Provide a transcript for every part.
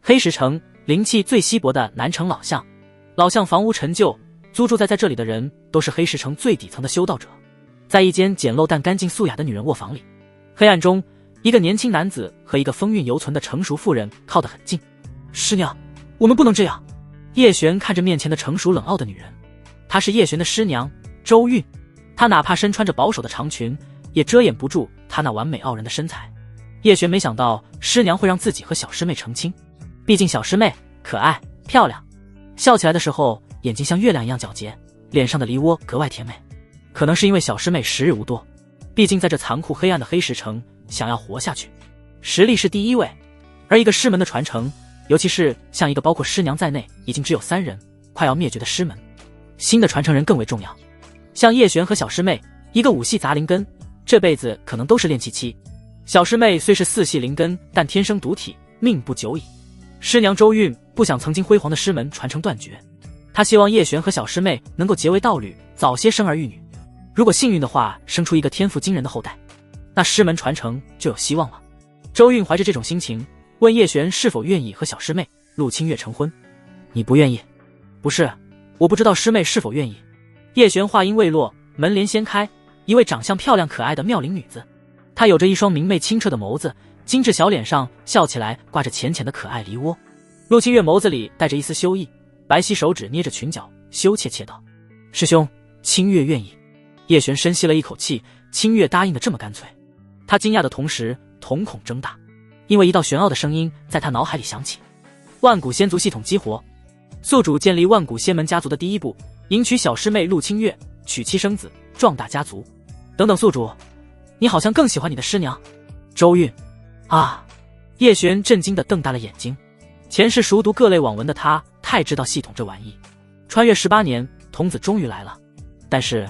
黑石城灵气最稀薄的南城老巷，老巷房屋陈旧，租住在这里的人都是黑石城最底层的修道者。在一间简陋但干净素雅的女人卧房里，黑暗中，一个年轻男子和一个风韵犹存的成熟妇人靠得很近。师娘，我们不能这样。叶璇看着面前的成熟冷傲的女人，她是叶璇的师娘周韵，她哪怕身穿着保守的长裙，也遮掩不住她那完美傲人的身材。叶璇没想到师娘会让自己和小师妹成亲，毕竟小师妹可爱漂亮，笑起来的时候眼睛像月亮一样皎洁，脸上的梨窝格外甜美。可能是因为小师妹时日无多，毕竟在这残酷黑暗的黑石城，想要活下去，实力是第一位。而一个师门的传承，尤其是像一个包括师娘在内已经只有3人快要灭绝的师门，新的传承人更为重要。像叶璇和小师妹，一个5系杂灵根，这辈子可能都是练气期；小师妹虽是4系灵根，但天生毒体，命不久矣。师娘周韵不想曾经辉煌的师门传承断绝，她希望叶璇和小师妹能够结为道侣，早些生儿育女。如果幸运的话，生出一个天赋惊人的后代，那师门传承就有希望了。周韵怀着这种心情，问叶璇是否愿意和小师妹陆清月成婚。你不愿意？不是，我不知道师妹是否愿意。叶璇话音未落，门帘掀开，一位长相漂亮可爱的妙龄女子，她有着一双明媚清澈的眸子，精致小脸上笑起来挂着浅浅的可爱梨窝。陆清月眸子里带着一丝羞意，白皙手指捏着裙角，羞怯怯道：师兄，清月愿意。叶璇深吸了一口气，清月答应的这么干脆。他惊讶的同时瞳孔睁大，因为一道玄奥的声音在他脑海里响起：万古仙族系统激活，宿主建立万古仙门家族的第一步，迎娶小师妹陆清月，娶妻生子，壮大家族。等等，宿主，你好像更喜欢你的师娘周韵啊！叶璇震惊地瞪大了眼睛。前世熟读各类网文的他太知道系统这玩意。穿越18年，童子终于来了，但是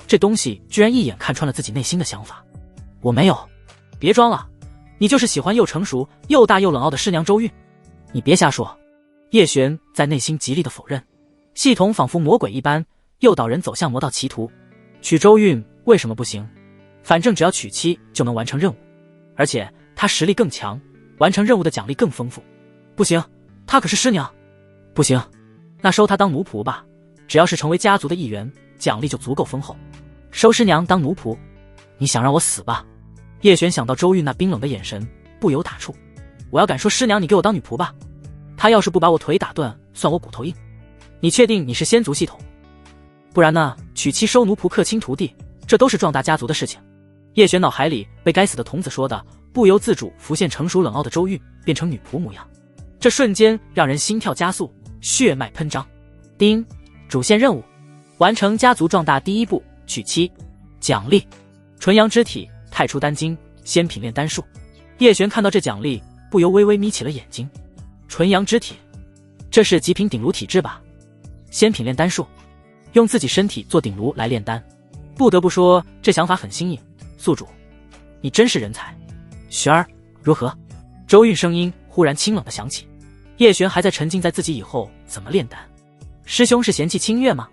这东西居然一眼看穿了自己内心的想法。我没有。别装了，你就是喜欢又成熟又大又冷傲的师娘周韵。你别瞎说。叶璇在内心极力的否认。系统仿佛魔鬼一般，诱导人走向魔道歧途。娶周韵为什么不行？反正只要娶妻就能完成任务，而且她实力更强，完成任务的奖励更丰富。不行，她可是师娘。不行，那收她当奴仆吧，只要是成为家族的一员，奖励就足够丰厚。收师娘当奴仆？你想让我死吧？叶璇想到周韵那冰冷的眼神，不由打怵。我要敢说师娘你给我当女仆吧，她要是不把我腿打断，算我骨头硬。你确定你是仙族系统？不然呢？娶妻收奴仆克亲徒弟，这都是壮大家族的事情。叶璇脑海里被该死的童子说的不由自主浮现成熟冷傲的周韵变成女仆模样，这瞬间让人心跳加速，血脉喷张。丁，主线任务完成，家族壮大第一步，娶妻。奖励：纯阳之体，太初丹经，仙品炼丹术。叶璇看到这奖励，不由微微眯起了眼睛。纯阳之体，这是极品顶炉体质吧？仙品炼丹术，用自己身体做顶炉来炼丹。不得不说，这想法很新颖。宿主，你真是人才。璇儿，如何？周韵声音忽然清冷的响起。叶璇还在沉浸在自己以后怎么炼丹。师兄是嫌弃清月吗？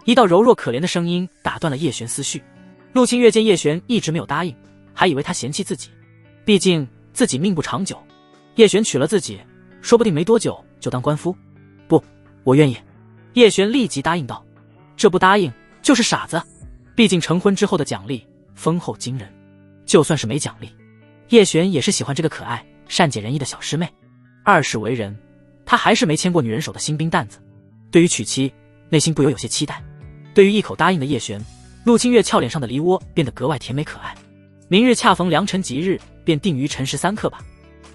一道柔弱可怜的声音打断了叶璇思绪。陆清月见叶璇一直没有答应，还以为他嫌弃自己，毕竟自己命不长久。叶璇娶了自己，说不定没多久就当官夫。不，我愿意。叶璇立即答应道。这不答应就是傻子，毕竟成婚之后的奖励丰厚惊人。就算是没奖励，叶璇也是喜欢这个可爱善解人意的小师妹。二世为人，他还是没牵过女人手的新兵蛋子。对于娶妻，内心不由有些期待。对于一口答应的叶璇，陆清月俏脸上的梨窝变得格外甜美可爱。明日恰逢良辰吉日，便定于辰时3刻吧。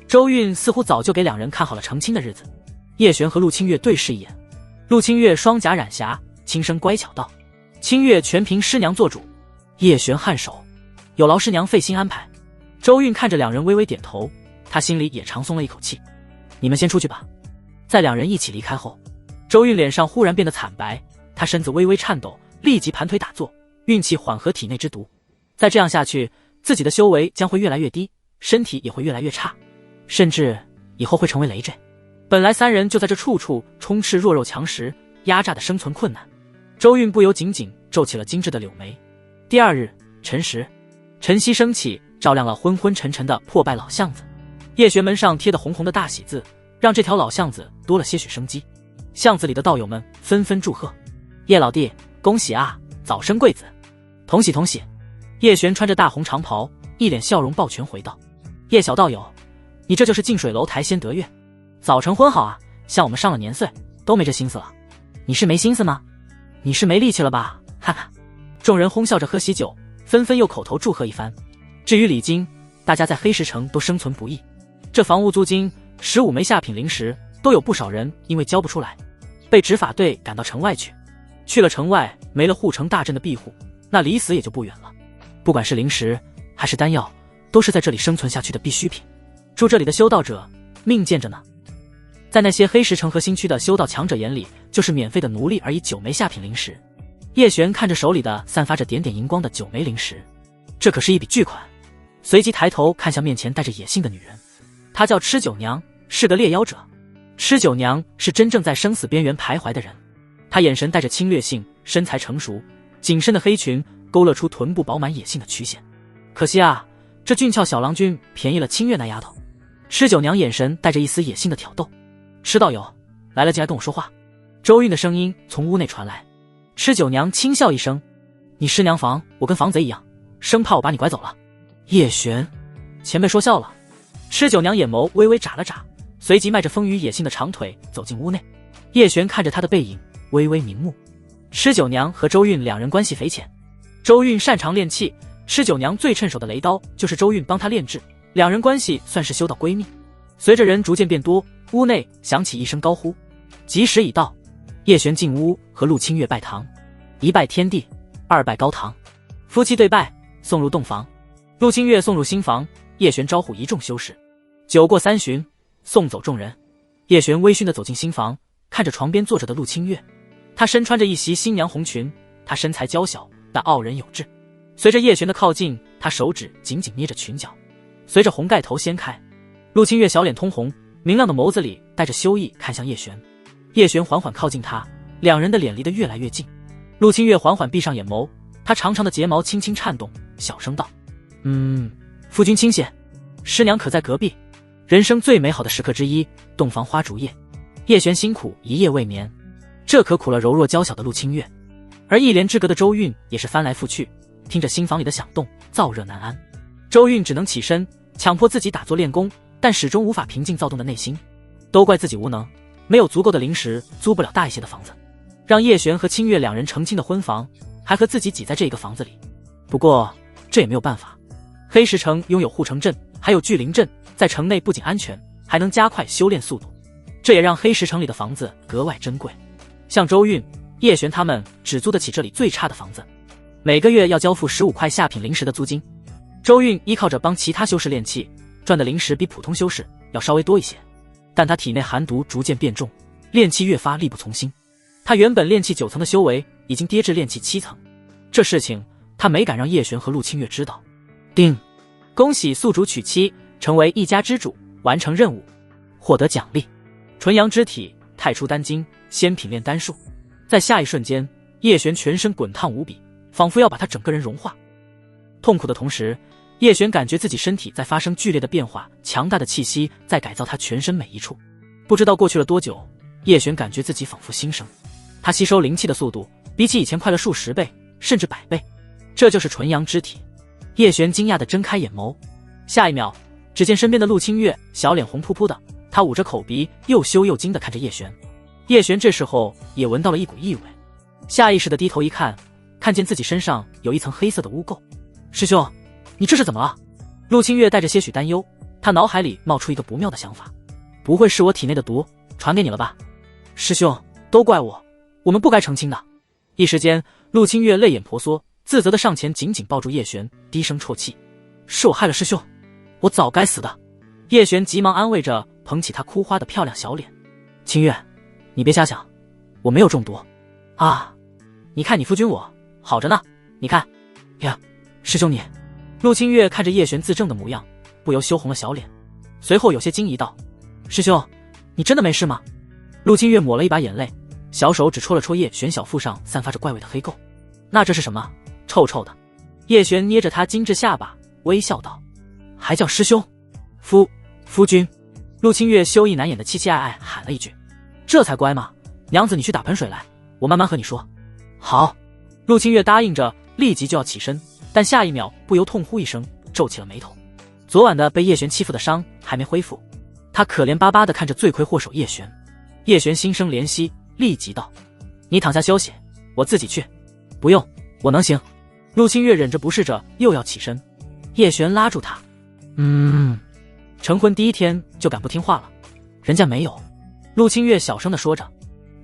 周韵似乎早就给两人看好了成亲的日子。叶璇和陆清月对视一眼，陆清月双颊染霞，轻声乖巧道：清月全凭师娘做主。叶璇颔首，有劳师娘费心安排。周韵看着两人微微点头，她心里也长松了一口气。你们先出去吧。在两人一起离开后，周韵脸上忽然变得惨白，她身子微微颤抖，立即盘腿打坐，运气缓和体内之毒。再这样下去，自己的修为将会越来越低，身体也会越来越差，甚至以后会成为累赘。本来3人就在这处处充斥弱肉强食，压榨的生存困难。周韵不由紧紧皱起了精致的柳眉。第2日辰时，晨曦升起，照亮了昏昏沉沉的破败老巷子。叶璇门上贴的红红的大喜字，让这条老巷子多了些许生机。巷子里的道友们纷纷祝贺：“叶老弟，恭喜啊，早生贵子！”“同喜同喜！”叶璇穿着大红长袍，一脸笑容抱拳回道：“叶小道友，你这就是近水楼台先得月，早成婚好啊！像我们上了年岁，都没这心思了。你是没心思吗？你是没力气了吧？哈哈！”众人哄笑着喝喜酒，纷纷又口头祝贺一番。至于礼金，大家在黑石城都生存不易，这房屋租金、15枚下品灵石，都有不少人因为交不出来，被执法队赶到城外去。去了城外，没了护城大阵的庇护，那离死也就不远了。不管是灵石还是丹药，都是在这里生存下去的必需品。住这里的修道者命贱着呢，在那些黑石城核心区的修道强者眼里，就是免费的奴隶而已。9枚下品灵石，叶璇看着手里的散发着点点荧光的9枚灵石，这可是一笔巨款。随即抬头看向面前带着野性的女人，她叫吃酒娘，是个猎妖者。吃酒娘是真正在生死边缘徘徊的人，她眼神带着侵略性，身材成熟，紧身的黑裙勾勒出臀部饱满野性的曲线。可惜啊，这俊俏小郎君便宜了清月那丫头。吃酒娘眼神带着一丝野性的挑逗：“吃道友来了，进来跟我说话。”周韵的声音从屋内传来。吃酒娘轻笑一声：“你师娘房，我跟防贼一样，生怕我把你拐走了。”叶璇，前辈说笑了。吃酒娘眼眸微微眨了眨，随即迈着丰腴野性的长腿走进屋内。叶璇看着她的背影，微微瞑目。吃酒娘和周韵两人关系匪浅，周韵擅长炼器，吃酒娘最趁手的雷刀就是周韵帮她炼制，两人关系算是修到闺蜜。随着人逐渐变多，屋内响起一声高呼：“吉时已到！”叶璇进屋和陆清月拜堂，1拜天地，2拜高堂，夫妻对拜，送入洞房。陆清月送入新房，叶璇招呼一众修士。酒过3巡，送走众人。叶璇微醺地走进新房，看着床边坐着的陆清月，她身穿着一袭新娘红裙，她身材娇小但傲人有致。随着叶璇的靠近，她手指紧紧捏着裙角，随着红盖头掀开，陆清月小脸通红，明亮的眸子里带着羞意看向叶璇。叶璇缓缓靠近她，两人的脸离得越来越近。陆清月缓缓闭上眼眸，她长长的睫毛轻轻颤动，小声道：“夫君清闲，师娘可在隔壁？”人生最美好的时刻之一，洞房花烛夜。叶璇辛苦一夜未眠，这可苦了柔弱娇小的陆清月。而一帘之隔的周韵也是翻来覆去，听着新房里的响动，燥热难安。周韵只能起身，强迫自己打坐练功，但始终无法平静躁动的内心。都怪自己无能，没有足够的灵石，租不了大一些的房子，让叶璇和清月两人成亲的婚房，还和自己挤在这一个房子里。不过这也没有办法，黑石城拥有护城阵，还有聚灵阵，在城内不仅安全，还能加快修炼速度，这也让黑石城里的房子格外珍贵。像周韵、叶璇他们只租得起这里最差的房子，每个月要交付15块下品灵石的租金。周韵依靠着帮其他修士炼器，赚的灵石比普通修士要稍微多一些，但他体内寒毒逐渐变重，炼器越发力不从心。他原本炼器9层的修为已经跌至炼器7层，这事情他没敢让叶璇和陆清月知道。叮，恭喜宿主娶妻，成为一家之主，完成任务，获得奖励：纯阳之体，太初丹经，仙品炼丹术。在下一瞬间，叶璇全身滚烫无比，仿佛要把他整个人融化。痛苦的同时，叶璇感觉自己身体在发生剧烈的变化，强大的气息在改造他全身每一处。不知道过去了多久，叶璇感觉自己仿佛新生，他吸收灵气的速度比起以前快了数十倍，甚至100倍。这就是纯阳之体。叶璇惊讶地睁开眼眸，下一秒，只见身边的陆清月小脸红扑扑的，她捂着口鼻，又羞又惊地看着叶璇。叶璇这时候也闻到了一股异味，下意识地低头一看，看见自己身上有一层黑色的污垢。师兄，你这是怎么了？陆清月带着些许担忧，他脑海里冒出一个不妙的想法，不会是我体内的毒传给你了吧？师兄，都怪我，我们不该成亲的。一时间，陆清月泪眼婆娑，自责地上前紧紧抱住叶璇，低声啜泣：“是我害了师兄，我早该死的。”叶璇急忙安慰着，捧起她哭花的漂亮小脸：“清月，你别瞎想，我没有中毒啊！你看你夫君我好着呢，你看呀，师兄你……”陆清月看着叶璇自证的模样，不由羞红了小脸，随后有些惊疑道：“师兄，你真的没事吗？”陆清月抹了一把眼泪，小手只戳了戳叶璇小腹上散发着怪味的黑垢。“那这是什么？臭臭的。”叶璇捏着他精致下巴，微笑道：“还叫师兄？夫君。”陆清月羞意难掩的凄凄爱爱喊了一句：“这才乖嘛，娘子你去打盆水来，我慢慢和你说。”好。陆清月答应着，立即就要起身，但下一秒不由痛呼一声，皱起了眉头。昨晚的被叶璇欺负的伤还没恢复，他可怜巴巴地看着罪魁祸首叶璇。叶璇心生怜惜，立即道：“你躺下休息，我自己去。”不用，我能行。陆清月忍着不适着又要起身，叶璇拉住他：“成婚第一天就敢不听话了？人家没有。”陆清月小声地说着：“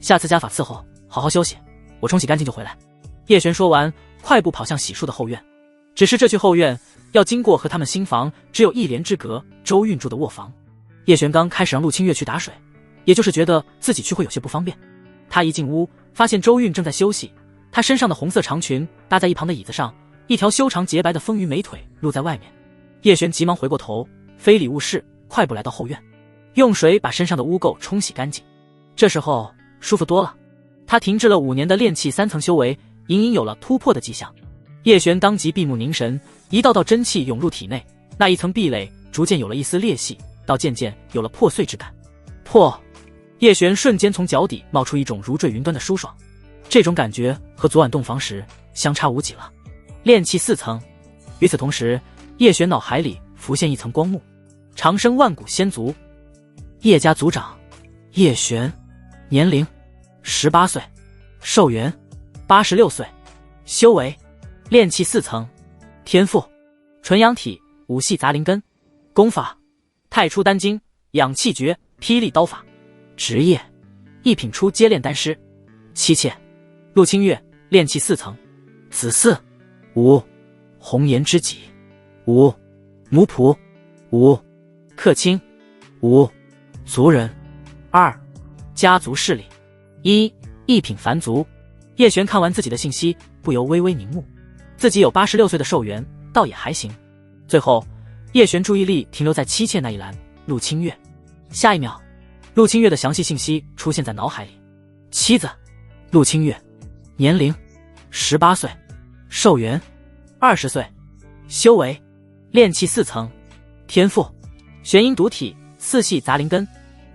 下次家法伺候，好好休息，我冲洗干净就回来。”叶璇说完，快步跑向洗漱的后院。只是这去后院要经过和他们新房只有一连之隔周韵住的卧房。叶璇刚开始让陆清月去打水，也就是觉得自己去会有些不方便。他一进屋，发现周韵正在休息，她身上的红色长裙搭在一旁的椅子上，一条修长洁白的丰腴美腿露在外面。叶璇急忙回过头，非礼勿视，快步来到后院，用水把身上的污垢冲洗干净。这时候舒服多了，他停滞了5年的炼气3层修为隐隐有了突破的迹象。叶璇当即闭目凝神，一道道真气涌入体内，那一层壁垒逐渐有了一丝裂隙，到渐渐有了破碎之感。破！叶璇瞬间从脚底冒出一种如坠云端的舒爽，这种感觉和昨晚洞房时相差无几了。炼气4层。与此同时，叶璇脑海里浮现一层光幕，长生万古仙族，叶家族长叶璇，年龄18岁，寿元86岁，修为炼气4层，天赋纯阳体，五系杂灵根，功法太初丹经，养气诀，霹雳刀法，职业一品初阶炼丹师。妻妾陆清月，炼气4层，子嗣无，红颜知己无，奴仆无，客卿无，族人2，家族势力1，一品凡族。叶璇看完自己的信息，不由微微凝目，自己有86岁的寿元，倒也还行。最后叶璇注意力停留在妻妾那一栏，陆清月。下一秒，陆清月的详细信息出现在脑海里。妻子陆清月，年龄18岁，寿元20岁，修为炼气4层，天赋玄阴毒体，4系杂灵根，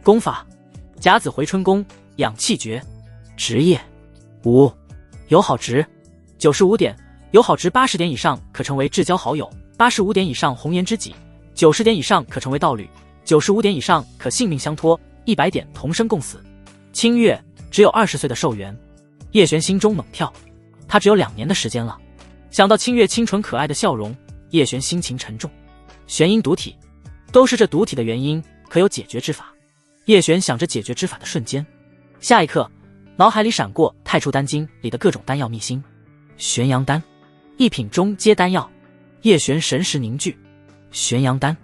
功法甲子回春功，养气诀，职业无，友好值95点，友好值80点以上可成为至交好友，85点以上红颜知己，90点以上可成为道侣，95点以上可性命相托，100点同生共死。清月只有20岁的寿元。叶璇心中猛跳，他只有2年的时间了。想到清月清纯可爱的笑容，叶璇心情沉重。玄阴毒体，都是这毒体的原因，可有解决之法。叶璇想着解决之法的瞬间，下一刻脑海里闪过太初丹经里的各种丹药秘辛。玄阳丹，一品中阶丹药。叶璇神识凝聚。玄阳丹，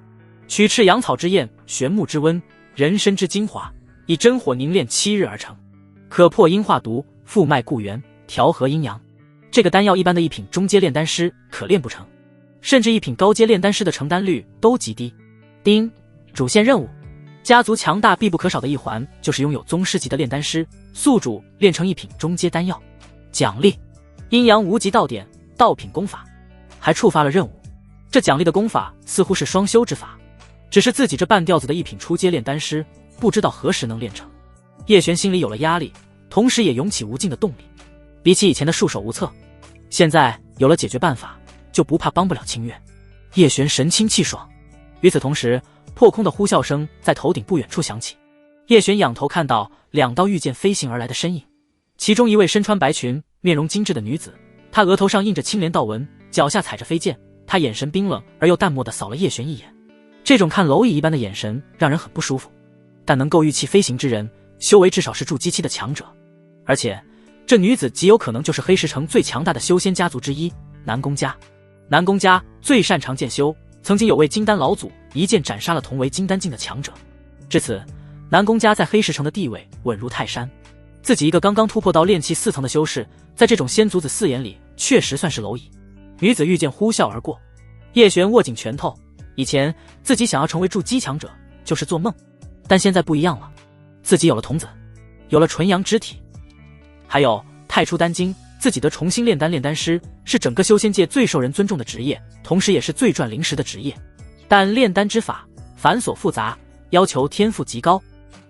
取赤阳草之焰，玄木之温，人参之精华，以真火凝炼7日而成，可破阴化毒，复脉固元，调和阴阳。这个丹药一般的一品中阶炼丹师可炼不成，甚至一品高阶炼丹师的成丹率都极低。丁，主线任务，家族强大必不可少的一环就是拥有宗师级的炼丹师，宿主炼成一品中阶丹药。奖励，阴阳无极道典，道品功法。还触发了任务，这奖励的功法似乎是双修之法，只是自己这半吊子的一品初阶炼丹师不知道何时能炼成。叶璇心里有了压力，同时也涌起无尽的动力。比起以前的束手无策，现在有了解决办法，就不怕帮不了清月。叶璇神清气爽。与此同时，破空的呼啸声在头顶不远处响起。叶璇仰头看到2道御剑飞行而来的身影，其中一位身穿白裙，面容精致的女子，她额头上印着青莲道纹，脚下踩着飞剑，她眼神冰冷而又淡漠地扫了叶璇一眼。这种看蝼蚁一般的眼神让人很不舒服，但能够御气飞行之人，修为至少是筑基期的强者，而且这女子极有可能就是黑石城最强大的修仙家族之一南宫家。南宫家最擅长剑修，曾经有位金丹老祖一剑斩杀了同为金丹境的强者，至此南宫家在黑石城的地位稳如泰山。自己一个刚刚突破到炼气4层的修士，在这种仙族子4眼里确实算是蝼蚁。女子御剑呼啸而过，叶璇握紧拳头，以前自己想要成为筑基强者就是做梦，但现在不一样了，自己有了童子，有了纯阳之体，还有太初丹经，自己的重新炼丹炼丹师是整个修仙界最受人尊重的职业，同时也是最赚灵石的职业。但炼丹之法繁琐复杂，要求天赋极高，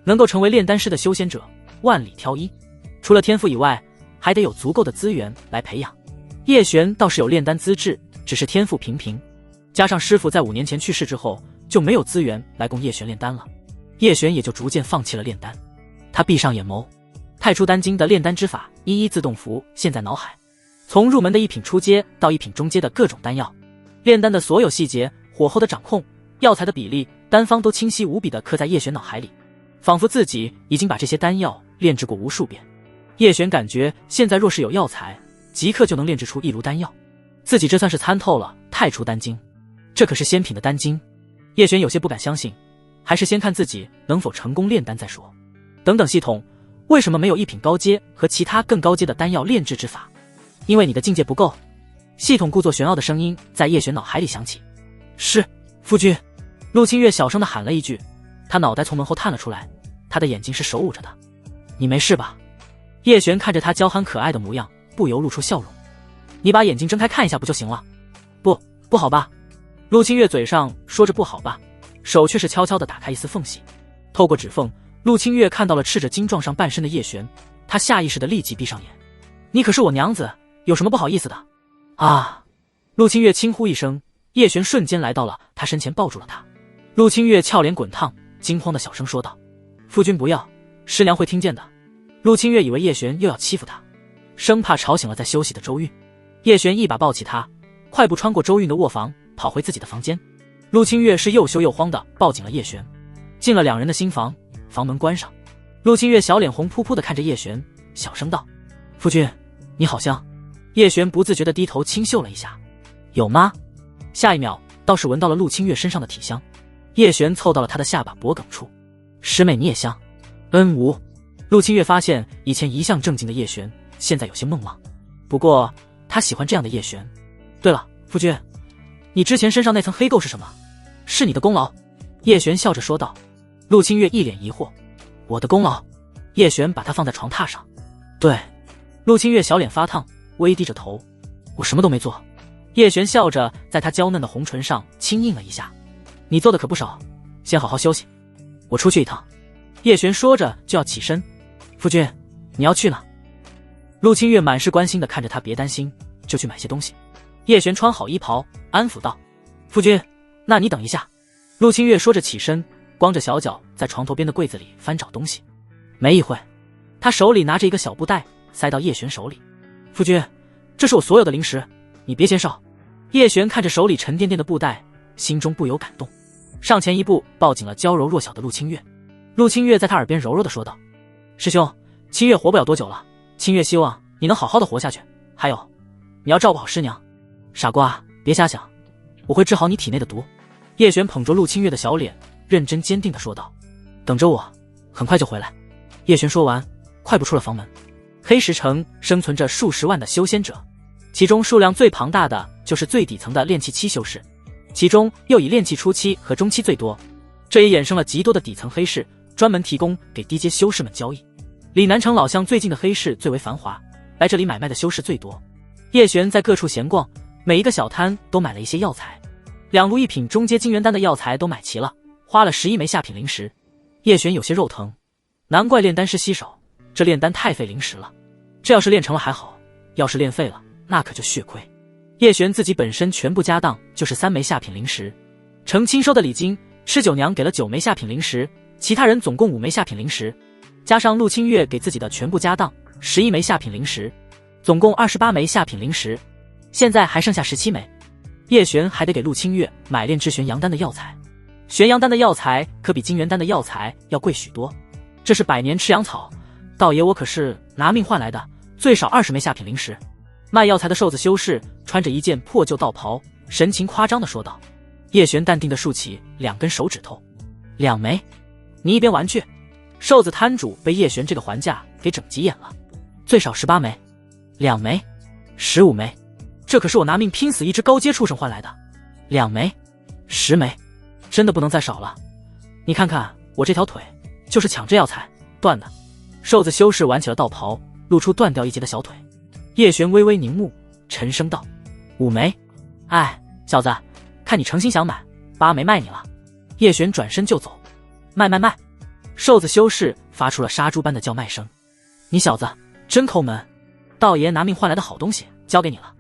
能够成为炼丹师的修仙者万里挑一。除了天赋以外，还得有足够的资源来培养。叶璇倒是有炼丹资质，只是天赋平平，加上师傅在5年前去世之后，就没有资源来供叶璇炼丹了。叶璇也就逐渐放弃了炼丹。他闭上眼眸，太初丹经的炼丹之法一一自动浮现在脑海，从入门的一品初阶到一品中阶的各种丹药，炼丹的所有细节、火候的掌控、药材的比例、丹方都清晰无比地刻在叶璇脑海里，仿佛自己已经把这些丹药炼制过无数遍。叶璇感觉现在若是有药材，即刻就能炼制出一炉丹药。自己这算是参透了太初丹经，这可是仙品的丹经。叶璇有些不敢相信，还是先看自己能否成功炼丹再说。等等系统，为什么没有一品高阶和其他更高阶的丹药炼制之法？因为你的境界不够。系统故作玄奥的声音在叶璇脑海里响起。是，夫君。陆清月小声地喊了一句，他脑袋从门后探了出来，他的眼睛是手捂着的。你没事吧？叶璇看着他娇憨可爱的模样，不由露出笑容。你把眼睛睁开看一下不就行了？不好吧？陆清月嘴上说着不好吧，手却是悄悄地打开一丝缝隙。透过指缝，陆清月看到了赤着精壮上半身的叶璇，他下意识地立即闭上眼。你可是我娘子，有什么不好意思的？啊！陆清月轻呼一声，叶璇瞬间来到了他身前，抱住了他。陆清月俏脸滚烫，惊慌的小声说道：夫君不要，师娘会听见的。陆清月以为叶璇又要欺负他，生怕吵醒了在休息的周韵。叶璇一把抱起他，快步穿过周韵的卧房，跑回自己的房间。陆清月是又羞又慌的抱紧了叶璇，进了两人的新房，房门关上。陆清月小脸红扑扑的看着叶璇，小声道：夫君，你好香。叶璇不自觉的低头轻嗅了一下，有吗？下一秒倒是闻到了陆清月身上的体香。叶璇凑到了他的下巴脖梗处，师妹你也香。无。陆清月发现以前一向正经的叶璇现在有些梦妄，不过他喜欢这样的叶璇。对了，夫君，你之前身上那层黑垢是什么？是你的功劳。叶璇笑着说道。陆清月一脸疑惑，我的功劳？叶璇把他放在床榻上。对。陆清月小脸发烫，微低着头，我什么都没做。叶璇笑着在他娇嫩的红唇上轻印了一下，你做的可不少，先好好休息，我出去一趟。叶璇说着就要起身。夫君，你要去哪？陆清月满是关心的看着他，别担心，就去买些东西。叶璇穿好衣袍，安抚道：夫君，那你等一下。陆清月说着起身，光着小脚在床头边的柜子里翻找东西。没一会，他手里拿着一个小布袋塞到叶璇手里。夫君，这是我所有的零食，你别嫌少。叶璇看着手里沉甸甸的布袋，心中不由感动，上前一步抱紧了娇柔弱小的陆清月。陆清月在他耳边柔柔地说道：师兄，清月活不了多久了，清月希望你能好好的活下去，还有你要照顾好师娘。傻瓜，别瞎想，我会治好你体内的毒。叶璇捧着陆清月的小脸，认真坚定地说道：等着我，很快就回来。叶璇说完，快步出了房门。黑石城生存着数十万的修仙者，其中数量最庞大的就是最底层的炼气期修士，其中又以炼气初期和中期最多，这也衍生了极多的底层黑市，专门提供给低阶修士们交易。离南城老巷最近的黑市最为繁华，来这里买卖的修士最多。叶璇在各处闲逛，每一个小摊都买了一些药材，2炉1品中阶金元丹的药材都买齐了，花了11枚下品灵石。叶璇有些肉疼，难怪炼丹师稀少，这炼丹太费灵石了。这要是炼成了还好，要是炼废了，那可就血亏。叶璇自己本身全部家当就是3枚下品灵石，承亲收的礼金，吃酒娘给了9枚下品灵石，其他人总共5枚下品灵石，加上陆清月给自己的全部家当11枚下品灵石，总共28枚下品灵石，现在还剩下17枚。叶璇还得给陆清月买炼制玄阳丹的药材，玄阳丹的药材可比金元丹的药材要贵许多，这是百年赤阳草，道爷我可是拿命换来的，最少20枚下品灵石。卖药材的瘦子修士穿着一件破旧道袍，神情夸张地说道。叶璇淡定地竖起2根手指头，2枚？你一边玩去。瘦子摊主被叶璇这个还价给整急眼了，最少18枚，2枚，15枚，这可是我拿命拼死一只高阶畜生换来的，2枚，10枚，真的不能再少了。你看看我这条腿，就是抢这药材断的。瘦子修士挽起了道袍，露出断掉一截的小腿。叶璇微微凝目，沉声道：5枚。哎，小子，看你诚心想买，8枚卖你了。叶璇转身就走。卖！瘦子修士发出了杀猪般的叫卖声。你小子真抠门，道爷拿命换来的好东西交给你了。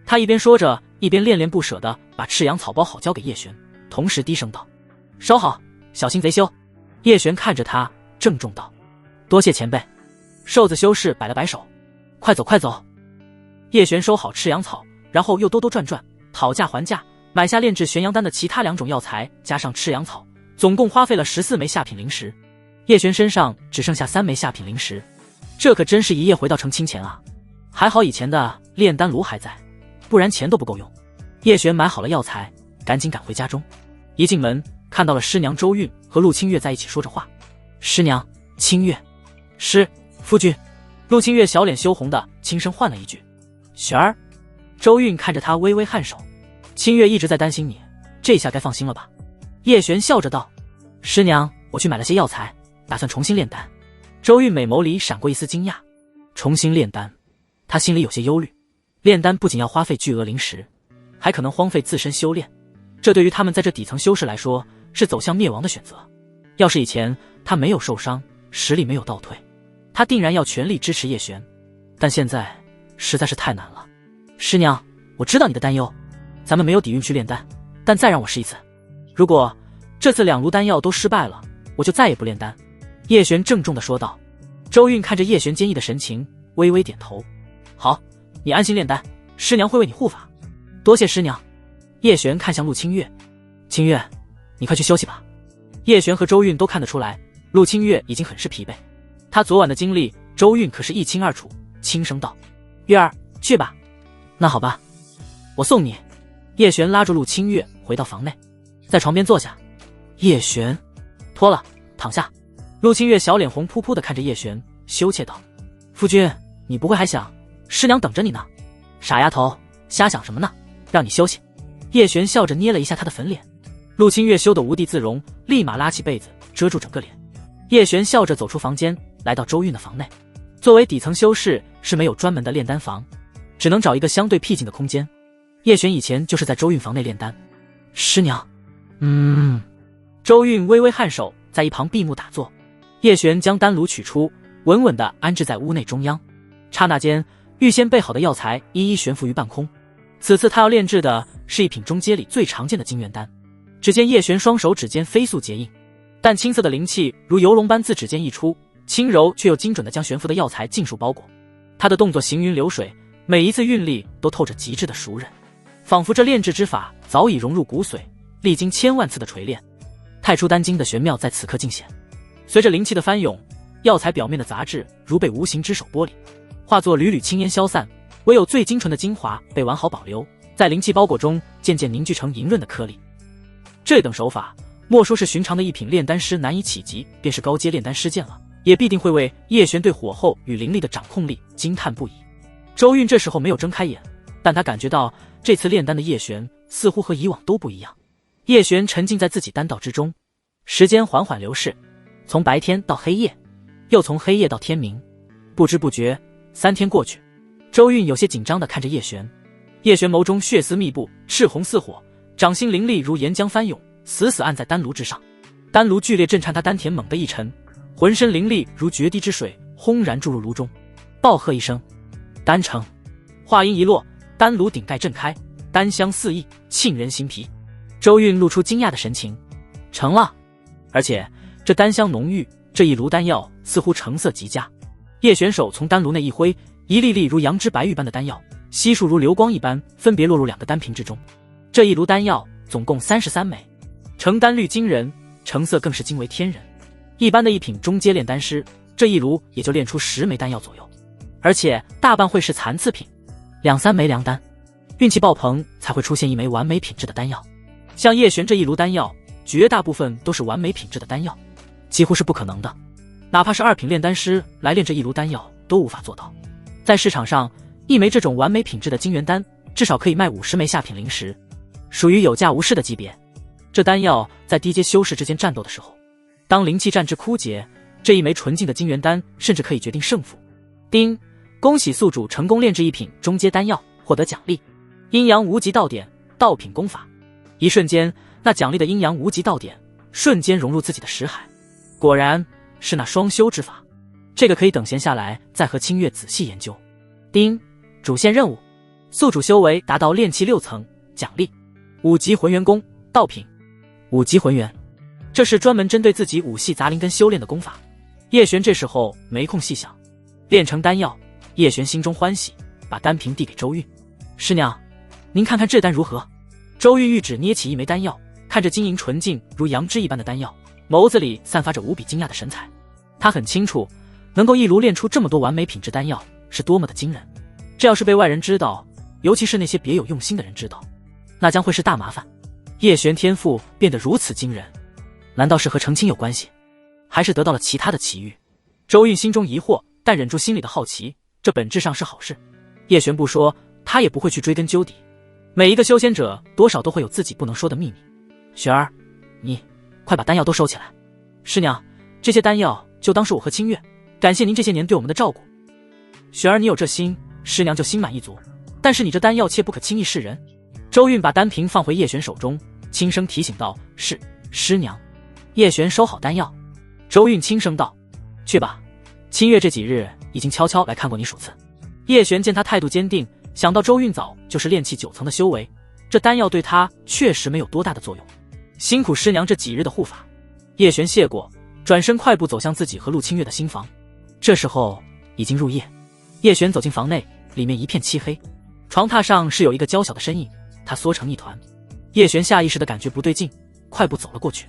他一边说着，一边恋恋不舍地把赤阳草包好交给叶璇，同时低声道：收好，小心贼羞。叶璇看着他郑重道：多谢前辈。瘦子修士摆了摆手：快走快走。叶璇收好赤阳草，然后又兜兜转转，讨价还价，买下炼制玄阳丹的其他2种药材，加上赤阳草，总共花费了14枚下品灵石。叶璇身上只剩下3枚下品灵石，这可真是一夜回到成清钱啊！还好以前的炼丹炉还在，不然钱都不够用。叶璇买好了药材，赶紧赶回家中。一进门，看到了师娘周韵和陆清月在一起说着话。师娘，清月。夫君。陆清月小脸羞红的轻声唤了一句：璇儿。周韵看着他微微颔首：清月一直在担心你，这下该放心了吧？叶璇笑着道：师娘，我去买了些药材，打算重新炼丹。周韵美眸里闪过一丝惊讶。重新炼丹，他心里有些忧虑。炼丹不仅要花费巨额灵石，还可能荒废自身修炼，这对于他们在这底层修士来说是走向灭亡的选择。要是以前他没有受伤，实力没有倒退，他定然要全力支持叶璇，但现在实在是太难了。师娘，我知道你的担忧，咱们没有底蕴去炼丹，但再让我试一次，如果这次2炉丹药都失败了，我就再也不炼丹。叶璇郑重地说道。周韵看着叶璇坚毅的神情，微微点头：好，你安心炼丹，师娘会为你护法。多谢师娘。叶璇看向陆清月：清月，你快去休息吧。叶璇和周韵都看得出来，陆清月已经很是疲惫，他昨晚的经历周韵可是一清二楚，轻声道：月儿，去吧。那好吧，我送你。叶璇拉住陆清月回到房内，在床边坐下。叶璇，脱了，躺下。陆清月小脸红扑扑地看着叶璇，羞怯道：夫君，你不会还想师娘等着你呢？傻丫头，瞎想什么呢？让你休息。叶璇笑着捏了一下他的粉脸。陆清月羞得无地自容，立马拉起被子遮住整个脸。叶璇笑着走出房间，来到周韵的房内。作为底层修士，是没有专门的炼丹房，只能找一个相对僻静的空间。叶璇以前就是在周韵房内炼丹。师娘。周韵微微颔首，在一旁闭目打坐。叶璇将丹炉取出，稳稳地安置在屋内中央。刹那间，预先备好的药材一一悬浮于半空。此次他要炼制的是一品中阶里最常见的金元丹。只见叶璇双手指尖飞速结印，淡青色的灵气如游龙般自指尖溢出，轻柔却又精准地将悬浮的药材尽数包裹。他的动作行云流水，每一次运力都透着极致的熟稔，仿佛这炼制之法早已融入骨髓，历经千万次的锤炼。太初丹经的玄妙在此刻尽显。随着灵气的翻涌，药材表面的杂质如被无形之手剥离，化作缕缕青烟消散，唯有最精纯的精华被完好保留，在灵气包裹中渐渐凝聚成莹润的颗粒。这等手法，莫说是寻常的一品炼丹师难以企及，便是高阶炼丹师见了，也必定会为叶璇对火候与灵力的掌控力惊叹不已。周韵这时候没有睁开眼，但他感觉到这次炼丹的叶璇似乎和以往都不一样。叶璇沉浸在自己丹道之中，时间缓缓流逝，从白天到黑夜，又从黑夜到天明，不知不觉3天过去。周韵有些紧张地看着叶璇，叶璇眸中血丝密布，赤红似火，掌心灵力如岩浆翻涌，死死按在丹炉之上。丹炉剧烈震颤，他丹田猛地一沉，浑身灵力如决堤之水轰然注入炉中。暴喝一声，丹成。话音一落，丹炉顶盖震开，丹香四溢，沁人心脾。周韵露出惊讶的神情，成了，而且这丹香浓郁，这一炉丹药似乎成色极佳。叶璇手从丹炉内一挥，一粒粒如羊脂白玉般的丹药，悉数如流光一般，分别落入2个丹瓶之中。这一炉丹药总共33枚，成丹率惊人，成色更是惊为天人。一般的一品中阶炼丹师，这一炉也就炼出10枚丹药左右，而且大半会是残次品，2-3枚良丹，运气爆棚才会出现1枚完美品质的丹药。像叶璇这一炉丹药，绝大部分都是完美品质的丹药，几乎是不可能的。哪怕是2品炼丹师来炼这一炉丹药，都无法做到。在市场上，1枚这种完美品质的金元丹，至少可以卖50枚下品灵石，属于有价无市的级别。这丹药在低阶修士之间战斗的时候，当灵气战至枯竭，这1枚纯净的金元丹甚至可以决定胜负。丁，恭喜宿主成功炼制1品中阶丹药，获得奖励：阴阳无极道典，道品功法。一瞬间，那奖励的阴阳无极道典瞬间融入自己的识海，果然是那双修之法，这个可以等闲下来再和清月仔细研究。丁，主线任务，宿主修为达到炼气6层，奖励5级浑元功道品5级浑元，这是专门针对自己武系杂灵根修炼的功法。叶璇这时候没空细想，炼成丹药，叶璇心中欢喜，把丹瓶递给周韵。师娘，您看看这丹如何？周韵玉指捏起一枚丹药，看着晶莹纯净如杨枝一般的丹药，眸子里散发着无比惊讶的神采。他很清楚，能够一炉炼出这么多完美品质丹药是多么的惊人。这要是被外人知道，尤其是那些别有用心的人知道，那将会是大麻烦。叶璇天赋变得如此惊人，难道是和成亲有关系，还是得到了其他的奇遇？周韵心中疑惑，但忍住心里的好奇，这本质上是好事。叶璇不说，他也不会去追根究底。每一个修仙者多少都会有自己不能说的秘密。雪儿，你快把丹药都收起来。师娘，这些丹药就当是我和清月，感谢您这些年对我们的照顾。雪儿，你有这心，师娘就心满意足。但是你这丹药切不可轻易示人。周韵把丹瓶放回叶璇手中，轻声提醒道：“是，师娘。”叶璇收好丹药。周韵轻声道：“去吧，清月这几日已经悄悄来看过你数次。”叶璇见他态度坚定，想到周韵早就是炼气9层的修为，这丹药对他确实没有多大的作用。辛苦师娘这几日的护法。叶璇谢过，转身快步走向自己和陆清月的新房。这时候已经入夜，叶璇走进房内，里面一片漆黑，床榻上是有一个娇小的身影，他缩成一团。叶璇下意识的感觉不对劲，快步走了过去。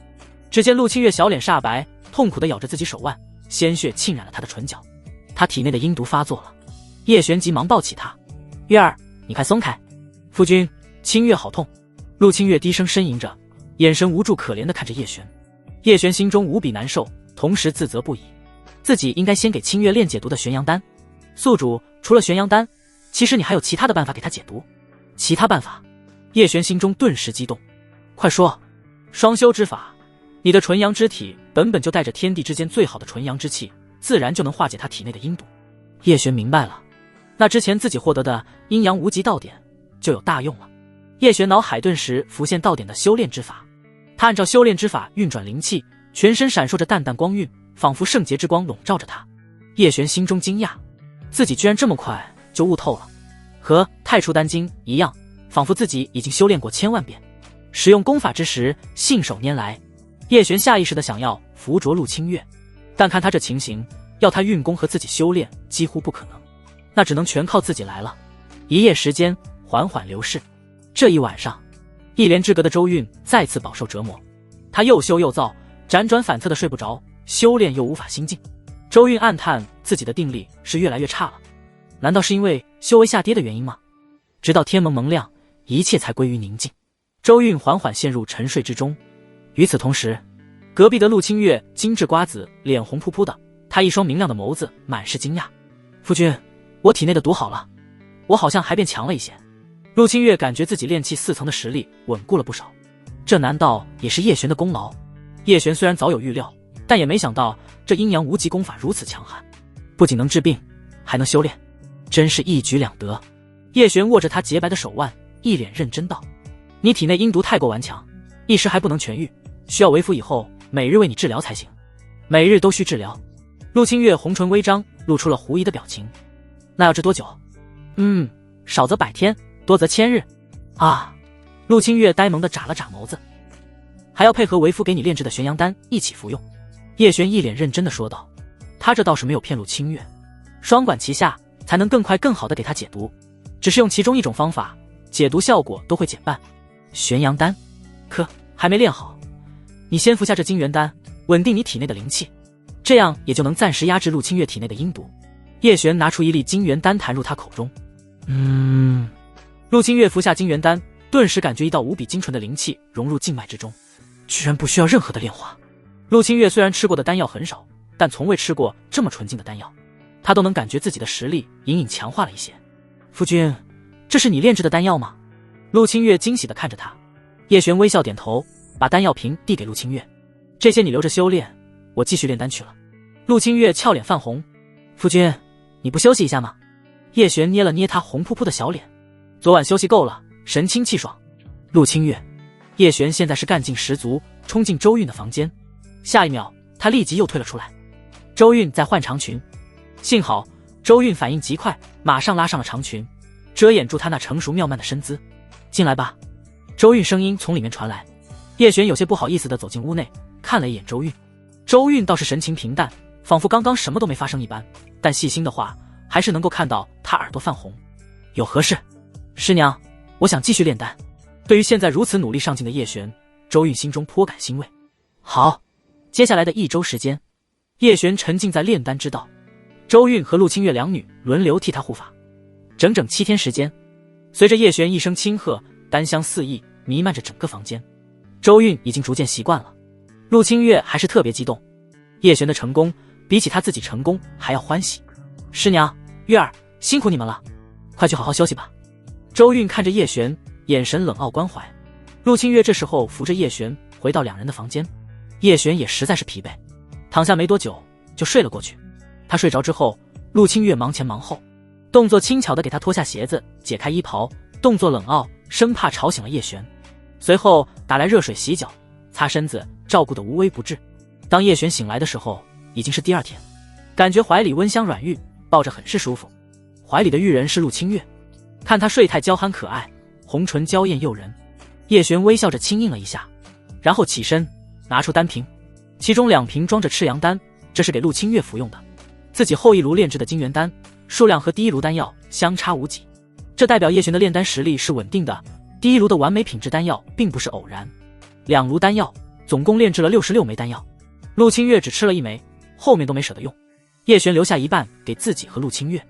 只见陆清月小脸煞白，痛苦地咬着自己手腕，鲜血浸染了他的唇角。他体内的阴毒发作了。叶璇急忙抱起他：“月儿，你快松开。”夫君，清月好痛。陆清月低声呻吟着，眼神无助可怜地看着叶璇。叶璇心中无比难受，同时自责不已。自己应该先给清月炼解毒的玄阳丹。宿主，除了玄阳丹，其实你还有其他的办法给他解毒。其他办法？叶璇心中顿时激动。快说。双修之法，你的纯阳之体本就带着天地之间最好的纯阳之气，自然就能化解他体内的阴毒。叶璇明白了，那之前自己获得的阴阳无极道典就有大用了。叶璇脑海顿时浮现道典的修炼之法，他按照修炼之法运转灵气，全身闪烁着淡淡光晕，仿佛圣洁之光笼罩着他。叶璇心中惊讶，自己居然这么快就悟透了，和太初丹经一样，仿佛自己已经修炼过1000万遍。使用功法之时，信手拈来。叶璇下意识地想要扶着陆清月，但看他这情形，要他运功和自己修炼几乎不可能，那只能全靠自己来了。一夜时间缓缓流逝，这一晚上，一连之隔的周韵再次饱受折磨。他又羞又躁，辗转反侧的睡不着，修炼又无法心静。周韵暗叹自己的定力是越来越差了，难道是因为修为下跌的原因吗？直到天蒙蒙亮，一切才归于宁静。周韵缓缓陷入沉睡之中。与此同时，隔壁的陆清月精致瓜子，脸红扑扑的，他一双明亮的眸子满是惊讶：“夫君，我体内的毒好了，我好像还变强了一些。”陆清月感觉自己炼气4层的实力稳固了不少，这难道也是叶璇的功劳？叶璇虽然早有预料，但也没想到这阴阳无极功法如此强悍，不仅能治病，还能修炼，真是一举两得。叶璇握着他洁白的手腕，一脸认真道：“你体内阴毒太过顽强，一时还不能痊愈，需要为夫以后每日为你治疗才行。”每日都需治疗。陆清月红唇微张，露出了狐疑的表情。那要治多久？少则100天，多则1000日。啊！陆清月呆萌地眨了眨眸子。还要配合为夫给你炼制的玄阳丹一起服用。叶璇一脸认真地说道。他这倒是没有骗陆清月，双管齐下，才能更快更好地给他解毒。只是用其中一种方法，解毒效果都会减半。玄阳丹，可还没炼好，你先服下这金元丹，稳定你体内的灵气，这样也就能暂时压制陆清月体内的阴毒。叶璇拿出一粒金元丹弹入他口中。陆清月服下金元丹，顿时感觉一道无比精纯的灵气融入静脉之中，居然不需要任何的炼化。陆清月虽然吃过的丹药很少，但从未吃过这么纯净的丹药，他都能感觉自己的实力隐隐强化了一些。夫君，这是你炼制的丹药吗？陆清月惊喜地看着他。叶璇微笑点头，把丹药瓶递给陆清月。这些你留着修炼，我继续炼丹去了。陆清月俏脸泛红。夫君，你不休息一下吗？叶璇捏了捏他红扑扑的小脸。昨晚休息够了，神清气爽。陆清月，叶璇现在是干劲十足，冲进周韵的房间。下一秒，他立即又退了出来。周韵在换长裙，幸好周韵反应极快，马上拉上了长裙，遮掩住她那成熟妙曼的身姿。进来吧。周韵声音从里面传来。叶璇有些不好意思地走进屋内，看了一眼周韵。周韵倒是神情平淡，仿佛刚刚什么都没发生一般，但细心的话还是能够看到她耳朵泛红。有何事？师娘，我想继续炼丹。对于现在如此努力上进的叶璇，周韵心中颇感欣慰。好，接下来的1周时间，叶璇沉浸在炼丹之道，周韵和陆清月两女轮流替她护法，整整7天时间。随着叶璇一声轻喝，丹香四溢，弥漫着整个房间。周韵已经逐渐习惯了，陆清月还是特别激动。叶璇的成功比起他自己成功还要欢喜。师娘，月儿，辛苦你们了，快去好好休息吧。周韵看着叶璇，眼神冷傲关怀。陆清月这时候扶着叶璇回到两人的房间，叶璇也实在是疲惫，躺下没多久就睡了过去。他睡着之后，陆清月忙前忙后，动作轻巧地给他脱下鞋子，解开衣袍，动作冷傲，生怕吵醒了叶璇。随后打来热水洗脚，擦身子，照顾得无微不至。当叶璇醒来的时候，已经是第2天，感觉怀里温香软玉，抱着很是舒服。怀里的玉人是陆清月，看他睡态娇憨可爱，红唇娇艳诱人。叶璇微笑着轻应了一下，然后起身拿出丹瓶，其中2瓶装着赤阳丹，这是给陆清月服用的，自己后一炉炼制的金元丹，数量和第1炉丹药相差无几，这代表叶璇的炼丹实力是稳定的。第1炉的完美品质丹药并不是偶然，2炉丹药总共炼制了66枚丹药，陆清月只吃了1枚，后面都没舍得用。叶璇留下一半给自己和陆清月，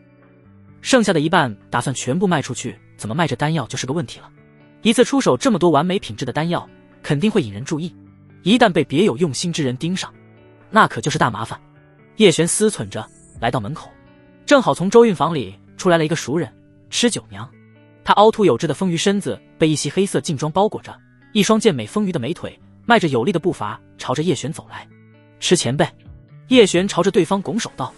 剩下的一半打算全部卖出去，怎么卖这丹药就是个问题了。一次出手这么多完美品质的丹药，肯定会引人注意，一旦被别有用心之人盯上，那可就是大麻烦。叶璇思忖着来到门口，正好从周韵房里出来了一个熟人，吃酒娘。她凹凸有致的丰腴身子被一袭黑色劲装包裹着，一双健美丰腴的美腿迈着有力的步伐朝着叶璇走来。吃前辈。叶璇朝着对方拱手道。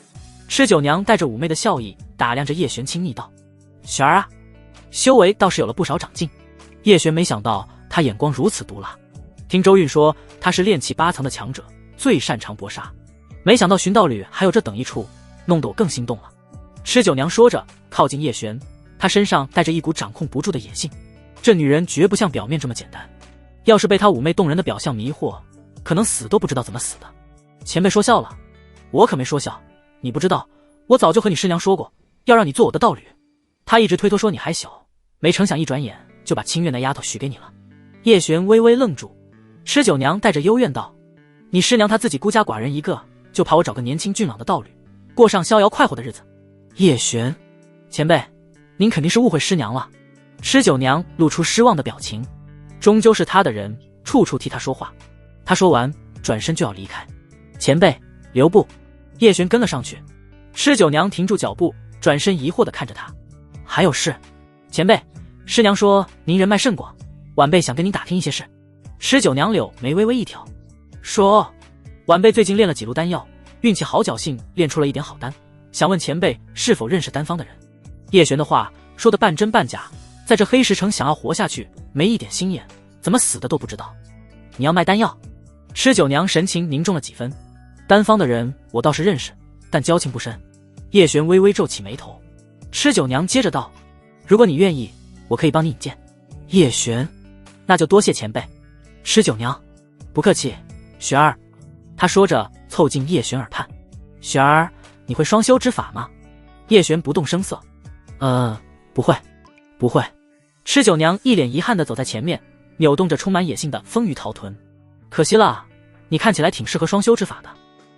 吃酒娘带着妩媚的笑意打量着叶璇，轻昵道：璇儿啊，修为倒是有了不少长进。叶璇没想到他眼光如此毒辣，听周韵说他是炼气8层的强者，最擅长搏杀，没想到寻道侣还有这等一处，弄得我更心动了。吃酒娘说着靠近叶璇，她身上带着一股掌控不住的野性，这女人绝不像表面这么简单，要是被她妩媚动人的表象迷惑，可能死都不知道怎么死的。前辈说笑了，我可没说笑，你不知道，我早就和你师娘说过，要让你做我的道侣。她一直推脱说你还小，没成想一转眼就把清月那丫头许给你了。叶璇微微愣住，吃酒娘带着幽怨道：你师娘她自己孤家寡人一个，就怕我找个年轻俊朗的道侣，过上逍遥快活的日子。叶璇，前辈，您肯定是误会师娘了。吃酒娘露出失望的表情，终究是她的人，处处替她说话。她说完转身就要离开。前辈，留步。叶璇跟了上去。吃酒娘停住脚步，转身疑惑地看着他。还有事？前辈，师娘说您人脉甚广，晚辈想跟您打听一些事。吃酒娘柳眉微微一挑，说晚辈最近炼了几炉丹药，运气好侥幸炼出了一点好丹，想问前辈是否认识丹方的人。叶璇的话说得半真半假，在这黑石城想要活下去没一点心眼，怎么死的都不知道。你要卖丹药？吃酒娘神情凝重了几分。丹方的人我倒是认识，但交情不深。叶璇微微皱起眉头。吃酒娘接着道：如果你愿意，我可以帮你引荐。叶璇，那就多谢前辈。吃酒娘，不客气。璇儿，他说着凑近叶璇耳畔。璇儿，你会双修之法吗？叶璇不动声色。不会，不会。吃酒娘一脸遗憾地走在前面，扭动着充满野性的丰腴桃臀。可惜了，你看起来挺适合双修之法的。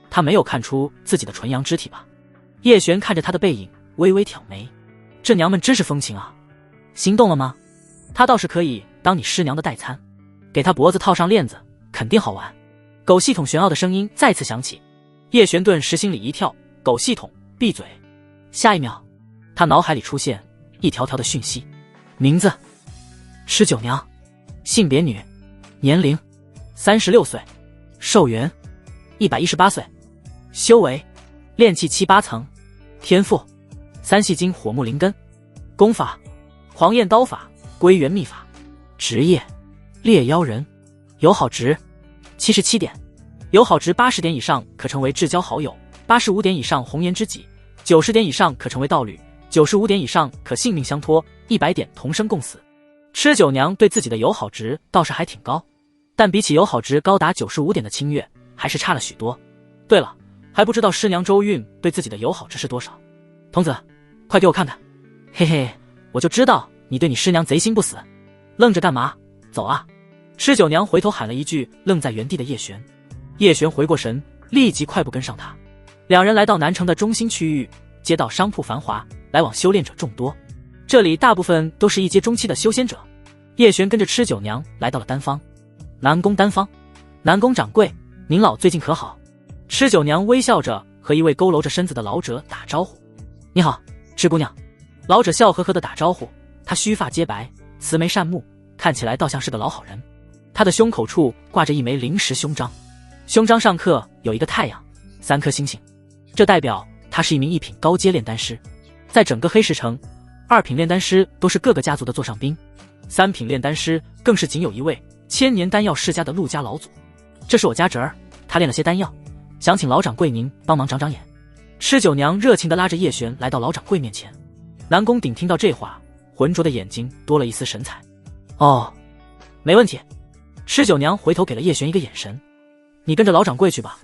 他没有看出自己的纯阳肢体吧？叶璇看着他的背影，微微挑眉。这娘们真是风情啊！心动了吗？他倒是可以当你师娘的代餐，给他脖子套上链子，肯定好玩。狗系统玄奥的声音再次响起，叶璇顿时心里一跳。狗系统，闭嘴！下一秒，他脑海里出现一条条的讯息：名字吃酒娘，性别女，年龄36岁，寿元118岁，修为炼气7、8层，天赋3系金火木灵根，功法狂焰刀法、归元秘法，职业猎妖人，友好值77点，友好值80点以上可成为至交好友，85点以上红颜知己，90点以上可成为道侣，95点以上可性命相托，100点同生共死。吃酒娘对自己的友好值倒是还挺高，但比起友好值高达95点的清月，还是差了许多。对了，还不知道师娘周韵对自己的友好值是多少？童子，快给我看看！嘿嘿，我就知道你对你师娘贼心不死，愣着干嘛？走啊！吃酒娘回头喊了一句愣在原地的叶璇。叶璇回过神，立即快步跟上他。两人来到南城的中心区域，街道商铺繁华，来往修炼者众多，这里大部分都是一阶中期的修仙者。叶璇跟着吃酒娘来到了丹方。南宫丹方，南宫掌柜，您老最近可好？吃酒娘微笑着和一位佝偻着身子的老者打招呼。你好，吃姑娘。老者笑呵呵地打招呼，他须发皆白，慈眉善目，看起来倒像是个老好人。他的胸口处挂着一枚灵石胸章，胸章上刻有一个太阳，3颗星星，这代表他是一名1品高阶炼丹师。在整个黑石城，2品炼丹师都是各个家族的座上宾，3品炼丹师更是仅有一位千年丹药世家的陆家老祖。这是我家侄儿，他炼了些丹药，想请老掌柜您帮忙长长眼。吃酒娘热情地拉着叶璇来到老掌柜面前。南宫鼎听到这话，浑浊的眼睛多了一丝神采。哦，没问题。吃酒娘回头给了叶璇一个眼神，你跟着老掌柜去吧，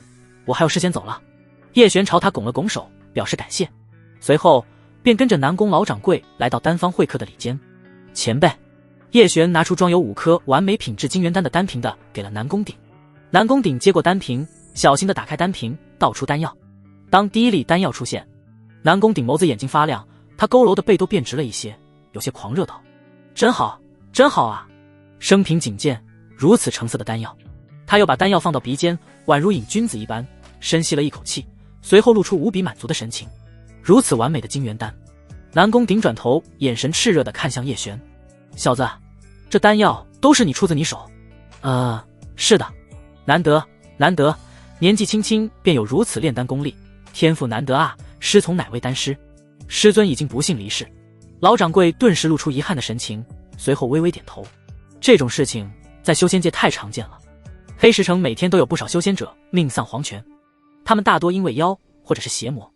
我还有事先走了。叶璇朝他拱了拱手，表示感谢，随后便跟着南宫老掌柜来到丹方会客的里间。前辈，叶璇拿出装有5颗完美品质金元丹的丹瓶的给了南宫鼎。南宫鼎接过丹瓶，小心地打开丹瓶，倒出丹药。当第一粒丹药出现，南宫鼎眸子眼睛发亮，他佝偻的背都变直了一些，有些狂热道：真好，真好啊！生平仅见如此成色的丹药。他又把丹药放到鼻尖，宛如瘾君子一般，深吸了一口气，随后露出无比满足的神情。如此完美的金元丹。南宫鼎转头，眼神炽热地看向叶璇：小子，这丹药都是你出自你手？是的。难得，难得，年纪轻轻便有如此炼丹功力，天赋难得啊！师从哪位丹师？师尊已经不幸离世。老掌柜顿时露出遗憾的神情，随后微微点头。这种事情在修仙界太常见了，黑石城每天都有不少修仙者命丧黄泉，他们大多因为妖或者是邪魔，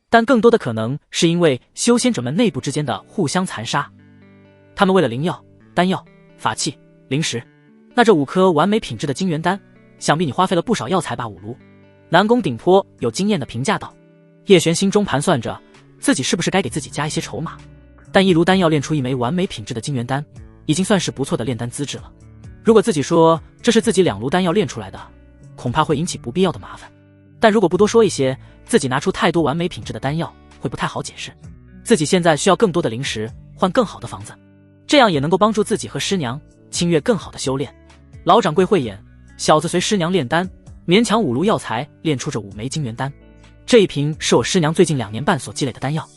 但更多的可能是因为修仙者们内部之间的互相残杀。他们为了灵药、丹药、法器、灵石，那这5颗完美品质的金元丹，想必你花费了不少药材吧？5炉。南宫鼎颇有经验的评价道。叶璇心中盘算着自己是不是该给自己加一些筹码，但1炉丹药炼出1枚完美品质的金元丹，已经算是不错的炼丹资质了。如果自己说这是自己2炉丹药炼出来的，恐怕会引起不必要的麻烦。但如果不多说一些，自己拿出太多完美品质的丹药，会不太好解释。自己现在需要更多的灵石，换更好的房子，这样也能够帮助自己和师娘清月更好的修炼。老掌柜慧眼，小子随师娘炼丹，勉强5炉药材炼出这5枚金元丹。这一瓶是我师娘最近2年半所积累的丹药。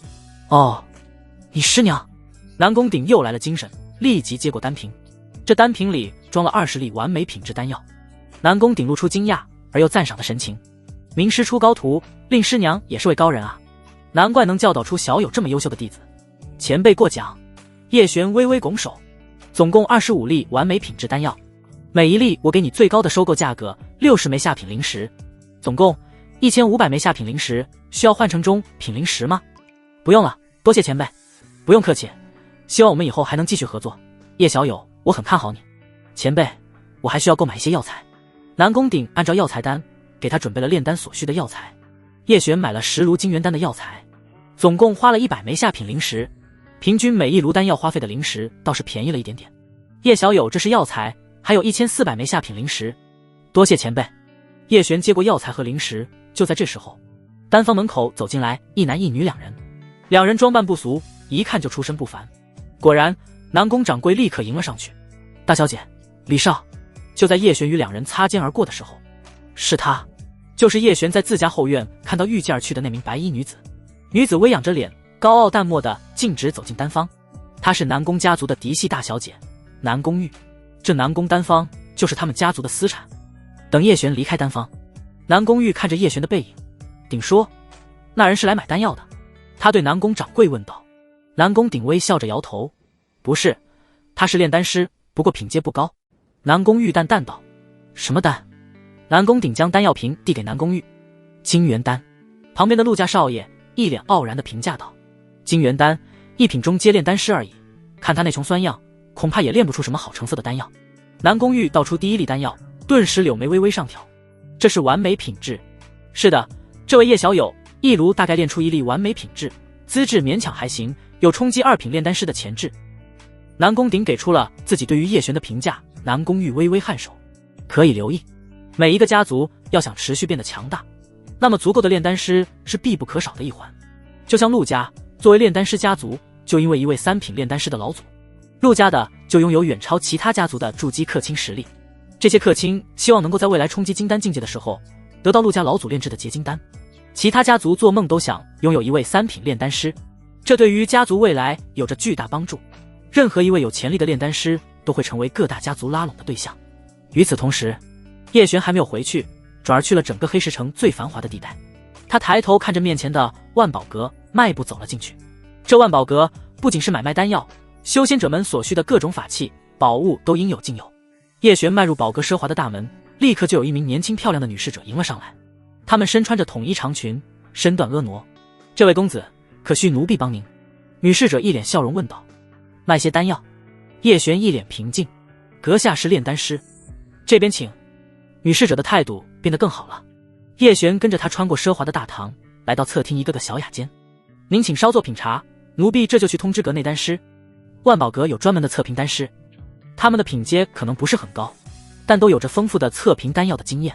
哦，你师娘？南宫鼎又来了精神，立即接过丹瓶。这丹瓶里装了20粒完美品质丹药。南宫鼎露出惊讶而又赞赏的神情。名师出高徒，令师娘也是位高人啊，难怪能教导出小友这么优秀的弟子。前辈过奖。叶璇微微拱手。总共25粒完美品质丹药，每一粒我给你最高的收购价格60枚下品灵石，总共1500枚下品灵石，需要换成中品灵石吗？不用了，多谢前辈。不用客气，希望我们以后还能继续合作。叶小友，我很看好你。前辈，我还需要购买一些药材。南宫鼎按照药材单给他准备了炼丹所需的药材。叶璇买了10炉金元丹的药材，总共花了100枚下品灵石，平均每1炉丹药花费的灵石倒是便宜了一点点。叶小友，这是药材，还有1400枚下品灵石，多谢前辈。叶璇接过药材和灵石。就在这时候，丹方门口走进来一男一女2人，两人装扮不俗，一看就出身不凡。果然，南宫掌柜立刻迎了上去。大小姐，李少。就在叶璇与2人擦肩而过的时候，是她，就是叶璇在自家后院看到御剑而去的那名白衣女子。女子微仰着脸，高傲淡漠的径直走进丹方。她是南宫家族的嫡系大小姐南宫玉，这南宫丹方就是他们家族的私产。等叶璇离开丹方，南宫玉看着叶璇的背影，鼎说：那人是来买丹药的。他对南宫掌柜问道。南宫鼎微笑着摇头：不是，他是炼丹师，不过品阶不高。南宫玉淡淡道：什么丹？南宫鼎将丹药瓶递给南宫玉，金元丹。旁边的陆家少爷一脸傲然地评价道：金元丹，一品中阶炼丹师而已，看他那穷酸样，恐怕也炼不出什么好成色的丹药。南宫玉倒出第一粒丹药，顿时柳眉微微上挑，这是完美品质。是的，这位叶小友一炉大概炼出一粒完美品质，资质勉强还行，有冲击2品炼丹师的潜质。南宫鼎给出了自己对于叶璇的评价，南宫玉微微颔首，可以留意，每一个家族要想持续变得强大，那么足够的炼丹师是必不可少的一环。就像陆家作为炼丹师家族，就因为一位3品炼丹师的老祖，陆家的就拥有远超其他家族的筑基克卿实力。这些克卿希望能够在未来冲击金丹境界的时候，得到陆家老祖炼制的结晶丹。其他家族做梦都想拥有一位3品炼丹师，这对于家族未来有着巨大帮助。任何一位有潜力的炼丹师都会成为各大家族拉拢的对象。与此同时，叶璇还没有回去，转而去了整个黑石城最繁华的地带。他抬头看着面前的万宝阁，迈步走了进去。这万宝阁不仅是买卖丹药、修仙者们所需的各种法器、宝物都应有尽有。叶璇迈入宝阁奢华的大门，立刻就有一名年轻漂亮的女侍者迎了上来。她们身穿着统一长裙，身段婀娜。这位公子，可需奴婢帮您？女侍者一脸笑容问道。卖些丹药。叶璇一脸平静，阁下是炼丹师，这边请。女侍者的态度变得更好了。叶璇跟着她穿过奢华的大堂，来到侧厅一个个小雅间。您请稍作品茶，奴婢这就去通知阁内丹师。万宝阁有专门的测评丹师，他们的品阶可能不是很高，但都有着丰富的测评丹药的经验。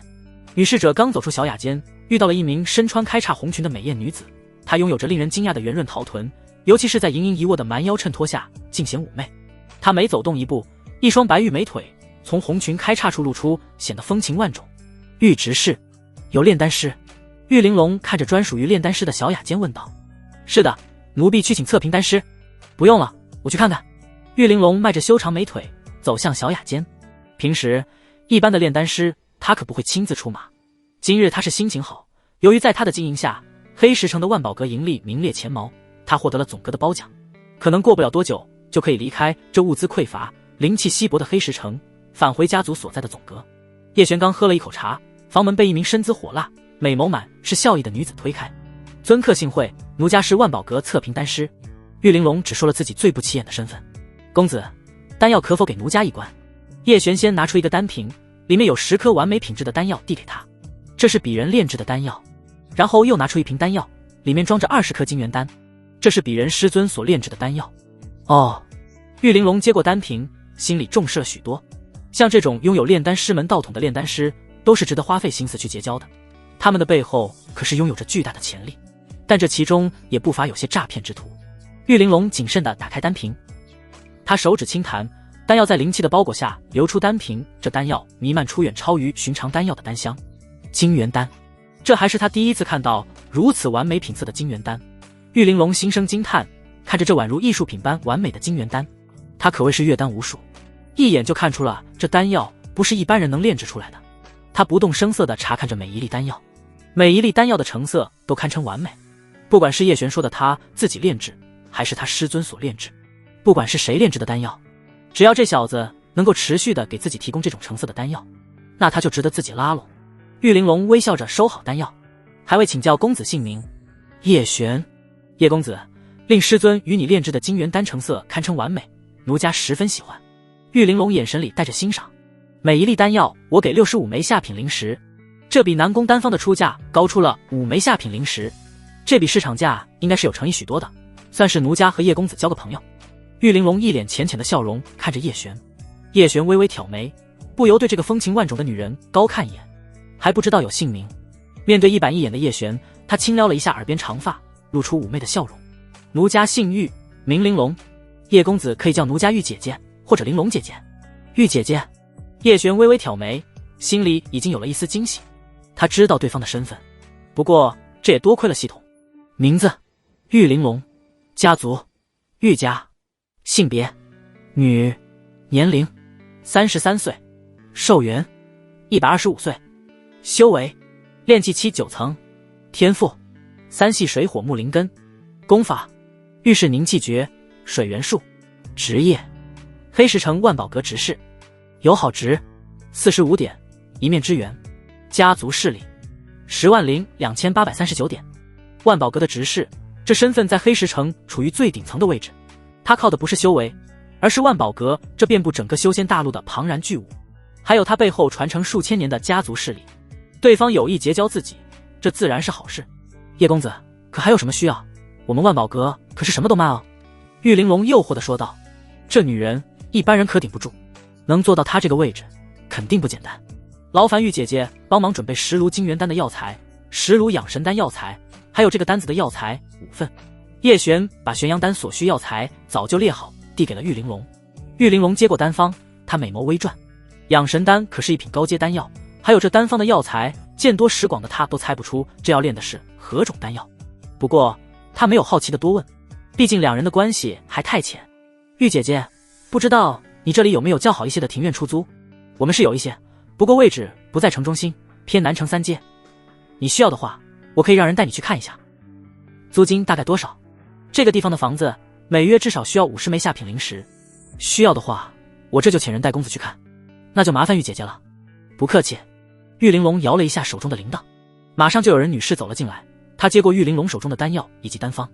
女侍者刚走出小雅间，遇到了一名身穿开叉红裙的美艳女子，她拥有着令人惊讶的圆润桃臀，尤其是在盈盈一握的蛮腰衬托下，尽显妩媚。她每走动一步，一双白玉美腿从红裙开叉处露出，显得风情万种。玉执事，有炼丹师？玉玲珑看着专属于炼丹师的小雅间问道。是的，奴婢去请测评丹师。不用了，我去看看。玉玲珑迈着修长美腿走向小雅间。平时一般的炼丹师他可不会亲自出马，今日他是心情好，由于在他的经营下，黑石城的万宝阁盈利名列前茅，他获得了总阁的褒奖，可能过不了多久就可以离开这物资匮乏、灵气稀薄的黑石城，返回家族所在的总阁。叶璇刚喝了一口茶，房门被一名身姿火辣、美眸满是笑意的女子推开。尊客幸会，奴家是万宝阁测评丹师。玉玲珑只说了自己最不起眼的身份。公子，丹药可否给奴家一罐？叶璇先拿出一个丹瓶，里面有10颗完美品质的丹药递给他，这是鄙人炼制的丹药。然后又拿出一瓶丹药，里面装着20颗金元丹，这是鄙人师尊所炼制的丹药。哦，玉玲珑接过丹瓶，心里重视了许多。像这种拥有炼丹师门道统的炼丹师，都是值得花费心思去结交的。他们的背后可是拥有着巨大的潜力，但这其中也不乏有些诈骗之徒。玉玲珑谨慎地打开丹瓶，他手指轻弹，丹药在灵气的包裹下流出丹瓶，这丹药弥漫出远超于寻常丹药的丹香。金元丹，这还是他第一次看到如此完美品色的金元丹。玉玲珑心生惊叹，看着这宛如艺术品般完美的金元丹，他可谓是阅丹无数，一眼就看出了这丹药不是一般人能炼制出来的。他不动声色地查看着每一粒丹药，每一粒丹药的成色都堪称完美。不管是叶璇说的他自己炼制，还是他师尊所炼制，不管是谁炼制的丹药，只要这小子能够持续的给自己提供这种成色的丹药，那他就值得自己拉拢。玉玲珑微笑着收好丹药，还未请教公子姓名。叶璇。叶公子，令师尊与你炼制的金元丹成色堪称完美，奴家十分喜欢。玉玲珑眼神里带着欣赏。每一粒丹药我给65枚下品灵石，这比南宫丹方的出价高出了5枚下品灵石，这比市场价应该是有诚意许多的，算是奴家和叶公子交个朋友。玉玲珑一脸浅浅的笑容看着叶璇，叶璇微微挑眉，不由对这个风情万种的女人高看一眼，还不知道有姓名。面对一板一眼的叶璇，他轻撩了一下耳边长发，露出妩媚的笑容。奴家姓玉，名玲珑，叶公子可以叫奴家玉姐姐，或者玲珑姐姐。玉姐姐。叶璇微微挑眉，心里已经有了一丝惊喜。他知道对方的身份，不过这也多亏了系统。名字玉玲珑，家族玉家，性别女，年龄33岁，寿元125岁，修为炼气期9层，天赋3系水火木灵根，功法玉式凝气诀，水元术，职业黑石城万宝阁执事，友好值45点，一面之缘。家族势力102839点。万宝阁的执事，这身份在黑石城处于最顶层的位置。他靠的不是修为，而是万宝阁这遍布整个修仙大陆的庞然巨物，还有他背后传承数千年的家族势力。对方有意结交自己，这自然是好事。叶公子，可还有什么需要？我们万宝阁可是什么都卖哦。玉玲珑诱惑地说道。这女人一般人可顶不住，能做到她这个位置肯定不简单。劳烦玉姐姐帮忙准备10炉金元丹的药材，10炉养神丹药材，还有这个单子的药材5份。叶璇把玄阳丹所需药材早就列好，递给了玉玲珑。玉玲珑接过丹方，她美眸微转。养神丹可是一品高阶丹药，还有这丹方的药材，见多识广的她都猜不出这要炼的是何种丹药。不过她没有好奇的多问，毕竟两人的关系还太浅。玉姐姐，不知道你这里有没有较好一些的庭院出租？我们是有一些，不过位置不在城中心，偏南城3街。你需要的话，我可以让人带你去看一下。租金大概多少？这个地方的房子每月至少需要50枚下品灵石，需要的话，我这就遣人带公子去看。那就麻烦玉姐姐了。不客气。玉玲珑摇了一下手中的铃铛，马上就有人女士走了进来。她接过玉玲珑手中的丹药以及丹方，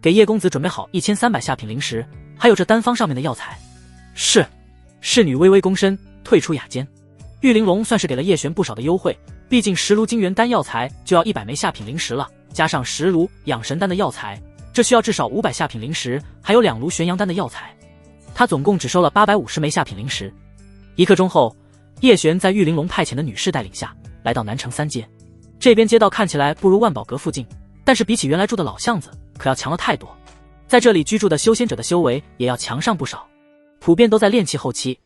给叶公子准备好1300下品灵石，还有这丹方上面的药材。是。侍女微微躬身退出雅间。玉玲珑算是给了叶璇不少的优惠，毕竟10炉金元丹药材就要100枚下品灵石了，加上10炉养神丹的药材，这需要至少500下品灵石，还有2炉玄阳丹的药材。他总共只收了850枚下品灵石。1刻钟后，叶璇在玉玲珑派遣的女士带领下来到南城3街。这边街道看起来不如万宝阁附近，但是比起原来住的老巷子可要强了太多。在这里居住的修仙者的修为也要强上不少，普遍都在炼气后期。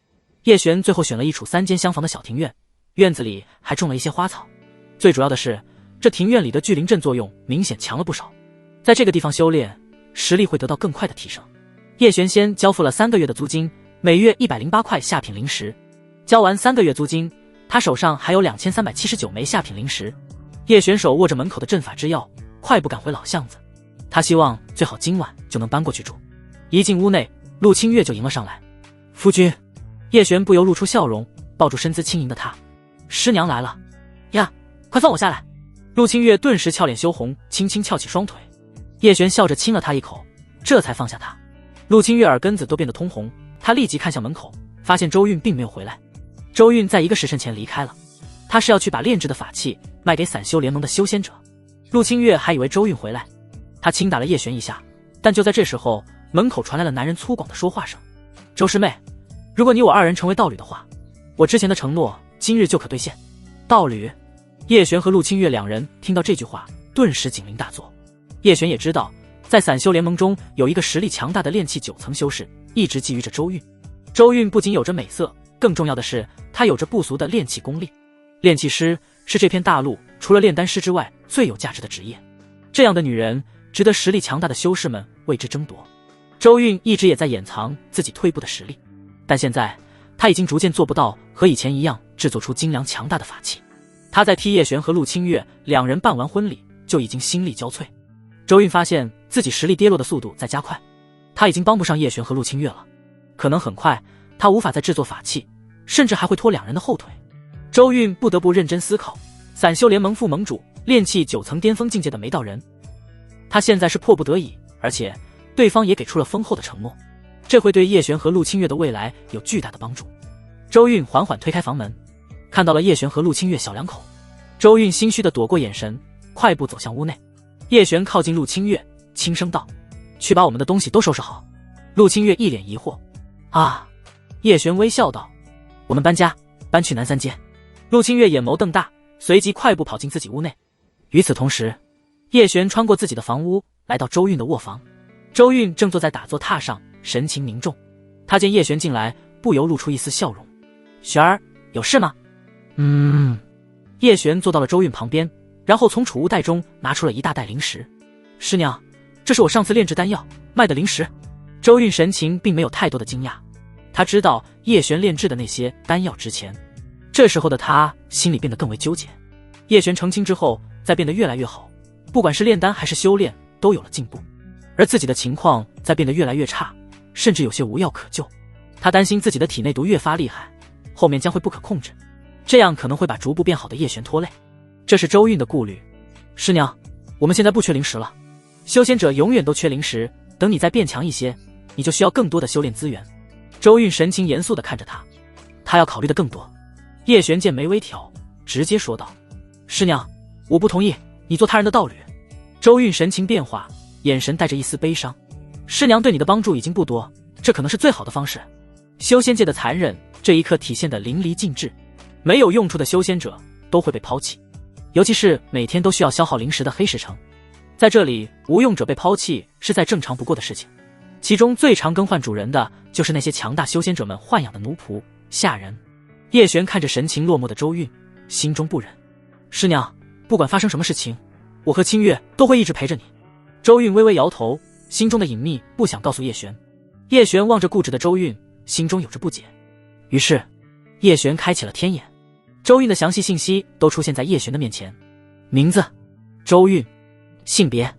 叶璇最后选了一处3间相房的小庭院，院子里还种了一些花草。最主要的是，这庭院里的聚灵阵作用明显强了不少，在这个地方修炼，实力会得到更快的提升。叶璇先交付了3个月的租金，每月108块下品灵石。交完3个月租金，他手上还有2379枚下品灵石。叶璇手握着门口的阵法之钥，快步赶回老巷子。他希望最好今晚就能搬过去住。一进屋内，陆清月就迎了上来。夫君。叶璇不由露出笑容，抱住身姿轻盈的他。师娘来了。呀，快放我下来。陆清月顿时俏脸羞红，轻轻翘起双腿。叶璇笑着亲了他一口，这才放下他。陆清月耳根子都变得通红，他立即看向门口，发现周韵并没有回来。周韵在1个时辰前离开了，他是要去把炼制的法器卖给散修联盟的修仙者。陆清月还以为周韵回来，他轻打了叶璇一下，但就在这时候，门口传来了男人粗犷的说话声。周师妹，如果你我2人成为道侣的话，我之前的承诺今日就可兑现。道侣？叶璇和陆清月2人听到这句话，顿时警铃大作。叶璇也知道，在散修联盟中有一个实力强大的炼气9层修士，一直觊觎着周韵。周韵不仅有着美色，更重要的是她有着不俗的炼气功力。炼气师是这片大陆除了炼丹师之外最有价值的职业，这样的女人值得实力强大的修士们为之争夺。周韵一直也在掩藏自己退步的实力，但现在她已经逐渐做不到和以前一样制作出精良强大的法器。她在替叶璇和陆清月2人办完婚礼就已经心力交瘁。周韵发现自己实力跌落的速度在加快，她已经帮不上叶璇和陆清月了，可能很快她无法再制作法器，甚至还会拖2人的后腿。周韵不得不认真思考，散修联盟副盟主，炼气9层巅峰境界的没道人，他现在是迫不得已，而且对方也给出了丰厚的承诺，这会对叶璇和陆清月的未来有巨大的帮助。周韵缓缓推开房门，看到了叶璇和陆清月小两口。周韵心虚地躲过眼神，快步走向屋内。叶璇靠近陆清月，轻声道：“去把我们的东西都收拾好。”陆清月一脸疑惑：“啊？”叶璇微笑道：“我们搬家，搬去南3街。”陆清月眼眸瞪大，随即快步跑进自己屋内。与此同时，叶璇穿过自己的房屋，来到周韵的卧房。周韵正坐在打坐榻上，神情凝重。他见叶璇进来，不由露出一丝笑容：“璇儿，有事吗？”叶璇坐到了周韵旁边，然后从储物袋中拿出了一大袋灵石。“师娘，这是我上次炼制丹药卖的灵石。”周韵神情并没有太多的惊讶，他知道叶璇炼制的那些丹药值钱。这时候的他心里变得更为纠结。叶璇成亲之后再变得越来越好，不管是炼丹还是修炼都有了进步，而自己的情况在变得越来越差，甚至有些无药可救。他担心自己的体内毒越发厉害，后面将会不可控制。这样可能会把逐步变好的叶璇拖累。这是周韵的顾虑。师娘，我们现在不缺灵石了，修仙者永远都缺灵石，等你再变强一些，你就需要更多的修炼资源。周韵神情严肃地看着他，他要考虑的更多。叶璇见眉微挑，直接说道：师娘，我不同意你做他人的道侣。周韵神情变化，眼神带着一丝悲伤。师娘对你的帮助已经不多，这可能是最好的方式。修仙界的残忍这一刻体现得淋漓尽致，没有用处的修仙者都会被抛弃，尤其是每天都需要消耗灵石的黑石城。在这里，无用者被抛弃是再正常不过的事情。其中最常更换主人的就是那些强大修仙者们豢养的奴仆下人。叶璇看着神情落寞的周韵，心中不忍。师娘，不管发生什么事情，我和清月都会一直陪着你。周韵微微摇头，心中的隐秘不想告诉叶璇。叶璇望着固执的周韵，心中有着不解。于是叶璇开启了天眼，周韵的详细信息都出现在叶璇的面前。名字周韵，性别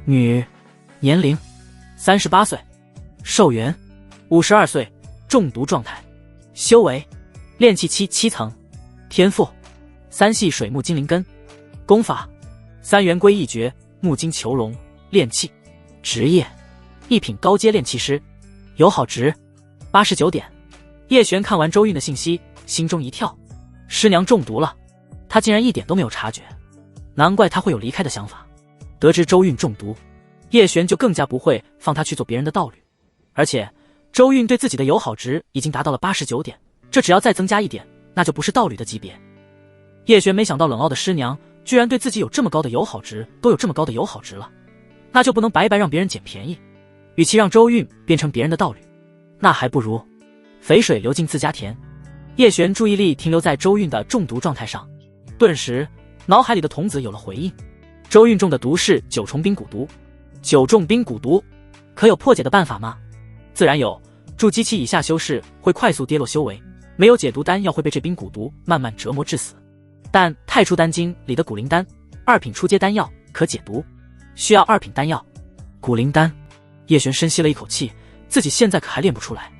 女，年龄38岁，寿元52岁，中毒状态，修为炼气7层，天赋3系水木精灵根，功法3元归一诀木金囚笼炼气，职业一品高阶炼气师，友好值89点。叶璇看完周韵的信息，心中一跳，师娘中毒了，他竟然一点都没有察觉，难怪他会有离开的想法。得知周韵中毒，叶璇就更加不会放他去做别人的道侣。而且周韵对自己的友好值已经达到了89点，这只要再增加一点，那就不是道侣的级别。叶璇没想到冷傲的师娘居然对自己有这么高的友好值，都有这么高的友好值了，那就不能白白让别人捡便宜。与其让周韵变成别人的道侣，那还不如肥水流进自家田。叶璇注意力停留在周韵的中毒状态上，顿时脑海里的童子有了回应。周韵中的毒是9重冰蛊毒，9重冰蛊毒，可有破解的办法吗？自然有，筑基期以下修士会快速跌落修为，没有解毒丹药会被这冰蛊毒慢慢折磨致死。但太初丹经里的古灵丹2品初阶丹药可解毒，需要2品丹药。古灵丹，叶璇深吸了一口气，自己现在可还练不出来。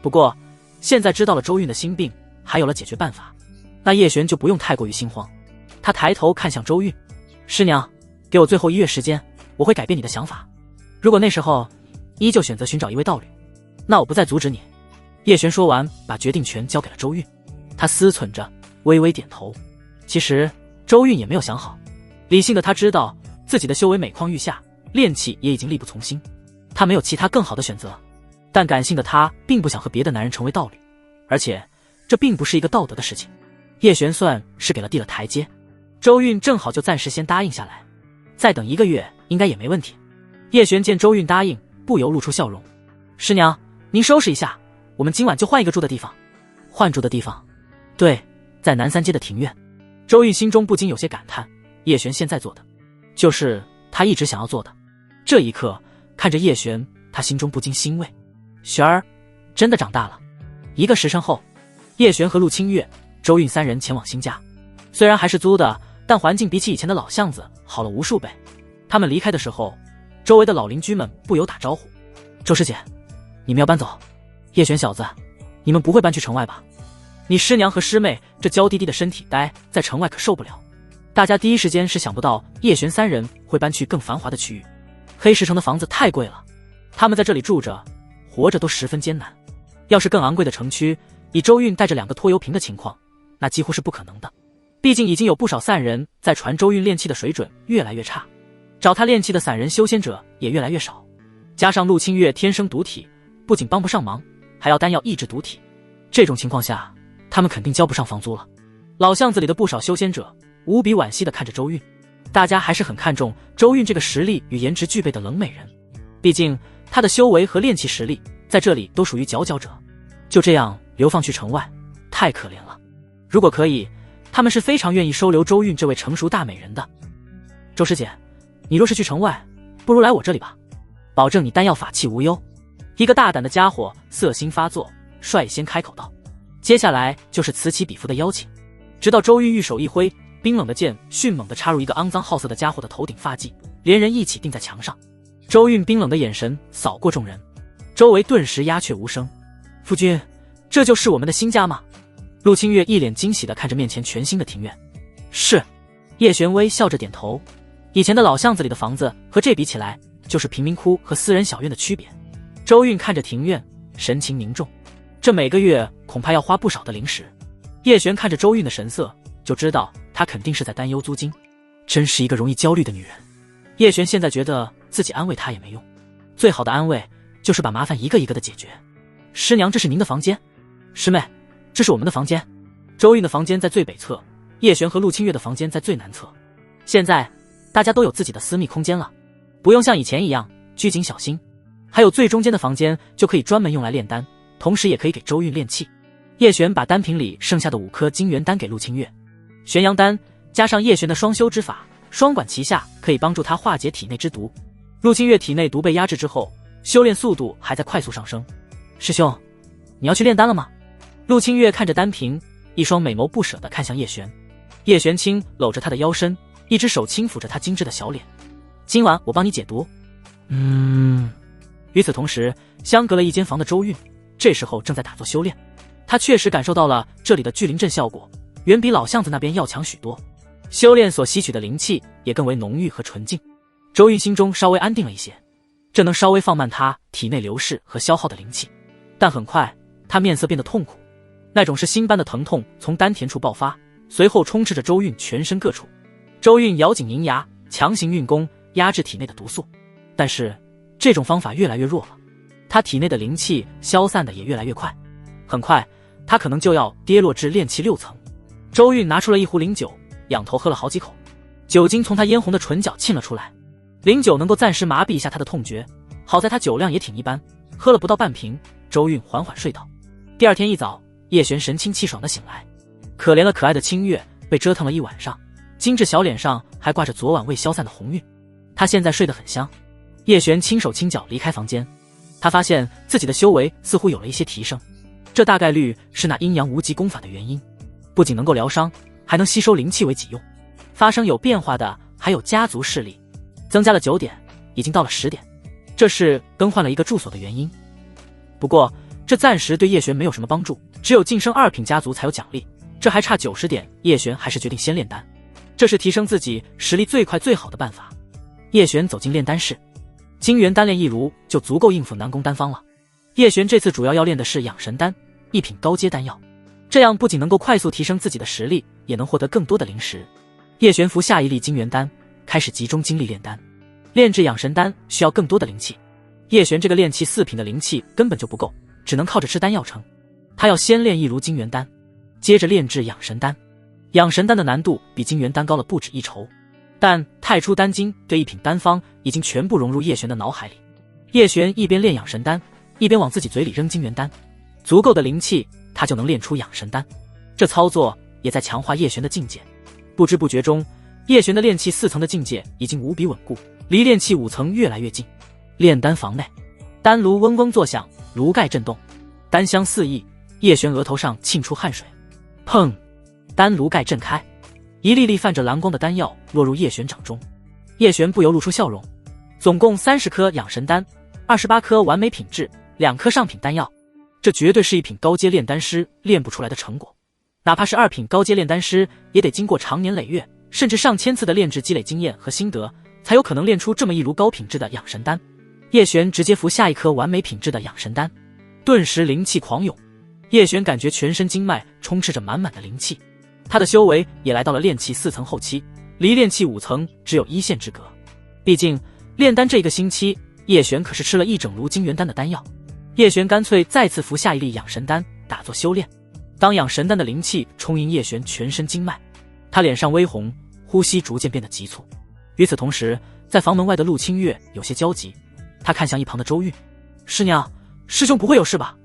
不过现在知道了周韵的心病，还有了解决办法，那叶璇就不用太过于心慌。他抬头看向周韵，师娘，给我最后1月时间，我会改变你的想法。如果那时候依旧选择寻找一位道侣，那我不再阻止你。叶璇说完，把决定权交给了周韵。他思忖着，微微点头。其实周韵也没有想好，理性的他知道自己的修为每况愈下，炼气也已经力不从心，他没有其他更好的选择。但感性的他并不想和别的男人成为道侣，而且这并不是一个道德的事情。叶璇算是给了递了台阶，周韵正好就暂时先答应下来，再等1个月应该也没问题。叶璇见周韵答应，不由露出笑容。师娘，您收拾一下，我们今晚就换一个住的地方。换住的地方？对，在南3街的庭院。周韵心中不禁有些感叹，叶璇现在做的就是他一直想要做的。这一刻看着叶璇，他心中不禁欣慰，璇儿真的长大了。1个时辰后，叶璇和陆清月、周韵3人前往新家。虽然还是租的，但环境比起以前的老巷子好了无数倍。他们离开的时候，周围的老邻居们不由打招呼：周师姐，你们要搬走？叶璇小子，你们不会搬去城外吧？你师娘和师妹这娇滴滴的身体待在城外可受不了。大家第一时间是想不到叶璇3人会搬去更繁华的区域，黑石城的房子太贵了，他们在这里住着活着都十分艰难。要是更昂贵的城区，以周韵带着2个拖油瓶的情况，那几乎是不可能的。毕竟已经有不少散人在传周韵炼气的水准越来越差，找他炼气的散人修仙者也越来越少。加上陆清月天生毒体，不仅帮不上忙，还要丹药抑制毒体，这种情况下他们肯定交不上房租了。老巷子里的不少修仙者无比惋惜地看着周韵，大家还是很看重周韵这个实力与颜值具备的冷美人，毕竟她的修为和炼气实力在这里都属于佼佼者。就这样流放去城外，太可怜了。如果可以，他们是非常愿意收留周韵这位成熟大美人的。周师姐，你若是去城外，不如来我这里吧，保证你丹药法器无忧。一个大胆的家伙色心发作，率先开口道。接下来就是此起彼伏的邀请，直到周韵玉手一挥，冰冷的剑迅猛地插入一个肮脏好色的家伙的头顶发髻，连人一起钉在墙上。周韵冰冷的眼神扫过众人，周围顿时鸦雀无声。夫君，这就是我们的新家吗？陆清月一脸惊喜地看着面前全新的庭院。是。叶璇微笑着点头。以前的老巷子里的房子和这比起来，就是贫民窟和私人小院的区别。周韵看着庭院，神情凝重。这每个月恐怕要花不少的零食。叶璇看着周韵的神色，就知道她肯定是在担忧租金。真是一个容易焦虑的女人。叶璇现在觉得自己安慰她也没用，最好的安慰就是把麻烦一个一个的解决。师娘，这是您的房间。师妹，这是我们的房间。周韵的房间在最北侧，叶璇和陆清月的房间在最南侧。现在大家都有自己的私密空间了，不用像以前一样拘谨小心。还有最中间的房间就可以专门用来炼丹，同时也可以给周韵炼气。叶璇把丹瓶里剩下的5颗金元丹给陆清月，玄阳丹加上叶璇的双修之法，双管齐下，可以帮助他化解体内之毒。陆清月体内毒被压制之后，修炼速度还在快速上升。师兄，你要去炼丹了吗？陆清月看着丹瓶，一双美眸不舍地看向叶璇。叶璇轻搂着他的腰身，一只手轻抚着他精致的小脸。今晚我帮你解毒。与此同时，相隔了一间房的周韵这时候正在打坐修炼。他确实感受到了这里的聚灵阵效果，远比老巷子那边要强许多。修炼所吸取的灵气也更为浓郁和纯净。周韵心中稍微安定了一些，这能稍微放慢他体内流逝和消耗的灵气。但很快，他面色变得痛苦，那种是心般的疼痛从丹田处爆发，随后充斥着周韵全身各处。周韵咬紧银牙，强行运功压制体内的毒素，但是这种方法越来越弱了，他体内的灵气消散的也越来越快，很快他可能就要跌落至炼气6层。周韵拿出了一壶灵酒，仰头喝了好几口，酒精从他嫣红的唇角沁了出来。灵酒能够暂时麻痹一下他的痛觉，好在他酒量也挺一般，喝了不到半瓶，周韵缓缓睡倒。第二天一早，叶璇神清气爽地醒来，可怜了可爱的清月，被折腾了一晚上，精致小脸上还挂着昨晚未消散的红晕。他现在睡得很香。叶璇轻手轻脚离开房间，他发现自己的修为似乎有了一些提升，这大概率是那阴阳无极功法的原因，不仅能够疗伤，还能吸收灵气为己用。发生有变化的还有家族势力，增加了9点，已经到了10点，这是更换了一个住所的原因。不过这暂时对叶璇没有什么帮助，只有晋升2品家族才有奖励，这还差90点，叶璇还是决定先炼丹，这是提升自己实力最快最好的办法。叶璇走进炼丹室，金元丹炼1炉就足够应付南宫丹方了。叶璇这次主要炼的是养神丹，1品高阶丹药，这样不仅能够快速提升自己的实力，也能获得更多的灵石。叶璇服下一粒金元丹，开始集中精力炼丹。炼制养神丹需要更多的灵气，叶璇这个炼气4品的灵气根本就不够，只能靠着吃丹药撑。他要先炼1炉金元丹，接着炼制养神丹。养神丹的难度比金元丹高了不止1筹，但太初丹经对1品丹方已经全部融入叶璇的脑海里。叶璇一边炼养神丹，一边往自己嘴里扔金元丹，足够的灵气他就能炼出养神丹。这操作也在强化叶璇的境界。不知不觉中，叶璇的炼气4层的境界已经无比稳固，离炼气5层越来越近。炼丹房内，丹炉嗡嗡作响，炉盖震动，丹香四溢。叶璇额头上沁出汗水，砰！丹炉盖震开，一粒粒泛着蓝光的丹药落入叶璇掌中。叶璇不由露出笑容。总共30颗养神丹，28颗完美品质，2颗上品丹药，这绝对是1品高阶炼丹师炼不出来的成果。哪怕是2品高阶炼丹师，也得经过长年累月，甚至上千次的炼制，积累经验和心得，才有可能炼出这么1炉高品质的养神丹。叶璇直接服下一颗完美品质的养神丹，顿时灵气狂涌。叶璇感觉全身经脉充斥着满满的灵气，他的修为也来到了炼气4层后期，离炼气5层只有1线之隔。毕竟炼丹这一个星期，叶璇可是吃了1整炉金元丹的丹药。叶璇干脆再次服下一粒养神丹，打坐修炼。当养神丹的灵气充盈叶璇全身经脉，他脸上微红，呼吸逐渐变得急促。与此同时，在房门外的陆清月有些焦急，他看向一旁的周韵：“师娘，师兄不会有事吧？”“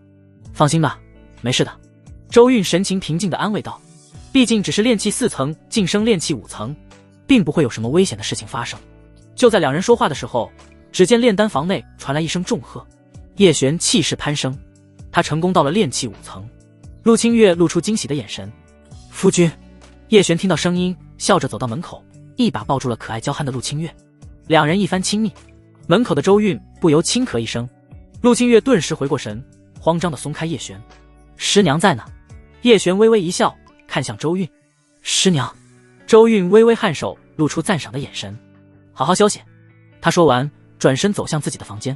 放心吧，没事的。”周韵神情平静地安慰道：“毕竟只是炼气4层晋升炼气5层，并不会有什么危险的事情发生。”就在两人说话的时候，只见炼丹房内传来一声重喝，叶璇气势攀升，他成功到了炼气5层。陆清月露出惊喜的眼神：“夫君！”叶璇听到声音，笑着走到门口，一把抱住了可爱娇憨的陆清月，两人一番亲密。门口的周韵不由轻咳一声，陆清月顿时回过神，慌张地松开叶璇：“师娘在呢。”叶璇微微一笑，看向周韵：“师娘。”周韵微微颔首，露出赞赏的眼神：“好好休息。”他说完，转身走向自己的房间。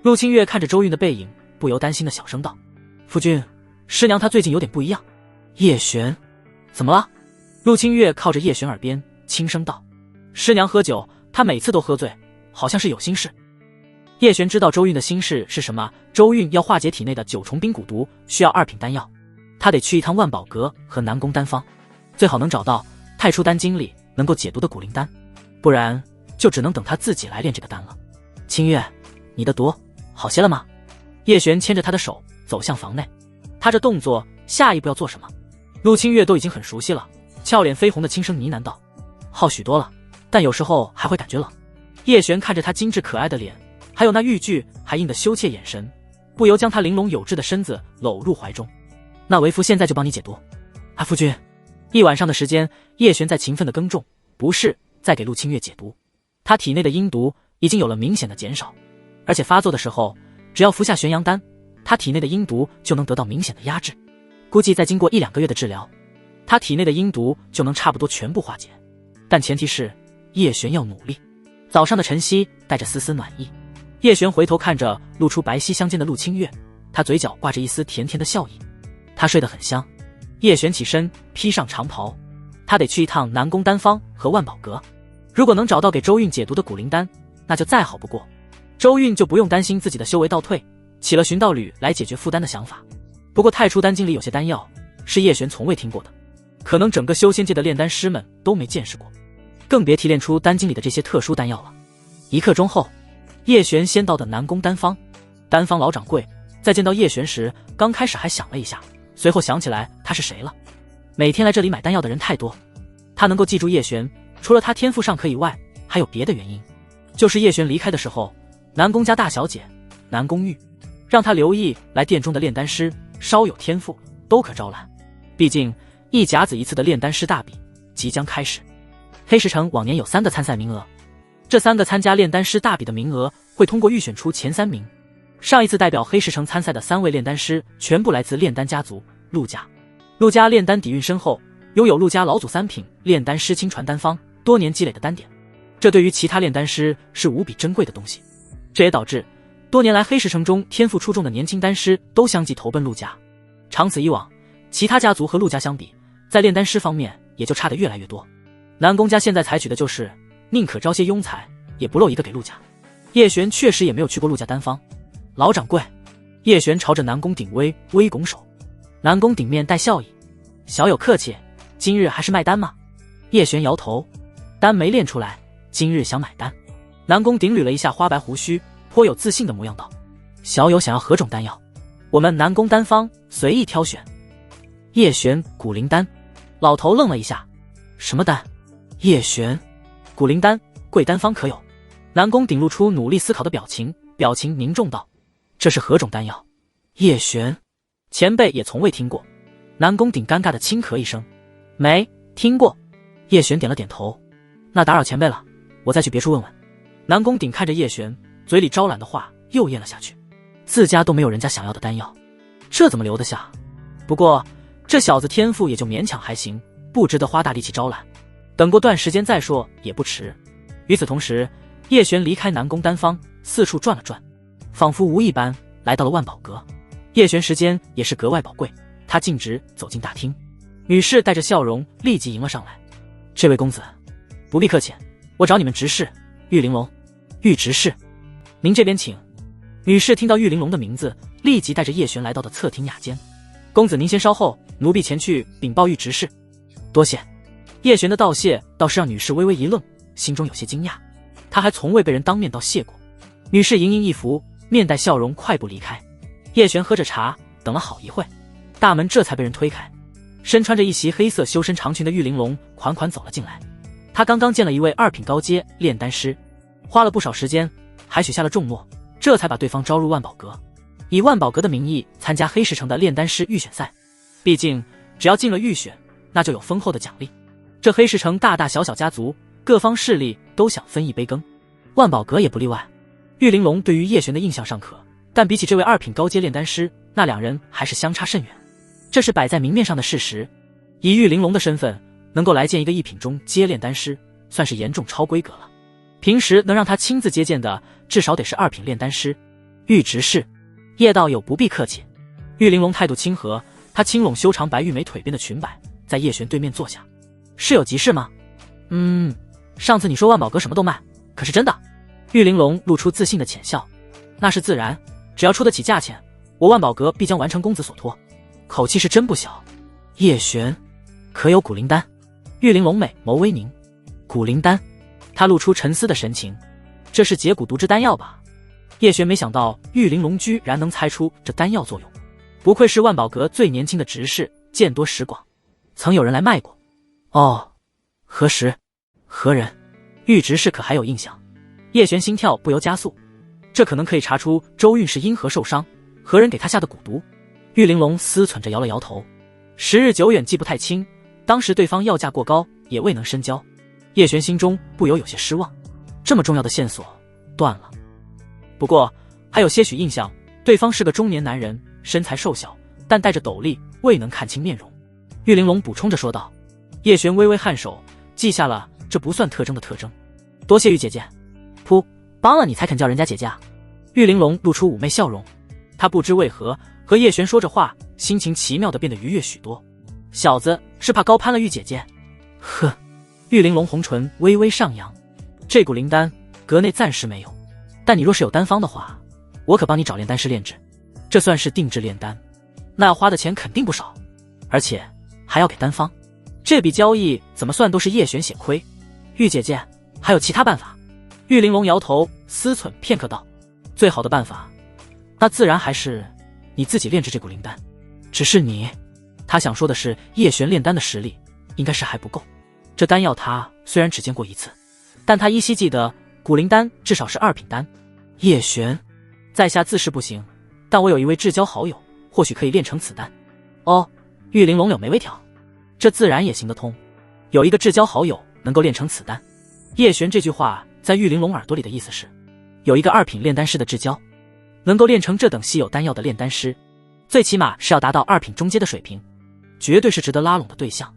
陆清月看着周韵的背影，不由担心的小声道：“夫君，师娘她最近有点不一样。”叶璇：“怎么了？”陆清月靠着叶璇耳边轻声道：“师娘喝酒，她每次都喝醉，好像是有心事。”叶璇知道周韵的心事是什么。周韵要化解体内的9重冰蛊毒，需要2品丹药，他得去一趟万宝阁和南宫丹方，最好能找到太初丹经里能够解毒的古灵丹，不然就只能等他自己来炼这个丹了。清月，你的毒好些了吗？叶璇牵着他的手走向房内，他这动作下一步要做什么？陆清月都已经很熟悉了，俏脸绯红的轻声呢喃道：“好许多了，但有时候还会感觉冷。”叶璇看着他精致可爱的脸，还有那玉具还映的羞怯眼神，不由将他玲珑有致的身子搂入怀中。“那为夫现在就帮你解毒。”“啊，夫君。”一晚上的时间，叶璇在勤奋的耕种，不是在给陆清月解毒。他体内的阴毒已经有了明显的减少，而且发作的时候，只要服下玄阳丹，他体内的阴毒就能得到明显的压制。估计再经过1-2个月的治疗，他体内的阴毒就能差不多全部化解。但前提是叶璇要努力。早上的晨曦带着丝丝暖意，叶璇回头看着露出白皙相间的陆清月，他嘴角挂着一丝甜甜的笑意。他睡得很香。叶璇起身披上长袍，他得去一趟南宫丹方和万宝阁。如果能找到给周韵解毒的古灵丹，那就再好不过，周韵就不用担心自己的修为倒退，起了寻道侣来解决负担的想法。不过太初丹经里有些丹药是叶璇从未听过的，可能整个修仙界的炼丹师们都没见识过，更别提炼出丹经里的这些特殊丹药了。1刻钟后，叶璇先到的南宫丹方，丹方老掌柜在见到叶璇时，刚开始还想了一下，随后想起来他是谁了。每天来这里买丹药的人太多，他能够记住叶璇，除了他天赋尚可以外，还有别的原因，就是叶璇离开的时候，南宫家大小姐南宫玉让他留意来店中的炼丹师，稍有天赋都可招揽。毕竟1甲子1次的炼丹师大比即将开始。黑石城往年有3个参赛名额，这3个参加炼丹师大比的名额会通过预选出前3名。上一次代表黑石城参赛的3位炼丹师全部来自炼丹家族陆家。陆家炼丹底蕴深厚，拥有陆家老祖3品炼丹师亲传丹方，多年积累的丹典，这对于其他炼丹师是无比珍贵的东西。这也导致多年来黑石城中天赋出众的年轻丹师都相继投奔陆家。长此以往，其他家族和陆家相比，在炼丹师方面也就差得越来越多。南宫家现在采取的就是宁可招些庸才，也不漏一个给陆家。叶璇确实也没有去过陆家丹方。老掌柜，叶璇朝着南宫鼎微微拱手。南宫鼎面带笑意：“小有客气，今日还是卖丹吗？”叶璇摇头：“丹没炼出来，今日想买丹。”南宫鼎捋了一下花白胡须，颇有自信的模样道：“小友想要何种丹药？我们南宫丹方随意挑选。”叶璇：“古灵丹。”老头愣了一下：“什么丹？”叶璇：“古灵丹，贵丹方可有？”南宫鼎露出努力思考的表情，表情凝重道：“这是何种丹药？”叶璇：“前辈也从未听过。”南宫鼎尴尬的轻咳一声：“没听过。”叶璇点了点头：“那打扰前辈了，我再去别处问问。”南宫鼎看着叶璇，嘴里招揽的话又咽了下去。自家都没有人家想要的丹药，这怎么留得下？不过这小子天赋也就勉强还行，不值得花大力气招揽，等过段时间再说也不迟。与此同时，叶璇离开南宫丹方，四处转了转，仿佛无意般来到了万宝阁。叶璇时间也是格外宝贵，他径直走进大厅，女士带着笑容立即迎了上来：“这位公子，不必客气，我找你们执事玉玲珑。”“玉执事，您这边请。”女士听到玉玲珑的名字，立即带着叶璇来到的侧厅雅间。“公子您先稍后，奴婢前去禀报玉执事。”“多谢。”叶璇的道谢倒是让女士微微一愣，心中有些惊讶，她还从未被人当面道谢过。女士盈盈一拂，面带笑容快步离开。叶璇喝着茶，等了好一会，大门这才被人推开。身穿着一袭黑色修身长裙的玉玲珑款款走了进来。她刚刚见了一位2品高阶炼丹师，花了不少时间，还许下了重诺，这才把对方招入万宝阁，以万宝阁的名义参加黑石城的炼丹师预选赛。毕竟只要进了预选，那就有丰厚的奖励。这黑石城大大小小家族，各方势力都想分一杯羹，万宝阁也不例外。玉玲珑对于叶璇的印象尚可，但比起这位2品高阶炼丹师，那两人还是相差甚远。这是摆在明面上的事实。以玉玲珑的身份，能够来见一个一品中阶炼丹师，算是严重超规格了。平时能让他亲自接见的，至少得是2品炼丹师。玉执事，叶道友不必客气。玉玲珑态度亲和，她轻拢修长白玉眉腿边的裙摆，在叶璇对面坐下。是有急事吗？上次你说万宝阁什么都卖，可是真的？玉玲珑露出自信的浅笑。那是自然，只要出得起价钱，我万宝阁必将完成公子所托。口气是真不小。叶璇，可有古灵丹？玉玲珑美眸微凝。古灵丹？他露出沉思的神情。这是解蛊毒之丹药吧？叶璇没想到玉玲珑居然能猜出这丹药作用，不愧是万宝阁最年轻的执事，见多识广。曾有人来卖过？哦，何时？何人？玉执事可还有印象？叶璇心跳不由加速，这可能可以查出周韵是因何受伤，何人给他下的蛊毒。玉玲珑思忖着摇了摇头，时日久远记不太清，当时对方要价过高，也未能深交。叶璇心中不由有些失望，这么重要的线索断了。不过还有些许印象，对方是个中年男人，身材瘦小，但戴着斗笠，未能看清面容。玉玲珑补充着说道。叶璇微微颔首，记下了这不算特征的特征。多谢玉姐姐。噗，帮了你才肯叫人家姐姐啊？玉玲珑露出妩媚笑容。她不知为何和叶璇说着话，心情奇妙地变得愉悦许多。小子是怕高攀了玉姐姐？呵。玉玲珑红唇微微上扬。这股灵丹阁内暂时没有，但你若是有丹方的话，我可帮你找炼丹师炼制。这算是定制炼丹，那要花的钱肯定不少，而且还要给丹方。这笔交易怎么算都是叶璇血亏。玉姐姐还有其他办法？玉玲珑摇头思忖片刻道，最好的办法那自然还是你自己炼制这股灵丹。只是你，他想说的是叶璇炼丹的实力应该是还不够。这丹药他虽然只见过一次，但他依稀记得古灵丹至少是2品丹。叶璇，在下自是不行，但我有一位至交好友，或许可以炼成此丹。哦，玉玲珑柳眉微挑，这自然也行得通。有一个至交好友能够炼成此丹。叶璇这句话在玉玲珑耳朵里的意思是，有一个2品炼丹师的至交，能够炼成这等稀有丹药的炼丹师，最起码是要达到2品中阶的水平，绝对是值得拉拢的对象。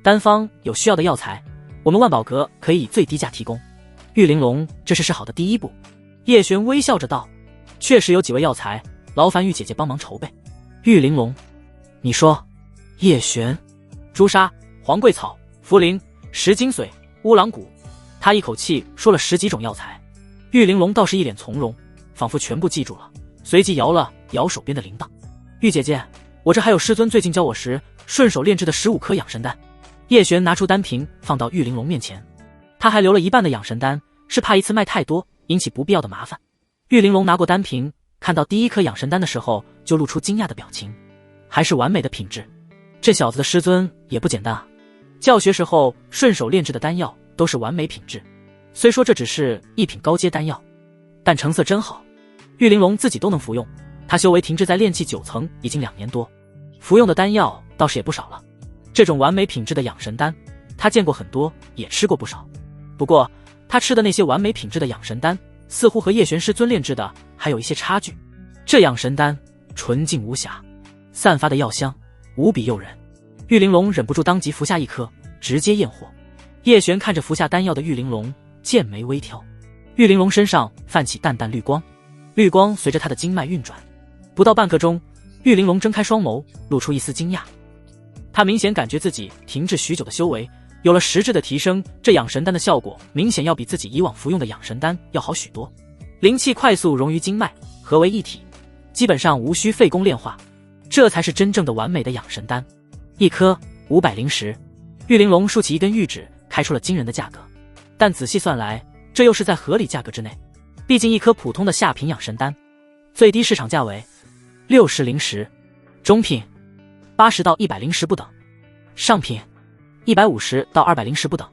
丹方有需要的药材，我们万宝阁可以以最低价提供。玉玲珑这是好的第一步。叶璇微笑着道，确实有几味药材，劳烦玉姐姐帮忙筹备。玉玲珑，你说？叶璇，朱砂、黄桂草、茯苓、石金髓、乌狼骨。他一口气说了10几种药材。玉玲珑倒是一脸从容，仿佛全部记住了，随即摇了摇手边的铃铛。玉姐姐，我这还有师尊最近教我时顺手炼制的15颗养神丹。叶璇拿出丹瓶放到玉玲珑面前，他还留了一半的养神丹，是怕一次卖太多引起不必要的麻烦。玉玲珑拿过丹瓶，看到第1颗养神丹的时候就露出惊讶的表情，还是完美的品质。这小子的师尊也不简单啊，教学时候顺手炼制的丹药都是完美品质。虽说这只是1品高阶丹药，但成色真好，玉玲珑自己都能服用。他修为停滞在炼气9层已经2年多，服用的丹药倒是也不少了。这种完美品质的养神丹，他见过很多，也吃过不少。不过他吃的那些完美品质的养神丹，似乎和叶璇师尊炼制的还有一些差距。这养神丹纯净无瑕，散发的药香无比诱人。玉玲珑忍不住当即服下1颗，直接验货。叶璇看着服下丹药的玉玲珑，剑眉微挑。玉玲珑身上泛起淡淡绿光，绿光随着她的经脉运转。不到半刻钟，玉玲珑睁开双眸，露出一丝惊讶。她明显感觉自己停滞许久的修为有了实质的提升，这养神丹的效果明显要比自己以往服用的养神丹要好许多。灵气快速融于经脉，合为一体，基本上无需费功炼化，这才是真正的完美的养神丹。1颗500灵石，玉玲珑竖起一根玉指，开出了惊人的价格。但仔细算来，这又是在合理价格之内。毕竟1颗普通的下品养神丹，最低市场价为60灵石，中品80到100灵石不等，上品150到200灵石不等。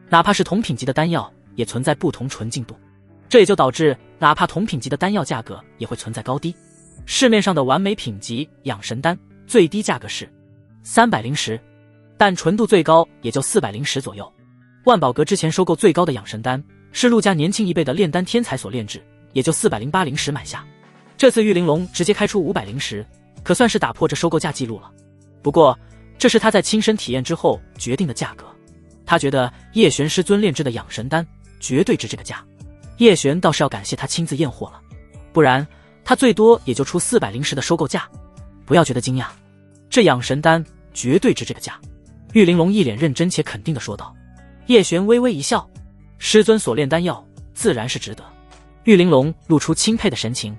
哪怕是同品级的丹药，也存在不同纯净度，这也就导致哪怕同品级的丹药价格也会存在高低。市面上的完美品级养神丹最低价格是300灵石，但纯度最高也就400灵石左右。万宝阁之前收购最高的养神丹是陆家年轻一辈的炼丹天才所炼制，也就408灵石买下。这次玉玲珑直接开出500灵石，可算是打破这收购价记录了。不过这是他在亲身体验之后决定的价格。他觉得叶璇师尊炼制的养神丹绝对值这个价。叶璇倒是要感谢他亲自验货了，不然他最多也就出400灵石的收购价。不要觉得惊讶，这养神丹绝对值这个价。玉玲珑一脸认真且肯定地说道。叶璇微微一笑，师尊所炼丹药自然是值得。玉玲珑露出钦佩的神情，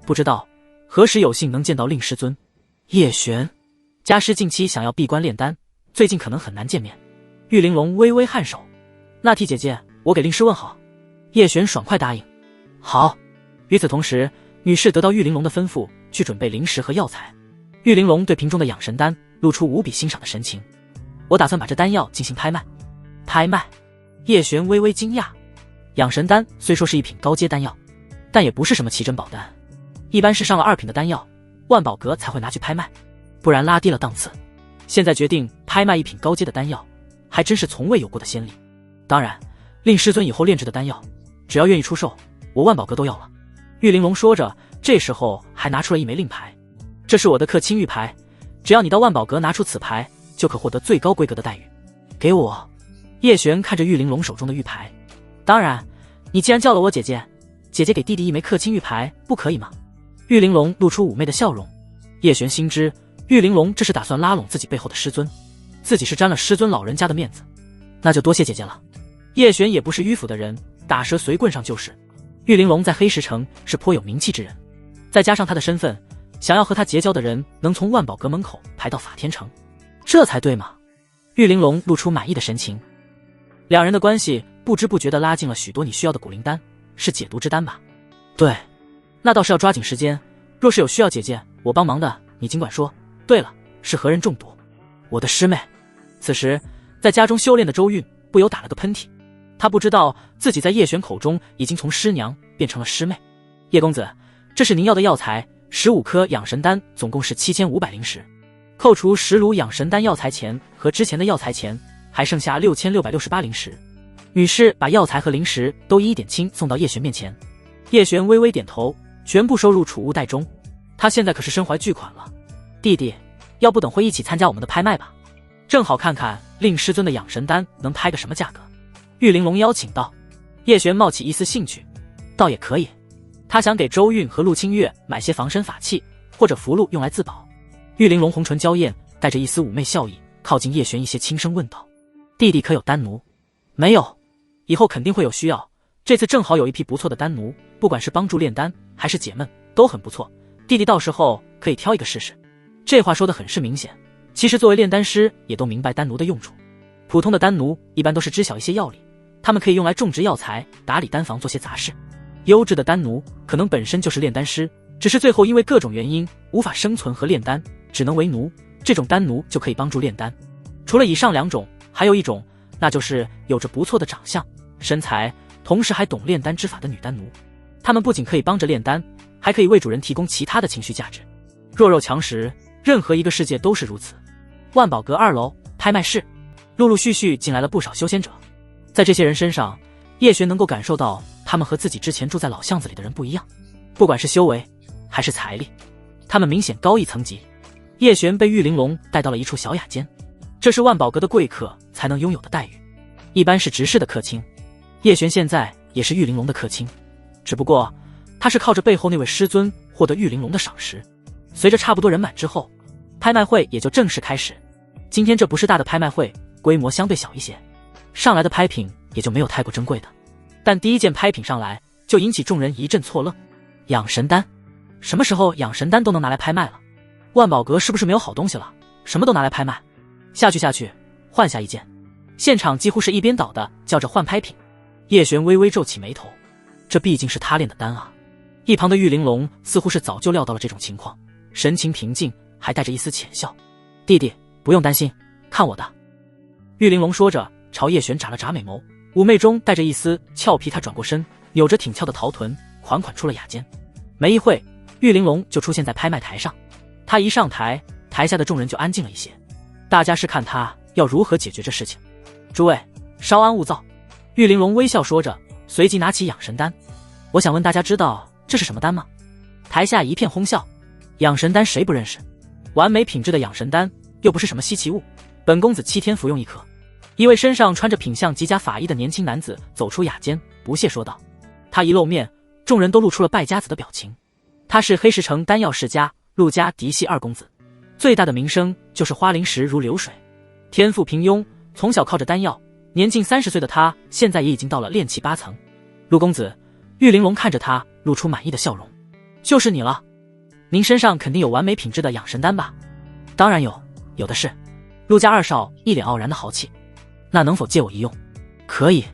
不知道何时有幸能见到令师尊。叶璇，家师近期想要闭关炼丹，最近可能很难见面。玉玲珑微微颔首，那替姐姐我给令师问好。叶璇爽快答应。好。与此同时，女士得到玉玲珑的吩咐，去准备灵石和药材。玉玲珑对瓶中的养神丹露出无比欣赏的神情。我打算把这丹药进行拍卖。拍卖？叶璇微微惊讶。养神丹虽说是一品高阶丹药，但也不是什么奇珍宝丹，一般是上了2品的丹药，万宝阁才会拿去拍卖，不然拉低了档次。现在决定拍卖一品高阶的丹药，还真是从未有过的先例。当然，令师尊以后炼制的丹药，只要愿意出售，我万宝阁都要了。玉玲珑说着，这时候还拿出了一枚令牌。这是我的克钦玉牌，只要你到万宝阁拿出此牌，就可获得最高规格的待遇。给我。叶璇看着玉玲珑手中的玉牌，当然，你既然叫了我姐姐，姐姐给弟弟一枚克钦玉牌，不可以吗？玉玲珑露出妩媚的笑容。叶璇心知玉玲珑这是打算拉拢自己背后的师尊，自己是沾了师尊老人家的面子，那就多谢姐姐了。叶璇也不是迂腐的人，打蛇随棍上就是。玉玲珑在黑石城是颇有名气之人，再加上他的身份，想要和他结交的人能从万宝阁门口排到法天城，这才对嘛。玉玲珑露出满意的神情。两人的关系不知不觉地拉近了许多。你需要的古灵丹是解毒之丹吧？对，那倒是要抓紧时间。若是有需要姐姐我帮忙的，你尽管说。对了，是何人中毒？我的师妹。此时在家中修炼的周韵不由打了个喷嚏，她不知道自己在叶璇口中已经从师娘变成了师妹。叶公子，这是您要的药材，15颗养神丹，总共是7500灵石，扣除10炉养神丹药材钱和之前的药材钱，还剩下6668灵石。女士把药材和灵石都一一点清送到叶璇面前。叶璇微微点头，全部收入储物袋中。他现在可是身怀巨款了。弟弟，要不等会一起参加我们的拍卖吧？正好看看令师尊的养神丹能拍个什么价格。玉玲珑邀请道。叶璇冒起一丝兴趣，倒也可以。他想给周韵和陆清月买些防身法器或者符箓用来自保。玉玲珑红唇娇艳，带着一丝妩媚笑意，靠近叶璇一些，轻声问道：弟弟可有丹奴？没有，以后肯定会有需要。这次正好有一批不错的丹奴，不管是帮助炼丹还是解闷都很不错，弟弟到时候可以挑一个试试。这话说得很是明显，其实作为炼丹师也都明白丹奴的用处。普通的丹奴一般都是知晓一些药理，他们可以用来种植药材，打理丹房，做些杂事。优质的丹奴可能本身就是炼丹师，只是最后因为各种原因无法生存和炼丹，只能为奴，这种丹奴就可以帮助炼丹。除了以上2种，还有一种，那就是有着不错的长相、身材，同时还懂炼丹之法的女丹奴。他们不仅可以帮着炼丹，还可以为主人提供其他的情绪价值。弱肉强食，任何一个世界都是如此。万宝阁2楼拍卖室，陆陆续续进来了不少修仙者。在这些人身上，叶璇能够感受到他们和自己之前住在老巷子里的人不一样，不管是修为还是财力，他们明显高一层级。叶璇被玉玲珑带到了一处小雅间，这是万宝阁的贵客才能拥有的待遇，一般是执事的客卿。叶璇现在也是玉玲珑的客卿，只不过他是靠着背后那位师尊获得玉玲珑的赏识。随着差不多人满之后，拍卖会也就正式开始。今天这不是大的拍卖会，规模相对小一些，上来的拍品也就没有太过珍贵的。但第一件拍品上来就引起众人一阵错愣。养神丹，什么时候养神丹都能拿来拍卖了？万宝阁是不是没有好东西了？什么都拿来拍卖？下去，换下一件。现场几乎是一边倒的叫着换拍品。叶璇微微皱起眉头，这毕竟是他炼的丹啊。一旁的玉玲珑似乎是早就料到了这种情况，神情平静，还带着一丝浅笑。弟弟不用担心，看我的。玉玲珑说着朝叶璇眨了眨美眸，妩媚中带着一丝俏皮。她转过身，扭着挺翘的桃臀，款款出了雅间。没一会，玉玲珑就出现在拍卖台上。她一上台，台下的众人就安静了一些，大家是看她要如何解决这事情。诸位稍安勿躁。玉玲珑微笑说着，随即拿起养神丹。我想问大家知道这是什么丹吗？台下一片哄笑。养神丹谁不认识？完美品质的养神丹，又不是什么稀奇物，本公子7天服用1颗。一位身上穿着品相极佳法衣的年轻男子走出雅间，不屑说道。他一露面，众人都露出了败家子的表情。他是黑石城丹药世家陆家嫡系2公子，最大的名声就是花灵石如流水，天赋平庸，从小靠着丹药，年近30岁的他现在也已经到了炼气8层。陆公子，玉玲珑看着他，露出满意的笑容。就是你了，您身上肯定有完美品质的养神丹吧？当然有，有的是。陆家2少一脸傲然的豪气。那能否借我一用？可以。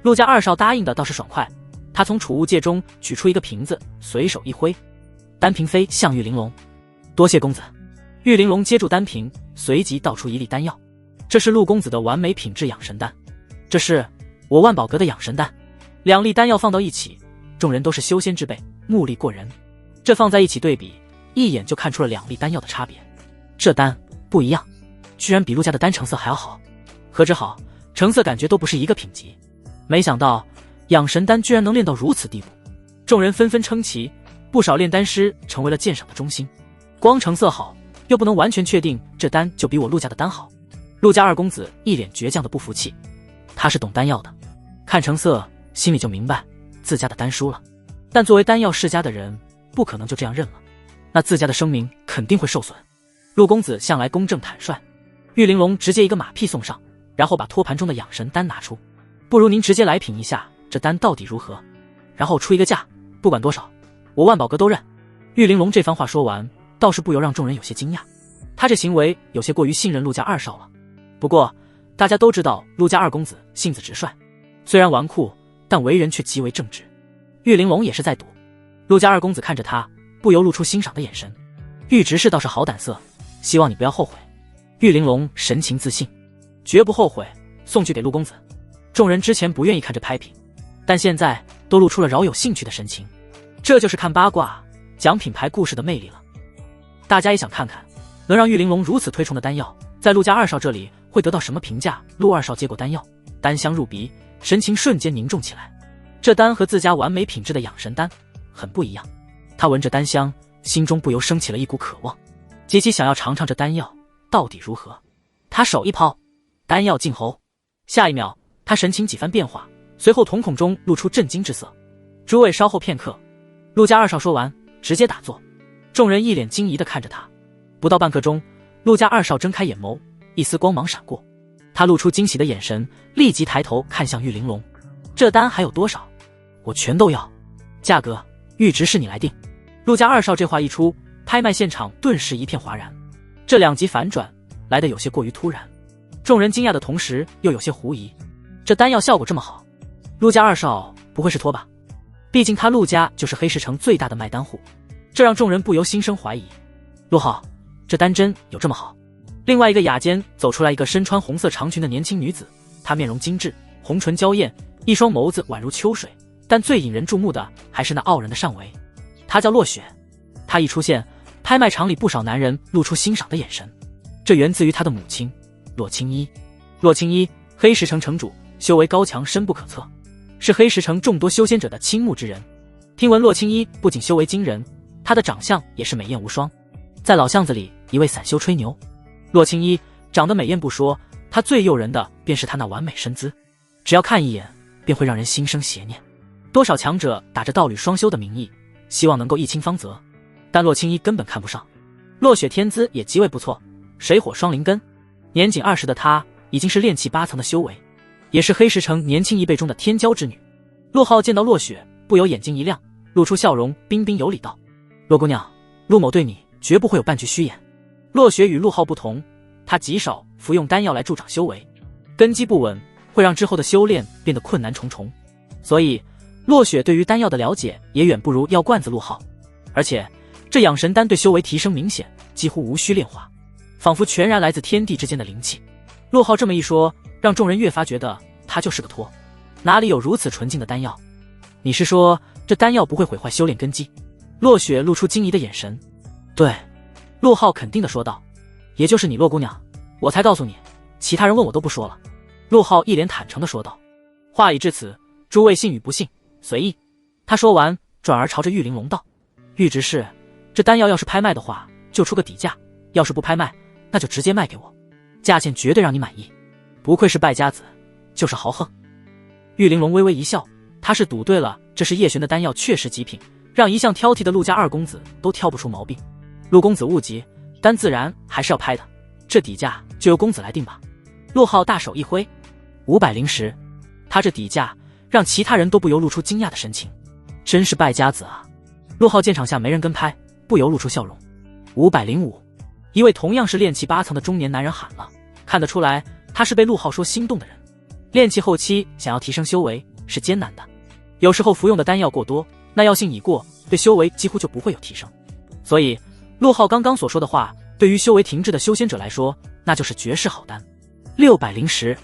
陆家2少答应的倒是爽快，他从储物戒中取出一个瓶子，随手一挥，丹瓶飞向玉玲珑。多谢公子。玉玲珑接住丹瓶，随即倒出一粒丹药。这是陆公子的完美品质养神丹，这是我万宝阁的养神丹。2粒丹药放到一起，众人都是修仙之辈，目力过人。这放在一起对比，一眼就看出了2粒丹药的差别。这丹不一样，居然比陆家的丹成色还要好。何止好，成色感觉都不是一个品级。没想到养神丹居然能练到如此地步，众人纷纷称奇，不少炼丹师成为了鉴赏的中心。光成色好，又不能完全确定这丹就比我陆家的丹好。陆家2公子一脸倔强的不服气，他是懂丹药的，看成色心里就明白自家的丹输了，但作为丹药世家的人，不可能就这样认了，那自家的声名肯定会受损。陆公子向来公正坦率，玉玲珑直接一个马屁送上，然后把托盘中的养神丹拿出。不如您直接来品一下这丹到底如何，然后出一个价，不管多少，我万宝阁都认。玉玲珑这番话说完，倒是不由让众人有些惊讶，他这行为有些过于信任陆家2少了。不过大家都知道陆家2公子性子直率，虽然纨绔，但为人却极为正直。玉玲珑也是在赌。陆家2公子看着他，不由露出欣赏的眼神。玉执事倒是好胆色，希望你不要后悔。玉玲珑神情自信，绝不后悔，送去给陆公子。众人之前不愿意看这拍品，但现在都露出了饶有兴趣的神情。这就是看八卦讲品牌故事的魅力了。大家也想看看能让玉玲珑如此推崇的丹药在陆家2少这里会得到什么评价。陆2少接过丹药，丹香入鼻，神情瞬间凝重起来。这丹和自家完美品质的养神丹很不一样，他闻着丹香，心中不由升起了一股渴望，极其想要尝尝这丹药到底如何。他手一抛，丹药进喉，下一秒他神情几番变化，随后瞳孔中露出震惊之色。诸位稍后片刻。陆家2少说完，直接打坐。众人一脸惊疑地看着他。不到半刻钟，陆家2少睁开眼眸，一丝光芒闪过，他露出惊喜的眼神，立即抬头看向玉玲珑。这丹还有多少？我全都要。价格，玉执事你来定。陆家2少这话一出，拍卖现场顿时一片哗然。这2极反转来得有些过于突然，众人惊讶的同时又有些狐疑。这丹药效果这么好，陆家2少不会是托吧？毕竟他陆家就是黑石城最大的卖丹户，这让众人不由心生怀疑。陆浩，这丹真有这么好？另外一个雅间走出来一个身穿红色长裙的年轻女子，她面容精致，红唇娇艳，一双眸子宛如秋水，但最引人注目的还是那傲人的上围。她叫洛雪。她一出现，拍卖场里不少男人露出欣赏的眼神，这源自于她的母亲洛青衣。洛青衣，黑石城城主，修为高强，深不可测，是黑石城众多修仙者的倾慕之人。听闻洛青衣不仅修为惊人，她的长相也是美艳无双。在老巷子里一位散修吹牛，洛青衣长得美艳不说，她最诱人的便是她那完美身姿，只要看一眼便会让人心生邪念。多少强者打着道侣双修的名义，希望能够一清芳泽，但洛青衣根本看不上。洛雪天资也极为不错，水火双灵根，年仅20的她已经是炼气8层的修为，也是黑石城年轻一辈中的天骄之女。陆浩见到洛雪，不由眼睛一亮，露出笑容，彬彬有礼道：洛姑娘，陆某对你绝不会有半句虚言。洛雪与陆浩不同，她极少服用丹药来助长修为，根基不稳会让之后的修炼变得困难重重，所以洛雪对于丹药的了解也远不如药罐子陆浩。而且这养神丹对修为提升明显，几乎无需炼化，仿佛全然来自天地之间的灵气。陆浩这么一说，让众人越发觉得他就是个托，哪里有如此纯净的丹药？你是说这丹药不会毁坏修炼根基？洛雪露出惊疑的眼神。对，陆浩肯定地说道。也就是你洛姑娘，我才告诉你，其他人问我都不说了。陆浩一脸坦诚地说道。话已至此，诸位信与不信随意。他说完转而朝着玉玲珑道：玉执事，这丹药要是拍卖的话就出个底价，要是不拍卖那就直接卖给我，价钱绝对让你满意。不愧是败家子，就是豪横。玉玲珑微微一笑，他是赌对了，这是叶璇的丹药确实极品，让一向挑剔的陆家二公子都挑不出毛病。陆公子勿急，单自然还是要拍的，这底价就由公子来定吧。陆浩大手一挥，500灵石。他这底价让其他人都不由露出惊讶的神情，真是败家子啊。陆浩见场下没人跟拍，不由露出笑容。505，一位同样是炼气8层的中年男人喊了，看得出来他是被陆浩说心动的人。炼气后期想要提升修为是艰难的，有时候服用的丹药过多，那药性已过，对修为几乎就不会有提升。所以陆浩刚刚所说的话，对于修为停滞的修仙者来说，那就是绝世好丹。600灵石，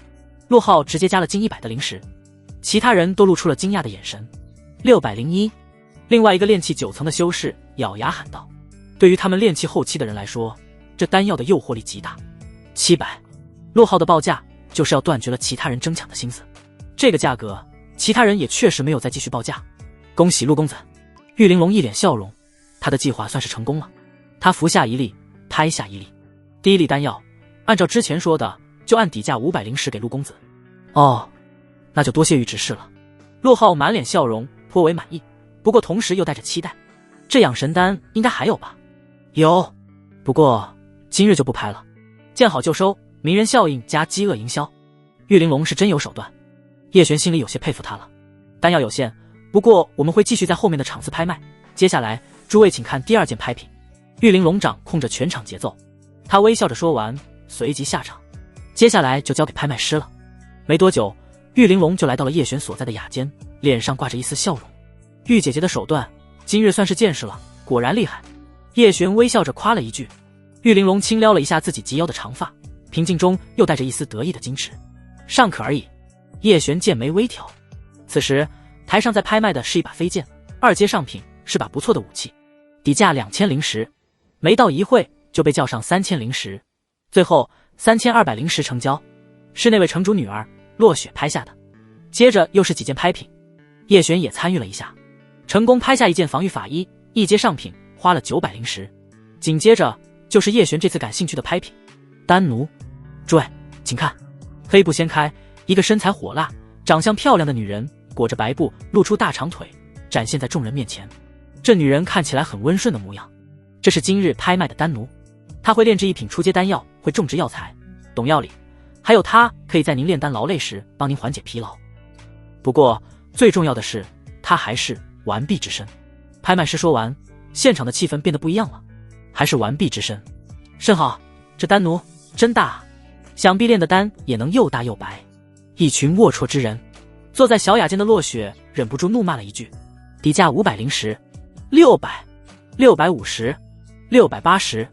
陆浩直接加了近100的灵石，其他人都露出了惊讶的眼神。601，另外一个炼气9层的修士咬牙喊道，对于他们炼气后期的人来说，这丹药的诱惑力极大。700，陆浩的报价就是要断绝了其他人争抢的心思，这个价格其他人也确实没有再继续报价。恭喜陆公子。玉玲珑一脸笑容，他的计划算是成功了。他服下一粒，拍下一粒，第一粒丹药按照之前说的，就按底价500灵石给陆公子。哦，那就多谢玉指示了。陆浩满脸笑容，颇为满意，不过同时又带着期待。这养神丹应该还有吧？有，不过今日就不拍了，见好就收，名人效应加饥饿营销。玉玲珑是真有手段，叶璇心里有些佩服他了。丹药有限，不过我们会继续在后面的场次拍卖，接下来诸位请看第2件拍品。玉玲珑掌控着全场节奏，他微笑着说完，随即下场。接下来就交给拍卖师了。没多久，玉玲珑就来到了叶璇所在的雅间，脸上挂着一丝笑容。玉姐姐的手段今日算是见识了，果然厉害。叶璇微笑着夸了一句。玉玲珑轻撩了一下自己及腰的长发，平静中又带着一丝得意的矜持。尚可而已。叶璇剑眉微挑。此时台上在拍卖的是一把飞剑，2阶上品，是把不错的武器，底价2000灵石。没到一会就被叫上3000灵石，最后3200灵石成交，是那位城主女儿落雪拍下的。接着又是几件拍品，叶璇也参与了一下，成功拍下一件防御法衣，1阶上品，花了900灵石。紧接着就是叶璇这次感兴趣的拍品，丹奴。诸位请看，黑布掀开，一个身材火辣、长相漂亮的女人，裹着白布，露出大长腿，展现在众人面前。这女人看起来很温顺的模样，这是今日拍卖的丹奴。她会炼制一品初阶丹药，会种植药材，懂药理，还有她可以在您炼丹劳累时帮您缓解疲劳。不过最重要的是，她还是完璧之身。拍卖师说完，现场的气氛变得不一样了。还是完璧之身，甚好，这丹奴真大啊，想必炼的丹也能又大又白。一群龌龊之人。坐在小雅间的落雪忍不住怒骂了一句。底价500灵石，600、650、680、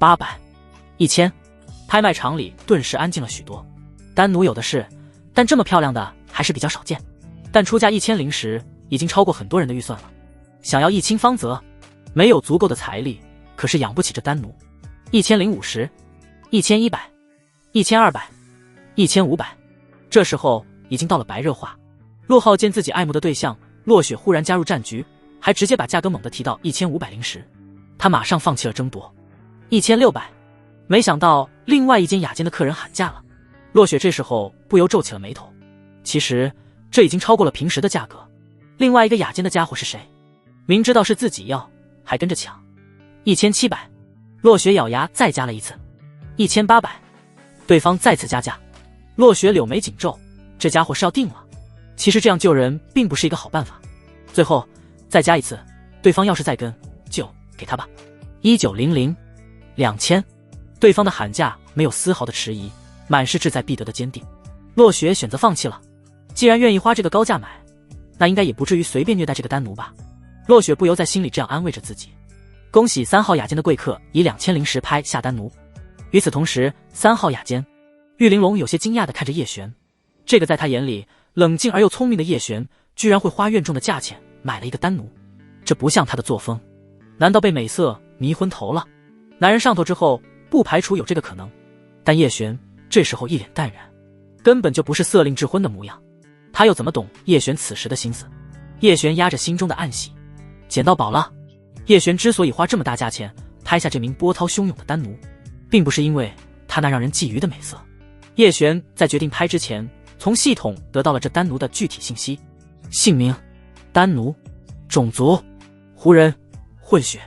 800、1000。拍卖场里顿时安静了许多。丹奴有的是，但这么漂亮的还是比较少见。但出价1000灵石已经超过很多人的预算了，想要一清方泽，没有足够的财力，可是养不起这丹奴。1050、1100、1200、1500。这时候已经到了白热化。陆浩见自己爱慕的对象落雪忽然加入战局，还直接把价格猛地提到1500灵石，他马上放弃了争夺。1600。没想到另外一间雅间的客人喊价了，落雪这时候不由皱起了眉头。其实这已经超过了平时的价格。另外一个雅间的家伙是谁？明知道是自己要，还跟着抢。1700。落雪咬牙再加了一次。1800。对方再次加价。落雪柳眉紧皱，这家伙是要定了。其实这样救人并不是一个好办法。最后再加一次，对方要是再跟，就给他吧。1900。2000。对方的喊价没有丝毫的迟疑，满是志在必得的坚定。落雪选择放弃了，既然愿意花这个高价买，那应该也不至于随便虐待这个丹奴吧。落雪不由在心里这样安慰着自己。恭喜3号雅间的贵客以2000灵石拍下丹奴。与此同时，3号雅间，玉玲珑有些惊讶地看着叶璇，这个在他眼里冷静而又聪明的叶璇，居然会花院重的价钱买了一个丹奴，这不像他的作风。难道被美色迷昏头了？男人上头之后，不排除有这个可能。但叶璇这时候一脸淡然，根本就不是色令智昏的模样。他又怎么懂叶璇此时的心思？叶璇压着心中的暗喜，捡到宝了。叶璇之所以花这么大价钱拍下这名波涛汹涌的丹奴，并不是因为她那让人觊觎的美色。叶璇在决定拍之前，从系统得到了这丹奴的具体信息：姓名丹奴，种族胡人混血，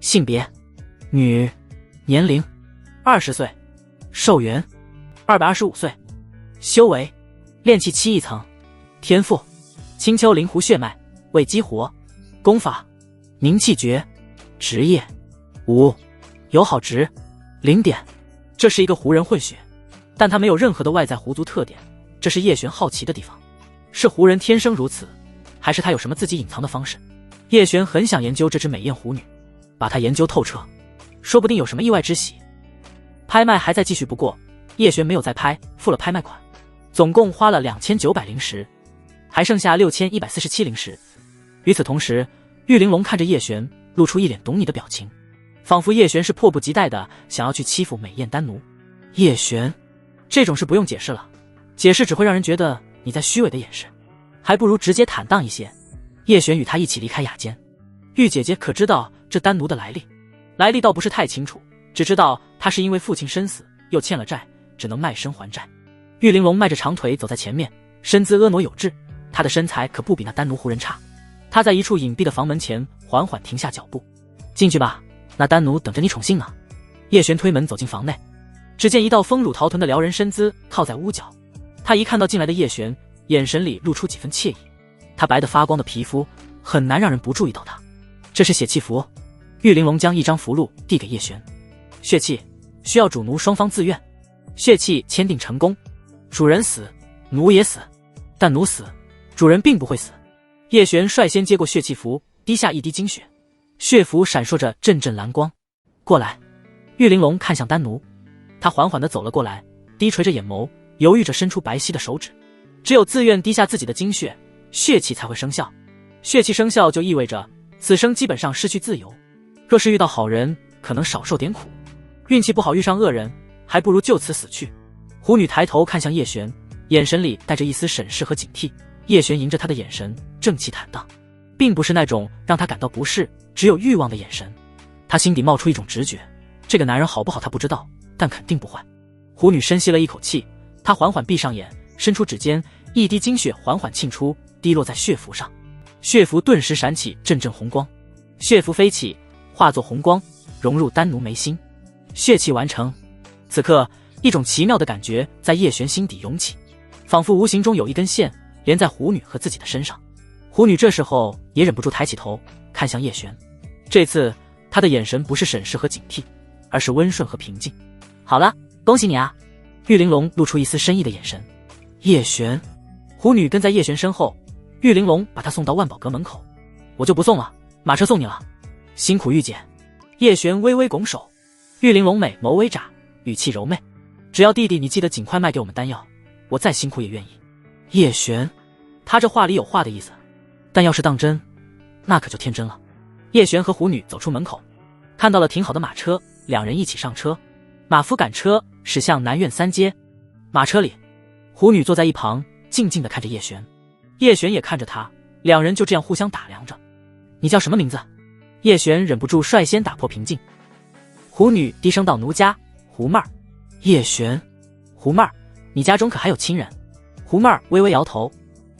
性别女，年龄20岁，寿元225岁，修为炼气7亿层，天赋青丘灵狐血脉，未激活，功法凝气诀，职业5，友好值0点。这是一个胡人混血，但他没有任何的外在胡族特点，这是叶璇好奇的地方。是胡人天生如此，还是他有什么自己隐藏的方式？叶璇很想研究这只美艳狐女，把她研究透彻，说不定有什么意外之喜。拍卖还在继续，不过叶璇没有再拍，付了拍卖款，总共花了2900灵石，还剩下6147灵石。与此同时，玉玲珑看着叶璇，露出一脸懂你的表情，仿佛叶璇是迫不及待的想要去欺负美艳丹奴。叶璇，这种事不用解释了，解释只会让人觉得你在虚伪的掩饰，还不如直接坦荡一些。叶璇与他一起离开雅间。玉姐姐可知道这丹奴的来历？来历倒不是太清楚，只知道他是因为父亲身死又欠了债，只能卖身还债。玉玲珑迈着长腿走在前面，身姿婀娜有致，她的身材可不比那丹奴胡人差。她在一处隐蔽的房门前缓缓停下脚步，进去吧，那丹奴等着你宠幸呢。叶璇推门走进房内，只见一道丰乳桃臀的撩人身姿靠在屋角。他一看到进来的叶璇，眼神里露出几分惬意。他白得发光的皮肤很难让人不注意到他。这是血契符。玉玲珑将一张符箓递给叶璇，血契需要主奴双方自愿，血契签订成功，主人死，奴也死，但奴死，主人并不会死。叶璇率先接过血契符，滴下一滴精血，血符闪烁着阵阵蓝光。过来。玉玲珑看向丹奴，他缓缓地走了过来，低垂着眼眸，犹豫着伸出白皙的手指。只有自愿滴下自己的精血，血气才会生效。血气生效就意味着此生基本上失去自由，若是遇到好人，可能少受点苦；运气不好遇上恶人，还不如就此死去。狐女抬头看向叶璇，眼神里带着一丝审视和警惕。叶璇迎着她的眼神，正气坦荡，并不是那种让她感到不适，只有欲望的眼神。她心底冒出一种直觉，这个男人好不好她不知道，但肯定不坏。狐女深吸了一口气，她缓缓闭上眼，伸出指尖，一滴精血缓缓沁出，滴落在血符上。血符顿时闪起阵阵红光，血符飞起，化作红光，融入丹奴眉心。血气完成。此刻，一种奇妙的感觉在叶璇心底涌起，仿佛无形中有一根线连在狐女和自己的身上。狐女这时候也忍不住抬起头，看向叶璇。这次她的眼神不是审视和警惕，而是温顺和平静。好了，恭喜你啊！玉玲珑露出一丝深意的眼神。叶璇，狐女跟在叶璇身后，玉玲珑把她送到万宝阁门口。我就不送了，马车送你了。辛苦玉姐。叶璇微微拱手。玉玲珑美眸微眨，语气柔媚。只要弟弟你记得尽快卖给我们丹药，我再辛苦也愿意。叶璇，他这话里有话的意思，但要是当真，那可就天真了。叶璇和狐女走出门口，看到了停好的马车，两人一起上车。马夫赶车驶向南苑3街。马车里，狐女坐在一旁，静静地看着叶璇。叶璇也看着他，两人就这样互相打量着。你叫什么名字？叶璇忍不住率先打破平静。狐女低声道：奴家狐妹儿。叶璇，狐妹儿，你家中可还有亲人？狐妹儿微微摇头。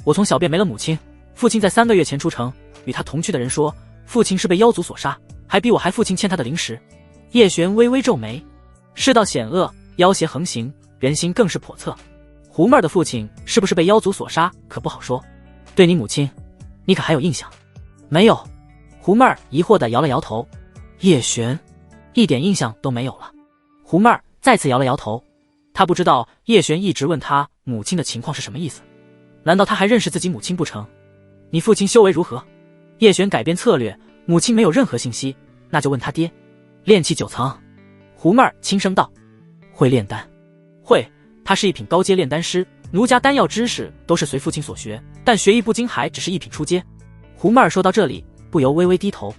我从小便没了母亲，父亲在3个月前出城，与他同去的人说，父亲是被妖族所杀，还逼我害父亲欠他的灵石。叶璇微微皱眉。世道险恶，妖邪横行，人心更是叵测。狐妹儿的父亲是不是被妖族所杀，可不好说。对你母亲，你可还有印象？没有。狐妹儿疑惑地摇了摇头。叶璇，一点印象都没有了。狐妹儿再次摇了摇头。她不知道叶璇一直问她母亲的情况是什么意思，难道她还认识自己母亲不成？你父亲修为如何？叶璇改变策略，母亲没有任何信息，那就问他爹。炼气9层。狐妹儿轻声道。会炼丹？会，他是一品高阶炼丹师，奴家丹药知识都是随父亲所学，但学艺不精，还只是一品初阶。狐妹儿说到这里，不由微微低头。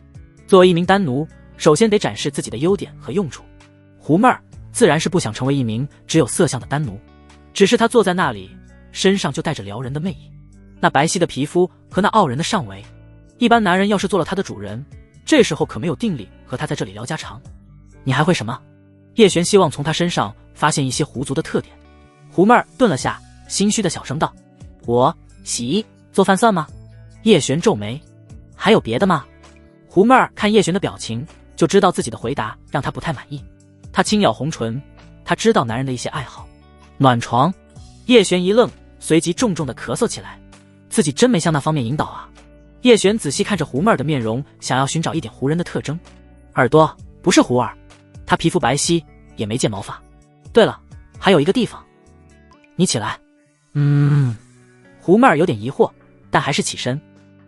作为一名丹奴，首先得展示自己的优点和用处。狐妹儿自然是不想成为一名只有色相的丹奴，只是她坐在那里，身上就带着撩人的魅意。那白皙的皮肤和那傲人的上围，一般男人要是做了她的主人，这时候可没有定力和她在这里聊家常。你还会什么？叶璇希望从他身上发现一些狐族的特点。狐妹儿顿了下，心虚的小声道：“我洗衣做饭算吗？”叶璇皱眉：“还有别的吗？”狐妹儿看叶璇的表情，就知道自己的回答让他不太满意。他轻咬红唇，他知道男人的一些爱好。暖床。叶璇一愣，随即重重的咳嗽起来。自己真没向那方面引导啊。叶璇仔细看着狐妹儿的面容，想要寻找一点狐人的特征。耳朵不是狐耳，她皮肤白皙，也没见毛发。对了，还有一个地方。你起来。狐妹儿有点疑惑，但还是起身，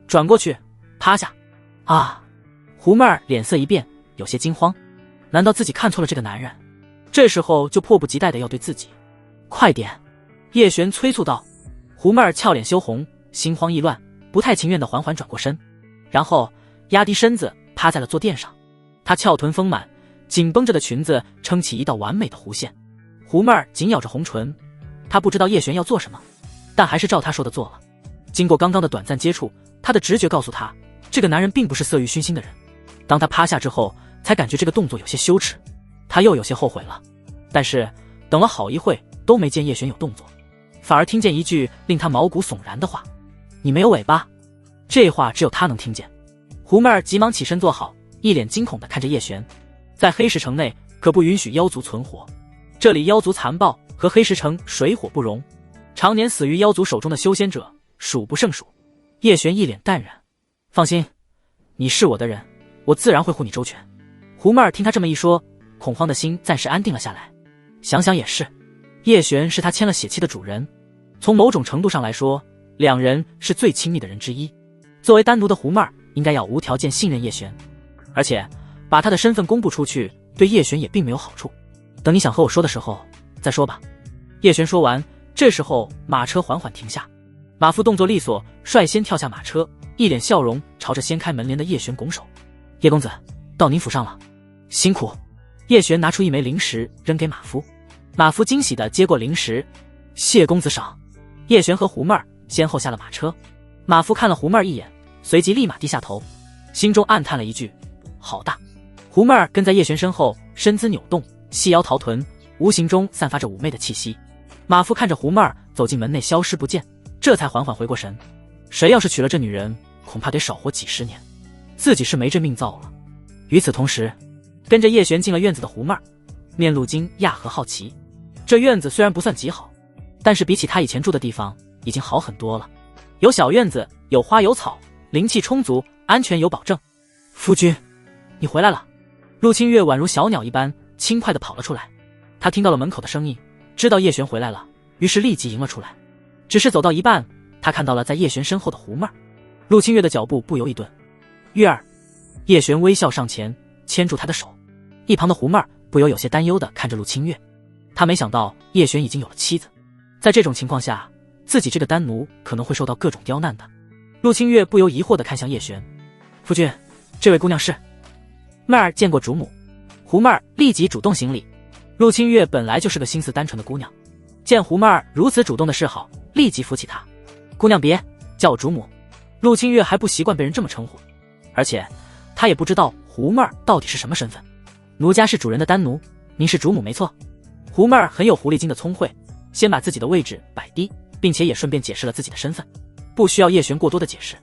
转过去，趴下。啊！狐妹儿脸色一变，有些惊慌。难道自己看错了这个男人？这时候就迫不及待的要对自己。快点！叶璇催促道。狐妹儿俏脸羞红，心慌意乱，不太情愿的缓缓转过身，然后压低身子趴在了坐垫上。她翘臀丰满，紧绷着的裙子撑起一道完美的弧线。狐妹儿紧咬着红唇，她不知道叶璇要做什么，但还是照他说的做了。经过刚刚的短暂接触，她的直觉告诉她，这个男人并不是色欲熏心的人。当他趴下之后，才感觉这个动作有些羞耻，他又有些后悔了。但是等了好一会都没见叶璇有动作，反而听见一句令他毛骨悚然的话：“你没有尾巴。”这话只有他能听见。狐妹儿急忙起身坐好，一脸惊恐地看着叶璇。在黑石城内可不允许妖族存活，这里妖族残暴，和黑石城水火不容，常年死于妖族手中的修仙者数不胜数。叶璇一脸淡然：“放心，你是我的人，我自然会护你周全。”狐妹儿听他这么一说，恐慌的心暂时安定了下来。想想也是，叶璇是他签了血契的主人，从某种程度上来说，两人是最亲密的人之一。作为丹奴的狐妹儿应该要无条件信任叶璇，而且把他的身份公布出去，对叶璇也并没有好处。等你想和我说的时候再说吧。叶璇说完，这时候马车缓缓停下，马夫动作利索，率先跳下马车，一脸笑容朝着掀开门帘的叶璇拱手：“叶公子，到您府上了。”辛苦。叶璇拿出一枚灵石扔给马夫，马夫惊喜地接过灵石：“谢公子赏。”叶璇和狐妹儿先后下了马车，马夫看了狐妹儿一眼，随即立马低下头，心中暗叹了一句：“好大。”狐妹儿跟在叶璇身后，身姿扭动，细腰桃臀，无形中散发着妩媚的气息。马夫看着狐妹儿走进门内消失不见，这才缓缓回过神。谁要是娶了这女人，恐怕得少活几十年，自己是没这命造了。与此同时，跟着叶璇进了院子的狐妹儿面露惊讶和好奇。这院子虽然不算极好，但是比起他以前住的地方已经好很多了。有小院子，有花有草，灵气充足，安全有保证。夫君，你回来了。陆清月宛如小鸟一般轻快地跑了出来。他听到了门口的声音，知道叶璇回来了，于是立即迎了出来。只是走到一半，他看到了在叶璇身后的狐妹儿。陆清月的脚步不由一顿。月儿。叶璇微笑上前牵住他的手，一旁的狐妹儿不由有些担忧地看着陆清月。他没想到叶璇已经有了妻子，在这种情况下，自己这个丹奴可能会受到各种刁难的。陆清月不由疑惑地看向叶璇：“夫君，这位姑娘是？”妹儿见过主母。狐妹儿立即主动行礼。陆清月本来就是个心思单纯的姑娘，见狐妹儿如此主动的示好，立即扶起她：“姑娘别叫我主母。”陆清月还不习惯被人这么称呼，而且她也不知道狐妹儿到底是什么身份。奴家是主人的丹奴，您是主母没错。狐妹儿很有狐狸精的聪慧，先把自己的位置摆低，并且也顺便解释了自己的身份，不需要叶璇过多的解释。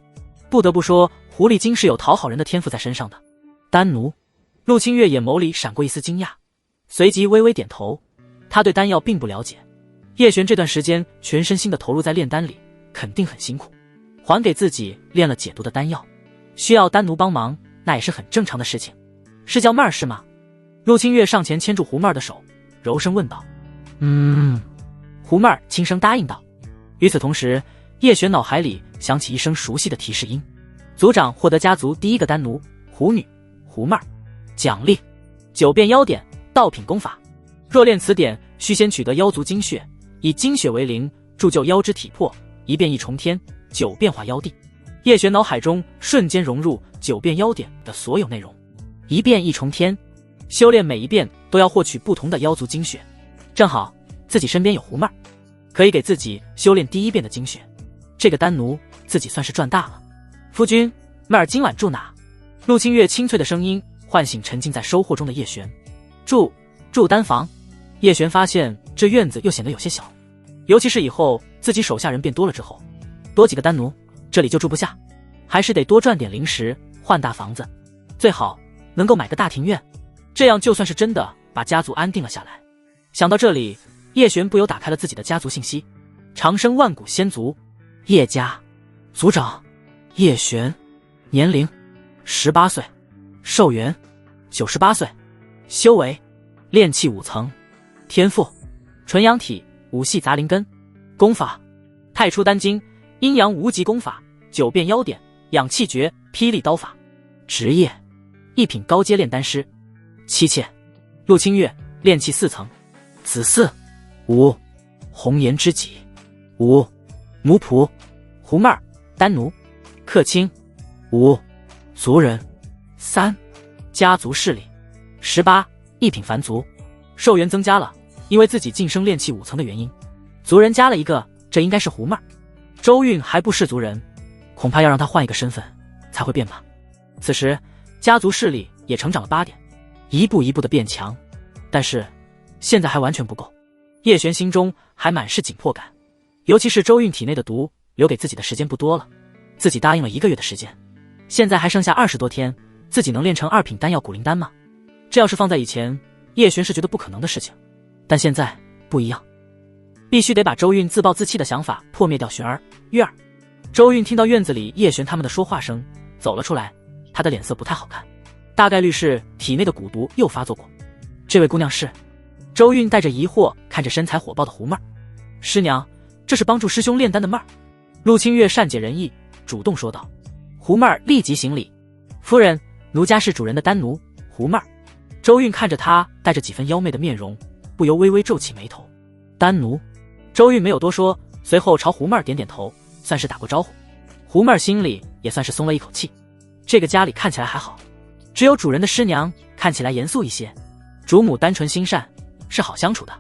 不得不说，狐狸精是有讨好人的天赋在身上的。丹奴。陆清月眼眸里闪过一丝惊讶，随即微微点头。他对丹药并不了解，叶璇这段时间全身心的投入在炼丹里，肯定很辛苦，还给自己炼了解毒的丹药，需要丹奴帮忙，那也是很正常的事情。是叫妹儿是吗？陆清月上前牵住狐妹儿的手，柔声问道。狐妹儿轻声答应道。与此同时，叶璇脑海里响起一声熟悉的提示音：族长获得家族第一个丹奴，狐女狐妹儿。奖励9变妖典，道品功法。若练此典，需先取得妖族精血，以精血为灵，铸就妖之体魄，一变一重天，9变化妖帝。叶璇脑海中瞬间融入9变妖典的所有内容。一变一重天，修炼每一变都要获取不同的妖族精血。正好自己身边有狐妹儿，可以给自己修炼第一变的精血。这个丹奴自己算是赚大了。夫君，妹儿今晚住哪？陆清月清脆的声音唤醒沉浸在收获中的叶璇。住住单房。叶璇发现这院子又显得有些小，尤其是以后自己手下人变多了之后，多几个单奴，这里就住不下，还是得多赚点零食换大房子，最好能够买个大庭院，这样就算是真的把家族安定了下来。想到这里，叶璇不由打开了自己的家族信息，长生万古仙族，叶家，族长叶璇，年龄18岁，寿元98岁，修为炼气5层，天赋纯阳体5系杂灵根，功法太初丹经阴阳无极功法9变妖典氧气诀霹雳刀法，职业一品高阶炼丹师。妻妾陆清月，炼气4层，子嗣5，红颜知己5，奴仆胡妹儿，丹奴客卿5，族人3，家族势力18，一品凡族，寿元增加了，因为自己晋升炼气5层的原因，族人加了一个，这应该是胡妹儿。周韵还不是族人，恐怕要让他换一个身份才会变吧。此时家族势力也成长了8点，一步一步的变强，但是现在还完全不够。叶璇心中还满是紧迫感，尤其是周韵体内的毒留给自己的时间不多了，自己答应了1个月的时间，现在还剩下20多天，自己能炼成2品丹药古灵丹吗？这要是放在以前，叶璇是觉得不可能的事情，但现在不一样，必须得把周韵自暴自弃的想法破灭掉。璇儿，月儿。周韵听到院子里叶璇他们的说话声，走了出来，她的脸色不太好看，大概率是体内的蛊毒又发作过。这位姑娘是？周韵带着疑惑看着身材火爆的胡妹儿。师娘，这是帮助师兄炼丹的妹儿。陆清月善解人意，主动说道。胡妹儿立即行礼，夫人，奴家是主人的丹奴胡妹儿。周韵看着她带着几分妖媚的面容，不由微微皱起眉头。丹奴？周韵没有多说，随后朝胡妹儿点点头，算是打过招呼。胡妹儿心里也算是松了一口气，这个家里看起来还好，只有主人的师娘看起来严肃一些，主母单纯心善，是好相处的。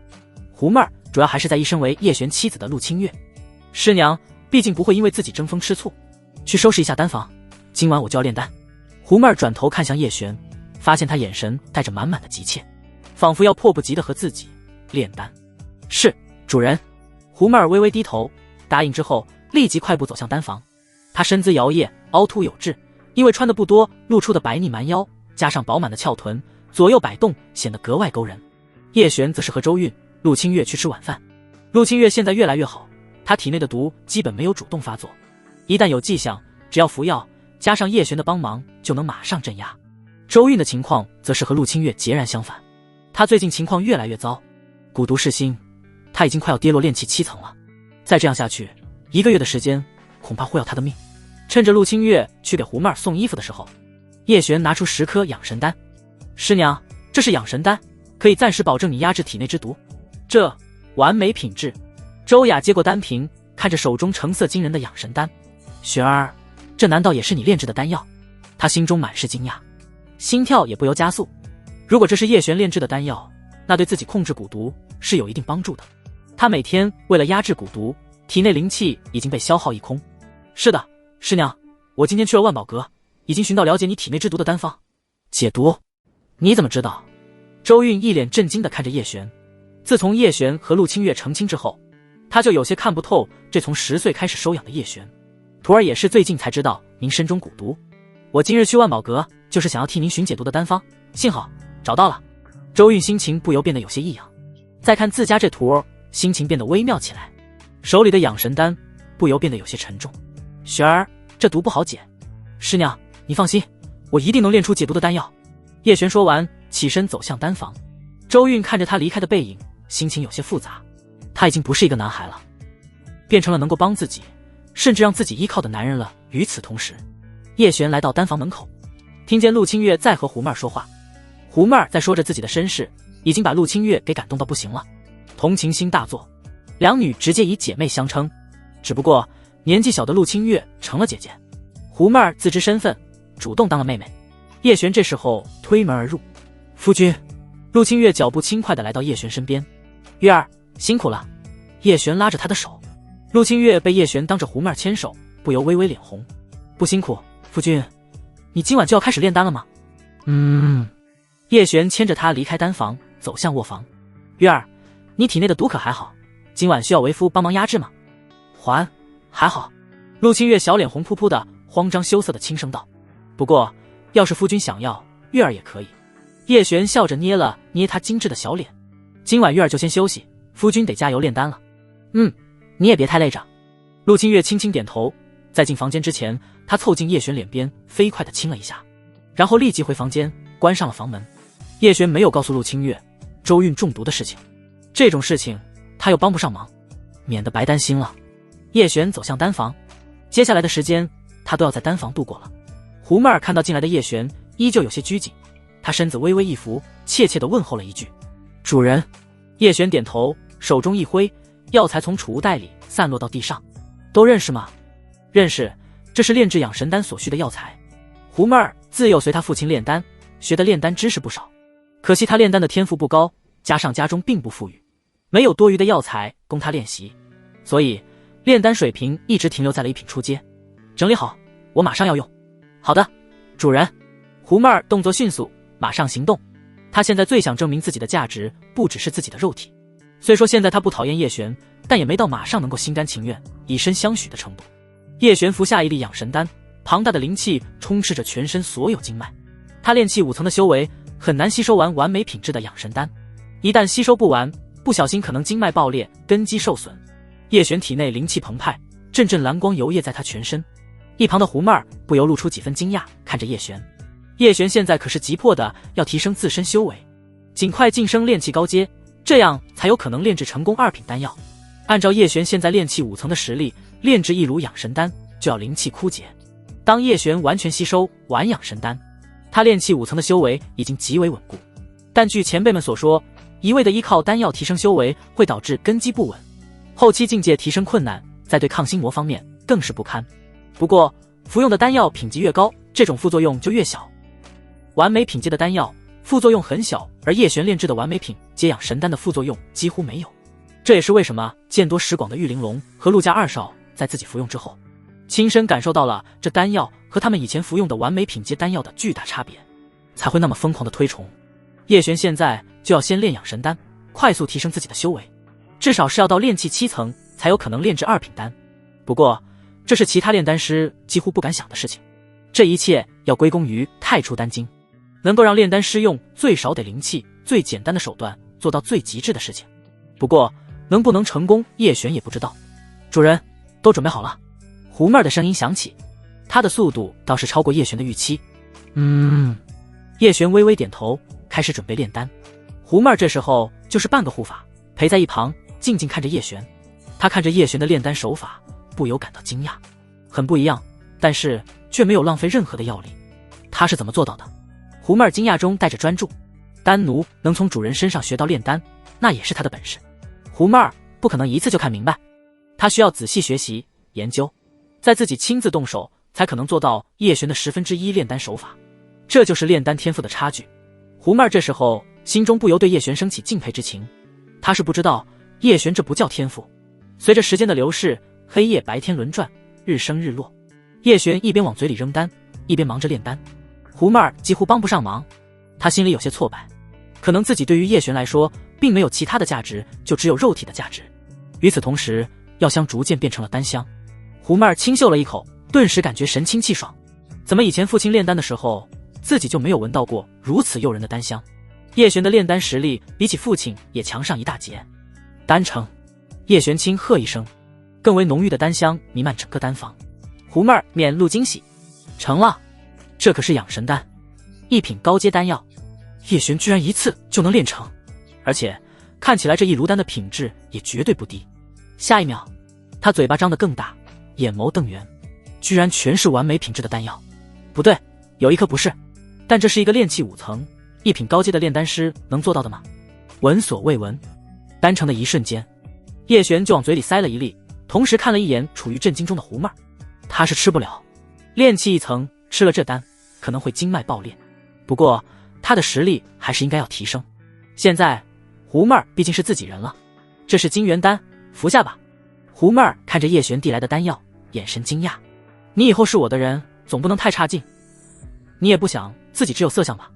胡妹儿主要还是在意身为叶璇妻子的陆清月，师娘毕竟不会因为自己争风吃醋。去收拾一下丹房，今晚我就要炼丹。胡妹儿转头看向叶璇，发现他眼神带着满满的急切，仿佛要迫不及地和自己炼丹。是，主人。胡妹儿微微低头答应之后，立即快步走向丹房。她身姿摇曳，凹凸有致，因为穿的不多，露出的白腻蛮腰加上饱满的翘臀，左右摆动显得格外勾人。叶璇则是和周韵、陆清月去吃晚饭。陆清月现在越来越好，她体内的毒基本没有主动发作，一旦有迹象，只要服药加上叶璇的帮忙，就能马上镇压。周韵的情况则是和陆清月截然相反，她最近情况越来越糟，蛊毒噬心，她已经快要跌落炼气7层了。再这样下去，1个月的时间恐怕会要她的命。趁着陆清月去给胡妹儿送衣服的时候，叶璇拿出10颗养神丹。师娘，这是养神丹，可以暂时保证你压制体内之毒。这完美品质。周雅接过丹瓶，看着手中成色惊人的养神丹。璇儿，这难道也是你炼制的丹药？她心中满是惊讶，心跳也不由加速。如果这是叶璇炼制的丹药，那对自己控制蛊毒是有一定帮助的。他每天为了压制蛊毒，体内灵气已经被消耗一空。是的，师娘，我今天去了万宝阁，已经寻到了解你体内之毒的丹方。解毒？你怎么知道？周韵一脸震惊地看着叶璇。自从叶璇和陆清月成亲之后，他就有些看不透这从10岁开始收养的叶璇。徒儿也是最近才知道您身中蛊毒，我今日去万宝阁就是想要替您寻解毒的丹方，幸好找到了。周韵心情不由变得有些异样，再看自家这徒儿，心情变得微妙起来，手里的养神丹不由变得有些沉重。璇儿，这毒不好解。师娘，你放心，我一定能炼出解毒的丹药。叶璇说完，起身走向丹房。周韵看着他离开的背影，心情有些复杂。他已经不是一个男孩了，变成了能够帮自己，甚至让自己依靠的男人了。与此同时，叶璇来到丹房门口，听见陆清月在和胡妹儿说话。胡妹儿在说着自己的身世，已经把陆清月给感动到不行了，同情心大作，两女直接以姐妹相称。只不过年纪小的陆清月成了姐姐，胡妹儿自知身份，主动当了妹妹。叶璇这时候推门而入。夫君。陆清月脚步轻快地来到叶璇身边。月儿，辛苦了。叶璇拉着她的手。陆清月被叶璇当着胡妹儿牵手，不由微微脸红。不辛苦，夫君，你今晚就要开始炼丹了吗？叶璇牵着她离开丹房，走向卧房。月儿，你体内的毒可还好？今晚需要为夫帮忙压制吗？还好。陆清月小脸红扑扑的，慌张羞涩的轻声道。不过，要是夫君想要，月儿也可以。叶璇笑着捏了捏她精致的小脸。今晚月儿就先休息，夫君得加油炼丹了。你也别太累着。陆清月轻轻点头，在进房间之前，她凑近叶璇脸边，飞快地亲了一下，然后立即回房间，关上了房门。叶璇没有告诉陆清月周韵中毒的事情，这种事情他又帮不上忙，免得白担心了。叶璇走向丹房，接下来的时间他都要在丹房度过了。胡妹儿看到进来的叶璇，依旧有些拘谨，她身子微微一伏，怯怯地问候了一句：“主人。”叶璇点头，手中一挥，药材从储物袋里散落到地上。都认识吗？认识，这是炼制养神丹所需的药材。胡妹儿自幼随她父亲炼丹，学的炼丹知识不少，可惜她炼丹的天赋不高，加上家中并不富裕，没有多余的药材供她练习，所以炼丹水平一直停留在了一品初阶。整理好，我马上要用。好的，主人。胡妹儿动作迅速，马上行动。她现在最想证明自己的价值不只是自己的肉体。虽说现在她不讨厌叶璇，但也没到马上能够心甘情愿以身相许的程度。叶璇服下一粒养神丹，庞大的灵气充斥着全身所有经脉。他炼气5层的修为很难吸收完美品质的养神丹，一旦吸收不完，不小心可能经脉爆裂，根基受损。叶璇体内灵气澎湃，阵阵蓝光游曳在他全身。一旁的胡妹儿不由露出几分惊讶，看着叶璇。叶璇现在可是急迫的要提升自身修为，尽快晋升炼气高阶，这样才有可能炼制成功2品丹药。按照叶璇现在炼气5层的实力，炼制一炉养神丹就要灵气枯竭。当叶璇完全吸收完养神丹，他炼气5层的修为已经极为稳固。但据前辈们所说，一味的依靠丹药提升修为会导致根基不稳，后期境界提升困难，在对抗心魔方面更是不堪。不过服用的丹药品级越高，这种副作用就越小。完美品阶的丹药副作用很小，而叶璇炼制的完美品阶养神丹的副作用几乎没有。这也是为什么见多识广的玉玲珑和陆家二少在自己服用之后，亲身感受到了这丹药和他们以前服用的完美品阶丹药的巨大差别，才会那么疯狂的推崇。叶璇现在就要先炼养神丹，快速提升自己的修为，至少是要到炼气7层才有可能炼制2品丹。不过这是其他炼丹师几乎不敢想的事情，这一切要归功于太初丹经，能够让炼丹师用最少得灵气、最简单的手段做到最极致的事情。不过能不能成功，叶璇也不知道。主人，都准备好了。胡妹儿的声音响起，她的速度倒是超过叶璇的预期。叶璇微微点头，开始准备炼丹。胡妹儿这时候就是半个护法，陪在一旁静静看着叶璇。她看着叶璇的炼丹手法，不由感到惊讶，很不一样，但是却没有浪费任何的药力。她是怎么做到的？胡妹儿惊讶中带着专注。丹奴能从主人身上学到炼丹，那也是他的本事。胡妹儿不可能一次就看明白，她需要仔细学习研究，再自己亲自动手，才可能做到叶璇的1/10炼丹手法。这就是炼丹天赋的差距。胡妹儿这时候心中不由对叶璇升起敬佩之情。她是不知道叶璇这不叫天赋。随着时间的流逝，黑夜白天轮转，日升日落，叶璇一边往嘴里扔丹，一边忙着炼丹。胡妹儿几乎帮不上忙，她心里有些挫败。可能自己对于叶璇来说并没有其他的价值，就只有肉体的价值。与此同时，药香逐渐变成了丹香。胡妹儿轻嗅了一口，顿时感觉神清气爽。怎么以前父亲炼丹的时候，自己就没有闻到过如此诱人的丹香？叶璇的炼丹实力比起父亲也强上一大截。丹成！叶璇轻喝一声，更为浓郁的丹香弥漫整个丹房。胡妹儿面露惊喜，成了！这可是养神丹，1品高阶丹药，叶璇居然一次就能炼成，而且看起来这一炉丹的品质也绝对不低。下一秒，他嘴巴张得更大，眼眸瞪圆，居然全是完美品质的丹药。不对，有一颗不是，但这是一个炼气5层1品高阶的炼丹师能做到的吗？闻所未闻。丹成的一瞬间，叶璇就往嘴里塞了一粒，同时看了一眼处于震惊中的胡妹儿。他是吃不了，炼气1层吃了这丹可能会经脉爆裂，不过他的实力还是应该要提升。现在胡妹儿毕竟是自己人了，这是金元丹，服下吧。胡妹儿看着叶璇递来的丹药，眼神惊讶。你以后是我的人，总不能太差劲，你也不想自己只有色相吧？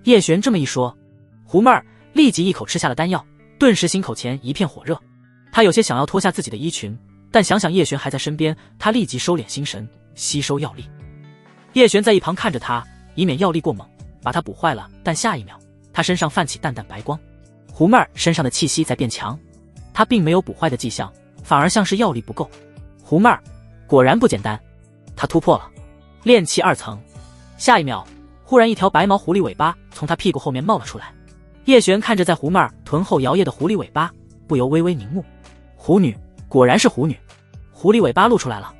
叶璇这么一说，胡妹儿立即一口吃下了丹药，顿时心口前一片火热。他有些想要脱下自己的衣裙，但想想叶璇还在身边，他立即收敛心神，吸收药力。叶璇在一旁看着他，以免药力过猛把他补坏了，但下一秒他身上泛起淡淡白光。狐妹儿身上的气息在变强，他并没有补坏的迹象，反而像是药力不够。狐妹儿果然不简单，他突破了炼气2层。下一秒，忽然一条白毛狐狸尾巴从他屁股后面冒了出来。叶璇看着在狐妹儿臀后摇曳的狐狸尾巴，不由微微凝目。狐女，果然是狐女。狐狸尾巴露出来了。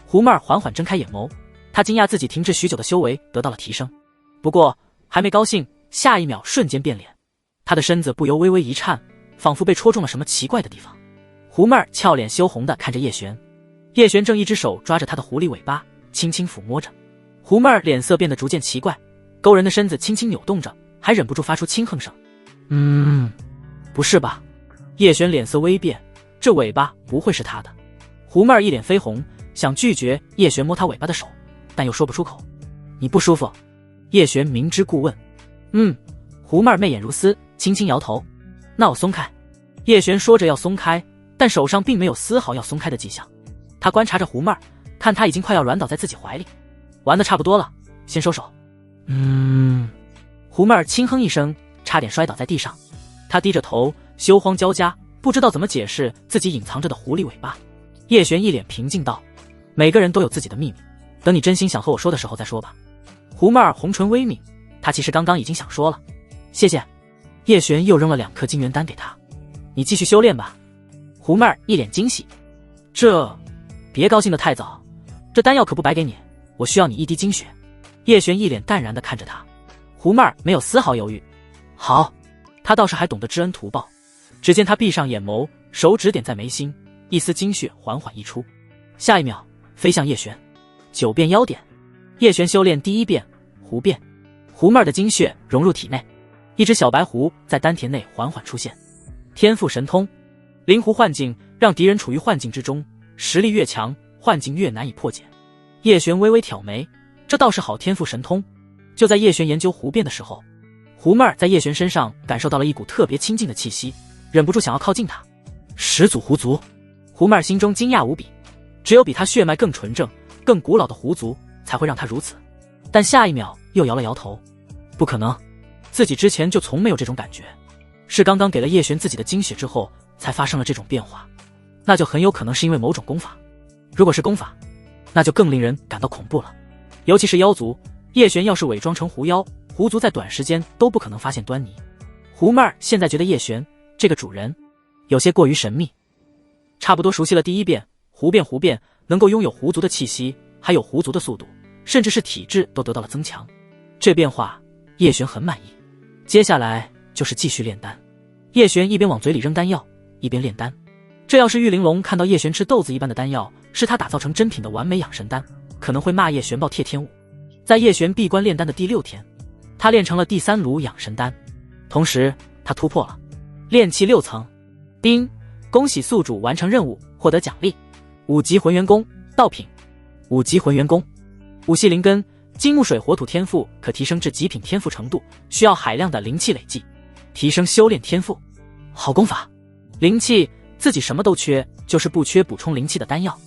狐妹儿缓缓睁开眼眸，她惊讶自己停滞许久的修为得到了提升。不过还没高兴，下一秒瞬间变脸，她的身子不由微微一颤，仿佛被戳中了什么奇怪的地方。狐妹儿俏脸羞红的看着叶璇，叶璇正一只手抓着她的狐狸尾巴，轻轻抚摸着。狐妹儿脸色变得逐渐奇怪，勾人的身子轻轻扭动着，还忍不住发出轻哼声。不是吧？叶璇脸色微变，这尾巴不会是他的。狐妹儿一脸绯红，想拒绝叶璇摸她尾巴的手，但又说不出口。你不舒服？叶璇明知故问。狐妹儿媚眼如丝，轻轻摇头。那我松开。叶璇说着要松开，但手上并没有丝毫要松开的迹象。他观察着狐妹儿，看她已经快要软倒在自己怀里。玩得差不多了，先收手。狐妹儿轻哼一声，差点摔倒在地上。她低着头，羞慌交加，不知道怎么解释自己隐藏着的狐狸尾巴。叶璇一脸平静道：每个人都有自己的秘密，等你真心想和我说的时候再说吧。狐妹儿红唇微抿，她其实刚刚已经想说了。谢谢。叶璇又扔了2颗金元丹给她。你继续修炼吧。狐妹儿一脸惊喜。别高兴得太早，这丹药可不白给你，我需要你一滴精血。叶璇一脸淡然地看着他。狐妹儿没有丝毫犹豫。好，他倒是还懂得知恩图报。只见他闭上眼眸，手指点在眉心，一丝精血缓缓溢出，下一秒飞向叶璇。9变妖点。叶璇修炼第1变狐变，狐妹儿的精血融入体内，一只小白狐在丹田内缓缓出现。天赋神通，灵狐幻境，让敌人处于幻境之中，实力越强，幻境越难以破解。叶璇微微挑眉，这倒是好天赋神通。就在叶璇研究狐变的时候，狐妹儿在叶璇身上感受到了一股特别亲近的气息，忍不住想要靠近他。始祖狐族。狐妹儿心中惊讶无比，只有比他血脉更纯正、更古老的狐族才会让他如此。但下一秒又摇了摇头，不可能，自己之前就从没有这种感觉，是刚刚给了叶璇自己的精血之后才发生了这种变化，那就很有可能是因为某种功法。如果是功法，那就更令人感到恐怖了。尤其是妖族，叶璇要是伪装成狐妖，狐族在短时间都不可能发现端倪。狐妹儿现在觉得叶璇这个主人有些过于神秘。差不多熟悉了第1变狐变，能够拥有狐族的气息，还有狐族的速度，甚至是体质都得到了增强。这变化叶璇很满意。接下来就是继续炼丹。叶璇一边往嘴里扔丹药，一边炼丹。这要是玉玲珑看到叶璇吃豆子一般的丹药是他打造成真品的完美养神丹，可能会骂叶璇暴殄天物。在叶璇闭关炼丹的第6天，他炼成了第3炉养神丹，同时他突破了炼气6层。丁，恭喜宿主完成任务，获得奖励5级浑元功道品。5级浑元功，五系灵根，金木水火土天赋可提升至极品天赋程度，需要海量的灵气累积，提升修炼天赋。好功法。灵气自己什么都缺，就是不缺补充灵气的丹药。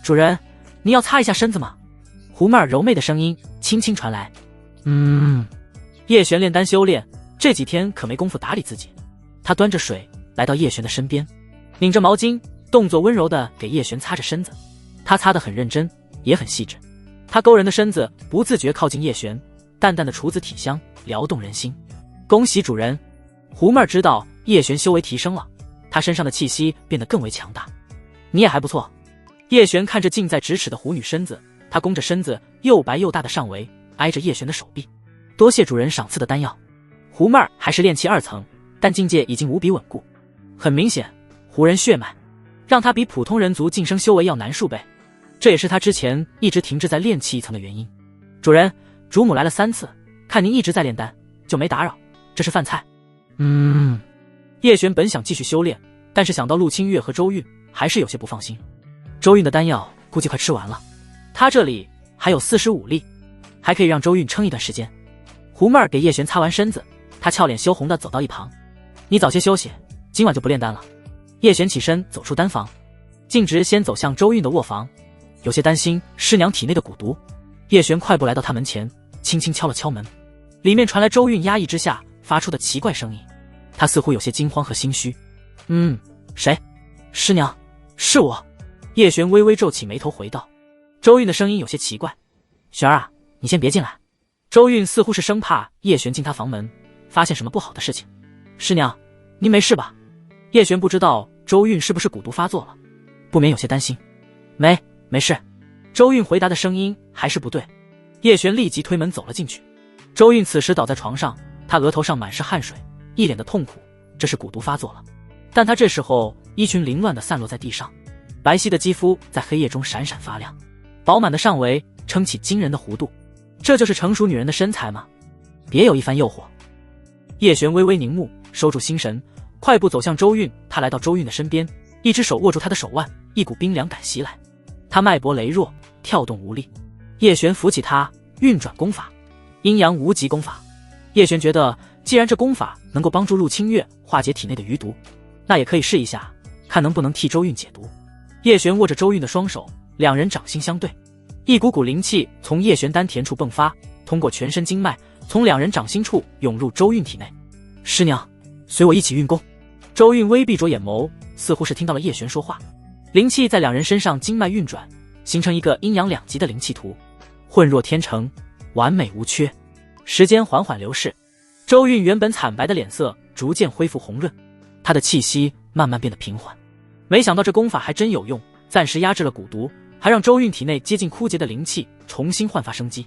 主人，你要擦一下身子吗？狐妹儿柔媚的声音轻轻传来。叶璇炼丹修炼这几天可没工夫打理自己，他端着水来到叶璇的身边，拧着毛巾，动作温柔地给叶璇擦着身子。他擦得很认真，也很细致。他勾人的身子不自觉靠近叶璇，淡淡的厨子体香撩动人心。恭喜主人。狐妹儿知道叶璇修为提升了，他身上的气息变得更为强大。你也还不错。叶璇看着近在咫尺的狐女身子，他弓着身子，又白又大的上围挨着叶璇的手臂。多谢主人赏赐的丹药。狐妹儿还是炼气2层，但境界已经无比稳固。很明显，狐人血脉让他比普通人族晋升修为要难数倍，这也是他之前一直停滞在炼气1层的原因。主人，主母来了3次，看您一直在炼丹，就没打扰，这是饭菜。叶璇本想继续修炼，但是想到陆清月和周韵，还是有些不放心。周韵的丹药估计快吃完了，他这里还有45粒，还可以让周韵撑一段时间。狐妹儿给叶璇擦完身子，她俏脸羞红的走到一旁。你早些休息，今晚就不炼丹了。叶璇起身走出丹房，径直先走向周韵的卧房，有些担心师娘体内的蛊毒。叶璇快步来到她门前，轻轻敲了敲门，里面传来周韵压抑之下发出的奇怪声音，她似乎有些惊慌和心虚。谁？师娘，是我。叶璇微微皱起眉头回道。周韵的声音有些奇怪，璇儿啊，你先别进来。周韵似乎是生怕叶璇进她房门发现什么不好的事情。师娘，您没事吧？叶璇不知道周韵是不是蛊毒发作了，不免有些担心。没事。周韵回答的声音还是不对。叶璇立即推门走了进去。周韵此时倒在床上，她额头上满是汗水，一脸的痛苦，这是蛊毒发作了。但她这时候衣裙凌乱地散落在地上，白皙的肌肤在黑夜中闪闪发亮，饱满的上围撑起惊人的弧度，这就是成熟女人的身材吗？别有一番诱惑。叶璇微微凝目，收住心神，快步走向周韵。他来到周韵的身边，一只手握住她的手腕，一股冰凉感袭来，她脉搏羸弱，跳动无力。叶璇扶起她，运转功法，阴阳无极功法。叶璇觉得，既然这功法能够帮助陆清月化解体内的余毒，那也可以试一下，看能不能替周韵解毒。叶璇握着周韵的双手，两人掌心相对，一股股灵气从叶璇丹田处迸发，通过全身经脉，从两人掌心处涌入周韵体内。师娘，随我一起运功。周韵微闭着眼眸，似乎是听到了叶璇说话。灵气在两人身上经脉运转，形成一个阴阳两极的灵气图，浑若天成，完美无缺。时间缓缓流逝，周韵原本惨白的脸色逐渐恢复红润，她的气息慢慢变得平缓。没想到这功法还真有用，暂时压制了蛊毒，还让周韵体内接近枯竭的灵气重新焕发生机。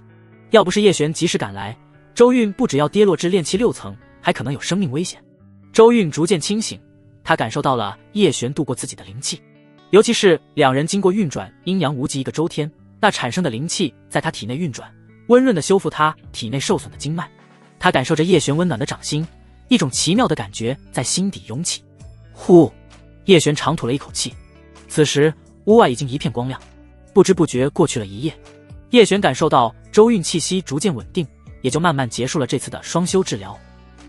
要不是叶璇及时赶来，周韵不只要跌落至炼气6层，还可能有生命危险。周韵逐渐清醒，她感受到了叶璇度过自己的灵气，尤其是两人经过运转阴阳无极1个周天，那产生的灵气在她体内运转，温润地修复她体内受损的经脉。她感受着叶璇温暖的掌心，一种奇妙的感觉在心底涌起。呼，叶璇长吐了一口气。此时屋外已经一片光亮，不知不觉过去了一夜。叶璇感受到周韵气息逐渐稳定，也就慢慢结束了这次的双修治疗。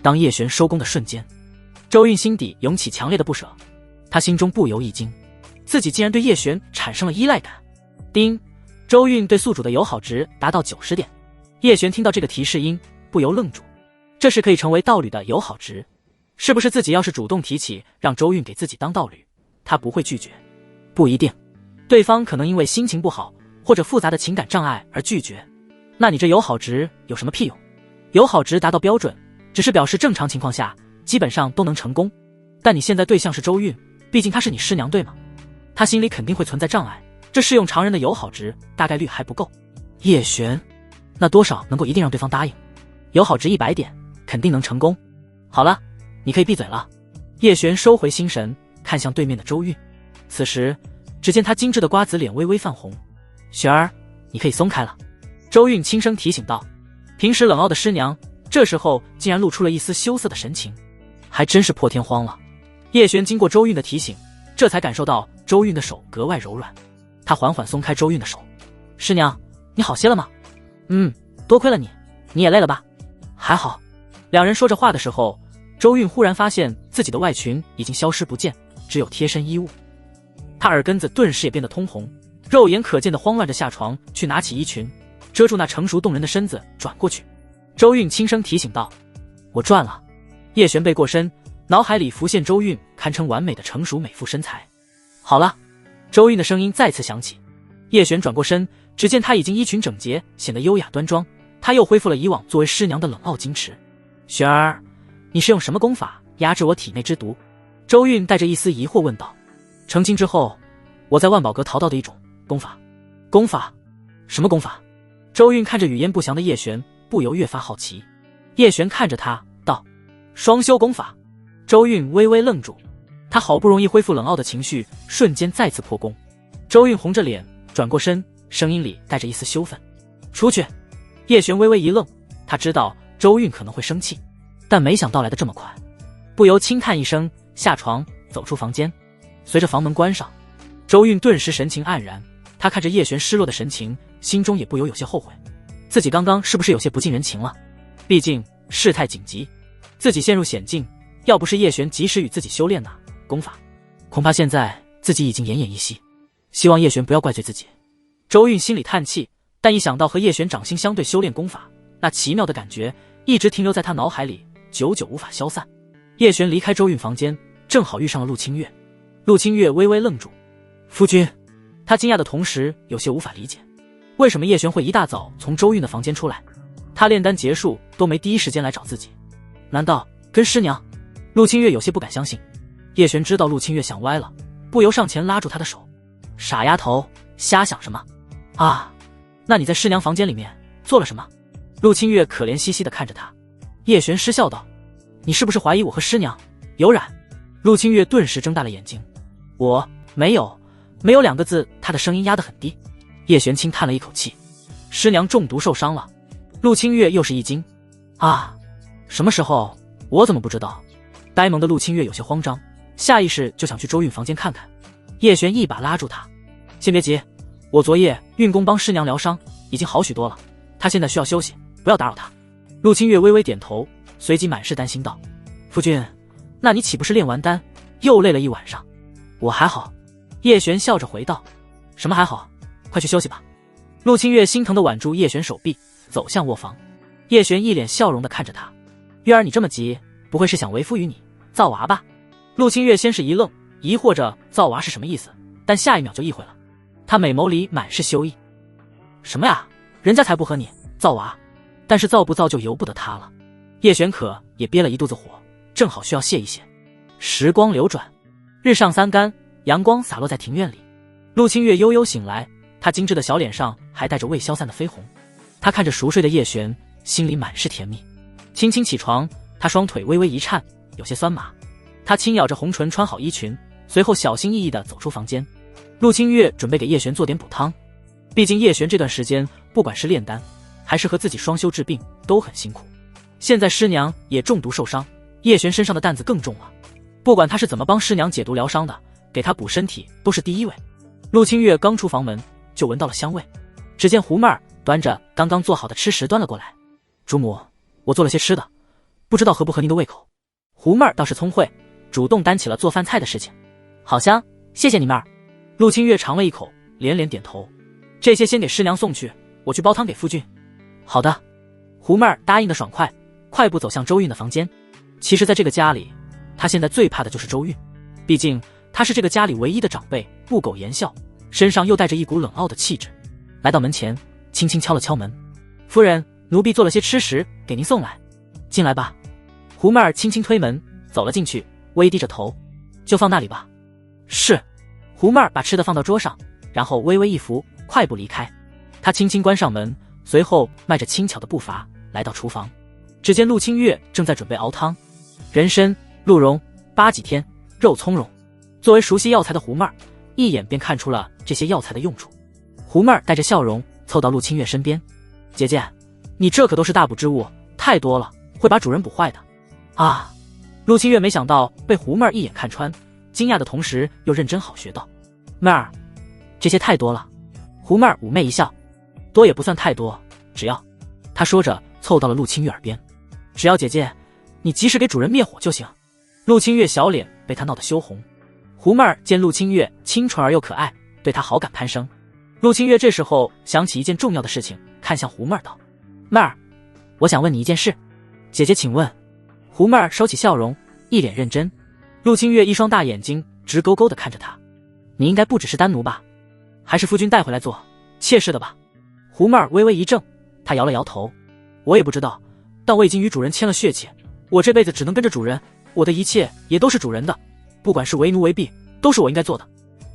当叶璇收工的瞬间，周韵心底涌起强烈的不舍，她心中不由一惊，自己竟然对叶璇产生了依赖感。叮，周韵对宿主的友好值达到90点。叶璇听到这个提示音，不由愣住，这是可以成为道侣的友好值，是不是自己要是主动提起让周韵给自己当道侣，他不会拒绝？不一定，对方可能因为心情不好或者复杂的情感障碍而拒绝。那你这友好值有什么屁用？友好值达到标准，只是表示正常情况下基本上都能成功，但你现在对象是周韵，毕竟她是你师娘对吗？她心里肯定会存在障碍，这适用常人的友好值大概率还不够。叶璇，那多少能够一定让对方答应？友好值100点，肯定能成功。好了，你可以闭嘴了。叶璇收回心神，看向对面的周韵。此时只见她精致的瓜子脸微微泛红。璇儿，你可以松开了。周韵轻声提醒道。平时冷傲的师娘这时候竟然露出了一丝羞涩的神情，还真是破天荒了。叶璇经过周韵的提醒，这才感受到周韵的手格外柔软，他缓缓松开周韵的手。师娘，你好些了吗？多亏了你，你也累了吧？还好。两人说着话的时候，周韵忽然发现自己的外裙已经消失不见，只有贴身衣物。她耳根子顿时也变得通红，肉眼可见的慌乱着下床去拿起衣裙，遮住那成熟动人的身子，转过去。周韵轻声提醒道：我赚了。叶璇背过身，脑海里浮现周韵堪称完美的成熟美妇身材。好了。周韵的声音再次响起。叶璇转过身，只见她已经衣裙整洁，显得优雅端庄，她又恢复了以往作为师娘的冷傲矜持。璇儿，你是用什么功法压制我体内之毒？周韵带着一丝疑惑问道。成亲之后，我在万宝阁淘到的一种功法。功法？什么功法？周韵看着语焉不详的叶璇，不由越发好奇。叶璇看着他道：双修功法。周韵微微愣住，他好不容易恢复冷傲的情绪，瞬间再次破功。周韵红着脸转过身，声音里带着一丝羞愤。出去。叶璇微微一愣，他知道周韵可能会生气，但没想到来得这么快，不由轻叹一声，下床走出房间。随着房门关上，周韵顿时神情黯然，她看着叶璇失落的神情，心中也不由有些后悔，自己刚刚是不是有些不近人情了？毕竟事态紧急，自己陷入险境，要不是叶璇及时与自己修炼功法，恐怕现在自己已经奄奄一息。希望叶璇不要怪罪自己。周韵心里叹气，但一想到和叶璇掌心相对修炼功法，那奇妙的感觉一直停留在他脑海里，久久无法消散。叶璇离开周韵房间，正好遇上了陆清月。陆清月微微愣住，夫君。他惊讶的同时有些无法理解，为什么叶璇会一大早从周韵的房间出来？他炼丹结束都没第一时间来找自己，难道跟师娘？陆清月有些不敢相信。叶璇知道陆清月想歪了，不由上前拉住他的手。傻丫头，瞎想什么啊？那你在师娘房间里面做了什么？陆清月可怜兮兮地看着他。叶璇失笑道，你是不是怀疑我和师娘有染？陆清月顿时睁大了眼睛。我没有2个字，他的声音压得很低。叶璇轻叹了一口气，师娘中毒受伤了。陆清月又是一惊，啊，什么时候？我怎么不知道？呆萌的陆清月有些慌张，下意识就想去周韵房间看看。叶璇一把拉住他，先别急，我昨夜运功帮师娘疗伤，已经好许多了，她现在需要休息，不要打扰她。陆清月微微点头，随即满是担心道，夫君，那你岂不是炼完丹又累了一晚上？我还好。叶璇笑着回道，什么还好，快去休息吧。陆清月心疼地挽住叶璇手臂，走向卧房。叶璇一脸笑容地看着他，月儿，你这么急，不会是想为夫于你造娃吧？陆清月先是一愣，疑惑着造娃是什么意思，但下一秒就意会了，他美眸里满是羞意。什么呀，人家才不和你造娃，但是造不造就由不得他了。叶璇可也憋了一肚子火，正好需要泄一泄。时光流转，日上三竿，阳光洒落在庭院里。陆清月悠悠醒来，她精致的小脸上还带着未消散的绯红。她看着熟睡的叶璇，心里满是甜蜜。轻轻起床，她双腿微微一颤，有些酸麻。她轻咬着红唇，穿好衣裙，随后小心翼翼地走出房间。陆清月准备给叶璇做点补汤，毕竟叶璇这段时间不管是炼丹还是和自己双修治病都很辛苦，现在师娘也中毒受伤，叶璇身上的担子更重了。不管他是怎么帮师娘解毒疗伤的，给她补身体都是第一位。陆清月刚出房门就闻到了香味，只见胡妹儿端着刚刚做好的吃食端了过来。主母，我做了些吃的，不知道合不合您的胃口。胡妹儿倒是聪慧，主动担起了做饭菜的事情。好香，谢谢你妹儿。陆清月尝了一口，连连点头。这些先给师娘送去，我去煲汤给夫君。好的。胡妹儿答应的爽快，快步走向周韵的房间。其实在这个家里，她现在最怕的就是周韵，毕竟她是这个家里唯一的长辈，不苟言笑，身上又带着一股冷傲的气质。来到门前，轻轻敲了敲门。夫人，奴婢做了些吃食给您送来，进来吧。胡妹儿轻轻推门走了进去，微低着头，就放那里吧。是。胡妹儿把吃的放到桌上，然后微微一扶，快步离开。她轻轻关上门，随后迈着轻巧的步伐来到厨房。只见陆清月正在准备熬汤，人参、鹿茸、八戟天、肉苁蓉。作为熟悉药材的胡妹儿，一眼便看出了这些药材的用处。胡妹儿带着笑容凑到陆清月身边，姐姐，你这可都是大补之物，太多了，会把主人补坏的。啊！陆清月没想到被胡妹儿一眼看穿，惊讶的同时又认真好学道，妹儿，这些太多了。胡妹儿妩媚一笑，多也不算太多，只要……她说着凑到了陆清月耳边，只要姐姐你及时给主人灭火就行。陆清月小脸被她闹得羞红。胡妹儿见陆清月清纯而又可爱，对她好感攀升。陆清月这时候想起一件重要的事情，看向胡妹儿道，妹儿，我想问你一件事。姐姐请问。胡妹儿收起笑容，一脸认真。陆清月一双大眼睛直勾勾地看着她，你应该不只是丹奴吧？还是夫君带回来做妾室的吧？胡妹儿微微一怔，她摇了摇头，我也不知道，但我已经与主人签了血契，我这辈子只能跟着主人，我的一切也都是主人的，不管是为奴为婢，都是我应该做的。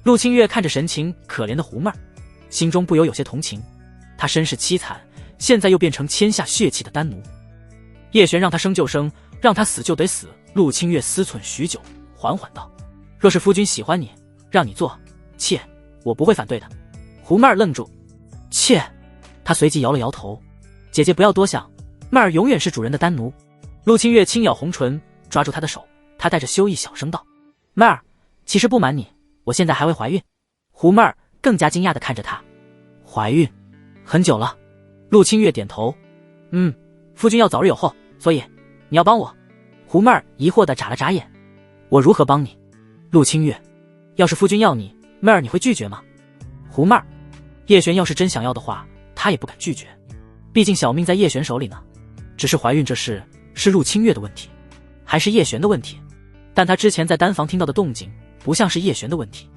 陆清月看着神情可怜的胡妹儿，心中不由有些同情，她身世凄惨，现在又变成签下血契的丹奴。叶璇让她生就生，让她死就得死。陆清月思忖许久，缓缓道，若是夫君喜欢你，让你做妾，我不会反对的。胡妹儿愣住，妾？她随即摇了摇头，姐姐不要多想，妹儿永远是主人的丹奴。陆清月轻咬红唇，抓住她的手，她带着羞意小声道，妹儿，其实不瞒你，我现在还未怀孕。胡妹儿更加惊讶地看着她，怀孕？很久了。陆清月点头，夫君要早日有后，所以你要帮我。胡胡妹儿疑惑地眨了眨眼。我如何帮你？陆清月，要是夫君要你，妹儿你会拒绝吗？胡妹儿，叶璇要是真想要的话，他也不敢拒绝，毕竟小命在叶璇手里呢。只是怀孕这事是陆清月的问题，还是叶璇的问题？但他之前在丹房听到的动静不像是叶璇的问题。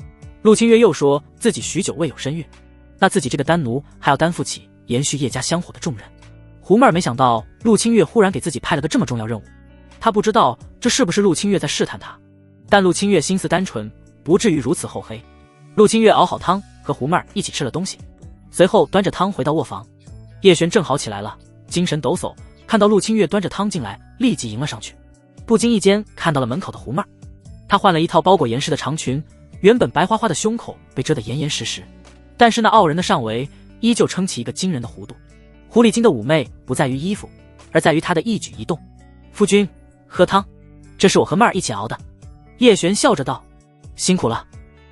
陆清月又说自己许久未有身孕，那自己这个丹奴还要担负起延续叶家香火的重任。胡妹儿没想到陆清月忽然给自己派了个这么重要任务，她不知道这是不是陆清月在试探她，但陆清月心思单纯，不至于如此厚黑。陆清月熬好汤，和胡妹儿一起吃了东西，随后端着汤回到卧房。叶璇正好起来了，精神抖擞，看到陆清月端着汤进来，立即迎了上去。不经意间看到了门口的胡妹儿，她换了一套包裹严实的长裙，原本白花花的胸口被遮得严严实实，但是那傲人的上围依旧撑起一个惊人的弧度。狐狸精的妩媚不在于衣服，而在于她的一举一动。夫君，喝汤，这是我和妹儿一起熬的。叶璇笑着道。辛苦了。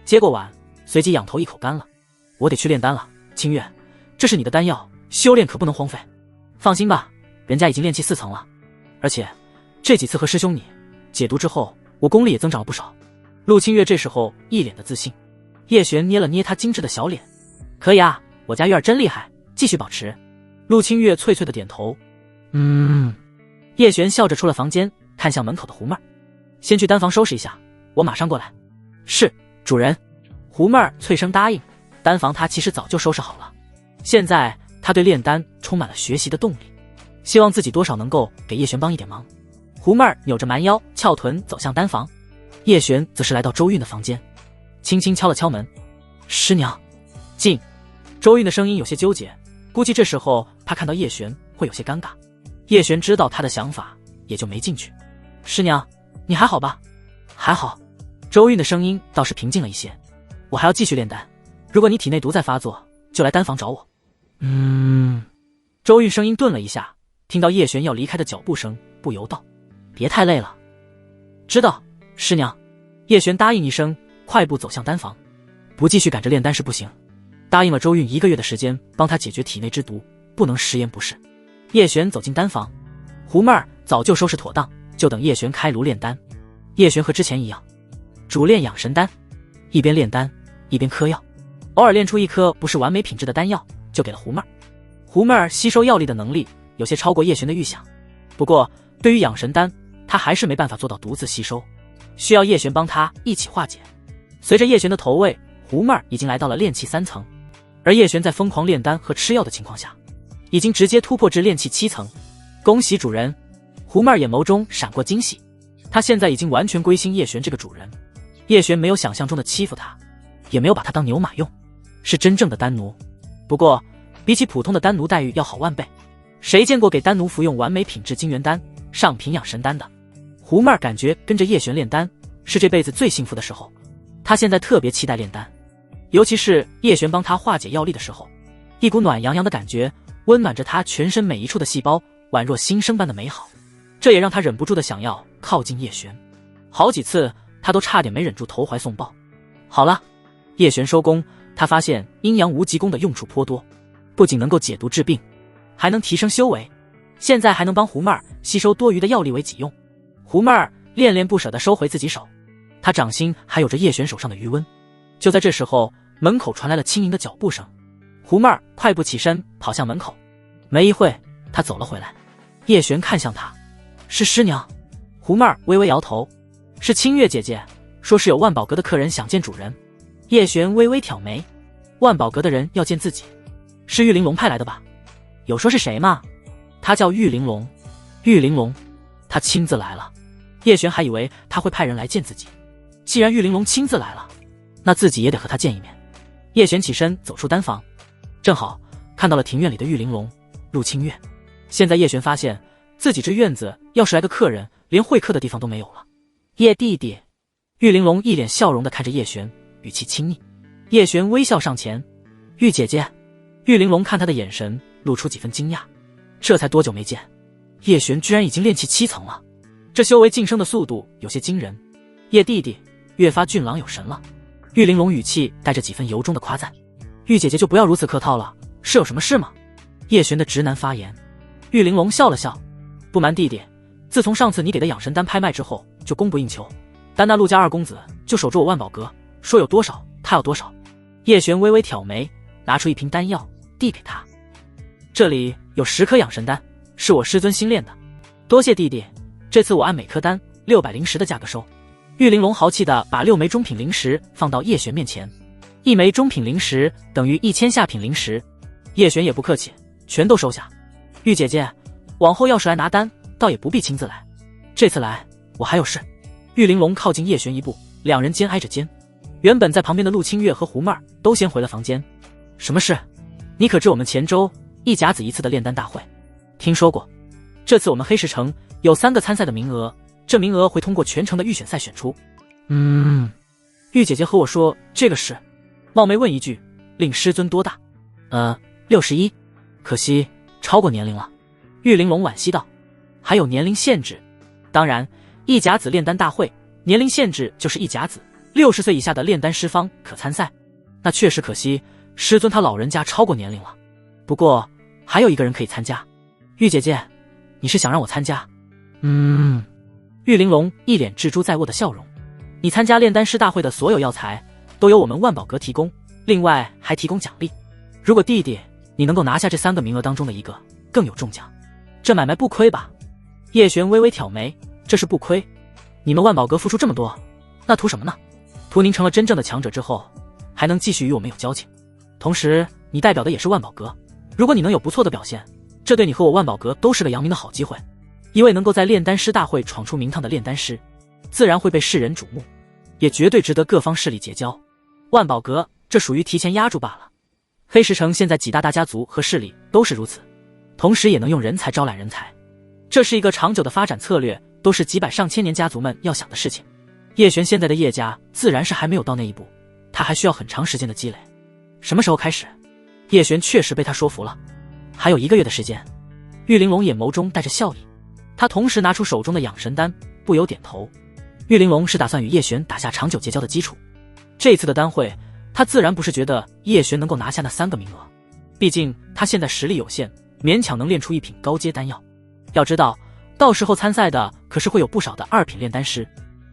接过碗，随即仰头一口干了。我得去炼丹了，清月，这是你的丹药，修炼可不能荒废。放心吧，人家已经炼气4层了，而且这几次和师兄你解毒之后，我功力也增长了不少。陆清月这时候一脸的自信。叶璇捏了捏她精致的小脸。可以啊，我家月儿真厉害，继续保持。陆清月脆脆的点头。叶璇笑着出了房间，看向门口的胡妹儿。先去丹房收拾一下，我马上过来。是，主人。胡妹儿脆声答应。丹房她其实早就收拾好了，现在她对炼丹充满了学习的动力，希望自己多少能够给叶璇帮一点忙。胡妹儿扭着蛮腰翘臀走向丹房，叶璇则是来到周韵的房间，轻轻敲了敲门。师娘，进。周韵的声音有些纠结，估计这时候怕看到叶璇会有些尴尬。叶璇知道他的想法，也就没进去。师娘，你还好吧？还好。周韵的声音倒是平静了一些。我还要继续炼丹，如果你体内毒再发作，就来丹房找我。周韵声音顿了一下，听到叶璇要离开的脚步声，不由道：别太累了。知道，师娘。叶璇答应一声，快步走向丹房。不继续赶着炼丹是不行，答应了周韵1个月的时间帮他解决体内之毒，不能食言不是。叶璇走进丹房，胡妹儿早就收拾妥当，就等叶璇开炉炼丹。叶璇和之前一样，主炼养神丹，一边炼丹一边嗑药，偶尔炼出一颗不是完美品质的丹药，就给了胡妹儿。胡妹儿吸收药力的能力有些超过叶璇的预想，不过对于养神丹，她还是没办法做到独自吸收，需要叶璇帮她一起化解。随着叶璇的投喂，胡妹儿已经来到了炼气3层，而叶璇在疯狂炼丹和吃药的情况下，已经直接突破至炼气7层。恭喜主人！胡妹儿眼眸中闪过惊喜，她现在已经完全归心叶璇这个主人。叶璇没有想象中的欺负她，也没有把她当牛马用，是真正的丹奴。不过比起普通的丹奴待遇要好万倍，谁见过给丹奴服用完美品质金元丹、上品养神丹的？胡妹儿感觉跟着叶璇炼丹是这辈子最幸福的时候，她现在特别期待炼丹，尤其是叶璇帮她化解药力的时候，一股暖洋洋的感觉温暖着她全身每一处的细胞，宛若新生般的美好。这也让她忍不住的想要靠近叶璇，好几次她都差点没忍住投怀送抱。好了，叶璇收工，他发现阴阳无极功的用处颇多，不仅能够解毒治病，还能提升修为，现在还能帮胡妹儿吸收多余的药力为己用。胡妹儿恋恋不舍地收回自己手，她掌心还有着叶璇手上的余温。就在这时候，门口传来了轻盈的脚步声，胡妹儿快步起身跑向门口，没一会她走了回来。叶璇看向她，是师娘。胡妹儿微微摇头，是清月姐姐，说是有万宝阁的客人想见主人。叶璇微微挑眉，万宝阁的人要见自己，是玉玲珑派来的吧？有说是谁吗？他叫玉玲珑。玉玲珑，他亲自来了。叶璇还以为他会派人来见自己，既然玉玲珑亲自来了，那自己也得和他见一面。叶璇起身走出丹房，正好看到了庭院里的玉玲珑、陆清月。现在叶璇发现自己这院子要是来个客人，连会客的地方都没有了。叶弟弟。玉玲珑一脸笑容地看着叶璇，语气亲昵。叶璇微笑上前，玉姐姐。玉玲珑看他的眼神露出几分惊讶，这才多久没见，叶璇居然已经炼气7层了，这修为晋升的速度有些惊人。叶弟弟越发俊朗有神了。玉玲珑语气带着几分由衷的夸赞。玉姐姐就不要如此客套了，是有什么事吗？叶璇的直男发言。玉玲珑笑了笑，不瞒弟弟，自从上次你给的养神丹拍卖之后，就供不应求。但那陆家二公子就守住我万宝阁，说有多少他要多少。叶璇微微挑眉，拿出一瓶丹药递给他，这里有10颗养神丹，是我师尊新炼的，多谢弟弟，这次我按每颗丹600灵石的价格收。玉玲珑豪气地把6枚中品灵石放到叶璇面前，1枚中品灵石等于1000下品灵石。叶璇也不客气，全都收下。玉姐姐，往后要是来拿丹，倒也不必亲自来，这次来我还有事。玉玲珑靠近叶璇一步，两人肩挨着肩。原本在旁边的陆清月和胡妹儿都先回了房间。什么事？你可知我们前周1甲子1次的炼丹大会？听说过。这次我们黑石城有3个参赛的名额，这名额会通过全城的预选赛选出。玉姐姐和我说这个事，冒昧问一句，令师尊多大？61，可惜超过年龄了。玉玲珑惋惜道。还有年龄限制？当然，1甲子炼丹大会年龄限制就是1甲子，60岁以下的炼丹师方可参赛。那确实可惜，师尊他老人家超过年龄了。不过还有一个人可以参加。玉姐姐，你是想让我参加？玉玲珑一脸锱铢在握的笑容。你参加炼丹师大会的所有药材都由我们万宝阁提供，另外还提供奖励。如果弟弟你能够拿下这3个名额当中的一个，更有中奖。这买卖不亏吧？叶璇微微挑眉，这是不亏。你们万宝阁付出这么多，那图什么呢？图您成了真正的强者之后，还能继续与我们有交情。同时你代表的也是万宝阁，如果你能有不错的表现，这对你和我万宝阁都是个扬名的好机会。一位能够在炼丹师大会闯出名堂的炼丹师，自然会被世人瞩目，也绝对值得各方势力结交。万宝阁这属于提前压住罢了。黑石城现在几大家族和势力都是如此，同时也能用人才招揽人才，这是一个长久的发展策略，都是几百上千年家族们要想的事情。叶璇现在的叶家自然是还没有到那一步，他还需要很长时间的积累。什么时候开始？叶璇确实被他说服了，还有1个月的时间。玉玲珑眼眸中带着笑意，他同时拿出手中的养神丹，不由点头。玉玲珑是打算与叶璇打下长久结交的基础，这次的丹会他自然不是觉得叶璇能够拿下那3个名额，毕竟他现在实力有限，勉强能炼出1品高阶丹药。要知道到时候参赛的可是会有不少的2品炼丹师，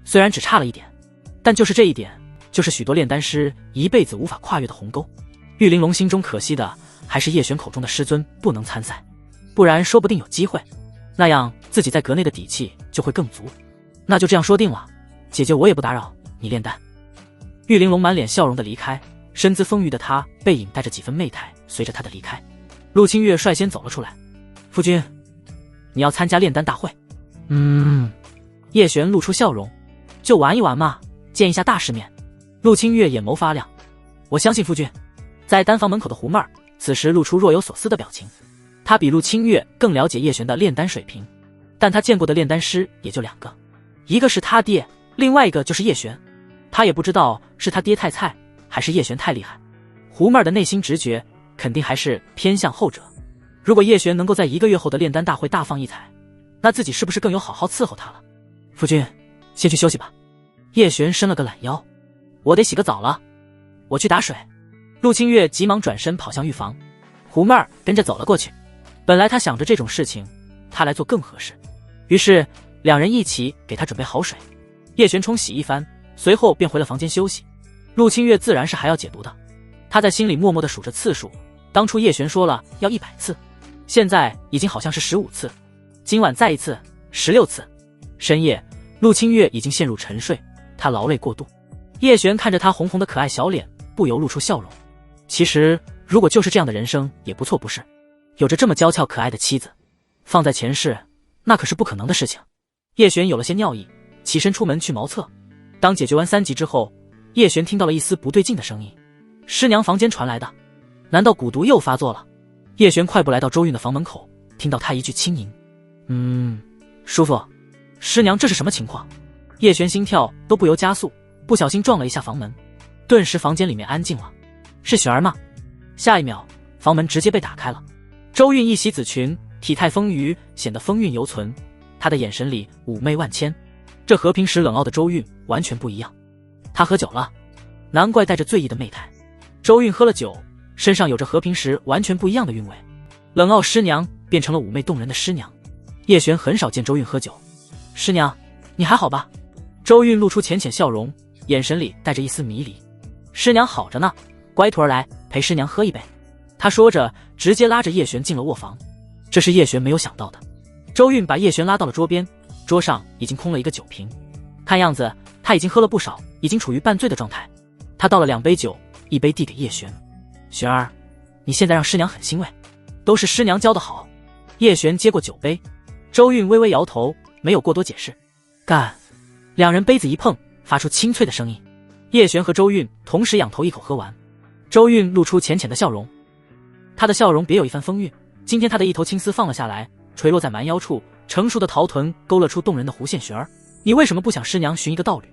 虽然只差了1点，但就是这一点，就是许多炼丹师一辈子无法跨越的鸿沟。玉玲珑心中可惜的还是叶璇口中的师尊不能参赛，不然说不定有机会，那样自己在阁内的底气就会更足。那就这样说定了，姐姐我也不打扰你炼丹。玉玲珑满脸笑容的离开，身姿丰腴的她背影带着几分媚态，随着她的离开，陆清月率先走了出来。夫君，你要参加炼丹大会？叶璇露出笑容，就玩一玩嘛，见一下大世面。陆清月眼眸发亮，我相信夫君。在丹房门口的胡妹儿此时露出若有所思的表情，她比陆清月更了解叶璇的炼丹水平，但她见过的炼丹师也就2个，一个是他爹，另外一个就是叶璇。他也不知道是他爹太菜，还是叶璇太厉害。胡妹儿的内心直觉肯定还是偏向后者。如果叶璇能够在1个月后的炼丹大会大放异彩，那自己是不是更有好好伺候他了？夫君，先去休息吧。叶璇伸了个懒腰，我得洗个澡了，我去打水。陆清月急忙转身跑向浴房，胡妹儿跟着走了过去。本来他想着这种事情他来做更合适，于是两人一起给他准备好水。叶璇冲洗一番，随后便回了房间休息。陆清月自然是还要解毒的，他在心里默默地数着次数，当初叶璇说了要100次，现在已经好像是15次，今晚再一次16次。深夜，陆清月已经陷入沉睡，他劳累过度。叶璇看着他红红的可爱小脸，不由露出笑容。其实如果就是这样的人生也不错，不是？有着这么娇俏可爱的妻子，放在前世那可是不可能的事情。叶璇有了些尿意，起身出门去茅厕。当解决完3级之后，叶璇听到了一丝不对劲的声音，师娘房间传来的，难道蛊毒又发作了？叶璇快步来到周韵的房门口，听到她一句轻吟，叔父，师娘这是什么情况？叶璇心跳都不由加速，不小心撞了一下房门，顿时房间里面安静了。是璇儿吗？下一秒房门直接被打开了，周韵一袭紫裙，体态丰腴，显得风韵犹存，她的眼神里妩媚万千，这和平时冷傲的周韵完全不一样。她喝酒了，难怪带着醉意的媚态。周韵喝了酒，身上有着和平时完全不一样的韵味，冷傲师娘变成了妩媚动人的师娘。叶璇很少见周韵喝酒，师娘，你还好吧？周韵露出浅浅笑容，眼神里带着一丝迷离。师娘好着呢，乖徒儿来陪师娘喝一杯。他说着，直接拉着叶璇进了卧房。这是叶璇没有想到的。周韵把叶璇拉到了桌边，桌上已经空了一个酒瓶，看样子他已经喝了不少，已经处于半醉的状态。他倒了2杯酒，一杯递给叶璇。璇儿，你现在让师娘很欣慰，都是师娘教的好。叶璇接过酒杯，周韵微微摇头，没有过多解释。干，两人杯子一碰，发出清脆的声音。叶璇和周韵同时仰头一口喝完。周韵露出浅浅的笑容，她的笑容别有一番风韵。今天她的一头青丝放了下来，垂落在蛮腰处，成熟的桃臀勾勒出动人的弧线。璇儿，你为什么不想师娘寻一个道侣？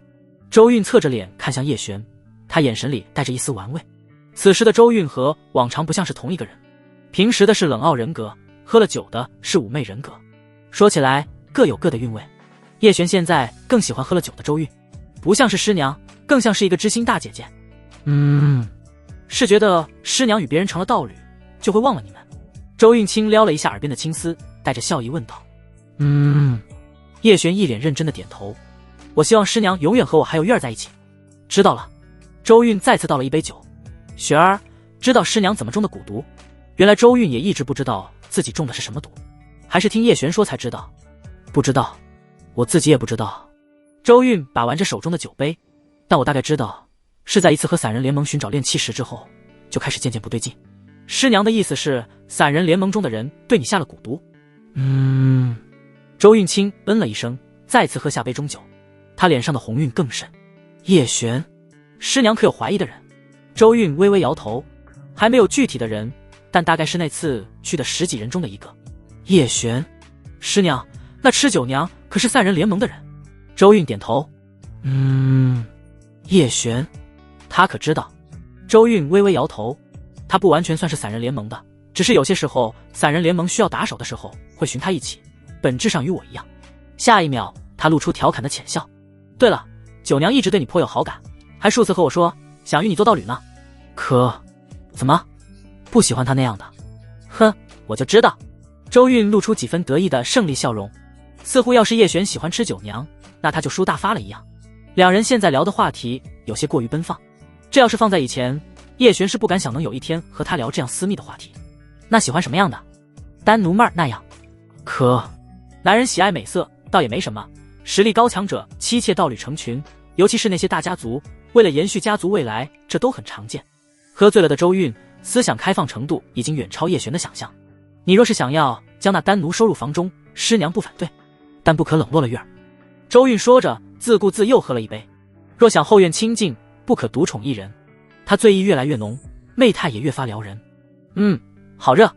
周韵侧着脸看向叶璇，她眼神里带着一丝玩味。此时的周韵和往常不像是同一个人，平时的是冷傲人格，喝了酒的是妩媚人格。说起来各有各的韵味。叶璇现在更喜欢喝了酒的周韵，不像是师娘，更像是一个知心大姐姐。是觉得师娘与别人成了道侣，就会忘了你们。周韵轻撩了一下耳边的青丝，带着笑意问道。叶璇一脸认真的点头。我希望师娘永远和我还有月儿在一起。知道了。周韵再次倒了一杯酒。雪儿，知道师娘怎么中的蛊毒？原来周韵也一直不知道自己中的是什么毒，还是听叶璇说才知道。不知道，我自己也不知道。周韵把玩着手中的酒杯，但我大概知道，是在一次和散人联盟寻找炼气石之后，就开始渐渐不对劲。师娘的意思是，散人联盟中的人对你下了蛊毒。周韵清了一声，再次喝下杯中酒，她脸上的红晕更甚。叶璇，师娘可有怀疑的人？周韵微微摇头，还没有具体的人，但大概是那次去的10几人中的一个。叶璇，师娘，那吃酒娘可是散人联盟的人？周韵点头。叶璇，他可知道？周韵微微摇头，他不完全算是散人联盟的，只是有些时候散人联盟需要打手的时候会寻他一起，本质上与我一样。下一秒他露出调侃的浅笑。对了，九娘一直对你颇有好感，还数次和我说想与你做道侣呢。可怎么不喜欢他那样的？哼，我就知道。周韵露出几分得意的胜利笑容，似乎要是叶璇喜欢吃九娘，那他就输大发了一样。两人现在聊的话题有些过于奔放，这要是放在以前，叶璇是不敢想能有一天和他聊这样私密的话题。那喜欢什么样的？丹奴妹儿那样。可男人喜爱美色倒也没什么，实力高强者妻妾道侣成群，尤其是那些大家族，为了延续家族未来，这都很常见。喝醉了的周韵思想开放程度已经远超叶璇的想象。你若是想要将那丹奴收入房中，师娘不反对，但不可冷落了月儿。周韵说着，自顾自又喝了一杯。若想后院清静，不可独宠一人。他醉意越来越浓，媚态也越发撩人。好热。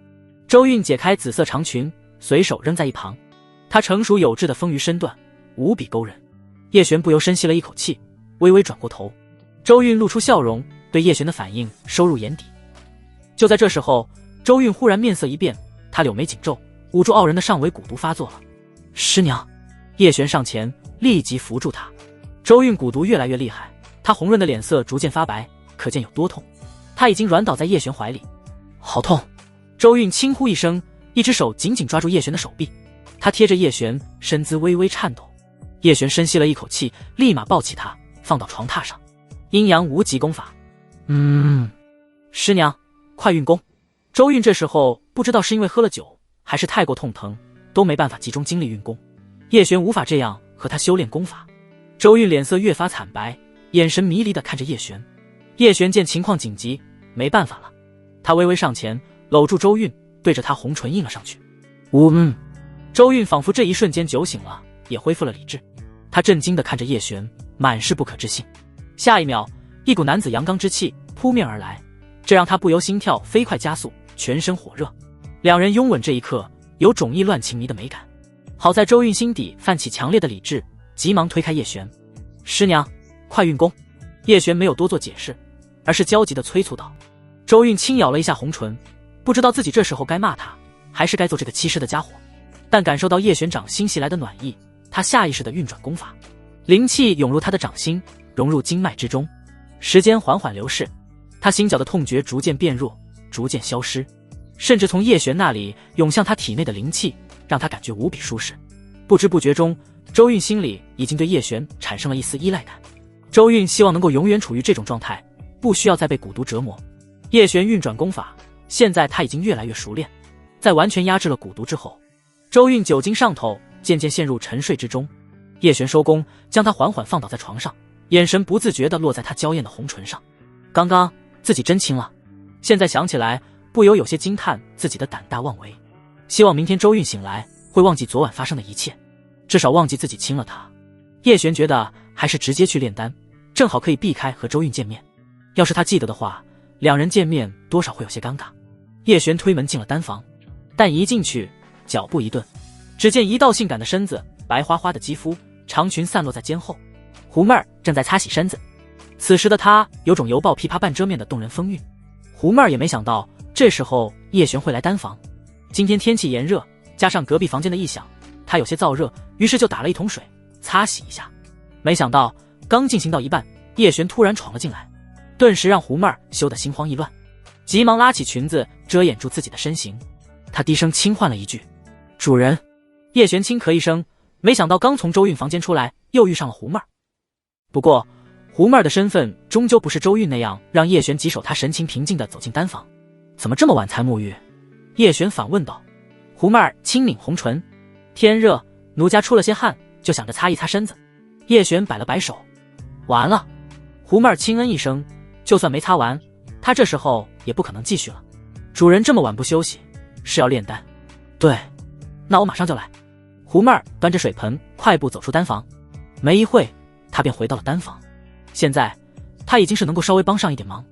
周韵解开紫色长裙，随手扔在一旁。她成熟有致的丰腴身段无比勾人。叶璇不由深吸了一口气，微微转过头。周韵露出笑容，对叶璇的反应收入眼底。就在这时候，周韵忽然面色一变，她柳眉紧皱，捂住傲人的上围，蛊毒发作了。师娘！叶璇上前立即扶住她。周韵蛊毒越来越厉害，她红润的脸色逐渐发白，可见有多痛。她已经软倒在叶璇怀里。好痛！周韵轻呼一声，一只手紧紧抓住叶璇的手臂，她贴着叶璇，身姿微微颤抖。叶璇深吸了一口气，立马抱起她放到床榻上。阴阳无极功法。师娘，快运功！周韵这时候不知道是因为喝了酒，还是太过痛疼，都没办法集中精力运功。叶璇无法这样和他修炼功法。周韵脸色越发惨白，眼神迷离地看着叶璇。叶璇见情况紧急，没办法了，他微微上前搂住周韵，对着她红唇印了上去。周韵仿佛这一瞬间酒醒了，也恢复了理智。她震惊地看着叶璇，满是不可置信。下一秒，一股男子阳刚之气扑面而来，这让她不由心跳飞快加速，全身火热。两人拥吻这一刻，有种意乱情迷的美感。好在周韵心底泛起强烈的理智，急忙推开叶璇。师娘，快运功！叶璇没有多做解释，而是焦急地催促道。周韵轻咬了一下红唇，不知道自己这时候该骂他，还是该做这个欺师的家伙。但感受到叶璇掌心袭来的暖意，他下意识地运转功法，灵气涌入他的掌心，融入经脉之中。时间缓缓流逝，他心绞的痛觉逐渐变弱，逐渐消失，甚至从叶璇那里涌向他体内的灵气，让他感觉无比舒适。不知不觉中，周韵心里已经对叶璇产生了一丝依赖感。周韵希望能够永远处于这种状态，不需要再被蛊毒折磨。叶璇运转功法，现在他已经越来越熟练。在完全压制了蛊毒之后，周韵酒精上头，渐渐陷入沉睡之中。叶璇收工，将他缓缓放倒在床上，眼神不自觉地落在他娇艳的红唇上。刚刚自己真亲了，现在想起来不由有些惊叹自己的胆大妄为。希望明天周韵醒来会忘记昨晚发生的一切，至少忘记自己亲了他。叶璇觉得还是直接去炼丹，正好可以避开和周韵见面。要是他记得的话，两人见面多少会有些尴尬。叶璇推门进了丹房，但一进去脚步一顿，只见一道性感的身子，白花花的肌肤，长裙散落在肩后。胡妹儿正在擦洗身子，此时的她有种犹抱琵琶半遮面的动人风韵。胡妹儿也没想到这时候叶璇会来丹房。今天天气炎热，加上隔壁房间的异响，她有些燥热，于是就打了一桶水擦洗一下。没想到刚进行到一半，叶璇突然闯了进来，顿时让胡妹儿羞得心慌意乱，急忙拉起裙子遮掩住自己的身形。她低声轻唤了一句：“主人。”叶璇轻咳一声，没想到刚从周韵房间出来，又遇上了胡妹儿。不过胡妹儿的身份终究不是周韵那样让叶璇棘手，她神情平静地走进丹房。怎么这么晚才沐浴？叶璇反问道。胡妹儿轻抿红唇：“天热，奴家出了些汗，就想着擦一擦身子。”叶璇摆了摆手：“完了。”胡妹儿轻嗯一声，就算没擦完，她这时候也不可能继续了。主人这么晚不休息，是要炼丹？对，那我马上就来。胡妹儿端着水盆快步走出丹房，没一会她便回到了丹房。现在她已经是能够稍微帮上一点忙。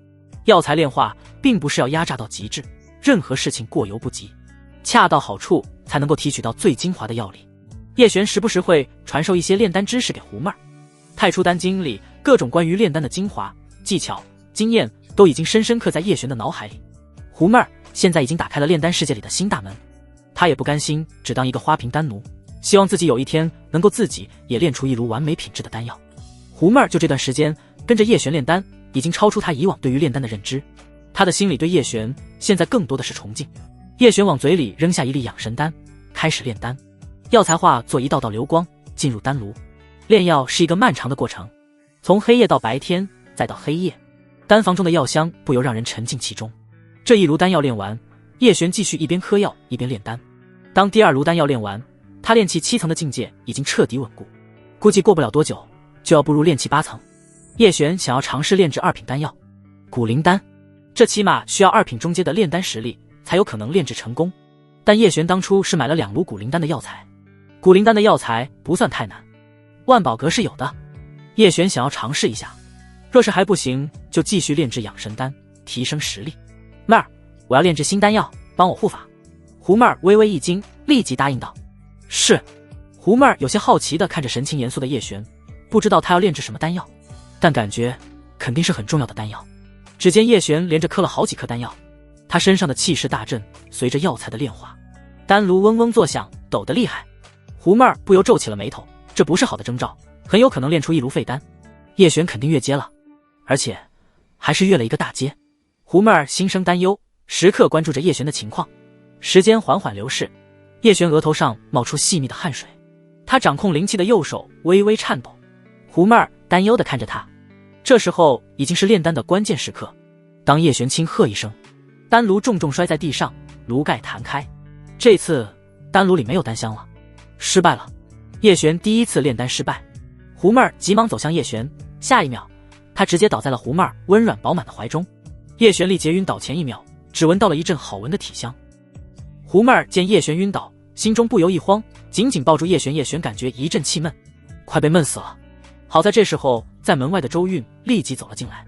药材炼化并不是要压榨到极致，任何事情过犹不及，恰到好处才能够提取到最精华的药力。叶璇时不时会传授一些炼丹知识给胡妹儿。太初丹经里各种关于炼丹的精华、技巧、经验都已经深深刻在叶璇的脑海里。胡妹儿现在已经打开了炼丹世界里的新大门，她也不甘心只当一个花瓶丹奴，希望自己有一天能够自己也炼出一炉完美品质的丹药。胡妹儿就这段时间跟着叶璇炼丹，已经超出她以往对于炼丹的认知。她的心里对叶璇现在更多的是崇敬。叶璇往嘴里扔下一粒养神丹，开始炼丹。药材化作一道道流光进入丹炉。炼药是一个漫长的过程，从黑夜到白天，再到黑夜，丹房中的药香不由让人沉浸其中。这一炉丹药炼完，叶璇继续一边嗑药一边炼丹。当第二炉丹药炼完，他炼气7层的境界已经彻底稳固，估计过不了多久就要步入炼气8层。叶璇想要尝试炼制2品丹药，古灵丹，这起码需要2品中阶的炼丹实力才有可能炼制成功。但叶璇当初是买了2炉古灵丹的药材，古灵丹的药材不算太难，万宝阁是有的。叶璇想要尝试一下，若是还不行，就继续炼制养神丹，提升实力。妹儿，我要炼制新丹药，帮我护法。胡妹儿微微一惊，立即答应道：“是。”胡妹儿有些好奇地看着神情严肃的叶璇，不知道他要炼制什么丹药，但感觉肯定是很重要的丹药。只见叶璇连着嗑了好几颗丹药，他身上的气势大振，随着药材的炼化，丹炉嗡嗡作响，抖得厉害。胡妹儿不由皱起了眉头，这不是好的征兆，很有可能炼出一炉废丹。叶璇肯定越阶了，而且还是越了一个大阶。胡妹儿心生担忧，时刻关注着叶璇的情况。时间缓缓流逝，叶璇额头上冒出细密的汗水，他掌控灵气的右手微微颤抖。胡妹儿担忧地看着他。这时候已经是炼丹的关键时刻，当叶璇轻喝一声，丹炉重重摔在地上，炉盖弹开。这次丹炉里没有丹香了，失败了。叶璇第一次炼丹失败。胡妹儿急忙走向叶璇，下一秒她直接倒在了胡妹儿温软饱满的怀中。叶璇力竭晕倒前1秒，只闻到了一阵好闻的体香。胡妹儿见叶璇晕倒，心中不由一慌，紧紧抱住叶璇。叶璇感觉一阵气闷，快被闷死了。好在这时候在门外的周韵立即走了进来，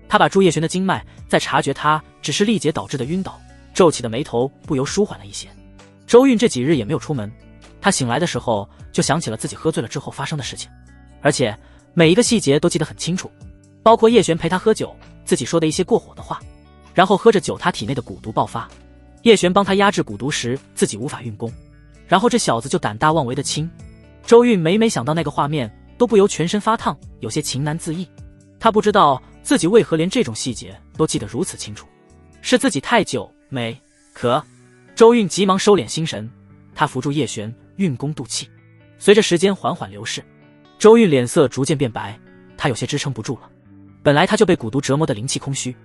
她把住叶璇的经脉，在察觉他只是力竭导致的晕倒，皱起的眉头不由舒缓了一些。周韵这几日也没有出门，她醒来的时候就想起了自己喝醉了之后发生的事情，而且每一个细节都记得很清楚，包括叶璇陪她喝酒，自己说的一些过火的话，然后喝着酒他体内的蛊毒爆发，叶璇帮他压制蛊毒时自己无法运功，然后这小子就胆大妄为的亲。周韵每想到那个画面都不由全身发烫，有些情难自抑。他不知道自己为何连这种细节都记得如此清楚，是自己太久没可。周韵急忙收敛心神，他扶住叶璇运功渡气，随着时间缓缓流逝，周韵脸色逐渐变白，她有些支撑不住了。本来她就被蛊毒折磨的灵气空虚，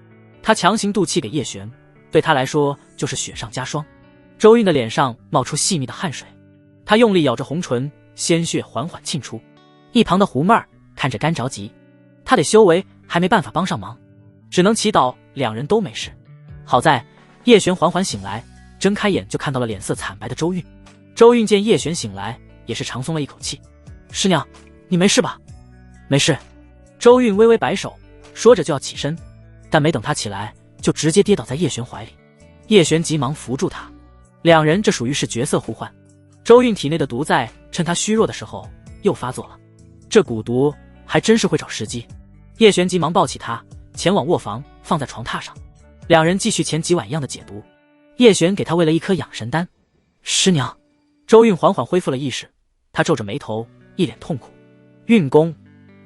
她强行渡气给叶璇，对她来说就是雪上加霜。周韵的脸上冒出细密的汗水，她用力咬着红唇，鲜血缓缓沁出。一旁的胡妹儿看着干着急，她得修为还没办法帮上忙，只能祈祷两人都没事。好在叶璇缓缓醒来，睁开眼就看到了脸色惨白的周韵。周韵见叶璇醒来，也是长松了一口气。师娘，你没事吧？没事。周韵微微摆手，说着就要起身，但没等她起来，就直接跌倒在叶璇怀里。叶璇急忙扶住她，两人这属于是角色互换。周韵体内的毒在趁她虚弱的时候又发作了，这蛊毒还真是会找时机。叶璇急忙抱起她，前往卧房，放在床榻上。两人继续前几晚一样的解毒。叶璇给她喂了一颗养神丹。师娘。周韵缓缓恢复了意识，她皱着眉头，一脸痛苦。运功。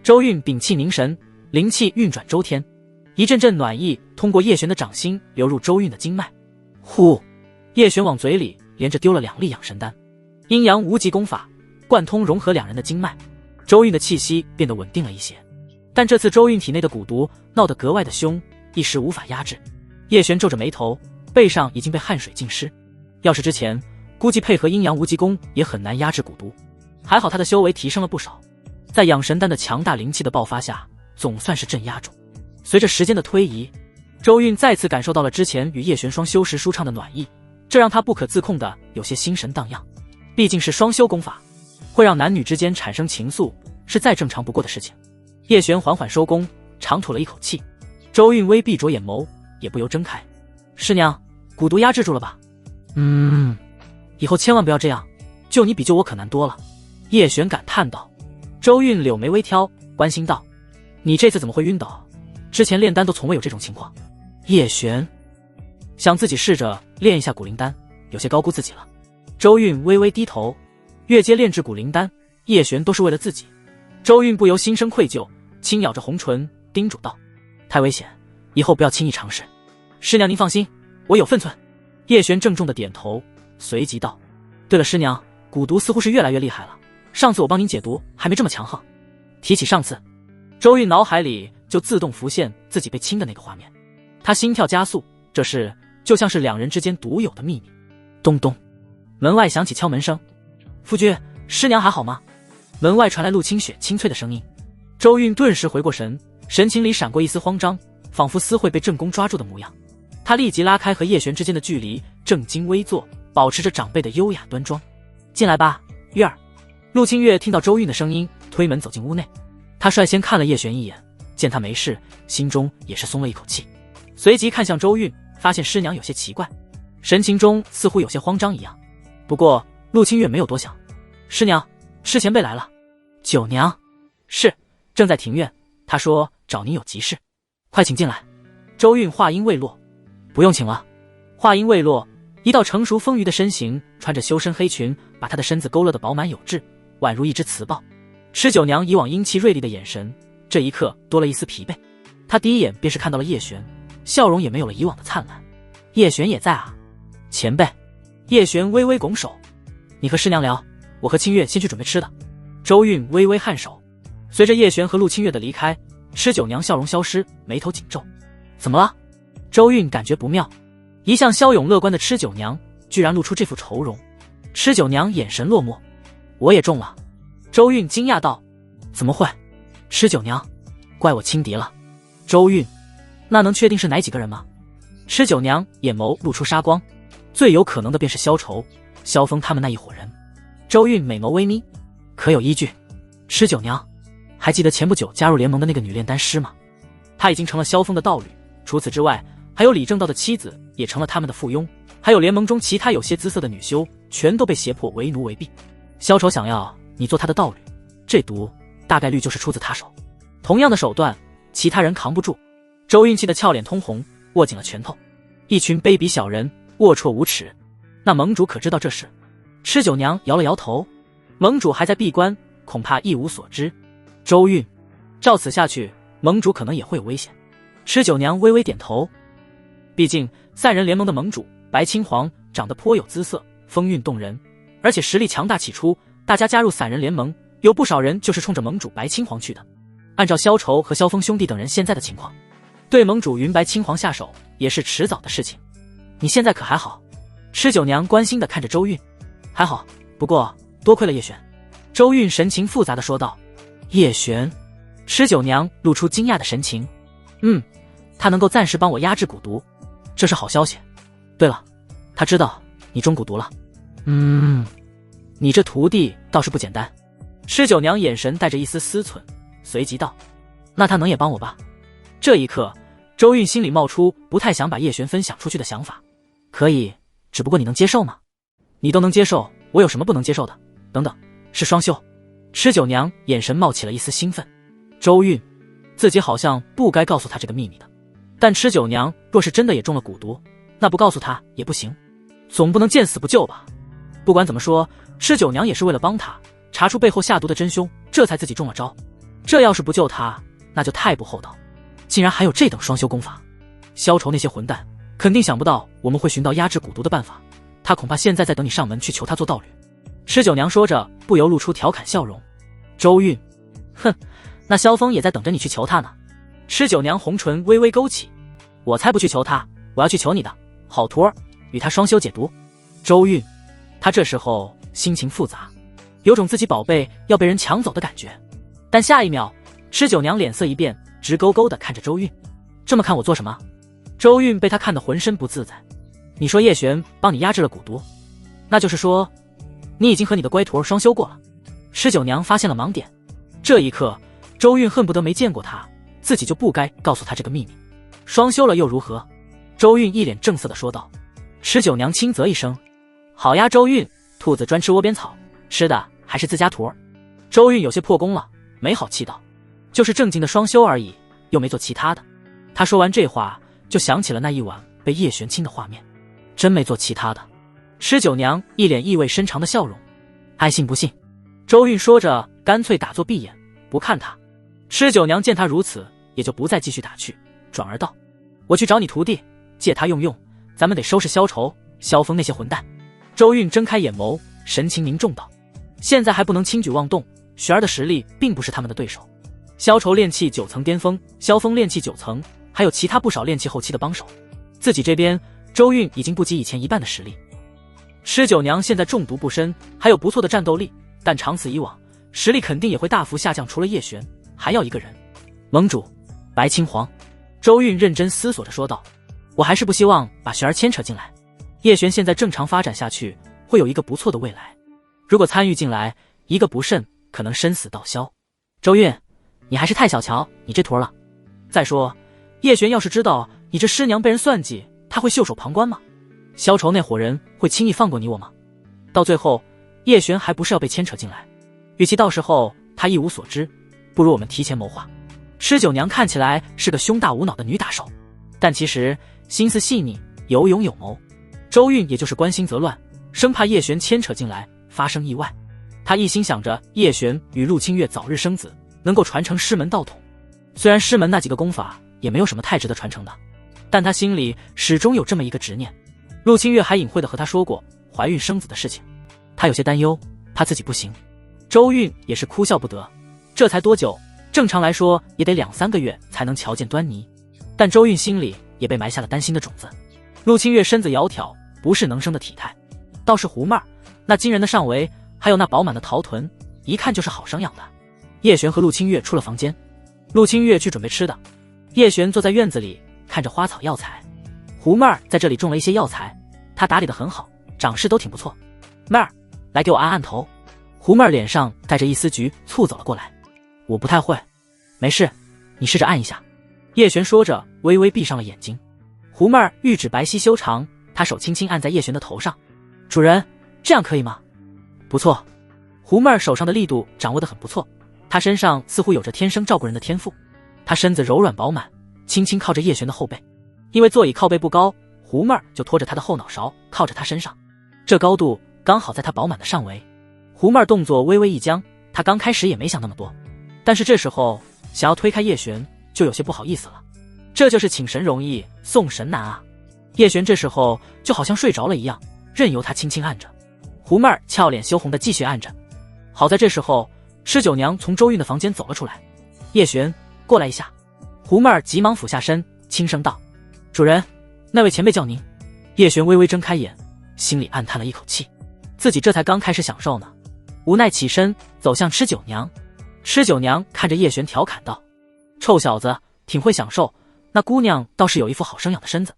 周韵屏气凝神，灵气运转周天，一阵阵暖意通过叶璇的掌心流入周韵的经脉。呼！叶璇往嘴里连着丢了2粒养神丹。阴阳无极功法贯通融合两人的经脉，周韵的气息变得稳定了一些。但这次周韵体内的蛊毒闹得格外的凶，一时无法压制。叶璇皱着眉头，背上已经被汗水浸湿。要是之前，估计配合阴阳无极功也很难压制蛊毒。还好他的修为提升了不少，在养神丹的强大灵气的爆发下，总算是镇压住。随着时间的推移，周韵再次感受到了之前与叶璇双修时舒畅的暖意，这让他不可自控的有些心神荡漾。毕竟是双修功法，会让男女之间产生情愫，是再正常不过的事情。叶璇缓缓收功，长吐了一口气。周韵微闭着眼眸，也不由睁开。师娘，蛊毒压制住了吧？以后千万不要这样，救你比救我可难多了。叶璇感叹道。周韵柳眉微挑，关心道：你这次怎么会晕倒？之前炼丹都从未有这种情况。叶璇想自己试着炼一下古灵丹，有些高估自己了。周韵微微低头，越阶炼制古灵丹，叶璇都是为了自己。周韵不由心生愧疚，轻咬着红唇，叮嘱道：太危险，以后不要轻易尝试。师娘您放心，我有分寸。叶璇郑重的点头，随即道：对了师娘，蛊毒似乎是越来越厉害了，上次我帮您解毒还没这么强横。提起上次，周韵脑海里就自动浮现自己被亲的那个画面，她心跳加速，这事就像是两人之间独有的秘密。咚咚，门外响起敲门声。夫君，师娘还好吗？门外传来陆清雪清脆的声音。周韵顿时回过神，神情里闪过一丝慌张，仿佛丝会被正宫抓住的模样。他立即拉开和叶璇之间的距离，正襟危坐，保持着长辈的优雅端庄。进来吧，月儿。陆清月听到周韵的声音，推门走进屋内。他率先看了叶璇一眼，见他没事，心中也是松了一口气，随即看向周韵，发现师娘有些奇怪，神情中似乎有些慌张一样。不过陆清月没有多想。师娘，师前辈来了。九娘。是，正在庭院，他说找您有急事。快请进来。周韵话音未落。不用请了。话音未落，一道成熟丰腴的身形穿着修身黑裙，把她的身子勾勒得饱满有致，宛如一只雌豹。吃九娘以往英气锐利的眼神，这一刻多了一丝疲惫。她第一眼便是看到了叶璇，笑容也没有了以往的灿烂。叶璇也在啊。前辈。叶璇微微拱手。你和师娘聊，我和清月先去准备吃的。周韵微微颔首。随着叶璇和陆清月的离开，吃九娘笑容消失，眉头紧皱。怎么了？周韵感觉不妙，一向骁勇乐观的吃九娘居然露出这副愁容。吃九娘眼神落寞。我也中了。周韵惊讶道。怎么会？吃九娘，怪我轻敌了。周韵，那能确定是哪几个人吗？吃九娘眼眸露出杀光，最有可能的便是萧愁、萧峰他们那一伙人。周韵美眸微眯，可有依据？吃九娘，还记得前不久加入联盟的那个女炼丹师吗？她已经成了萧峰的道侣，除此之外，还有李正道的妻子也成了他们的附庸，还有联盟中其他有些姿色的女修，全都被胁迫为奴为婢。萧愁想要你做他的道侣，这毒大概率就是出自他手。同样的手段，其他人扛不住。周韵气的俏脸通红，握紧了拳头。一群卑鄙小人，龌龊无耻。那盟主可知道这事？吃九娘摇了摇头。盟主还在闭关，恐怕一无所知。周韵，照此下去，盟主可能也会有危险。吃九娘微微点头。毕竟散人联盟的盟主白青黄长得颇有姿色，风韵动人，而且实力强大。起初大家加入散人联盟，有不少人就是冲着盟主白青黄去的。按照萧愁和萧峰兄弟等人现在的情况，对盟主云白青黄下手也是迟早的事情。你现在可还好？吃酒娘关心地看着周韵。还好，不过多亏了叶璇。周韵神情复杂地说道。叶璇？吃酒娘露出惊讶的神情。他能够暂时帮我压制蛊毒，这是好消息。对了，他知道你中蛊毒了。你这徒弟倒是不简单。吃酒娘眼神带着一丝思忖，随即道：那他能也帮我吧？这一刻，周韵心里冒出不太想把叶璇分享出去的想法。可以，只不过你能接受吗？你都能接受，我有什么不能接受的？等等，是双修。吃酒娘眼神冒起了一丝兴奋。周韵，自己好像不该告诉他这个秘密的。但吃酒娘若是真的也中了蛊毒，那不告诉他也不行，总不能见死不救吧。不管怎么说，吃酒娘也是为了帮他查出背后下毒的真凶，这才自己中了招。这要是不救他，那就太不厚道，竟然还有这等双修功法。消愁那些混蛋肯定想不到我们会寻到压制蛊毒的办法，他恐怕现在在等你上门去求他做道侣。吃酒娘说着，不由露出调侃笑容。周韵，哼，那萧峰也在等着你去求他呢。吃酒娘红唇微微勾起。我才不去求他，我要去求你的好徒儿，与他双修解毒。周韵，他这时候心情复杂，有种自己宝贝要被人抢走的感觉。但下一秒，吃酒娘脸色一变，直勾勾地看着周韵。这么看我做什么？周韵被他看得浑身不自在。你说叶璇帮你压制了蛊毒，那就是说你已经和你的乖徒儿双修过了。吃酒娘发现了盲点。这一刻，周韵恨不得没见过他，自己就不该告诉他这个秘密。双修了又如何？周韵一脸正色地说道。吃酒娘轻啧一声，好呀周韵，兔子专吃窝边草，吃的还是自家徒儿。周韵有些破功了，没好气道，就是正经的双修而已，又没做其他的。他说完这话，就想起了那一晚被叶璇亲的画面。真没做其他的？吃酒娘一脸意味深长的笑容。爱信不信。周韵说着，干脆打作闭眼，不看他。吃酒娘见他如此，也就不再继续打趣，转而道：我去找你徒弟，借他用用，咱们得收拾萧愁、萧峰那些混蛋。周韵睁开眼眸，神情凝重道：现在还不能轻举妄动，璇儿的实力并不是他们的对手。萧愁炼气9层巅峰，萧峰炼气9层，还有其他不少炼气后期的帮手。自己这边，周韵已经不及以前一半的实力。吃酒娘现在中毒不深，还有不错的战斗力，但长此以往，实力肯定也会大幅下降。除了叶璇，还要一个人，盟主白青黄。周韵认真思索着说道：我还是不希望把璇儿牵扯进来。叶璇现在正常发展下去，会有一个不错的未来，如果参与进来，一个不慎，可能生死道消。周韵，你还是太小瞧你这徒儿了。再说，叶璇要是知道你这师娘被人算计，他会袖手旁观吗？萧愁那伙人会轻易放过你我吗？到最后，叶璇还不是要被牵扯进来？与其到时候他一无所知，不如我们提前谋划。吃酒娘看起来是个胸大无脑的女打手，但其实心思细腻，有勇有谋。周韵也就是关心则乱，生怕叶璇牵扯进来发生意外。他一心想着叶璇与陆清月早日生子，能够传承师门道统。虽然师门那几个功法也没有什么太值得传承的，但他心里始终有这么一个执念。陆清月还隐晦地和他说过怀孕生子的事情，他有些担忧，怕自己不行。周韵也是哭笑不得，这才多久？正常来说也得2-3个月才能瞧见端倪。但周韵心里也被埋下了担心的种子。陆清月身子窈窕，不是能生的体态，倒是胡妹儿，那惊人的上围，还有那饱满的桃臀，一看就是好生养的。叶璇和陆清月出了房间，陆清月去准备吃的，叶璇坐在院子里看着花草药材。胡妹儿在这里种了一些药材，她打理得很好，长势都挺不错。妹儿，来给我按按头。胡妹儿脸上带着一丝局促走了过来。我不太会。没事，你试着按一下。叶璇说着，微微闭上了眼睛。胡妹儿玉指白皙修长，她手轻轻按在叶璇的头上。主人，这样可以吗？不错。胡妹儿手上的力度掌握得很不错，她身上似乎有着天生照顾人的天赋。她身子柔软饱满，轻轻靠着叶璇的后背。因为座椅靠背不高，胡妹儿就拖着她的后脑勺靠着她身上，这高度刚好在她饱满的上围。胡妹儿动作微微一僵，她刚开始也没想那么多，但是这时候想要推开叶璇就有些不好意思了。这就是请神容易送神难啊。叶璇这时候就好像睡着了一样，任由他轻轻按着。胡妹儿俏脸羞红的继续按着。好在这时候，吃酒娘从周韵的房间走了出来。叶璇，过来一下。胡妹儿急忙俯下身，轻声道：“主人，那位前辈叫您。”叶璇微微睁开眼，心里暗叹了一口气，自己这才刚开始享受呢，无奈起身走向吃酒娘。吃酒娘看着叶璇调侃道：“臭小子，挺会享受，那姑娘倒是有一副好生养的身子。”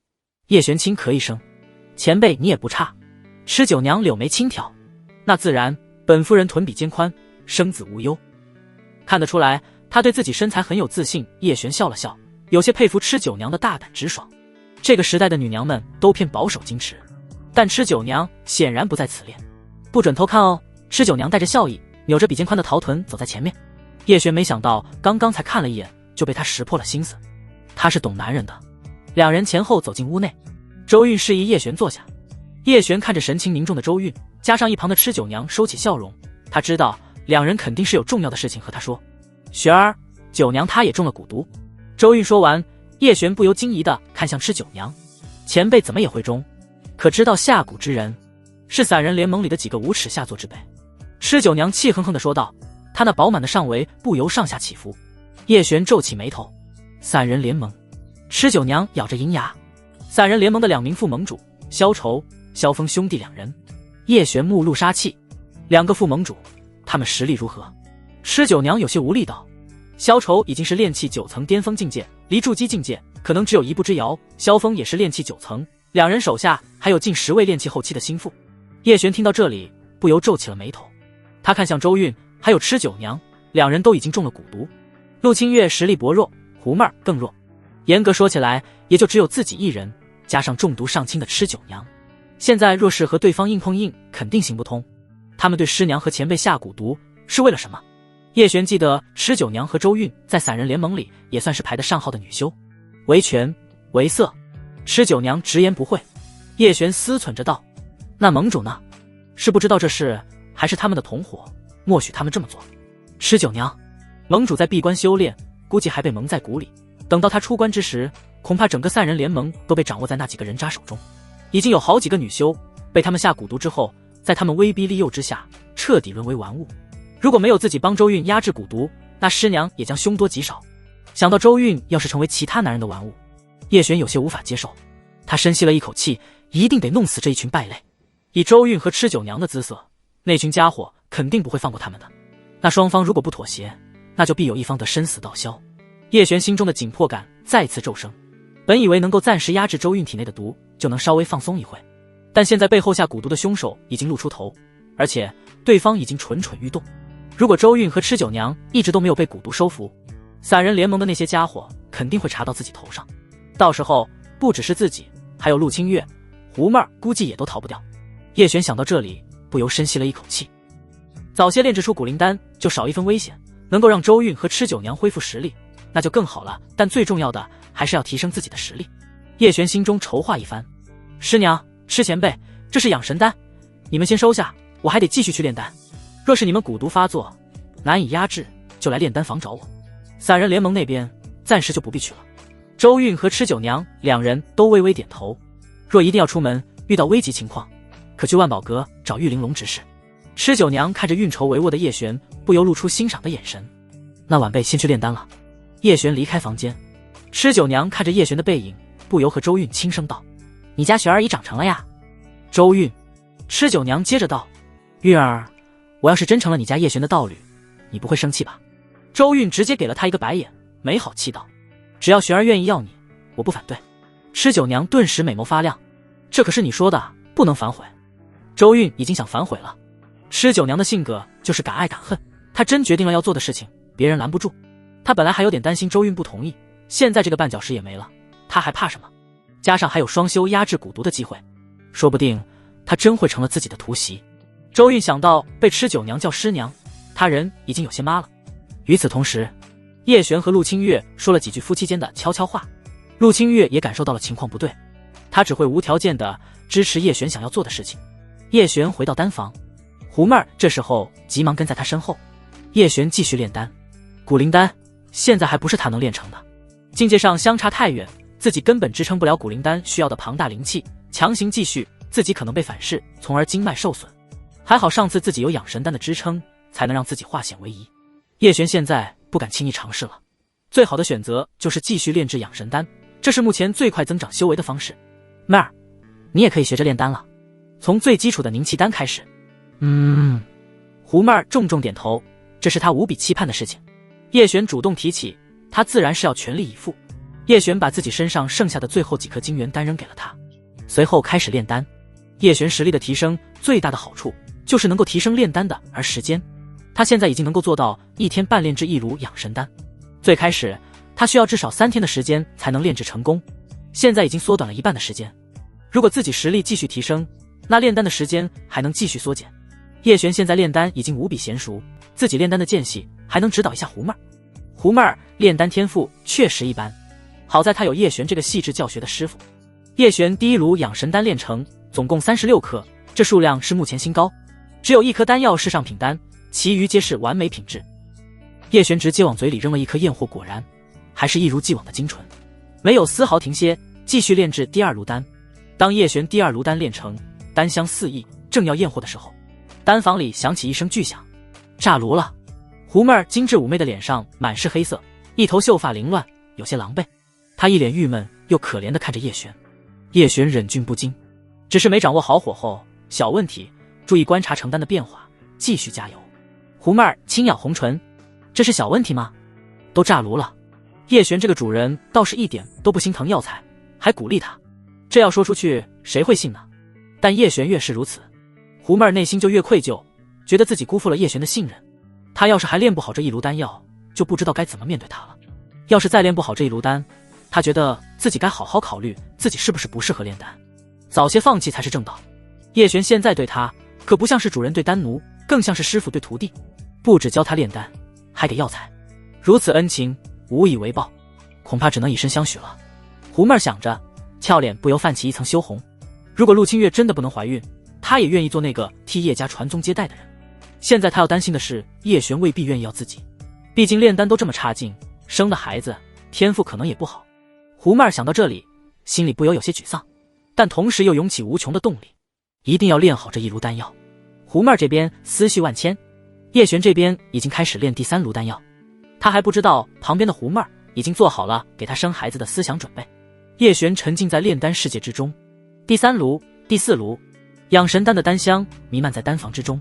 叶璇轻咳一声：“前辈你也不差。”吃酒娘柳眉轻挑：“那自然，本夫人臀比肩宽，生子无忧。”看得出来她对自己身材很有自信。叶璇笑了笑，有些佩服吃酒娘的大胆直爽。这个时代的女娘们都偏保守矜持，但吃酒娘显然不在此列。不准偷看哦！吃酒娘带着笑意，扭着比肩宽的桃臀走在前面。叶璇没想到刚刚才看了一眼就被她识破了心思，她是懂男人的。两人前后走进屋内，周韵示意叶璇坐下。叶璇看着神情凝重的周韵，加上一旁的吃酒娘收起笑容，他知道两人肯定是有重要的事情和他说。璇儿，酒娘她也中了蛊毒。周韵说完，叶璇不由惊疑地看向吃酒娘，前辈怎么也会中？可知道下蛊之人是散人联盟里的几个无耻下作之辈？吃酒娘气哼哼地说道，她那饱满的上围不由上下起伏。叶璇皱起眉头，散人联盟。吃酒娘咬着银牙，散人联盟的两名副盟主萧愁、萧峰兄弟两人。叶璇目露杀气，两个副盟主，他们实力如何？吃酒娘有些无力道，萧愁已经是炼气9层巅峰境界，离筑基境界可能只有一步之遥。萧峰也是炼气9层，两人手下还有近10位炼气后期的心腹。叶璇听到这里不由皱起了眉头，他看向周韵还有吃酒娘，两人都已经中了蛊毒。陆清月实力薄弱，胡妹儿更弱，严格说起来也就只有自己一人，加上中毒上轻的吃酒娘，现在若是和对方硬碰硬肯定行不通。他们对师娘和前辈下蛊毒是为了什么？叶璇记得吃酒娘和周韵在散人联盟里也算是排得上号的女修，为权为色，吃酒娘直言不讳。叶璇思忖着道，那盟主呢？是不知道这事，还是他们的同伙默许他们这么做？吃酒娘盟主在闭关修炼，估计还被蒙在鼓里，等到他出关之时，恐怕整个散人联盟都被掌握在那几个人渣手中。已经有好几个女修被他们下蛊毒之后，在他们威逼利诱之下彻底沦为玩物。如果没有自己帮周韵压制蛊毒，那师娘也将凶多吉少。想到周韵要是成为其他男人的玩物，叶璇有些无法接受。他深吸了一口气，一定得弄死这一群败类。以周韵和吃酒娘的姿色，那群家伙肯定不会放过他们的。那双方如果不妥协，那就必有一方得生死道消。叶璇心中的紧迫感再次骤升，本以为能够暂时压制周韵体内的毒，就能稍微放松一回，但现在背后下蛊毒的凶手已经露出头，而且对方已经蠢蠢欲动。如果周韵和吃酒娘一直都没有被蛊毒收服，散人联盟的那些家伙肯定会查到自己头上，到时候不只是自己，还有陆清月、胡妹儿估计也都逃不掉。叶璇想到这里，不由深吸了一口气。早些炼制出蛊灵丹，就少一分危险，能够让周韵和吃酒娘恢复实力，那就更好了。但最重要的还是要提升自己的实力。叶璇心中筹划一番，师娘、吃前辈，这是养神丹，你们先收下，我还得继续去炼丹。若是你们蛊毒发作，难以压制，就来炼丹房找我。散人联盟那边暂时就不必去了。周韵和吃酒娘两人都微微点头。若一定要出门，遇到危急情况，可去万宝阁找玉玲珑执事。吃酒娘看着运筹帷幄的叶璇，不由露出欣赏的眼神。那晚辈先去炼丹了。叶璇离开房间，吃酒娘看着叶璇的背影，不由和周韵轻声道：“你家璇儿已长成了呀。”周韵，吃酒娘接着道：“韵儿，我要是真成了你家叶璇的道侣，你不会生气吧？”周韵直接给了他一个白眼，没好气道：“只要璇儿愿意要你，我不反对。”吃酒娘顿时美眸发亮，这可是你说的，不能反悔。周韵已经想反悔了。吃酒娘的性格就是敢爱敢恨，她真决定了要做的事情，别人拦不住。她本来还有点担心周韵不同意，现在这个绊脚石也没了，她还怕什么？加上还有双修压制蛊毒的机会，说不定她真会成了自己的突袭。周韵想到被吃酒娘叫师娘，她人已经有些妈了。与此同时，叶璇和陆清月说了几句夫妻间的悄悄话。陆清月也感受到了情况不对，他只会无条件的支持叶璇想要做的事情。叶璇回到丹房，胡妹儿这时候急忙跟在他身后。叶璇继续炼丹，蛊灵丹现在还不是他能炼成的，境界上相差太远，自己根本支撑不了蛊灵丹需要的庞大灵气，强行继续自己可能被反噬，从而经脉受损。还好上次自己有养神丹的支撑，才能让自己化险为夷。叶璇现在不敢轻易尝试了，最好的选择就是继续炼制养神丹，这是目前最快增长修为的方式。妹儿，你也可以学着炼丹了，从最基础的凝气丹开始。胡妹儿重重点头，这是她无比期盼的事情。叶璇主动提起，她自然是要全力以赴。叶璇把自己身上剩下的最后几颗晶元丹扔给了她，随后开始炼丹。叶璇实力的提升最大的好处就是能够提升炼丹的时间，他现在已经能够做到1天半炼制1炉养神丹。最开始他需要至少3天的时间才能炼制成功，现在已经缩短了一半的时间。如果自己实力继续提升，那炼丹的时间还能继续缩减。叶璇现在炼丹已经无比娴熟，自己炼丹的间隙还能指导一下胡妹儿。胡妹儿炼丹天赋确实一般，好在他有叶璇这个细致教学的师傅。叶璇第1炉养神丹炼成总共36颗，这数量是目前新高，只有1颗丹药是上品丹，其余皆是完美品质。叶璇直接往嘴里扔了1颗验货，果然还是一如既往的精纯，没有丝毫停歇，继续炼制第2炉丹。当叶璇第2炉丹炼成，丹香四溢，正要验货的时候，丹房里响起一声巨响，炸炉了。胡妹儿精致妩媚的脸上满是黑色，一头秀发凌乱，有些狼狈。她一脸郁闷又可怜地看着叶璇。叶璇忍俊不禁，只是没掌握好火候，小问题，注意观察成丹的变化，继续加油。胡妹儿轻咬红唇，这是小问题吗？都炸炉了。叶璇这个主人倒是一点都不心疼药材，还鼓励他，这要说出去谁会信呢？但叶璇越是如此，胡妹儿内心就越愧疚，觉得自己辜负了叶璇的信任。他要是还炼不好这1炉丹药，就不知道该怎么面对他了。要是再炼不好这1炉丹，他觉得自己该好好考虑自己是不是不适合炼丹，早些放弃才是正道。叶璇现在对他可不像是主人对丹奴，更像是师傅对徒弟，不只教他炼丹，还给药材，如此恩情无以为报，恐怕只能以身相许了。胡妹儿想着，俏脸不由泛起一层羞红。如果陆清月真的不能怀孕，她也愿意做那个替叶家传宗接代的人。现在她要担心的是叶璇未必愿意要自己，毕竟炼丹都这么差劲，生的孩子天赋可能也不好。胡妹儿想到这里，心里不由有些沮丧，但同时又涌起无穷的动力，一定要炼好这1炉丹药。胡妹儿这边思绪万千，叶璇这边已经开始炼第3炉丹药。他还不知道旁边的胡妹儿已经做好了给他生孩子的思想准备。叶璇沉浸在炼丹世界之中。第3炉、第4炉，养神丹的丹香弥漫在丹房之中。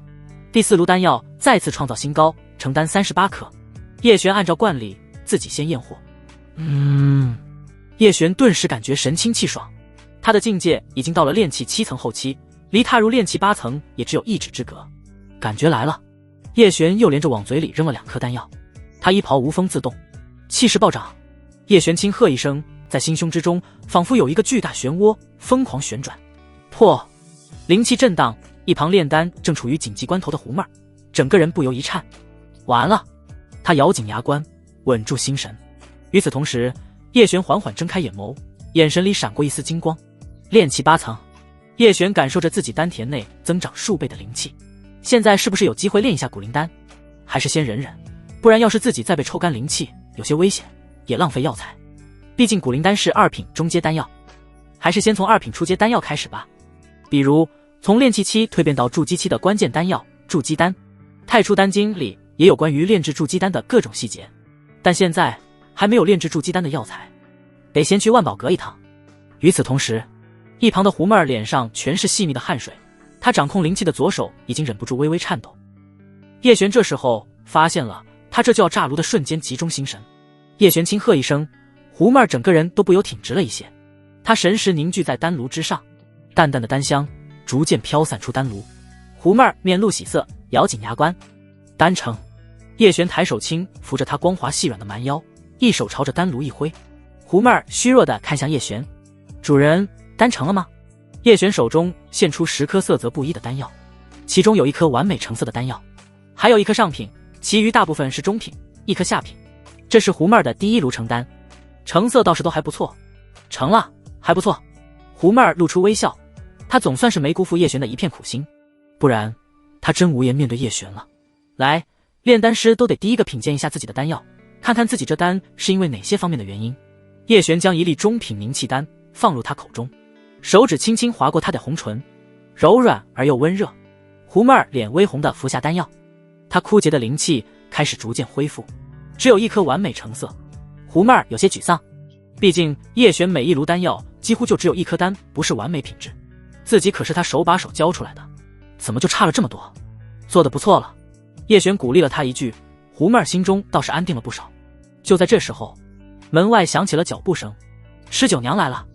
第4炉丹药再次创造新高，成丹38颗。叶璇按照惯例自己先验货。叶璇顿时感觉神清气爽，他的境界已经到了炼气7层后期，离踏入炼气8层也只有1指之隔。感觉来了，叶璇又连着往嘴里扔了2颗丹药，他衣袍无风自动，气势暴涨。叶璇轻喝一声，在心胸之中仿佛有一个巨大漩涡疯狂旋转。破！灵气震荡，一旁炼丹正处于紧急关头的胡妹儿整个人不由一颤。完了！他咬紧牙关，稳住心神。与此同时，叶璇缓缓睁开眼眸，眼神里闪过一丝金光。炼气8层，叶璇感受着自己丹田内增长数倍的灵气。现在是不是有机会炼一下古灵丹？还是先忍忍，不然要是自己再被抽干灵气，有些危险，也浪费药材。毕竟古灵丹是2品中阶丹药，还是先从2品初阶丹药开始吧。比如从炼气期蜕变到筑基期的关键丹药筑基丹，太初丹经里也有关于炼制筑基丹的各种细节，但现在还没有炼制筑基丹的药材，得先去万宝阁一趟。与此同时，一旁的胡妹儿脸上全是细密的汗水，她掌控灵气的左手已经忍不住微微颤抖。叶璇这时候发现了他这就要炸炉的瞬间，集中心神。叶璇轻喝一声，胡妹儿整个人都不由挺直了一些，她神识凝聚在丹炉之上，淡淡的丹香逐渐飘散出丹炉。胡妹儿面露喜色，咬紧牙关。丹成。叶璇抬手轻扶着她光滑细软的蛮腰，一手朝着丹炉一挥。胡妹儿虚弱地看向叶璇，主人，丹成了吗？叶璇手中现出10颗色泽不一的丹药，其中有1颗完美成色的丹药，还有1颗上品，其余大部分是中品，1颗下品。这是胡妹儿的第1炉成丹，成色倒是都还不错。成了，还不错。胡妹儿露出微笑，她总算是没辜负叶璇的一片苦心，不然她真无颜面对叶璇了。来，炼丹师都得第一个品鉴一下自己的丹药，看看自己这丹是因为哪些方面的原因。叶璇将1粒中品凝气丹放入他口中，手指轻轻划过他的红唇，柔软而又温热。胡妹儿脸微红的服下丹药，他枯竭的灵气开始逐渐恢复，只有一颗完美成色。胡妹儿有些沮丧，毕竟叶璇每一炉丹药几乎就只有一颗丹不是完美品质，自己可是他手把手教出来的，怎么就差了这么多？做得不错了。叶璇鼓励了他一句，胡妹儿心中倒是安定了不少。就在这时候，门外响起了脚步声，施九娘来了。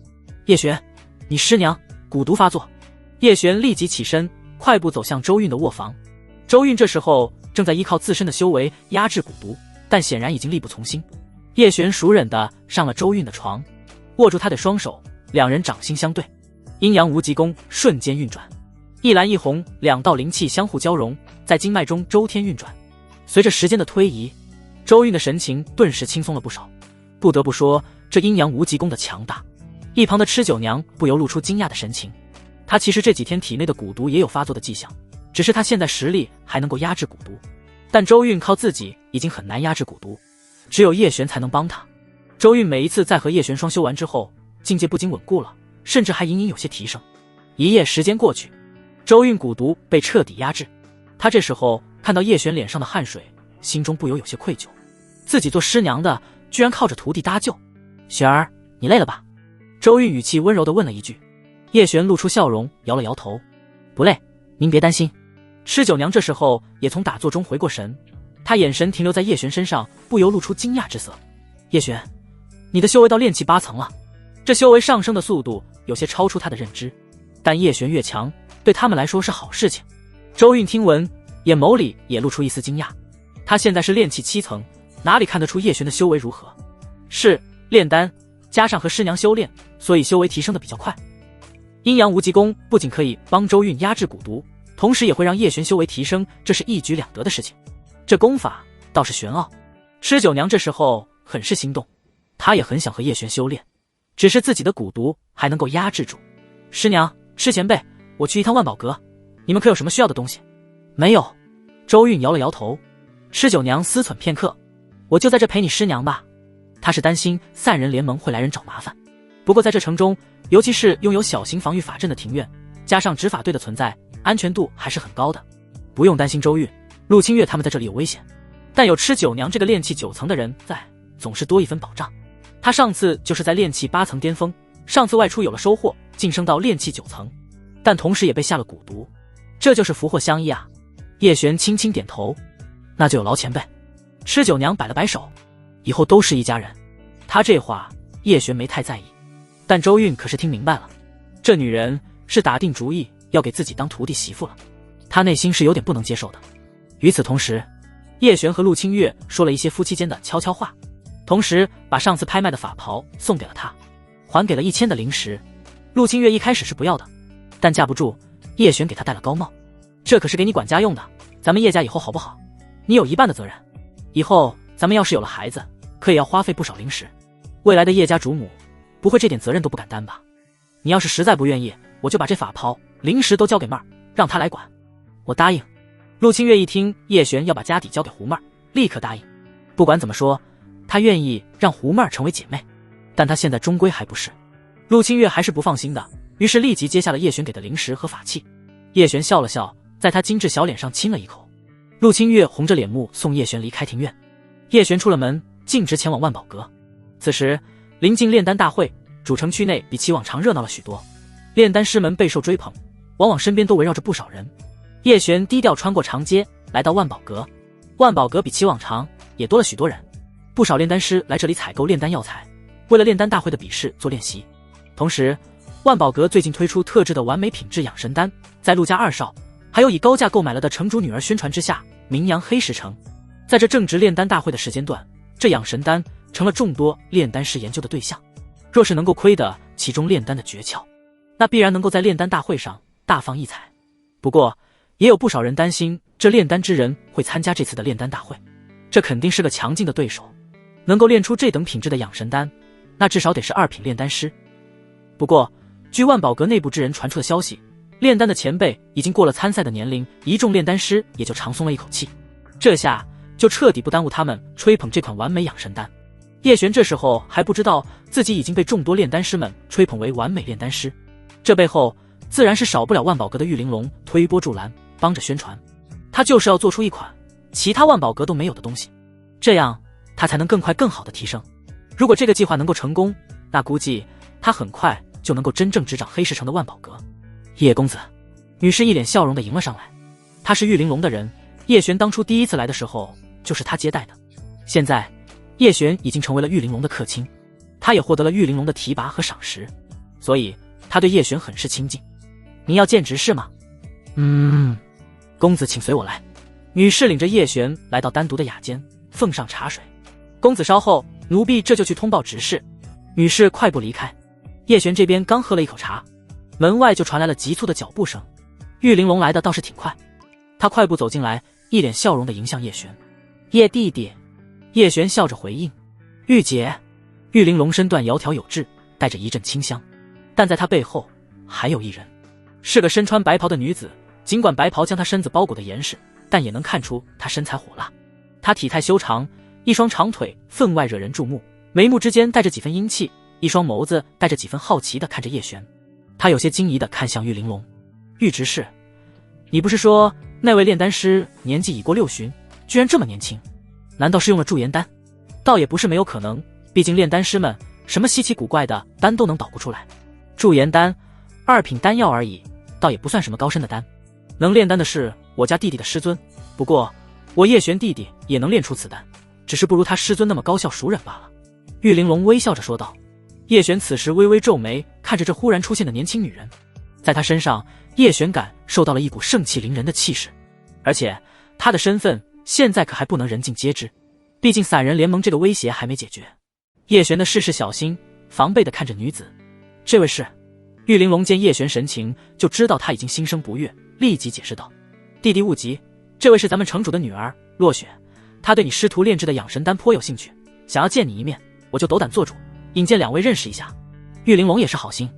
叶璇，你师娘蛊毒发作。叶璇立即起身，快步走向周韵的卧房。周韵这时候正在依靠自身的修为压制蛊毒，但显然已经力不从心。叶璇熟忍地上了周韵的床，握住她的双手，两人掌心相对，阴阳无极功瞬间运转，一蓝一红两道灵气相互交融，在经脉中周天运转。随着时间的推移，周韵的神情顿时轻松了不少。不得不说，这阴阳无极功的强大。一旁的蚩九娘不由露出惊讶的神情，她其实这几天体内的蛊毒也有发作的迹象，只是她现在实力还能够压制蛊毒，但周韵靠自己已经很难压制蛊毒，只有叶璇才能帮她。周韵每一次在和叶璇双修完之后，境界不仅稳固了，甚至还隐隐有些提升。一夜时间过去，周韵蛊毒被彻底压制。她这时候看到叶璇脸上的汗水，心中不由有些愧疚，自己做师娘的居然靠着徒弟搭救。璇儿，你累了吧？周韵语气温柔地问了一句。叶璇露出笑容，摇了摇头，不累，您别担心。蚩九娘这时候也从打坐中回过神，她眼神停留在叶璇身上，不由露出惊讶之色。叶璇，你的修为到炼气8层了，这修为上升的速度有些超出他的认知，但叶璇越强，对他们来说是好事情。周韵听闻，眼眸里也露出一丝惊讶。他现在是炼气7层，哪里看得出叶璇的修为如何？是炼丹加上和师娘修炼，所以修为提升的比较快。阴阳无极功不仅可以帮周韵压制蛊毒，同时也会让叶璇修为提升，这是一举两得的事情。这功法倒是玄奥。蚩九娘这时候很是心动，她也很想和叶璇修炼，只是自己的蛊毒还能够压制住。师娘，蚩前辈，我去一趟万宝阁，你们可有什么需要的东西？没有。周韵摇了摇头。蚩九娘思忖片刻，我就在这陪你师娘吧。她是担心散人联盟会来人找麻烦，不过在这城中，尤其是拥有小型防御法阵的庭院，加上执法队的存在，安全度还是很高的。不用担心周韵、陆清月他们在这里有危险，但有蚩九娘这个炼气9层的人在，总是多一分保障。他上次就是在炼气8层巅峰，上次外出有了收获，晋升到炼气9层，但同时也被下了蛊毒，这就是福祸相依啊。叶璇轻轻点头，那就有劳前辈。蚩九娘摆了摆手，以后都是一家人。他这话叶璇没太在意，但周韵可是听明白了，这女人是打定主意要给自己当徒弟媳妇了，她内心是有点不能接受的。与此同时，叶璇和陆清月说了一些夫妻间的悄悄话，同时把上次拍卖的法袍送给了他，还给了1000的灵石。陆清月一开始是不要的，但架不住叶璇给他戴了高帽，这可是给你管家用的，咱们叶家以后好不好？你有一半的责任，以后咱们要是有了孩子，可也要花费不少灵石，未来的叶家主母不会这点责任都不敢担吧？你要是实在不愿意，我就把这法袍、灵石都交给妹儿，让她来管。我答应。陆清月一听叶璇要把家底交给胡妹儿，立刻答应。不管怎么说，她愿意让胡妹儿成为姐妹，但她现在终归还不是。陆清月还是不放心的，于是立即接下了叶璇给的灵石和法器。叶璇笑了笑，在她精致小脸上亲了一口。陆清月红着脸目送叶璇离开庭院。叶璇出了门，径直前往万宝阁。此时临近炼丹大会，主城区内比起往常热闹了许多，炼丹师们备受追捧，往往身边都围绕着不少人。叶璇低调穿过长街，来到万宝阁。万宝阁比起往常也多了许多人，不少炼丹师来这里采购炼丹药材，为了炼丹大会的比试做练习。同时，万宝阁最近推出特制的完美品质养神丹，在陆家2少还有以高价购买了的城主女儿宣传之下，名扬黑石城。在这正值炼丹大会的时间段，这养神丹成了众多炼丹师研究的对象。若是能够窥得其中炼丹的诀窍，那必然能够在炼丹大会上大放异彩。不过也有不少人担心，这炼丹之人会参加这次的炼丹大会，这肯定是个强劲的对手，能够炼出这等品质的养神丹，那至少得是2品炼丹师。不过据万宝阁内部之人传出的消息，炼丹的前辈已经过了参赛的年龄，一众炼丹师也就长松了一口气，这下就彻底不耽误他们吹捧这款完美养神丹。叶璇这时候还不知道自己已经被众多炼丹师们吹捧为完美炼丹师，这背后自然是少不了万宝阁的玉玲珑推波助澜，帮着宣传。他就是要做出一款其他万宝阁都没有的东西，这样他才能更快更好的提升。如果这个计划能够成功，那估计他很快就能够真正执掌黑石城的万宝阁。叶公子，女士一脸笑容的迎了上来。她是玉玲珑的人，叶璇当初第一次来的时候就是她接待的。现在叶璇已经成为了玉玲珑的客卿，她也获得了玉玲珑的提拔和赏识，所以她对叶璇很是亲近。您要见执事吗？公子请随我来。女士领着叶璇来到单独的雅间，奉上茶水。公子稍后，奴婢这就去通报执事。女士快步离开。叶璇这边刚喝了一口茶，门外就传来了急促的脚步声。玉玲珑来的倒是挺快，她快步走进来，一脸笑容地迎向叶璇。叶弟弟。叶璇笑着回应。玉姐。玉玲珑身段窈窕有致，带着一阵清香，但在她背后还有一人，是个身穿白袍的女子。尽管白袍将她身子包裹得严实，但也能看出她身材火辣。她体态修长，一双长腿分外惹人注目，眉目之间带着几分英气，一双眸子带着几分好奇地看着叶璇。她有些惊疑地看向玉玲珑。玉执事，你不是说那位炼丹师年纪已过60，居然这么年轻？难道是用了驻颜丹？倒也不是没有可能，毕竟炼丹师们什么稀奇古怪的丹都能捣鼓出来。驻颜丹，2品丹药而已，倒也不算什么高深的丹。能炼丹的是我家弟弟的师尊，不过我叶璇弟弟也能炼出此丹，只是不如他师尊那么高效熟稔罢了。玉玲珑微笑着说道。叶璇此时微微皱眉，看着这忽然出现的年轻女人，在她身上，叶璇感受到了一股盛气凌人的气势，而且她的身份现在可还不能人尽皆知，毕竟散人联盟这个威胁还没解决。叶璇的事事小心，防备地看着女子。这位是……玉玲珑见叶璇神情，就知道他已经心生不悦，立即解释道：弟弟勿急，这位是咱们城主的女儿落雪，她对你师徒炼制的养神丹颇有兴趣，想要见你一面，我就斗胆做主，引荐2位认识一下。玉玲珑也是好心，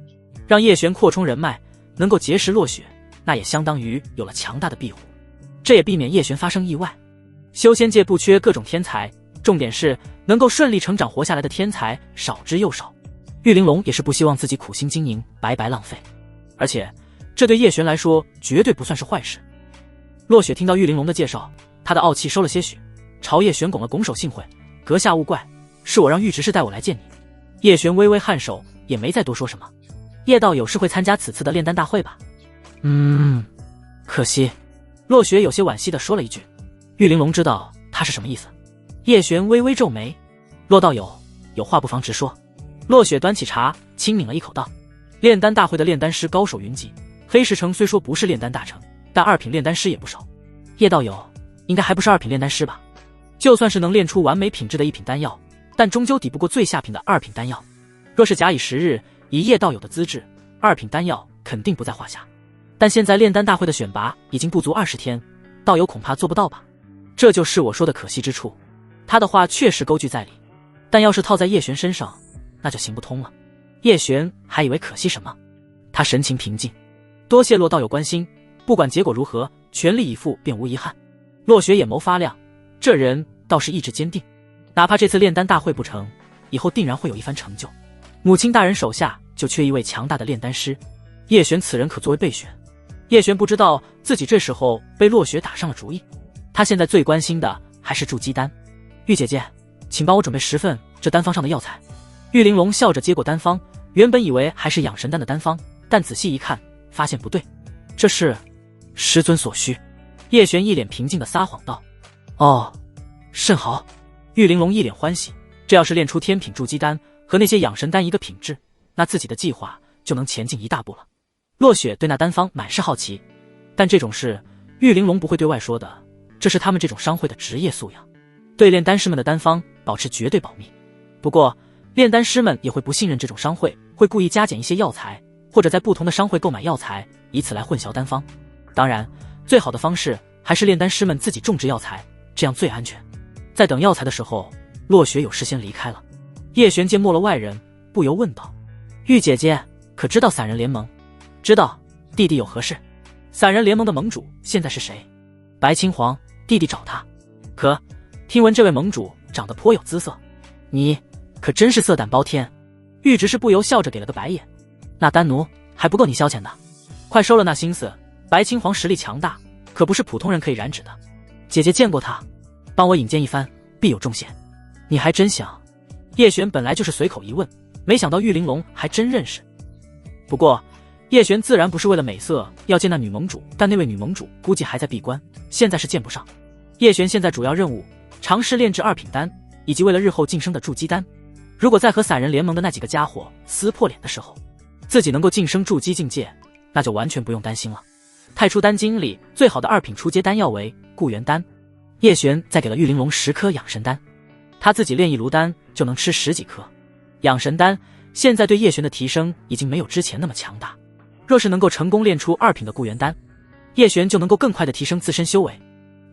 让叶璇扩充人脉，能够结识落雪，那也相当于有了强大的庇护，这也避免叶璇发生意外。修仙界不缺各种天才，重点是能够顺利成长活下来的天才少之又少。玉玲珑也是不希望自己苦心经营白白浪费，而且这对叶璇来说绝对不算是坏事。落雪听到玉玲珑的介绍，她的傲气收了些许，朝叶璇拱了拱手，幸会，阁下勿怪，是我让玉执事带我来见你。叶璇微微颔首，也没再多说什么。叶道友是会参加此次的炼丹大会吧？可惜。落雪有些惋惜地说了一句。玉玲珑知道他是什么意思。叶璇微微皱眉。骆道友，有话不妨直说。落雪端起茶，轻抿了一口道：炼丹大会的炼丹师高手云集，黑石城虽说不是炼丹大城，但2品炼丹师也不少。叶道友应该还不是2品炼丹师吧？就算是能炼出完美品质的1品丹药，但终究抵不过最下品的2品丹药。若是假以时日，以叶道友的资质，2品丹药肯定不在话下。但现在炼丹大会的选拔已经不足20天，道友恐怕做不到吧？这就是我说的可惜之处。他的话确实勾据在理，但要是套在叶璇身上，那就行不通了。叶璇还以为可惜什么，他神情平静。多谢骆道友关心，不管结果如何，全力以赴便无遗憾。落雪眼眸发亮，这人倒是意志坚定，哪怕这次炼丹大会不成，以后定然会有一番成就。母亲大人手下就缺一位强大的炼丹师，叶璇此人可作为备选。叶璇不知道自己这时候被落雪打上了主意，他现在最关心的还是筑基丹。玉姐姐，请帮我准备10份这丹方上的药材。玉玲珑笑着接过丹方，原本以为还是养神丹的丹方，但仔细一看，发现不对，这是师尊所需。叶璇一脸平静地撒谎道：哦，甚好。玉玲珑一脸欢喜，这要是炼出天品筑基丹和那些养神丹一个品质，那自己的计划就能前进一大步了。落雪对那丹方满是好奇，但这种事玉玲珑不会对外说的，这是他们这种商会的职业素养，对炼丹师们的丹方保持绝对保密。不过炼丹师们也会不信任这种商会，会故意加减一些药材，或者在不同的商会购买药材，以此来混淆丹方。当然最好的方式还是炼丹师们自己种植药材，这样最安全。在等药材的时候，落雪有事先离开了。叶璇见没了外人，不由问道：玉姐姐可知道散人联盟？知道，弟弟有何事？散人联盟的盟主现在是谁？白青黄，弟弟找他。可听闻这位盟主长得颇有姿色，你可真是色胆包天。玉执事不由笑着给了个白眼。那丹奴还不够你消遣的，快收了那心思。白青黄实力强大，可不是普通人可以染指的。姐姐见过他，帮我引荐一番，必有重谢。你还真想？叶璇本来就是随口一问，没想到玉玲珑还真认识。不过叶璇自然不是为了美色要见那女盟主，但那位女盟主估计还在闭关，现在是见不上。叶璇现在主要任务尝试炼制2品丹，以及为了日后晋升的筑基丹。如果在和散人联盟的那几个家伙撕破脸的时候，自己能够晋升筑基境界，那就完全不用担心了。太初丹经里最好的2品初阶丹药为固元丹，叶璇再给了玉玲珑10颗养神丹，他自己炼一炉丹就能吃10几颗。养神丹现在对叶璇的提升已经没有之前那么强大，若是能够成功炼出2品的固元丹，叶璇就能够更快的提升自身修为。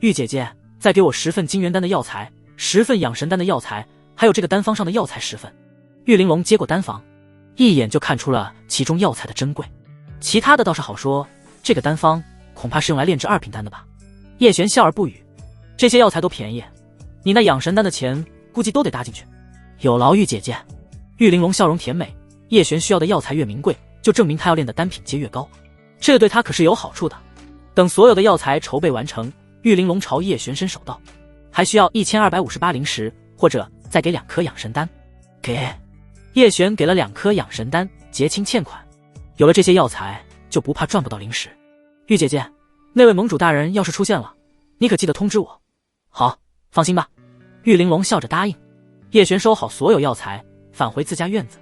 玉姐姐，再给我10份金元丹的药材，10份养神丹的药材，还有这个丹方上的药材10份。玉玲珑接过丹方，一眼就看出了其中药材的珍贵，其他的倒是好说，这个丹方恐怕是用来炼制2品丹的吧。叶璇笑而不语，这些药材都便宜，你那养神丹的钱估计都得搭进去。有劳玉姐姐。玉玲珑笑容甜美，叶璇需要的药材越名贵，就证明他要炼的丹品阶越高，这个对他可是有好处的。等所有的药材筹备完成，玉玲珑朝叶璇伸手道，还需要1258灵石，或者再给2颗养神丹。给。叶璇给了2颗养神丹，结清欠款。有了这些药材，就不怕赚不到灵石。玉姐姐，那位盟主大人要是出现了，你可记得通知我。好，放心吧。玉玲珑笑着答应。叶璇收好所有药材，返回自家院子。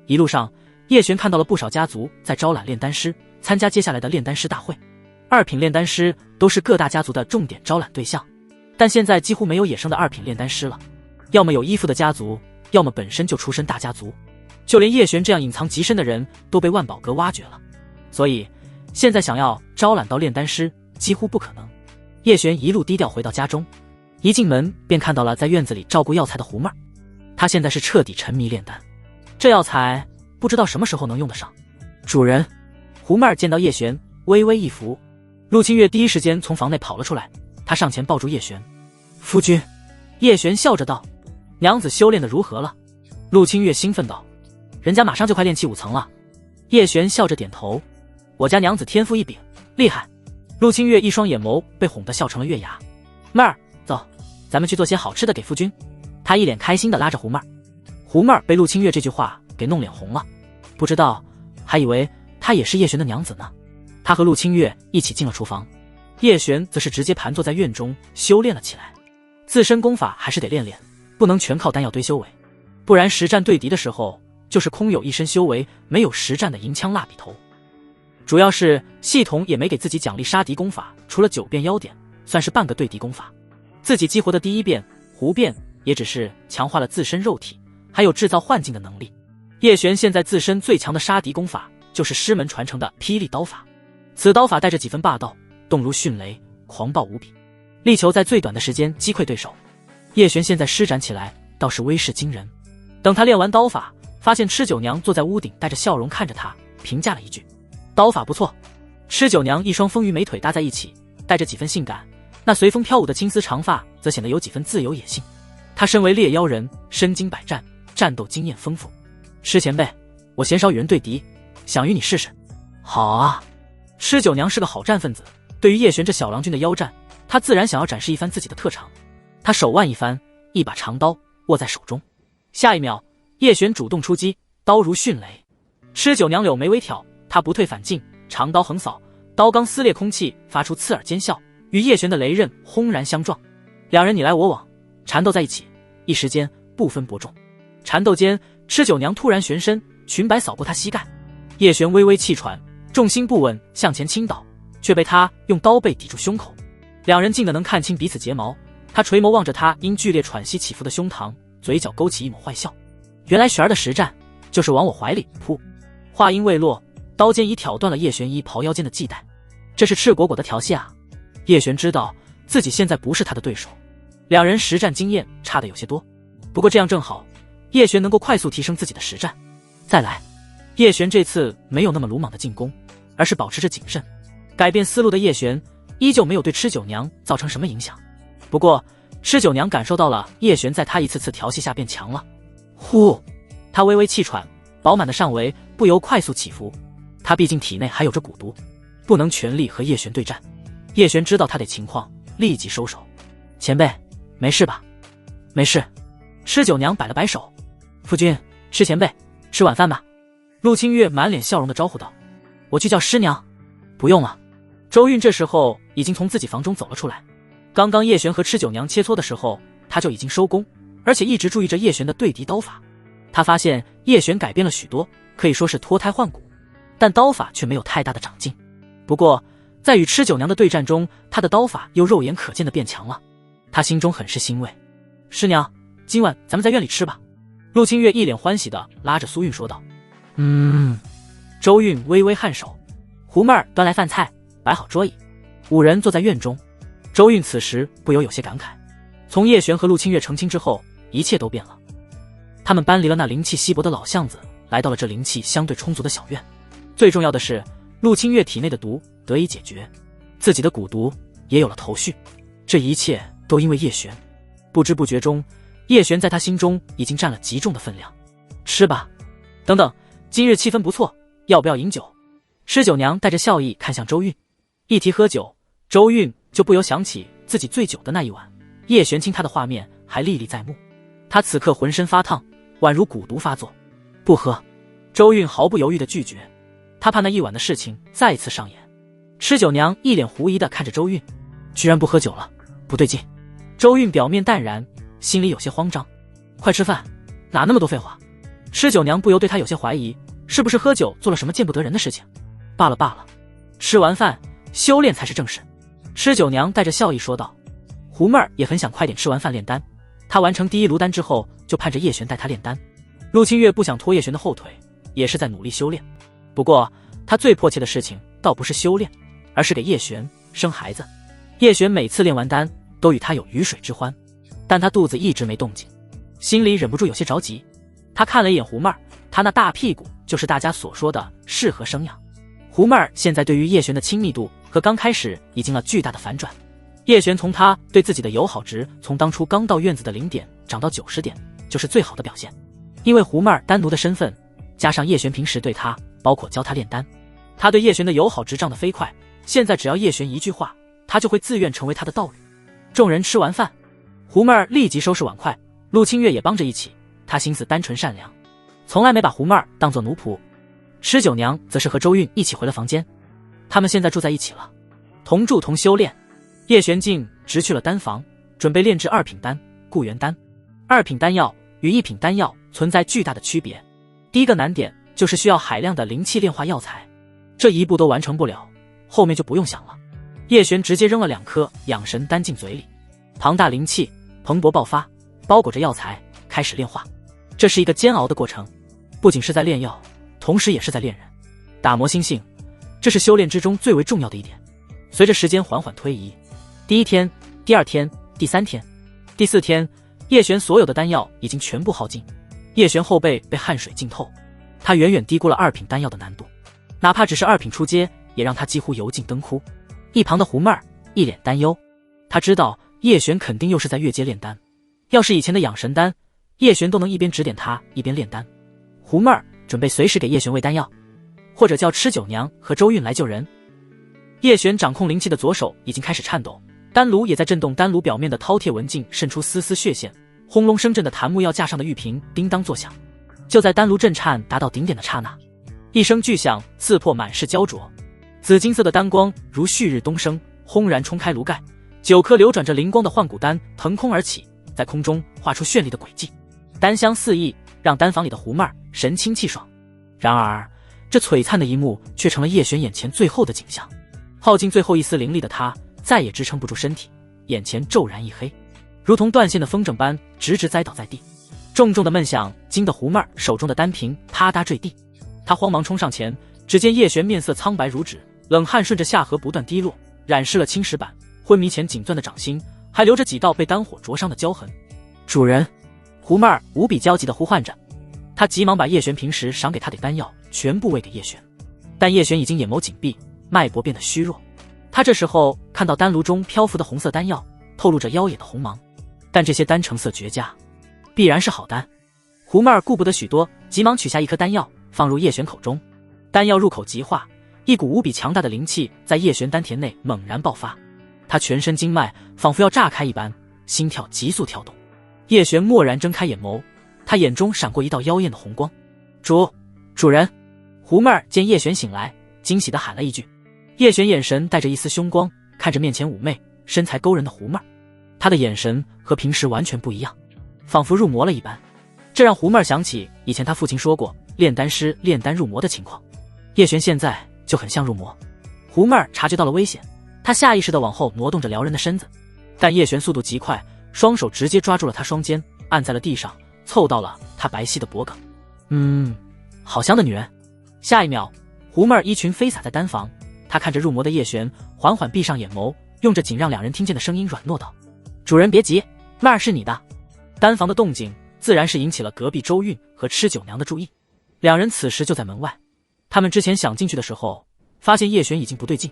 一路上，叶璇看到了不少家族在招揽炼丹师，参加接下来的炼丹师大会。2品炼丹师都是各大家族的重点招揽对象，但现在几乎没有野生的2品炼丹师了，要么有依附的家族，要么本身就出身大家族。就连叶璇这样隐藏极深的人都被万宝阁挖掘了，所以现在想要招揽到炼丹师几乎不可能。叶璇一路低调回到家中，一进门便看到了在院子里照顾药材的胡妹儿。他现在是彻底沉迷炼丹，这药材不知道什么时候能用得上。主人。胡妹儿见到叶璇微微一伏，陆清月第一时间从房内跑了出来，他上前抱住叶璇。夫君。叶璇笑着道，娘子修炼的如何了？陆清月兴奋道，人家马上就快炼气5层了。叶璇笑着点头，我家娘子天赋异禀，厉害。陆清月一双眼眸被哄得笑成了月牙。妹儿，走，咱们去做些好吃的给夫君。他一脸开心地拉着胡妹儿。胡妹儿被陆清月这句话给弄脸红了，不知道，还以为她也是叶璇的娘子呢。她和陆清月一起进了厨房，叶璇则是直接盘坐在院中修炼了起来。自身功法还是得练练，不能全靠丹药堆修为，不然实战对敌的时候就是空有一身修为，没有实战的银枪蜡笔头。主要是系统也没给自己奖励杀敌功法，除了9变妖点，算是半个对敌功法。自己激活的第1变狐变也只是强化了自身肉体，还有制造幻境的能力。叶璇现在自身最强的杀敌功法就是师门传承的霹雳刀法，此刀法带着几分霸道，动如迅雷，狂暴无比，力求在最短的时间击溃对手。叶璇现在施展起来倒是威势惊人。等他练完刀法，发现吃酒娘坐在屋顶带着笑容看着他，评价了一句，刀法不错。吃酒娘一双丰腴美腿搭在一起，带着几分性感，那随风飘舞的青丝长发则显得有几分自由野性。他身为猎妖人，身经百战，战斗经验丰富。吃前辈，我鲜少与人对敌，想与你试试。好啊。吃酒娘是个好战分子，对于叶璇这小郎君的妖战，他自然想要展示一番自己的特长。他手腕一翻，一把长刀握在手中，下一秒叶璇主动出击，刀如迅雷。吃酒娘柳眉微挑，他不退反进，长刀横扫，刀刚撕裂空气，发出刺耳尖啸，与叶璇的雷刃轰然相撞。两人你来我往，缠斗在一起，一时间不分伯仲。缠斗间，吃酒娘突然旋身，裙摆扫过他膝盖，叶璇微微气喘，重心不稳向前倾倒，却被他用刀背抵住胸口。两人近得能看清彼此睫毛，他垂眸望着他因剧烈喘息起伏的胸膛，嘴角勾起一抹坏笑。原来璇儿的实战就是往我怀里扑。话音未落，刀尖已挑断了叶璇衣袍腰间的系带。这是赤果果的调戏啊！叶璇知道自己现在不是他的对手，两人实战经验差的有些多，不过这样正好，叶璇能够快速提升自己的实战。再来，叶璇这次没有那么鲁莽的进攻，而是保持着谨慎。改变思路的叶璇依旧没有对吃酒娘造成什么影响，不过吃酒娘感受到了叶璇在他一次次调戏下变强了。呼，他微微气喘，饱满的上围不由快速起伏。他毕竟体内还有着蛊毒，不能全力和叶璇对战。叶璇知道他的情况，立即收手。前辈，没事吧？没事。吃酒娘摆了摆手。夫君，吃前辈，吃晚饭吧。陆清月满脸笑容的招呼道。我去叫师娘。不用了。周韵这时候已经从自己房中走了出来。刚刚叶璇和吃酒娘切磋的时候，他就已经收工，而且一直注意着叶璇的对敌刀法。他发现叶璇改变了许多，可以说是脱胎换骨，但刀法却没有太大的长进。不过在与吃酒娘的对战中，他的刀法又肉眼可见的变强了。他心中很是欣慰。师娘，今晚咱们在院里吃吧。陆清月一脸欢喜的拉着苏韵说道。周韵微微颔首。胡妹儿端来饭菜，摆好桌椅，五人坐在院中。周韵此时不由有些感慨，从叶璇和陆清月成亲之后，一切都变了。他们搬离了那灵气稀薄的老巷子，来到了这灵气相对充足的小院。最重要的是，陆清月体内的毒得以解决，自己的蛊毒也有了头绪。这一切都因为叶璇。不知不觉中，叶璇在他心中已经占了极重的分量。吃吧。等等，今日气氛不错，要不要饮酒？吃酒娘带着笑意看向周韵。一提喝酒，周韵就不由想起自己醉酒的那一晚，叶璇亲她的画面还历历在目。她此刻浑身发烫，宛如蛊毒发作。不喝。周韵毫不犹豫地拒绝，她怕那一晚的事情再一次上演。吃酒娘一脸狐疑地看着周韵，居然不喝酒了，不对劲。周韵表面淡然，心里有些慌张。快吃饭，哪那么多废话？吃酒娘不由对她有些怀疑，是不是喝酒做了什么见不得人的事情？罢了罢了，吃完饭修炼才是正事。吃酒娘带着笑意说道。胡妹儿也很想快点吃完饭炼丹，她完成第一炉丹之后，就盼着叶璇带她炼丹。陆清月不想拖叶璇的后腿，也是在努力修炼。不过她最迫切的事情倒不是修炼，而是给叶璇生孩子。叶璇每次炼完丹都与她有鱼水之欢，但她肚子一直没动静，心里忍不住有些着急。她看了一眼胡妹儿，她那大屁股就是大家所说的适合生养。胡妹儿现在对于叶璇的亲密度和刚开始已经了巨大的反转。叶璇从他对自己的友好值从当初刚到院子的0点涨到90点，就是最好的表现。因为胡妹儿单独的身份，加上叶璇平时对他，包括教他炼丹，他对叶璇的友好值涨得飞快。现在只要叶璇一句话，他就会自愿成为他的道侣。众人吃完饭，胡妹儿立即收拾碗筷，陆清月也帮着一起。她心思单纯善良，从来没把胡妹儿当作奴仆。吃酒娘则是和周韵一起回了房间，他们现在住在一起了，同住同修炼。叶璇静直去了丹房，准备炼制2品丹固元丹。2品丹药与1品丹药存在巨大的区别。第一个难点就是需要海量的灵气炼化药材，这一步都完成不了，后面就不用想了。叶璇直接扔了2颗养神丹进嘴里，庞大灵气蓬勃爆发，包裹着药材开始炼化。这是一个煎熬的过程，不仅是在炼药，同时也是在炼人，打磨心性，这是修炼之中最为重要的一点。随着时间缓缓推移，第1天、第2天、第3天、第4天，叶璇所有的丹药已经全部耗尽。叶璇后背被汗水浸透，他远远低估了2品丹药的难度，哪怕只是2品初阶，也让他几乎油尽灯枯。一旁的胡妹儿一脸担忧，他知道叶璇肯定又是在越阶炼丹，要是以前的养神丹，叶璇都能一边指点他一边炼丹。胡妹儿准备随时给叶璇喂丹药，或者叫吃酒娘和周韵来救人。叶璇掌控灵气的左手已经开始颤抖，丹炉也在震动，丹炉表面的饕餮纹镜渗出丝丝血线，轰隆声震的檀木药架上的玉瓶叮当作响。就在丹炉震颤达到顶点的刹那，一声巨响刺破满是焦灼，紫金色的丹光如旭日东升，轰然冲开炉盖，9颗流转着灵光的幻骨丹腾空而起，在空中画出绚丽的轨迹，丹香四溢，让丹房里的胡妹儿神清气爽。然而这璀璨的一幕却成了叶璇眼前最后的景象。耗尽最后一丝灵力的他再也支撑不住身体，眼前骤然一黑，如同断线的风筝般直直栽倒在地。重重的闷响惊得胡妹儿手中的丹瓶啪嗒坠地，他慌忙冲上前，只见叶璇面色苍白如纸，冷汗顺着下颌不断滴落，染湿了青石板，昏迷前紧攥的掌心还留着几道被丹火灼伤的焦痕。主人！胡妹儿无比焦急地呼唤着，他急忙把叶璇平时赏给他的丹药全部喂给叶璇，但叶璇已经眼眸紧闭，脉搏变得虚弱。他这时候看到丹炉中漂浮的红色丹药，透露着妖冶的红芒，但这些丹成色绝佳，必然是好丹。胡妹儿顾不得许多，急忙取下1颗丹药放入叶璇口中。丹药入口即化，一股无比强大的灵气在叶璇丹田内猛然爆发，他全身经脉仿佛要炸开一般，心跳急速跳动。叶璇蓦然睁开眼眸，他眼中闪过一道妖艳的红光。主人。狐妹儿见叶璇醒来，惊喜地喊了一句。叶璇眼神带着一丝凶光，看着面前妩媚身材勾人的狐妹儿，他的眼神和平时完全不一样，仿佛入魔了一般。这让狐妹儿想起以前他父亲说过炼丹师炼丹入魔的情况。叶璇现在就很像入魔。狐妹儿察觉到了危险，她下意识地往后挪动着撩人的身子，但叶璇速度极快，双手直接抓住了她双肩，按在了地上，凑到了她白皙的脖颈。好香的女人。下一秒，狐妹儿衣裙飞洒在丹房，她看着入魔的叶璇，缓缓闭上眼眸，用着仅让两人听见的声音软糯道：主人别急，妹儿是你的。丹房的动静自然是引起了隔壁周韵和吃酒娘的注意，两人此时就在门外。他们之前想进去的时候，发现叶璇已经不对劲，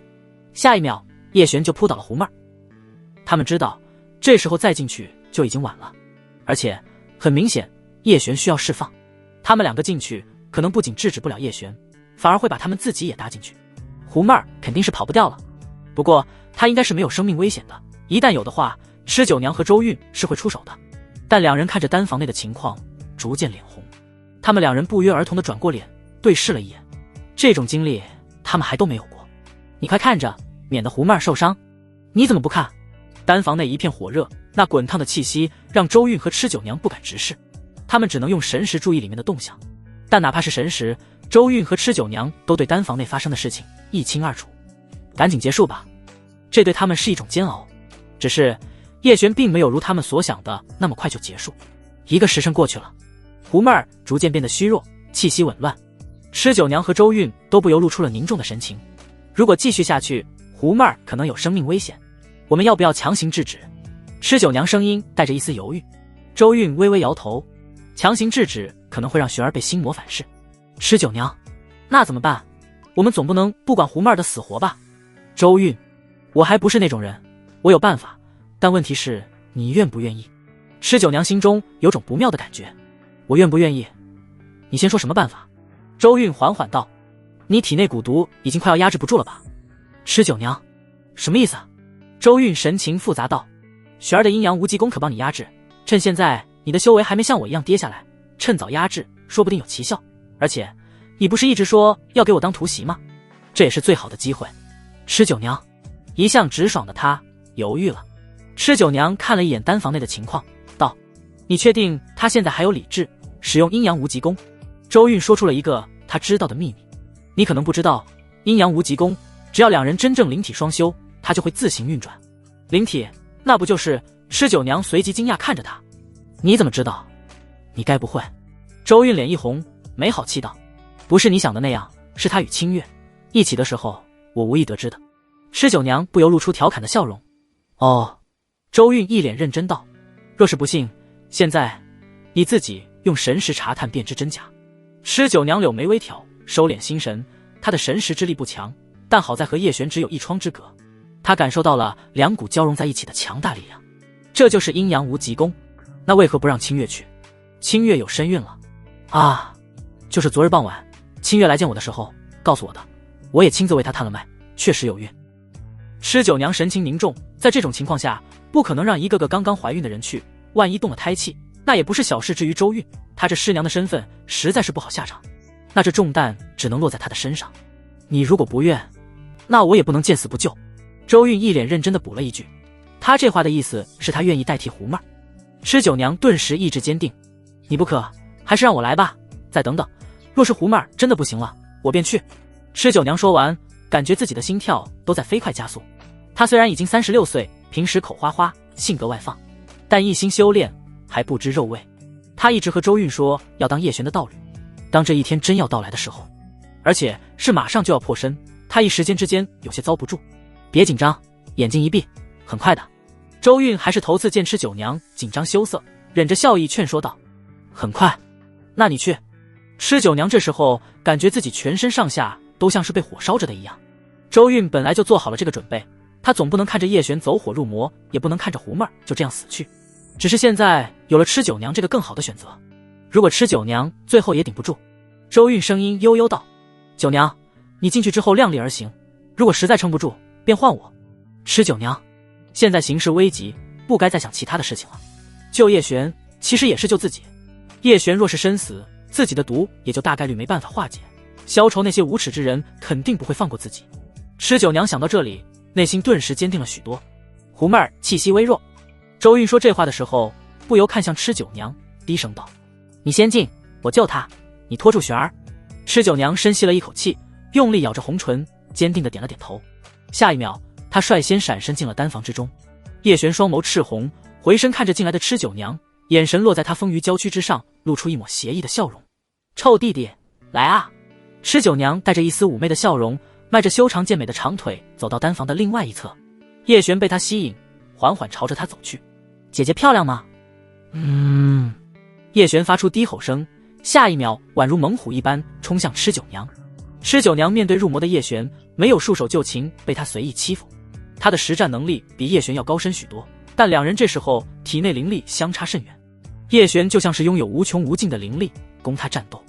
下一秒叶璇就扑倒了狐妹儿。他们知道这时候再进去就已经晚了，而且很明显叶璇需要释放，他们两个进去可能不仅制止不了叶璇，反而会把他们自己也搭进去。狐妹儿肯定是跑不掉了，不过她应该是没有生命危险的，一旦有的话，吃酒娘和周韵是会出手的。但两人看着丹房内的情况，逐渐脸红。他们两人不约而同地转过脸，对视了一眼。这种经历他们还都没有过。你快看着，免得狐妹儿受伤。你怎么不看？丹房内一片火热，那滚烫的气息让周韵和吃酒娘不敢直视，他们只能用神识注意里面的动向。但哪怕是神识，周韵和吃酒娘都对丹房内发生的事情一清二楚。赶紧结束吧，这对他们是一种煎熬。只是叶璇并没有如他们所想的那么快就结束。1个时辰过去了，狐妹儿逐渐变得虚弱，气息紊乱。吃酒娘和周韵都不由露出了凝重的神情。如果继续下去，狐妹儿可能有生命危险，我们要不要强行制止？吃酒娘声音带着一丝犹豫。周韵微微摇头，强行制止可能会让璇儿被心魔反噬。吃酒娘，那怎么办？我们总不能不管狐妹儿的死活吧？周韵，我还不是那种人，我有办法，但问题是你愿不愿意？吃酒娘心中有种不妙的感觉。我愿不愿意？你先说什么办法？周韵缓缓道：你体内蛊毒已经快要压制不住了吧？吃酒娘，什么意思啊？周韵神情复杂道：璇儿的阴阳无极功可帮你压制，趁现在你的修为还没像我一样跌下来，趁早压制，说不定有奇效。而且你不是一直说要给我当徒媳吗？这也是最好的机会。吃酒娘，一向直爽的她犹豫了。吃酒娘看了一眼丹房内的情况，道：你确定她现在还有理智，使用阴阳无极功？周韵说出了一个她知道的秘密。你可能不知道，阴阳无极功只要两人真正灵体双修，它就会自行运转。灵体，那不就是？吃酒娘随即惊讶看着他，你怎么知道？你该不会？周韵脸一红，没好气道：不是你想的那样，是他与清月一起的时候，我无意得知的。吃酒娘不由露出调侃的笑容。哦，周韵一脸认真道：若是不信，现在你自己用神识查探便知真假。吃酒娘柳眉微挑，收敛心神，她的神识之力不强，但好在和叶璇只有一窗之隔，她感受到了两股交融在一起的强大力量，这就是阴阳无极功。那为何不让清月去？清月有身孕了啊，就是昨日傍晚清月来见我的时候告诉我的，我也亲自为她探了脉，确实有孕。吃酒娘神情凝重，在这种情况下不可能让一个个刚刚怀孕的人去，万一动了胎气，那也不是小事。至于周韵，她这师娘的身份实在是不好下场，那这重担只能落在她的身上。你如果不愿，那我也不能见死不救。周韵一脸认真地补了一句，她这话的意思是她愿意代替狐妹儿。吃酒娘顿时意志坚定，你不可，还是让我来吧，再等等，若是狐妹儿真的不行了，我便去。吃酒娘说完，感觉自己的心跳都在飞快加速。她虽然已经36岁，平时口花花，性格外放，但一心修炼，还不知肉味。她一直和周韵说要当叶璇的道侣，当这一天真要到来的时候，而且是马上就要破身，她一时间之间有些遭不住。别紧张，眼睛一闭，很快的。周韵还是头次见吃酒娘紧张羞涩，忍着笑意劝说道：很快，那你去。吃酒娘这时候感觉自己全身上下都像是被火烧着的一样。周韵本来就做好了这个准备，她总不能看着叶璇走火入魔，也不能看着狐妹儿就这样死去，只是现在有了吃酒娘这个更好的选择。如果吃酒娘最后也顶不住，周韵声音悠悠道：酒娘，你进去之后量力而行，如果实在撑不住便换我。吃酒娘，现在形势危急，不该再想其他的事情了。救叶璇其实也是救自己，叶璇若是身死，自己的毒也就大概率没办法化解，消愁那些无耻之人肯定不会放过自己。吃酒娘想到这里，内心顿时坚定了许多。胡妹儿气息微弱，周韵说这话的时候，不由看向吃酒娘，低声道：“你先进，我救他，你拖住璇儿。”吃酒娘深吸了一口气，用力咬着红唇，坚定地点了点头。下一秒，她率先闪身进了丹房之中。叶璇双眸赤红，回身看着进来的吃酒娘，眼神落在她丰腴娇躯之上，露出一抹邪异的笑容。臭弟弟，来啊！吃酒娘带着一丝妩媚的笑容，迈着修长健美的长腿走到丹房的另外一侧。叶璇被她吸引，缓缓朝着她走去。姐姐漂亮吗？叶璇发出低吼声，下一秒宛如猛虎一般冲向吃酒娘。吃酒娘面对入魔的叶璇，没有束手就擒，被他随意欺负。他的实战能力比叶璇要高深许多，但两人这时候体内灵力相差甚远。叶璇就像是拥有无穷无尽的灵力供他战斗。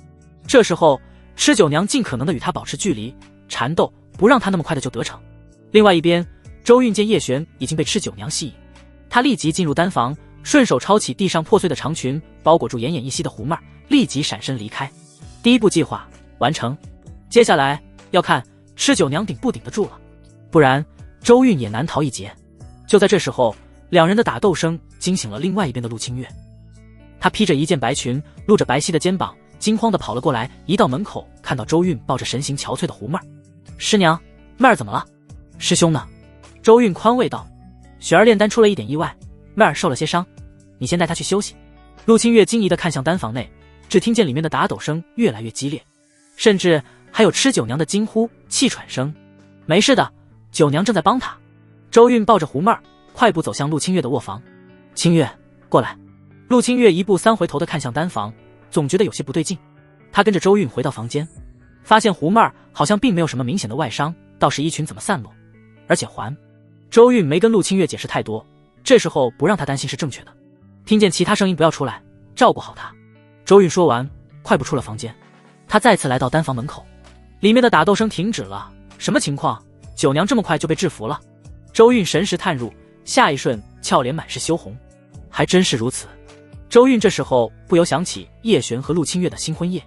这时候吃酒娘尽可能的与他保持距离，缠斗，不让他那么快的就得逞。另外一边，周韵见叶璇已经被吃酒娘吸引，他立即进入丹房，顺手抄起地上破碎的长裙，包裹住奄奄一息的胡妹儿，立即闪身离开。第一步计划完成，接下来要看吃酒娘顶不顶得住了，不然周韵也难逃一劫。就在这时候，两人的打斗声惊醒了另外一边的陆清月。她披着一件白裙，露着白皙的肩膀，惊慌地跑了过来，一到门口看到周韵抱着神形憔悴的胡妹儿。师娘，妹儿怎么了？师兄呢？周韵宽慰道：雪儿炼丹出了一点意外，妹儿受了些伤，你先带她去休息。陆清月惊疑地看向丹房内，只听见里面的打斗声越来越激烈，甚至还有吃酒娘的惊呼、气喘声。没事的，酒娘正在帮她。周韵抱着胡妹儿，快步走向陆清月的卧房。清月，过来。陆清月一步三回头地看向丹房，总觉得有些不对劲。她跟着周韵回到房间，发现胡妹儿好像并没有什么明显的外伤，倒是衣裙怎么散落，而且还。周韵没跟陆清月解释太多，这时候不让她担心是正确的。听见其他声音不要出来，照顾好她。周韵说完，快步出了房间。她再次来到丹房门口，里面的打斗声停止了。什么情况？酒娘这么快就被制服了？周韵神识探入，下一瞬俏脸满是羞红。还真是如此。周韵这时候不由想起叶璇和陆清月的新婚夜，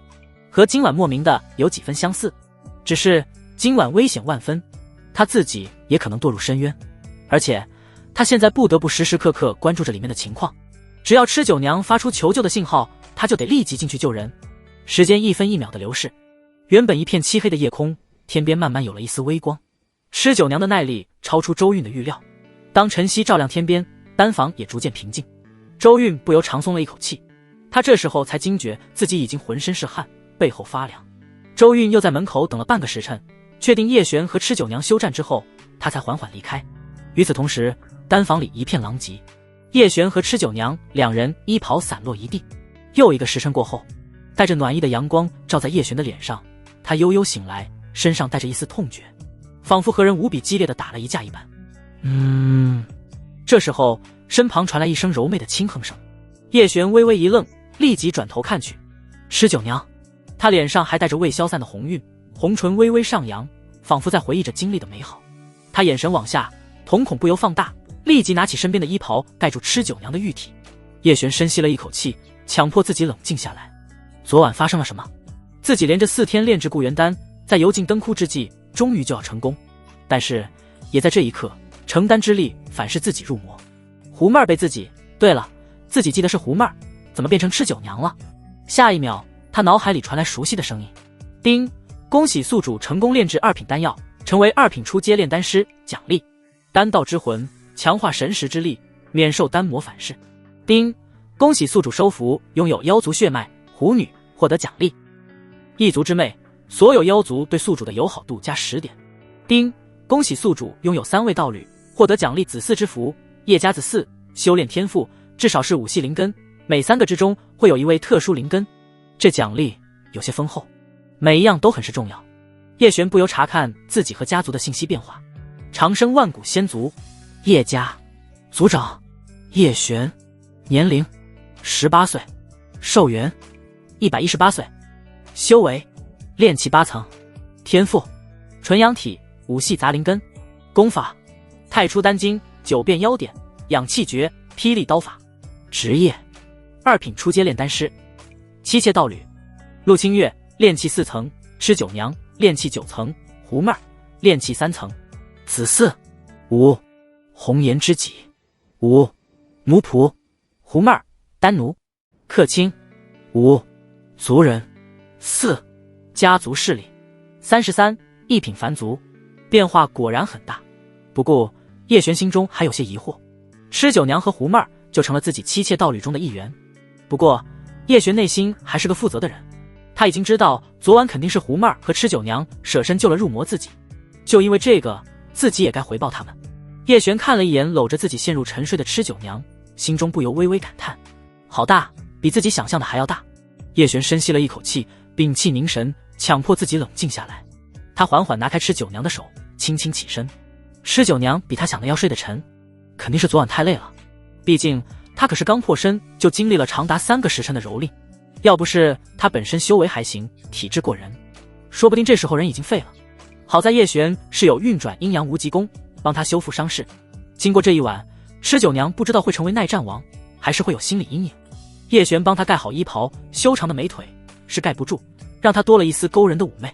和今晚莫名的有几分相似，只是今晚危险万分，她自己也可能堕入深渊，而且她现在不得不时时刻刻关注着里面的情况。只要吃酒娘发出求救的信号，她就得立即进去救人。时间一分一秒的流逝，原本一片漆黑的夜空，天边慢慢有了一丝微光。吃酒娘的耐力超出周韵的预料，当晨曦照亮天边，丹房也逐渐平静。周韵不由长松了一口气，她这时候才惊觉自己已经浑身是汗，背后发凉。周韵又在门口等了半个时辰，确定叶璇和吃酒娘休战之后，她才缓缓离开。与此同时，丹房里一片狼藉，叶璇和吃酒娘两人衣袍散落一地。又一个时辰过后，带着暖意的阳光照在叶璇的脸上，他悠悠醒来，身上带着一丝痛觉，仿佛和人无比激烈的打了一架一般。这时候身旁传来一声柔媚的轻哼声，叶璇微微一愣，立即转头看去，吃酒娘。她脸上还带着未消散的红晕，红唇微微上扬，仿佛在回忆着经历的美好。她眼神往下，瞳孔不由放大，立即拿起身边的衣袍盖住吃酒娘的玉体。叶璇深吸了一口气，强迫自己冷静下来。昨晚发生了什么？自己连着4天炼制固元丹，在油尽灯枯之际终于就要成功，但是也在这一刻，成丹之力反噬自己入魔。胡妹儿被自己，对了，自己记得是胡妹儿，怎么变成吃酒娘了？下一秒，他脑海里传来熟悉的声音：叮，恭喜宿主成功炼制2品丹药，成为2品初阶炼丹师，奖励丹道之魂，强化神识之力，免受丹魔反噬。叮，恭喜宿主收服拥有妖族血脉狐女，获得奖励一族之魅，所有妖族对宿主的友好度加10点。叮，恭喜宿主拥有3位道侣，获得奖励子嗣之福，叶家子嗣，修炼天赋至少是5系灵根，每3个之中会有1位特殊灵根。这奖励有些丰厚，每一样都很是重要。叶璇不由查看自己和家族的信息变化。长生万古仙族，叶家族长叶璇，年龄18岁，寿元118岁，修为炼气8层，天赋纯阳体5系杂灵根，功法太初丹经9变妖典养气诀、霹雳刀法。职业2品初阶炼丹师。妻妾道侣：陆清月，炼气4层；吃九娘，炼气9层；狐妹儿，炼气3层。子嗣5，红颜知己5，奴仆狐妹儿，丹奴。客卿5，族人4，家族势力33，一品凡族。变化果然很大。不过叶璇心中还有些疑惑，吃九娘和狐妹儿就成了自己妻妾道侣中的一员。不过叶璇内心还是个负责的人，他已经知道昨晚肯定是狐妹儿和吃九娘舍身救了入魔自己，就因为这个自己也该回报他们。叶璇看了一眼搂着自己陷入沉睡的吃九娘，心中不由微微感叹，好大，比自己想象的还要大。叶璇深吸了一口气，屏气凝神，强迫自己冷静下来。他缓缓拿开吃九娘的手，轻轻起身。吃九娘比他想的要睡得沉，肯定是昨晚太累了，毕竟他可是刚破身就经历了长达3个时辰的蹂躏，要不是他本身修为还行，体质过人，说不定这时候人已经废了。好在叶璇是有运转阴阳无极功帮他修复伤势，经过这一晚，吃九娘不知道会成为耐战王，还是会有心理阴影。叶璇帮他盖好衣袍，修长的美腿是盖不住，让他多了一丝勾人的妩媚。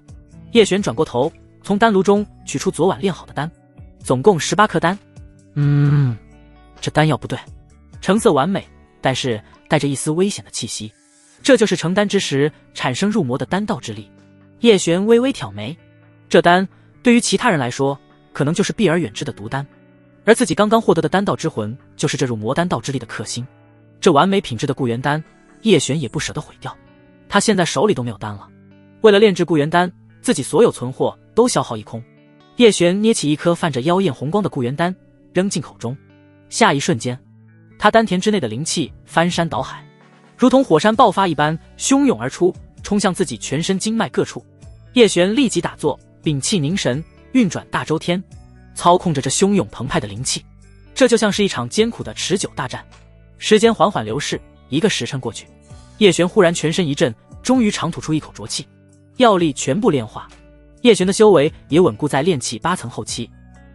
叶璇转过头，从丹炉中取出昨晚炼好的丹，总共18颗丹。这丹药不对，成色完美，但是带着一丝危险的气息，这就是成丹之时产生入魔的丹道之力。叶璇微微挑眉，这丹对于其他人来说可能就是避而远之的毒丹，而自己刚刚获得的丹道之魂就是这入魔丹道之力的克星。这完美品质的固元丹，叶璇也不舍得毁掉，他现在手里都没有丹了。为了炼制固元丹，自己所有存货都消耗一空。叶璇捏起一颗泛着妖艳红光的固元丹，扔进口中。下一瞬间，他丹田之内的灵气翻山倒海，如同火山爆发一般汹涌而出，冲向自己全身经脉各处。叶璇立即打坐，屏气凝神，运转大周天，操控着这汹涌澎湃的灵气。这就像是一场艰苦的持久大战。时间缓缓流逝，1个时辰过去，叶璇忽然全身一震，终于长吐出一口浊气，药力全部炼化。叶璇的修为也稳固在炼气8层后期，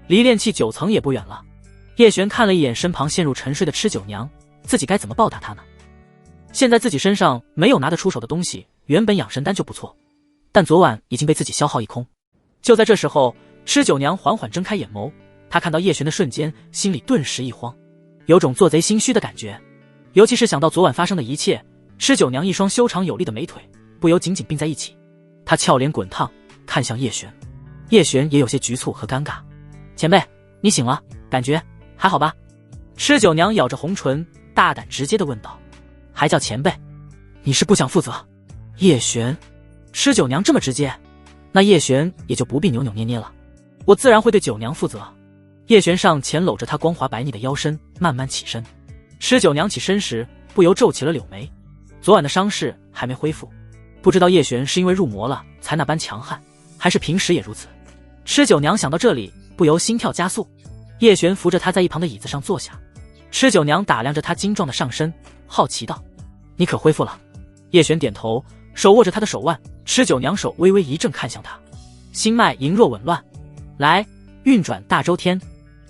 离炼气9层也不远了。叶璇看了一眼身旁陷入沉睡的吃九娘，自己该怎么报答她呢？现在自己身上没有拿得出手的东西，原本养神丹就不错，但昨晚已经被自己消耗一空。就在这时候，吃九娘缓缓睁开眼眸，她看到叶璇的瞬间，心里顿时一慌，有种做贼心虚的感觉。尤其是想到昨晚发生的一切，吃九娘一双修长有力的美腿不由紧紧并在一起。她俏脸滚烫，看向叶璇。叶璇也有些局促和尴尬。前辈，你醒了，感觉还好吧？吃九娘咬着红唇，大胆直接地问道。还叫前辈？你是不想负责？叶璇，吃九娘这么直接，那叶璇也就不必扭扭捏捏了。我自然会对九娘负责。叶璇上前搂着她光滑白腻的腰身，慢慢起身。吃九娘起身时，不由皱起了柳眉。昨晚的伤势还没恢复，不知道叶璇是因为入魔了才那般强悍，还是平时也如此。吃九娘想到这里，不由心跳加速。叶璇扶着她在一旁的椅子上坐下。吃九娘打量着她精壮的上身，好奇道：你可恢复了？叶璇点头，手握着她的手腕。吃九娘手微微一震，看向他，心脉羸弱紊乱。来，运转大周天。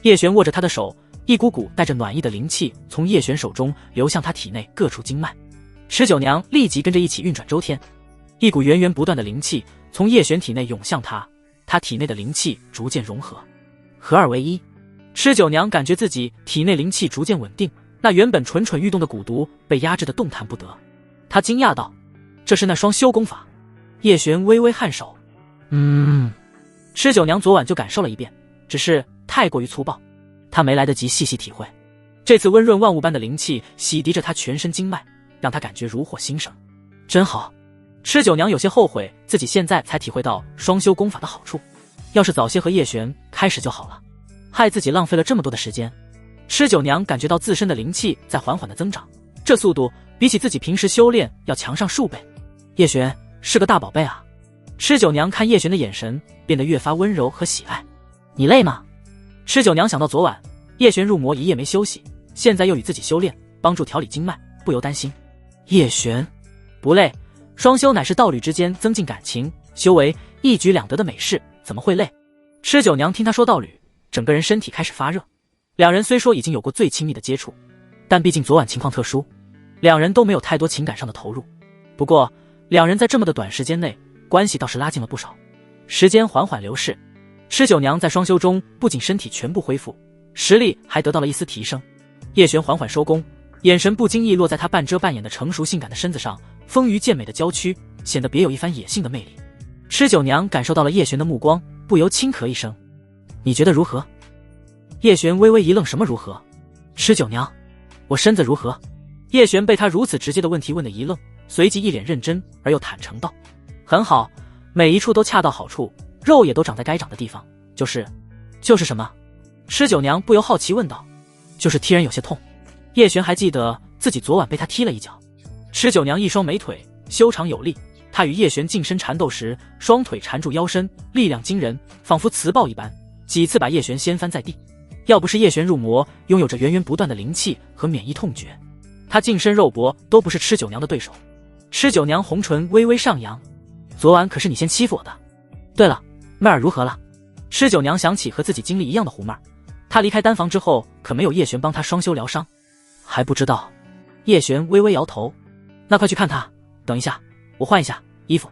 叶璇握着她的手，一股股带着暖意的灵气从叶璇手中流向她体内各处经脉。吃九娘立即跟着一起运转周天，一股源源不断的灵气从叶璇体内涌向她，她体内的灵气逐渐融合，合二为一。吃九娘感觉自己体内灵气逐渐稳定，那原本蠢蠢欲动的蛊毒被压制得动弹不得。她惊讶道：这是那双修功法？叶璇微微颔首，吃九娘昨晚就感受了一遍，只是太过于粗暴，她没来得及细细体会。这次温润万物般的灵气洗涤着她全身经脉，让她感觉如火新生，真好。吃九娘有些后悔自己现在才体会到双修功法的好处，要是早些和叶璇开始就好了，害自己浪费了这么多的时间。吃九娘感觉到自身的灵气在缓缓的增长，这速度比起自己平时修炼要强上数倍。叶璇是个大宝贝啊。吃九娘看叶璇的眼神变得越发温柔和喜爱。你累吗？吃九娘想到昨晚叶璇入魔一夜没休息，现在又与自己修炼，帮助调理经脉，不由担心。叶璇不累，双修乃是道侣之间增进感情、修为一举两得的美事，怎么会累？吃九娘听他说道侣，整个人身体开始发热。两人虽说已经有过最亲密的接触，但毕竟昨晚情况特殊，两人都没有太多情感上的投入。不过两人在这么的短时间内，关系倒是拉近了不少。时间缓缓流逝，吃酒娘在双休中不仅身体全部恢复，实力还得到了一丝提升。叶璇缓缓收工，眼神不经意落在她半遮半掩的成熟性感的身子上，丰腴健美的娇躯显得别有一番野性的魅力。吃酒娘感受到了叶璇的目光，不由轻咳一声：“你觉得如何？”叶璇微微一愣：“什么如何？”吃酒娘：“我身子如何？”叶璇被他如此直接的问题问得一愣，随即一脸认真而又坦诚道：“很好，每一处都恰到好处，肉也都长在该长的地方。就是什么？”吃酒娘不由好奇问道：“就是踢人有些痛。”叶璇还记得自己昨晚被他踢了一脚。吃酒娘一双美腿修长有力，她与叶璇近身缠斗时，双腿缠住腰身，力量惊人，仿佛磁暴一般，几次把叶璇掀翻在地。要不是叶璇入魔，拥有着源源不断的灵气和免疫痛觉，他近身肉搏都不是吃酒娘的对手。吃酒娘红唇微微上扬：“昨晚可是你先欺负我的。对了，妹儿如何了？”吃酒娘想起和自己经历一样的胡妹儿，她离开单房之后可没有叶璇帮她双修疗伤，还不知道。叶璇微微摇头：“那快去看她，等一下，我换一下衣服。”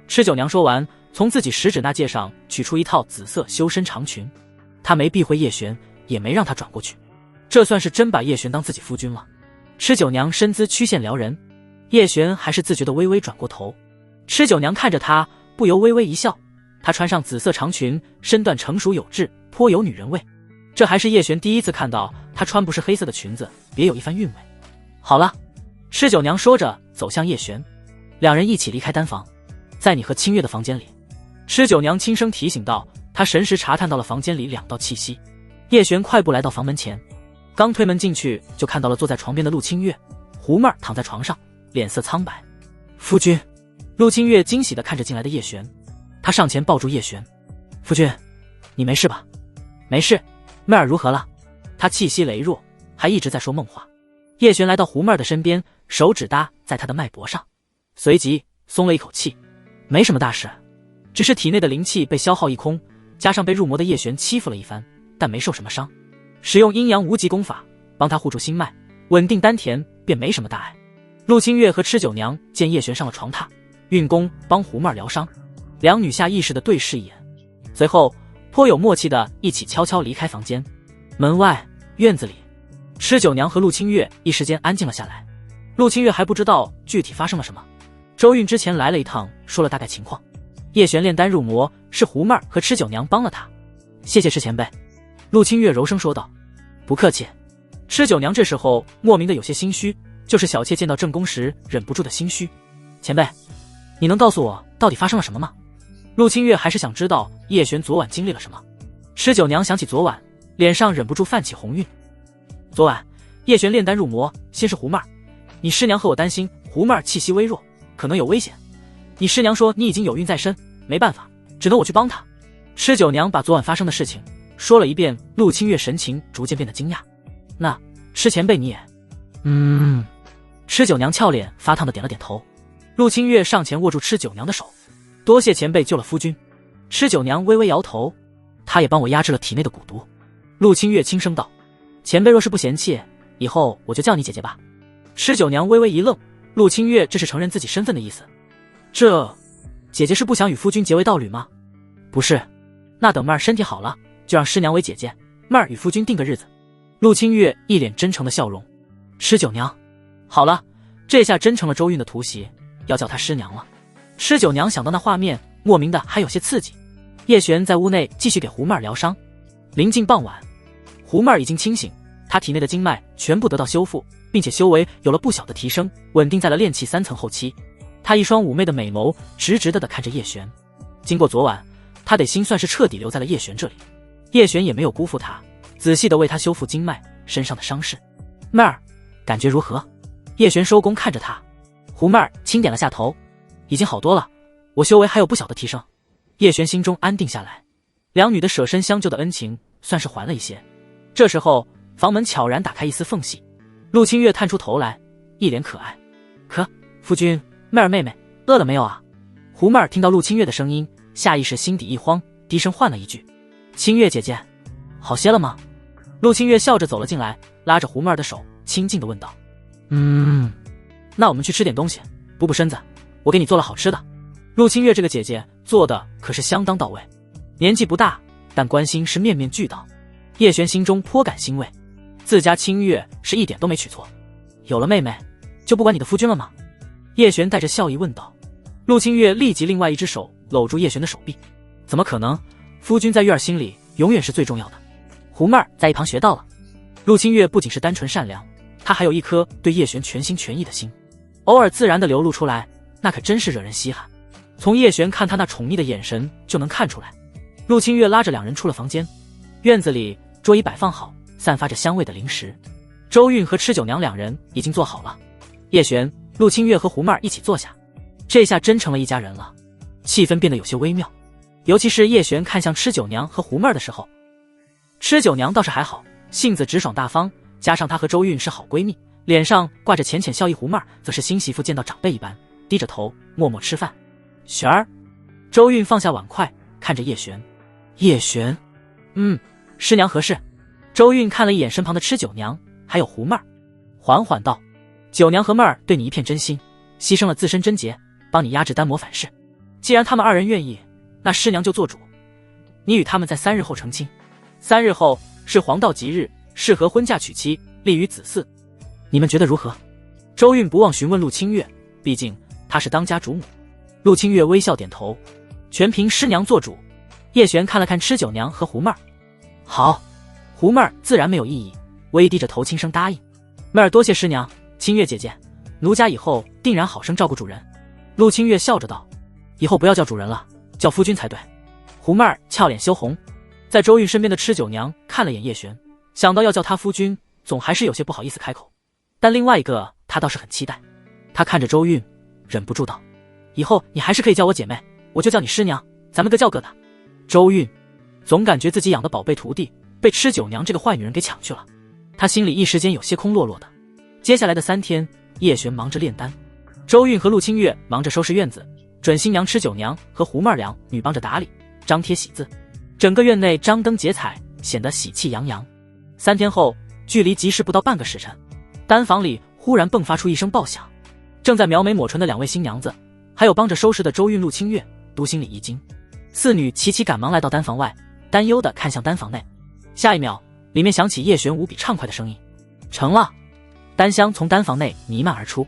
吃酒娘说完，从自己食指那戒上取出一套紫色修身长裙，她没避讳叶璇，也没让他转过去，这算是真把叶璇当自己夫君了。吃酒娘身姿曲线撩人，叶璇还是自觉的微微转过头。吃酒娘看着他，不由微微一笑。她穿上紫色长裙，身段成熟有致，颇有女人味。这还是叶璇第一次看到她穿不是黑色的裙子，别有一番韵味。好了，吃酒娘说着走向叶璇，两人一起离开单房。在你和清月的房间里，吃酒娘轻声提醒道。她神识查探到了房间里两道气息。叶璇快步来到房门前，刚推门进去就看到了坐在床边的陆清月，胡妹儿躺在床上，脸色苍白。夫君。陆清月惊喜地看着进来的叶璇，她上前抱住叶璇：“夫君，你没事吧？”“没事。”“妹儿如何了？”她气息羸弱，还一直在说梦话。叶璇来到胡妹儿的身边，手指搭在她的脉搏上，随即松了一口气：“没什么大事，只是体内的灵气被消耗一空，加上被入魔的叶璇欺负了一番，但没受什么伤。使用阴阳无极功法帮他护住心脉，稳定丹田，便没什么大碍。”陆清月和吃酒娘见叶璇上了床榻，运功帮胡妹儿疗伤，两女下意识地对视一眼，随后颇有默契地一起悄悄离开房间。门外院子里，吃酒娘和陆清月一时间安静了下来。陆清月还不知道具体发生了什么，周韵之前来了一趟，说了大概情况。叶璇炼丹入魔，是胡妹儿和吃酒娘帮了他。谢谢吃前辈。陆清月柔声说道。不客气。吃酒娘这时候莫名的有些心虚，就是小妾见到正宫时忍不住的心虚。前辈，你能告诉我到底发生了什么吗？陆清月还是想知道叶璇昨晚经历了什么。吃酒娘想起昨晚，脸上忍不住泛起红晕。昨晚叶璇炼丹入魔，先是胡妹儿，你师娘和我担心胡妹儿气息微弱，可能有危险，你师娘说你已经有孕在身，没办法，只能我去帮她。吃酒娘把昨晚发生的事情说了一遍。陆清月神情逐渐变得惊讶。那吃前辈你也……吃酒娘俏脸发烫的点了点头。陆清月上前握住吃酒娘的手：“多谢前辈救了夫君。”吃酒娘微微摇头：“他也帮我压制了体内的蛊毒。”陆清月轻声道：“前辈若是不嫌弃，以后我就叫你姐姐吧。”吃酒娘微微一愣，陆清月这是承认自己身份的意思？这姐姐是不想与夫君结为道侣吗？不是，那等妹儿身体好了，就让师娘为姐姐，妹儿与夫君定个日子。陆清月一脸真诚的笑容。吃酒娘，好了，这下真成了周韵的突袭，要叫她师娘了。吃酒娘想到那画面，莫名的还有些刺激。叶璇在屋内继续给胡妹儿疗伤。临近傍晚，胡妹儿已经清醒，她体内的经脉全部得到修复，并且修为有了不小的提升，稳定在了炼气3层后期。她一双妩媚的美眸直直的看着叶璇。经过昨晚，她得心算是彻底留在了叶璇这里。叶璇也没有辜负她，仔细的为她修复经脉身上的伤势。妹儿，感觉如何？叶璇收工看着她。胡妹儿轻点了下头，已经好多了，我修为还有不小的提升。叶璇心中安定下来，两女的舍身相救的恩情算是还了一些。这时候房门悄然打开一丝缝隙，陆清月探出头来，一脸可爱。夫君，妹儿妹妹饿了没有啊？胡妹儿听到陆清月的声音，下意识心底一慌，低声唤了一句：“清月姐姐，好些了吗？”陆清月笑着走了进来，拉着胡妹儿的手，亲近地问道：“那我们去吃点东西，补补身子。我给你做了好吃的。”陆清月这个姐姐做的可是相当到位，年纪不大，但关心是面面俱到。叶璇心中颇感欣慰，自家清月是一点都没娶错。有了妹妹，就不管你的夫君了吗？叶璇带着笑意问道。陆清月立即另外一只手搂住叶璇的手臂：“怎么可能？夫君在月儿心里永远是最重要的。”胡妹儿在一旁学到了。陆清月不仅是单纯善良，她还有一颗对叶璇全心全意的心，偶尔自然地流露出来，那可真是惹人稀罕。从叶璇看她那宠溺的眼神就能看出来。陆清月拉着两人出了房间，院子里桌椅摆放好，散发着香味的零食。周韵和吃酒娘两人已经做好了，叶璇、陆清月和胡妹儿一起坐下，这下真成了一家人了，气氛变得有些微妙。尤其是叶璇看向吃酒娘和胡妹儿的时候，吃酒娘倒是还好，性子直爽大方，加上她和周韵是好闺蜜，脸上挂着浅浅笑意。胡妹儿则是新媳妇见到长辈一般，低着头默默吃饭。璇儿，周韵放下碗筷，看着叶璇。叶璇，师娘何事？周韵看了一眼身旁的吃酒娘还有胡妹儿，缓缓道：“酒娘和妹儿对你一片真心，牺牲了自身贞洁，帮你压制丹魔反噬。既然他们二人愿意，那师娘就做主，你与他们在3日后成亲。3日后是黄道吉日，适合婚嫁娶妻，立于子嗣。你们觉得如何？”周韵不忘询问陆清月，毕竟她是当家主母。陆清月微笑点头，全凭师娘做主。叶璇看了看吃酒娘和胡妹儿，好。胡妹儿自然没有异议，微低着头轻声答应。妹儿多谢师娘，清月姐姐，奴家以后定然好生照顾主人。陆清月笑着道：“以后不要叫主人了，叫夫君才对。”胡妹儿俏脸羞红。在周韵身边的吃酒娘看了眼叶璇，想到要叫她夫君，总还是有些不好意思开口。但另外一个她倒是很期待。她看着周韵，忍不住道：“以后你还是可以叫我姐妹，我就叫你师娘，咱们各叫各的。”周韵总感觉自己养的宝贝徒弟被吃酒娘这个坏女人给抢去了，她心里一时间有些空落落的。接下来的3天，叶璇忙着炼丹，周韵和陆清月忙着收拾院子，准新娘吃酒娘和胡妹儿两女帮着打理张贴喜字，整个院内张灯结彩，显得喜气洋洋。3天后，距离吉时不到半个时辰，丹房里忽然迸发出一声爆响。正在描眉抹唇的2位新娘子，还有帮着收拾的周韵、陆清月，都心里一惊。4女齐齐赶忙来到丹房外，担忧地看向丹房内。下一秒，里面响起叶璇无比畅快的声音：“成了！”丹香从丹房内弥漫而出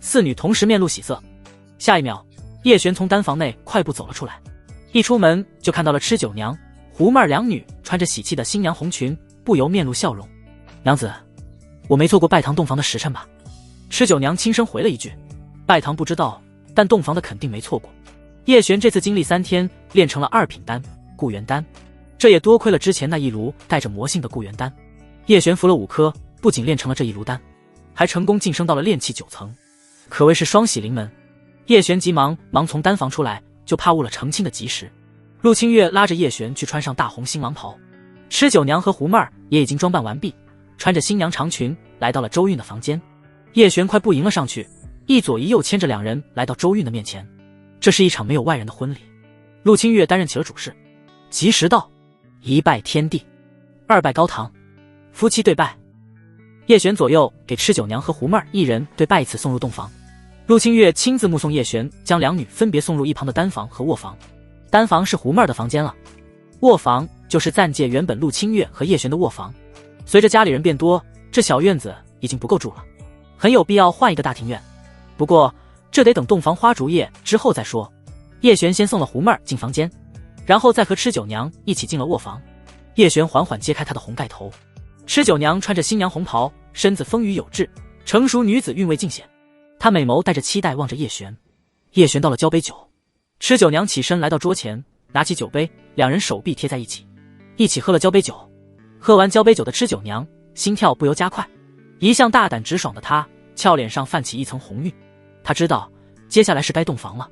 ，4女同时面露喜色。下一秒，叶璇从丹房内快步走了出来，一出门就看到了吃酒娘、胡妹儿2女穿着喜气的新娘红裙，不由面露笑容。“娘子，我没错过拜堂洞房的时辰吧？”吃酒娘轻声回了一句：“拜堂不知道，但洞房的肯定没错过。”叶璇这次经历3天，练成了2品丹固元丹，这也多亏了之前那一炉带着魔性的固元丹。叶璇服了5颗，不仅练成了这一炉丹，还成功晋升到了炼气9层，可谓是双喜临门。叶璇急忙从丹房出来，就怕误了成亲的吉时。陆清月拉着叶璇去穿上大红新郎袍，吃酒娘和胡妹儿也已经装扮完毕，穿着新娘长裙来到了周韵的房间。叶璇快步迎了上去，一左一右牵着2人来到周韵的面前。这是一场没有外人的婚礼，陆清月担任起了主事。吉时到，1拜天地，2拜高堂，夫妻对拜。叶璇左右给吃酒娘和胡妹儿一人对拜一次，送入洞房。陆清月亲自目送叶璇将2女分别送入一旁的丹房和卧房。丹房是胡妹儿的房间了，卧房就是暂借原本陆清月和叶璇的卧房。随着家里人变多，这小院子已经不够住了，很有必要换一个大庭院。不过这得等洞房花烛夜之后再说。叶璇先送了胡妹儿进房间，然后再和吃酒娘一起进了卧房。叶璇缓缓揭开她的红盖头，吃酒娘穿着新娘红袍，身子丰腴有致，成熟女子韵味尽显。她美眸带着期待望着叶璇。叶璇到了交杯酒，吃酒娘起身来到桌前，拿起酒杯，2人手臂贴在一起，一起喝了交杯酒。喝完交杯酒的吃酒娘心跳不由加快，一向大胆直爽的她俏脸上泛起一层红晕。她知道接下来是该洞房了。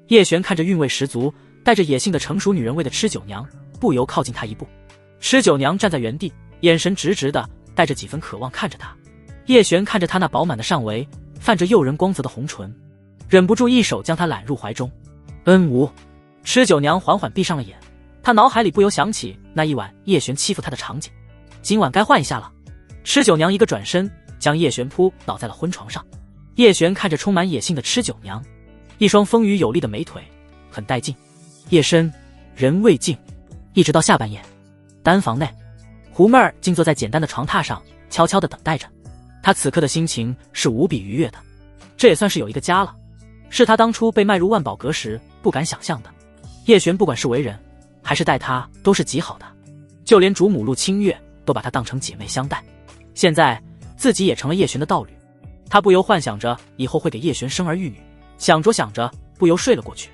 叶璇看着韵味十足、带着野性的成熟女人味的吃酒娘，不由靠近她一步。吃酒娘站在原地，眼神直直的，带着几分渴望看着她。叶璇看着她那饱满的上围，泛着诱人光泽的红唇，忍不住一手将她揽入怀中。无。吃酒娘缓缓闭上了眼，她脑海里不由想起那一晚叶璇欺负她的场景。今晚该换一下了。吃酒娘一个转身，将叶璇扑倒在了婚床上。叶璇看着充满野性的吃酒娘，一双丰腴有力的美腿，很带劲。夜深人未静，一直到下半夜，单房内，胡妹儿静坐在简单的床榻上，悄悄地等待着。她此刻的心情是无比愉悦的，这也算是有一个家了，是她当初被迈入万宝阁时不敢想象的。叶璇不管是为人还是待她都是极好的，就连主母陆清月都把她当成姐妹相待。现在自己也成了叶璇的道侣，她不由幻想着以后会给叶璇生儿育女，想着想着不由睡了过去。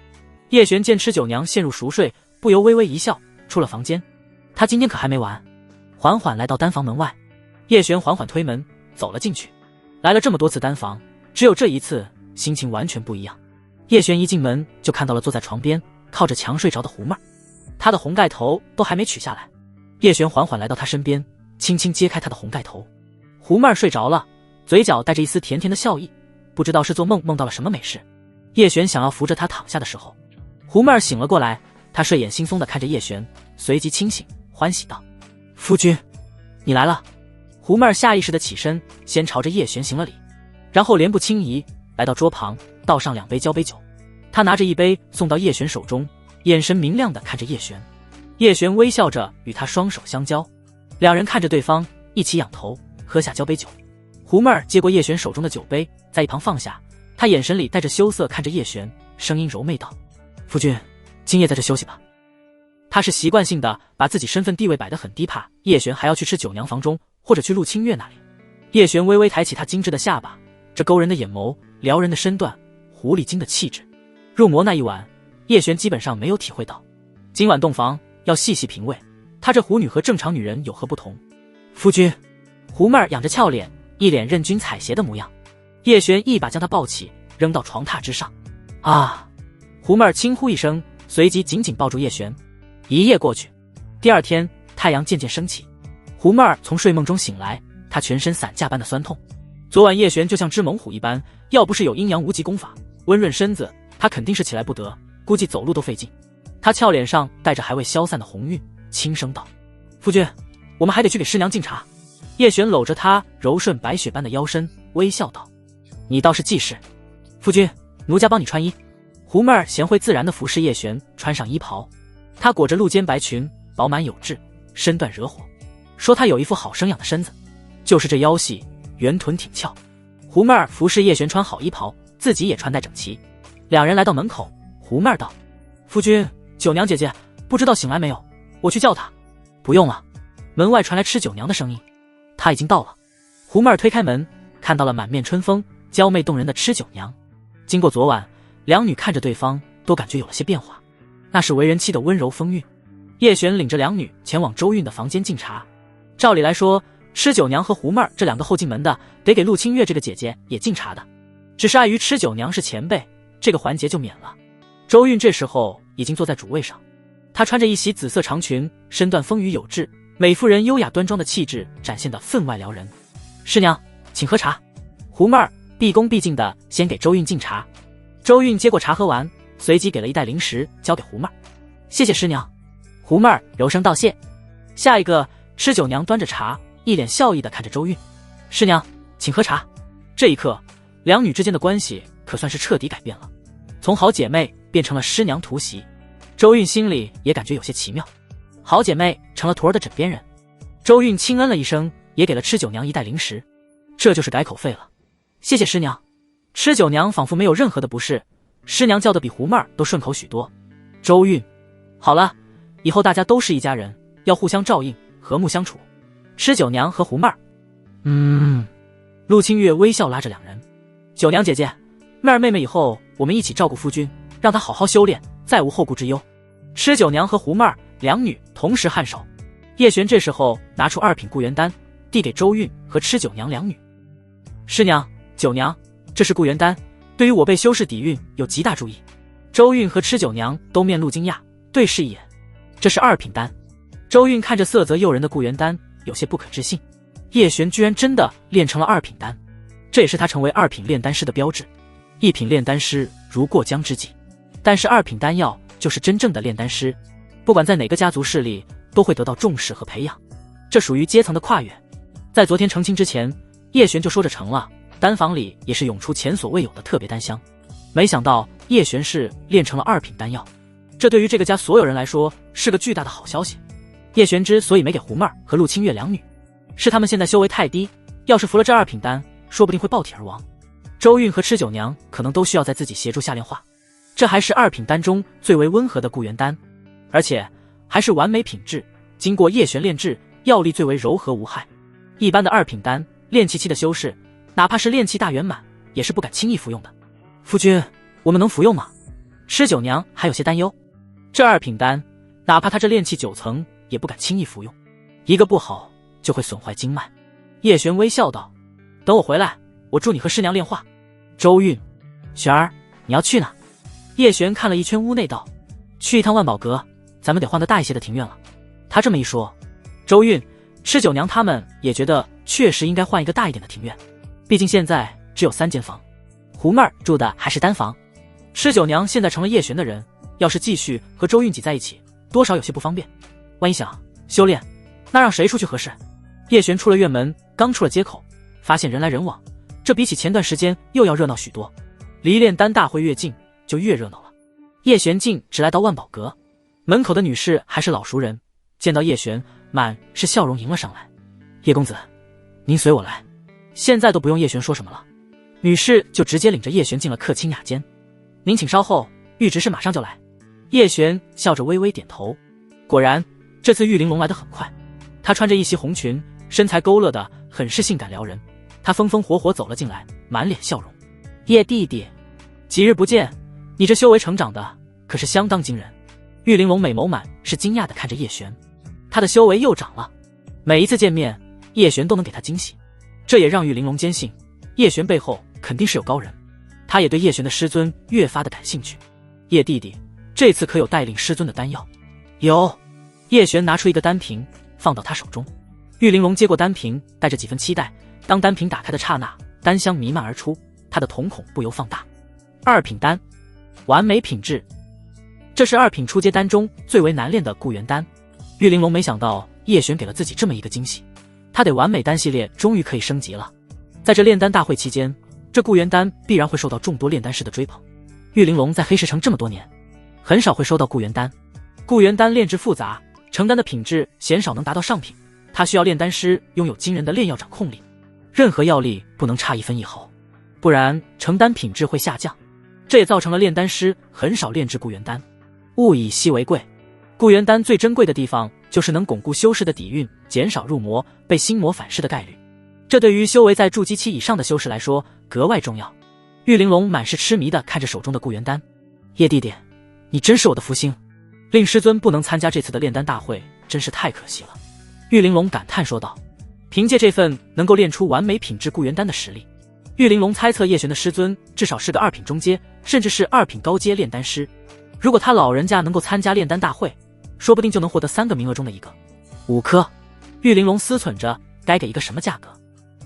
叶璇见吃酒娘陷入熟睡，不由微微一笑，出了房间。他今天可还没完，缓缓来到单房门外。叶璇缓缓推门走了进去。来了这么多次单房，只有这一次心情完全不一样。叶璇一进门就看到了坐在床边靠着墙睡着的胡妹儿，她的红盖头都还没取下来。叶璇缓缓来到她身边，轻轻揭开她的红盖头。胡妹儿睡着了，嘴角带着一丝甜甜的笑意，不知道是做梦梦到了什么美事。叶璇想要扶着她躺下的时候，胡妹儿醒了过来，她睡眼惺忪地看着叶璇，随即清醒，欢喜道：“夫君，你来了。”胡妹儿下意识地起身，先朝着叶璇行了礼，然后莲步轻移来到桌旁，倒上2杯交杯酒。她拿着一杯送到叶璇手中，眼神明亮地看着叶璇。叶璇微笑着与她双手相交，两人看着对方，一起仰头喝下交杯酒。胡妹儿接过叶璇手中的酒杯，在一旁放下，她眼神里带着羞涩看着叶璇，声音柔媚道：“夫君，今夜在这休息吧。”他是习惯性的把自己身份地位摆得很低，怕叶璇还要去吃酒娘房中，或者去陆清月那里。叶璇微微抬起他精致的下巴，这勾人的眼眸，撩人的身段，狐狸精的气质。入魔那一晚，叶璇基本上没有体会到，今晚洞房要细细品味，她这狐女和正常女人有何不同。夫君，胡妹儿仰着俏脸，一脸任君采撷的模样。叶璇一把将她抱起，扔到床榻之上。啊！胡妹儿轻呼一声，随即紧紧抱住叶璇。一夜过去，第二天太阳渐渐升起，胡妹儿从睡梦中醒来，她全身散架般的酸痛。昨晚叶璇就像只猛虎一般，要不是有阴阳无极功法温润身子，她肯定是起来不得，估计走路都费劲。她俏脸上带着还未消散的红晕，轻声道：“夫君，我们还得去给师娘敬茶。”叶璇搂着她柔顺白雪般的腰身，微笑道：“你倒是济事。夫君，奴家帮你穿衣。”胡妹儿贤惠自然地服侍叶璇穿上衣袍。她裹着露肩白裙，饱满有致，身段惹火。说她有一副好生养的身子，就是这腰细，圆臀挺翘。胡妹儿服侍叶璇穿好衣袍，自己也穿戴整齐。两人来到门口，胡妹儿道：“夫君，九娘姐姐不知道醒来没有？我去叫她。”不用了。门外传来吃酒娘的声音，她已经到了。胡妹儿推开门，看到了满面春风、娇媚动人的吃酒娘。经过昨晚，两女看着对方都感觉有了些变化，那是为人妻的温柔风韵。叶璇领着两女前往周韵的房间敬茶。照理来说，吃酒娘和胡妹儿这两个后进门的，得给陆清月这个姐姐也敬茶的，只是碍于吃酒娘是前辈，这个环节就免了。周韵这时候已经坐在主位上，她穿着一袭紫色长裙，身段丰腴有致，美妇人优雅端庄的气质展现得分外撩人。师娘，请喝茶。胡妹儿毕恭毕敬地先给周韵敬茶。周韵接过茶喝完，随即给了一袋零食交给胡妹儿。谢谢师娘。胡妹儿柔声道谢。下一个，吃酒娘端着茶，一脸笑意地看着周韵。师娘，请喝茶。这一刻，两女之间的关系可算是彻底改变了，从好姐妹变成了师娘徒媳。周韵心里也感觉有些奇妙，好姐妹成了徒儿的枕边人。周韵轻嗯了一声，也给了吃酒娘一袋零食，这就是改口费了。谢谢师娘。吃酒娘仿佛没有任何的不适，师娘叫的比胡妹儿都顺口许多。周韵，好了，以后大家都是一家人，要互相照应，和睦相处。吃酒娘和胡妹儿，陆清月微笑拉着两人。酒娘姐姐，妹儿妹妹以后我们一起照顾夫君，让她好好修炼，再无后顾之忧。吃酒娘和胡妹儿两女同时颔首。叶璇这时候拿出2品固元丹，递给周韵和吃酒娘两女。师娘，酒娘，这是固元丹，对于我辈修士底蕴有极大注意。周韵和吃酒娘都面露惊讶，对视一眼。这是2品丹。周韵看着色泽诱人的固元丹，有些不可置信。叶璇居然真的练成了2品丹，这也是他成为2品炼丹师的标志。1品炼丹师如过江之鲫，但是2品丹药就是真正的炼丹师，不管在哪个家族势力都会得到重视和培养。这属于阶层的跨越。在昨天成亲之前，叶璇就说着成了，丹房里也是涌出前所未有的特别丹香。没想到叶璇是炼成了2品丹药，这对于这个家所有人来说是个巨大的好消息。叶璇之所以没给胡妹儿和陆清月两女，是他们现在修为太低，要是服了这2品丹，说不定会爆体而亡。周韵和吃酒娘可能都需要在自己协助下炼化，这还是2品丹中最为温和的固元丹，而且还是完美品质，经过叶璇炼制，药力最为柔和无害。一般的2品丹，炼气期的修士，哪怕是炼气大圆满，也是不敢轻易服用的。夫君，我们能服用吗？吃酒娘还有些担忧，这2品丹，哪怕他这炼气9层，也不敢轻易服用，一个不好就会损坏经脉。叶璇微笑道：“等我回来，我助你和师娘炼化。”周韵，璇儿，你要去哪？叶璇看了一圈屋内道：“去一趟万宝阁，咱们得换个大一些的庭院了。”他这么一说，周韵、吃酒娘他们也觉得确实应该换一个大一点的庭院，毕竟现在只有3间房，胡妹儿住的还是单房。吃酒娘现在成了叶璇的人，要是继续和周韵挤在一起，多少有些不方便。万一想修炼，那让谁出去合适？叶璇出了院门，刚出了街口，发现人来人往，这比起前段时间又要热闹许多。离炼丹大会越近，就越热闹了。叶璇径直来到万宝阁，门口的女士还是老熟人，见到叶璇，满是笑容迎了上来。叶公子，您随我来。现在都不用叶璇说什么了，女士就直接领着叶璇进了客卿雅间。您请稍后，玉执事马上就来。叶璇笑着微微点头。果然，这次玉玲珑来得很快。她穿着一袭红裙，身材勾勒的很是性感撩人。她风风火火走了进来，满脸笑容。叶弟弟，几日不见，你这修为成长的可是相当惊人。玉玲珑美眸满是惊讶的看着叶璇，她的修为又长了。每一次见面，叶璇都能给她惊喜，这也让玉玲珑坚信叶璇背后肯定是有高人。她也对叶璇的师尊越发的感兴趣。叶弟弟，这次可有带领师尊的丹药？有。叶璇拿出一个丹瓶放到他手中，玉玲珑接过丹瓶，带着几分期待。当丹瓶打开的刹那，丹香弥漫而出，他的瞳孔不由放大。2品丹，完美品质，这是2品初阶丹中最为难炼的固元丹。玉玲珑没想到叶璇给了自己这么一个惊喜，他得完美丹系列终于可以升级了。在这炼丹大会期间，这固元丹必然会受到众多炼丹师的追捧。玉玲珑在黑石城这么多年，很少会收到固元丹。固元丹炼制复杂，成丹的品质鲜少能达到上品，它需要炼丹师拥有惊人的炼药掌控力，任何药力不能差1分1毫，不然成丹品质会下降。这也造成了炼丹师很少炼制固元丹。物以稀为贵，固元丹最珍贵的地方就是能巩固修士的底蕴，减少入魔被心魔反噬的概率，这对于修为在筑基期以上的修士来说格外重要。玉玲珑满是痴迷地看着手中的固元丹。叶弟弟，你真是我的福星，令师尊不能参加这次的炼丹大会，真是太可惜了。玉玲珑感叹说道。凭借这份能够炼出完美品质固元丹的实力，玉玲珑猜测叶璇的师尊至少是个2品中阶，甚至是2品高阶炼丹师。如果他老人家能够参加炼丹大会，说不定就能获得3个名额中的1个。5颗。玉玲珑思忖着该给一个什么价格。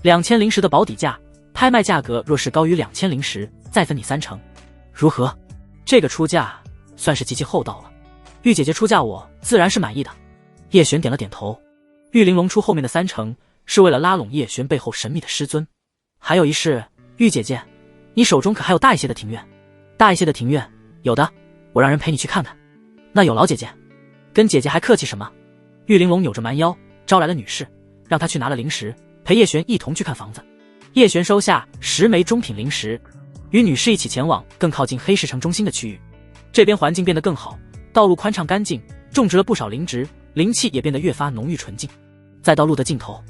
2000灵石的保底价，拍卖价格若是高于2000灵石，再分你3成，如何？这个出价算是极其厚道了。玉姐姐出价，我自然是满意的。叶璇点了点头。玉玲珑出后面的3成，是为了拉拢叶璇背后神秘的师尊。还有一事，玉姐姐，你手中可还有大一些的庭院？大一些的庭院，有的，我让人陪你去看看。那有劳姐姐。跟姐姐还客气什么？玉玲珑扭着蛮腰，招来了女士，让她去拿了灵石，陪叶璇一同去看房子。叶璇收下10枚中品灵石，与女士一起前往更靠近黑石城中心的区域。这边环境变得更好，道路宽敞干净，种植了不少灵植，灵气也变得越发浓郁纯净。在道路的尽头，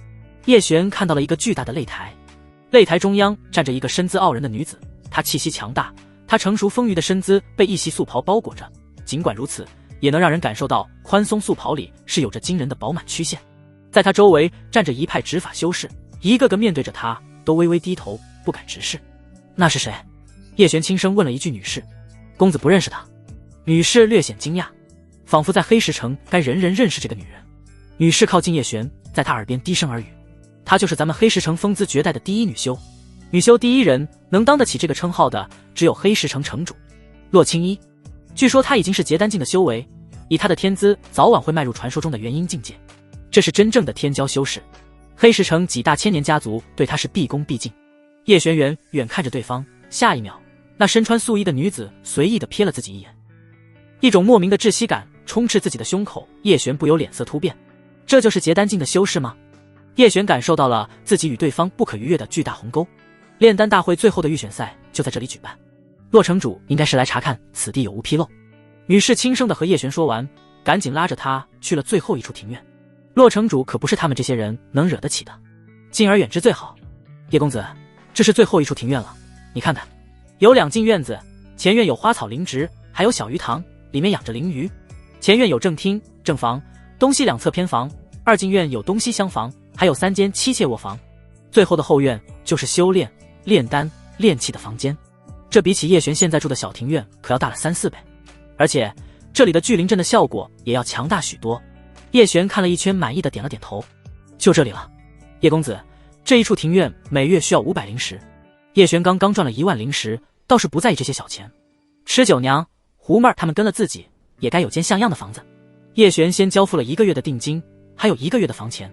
叶璇看到了一个巨大的擂台，擂台中央站着一个身姿傲人的女子，她气息强大，她成熟丰腴的身姿被一袭素袍包裹着，尽管如此，也能让人感受到宽松素袍里是有着惊人的饱满曲线。在她周围站着一派执法修士，一个个面对着她都微微低头，不敢直视。那是谁？叶璇轻声问了一句女士。公子不认识她。女士略显惊讶，仿佛在黑石城该人人认识这个女人。女士靠近叶璇，在她耳边低声耳语，她就是咱们黑石城风姿绝代的第一女修。女修第一人，能当得起这个称号的只有黑石城城主洛青衣。据说她已经是结丹境的修为，以她的天资早晚会迈入传说中的元婴境界。这是真正的天骄修士。黑石城几大千年家族对他是毕恭毕敬。叶玄远远看着对方，下一秒，那身穿素衣的女子随意地瞥了自己一眼，一种莫名的窒息感充斥自己的胸口，叶璇不由脸色突变。这就是结丹境的修士吗？叶璇感受到了自己与对方不可逾越的巨大鸿沟。炼丹大会最后的预选赛就在这里举办，洛城主应该是来查看此地有无纰漏。女士轻声地和叶璇说完，赶紧拉着他去了最后一处庭院。洛城主可不是他们这些人能惹得起的，敬而远之最好。叶公子，这是最后一处庭院了，你看看，有2进院子，前院有花草林植，还有小鱼塘，里面养着灵鱼。前院有正厅、正房，东西2侧偏房；2进院有东西厢房，还有3间妻妾卧房。最后的后院就是修炼、炼丹、炼器的房间。这比起叶璇现在住的小庭院可要大了3-4倍，而且这里的聚灵阵的效果也要强大许多。叶璇看了一圈，满意的点了点头。就这里了，叶公子，这一处庭院每月需要500灵石。叶璇刚赚了1万灵石，倒是不在意这些小钱。吃酒娘、胡妹儿他们跟了自己，也该有间像样的房子。叶璇先交付了1个月的定金，还有1个月的房钱，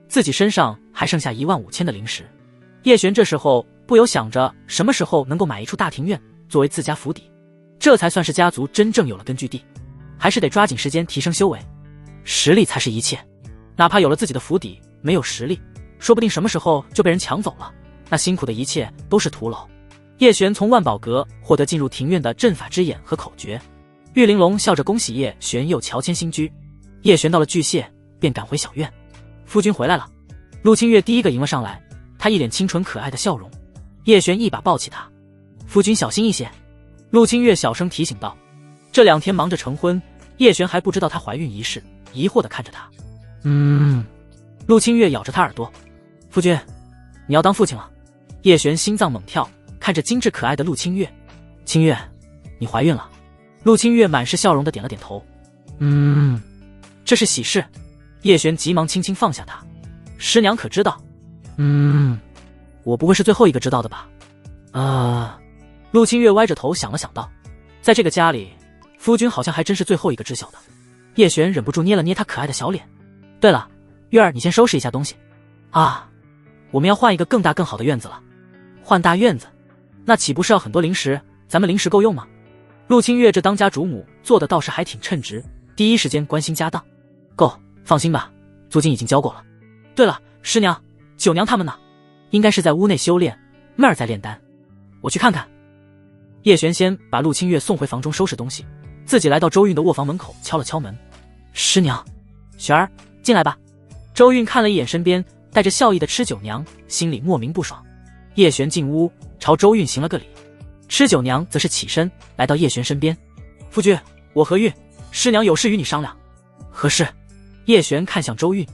自己身上还剩下15000的灵石。叶璇这时候不由想着什么时候能够买一处大庭院作为自家府邸，这才算是家族真正有了根据地。还是得抓紧时间提升修为，实力才是一切。哪怕有了自己的府邸，没有实力，说不定什么时候就被人抢走了，那辛苦的一切都是徒劳。叶璇从万宝阁获得进入庭院的阵法之眼和口诀。玉玲珑笑着恭喜叶璇又乔迁新居。叶璇到了巨蟹，便赶回小院。夫君回来了。陆清月第一个迎了上来，她一脸清纯可爱的笑容。叶璇一把抱起她，夫君小心一些。陆清月小声提醒道。这2天忙着成婚，叶璇还不知道她怀孕一事，疑惑地看着她。陆清月咬着她耳朵，夫君，你要当父亲了。叶璇心脏猛跳，看着精致可爱的陆清月。清月，你怀孕了。陆清月满是笑容地点了点头。这是喜事。叶璇急忙轻轻放下她。师娘可知道？我不会是最后一个知道的吧？陆清月歪着头想了想道，在这个家里，夫君好像还真是最后一个知晓的。叶璇忍不住捏了捏她可爱的小脸。对了，月儿，你先收拾一下东西。我们要换一个更大更好的院子了。换大院子？那岂不是要很多灵石？咱们灵石够用吗？陆清月这当家主母做的倒是还挺称职，第一时间关心家当。够，放心吧，租金已经交过了。对了，师娘、九娘他们呢？应该是在屋内修炼，妹儿在炼丹。我去看看。叶璇先把陆清月送回房中收拾东西，自己来到周韵的卧房门口敲了敲门。师娘，璇儿，进来吧。周韵看了一眼身边带着笑意的吃酒娘，心里莫名不爽。叶璇进屋，朝周韵行了个礼。吃酒娘则是起身来到叶璇身边。夫君，我和韵师娘有事与你商量。何事？叶璇看向周韵。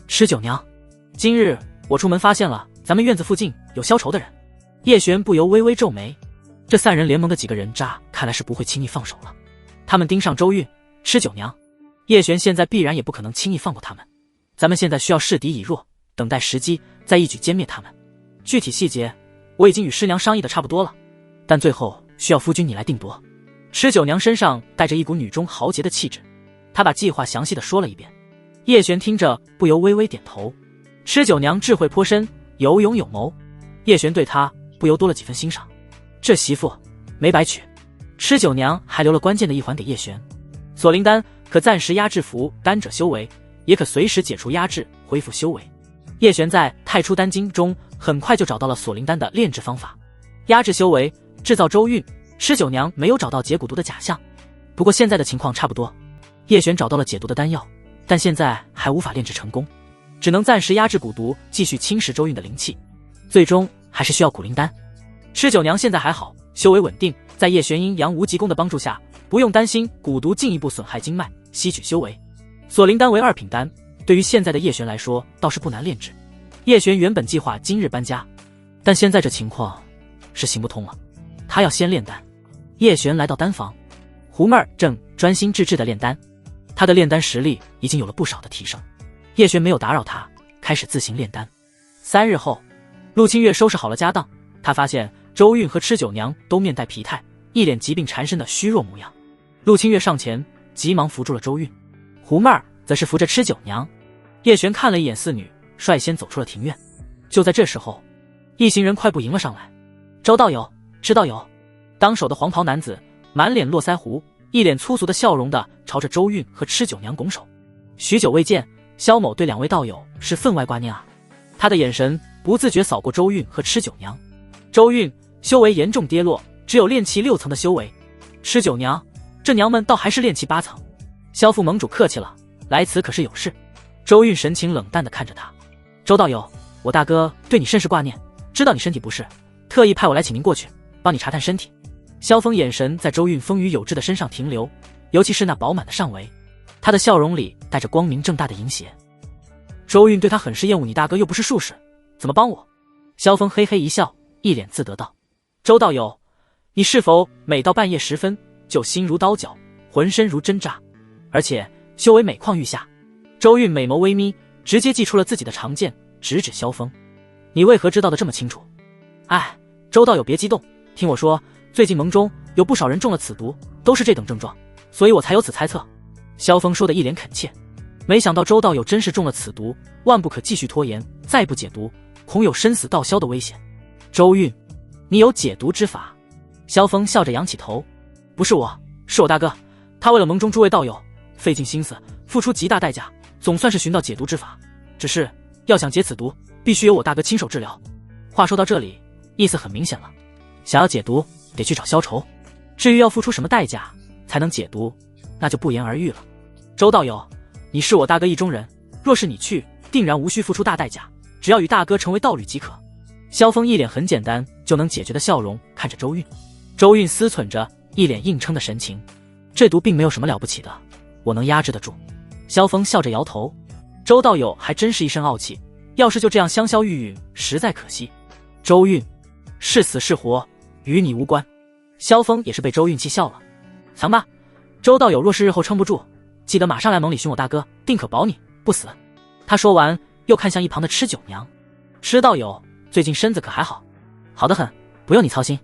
吃酒娘，今日我出门发现了咱们院子附近有消愁的人。叶璇不由微微皱眉，这3人联盟的几个人渣看来是不会轻易放手了。他们盯上周韵、吃酒娘，叶璇现在必然也不可能轻易放过他们。咱们现在需要示敌以弱，等待时机再一举歼灭他们。具体细节我已经与师娘商议的差不多了，但最后需要夫君你来定夺。吃酒娘身上带着一股女中豪杰的气质，她把计划详细的说了一遍。叶璇听着不由微微点头。吃酒娘智慧颇深，有勇有谋，叶璇对她不由多了几分欣赏。这媳妇没白娶。吃酒娘还留了关键的一环给叶璇，锁灵丹可暂时压制服丹者修为，也可随时解除压制恢复修为。叶璇在太初丹经中很快就找到了锁灵丹的炼制方法。压制修为，制造周韵、吃酒娘没有找到解蛊毒的假象，不过现在的情况差不多。叶璇找到了解毒的丹药，但现在还无法炼制成功，只能暂时压制蛊毒，继续侵蚀周韵的灵气，最终还是需要古灵丹。吃酒娘现在还好，修为稳定，在叶璇阴阳无极功的帮助下，不用担心蛊毒进一步损害经脉，吸取修为。锁灵丹为2品丹，对于现在的叶璇来说倒是不难炼制。叶璇原本计划今日搬家，但现在这情况是行不通了，他要先炼丹。叶璇来到丹房，胡妹儿正专心致志地炼丹，她的炼丹实力已经有了不少的提升。叶璇没有打扰她，开始自行炼丹。3日后，陆清月收拾好了家当，她发现周韵和吃酒娘都面带疲态，一脸疾病缠身的虚弱模样。陆清月上前急忙扶住了周韵，胡妹儿则是扶着吃酒娘。叶璇看了一眼四女，率先走出了庭院。就在这时候，一行人快步迎了上来。周道友，知道友。当手的黄袍男子满脸络腮胡，一脸粗俗的笑容的朝着周韵和吃酒娘拱手。许久未见，萧某对两位道友是分外挂念啊。他的眼神不自觉扫过周韵和吃酒娘。周韵修为严重跌落，只有炼气6层的修为。吃酒娘，这娘们倒还是炼气8层。萧副盟主客气了，来此可是有事？周韵神情冷淡地看着他。周道友，我大哥对你甚是挂念，知道你身体不适，特意派我来请您过去，帮你查探身体。萧峰眼神在周韵丰腴有致的身上停留，尤其是那饱满的上围，他的笑容里带着光明正大的淫邪。周韵对他很是厌恶，你大哥又不是术士，怎么帮我？萧峰嘿嘿一笑，一脸自得道：周道友，你是否每到半夜时分就心如刀绞，浑身如针扎，而且修为每况愈下？周韵美眸微眯，直接祭出了自己的长剑，直指萧峰。你为何知道的这么清楚？哎，周道友别激动，听我说，最近盟中有不少人中了此毒，都是这等症状，所以我才有此猜测。萧峰说的一脸恳切。没想到周道友真是中了此毒，万不可继续拖延，再不解毒，恐有生死道消的危险。周韵，你有解毒之法？萧峰笑着仰起头。不是我，是我大哥，他为了盟中诸位道友，费尽心思，付出极大代价，总算是寻到解毒之法。只是要想解此毒，必须由我大哥亲手治疗。话说到这里，意思很明显了，想要解毒，得去找萧愁。至于要付出什么代价才能解毒，那就不言而喻了。周道友，你是我大哥意中人，若是你去，定然无需付出大代价，只要与大哥成为道侣即可。萧峰一脸很简单就能解决的笑容看着周韵。周韵思忖着，一脸硬撑的神情。这毒并没有什么了不起的，我能压制得住。萧峰笑着摇头。周道友还真是一身傲气，要是就这样香消玉殒，实在可惜。周韵，是死是活，与你无关。萧峰也是被周韵气笑了。行吧，周道友若是日后撑不住，记得马上来盟里寻我大哥，定可保你不死。他说完，又看向一旁的吃酒娘。吃道友，最近身子可还好？好得很，不用你操心。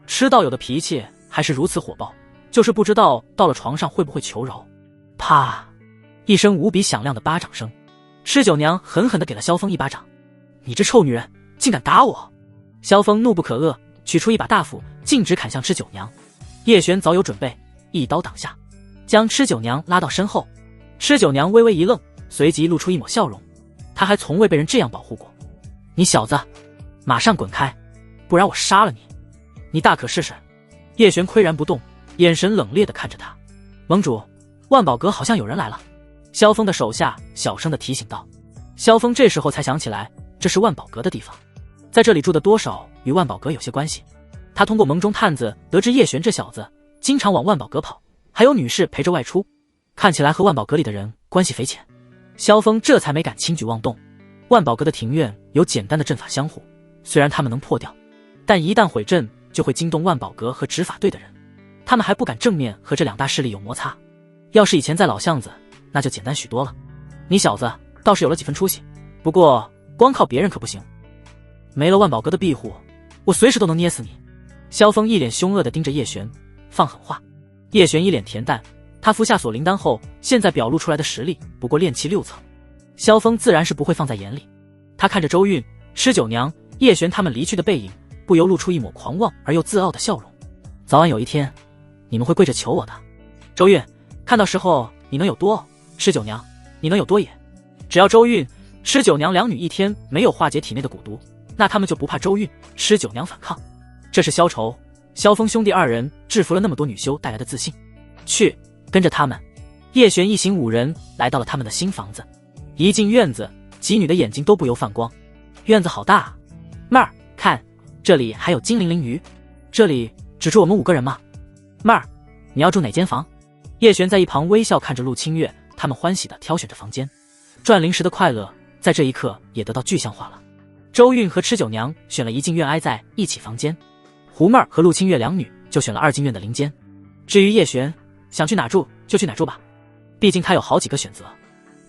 吃道友的脾气还是如此火爆，就是不知道到了床上会不会求饶。啪！一声无比响亮的巴掌声，吃酒娘狠狠地给了萧峰一巴掌。你这臭女人，竟敢打我！萧峰怒不可遏，取出一把大斧，径直砍向吃酒娘。叶璇早有准备，一刀挡下，将吃酒娘拉到身后。吃酒娘微微一愣，随即露出一抹笑容。她还从未被人这样保护过。你小子，马上滚开，不然我杀了你！你大可试试。叶璇岿然不动，眼神冷冽地看着他。盟主，万宝阁好像有人来了。萧峰的手下小声地提醒道。萧峰这时候才想起来，这是万宝阁的地方，在这里住的多少与万宝阁有些关系。他通过盟中探子得知叶璇这小子经常往万宝阁跑，还有女士陪着外出，看起来和万宝阁里的人关系匪浅。萧峰这才没敢轻举妄动。万宝阁的庭院有简单的阵法相护，虽然他们能破掉，但一旦毁阵就会惊动万宝阁和执法队的人，他们还不敢正面和这两大势力有摩擦。要是以前在老巷子，那就简单许多了。你小子倒是有了几分出息，不过光靠别人可不行，没了万宝阁的庇护，我随时都能捏死你。萧峰一脸凶恶地盯着叶璇，放狠话。叶璇一脸恬淡，他服下锁灵丹后，现在表露出来的实力不过炼气6层，萧峰自然是不会放在眼里。他看着周韵、吃酒娘、叶璇他们离去的背影，不由露出一抹狂妄而又自傲的笑容。早晚有一天，你们会跪着求我的。周韵，看到时候你能有多傲，吃酒娘你能有多野。只要周韵、吃酒娘两女一天没有化解体内的蛊毒，那他们就不怕周韵、吃酒娘反抗。这是萧愁、萧峰兄弟二人制服了那么多女修带来的自信。去，跟着他们。叶璇一行5人来到了他们的新房子。一进院子，几女的眼睛都不由泛光。院子好大，妹儿，看，这里还有金铃铃鱼。这里只住我们5个人吗？妹儿，你要住哪间房？叶璇在一旁微笑看着陆清月他们欢喜地挑选着房间。转灵时的快乐在这一刻也得到具象化了。周韵和吃酒娘选了一进院挨在一起房间，胡妹儿和陆清月两女就选了2进院的邻间。至于叶璇想去哪住就去哪住吧，毕竟她有好几个选择。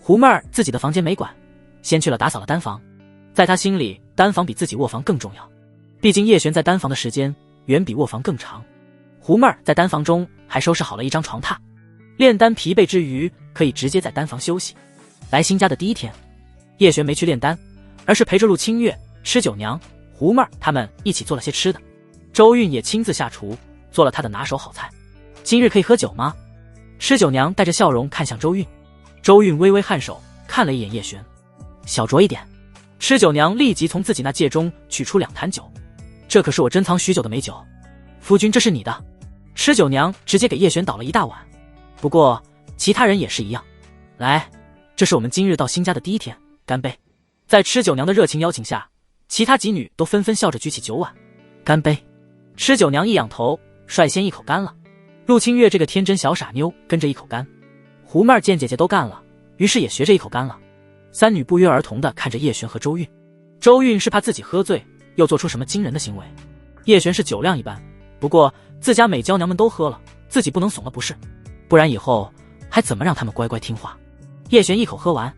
胡妹儿自己的房间没管，先去了打扫了单房。在她心里，单房比自己卧房更重要，毕竟叶璇在单房的时间远比卧房更长。胡妹儿在单房中还收拾好了一张床榻，炼丹疲惫之余可以直接在单房休息。来新家的第一天，叶璇没去炼丹，而是陪着陆清月、吃九娘、胡妹儿他们一起做了些吃的。周韵也亲自下厨，做了她的拿手好菜。今日可以喝酒吗？吃九娘带着笑容看向周韵，周韵微微颔首，看了一眼叶璇，小酌一点。吃九娘立即从自己那戒中取出2坛酒，这可是我珍藏许久的美酒，夫君这是你的。吃九娘直接给叶璇倒了一大碗，不过其他人也是一样。来，这是我们今日到新家的第一天，干杯！在吃九娘的热情邀请下，其他几女都纷纷笑着举起酒碗，干杯！吃九娘一仰头，率先一口干了。陆清月这个天真小傻妞跟着一口干，胡妹儿见姐姐都干了，于是也学着一口干了。三女不约而同地看着叶璇和周韵。周韵是怕自己喝醉又做出什么惊人的行为，叶璇是酒量一般，不过自家美娇娘们都喝了，自己不能怂了不是，不然以后还怎么让他们乖乖听话。叶璇一口喝完，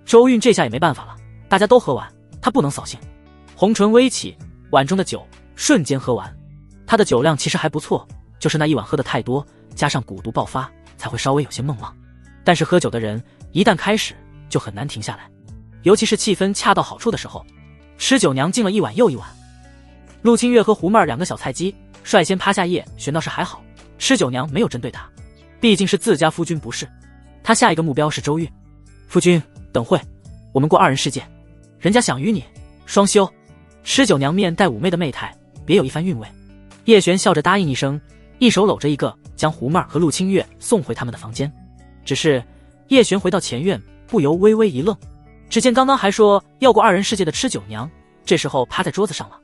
周韵这下也没办法了，大家都喝完，她不能扫兴。红唇微起，碗中的酒瞬间喝完。她的酒量其实还不错，就是那一碗喝的太多，加上蛊毒爆发，才会稍微有些梦忘。但是喝酒的人一旦开始就很难停下来，尤其是气氛恰到好处的时候。吃九娘敬了一碗又一碗。陆清月和胡妹儿2个小菜鸡率先趴下叶璇，倒是还好，吃九娘没有针对他，毕竟是自家夫君不是。他下一个目标是周韵。夫君，等会我们过2人世界，人家想与你双修。吃九娘面带妩媚的媚态，别有一番韵味。叶璇笑着答应一声，一手搂着一个，将胡妹儿和陆清月送回他们的房间。只是叶璇回到前院，不由微微一愣，只见刚刚还说要过2人世界的吃九娘，这时候趴在桌子上了。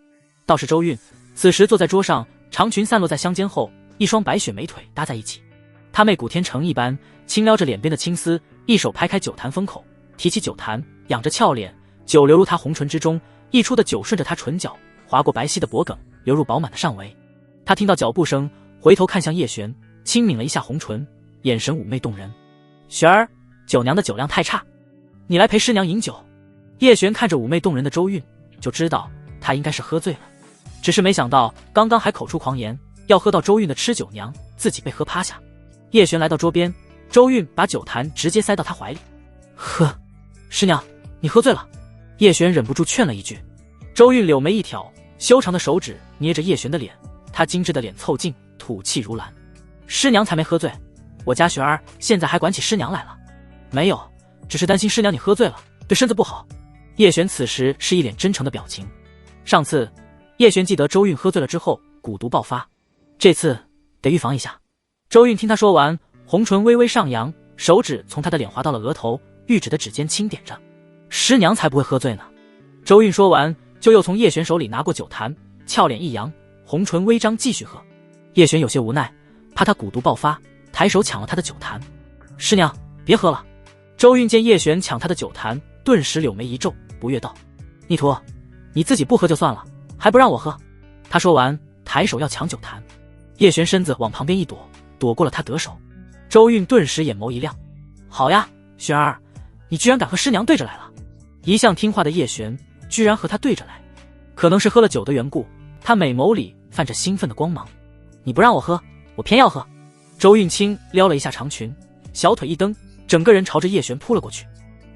倒是周韵，此时坐在桌上，长裙散落在香肩后，一双白雪美腿搭在一起。她媚骨天成一般，轻撩着脸边的青丝，一手拍开酒坛封口，提起酒坛，仰着俏脸，酒流入她红唇之中，溢出的酒顺着她唇角划过白皙的脖颈，流入饱满的上围。她听到脚步声，回头看向叶璇，轻抿了一下红唇，眼神妩媚动人。璇儿，九娘的酒量太差，你来陪师娘饮酒。叶璇看着妩媚动人的周韵，就知道她应该是喝醉了，只是没想到刚刚还口出狂言要喝到周韵的吃酒娘，自己被喝趴下。叶璇来到桌边，周韵把酒坛直接塞到他怀里。喝，师娘，你喝醉了。叶璇忍不住劝了一句。周韵柳眉一挑，修长的手指捏着叶璇的脸，她精致的脸凑近，吐气如兰。师娘才没喝醉，我家璇儿现在还管起师娘来了。没有，只是担心师娘你喝醉了对身子不好。叶璇此时是一脸真诚的表情。上次叶璇记得周韵喝醉了之后蛊毒爆发，这次得预防一下。周韵听他说完，红唇微微上扬，手指从他的脸滑到了额头，玉指的指尖轻点着。师娘才不会喝醉呢。周韵说完，就又从叶璇手里拿过酒坛，俏脸一扬，红唇微张继续喝。叶璇有些无奈，怕他蛊毒爆发，抬手抢了他的酒坛。师娘别喝了。周韵见叶璇抢他的酒坛，顿时柳眉一皱，不悦道：逆徒，你自己不喝就算了，还不让我喝。他说完，抬手要抢酒坛。叶璇身子往旁边一躲，躲过了他得手。周韵顿时眼眸一亮，好呀，璇儿，你居然敢和师娘对着来了。一向听话的叶璇居然和他对着来，可能是喝了酒的缘故，他美眸里泛着兴奋的光芒。你不让我喝，我偏要喝。周韵轻撩了一下长裙，小腿一蹬，整个人朝着叶璇扑了过去。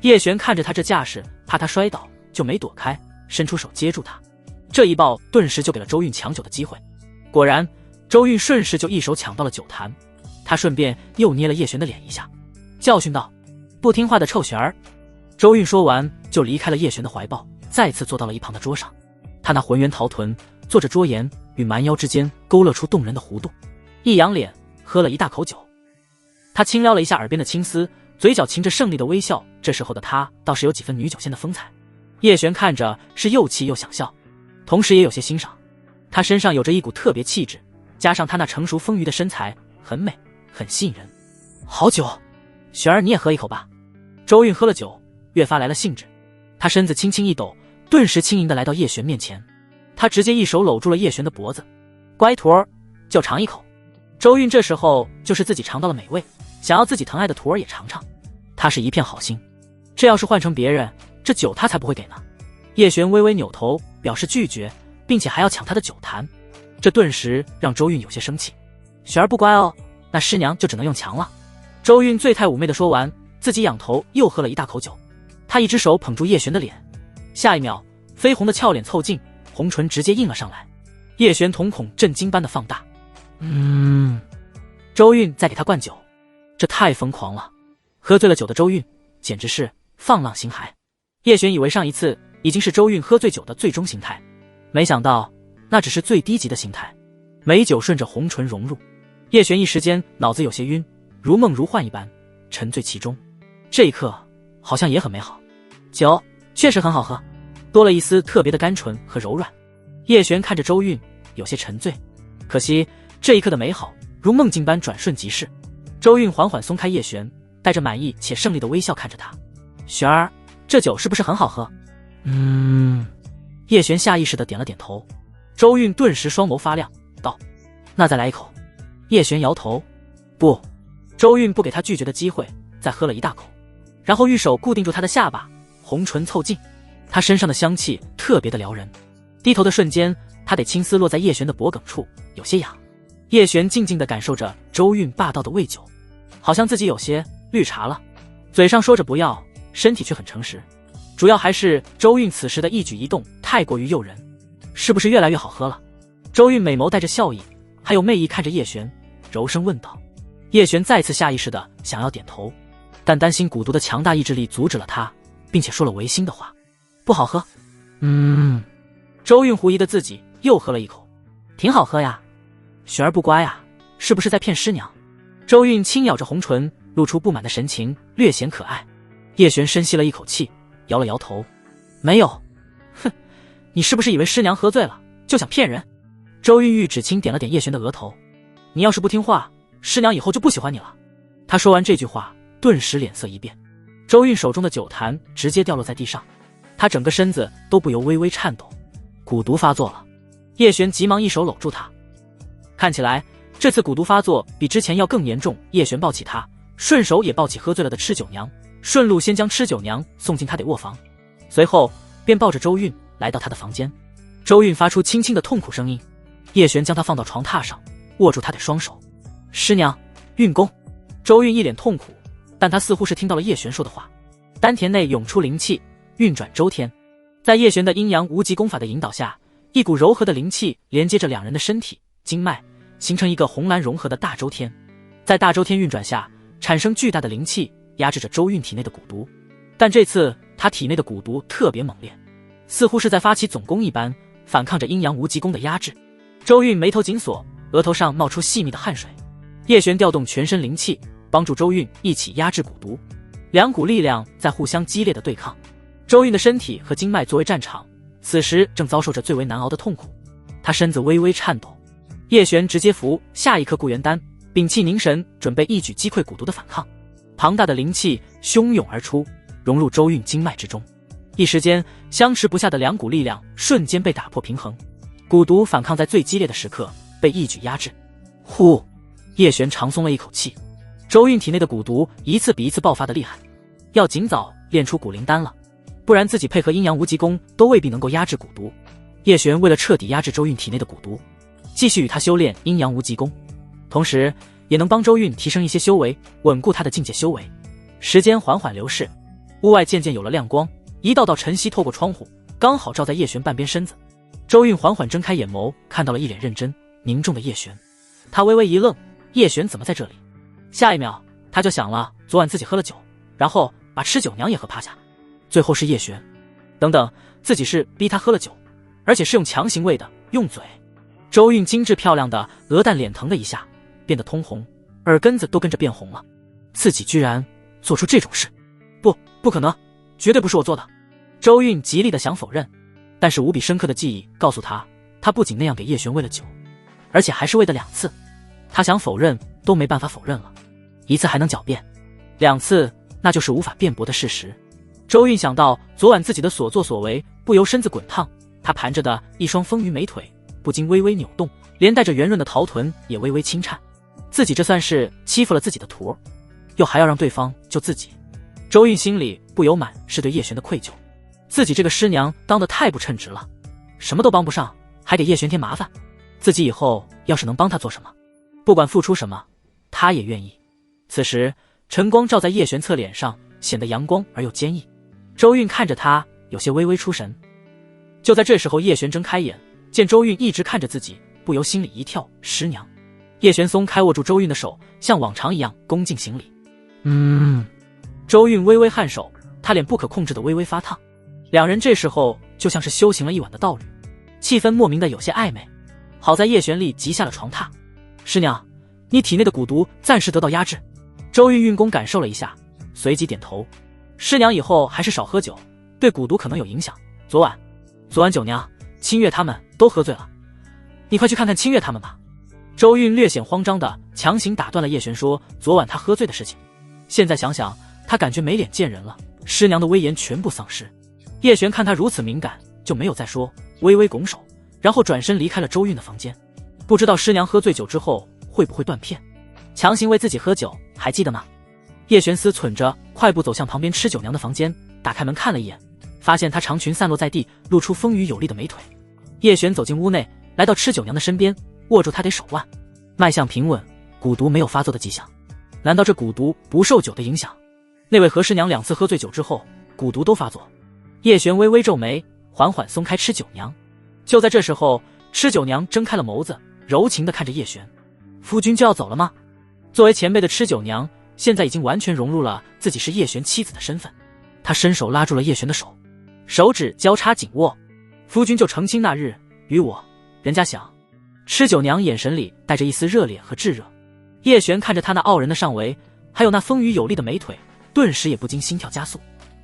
叶璇看着他这架势，怕他摔倒，就没躲开，伸出手接住他。这一抱顿时就给了周韵抢酒的机会。果然，周韵顺势就一手抢到了酒坛，他顺便又捏了叶璇的脸一下，教训道：不听话的臭璇儿。周韵说完就离开了叶璇的怀抱，再次坐到了一旁的桌上。他那浑圆桃臀坐着桌沿与蛮腰之间勾勒出动人的弧度，一仰脸喝了一大口酒。他轻撩了一下耳边的青丝，嘴角噙着胜利的微笑，这时候的他倒是有几分女酒仙的风采。叶璇看着是又气又想笑，同时也有些欣赏。他身上有着一股特别气质，加上他那成熟丰腴的身材，很美，很吸引人。好酒，璇儿你也喝一口吧。周韵喝了酒，越发来了兴致。他身子轻轻一抖，顿时轻盈地来到叶璇面前。他直接一手搂住了叶璇的脖子，乖徒儿，就尝一口。周韵这时候就是自己尝到了美味，想要自己疼爱的徒儿也尝尝。他是一片好心，这要是换成别人，这酒他才不会给呢。叶璇微微扭头表示拒绝，并且还要抢他的酒坛，这顿时让周韵有些生气。璇儿不乖哦，那师娘就只能用强了。周韵醉态妩媚地说完，自己仰头又喝了一大口酒。他一只手捧住叶璇的脸，下一秒，绯红的俏脸凑近，红唇直接印了上来。叶璇瞳孔震惊般的放大。周韵在给他灌酒，这太疯狂了。喝醉了酒的周韵简直是放浪形骸。叶璇以为上一次已经是周韵喝醉酒的最终形态，没想到那只是最低级的形态。美酒顺着红唇融入，叶璇一时间脑子有些晕，如梦如幻一般沉醉其中。这一刻好像也很美好，酒确实很好喝，多了一丝特别的甘醇和柔软。叶璇看着周韵有些沉醉，可惜这一刻的美好如梦境般转瞬即逝。周韵缓缓松开叶璇，带着满意且胜利的微笑看着他。璇儿，这酒是不是很好喝？叶璇下意识地点了点头。周韵顿时双眸发亮，道：那再来一口。叶璇摇头，不。周韵不给他拒绝的机会，再喝了一大口，然后玉手固定住他的下巴，红唇凑近，他身上的香气特别的撩人。低头的瞬间，他得青丝落在叶璇的脖颈处，有些痒。叶璇静静地感受着周韵霸道的喂酒，好像自己有些绿茶了，嘴上说着不要，身体却很诚实。主要还是周韵此时的一举一动太过于诱人，是不是越来越好喝了？周韵美眸带着笑意，还有媚意看着叶璇，柔声问道。叶璇再次下意识地想要点头，但担心蛊毒的强大意志力阻止了他，并且说了违心的话：不好喝。周韵狐疑的自己又喝了一口，挺好喝呀。璇儿不乖啊，是不是在骗师娘？周韵轻咬着红唇，露出不满的神情，略显可爱。叶璇深吸了一口气，摇了摇头，没有。哼，你是不是以为师娘喝醉了就想骗人？周韵玉指轻点了点叶璇的额头，你要是不听话，师娘以后就不喜欢你了。他说完这句话，顿时脸色一变。周韵手中的酒坛直接掉落在地上，他整个身子都不由微微颤抖。蛊毒发作了。叶璇急忙一手搂住他，看起来这次蛊毒发作比之前要更严重。叶璇抱起他，顺手也抱起喝醉了的吃酒娘，顺路先将吃酒娘送进他得卧房，随后便抱着周韵来到他的房间。周韵发出轻轻的痛苦声音，叶璇将她放到床榻上，握住她的双手。师娘，运功。周韵一脸痛苦，但她似乎是听到了叶璇说的话，丹田内涌出灵气，运转周天。在叶璇的阴阳无极功法的引导下，一股柔和的灵气连接着两人的身体经脉，形成一个红蓝融合的大周天。在大周天运转下，产生巨大的灵气，压制着周韵体内的蛊毒。但这次他体内的蛊毒特别猛烈，似乎是在发起总攻一般，反抗着阴阳无极功的压制。周韵眉头紧锁，额头上冒出细密的汗水。叶璇调动全身灵气，帮助周韵一起压制蛊毒。两股力量在互相激烈的对抗。周韵的身体和经脉作为战场，此时正遭受着最为难熬的痛苦，他身子微微颤抖。叶璇直接服下一颗固元丹，屏气凝神，准备一举击溃蛊毒的反抗。庞大的灵气汹涌而出，融入周韵经脉之中。一时间，相持不下的两股力量瞬间被打破平衡。蛊毒反抗在最激烈的时刻被一举压制。呼，叶璇长松了一口气。周韵体内的蛊毒一次比一次爆发的厉害，要尽早练出蛊灵丹了，不然自己配合阴阳无极功都未必能够压制蛊毒。叶璇为了彻底压制周韵体内的蛊毒，继续与他修炼阴阳无极功，同时也能帮周韵提升一些修为，稳固他的境界修为。时间缓缓流逝，屋外渐渐有了亮光，一道道晨曦透过窗户，刚好照在叶璇半边身子。周韵缓缓睁开眼眸，看到了一脸认真凝重的叶璇，他微微一愣，叶璇怎么在这里？下一秒他就想了昨晚自己喝了酒，然后把吃酒娘也喝趴下，最后是叶璇。等等，自己是逼他喝了酒，而且是用强行喂的，用嘴。周韵精致漂亮的鹅蛋脸腾的一下变得通红，耳根子都跟着变红了。自己居然做出这种事，不可能，绝对不是我做的。周韵极力的想否认，但是无比深刻的记忆告诉他，他不仅那样给叶璇喂了酒，而且还是喂的2次。他想否认都没办法否认了，1次还能狡辩，2次那就是无法辩驳的事实。周韵想到昨晚自己的所作所为，不由身子滚烫，他盘着的一双丰腴美腿不禁微微扭动，连带着圆润的桃臀也微微轻颤。自己这算是欺负了自己的徒儿，又还要让对方救自己。周韵心里不由满是对叶璇的愧疚，自己这个师娘当得太不称职了，什么都帮不上，还给叶璇添麻烦。自己以后要是能帮他做什么，不管付出什么，他也愿意。此时晨光照在叶璇侧脸上，显得阳光而又坚毅。周韵看着他，有些微微出神。就在这时候，叶璇睁开眼，见周韵一直看着自己，不由心里一跳，师娘。叶璇松开握住周韵的手，像往常一样恭敬行礼。周韵微微颔首，她脸不可控制的微微发烫。两人这时候就像是修行了一晚的道侣，气氛莫名的有些暧昧。好在叶璇立即下了床榻。师娘，你体内的蛊毒暂时得到压制。周韵运功感受了一下，随即点头。师娘以后还是少喝酒，对蛊毒可能有影响。昨晚九娘、清月他们都喝醉了，你快去看看清月他们吧。周韵略显慌张的强行打断了叶璇说昨晚他喝醉的事情。现在想想，他感觉没脸见人了，师娘的威严全部丧失。叶璇看他如此敏感，就没有再说，微微拱手，然后转身离开了周韵的房间。不知道师娘喝醉酒之后会不会断片，强行为自己喝酒，还记得吗？叶璇思忖着，快步走向旁边吃酒娘的房间，打开门看了一眼，发现她长裙散落在地，露出丰腴有力的美腿。叶璇走进屋内，来到吃酒娘的身边，握住她的手腕，脉象平稳，蛊毒没有发作的迹象。难道这蛊毒不受酒的影响？那位何师娘2次喝醉酒之后，蛊毒都发作。叶璇微微皱眉，缓缓松开吃酒娘。就在这时候，吃酒娘睁开了眸子，柔情地看着叶璇。夫君就要走了吗？作为前辈的吃酒娘，现在已经完全融入了自己是叶璇妻子的身份。她伸手拉住了叶璇的手，手指交叉紧握。夫君就成亲那日，与我，人家想。吃酒娘眼神里带着一丝热烈和炙热。叶璇看着她那傲人的上围，还有那丰腴有力的美腿，顿时也不禁心跳加速，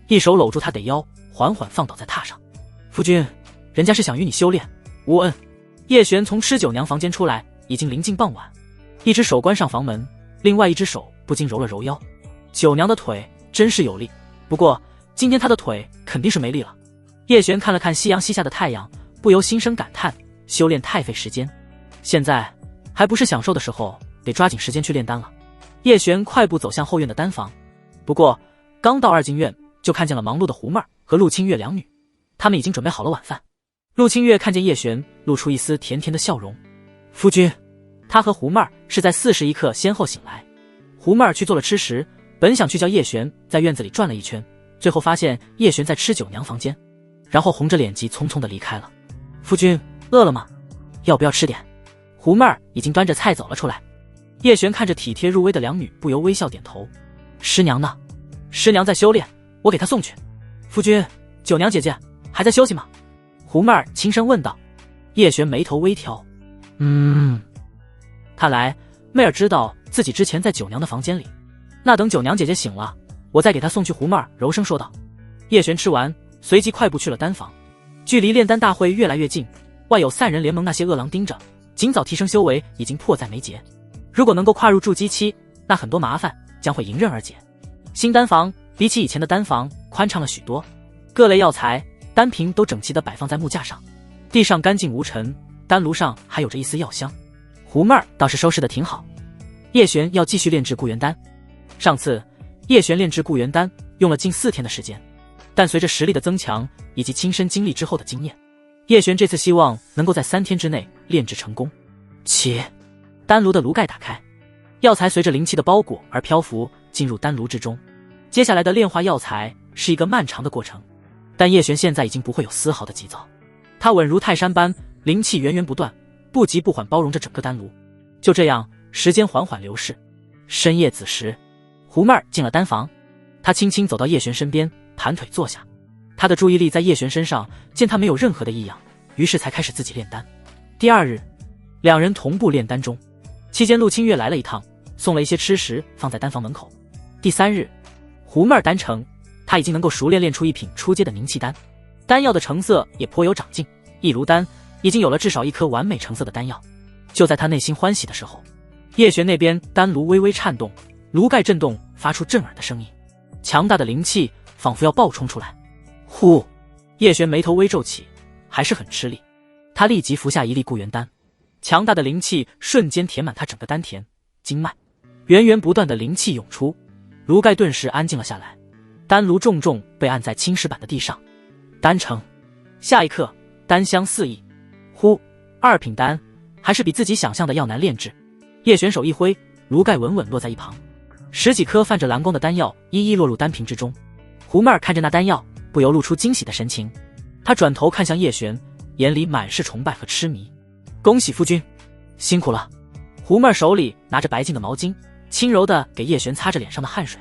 一手搂住她的腰，缓缓放倒在榻上。夫君，人家是想与你修炼，无恩。叶璇从吃酒娘房间出来，已经临近傍晚，一只手关上房门，另外一只手不禁揉了揉腰。酒娘的腿真是有力，不过今天她的腿肯定是没力了。叶璇看了看夕阳西下的太阳，不由心生感叹，修炼太费时间，现在还不是享受的时候，得抓紧时间去炼丹了。叶璇快步走向后院的丹房，不过刚到2进院，就看见了忙碌的胡妹儿和陆清月两女，他们已经准备好了晚饭。陆清月看见叶璇，露出一丝甜甜的笑容。夫君，他和胡妹儿是在4时1刻先后醒来。胡妹儿去做了吃食，本想去叫叶璇在院子里转了一圈，最后发现叶璇在吃酒娘房间，然后红着脸急匆匆地离开了。夫君，饿了吗？要不要吃点？胡妹儿已经端着菜走了出来。叶璇看着体贴入微的两女，不由微笑点头。师娘呢？师娘在修炼，我给她送去。夫君，酒娘姐姐还在休息吗？胡妹儿轻声问道。叶璇眉头微挑，看来妹儿知道自己之前在酒娘的房间里，那等酒娘姐姐醒了，我再给她送去。胡妹儿柔声说道。叶璇吃完，随即快步去了丹房。距离炼丹大会越来越近，外有散人联盟那些恶狼盯着，尽早提升修为已经迫在眉睫。如果能够跨入筑基期，那很多麻烦将会迎刃而解。新丹房比起以前的丹房宽敞了许多，各类药材、丹瓶都整齐地摆放在木架上，地上干净无尘，丹炉上还有着一丝药香。胡妹儿倒是收拾得挺好。叶璇要继续炼制固元丹。上次叶璇炼制固元丹用了近4天的时间，但随着实力的增强以及亲身经历之后的经验，叶璇这次希望能够在3天之内炼制成功。丹炉的炉盖打开，药材随着灵气的包裹而漂浮进入丹炉之中。接下来的炼化药材是一个漫长的过程，但叶璇现在已经不会有丝毫的急躁，他稳如泰山般灵气源源不断，不急不缓包容着整个丹炉。就这样，时间缓缓流逝。深夜子时，胡妹儿进了丹房，她轻轻走到叶璇身边，盘腿坐下。她的注意力在叶璇身上，见他没有任何的异样，于是才开始自己炼丹。第2日，两人同步炼丹中，期间陆清月来了一趟，送了一些吃食放在丹房门口。第3日，胡妹儿丹成，她已经能够熟练炼出一品初阶的凝气丹，丹药的成色也颇有长进，一炉丹已经有了至少1颗完美成色的丹药。就在她内心欢喜的时候，叶璇那边丹炉微微颤动，炉盖震动，发出震耳的声音，强大的灵气仿佛要爆冲出来。呼！叶璇眉头微皱起，还是很吃力。他立即服下1粒固元丹，强大的灵气瞬间填满他整个丹田、经脉，源源不断的灵气涌出，炉盖顿时安静了下来。丹炉重重被按在青石板的地上。丹成，下一刻丹香四溢。呼，2品丹还是比自己想象的要难炼制。叶璇手一挥，炉盖稳稳落在一旁，10几颗泛着蓝光的丹药一一落入丹瓶之中。胡妹儿看着那丹药，不由露出惊喜的神情。他转头看向叶璇，眼里满是崇拜和痴迷。恭喜夫君，辛苦了。胡妹儿手里拿着白净的毛巾，轻柔地给叶璇擦着脸上的汗水。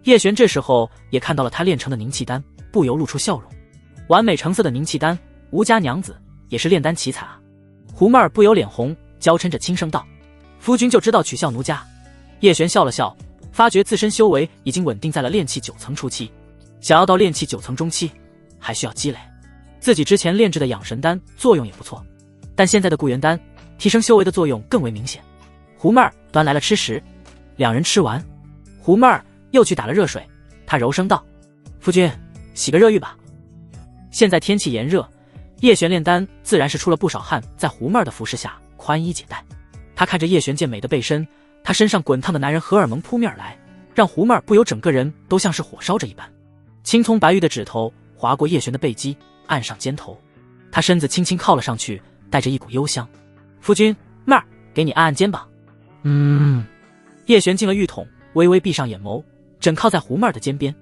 叶璇这时候也看到了他炼成的凝气丹，不由露出笑容。完美成色的凝气丹，吴家娘子也是炼丹奇才啊。胡妹儿不由脸红，娇嗔着轻声道：夫君就知道取笑奴家。叶璇笑了笑，发觉自身修为已经稳定在了炼气9层初期，想要到炼气9层中期还需要积累。自己之前炼制的养神丹作用也不错，但现在的固元丹提升修为的作用更为明显。胡妹儿端来了吃食，两人吃完，胡妹儿又去打了热水，她柔声道：夫君，洗个热浴吧。现在天气炎热，叶璇炼丹自然是出了不少汗，在胡妹儿的服侍下宽衣解带。他看着叶璇健美的背身，他身上滚烫的男人荷尔蒙扑面而来，让胡妹儿不由整个人都像是火烧着一般。青葱白玉的指头划过叶璇的背肌，按上肩头，他身子轻轻靠了上去，带着一股幽香。夫君，妹儿，给你按按肩膀。叶璇进了浴桶，微微闭上眼眸，枕靠在胡妹儿的肩边。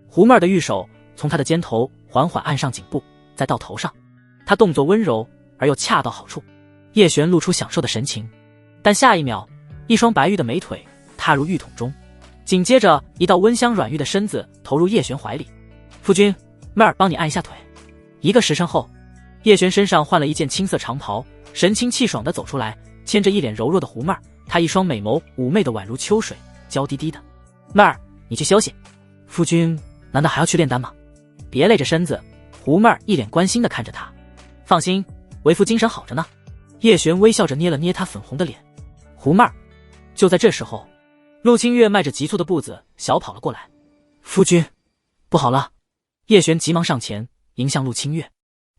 胡妹儿的玉手从他的肩头缓缓按上颈部，再到头上，他动作温柔而又恰到好处。叶璇露出享受的神情，但下一秒，一双白玉的美腿踏入浴桶中，紧接着一道温香软玉的身子投入叶璇怀里。夫君，妹儿帮你按一下腿。1个时辰后，叶璇身上换了一件青色长袍，神清气爽地走出来，牵着一脸柔弱的胡妹儿，她一双美眸妩媚的宛如秋水，娇滴滴的。妹儿，你去休息。夫君难道还要去炼丹吗？别累着身子。胡妹儿一脸关心地看着他。放心，为夫精神好着呢。叶璇微笑着捏了捏她粉红的脸。胡妹儿。就在这时候，陆清月迈着急促的步子小跑了过来。夫君，不好了。叶璇急忙上前迎向陆清月。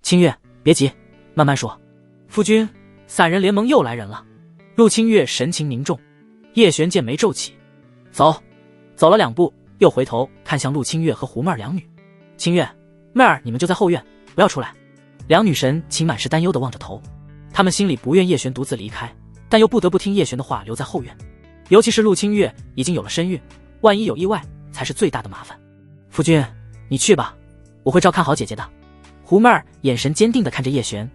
清月，别急，慢慢说。夫君，散人联盟又来人了。陆清月神情凝重。叶璇剑眉皱起。走了2步，又回头看向陆清月和胡妹儿两女。清月，妹儿，你们就在后院，不要出来。两女神情满是担忧地望着头，她们心里不愿叶璇独自离开，但又不得不听叶璇的话留在后院。尤其是陆清月已经有了身孕，万一有意外才是最大的麻烦。夫君，你去吧，我会照看好姐姐的。胡妹儿眼神坚定地看着叶璇。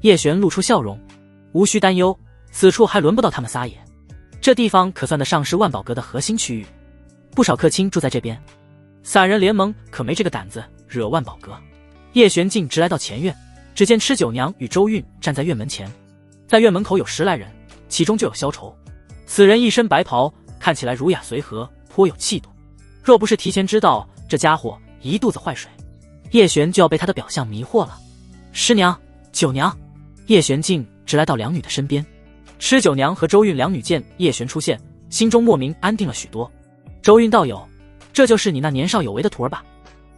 叶璇露出笑容，无需担忧，此处还轮不到他们撒野。这地方可算得上是万宝阁的核心区域，不少客卿住在这边，散人联盟可没这个胆子惹万宝阁。叶璇径直来到前院，只见吃酒娘与周韵站在院门前，在院门口有10来人，其中就有萧愁。此人一身白袍，看起来儒雅随和，颇有气度。若不是提前知道这家伙一肚子坏水，叶璇就要被他的表象迷惑了。师娘，九娘。叶璇径直来到两女的身边。吃酒娘和周韵两女见叶璇出现，心中莫名安定了许多。周韵道友，这就是你那年少有为的徒儿吧？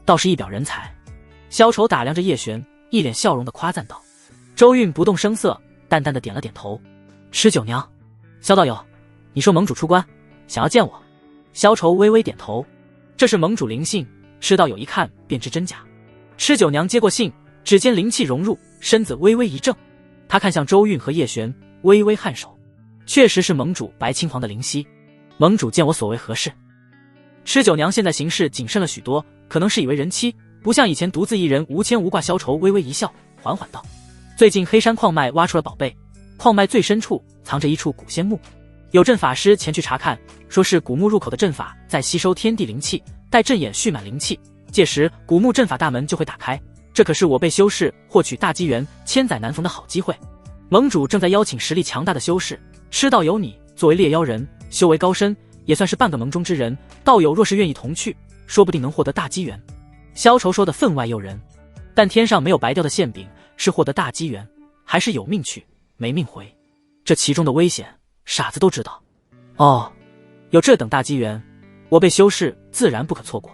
倒是一表人才。萧愁打量着叶璇，一脸笑容的夸赞道。周韵不动声色，淡淡的点了点头。吃酒娘，萧道友，你说盟主出关，想要见我？萧愁微微点头。这是盟主灵信，吃道友一看便知真假。吃酒娘接过信，指尖灵气融入，身子微微一怔。他看向周韵和叶璇，微微颔首。确实是盟主白青黄的灵犀。盟主见我所为何事？吃酒娘现在行事谨慎了许多，可能是以为人妻，不像以前独自一人无牵无挂。萧愁微微一笑，缓缓道：最近黑山矿脉挖出了宝贝，矿脉最深处藏着一处古仙墓，有阵法师前去查看，说是古墓入口的阵法在吸收天地灵气，待阵眼蓄满灵气，届时古墓阵法大门就会打开。这可是我辈修士获取大机缘千载难逢的好机会。盟主正在邀请实力强大的修士，吃道有你作为猎妖人，修为高深，也算是半个盟中之人，道友若是愿意同去，说不定能获得大机缘。萧愁说的分外诱人，但天上没有白掉的馅饼，是获得大机缘，还是有命去没命回，这其中的危险傻子都知道。哦，有这等大机缘，我辈修士自然不可错过。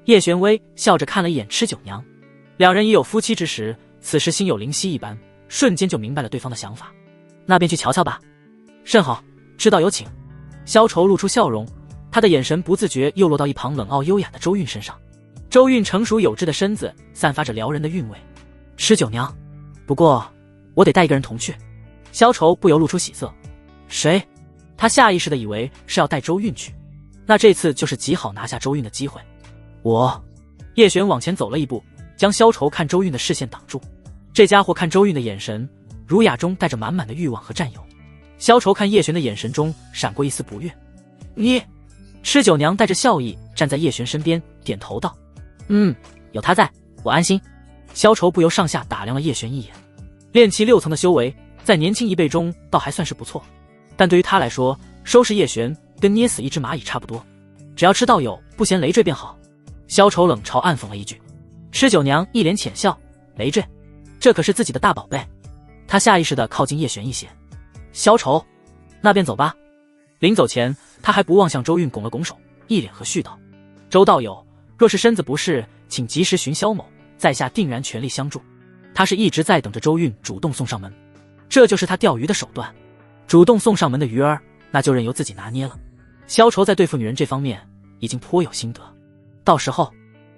叶玄微笑着看了一眼吃酒娘，两人已有夫妻之实，此时心有灵犀一般，瞬间就明白了对方的想法。那便去瞧瞧吧。甚好，知道有请。萧愁露出笑容，他的眼神不自觉又落到一旁冷傲优雅的周韵身上。周韵成熟有致的身子散发着撩人的韵味。吃酒娘，不过我得带一个人同去。萧愁不由露出喜色。谁？他下意识地以为是要带周韵去，那这次就是极好拿下周韵的机会。我。叶璇往前走了一步，将萧愁看周韵的视线挡住。这家伙看周韵的眼神，儒雅中带着满满的欲望和占有。萧愁看叶璇的眼神中闪过一丝不悦。你……吃酒娘带着笑意站在叶璇身边，点头道：“有他在，我安心。”萧愁不由上下打量了叶璇一眼。炼气6层的修为，在年轻一辈中倒还算是不错，但对于他来说，收拾叶璇跟捏死一只蚂蚁差不多，只要吃到有不嫌累赘便好。萧愁冷嘲暗讽了一句。吃酒娘一脸浅笑：“累赘？这可是自己的大宝贝。”他下意识地靠近叶璇一些。萧愁，那便走吧。临走前，他还不忘向周韵拱了拱手，一脸和煦道：“周道友，若是身子不适，请及时寻萧某，在下定然全力相助。”他是一直在等着周韵主动送上门，这就是他钓鱼的手段。主动送上门的鱼儿，那就任由自己拿捏了。萧愁在对付女人这方面已经颇有心得，到时候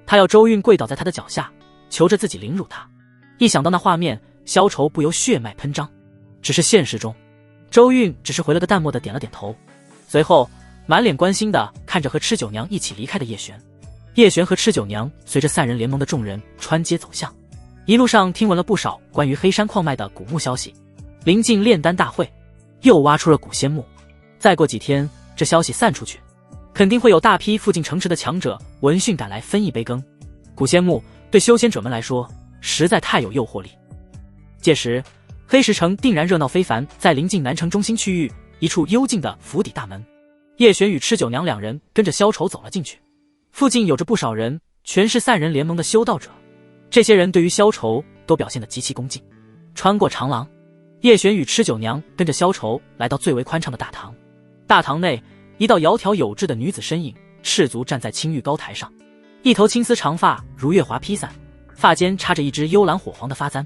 他要周韵跪倒在他的脚下，求着自己凌辱他。一想到那画面，萧愁不由血脉喷张。只是现实中，周韵只是回了个淡漠的点了点头，随后满脸关心的看着和吃酒娘一起离开的叶璇。叶璇和吃酒娘随着3人联盟的众人穿街走巷，一路上听闻了不少关于黑山矿脉的古墓消息。临近炼丹大会，又挖出了古仙墓，再过几天这消息散出去，肯定会有大批附近城池的强者闻讯赶来分一杯羹。古仙墓对修仙者们来说实在太有诱惑力。届时黑石城定然热闹非凡，在临近南城中心区域一处幽静的府邸大门，叶璇与吃酒娘2人跟着萧愁走了进去。附近有着不少人，全是3人联盟的修道者，这些人对于萧愁都表现得极其恭敬。穿过长廊，叶璇与吃酒娘跟着萧愁来到最为宽敞的大堂。大堂内，一道窈窕有致的女子身影赤足站在青玉高台上，一头青丝长发如月华披散，发间插着一只幽蓝火黄的发簪。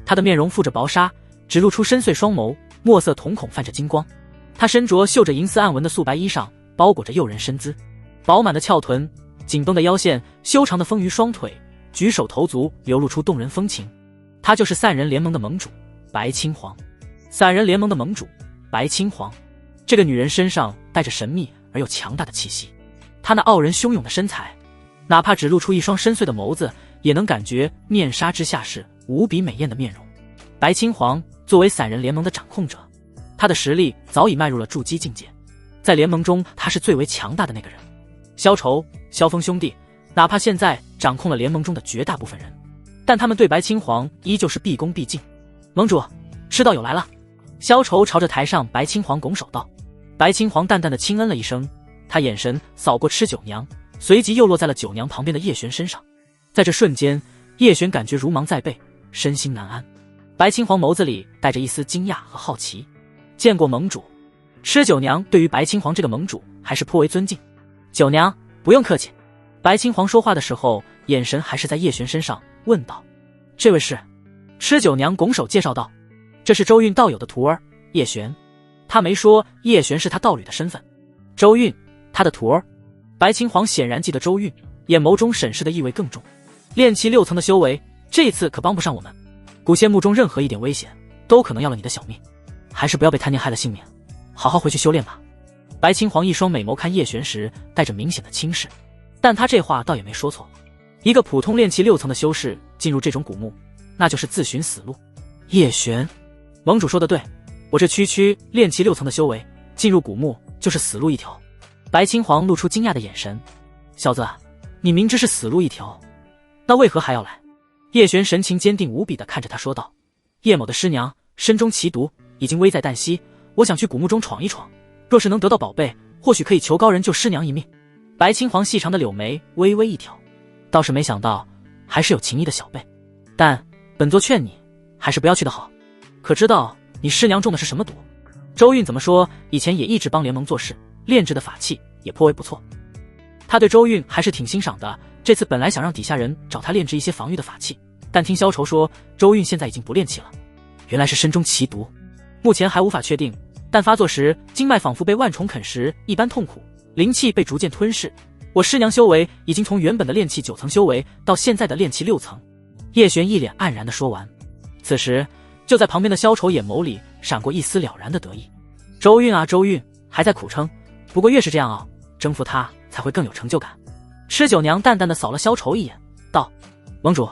她的面容覆着薄纱，只露出深邃双眸，墨色瞳孔泛着金光。她身着绣着银丝暗纹的素白衣裳，包裹着诱人身姿，饱满的翘臀，紧绷的腰线，修长的丰腴双腿，举手投足流露出动人风情。她就是3人联盟的盟主白青黄。3人联盟的盟主白青黄，这个女人身上带着神秘而又强大的气息。她那傲人汹涌的身材，哪怕只露出一双深邃的眸子，也能感觉面纱之下是无比美艳的面容。白青黄作为3人联盟的掌控者，他的实力早已迈入了筑基境界，在联盟中他是最为强大的那个人。萧愁、萧峰兄弟哪怕现在掌控了联盟中的绝大部分人，但他们对白青黄依旧是毕恭毕敬。盟主，吃道友来了。萧愁朝着台上白青黄拱手道。白青黄淡淡的轻嗯了一声，他眼神扫过吃酒娘，随即又落在了酒娘旁边的叶璇身上。在这瞬间，叶璇感觉如芒在背，身心难安。白青黄眸子里带着一丝惊讶和好奇。见过盟主。吃酒娘对于白青黄这个盟主还是颇为尊敬。酒娘不用客气。白青黄说话的时候，眼神还是在叶璇身上，问道：“这位是？”吃酒娘拱手介绍道：“这是周韵道友的徒儿叶璇。”他没说叶璇是他道侣的身份。周韵，他的徒儿。白青黄显然记得周韵，眼眸中审视的意味更重。炼气6层的修为，这次可帮不上我们。古仙墓中任何一点危险，都可能要了你的小命，还是不要被贪念害了性命，好好回去修炼吧。白青黄一双美眸看叶璇时带着明显的轻视，但他这话倒也没说错。一个普通炼气6层的修士进入这种古墓，那就是自寻死路。叶璇，盟主说的对，我这区炼气6层的修为，进入古墓就是死路一条。白青黄露出惊讶的眼神：“小子，你明知是死路一条，那为何还要来？”叶璇神情坚定无比地看着他说道：“叶某的师娘身中奇毒，已经危在旦夕，我想去古墓中闯一闯，若是能得到宝贝，或许可以求高人救师娘一命。”白青黄细长的柳眉微微一挑，倒是没想到还是有情谊的小辈，但本座劝你还是不要去的好。可知道你师娘中的是什么毒？周韵怎么说以前也一直帮联盟做事，炼制的法器也颇为不错。他对周韵还是挺欣赏的，这次本来想让底下人找他炼制一些防御的法器，但听萧愁说周韵现在已经不炼气了，原来是身中奇毒，目前还无法确定，但发作时经脉仿佛被万虫啃食一般痛苦，灵气被逐渐吞噬。我师娘修为已经从原本的炼气9层修为到现在的炼气6层。叶璇一脸黯然地说完，此时就在旁边的萧愁眼眸里闪过一丝了然的得意。周韵啊周韵，还在苦撑，不过越是这样啊，征服他才会更有成就感。吃酒娘淡淡地扫了萧愁一眼，道：“盟主，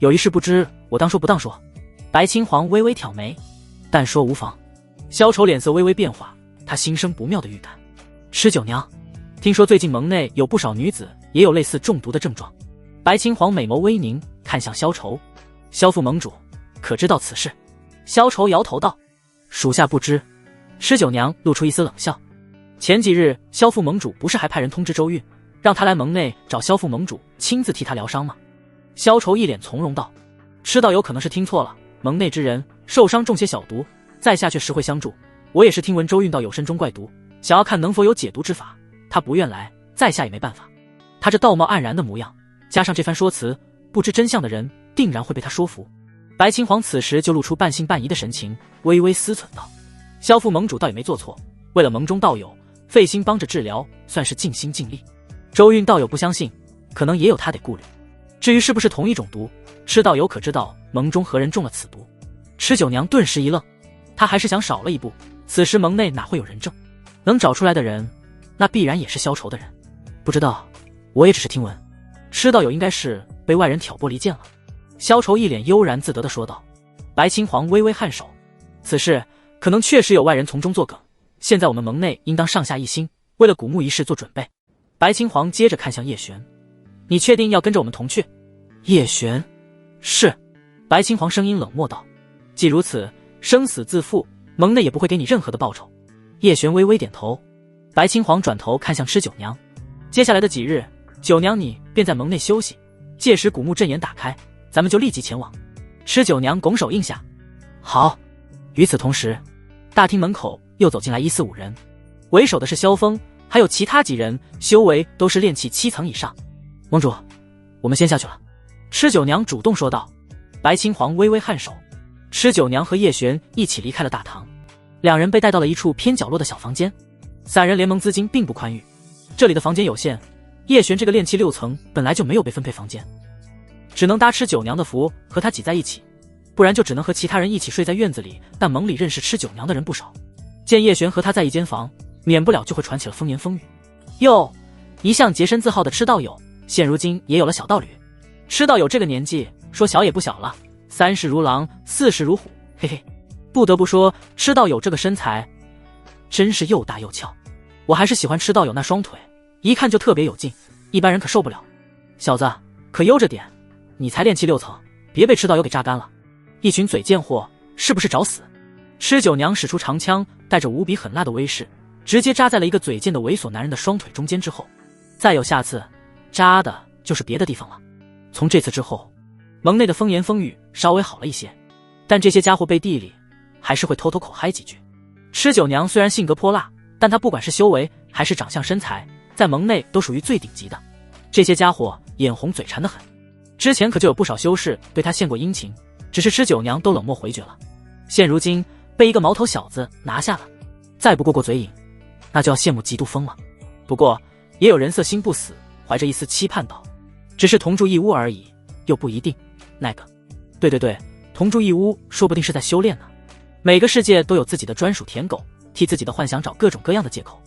有一事不知，我当说不当说。白青黄微微挑眉，但说无妨。萧愁脸色微微变化，他心生不妙的预感。吃酒娘，听说最近盟内有不少女子也有类似中毒的症状。白青黄美眸微凝，看向萧愁。萧副盟主，可知道此事？萧愁摇头道：属下不知。吃酒娘露出一丝冷笑。前几日萧副盟主不是还派人通知周韵，让他来盟内找萧副盟主亲自替他疗伤吗？萧愁一脸从容道：吃道友可能是听错了，盟内之人受伤中些小毒，在下却实会相助。我也是听闻周韵道友身中怪毒，想要看能否有解毒之法，他不愿来，在下也没办法。他这道貌岸然的模样，加上这番说辞，不知真相的人定然会被他说服。白青黄此时就露出半信半疑的神情，微微思忖道：萧副盟主倒也没做错，为了盟中道友费心帮着治疗，算是尽心尽力。周韵道友不相信，可能也有他得顾虑。至于是不是同一种毒，吃道友可知道盟中何人中了此毒？吃酒娘顿时一愣，他还是想少了一步，此时盟内哪会有人证？能找出来的人，那必然也是萧愁的人。不知道，我也只是听闻。吃道友应该是被外人挑拨离间了。萧愁一脸悠然自得地说道。白青黄微微颔首，此事可能确实有外人从中作梗，现在我们盟内应当上下一心，为了古墓一事做准备。白青黄接着看向叶璇，你确定要跟着我们同去？叶璇，是。白青黄声音冷漠道，既如此，生死自负，盟内也不会给你任何的报酬。叶璇微微点头。白青黄转头看向吃酒娘，接下来的几日，酒娘你便在盟内休息，届时古墓阵眼打开，咱们就立即前往。吃酒娘拱手应下，好。与此同时，大厅门口又走进来145人，为首的是萧峰，还有其他几人，修为都是炼气7层以上。盟主，我们先下去了。吃酒娘主动说道。白青黄微微颔首。吃酒娘和叶璇一起离开了大堂，两人被带到了一处偏角落的小房间。3人联盟资金并不宽裕，这里的房间有限，叶璇这个炼气6层本来就没有被分配房间，只能搭吃酒娘的福和他挤在一起，不然就只能和其他人一起睡在院子里。但盟里认识吃酒娘的人不少，见叶璇和他在一间房，免不了就会传起了风言风语。哟，一向洁身自好的吃道友，现如今也有了小道侣。吃道友这个年纪，说小也不小了，30如狼，40如虎，嘿嘿。不得不说，吃道友这个身材真是又大又翘，我还是喜欢吃道友那双腿，一看就特别有劲，一般人可受不了。小子，可悠着点，你才炼气6层，别被吃道友给榨干了。一群嘴贱货，是不是找死？吃酒娘使出长枪，带着无比狠辣的威势，直接扎在了一个嘴贱的猥琐男人的双腿中间之后，再有下次，扎的就是别的地方了。从这次之后，盟内的风言风语稍微好了一些，但这些家伙背地里还是会偷偷口嗨几句。吃酒娘虽然性格泼辣，但她不管是修为还是长相身材，在盟内都属于最顶级的。这些家伙眼红嘴馋得很，之前可就有不少修士对他献过殷勤，只是吃酒娘都冷漠回绝了。现如今被一个毛头小子拿下了，再不过过嘴瘾，那就要羡慕嫉妒疯了。不过也有人色心不死，怀着一丝期盼道，只是同住一屋而已，又不一定。那个，对，同住一屋说不定是在修炼呢。每个世界都有自己的专属舔狗，替自己的幻想找各种各样的借口。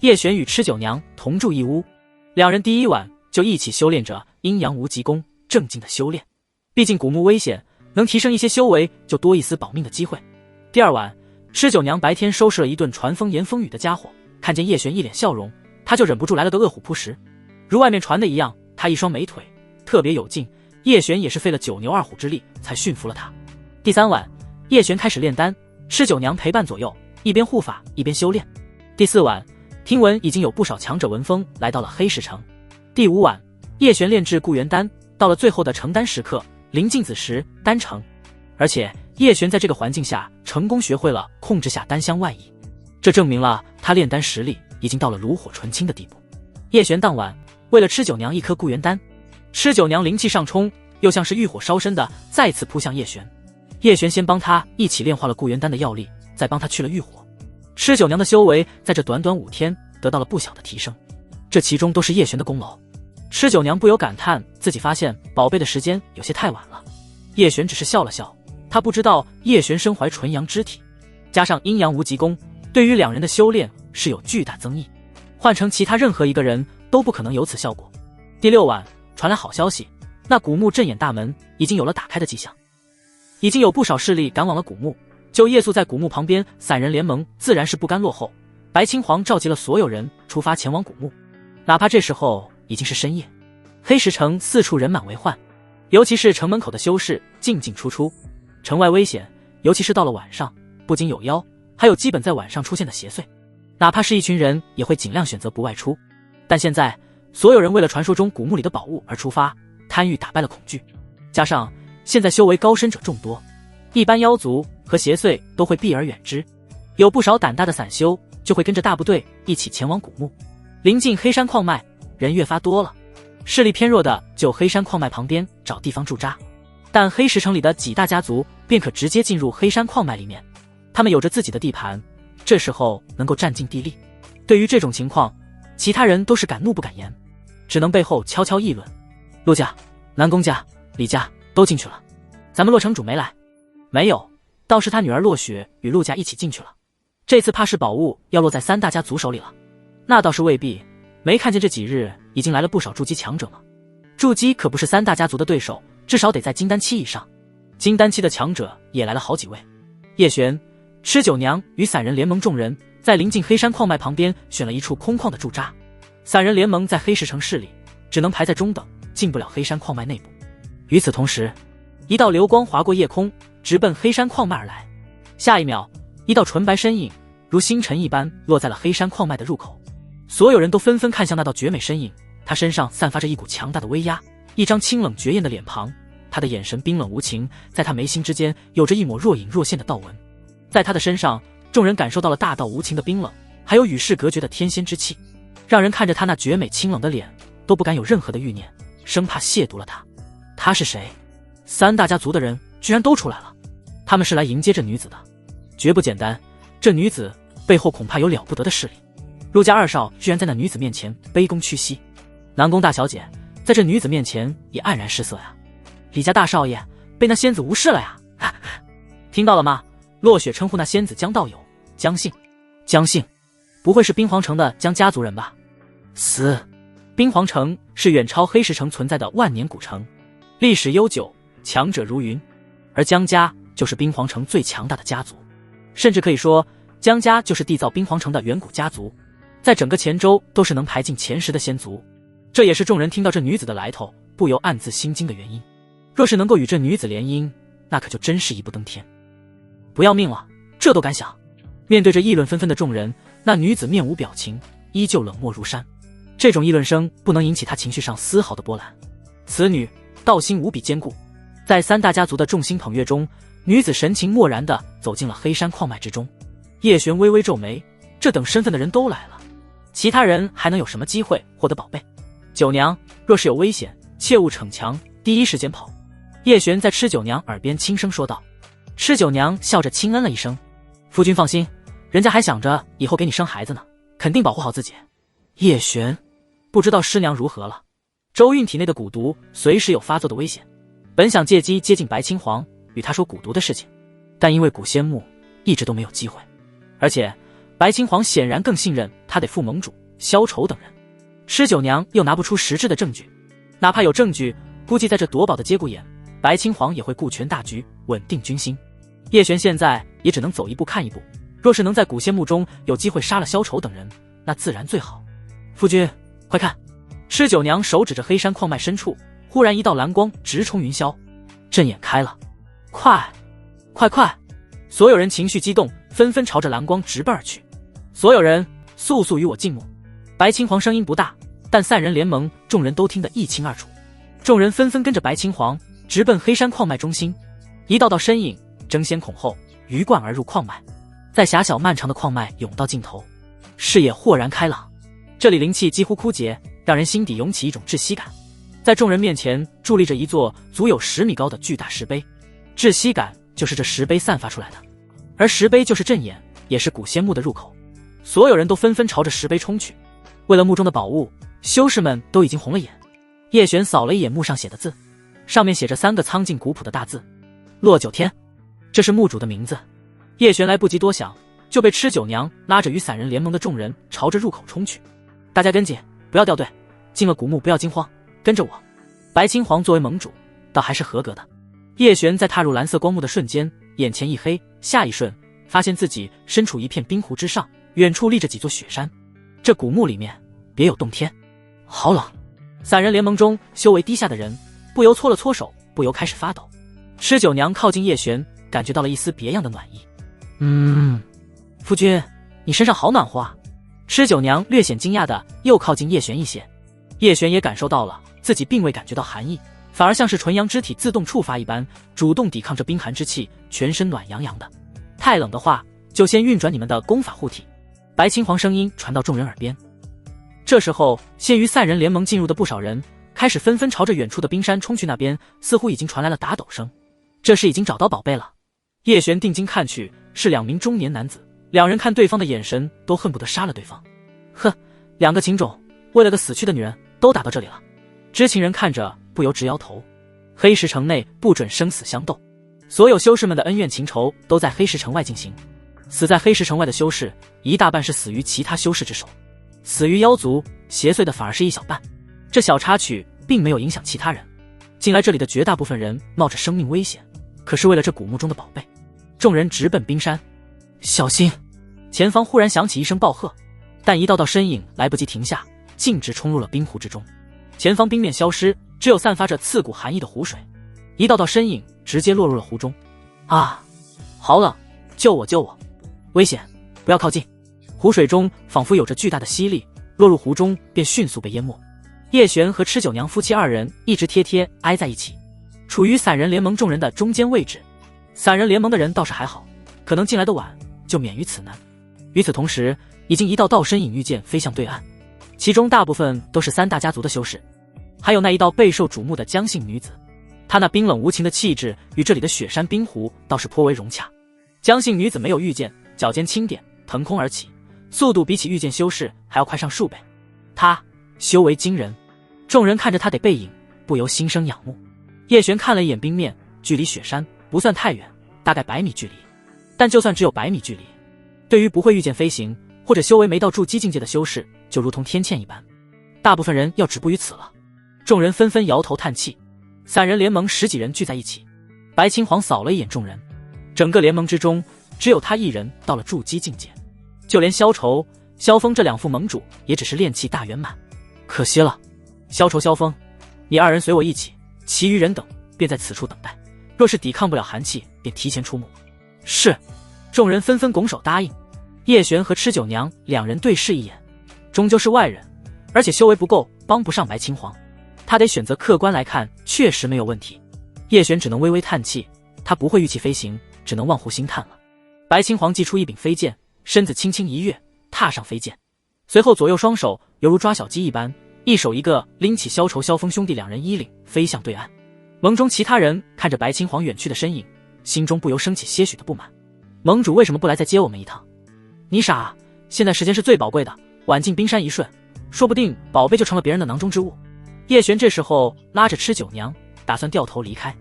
叶璇与吃酒娘同住一屋，两人第一晚就一起修炼着阴阳无极功，正经的修炼。毕竟古墓危险，能提升一些修为，就多一丝保命的机会。第二晚，吃酒娘白天收拾了一顿传风言风语的家伙，看见叶璇一脸笑容，他就忍不住来了个饿虎扑食。如外面传的一样，他一双美腿特别有劲，叶璇也是费了9牛2虎之力才驯服了他。第三晚，叶璇开始炼丹，吃酒娘陪伴左右，一边护法一边修炼。第4晚，听闻已经有不少强者闻风来到了黑石城。第5晚，叶璇炼制固元丹，到了最后的成丹时刻，临近子时丹成。而且叶璇在这个环境下成功学会了控制下丹香外溢，这证明了他炼丹实力已经到了炉火纯青的地步。叶璇当晚为了吃酒娘一颗固元丹，吃酒娘灵气上冲，又像是欲火烧身的再次扑向叶璇。叶璇先帮他一起炼化了固元丹的药力，再帮他去了欲火。吃酒娘的修为在这短短5天得到了不小的提升，这其中都是叶璇的功劳。吃酒娘不由感叹自己发现宝贝的时间有些太晚了。叶璇只是笑了笑，他不知道叶璇身怀纯阳之体，加上阴阳无极功，对于两人的修炼是有巨大增益，换成其他任何一个人都不可能有此效果。第6晚传来好消息，那古墓镇眼大门已经有了打开的迹象，已经有不少势力赶往了古墓。就夜宿在古墓旁边，散人联盟自然是不甘落后。白青黄召集了所有人出发前往古墓，哪怕这时候已经是深夜，黑石城四处人满为患，尤其是城门口的修士进进出出，城外危险，尤其是到了晚上，不仅有妖，还有基本在晚上出现的邪祟，哪怕是一群人也会尽量选择不外出。但现在所有人为了传说中古墓里的宝物而出发，贪欲打败了恐惧，加上现在修为高深者众多，一般妖族和邪祟都会避而远之，有不少胆大的散修就会跟着大部队一起前往古墓。临近黑山矿脉，人越发多了，势力偏弱的就黑山矿脉旁边找地方驻扎，但黑石城里的几大家族便可直接进入黑山矿脉里面，他们有着自己的地盘，这时候能够占尽地利。对于这种情况，其他人都是敢怒不敢言，只能背后悄悄议论。陆家、南宫家、李家都进去了，咱们洛城主没来。没有，倒是他女儿洛雪与陆家一起进去了，这次怕是宝物要落在三大家族手里了。那倒是未必，没看见这几日已经来了不少筑基强者吗？筑基可不是三大家族的对手，至少得在金丹期以上，金丹期的强者也来了好几位。叶璇、吃酒娘与散人联盟众人在临近黑山矿脉旁边选了一处空旷的驻扎，散人联盟在黑石城势力只能排在中等，进不了黑山矿脉内部。与此同时，一道流光划过夜空，直奔黑山矿脉而来。下一秒，一道纯白身影如星辰一般落在了黑山矿脉的入口，所有人都纷纷看向那道绝美身影，他身上散发着一股强大的威压，一张清冷绝艳的脸庞，他的眼神冰冷无情，在他眉心之间有着一抹若隐若现的道纹。在他的身上，众人感受到了大道无情的冰冷，还有与世隔绝的天仙之气，让人看着他那绝美清冷的脸都不敢有任何的欲念，生怕亵渎了他。他是谁？三大家族的人居然都出来了，他们是来迎接这女子的，绝不简单。这女子背后恐怕有了不得的势力。陆家二少居然在那女子面前卑躬屈膝，南宫大小姐在这女子面前也黯然失色呀。李家大少爷被那仙子无视了呀。听到了吗？落雪称呼那仙子江道友，江姓。江姓不会是冰皇城的江家族人吧？死！冰皇城是远超黑石城存在的万年古城，历史悠久，强者如云，而江家就是冰皇城最强大的家族，甚至可以说江家就是缔造冰皇城的远古家族，在整个黔州都是能排进前10的仙族。这也是众人听到这女子的来头不由暗自心惊的原因。若是能够与这女子联姻，那可就真是一步登天。不要命了，这都敢想？面对着议论纷纷的众人，那女子面无表情，依旧冷漠如山。这种议论声不能引起她情绪上丝毫的波澜。此女道心无比坚固，在三大家族的众星捧月中，女子神情漠然地走进了黑山矿脉之中。叶璇微微皱眉，这等身份的人都来了，其他人还能有什么机会获得宝贝？九娘，若是有危险，切勿逞强，第一时间跑。叶璇在吃九娘耳边轻声说道。吃九娘笑着轻嗯了一声，夫君放心，人家还想着以后给你生孩子呢，肯定保护好自己。叶璇，不知道师娘如何了？周韵体内的蛊毒随时有发作的危险，本想借机接近白青黄，与他说蛊毒的事情，但因为古仙木一直都没有机会，而且白青黄显然更信任他得副盟主萧愁等人。吃九娘又拿不出实质的证据，哪怕有证据，估计在这夺宝的节骨眼，白青黄也会顾全大局，稳定军心。叶璇现在也只能走一步看一步，若是能在古仙木中有机会杀了萧愁等人，那自然最好。夫君，快看！吃九娘手指着黑山矿脉深处，忽然一道蓝光直冲云霄，阵眼开了！快！所有人情绪激动，纷纷朝着蓝光直奔而去。所有人速速与我进墓！白青黄声音不大，但散人联盟众人都听得一清二楚。众人纷纷跟着白青黄直奔黑山矿脉中心，一道道身影争先恐后鱼贯而入矿脉，在狭小漫长的矿脉甬道尽头，视野豁然开朗。这里灵气几乎枯竭，让人心底涌起一种窒息感。在众人面前伫立着一座足有10米高的巨大石碑，窒息感就是这石碑散发出来的，而石碑就是阵眼，也是古仙墓的入口。所有人都纷纷朝着石碑冲去。为了墓中的宝物，修士们都已经红了眼。叶璇扫了一眼墓上写的字，上面写着3个苍劲古朴的大字：洛九天。这是墓主的名字。叶璇来不及多想，就被吃九娘拉着与散人联盟的众人朝着入口冲去。大家跟紧，不要掉队，进了古墓不要惊慌，跟着我。白青黄作为盟主，倒还是合格的。叶璇在踏入蓝色光幕的瞬间，眼前一黑，下一瞬发现自己身处一片冰湖之上，远处立着几座雪山，这古墓里面别有洞天。好冷！散人联盟中修为低下的人不由搓了搓手，不由开始发抖。吃酒娘靠近叶璇，感觉到了一丝别样的暖意。夫君，你身上好暖和啊！吃酒娘略显惊讶的又靠近叶璇一些，叶璇也感受到了自己并未感觉到寒意，反而像是纯阳之体自动触发一般，主动抵抗着冰寒之气，全身暖洋洋的。太冷的话，就先运转你们的功法护体。白青黄声音传到众人耳边。这时候，先于散人联盟进入的不少人开始纷纷朝着远处的冰山冲去，那边似乎已经传来了打斗声。这时已经找到宝贝了。叶璇定睛看去，是2名中年男子，两人看对方的眼神都恨不得杀了对方。哼，2个情种为了个死去的女人都打到这里了。知情人看着不由直摇头。黑石城内不准生死相斗，所有修士们的恩怨情仇都在黑石城外进行。死在黑石城外的修士，一大半是死于其他修士之手，死于妖族邪祟的反而是一小半。这小插曲并没有影响其他人。进来这里的绝大部分人冒着生命危险，可是为了这古墓中的宝贝，众人直奔冰山。小心！前方忽然响起一声暴喝，但一道道身影来不及停下，径直冲入了冰湖之中。前方冰面消失，只有散发着刺骨寒意的湖水，一道道身影直接落入了湖中。啊，好冷！救我救我！危险！不要靠近！湖水中仿佛有着巨大的吸力，落入湖中便迅速被淹没。叶璇和吃酒娘夫妻2人一直贴贴挨在一起，处于散人联盟众人的中间位置。散人联盟的人倒是还好，可能进来的晚就免于此难。与此同时，已经一道道身影御剑飞向对岸，其中大部分都是3大家族的修士，还有那一道备受瞩目的姜姓女子。她那冰冷无情的气质与这里的雪山冰湖倒是颇为融洽。姜姓女子没有御剑，脚尖轻点，腾空而起，速度比起御剑修士还要快上数倍。她修为惊人，众人看着她的背影不由心生仰慕。叶璇看了一眼冰面，距离雪山不算太远，大概100米距离。但就算只有100米距离，对于不会御剑飞行或者修为没到筑基境界的修士，就如同天堑一般。大部分人要止步于此了。众人纷纷摇头叹气。散人联盟10几人聚在一起，白青黄扫了一眼众人，整个联盟之中只有他一人到了筑基境界，就连萧愁、萧峰这2副盟主也只是炼气大圆满。可惜了，萧愁、萧峰，你2人随我一起，其余人等便在此处等待，若是抵抗不了寒气，便提前出幕。是。众人纷纷拱手答应。叶璇和吃酒娘2人对视一眼，终究是外人，而且修为不够，帮不上白青黄。他得选择客观来看，确实没有问题。叶璇只能微微叹气，他不会御气飞行，只能望湖兴叹了。白青黄祭出一柄飞剑，身子轻轻一跃，踏上飞剑，随后左右双手犹如抓小鸡一般，一手一个拎起萧愁、萧峰兄弟2人衣领，飞向对岸。盟中其他人看着白青黄远去的身影，心中不由升起些许的不满。盟主为什么不来再接我们一趟？你傻啊，现在时间是最宝贵的，晚进冰山一瞬，说不定宝贝就成了别人的囊中之物。叶璇这时候拉着吃酒娘，打算掉头离开，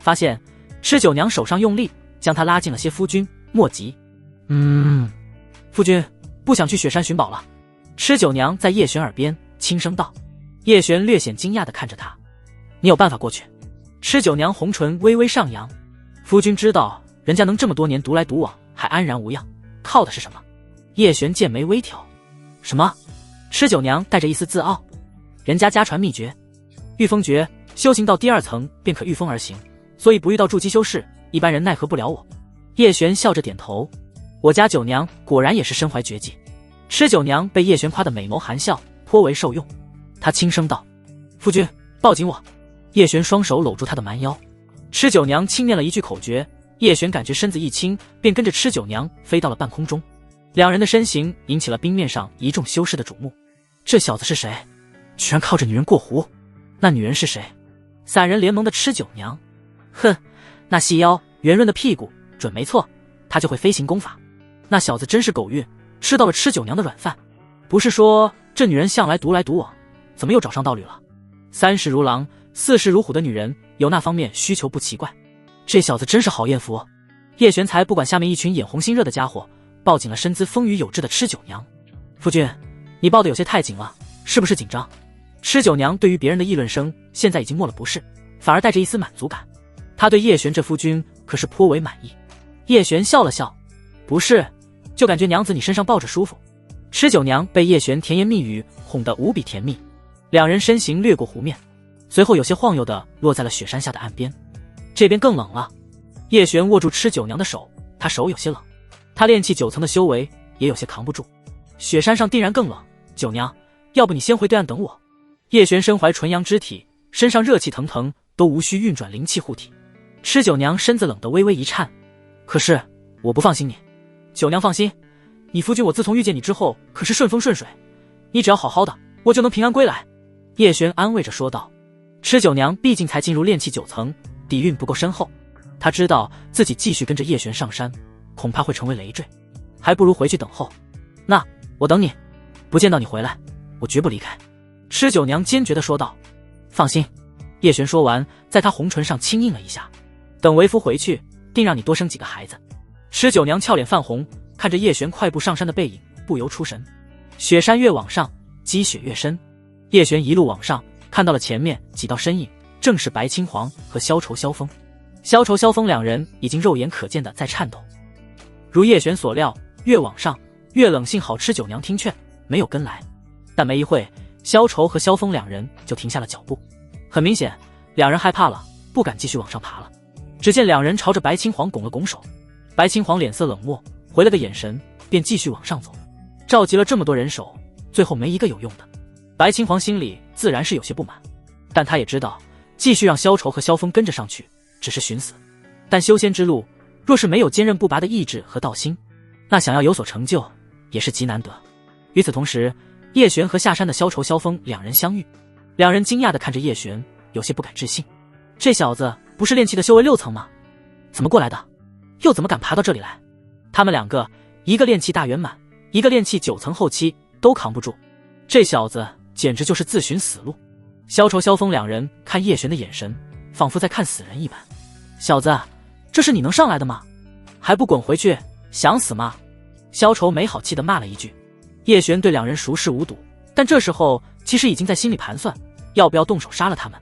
发现吃酒娘手上用力，将他拉近了些。夫君莫急。夫君不想去雪山寻宝了。吃酒娘在叶璇耳边轻声道。叶璇略显惊讶地看着他，你有办法过去？吃酒娘红唇微微上扬，夫君知道人家能这么多年独来独往还安然无恙，靠的是什么？叶璇剑眉微挑。什么？吃酒娘带着一丝自傲。人家家传秘诀，御风诀，修行到第2层便可御风而行，所以不遇到筑基修士，一般人奈何不了我。叶璇笑着点头。我家九娘果然也是身怀绝技。吃酒娘被叶璇夸得美眸含笑，颇为受用。她轻声道：夫君抱紧我。叶璇双手搂住她的蛮腰。吃酒娘轻念了一句口诀，叶璇感觉身子一轻，便跟着吃酒娘飞到了半空中。两人的身形引起了冰面上一众修士的瞩目。这小子是谁？居然靠着女人过湖？那女人是谁？散人联盟的吃酒娘。哼，那细腰圆润的屁股准没错，她就会飞行功法。那小子真是狗运，吃到了吃酒娘的软饭。不是说这女人向来独来独往，怎么又找上道侣了？3世如狼，4世如虎的女人有那方面需求不奇怪。这小子真是好艳福。叶璇才不管下面一群眼红心热的家伙，抱紧了身姿丰腴有致的吃酒娘。夫君，你抱得有些太紧了，是不是紧张？吃酒娘对于别人的议论声现在已经默了不是，反而带着一丝满足感。他对叶璇这夫君可是颇为满意。叶璇笑了笑，不是，就感觉娘子你身上抱着舒服。吃酒娘被叶璇甜言蜜语哄得无比甜蜜，两人身形掠过湖面，随后有些晃悠的落在了雪山下的岸边。这边更冷了，叶璇握住吃酒娘的手，他手有些冷，他炼气9层的修为也有些扛不住。雪山上定然更冷，酒娘，要不你先回对岸等我。叶璇身怀纯阳之体，身上热气腾腾，都无需运转灵气护体。吃酒娘身子冷得微微一颤，可是我不放心你。酒娘放心，你夫君我自从遇见你之后可是顺风顺水，你只要好好的，我就能平安归来。叶璇安慰着说道。吃酒娘毕竟才进入炼气9层，底蕴不够深厚，她知道自己继续跟着叶璇上山恐怕会成为累赘，还不如回去等候。那我等你，不见到你回来我绝不离开。吃酒娘坚决地说道。放心。叶璇说完，在她红唇上轻印了一下，等为夫回去定让你多生几个孩子。吃酒娘俏脸泛红，看着叶璇快步上山的背影不由出神。雪山越往上，积雪越深，叶璇一路往上，看到了前面几道身影，正是白青黄和萧愁萧峰。萧愁萧峰两人已经肉眼可见的在颤抖。如叶璇所料，越往上越冷，幸好吃酒娘听劝没有跟来，但没一会，萧愁和萧峰两人就停下了脚步。很明显，两人害怕了，不敢继续往上爬了。只见两人朝着白青黄拱了拱手，白青黄脸色冷漠，回了个眼神，便继续往上走。召集了这么多人手，最后没一个有用的。白青黄心里自然是有些不满，但他也知道继续让萧愁和萧峰跟着上去只是寻死。但修仙之路若是没有坚韧不拔的意志和道心，那想要有所成就也是极难得。与此同时，叶璇和下山的萧愁萧峰两人相遇，两人惊讶地看着叶璇，有些不敢置信。这小子不是炼气的修为6层吗？怎么过来的？又怎么敢爬到这里来？他们两个，一个炼气大圆满，一个炼气9层后期，都扛不住。这小子简直就是自寻死路。萧愁萧峰两人看叶璇的眼神仿佛在看死人一般。小子，这是你能上来的吗？还不滚回去，想死吗？萧愁没好气地骂了一句。叶璇对两人熟视无睹，但这时候其实已经在心里盘算要不要动手杀了他们。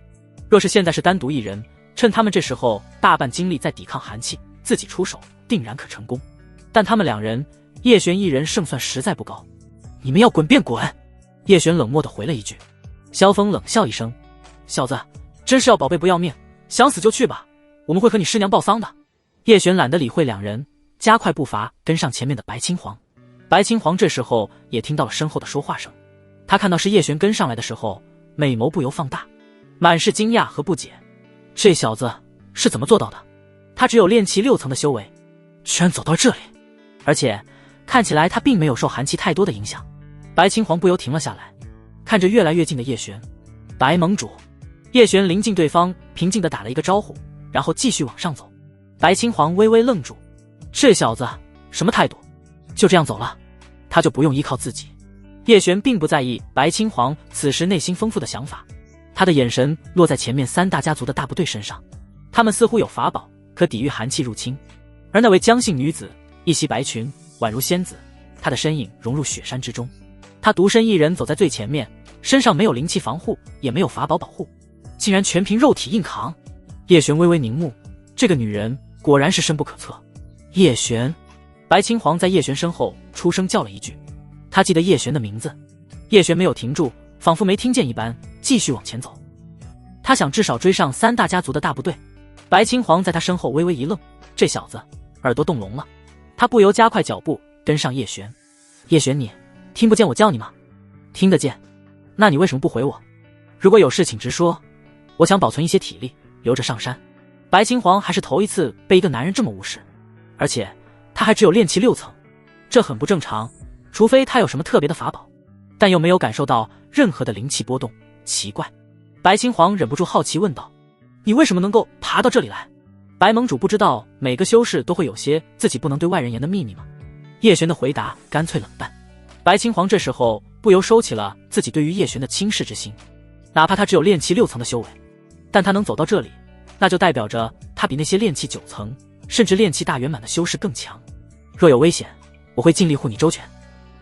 若是现在是单独一人，趁他们这时候大半精力在抵抗寒气，自己出手定然可成功。但他们两人，叶璇一人胜算实在不高。你们要滚便滚！叶璇冷漠地回了一句。萧峰冷笑一声，小子，真是要宝贝不要命，想死就去吧，我们会和你师娘报丧的。叶璇懒得理会两人，加快步伐跟上前面的白青黄。白青黄这时候也听到了身后的说话声，他看到是叶璇跟上来的时候，美眸不由放大，满是惊讶和不解。这小子是怎么做到的？他只有炼气6层的修为，居然走到这里，而且看起来他并没有受寒气太多的影响。白青黄不由停了下来，看着越来越近的叶璇。白盟主。叶璇临近对方，平静地打了一个招呼，然后继续往上走。白青黄微微愣住，这小子什么态度？就这样走了，他就不用依靠自己。叶璇并不在意白青黄此时内心丰富的想法，他的眼神落在前面3大家族的大部队身上，他们似乎有法宝可抵御寒气入侵。而那位姜姓女子一袭白裙，宛如仙子，她的身影融入雪山之中。她独身一人走在最前面，身上没有灵气防护，也没有法宝保护，竟然全凭肉体硬扛。叶璇微微凝目，这个女人果然是深不可测。叶璇。白青黄在叶璇身后出声叫了一句，他记得叶璇的名字。叶璇没有停住，仿佛没听见一般，继续往前走。他想至少追上3大家族的大部队。白青黄在他身后微微一愣，这小子耳朵动聋了。他不由加快脚步跟上叶璇。叶璇，你听不见我叫你吗？听得见。那你为什么不回我？如果有事请直说，我想保存一些体力留着上山。白青黄还是头一次被一个男人这么无视，而且他还只有炼气6层，这很不正常，除非他有什么特别的法宝，但又没有感受到任何的灵气波动，奇怪。白青黄忍不住好奇问道，你为什么能够爬到这里来？白盟主不知道每个修士都会有些自己不能对外人言的秘密吗？叶璇的回答干脆冷淡。白青黄这时候不由收起了自己对于叶璇的轻视之心，哪怕他只有炼气6层的修为，但他能走到这里，那就代表着他比那些炼气9层甚至炼气大圆满的修士更强。若有危险，我会尽力护你周全。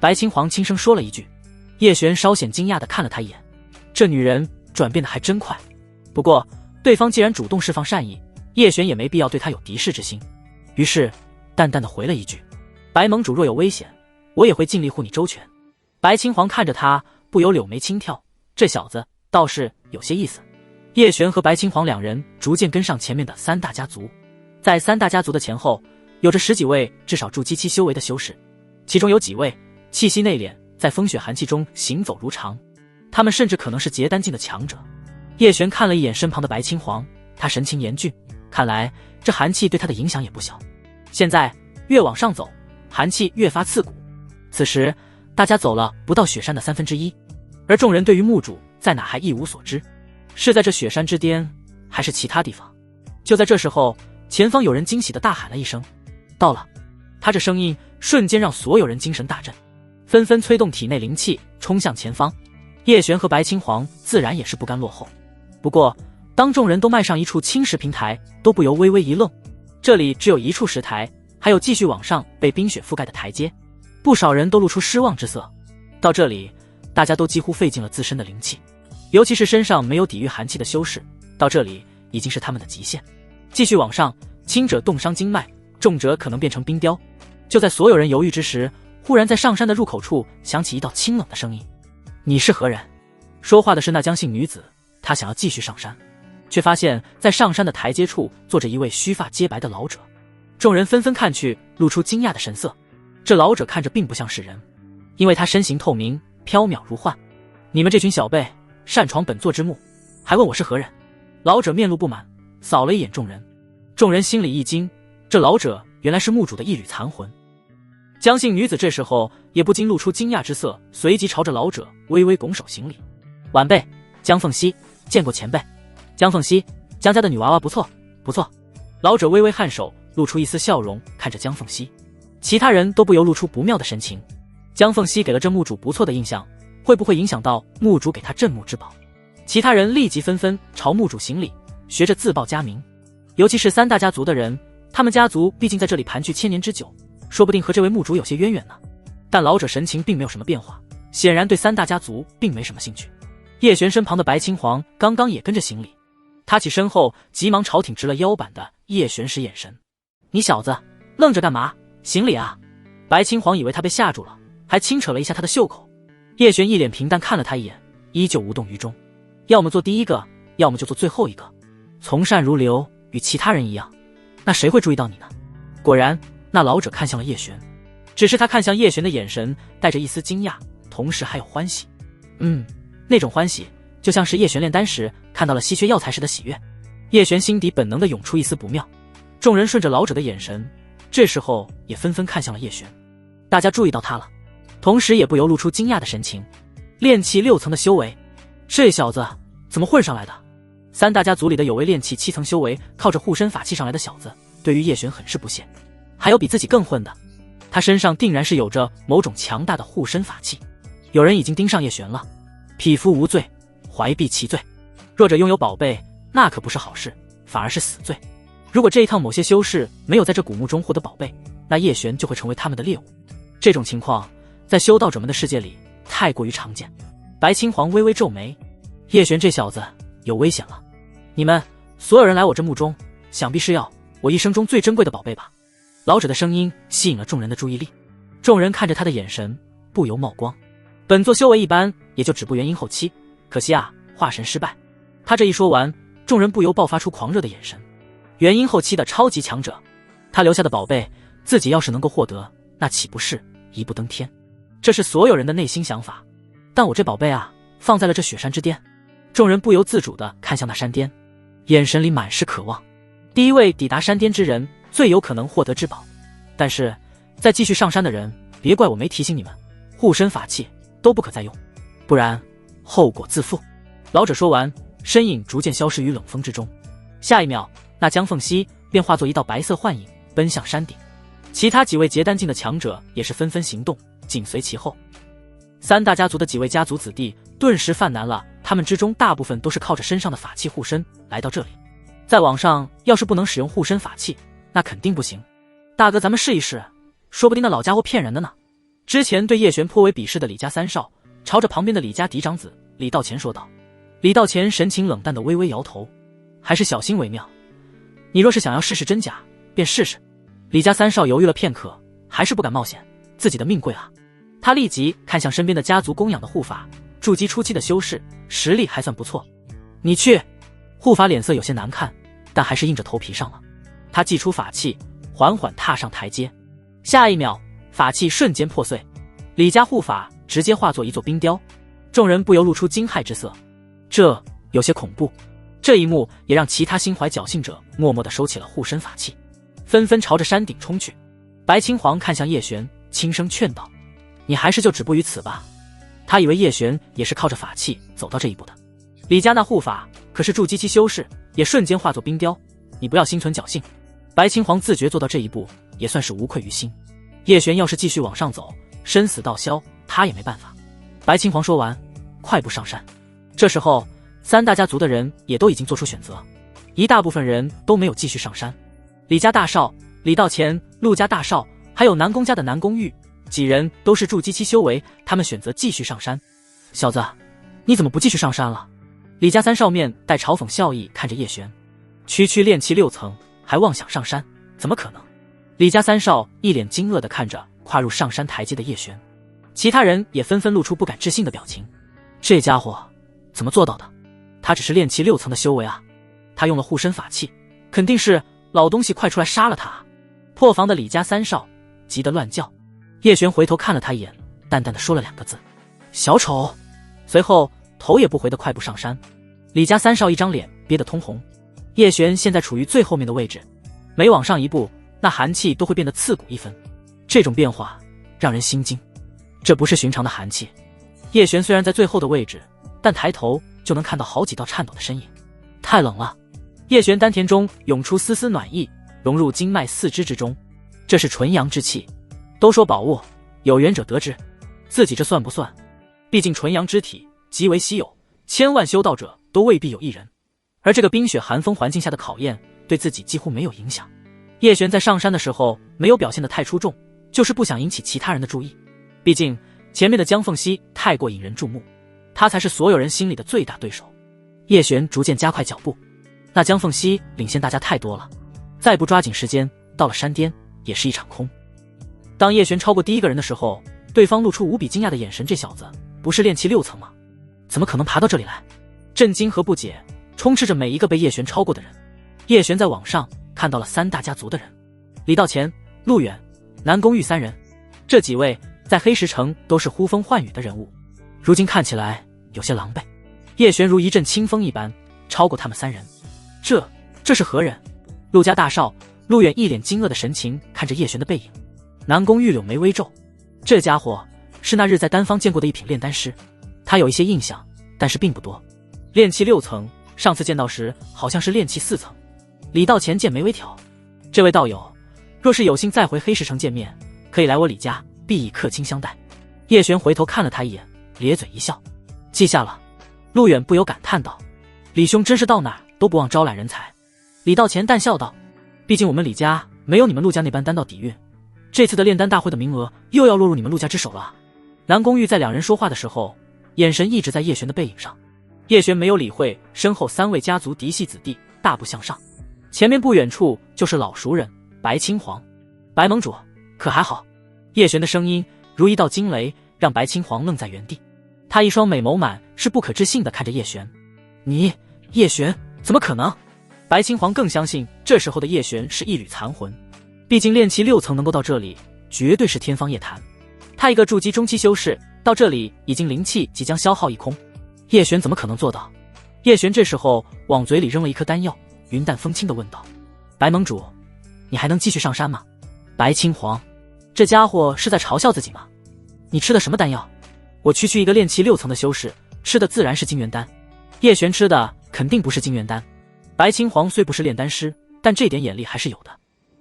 白青黄轻声说了一句。叶璇稍显惊讶地看了他一眼，这女人转变的还真快。不过对方既然主动释放善意，叶璇也没必要对他有敌视之心，于是淡淡的回了一句：白盟主若有危险，我也会尽力护你周全。白青黄看着他，不由柳眉轻跳，这小子倒是有些意思。叶璇和白青黄两人逐渐跟上前面的三大家族，在三大家族的前后有着10几位至少筑基期修为的修士，其中有几位气息内敛，在风雪寒气中行走如常，他们甚至可能是结丹境的强者。叶璇看了一眼身旁的白青黄，他神情严峻，看来这寒气对他的影响也不小。现在越往上走，寒气越发刺骨。此时大家走了不到雪山的1/3，而众人对于墓主在哪还一无所知，是在这雪山之巅还是其他地方。就在这时候，前方有人惊喜地大喊了一声：到了！他这声音瞬间让所有人精神大振，纷纷催动体内灵气冲向前方。叶璇和白青黄自然也是不甘落后，不过当众人都迈上一处青石平台，都不由微微一愣。这里只有一处石台，还有继续往上被冰雪覆盖的台阶，不少人都露出失望之色。到这里，大家都几乎费尽了自身的灵气，尤其是身上没有抵御寒气的修士，到这里已经是他们的极限。继续往上，轻者冻伤经脉，重者可能变成冰雕。就在所有人犹豫之时，忽然在上山的入口处响起一道清冷的声音：你是何人？说话的是那江姓女子，她想要继续上山，却发现在上山的台阶处坐着一位须发皆白的老者。众人纷纷看去，露出惊讶的神色。这老者看着并不像是人，因为他身形透明，飘渺如幻。你们这群小辈擅闯本座之墓，还问我是何人？老者面露不满，扫了一眼众人。众人心里一惊，这老者原来是墓主的一缕残魂。江姓女子这时候也不禁露出惊讶之色，随即朝着老者微微拱手行礼：晚辈江凤熙，见过前辈。江凤熙，江家的女娃娃不错不错。老者微微颔首，露出一丝笑容，看着江凤熙。其他人都不由露出不妙的神情。江凤熙给了这墓主不错的印象，会不会影响到墓主给他镇墓之宝？其他人立即纷纷朝墓主行礼，学着自报家名。尤其是三大家族的人，他们家族毕竟在这里盘踞1000年之久，说不定和这位墓主有些渊源呢。但老者神情并没有什么变化，显然对三大家族并没什么兴趣。叶璇身旁的白青黄刚刚也跟着行礼，他起身后急忙朝挺直了腰板的叶璇使眼神：你小子愣着干嘛？行礼啊！白青黄以为他被吓住了，还轻扯了一下他的袖口。叶璇一脸平淡看了他一眼，依旧无动于衷。要么做第一个，要么就做最后一个，从善如流，与其他人一样，那谁会注意到你呢？果然，那老者看向了叶璇，只是他看向叶璇的眼神带着一丝惊讶，同时还有欢喜。那种欢喜就像是叶璇炼丹时看到了稀缺药材时的喜悦。叶璇心底本能地涌出一丝不妙。众人顺着老者的眼神，这时候也纷纷看向了叶璇。大家注意到他了，同时也不由露出惊讶的神情。炼气6层的修为，这小子怎么混上来的？三大家族里的有位炼气7层修为，靠着护身法器上来的小子，对于叶璇很是不屑。还有比自己更混的，他身上定然是有着某种强大的护身法器。有人已经盯上叶璇了，匹夫无罪，怀璧其罪。弱者拥有宝贝，那可不是好事，反而是死罪。如果这一趟某些修士没有在这古墓中获得宝贝，那叶璇就会成为他们的猎物。这种情况在修道者们的世界里太过于常见。白青黄微微皱眉，叶璇这小子有危险了。你们所有人来我这墓中，想必是要我一生中最珍贵的宝贝吧？老者的声音吸引了众人的注意力，众人看着他的眼神不由冒光。本座修为一般，也就止步元婴后期，可惜啊，化神失败。他这一说完，众人不由爆发出狂热的眼神。元婴后期的超级强者，他留下的宝贝，自己要是能够获得，那岂不是一步登天？这是所有人的内心想法。但我这宝贝啊，放在了这雪山之巅。众人不由自主地看向那山巅，眼神里满是渴望。第一位抵达山巅之人，最有可能获得至宝。但是再继续上山的人，别怪我没提醒你们，护身法器都不可再用，不然后果自负。老者说完，身影逐渐消失于冷风之中。下一秒，那江凤熙便化作一道白色幻影，奔向山顶。其他几位结丹境的强者也是纷纷行动，紧随其后。三大家族的几位家族子弟顿时犯难了，他们之中大部分都是靠着身上的法器护身来到这里。在网上要是不能使用护身法器，那肯定不行。大哥，咱们试一试，说不定那老家伙骗人的呢。之前对叶璇颇为鄙视的李家三少，朝着旁边的李家嫡长子李道乾说道。李道乾神情冷淡的微微摇头，还是小心为妙。你若是想要试试真假，便试试。李家三少犹豫了片刻，还是不敢冒险，自己的命贵啊。他立即看向身边的家族供养的护法，筑基初期的修士，实力还算不错。你去。护法脸色有些难看，但还是硬着头皮上了。他祭出法器，缓缓踏上台阶。下一秒，法器瞬间破碎，李家护法直接化作一座冰雕，众人不由露出惊骇之色。这有些恐怖。这一幕也让其他心怀侥幸者默默地收起了护身法器，纷纷朝着山顶冲去。白青黄看向叶璇，轻声劝道：“你还是就止步于此吧。”他以为叶璇也是靠着法器走到这一步的。李家那护法可是筑基期修士，也瞬间化作冰雕，你不要心存侥幸。白青黄自觉做到这一步，也算是无愧于心。叶璇要是继续往上走，生死道消，他也没办法。白青黄说完，快步上山。这时候，三大家族的人也都已经做出选择，一大部分人都没有继续上山。李家大少、李道乾、陆家大少，还有南宫家的南宫玉，几人都是筑基期修为，他们选择继续上山。小子，你怎么不继续上山了？李家三少面带嘲讽笑意看着叶璇，区区炼气6层，还妄想上山，怎么可能？李家三少一脸惊愕地看着跨入上山台阶的叶璇，其他人也纷纷露出不敢置信的表情。这家伙怎么做到的？他只是炼气6层的修为啊！他用了护身法器，肯定是老东西，快出来杀了他啊！破防的李家三少急得乱叫。叶璇回头看了他一眼，淡淡的说了2个字：“小丑。”随后头也不回的快步上山。李家三少一张脸憋得通红。叶璇现在处于最后面的位置，每往上一步，那寒气都会变得刺骨一分。这种变化让人心惊，这不是寻常的寒气。叶璇虽然在最后的位置，但抬头就能看到好几道颤抖的身影。太冷了。叶璇丹田中涌出丝丝暖意，融入经脉4肢之中，这是纯阳之气。都说宝物有缘者得之，自己这算不算？毕竟纯阳之体极为稀有，千万修道者都未必有一人。而这个冰雪寒风环境下的考验，对自己几乎没有影响。叶璇在上山的时候没有表现得太出众，就是不想引起其他人的注意。毕竟前面的江凤熙太过引人注目，他才是所有人心里的最大对手。叶璇逐渐加快脚步，那江凤熙领先大家太多了，再不抓紧时间，到了山巅也是一场空。当叶璇超过第一个人的时候，对方露出无比惊讶的眼神，这小子不是炼气6层吗？怎么可能爬到这里来？震惊和不解充斥着每一个被叶璇超过的人。叶璇在网上看到了3大家族的人，李道乾、陆远、南宫玉3人，这几位在黑石城都是呼风唤雨的人物，如今看起来有些狼狈。叶璇如一阵清风一般超过他们3人。这是何人？陆家大少陆远一脸惊愕的神情看着叶璇的背影。南宫玉柳眉微皱，这家伙是那日在丹方见过的一品炼丹师，他有一些印象，但是并不多。炼气6层，上次见到时好像是炼气4层。李道乾见眉微挑，这位道友若是有幸再回黑石城见面，可以来我李家，必以客卿相待。叶璇回头看了他一眼，咧嘴一笑，记下了。陆远不由感叹道，李兄真是到哪儿都不忘招揽人才。李道乾淡笑道，毕竟我们李家没有你们陆家那般丹道底蕴，这次的炼丹大会的名额又要落入你们陆家之手了。南宫玉在2人说话的时候，眼神一直在叶璇的背影上。叶璇没有理会身后3位家族嫡系子弟，大步向上。前面不远处就是老熟人白青黄。白盟主可还好？叶璇的声音如一道惊雷，让白青黄愣在原地。他一双美眸满是不可置信地看着叶璇。你叶璇怎么可能？白青黄更相信这时候的叶璇是一缕残魂，毕竟炼气6层能够到这里绝对是天方夜谭。他一个筑基中期修士到这里已经灵气即将消耗一空，叶璇怎么可能做到？叶璇这时候往嘴里扔了一颗丹药，云淡风轻地问道，白盟主你还能继续上山吗？白青黄这家伙是在嘲笑自己吗？你吃的什么丹药？我区区一个炼气6层的修士，吃的自然是金元丹。叶璇吃的肯定不是金元丹。白青黄虽不是炼丹师，但这点眼力还是有的。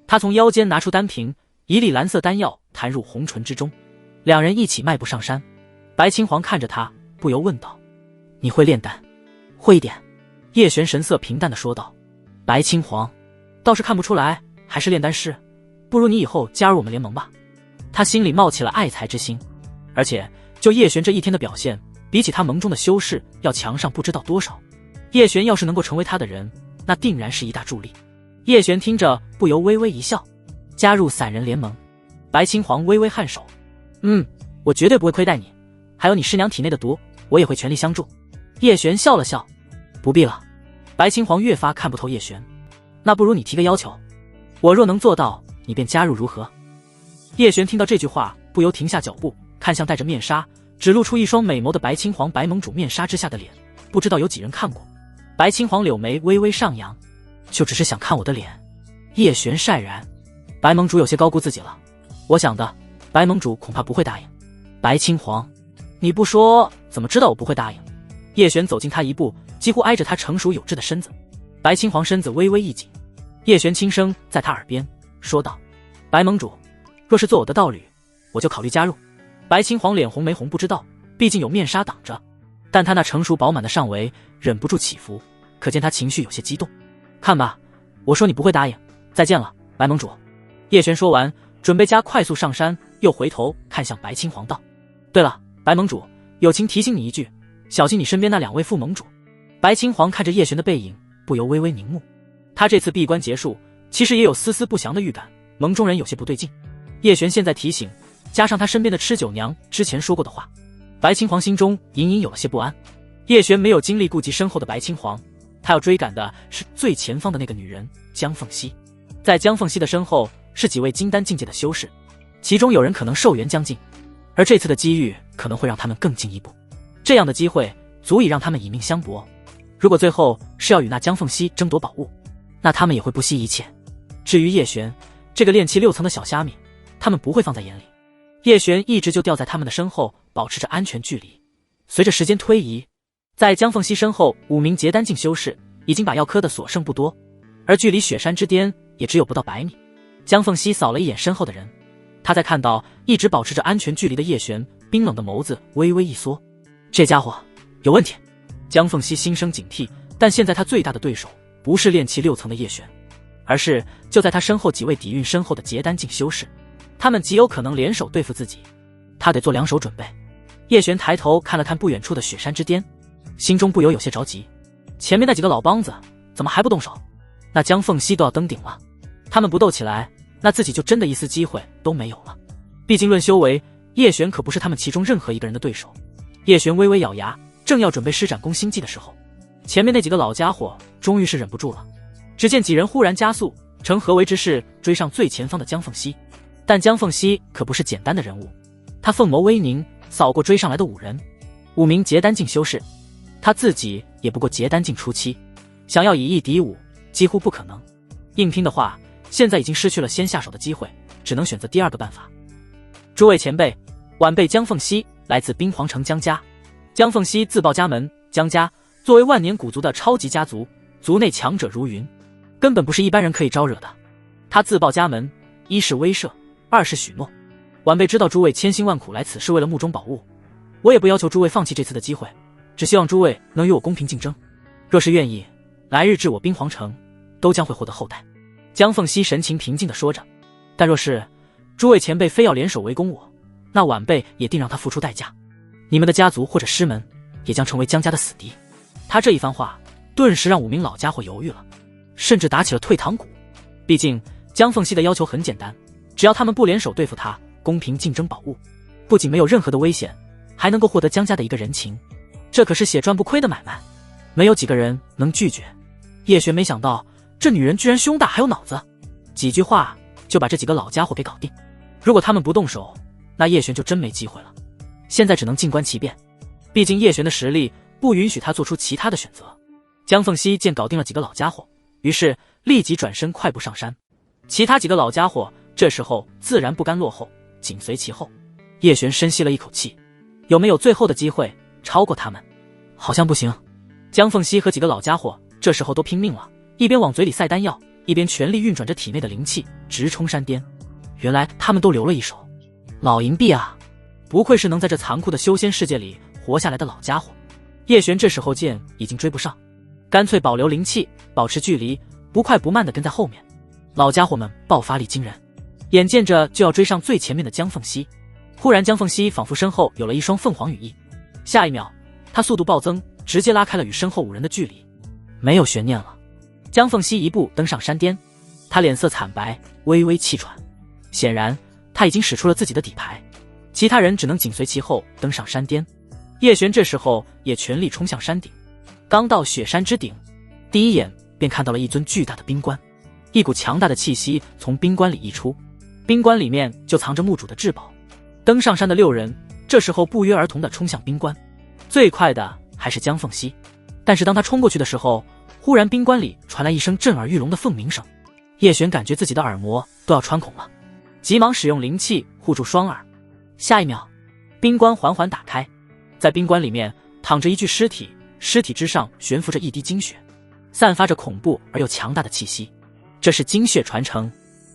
他从腰间拿出丹瓶，一粒蓝色丹药弹入红唇之中，2人一起迈步上山。白青黄看着他，不由问道，你会炼丹？会一点。叶璇神色平淡地说道。白青黄倒是看不出来还是炼丹师，不如你以后加入我们联盟吧。他心里冒起了爱才之心，而且就叶璇这一天的表现，比起他盟中的修士要强上不知道多少。叶璇要是能够成为他的人，那定然是一大助力。叶璇听着不由微微一笑，加入散人联盟。白青黄微微颔首，我绝对不会亏待你，还有你师娘体内的毒，我也会全力相助。叶璇笑了笑，不必了。白青黄越发看不透叶璇，那不如你提个要求，我若能做到，你便加入如何？叶璇听到这句话，不由停下脚步，看向戴着面纱只露出一双美眸的白青黄。白盟主面纱之下的脸，不知道有几人看过。白青黄柳眉微微上扬，就只是想看我的脸？叶璇晒然，白盟主有些高估自己了，我想的，白盟主恐怕不会答应。白青黄，你不说怎么知道我不会答应？叶璇走近他一步，几乎挨着他成熟有致的身子。白青黄身子微微一紧，叶璇轻声在他耳边说道：白盟主，若是做我的道侣，我就考虑加入。白青黄脸红没红不知道，毕竟有面纱挡着，但他那成熟饱满的上围忍不住起伏，可见他情绪有些激动。看吧，我说你不会答应，再见了，白盟主。叶璇说完，准备加快速上山，又回头看向白青黄道：对了，白盟主，友情提醒你一句，小心你身边那2位副盟主。白青黄看着叶璇的背影，不由微微凝目。他这次闭关结束，其实也有丝丝不祥的预感，盟中人有些不对劲。叶璇现在提醒，加上他身边的吃酒娘之前说过的话，白青黄心中隐隐有了些不安。叶璇没有精力顾及身后的白青黄，他要追赶的是最前方的那个女人江凤熙。在江凤熙的身后是几位金丹境界的修士，其中有人可能寿元将近，而这次的机遇可能会让他们更进一步。这样的机会足以让他们以命相搏。如果最后是要与那江凤熙争夺宝物，那他们也会不惜一切。至于叶璇这个炼气6层的小虾米，他们不会放在眼里。叶璇一直就掉在他们的身后，保持着安全距离。随着时间推移，在江凤熙身后5名结丹境修士已经把要磕的所剩不多，而距离雪山之巅也只有不到100米。江凤熙扫了一眼身后的人，他在看到一直保持着安全距离的叶璇，冰冷的眸子微微一缩，这家伙有问题。江凤熙心生警惕，但现在他最大的对手不是炼气6层的叶璇，而是就在他身后几位底蕴深厚的结丹境修士，他们极有可能联手对付自己，他得做2手准备。叶璇抬头看了看不远处的雪山之巅，心中不由有些着急，前面那几个老帮子怎么还不动手？那江凤熙都要登顶了，他们不斗起来，那自己就真的一丝机会都没有了。毕竟论修为，叶璇可不是他们其中任何一个人的对手。叶璇微微咬牙，正要准备施展攻心计的时候，前面那几个老家伙终于是忍不住了。只见几人忽然加速，成合围之势追上最前方的江凤熙。但江凤熙可不是简单的人物，他凤眸微凝，扫过追上来的5人，5名结丹境修士，他自己也不过结丹境初期，想要以1敌5几乎不可能。硬拼的话，现在已经失去了先下手的机会，只能选择第2个办法。诸位前辈，晚辈江凤熙来自冰皇城江家。江凤熙自报家门，江家作为万年古族的超级家族，族内强者如云，根本不是一般人可以招惹的。他自报家门，一是威慑，2是许诺。晚辈知道诸位千辛万苦来此是为了墓中宝物，我也不要求诸位放弃这次的机会，只希望诸位能与我公平竞争。若是愿意，来日至我冰皇城都将会获得后代。江凤熙神情平静地说着，但若是诸位前辈非要联手围攻我，那晚辈也定让他付出代价。你们的家族或者师门也将成为江家的死敌。他这一番话顿时让5名老家伙犹豫了，甚至打起了退堂鼓。毕竟江凤熙的要求很简单，只要他们不联手对付他，公平竞争宝物，不仅没有任何的危险，还能够获得江家的一个人情，这可是血赚不亏的买卖，没有几个人能拒绝。叶璇没想到这女人居然胸大还有脑子，几句话就把这几个老家伙给搞定。如果他们不动手，那叶璇就真没机会了。现在只能静观其变，毕竟叶璇的实力不允许他做出其他的选择。江凤熙见搞定了几个老家伙，于是立即转身快步上山。其他几个老家伙这时候自然不甘落后，紧随其后。叶璇深吸了一口气，有没有最后的机会超过他们？好像不行。江凤熙和几个老家伙这时候都拼命了，一边往嘴里塞丹药，一边全力运转着体内的灵气，直冲山巅。原来他们都留了一手。老银币啊，不愧是能在这残酷的修仙世界里活下来的老家伙。叶璇这时候见已经追不上，干脆保留灵气，保持距离，不快不慢地跟在后面。老家伙们爆发力惊人，眼见着就要追上最前面的江凤熙。忽然江凤熙仿佛身后有了一双凤凰羽翼，下一秒他速度暴增，直接拉开了与身后5人的距离。没有悬念了，江凤熙一步登上山巅，他脸色惨白，微微气喘。显然他已经使出了自己的底牌，其他人只能紧随其后登上山巅。叶璇这时候也全力冲向山顶，刚到雪山之顶，第一眼便看到了一尊巨大的冰棺，一股强大的气息从冰棺里溢出，冰棺里面就藏着墓主的至宝。登上山的6人这时候不约而同地冲向冰棺，最快的还是江凤熙，但是当他冲过去的时候，忽然冰棺里传来一声震耳欲聋的凤鸣声，叶璇感觉自己的耳膜都要穿孔了，急忙使用灵气护住双耳。下一秒，冰棺缓缓打开，在冰棺里面躺着一具尸体，尸体之上悬浮着一滴精血，散发着恐怖而又强大的气息。这是精血传承，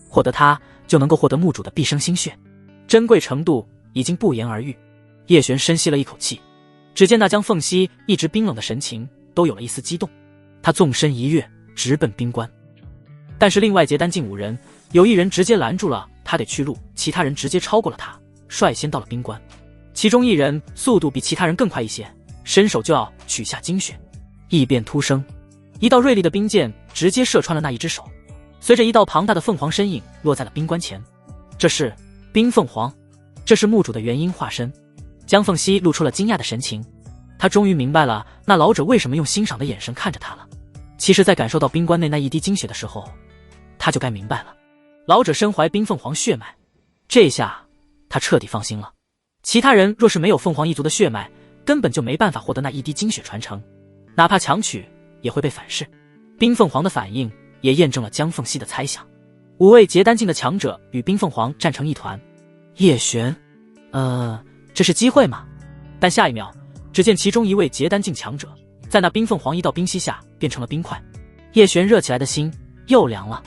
获得它就能够获得墓主的毕生心血，珍贵程度已经不言而喻。叶璇深吸了一口气，只见那江凤熙一直冰冷的神情都有了一丝激动，他纵身一跃，直奔冰棺。但是另外结丹境5人，有1人直接拦住了他得去路，其他人直接超过了他，率先到了冰棺。其中1人速度比其他人更快一些，伸手就要取下精血，异变突生，一道锐利的冰箭直接射穿了那一只手，随着一道庞大的凤凰身影落在了冰棺前。这是冰凤凰，这是墓主的元婴化身。江凤熙露出了惊讶的神情，他终于明白了那老者为什么用欣赏的眼神看着他了。其实在感受到冰棺内那一滴精血的时候，他就该明白了，老者身怀冰凤凰血脉，这下他彻底放心了。其他人若是没有凤凰一族的血脉，根本就没办法获得那一滴精血传承，哪怕强取也会被反噬。冰凤凰的反应也验证了江凤熙的猜想，5位结丹境的强者与冰凤凰战成一团。叶璇，这是机会吗？但下一秒，只见其中1位结丹境强者在那冰凤凰一道冰息下变成了冰块。叶璇热起来的心又凉了，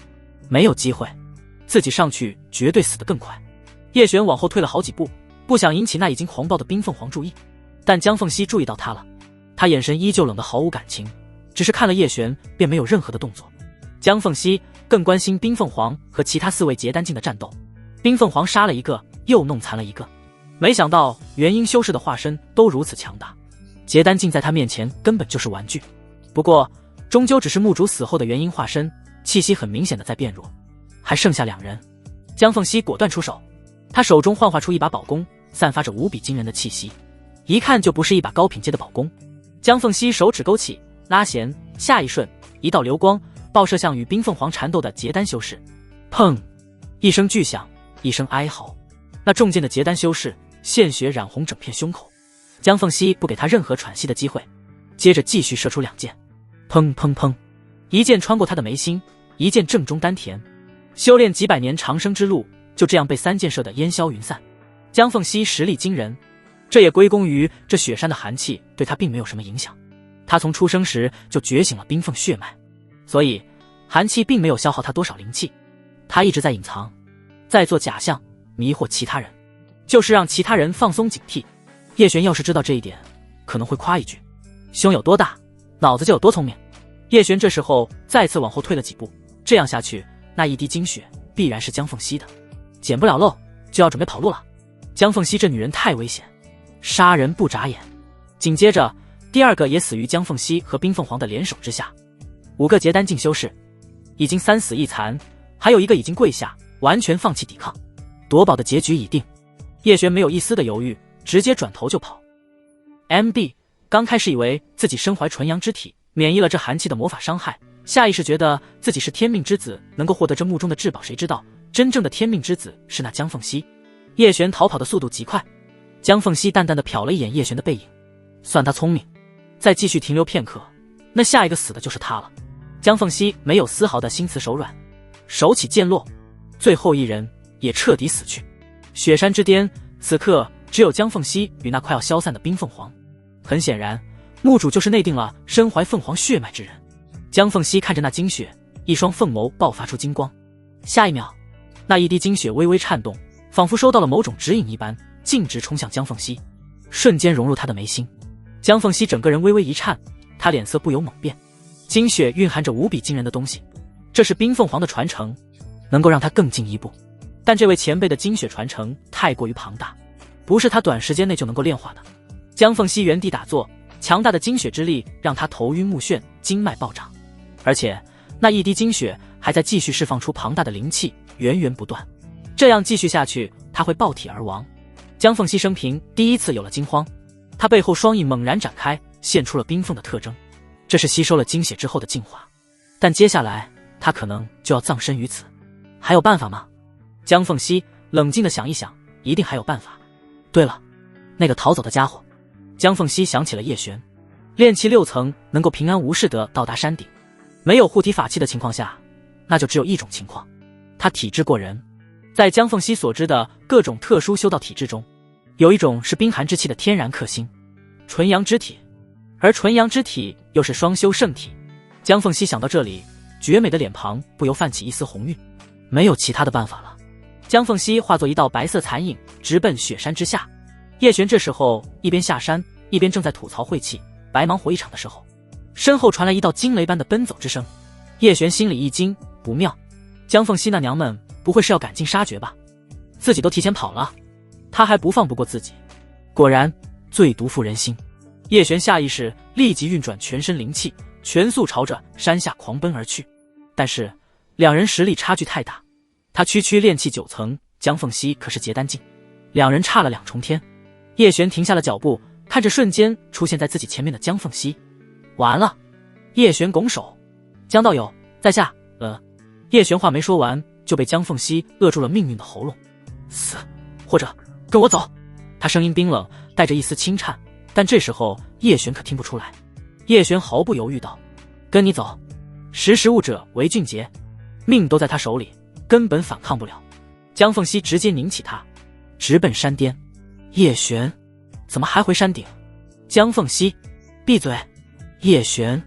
没有机会，自己上去绝对死得更快。叶璇往后退了好几步，不想引起那已经狂暴的冰凤凰注意，但江凤熙注意到他了，他眼神依旧冷得毫无感情，只是看了叶璇便没有任何的动作。江凤熙更关心冰凤凰和其他4位结丹境的战斗，冰凤凰杀了一个又弄残了一个，没想到元婴修士的化身都如此强大，结丹境在他面前根本就是玩具。不过终究只是墓主死后的元婴化身，气息很明显的在变弱，还剩下2人。江凤熙果断出手，他手中幻化出一把宝弓，散发着无比惊人的气息，一看就不是一把高品阶的宝弓。江凤熙手指勾起拉弦，下一瞬，一道流光爆射向与冰凤凰缠斗的结丹修士。砰！一声巨响，一声哀嚎，那中箭的结丹修士鲜血染红整片胸口。江凤熙不给他任何喘息的机会，接着继续射出2箭。砰砰砰，一箭穿过他的眉心，一箭正中丹田。修炼几百年长生之路就这样被3箭射得烟消云散。江凤熙实力惊人，这也归功于这雪山的寒气对他并没有什么影响，他从出生时就觉醒了冰凤血脉，所以寒气并没有消耗他多少灵气。他一直在隐藏，在做假象迷惑其他人，就是让其他人放松警惕。叶璇要是知道这一点，可能会夸一句：胸有多大，脑子就有多聪明。叶璇这时候再次往后退了几步，这样下去，那一滴精血必然是江凤熙的，捡不了漏就要准备跑路了。江凤熙这女人太危险，杀人不眨眼。紧接着第2个也死于江凤熙和冰凤凰的联手之下。5个结丹境修士已经3死1残，还有1个已经跪下，完全放弃抵抗，夺宝的结局已定。叶璇没有一丝的犹豫，直接转头就跑。MD 刚开始以为自己身怀纯阳之体，免疫了这寒气的魔法伤害，下意识觉得自己是天命之子，能够获得这墓中的至宝，谁知道真正的天命之子是那江凤熙。叶璇逃跑的速度极快，江凤熙淡淡的瞟了一眼叶璇的背影，算他聪明，再继续停留片刻，那下一个死的就是他了。江凤熙没有丝毫的心慈手软，手起剑落，最后1人也彻底死去。雪山之巅，此刻只有江凤熙与那快要消散的冰凤凰。很显然，墓主就是内定了身怀凤凰血脉之人。江凤熙看着那精血，一双凤眸爆发出金光。下一秒，那一滴精血微微颤动，仿佛收到了某种指引一般，径直冲向江凤熙，瞬间融入他的眉心。江凤熙整个人微微一颤，他脸色不由猛变。精血蕴含着无比惊人的东西，这是冰凤凰的传承，能够让他更进一步。但这位前辈的精血传承太过于庞大，不是他短时间内就能够炼化的。江凤熙原地打坐，强大的精血之力让他头晕目眩，经脉暴涨，而且那一滴精血还在继续释放出庞大的灵气，源源不断。这样继续下去，他会爆体而亡。江凤熙生平第一次有了惊慌，他背后双翼猛然展开，现出了冰凤的特征，这是吸收了精血之后的进化。但接下来他可能就要葬身于此。还有办法吗？江凤熙冷静地想一想，一定还有办法。对了，那个逃走的家伙。江凤熙想起了叶璇，炼气6层能够平安无事地到达山顶，没有护体法器的情况下，那就只有一种情况，他体质过人。在江凤熙所知的各种特殊修道体质中，有一种是冰寒之气的天然克星，纯阳之体，而纯阳之体又是双修圣体。江凤熙想到这里，绝美的脸庞不由泛起一丝红晕。没有其他的办法了。江凤熙化作一道白色残影，直奔雪山之下。叶璇这时候一边下山，一边正在吐槽晦气、白忙活一场的时候，身后传来一道惊雷般的奔走之声。叶璇心里一惊，不妙，江凤熙那娘们不会是要赶尽杀绝吧？自己都提前跑了，他还不放不过自己。果然，最毒妇人心。叶璇下意识立即运转全身灵气，全速朝着山下狂奔而去。但是两人实力差距太大，他区区炼气9层，江凤熙可是结丹境，两人差了2重天。叶璇停下了脚步，看着瞬间出现在自己前面的江凤熙。完了！叶璇拱手：“江道友，在下。”叶璇话没说完，就被江凤熙扼住了命运的喉咙。死，或者跟我走。他声音冰冷，带着一丝轻颤，但这时候叶璇可听不出来。叶璇毫不犹豫道：“跟你走。识时务者为俊杰，命都在他手里，根本反抗不了。”江凤熙直接拧起他，直奔山巅。叶璇，怎么还回山顶？江凤熙，闭嘴！叶璇，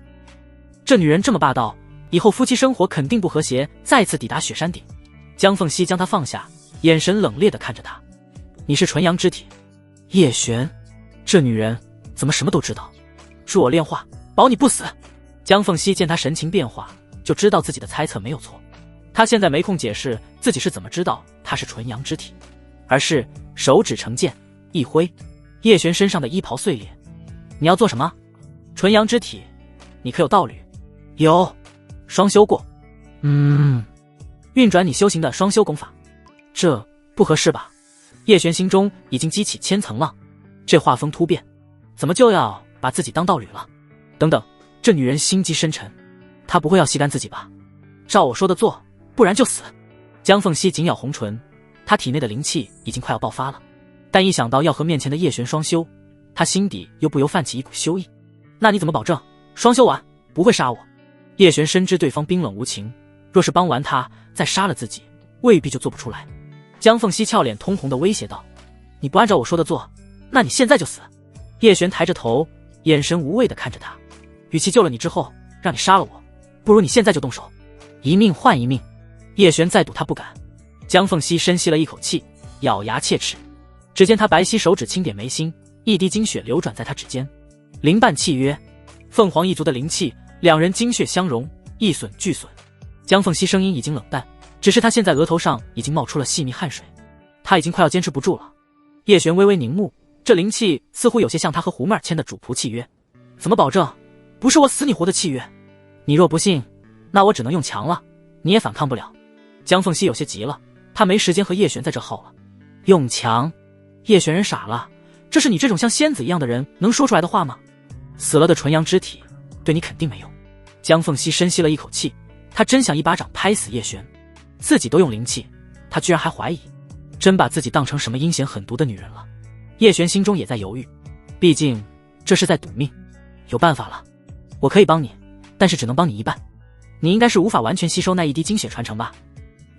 这女人这么霸道，以后夫妻生活肯定不和谐。再次抵达雪山顶，江凤熙将他放下，眼神冷冽地看着他：“你是纯阳之体。”叶璇，这女人怎么什么都知道？助我炼化，保你不死。江凤熙见他神情变化，就知道自己的猜测没有错。他现在没空解释自己是怎么知道他是纯阳之体，而是手指成剑一挥，叶璇身上的衣袍碎裂。你要做什么？纯阳之体，你可有道侣？有，双修过。运转你修行的双修功法，这不合适吧？叶璇心中已经激起千层浪，这画风突变，怎么就要把自己当道侣了？等等，这女人心机深沉，她不会要吸干自己吧？照我说的做，不然就死。江凤熙紧咬红唇，她体内的灵气已经快要爆发了，但一想到要和面前的叶璇双修，她心底又不由泛起一股羞意。那你怎么保证双修完不会杀我？叶璇深知对方冰冷无情，若是帮完他再杀了自己，未必就做不出来。江凤熙俏脸通红的威胁道：“你不按照我说的做，那你现在就死。”叶璇抬着头，眼神无畏的看着他：“与其救了你之后让你杀了我，不如你现在就动手，一命换一命。”叶璇再赌他不敢。江凤熙深吸了一口气，咬牙切齿。只见他白皙手指轻点眉心，一滴精血流转在他指尖。灵伴契约，凤凰一族的灵气，两人精血相融，一损俱损。江凤熙声音已经冷淡，只是他现在额头上已经冒出了细密汗水，他已经快要坚持不住了。叶璇微微凝目，这灵气似乎有些像他和胡妹儿签的主仆契约。怎么保证不是我死你活的契约？你若不信，那我只能用强了，你也反抗不了。江凤熙有些急了，他没时间和叶璇在这耗了。用强？叶璇人傻了，这是你这种像仙子一样的人能说出来的话吗？死了的纯阳之体对你肯定没用。江凤熙深吸了一口气，他真想一巴掌拍死叶璇。自己都用灵气，他居然还怀疑，真把自己当成什么阴险狠毒的女人了。叶璇心中也在犹豫，毕竟这是在赌命。有办法了，我可以帮你，但是只能帮你一半。你应该是无法完全吸收那一滴精血传承吧？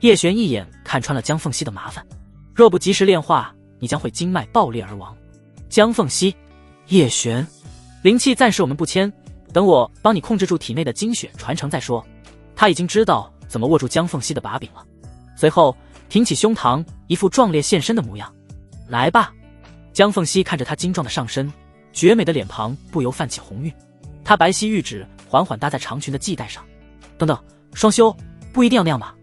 叶璇一眼看穿了江凤熙的麻烦，若不及时炼化，你将会经脉爆裂而亡。江凤熙，叶璇，灵气暂时我们不签，等我帮你控制住体内的精血传承再说。他已经知道怎么握住江凤熙的把柄了，随后挺起胸膛，一副壮烈现身的模样。来吧！江凤熙看着他精壮的上身，绝美的脸庞不由泛起红晕。他白皙玉指缓缓搭在长裙的系带上。等等，双修不一定要那样吧？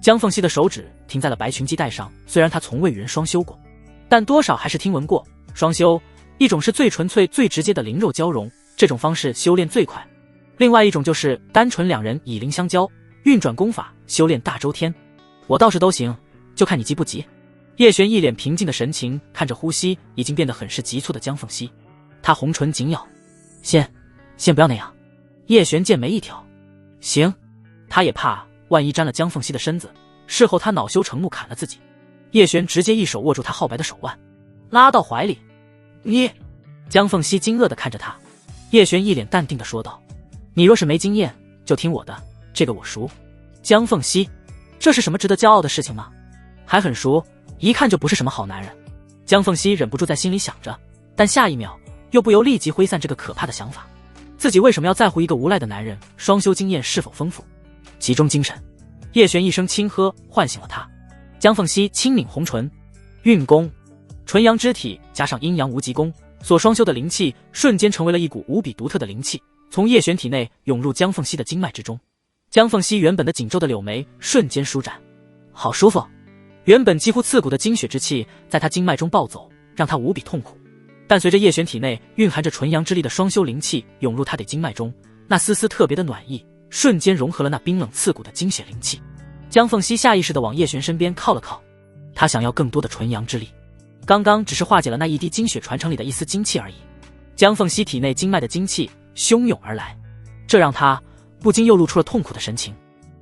江凤熙的手指停在了白裙系带上，虽然他从未与人双修过，但多少还是听闻过双修，一种是最纯粹最直接的灵肉交融，这种方式修炼最快，另外一种就是单纯两人以灵相交，运转功法，修炼大周天。我倒是都行，就看你急不急。叶璇一脸平静的神情看着呼吸已经变得很是急促的江凤熙，他红唇紧咬，先不要那样。叶璇剑眉一挑，行。他也怕万一沾了江凤熙的身子，事后他恼羞成怒砍了自己。叶璇直接一手握住他皓白的手腕，拉到怀里。你……江凤熙惊愕地看着他，叶璇一脸淡定地说道：“你若是没经验，就听我的，这个我熟。”江凤熙，这是什么值得骄傲的事情吗？还很熟，一看就不是什么好男人。江凤熙忍不住在心里想着，但下一秒又不由立即挥散这个可怕的想法。自己为什么要在乎一个无赖的男人双修经验是否丰富？集中精神，叶璇一声轻喝唤醒了他。江凤熙轻抿红唇，运功，纯阳之体加上阴阳无极功所双修的灵气瞬间成为了一股无比独特的灵气，从叶璇体内涌入江凤熙的经脉之中。江凤熙原本的紧皱的柳眉瞬间舒展，好舒服。原本几乎刺骨的精血之气在他经脉中暴走，让他无比痛苦。但随着叶璇体内蕴含着纯阳之力的双修灵气涌入他的经脉中，那丝丝特别的暖意瞬间融合了那冰冷刺骨的精血灵气。江凤熙下意识地往叶璇身边靠了靠，他想要更多的纯阳之力。刚刚只是化解了那一滴精血传承里的一丝精气而已。江凤熙体内经脉的精气汹涌而来，这让他不禁又露出了痛苦的神情。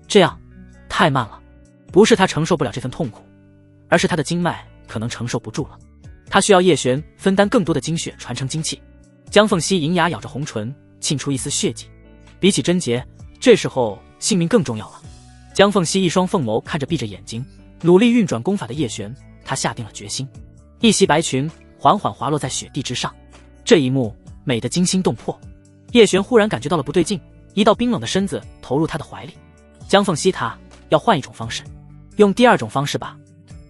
这样太慢了，不是他承受不了这份痛苦，而是他的经脉可能承受不住了。他需要叶璇分担更多的精血传承精气。江凤熙银牙咬着红唇，沁出一丝血迹。比起贞洁，这时候性命更重要了。江凤熙一双凤眸看着闭着眼睛努力运转功法的叶璇，他下定了决心。一袭白裙缓缓滑落在雪地之上，这一幕美得惊心动魄。叶璇忽然感觉到了不对劲，一道冰冷的身子投入他的怀里。江凤熙，他要换一种方式，用第二种方式吧。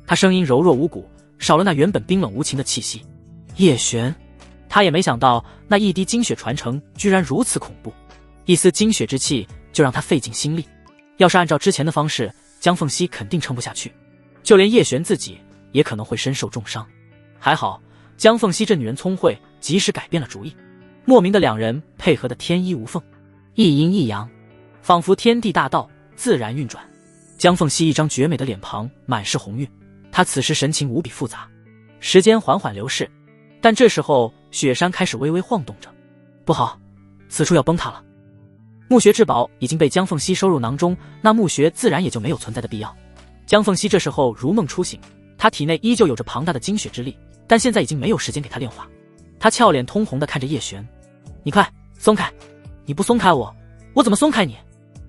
他声音柔弱无骨，少了那原本冰冷无情的气息。叶璇，他也没想到那一滴精血传承居然如此恐怖，一丝精血之气就让他费尽心力。要是按照之前的方式，江凤熙肯定撑不下去，就连叶璇自己也可能会身受重伤。还好江凤熙这女人聪慧，及时改变了主意。莫名的两人配合得天衣无缝，一阴一阳，仿佛天地大道自然运转。江凤熙一张绝美的脸庞满是红晕，她此时神情无比复杂。时间缓缓流逝，但这时候雪山开始微微晃动着。不好，此处要崩塌了。墓穴至宝已经被江凤熙收入囊中，那墓穴自然也就没有存在的必要。江凤熙这时候如梦初醒，她体内依旧有着庞大的精血之力，但现在已经没有时间给她炼化。她俏脸通红地看着叶璇，你快松开，你不松开我怎么松开你？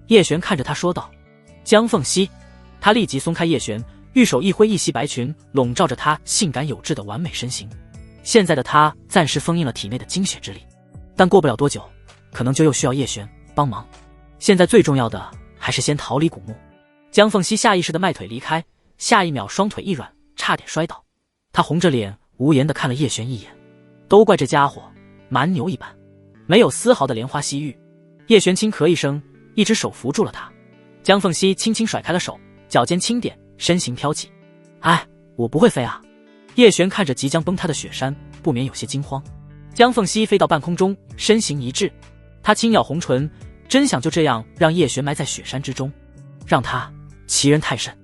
叶璇看着她说道。江凤熙，她立即松开叶璇，玉手一挥，一袭白裙笼罩着她性感有致的完美身形。现在的她暂时封印了体内的精血之力，但过不了多久，可能就又需要叶璇帮忙。现在最重要的还是先逃离古墓。江凤熙下意识的迈腿离开，下一秒双腿一软，差点摔倒。她红着脸无言地看了叶璇一眼，都怪这家伙蛮牛一般，没有丝毫的莲花惜玉。叶璇轻咳一声，一只手扶住了他。江凤熙轻轻甩开了手，脚尖轻点，身形飘起。哎，我不会飞啊。叶璇看着即将崩塌的雪山，不免有些惊慌。江凤熙飞到半空中，身形一滞，他轻咬红唇，真想就这样让叶璇埋在雪山之中，让他其人太甚。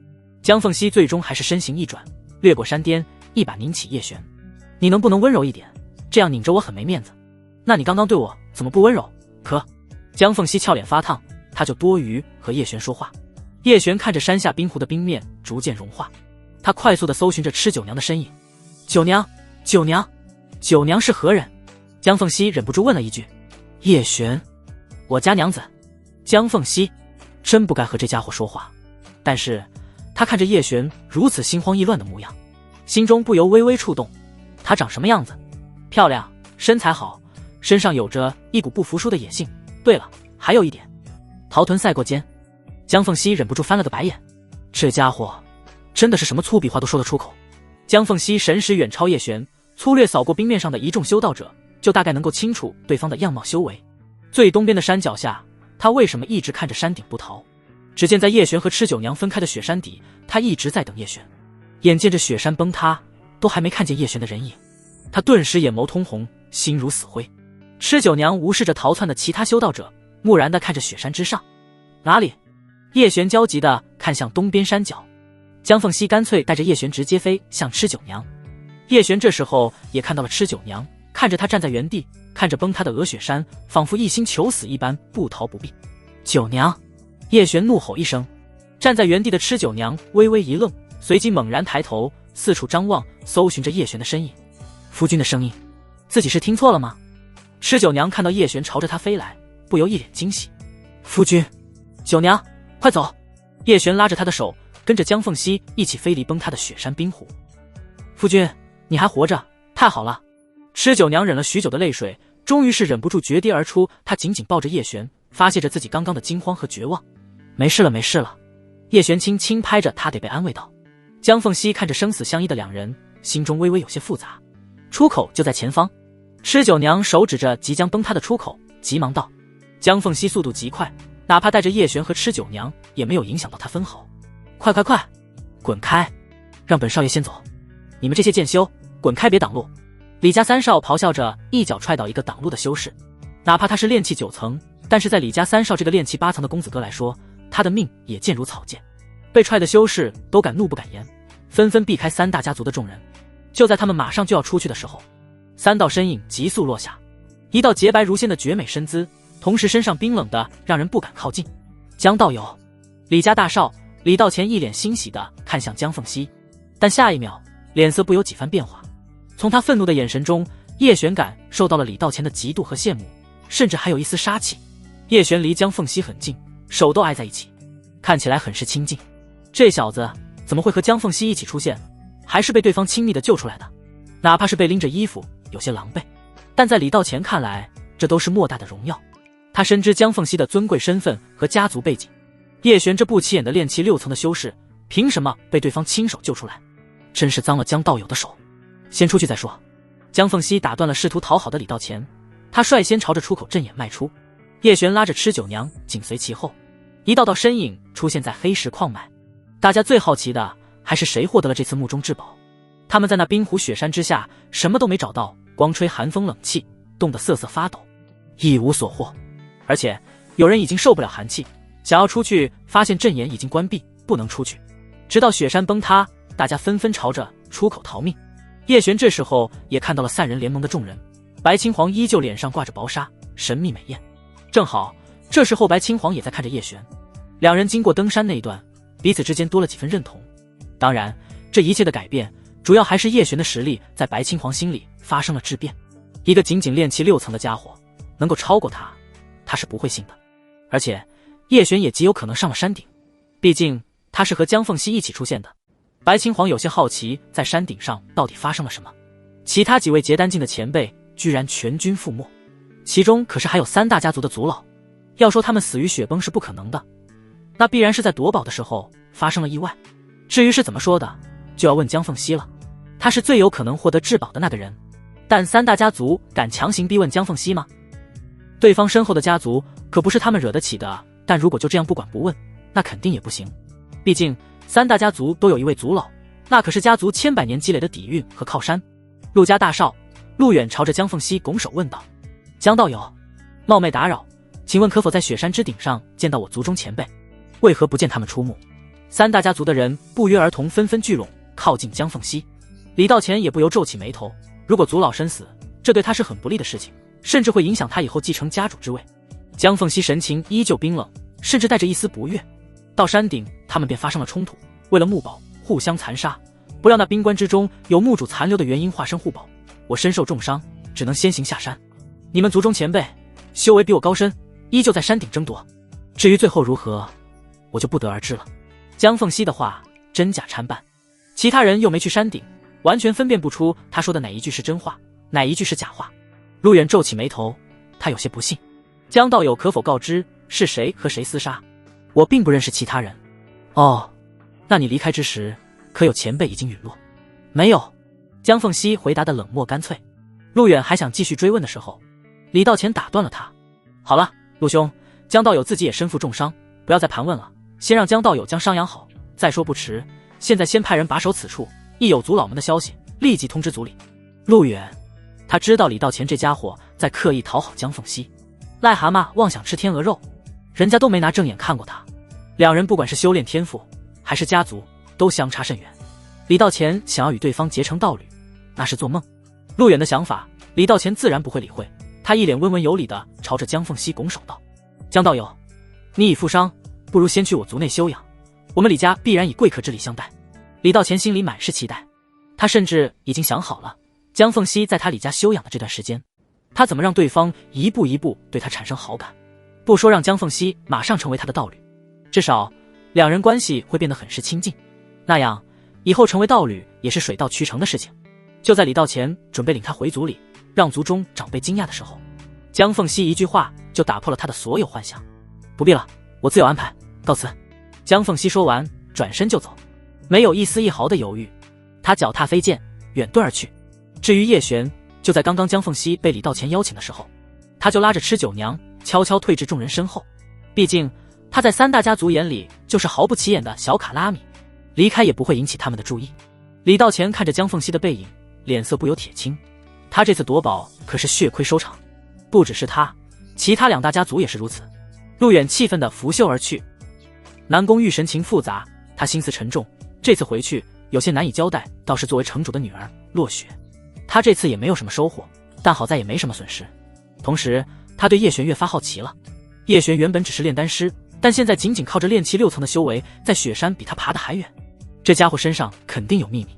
江凤熙最终还是身形一转，掠过山巅，一把拧起叶璇。你能不能温柔一点？这样拧着我很没面子。那你刚刚对我怎么不温柔？可江凤熙俏脸发烫，他就多余和叶璇说话。叶璇看着山下冰湖的冰面逐渐融化，他快速地搜寻着吃九娘的身影。九娘，九娘，九娘是何人？江凤熙忍不住问了一句。叶璇，我家娘子。江凤熙真不该和这家伙说话，但是他看着叶璇如此心慌意乱的模样，心中不由微微触动。她长什么样子？漂亮，身材好，身上有着一股不服输的野性。对了，还有一点，桃臀赛过肩。江凤熙忍不住翻了个白眼，这家伙真的是什么粗鄙话都说得出口。江凤熙神识远超叶璇，粗略扫过冰面上的一众修道者，就大概能够清楚对方的样貌修为。最东边的山脚下，他为什么一直看着山顶不逃？只见在叶璇和吃九娘分开的雪山底，他一直在等叶璇。眼见着雪山崩塌，都还没看见叶璇的人影，他顿时眼眸通红，心如死灰。吃九娘无视着逃窜的其他修道者，木然地看着雪山之上。哪里？叶璇焦急地看向东边山脚。江凤熙干脆带着叶璇直接飞向吃酒娘。叶璇这时候也看到了吃酒娘，看着他站在原地，看着崩塌的鹅雪山，仿佛一心求死一般，不逃不避。酒娘！叶璇怒吼一声。站在原地的吃酒娘微微一愣，随即猛然抬头四处张望，搜寻着叶璇的身影。夫君的声音，自己是听错了吗？吃酒娘看到叶璇朝着他飞来，不由一脸惊喜。夫君！酒娘，快走！叶璇拉着他的手，跟着江凤熙一起飞离崩塌的雪山冰湖。夫君，你还活着，太好了！吃酒娘忍了许久的泪水，终于是忍不住决堤而出，她紧紧抱着叶璇，发泄着自己刚刚的惊慌和绝望。没事了，没事了。叶璇轻轻拍着他，得被安慰道。江凤熙看着生死相依的两人，心中微微有些复杂。出口就在前方。吃酒娘手指着即将崩塌的出口，急忙道。江凤熙速度极快，哪怕带着叶璇和吃酒娘，也没有影响到他分毫。快快快，滚开！让本少爷先走！你们这些贱修，滚开，别挡路！李家三少咆哮着，一脚踹倒一个挡路的修士。哪怕他是炼气9层，但是在李家三少这个炼气8层的公子哥来说，他的命也贱如草芥。被踹的修士都敢怒不敢言，纷纷避开三大家族的众人。就在他们马上就要出去的时候，三道身影急速落下，一道洁白如仙的绝美身姿，同时身上冰冷的让人不敢靠近。江道友！李家大少李道乾一脸欣喜地看向江凤熙，但下一秒脸色不由几番变化。从他愤怒的眼神中，叶璇感受到了李道乾的嫉妒和羡慕，甚至还有一丝杀气。叶璇离江凤熙很近，手都挨在一起，看起来很是亲近。这小子怎么会和江凤熙一起出现？还是被对方亲昵的救出来的？哪怕是被拎着衣服，有些狼狈，但在李道乾看来，这都是莫大的荣耀。他深知江凤熙的尊贵身份和家族背景，叶璇这不起眼的炼气6层的修士，凭什么被对方亲手救出来？真是脏了江道友的手。先出去再说。江凤熙打断了试图讨好的李道乾，他率先朝着出口正眼迈出。叶璇拉着吃酒娘紧随其后，一道道身影出现在黑石矿脉。大家最好奇的还是谁获得了这次墓中至宝。他们在那冰湖雪山之下什么都没找到，光吹寒风冷气，冻得瑟瑟发抖，一无所获。而且有人已经受不了寒气，想要出去，发现阵眼已经关闭，不能出去。直到雪山崩塌，大家纷纷朝着出口逃命。叶璇这时候也看到了散人联盟的众人，白青黄依旧脸上挂着薄纱，神秘美艳。正好这时候白青黄也在看着叶璇，两人经过登山那一段，彼此之间多了几分认同。当然这一切的改变主要还是叶璇的实力在白青黄心里发生了质变。一个仅仅炼气6层的家伙能够超过他，他是不会信的。而且叶璇也极有可能上了山顶，毕竟他是和江凤熙一起出现的。白青黄有些好奇，在山顶上到底发生了什么。其他几位结丹境的前辈居然全军覆没，其中可是还有3大家族的族老。要说他们死于雪崩是不可能的，那必然是在夺宝的时候发生了意外。至于是怎么说的，就要问江凤熙了，他是最有可能获得至宝的那个人。但3大家族敢强行逼问江凤熙吗？对方身后的家族可不是他们惹得起的，但如果就这样不管不问，那肯定也不行。毕竟3大家族都有一位族老，那可是家族千百年积累的底蕴和靠山。陆家大少陆远朝着江凤熙拱手问道：江道友，冒昧打扰，请问可否在雪山之顶上见到我族中前辈？为何不见他们出没？3大家族的人不约而同纷纷聚拢靠近江凤熙。李道乾也不由皱起眉头，如果族老身死，这对他是很不利的事情，甚至会影响他以后继承家主之位。江凤熙神情依旧冰冷，甚至带着一丝不悦。到山顶他们便发生了冲突，为了墓宝互相残杀，不料那冰棺之中有墓主残留的元婴化身护宝，我身受重伤，只能先行下山。你们族中前辈修为比我高深，依旧在山顶争夺，至于最后如何，我就不得而知了。江凤熙的话真假参半，其他人又没去山顶，完全分辨不出他说的哪一句是真话，哪一句是假话。陆远皱起眉头，他有些不信。江道友可否告知是谁和谁厮杀？我并不认识其他人。哦，那你离开之时，可有前辈已经陨落？没有。江凤熙回答的冷漠干脆。陆远还想继续追问的时候，李道乾打断了他。好了，陆兄，江道友自己也身负重伤，不要再盘问了，先让江道友将伤养好，再说不迟。现在先派人把守此处，一有族老们的消息，立即通知族里。陆远，他知道李道乾这家伙在刻意讨好江凤熙，癞蛤蟆妄想吃天鹅肉，人家都没拿正眼看过他。两人不管是修炼天赋还是家族，都相差甚远。李道乾想要与对方结成道侣，那是做梦。陆远的想法，李道乾自然不会理会。他一脸温文有礼地朝着江凤熙拱手道：“江道友，你已负伤，不如先去我族内休养，我们李家必然以贵客之礼相待。”李道乾心里满是期待，他甚至已经想好了，江凤熙在他李家休养的这段时间，他怎么让对方一步一步对他产生好感。不说让江凤熙马上成为他的道侣，至少两人关系会变得很是亲近，那样以后成为道侣也是水到渠成的事情。就在李道乾准备领他回族里，让族中长辈惊讶的时候，江凤熙一句话就打破了他的所有幻想。不必了，我自有安排，告辞。江凤熙说完，转身就走，没有一丝一毫的犹豫。他脚踏飞剑，远遁而去。至于叶璇，就在刚刚江凤熙被李道乾邀请的时候，他就拉着吃酒娘悄悄退至众人身后。毕竟他在三大家族眼里就是毫不起眼的小卡拉米，离开也不会引起他们的注意。李道乾看着江凤熙的背影，脸色不由铁青。他这次夺宝可是血亏收场，不只是他，其他两大家族也是如此。陆远气愤地拂袖而去。南宫玉神情复杂，他心思沉重，这次回去有些难以交代。倒是作为城主的女儿落雪，他这次也没有什么收获，但好在也没什么损失。同时他对叶璇越发好奇了。叶璇原本只是炼丹师，但现在仅仅靠着炼气6层的修为，在雪山比他爬得还远。这家伙身上肯定有秘密。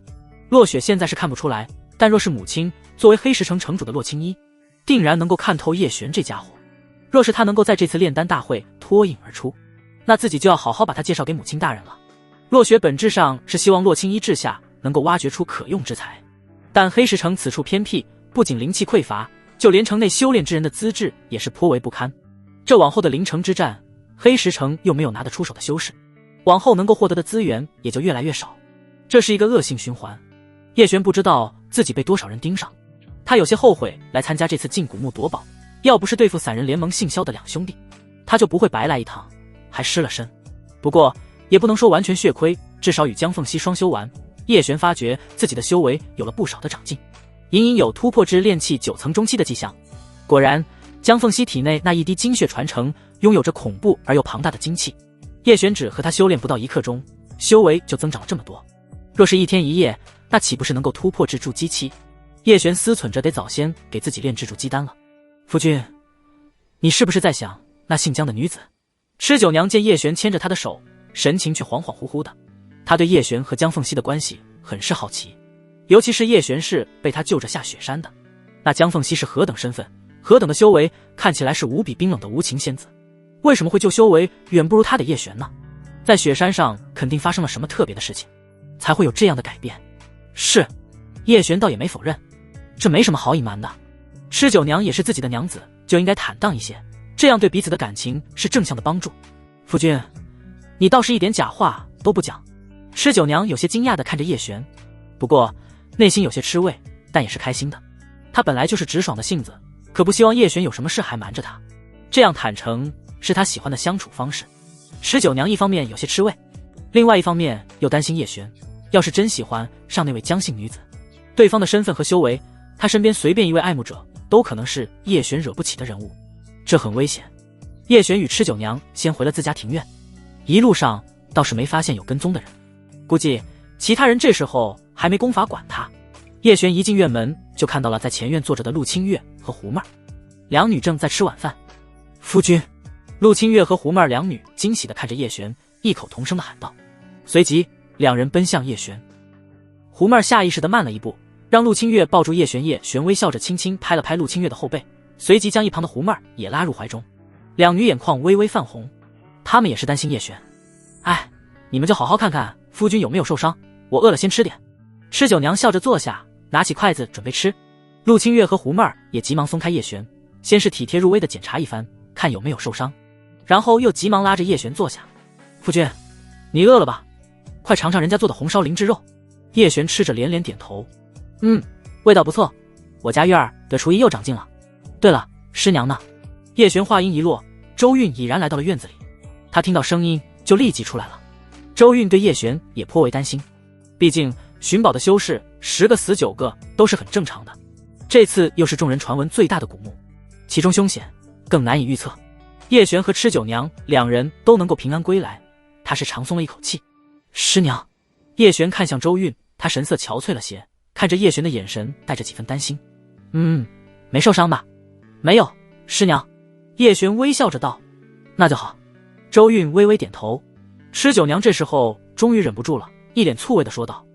落雪现在是看不出来，但若是母亲作为黑石城城主的洛青衣，定然能够看透叶璇这家伙。若是他能够在这次炼丹大会脱颖而出，那自己就要好好把他介绍给母亲大人了。落雪本质上是希望洛青衣治下能够挖掘出可用之才，但黑石城此处偏僻，不仅灵气匮乏，就连城内修炼之人的资质也是颇为不堪。这往后的灵城之战，黑石城又没有拿得出手的修士，往后能够获得的资源也就越来越少，这是一个恶性循环。叶璇不知道自己被多少人盯上，他有些后悔来参加这次禁古墓夺宝，要不是对付散人联盟姓萧的两兄弟，他就不会白来一趟，还失了身。不过也不能说完全血亏，至少与江凤熙双修完，叶璇发觉自己的修为有了不少的长进，隐隐有突破至炼气9层中期的迹象。果然，江凤熙体内那一滴精血传承拥有着恐怖而又庞大的精气，叶璇只和他修炼不到1刻钟，修为就增长了这么多。若是一天一夜，那岂不是能够突破至筑基期？叶璇思忖着得早先给自己炼制筑基丹了。夫君，你是不是在想那姓江的女子？吃酒娘见叶璇牵着她的手，神情却恍恍惚惚的。她对叶璇和江凤熙的关系很是好奇，尤其是叶璇是被他救着下雪山的，那江凤熙是何等身份，何等的修为，看起来是无比冰冷的无情仙子，为什么会就修为远不如他的叶璇呢？在雪山上肯定发生了什么特别的事情，才会有这样的改变。是，叶璇倒也没否认，这没什么好隐瞒的。吃酒娘也是自己的娘子，就应该坦荡一些，这样对彼此的感情是正向的帮助。夫君，你倒是一点假话都不讲。吃酒娘有些惊讶地看着叶璇，不过内心有些吃味，但也是开心的。她本来就是直爽的性子，可不希望叶璇有什么事还瞒着她，这样坦诚是她喜欢的相处方式。吃酒娘一方面有些吃味，另外一方面又担心叶璇要是真喜欢上那位江姓女子，对方的身份和修为，她身边随便一位爱慕者都可能是叶璇惹不起的人物，这很危险。叶璇与吃酒娘先回了自家庭院，一路上倒是没发现有跟踪的人，估计其他人这时候还没功法管他。叶璇一进院门就看到了在前院坐着的陆清月和胡妹儿，两女正在吃晚饭。夫君！陆清月和胡妹儿两女惊喜地看着叶璇，异口同声地喊道，随即两人奔向叶璇。胡妹儿下意识地慢了一步，让陆清月抱住叶璇。叶璇微笑着轻轻拍了拍陆清月的后背，随即将一旁的胡妹儿也拉入怀中。两女眼眶微微泛红，她们也是担心叶璇。哎，你们就好好看看夫君有没有受伤，我饿了先吃点。吃酒娘笑着坐下，拿起筷子准备吃。陆清月和胡妹儿也急忙松开叶璇，先是体贴入微地检查一番，看有没有受伤，然后又急忙拉着叶璇坐下。夫君，你饿了吧？快尝尝人家做的红烧灵芝肉。叶璇吃着连连点头，味道不错，我家月儿的厨艺又长进了。对了，师娘呢？叶璇话音一落，周韵已然来到了院子里，她听到声音就立即出来了。周韵对叶璇也颇为担心，毕竟寻宝的修士10个死9个都是很正常的，这次又是众人传闻最大的古墓，其中凶险，更难以预测。叶璇和吃酒娘两人都能够平安归来，他是长松了一口气。师娘，叶璇看向周韵，他神色憔悴了些，看着叶璇的眼神带着几分担心。没受伤吧？没有，师娘。叶璇微笑着道。那就好。周韵微微点头。吃酒娘这时候终于忍不住了，一脸醋味地说道：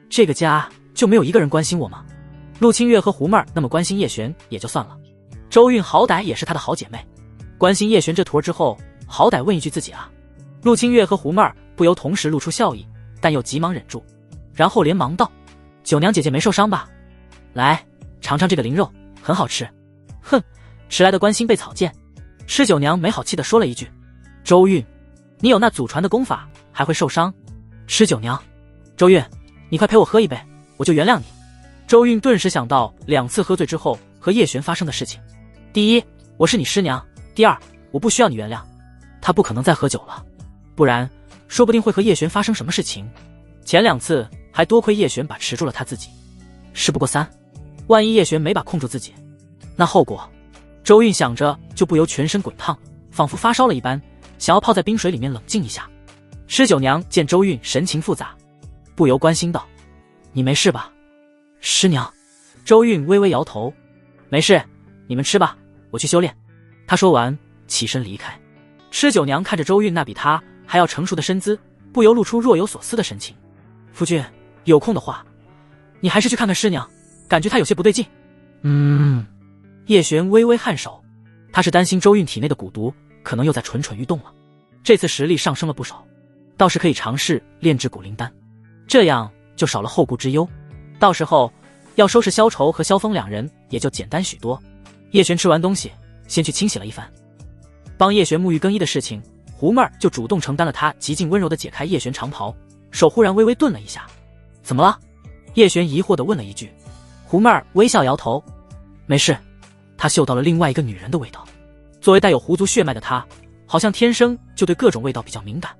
这个家就没有一个人关心我吗？陆清月和胡妹儿那么关心叶璇也就算了，周韵好歹也是她的好姐妹，关心叶璇这坨之后，好歹问一句自己啊。陆清月和胡妹儿不由同时露出笑意，但又急忙忍住，然后连忙道：酒娘姐姐没受伤吧？来，尝尝这个灵肉，很好吃。哼，迟来的关心被草芥。吃酒娘没好气地说了一句。周韵，你有那祖传的功法，还会受伤？吃酒娘，周韵，你快陪我喝一杯，我就原谅你。周韵顿时想到2次喝醉之后和叶璇发生的事情。第一，我是你师娘；第二，我不需要你原谅。他不可能再喝酒了，不然说不定会和叶璇发生什么事情。前2次还多亏叶璇把持住了他自己。事不过3，万一叶璇没把控住自己，那后果……周韵想着就不由全身滚烫，仿佛发烧了一般，想要泡在冰水里面冷静一下。吃酒娘见周韵神情复杂，不由关心道：你没事吧？师娘。周韵微微摇头：没事，你们吃吧，我去修炼。他说完起身离开。吃酒娘看着周韵那比他还要成熟的身姿，不由露出若有所思的神情。夫君，有空的话你还是去看看师娘，感觉她有些不对劲。叶璇微微颔首，他是担心周韵体内的蛊毒可能又在蠢蠢欲动了，这次实力上升了不少，倒是可以尝试炼制蛊灵丹，这样就少了后顾之忧，到时候要收拾萧愁和萧峰2人也就简单许多。叶璇吃完东西先去清洗了一番，帮叶璇沐浴更衣的事情，胡妹儿就主动承担了，她极尽温柔地解开叶璇长袍，手忽然微微顿了一下。怎么了？叶璇疑惑地问了一句。胡妹儿微笑摇头，没事。他嗅到了另外一个女人的味道，作为带有狐族血脉的他，好像天生就对各种味道比较敏感。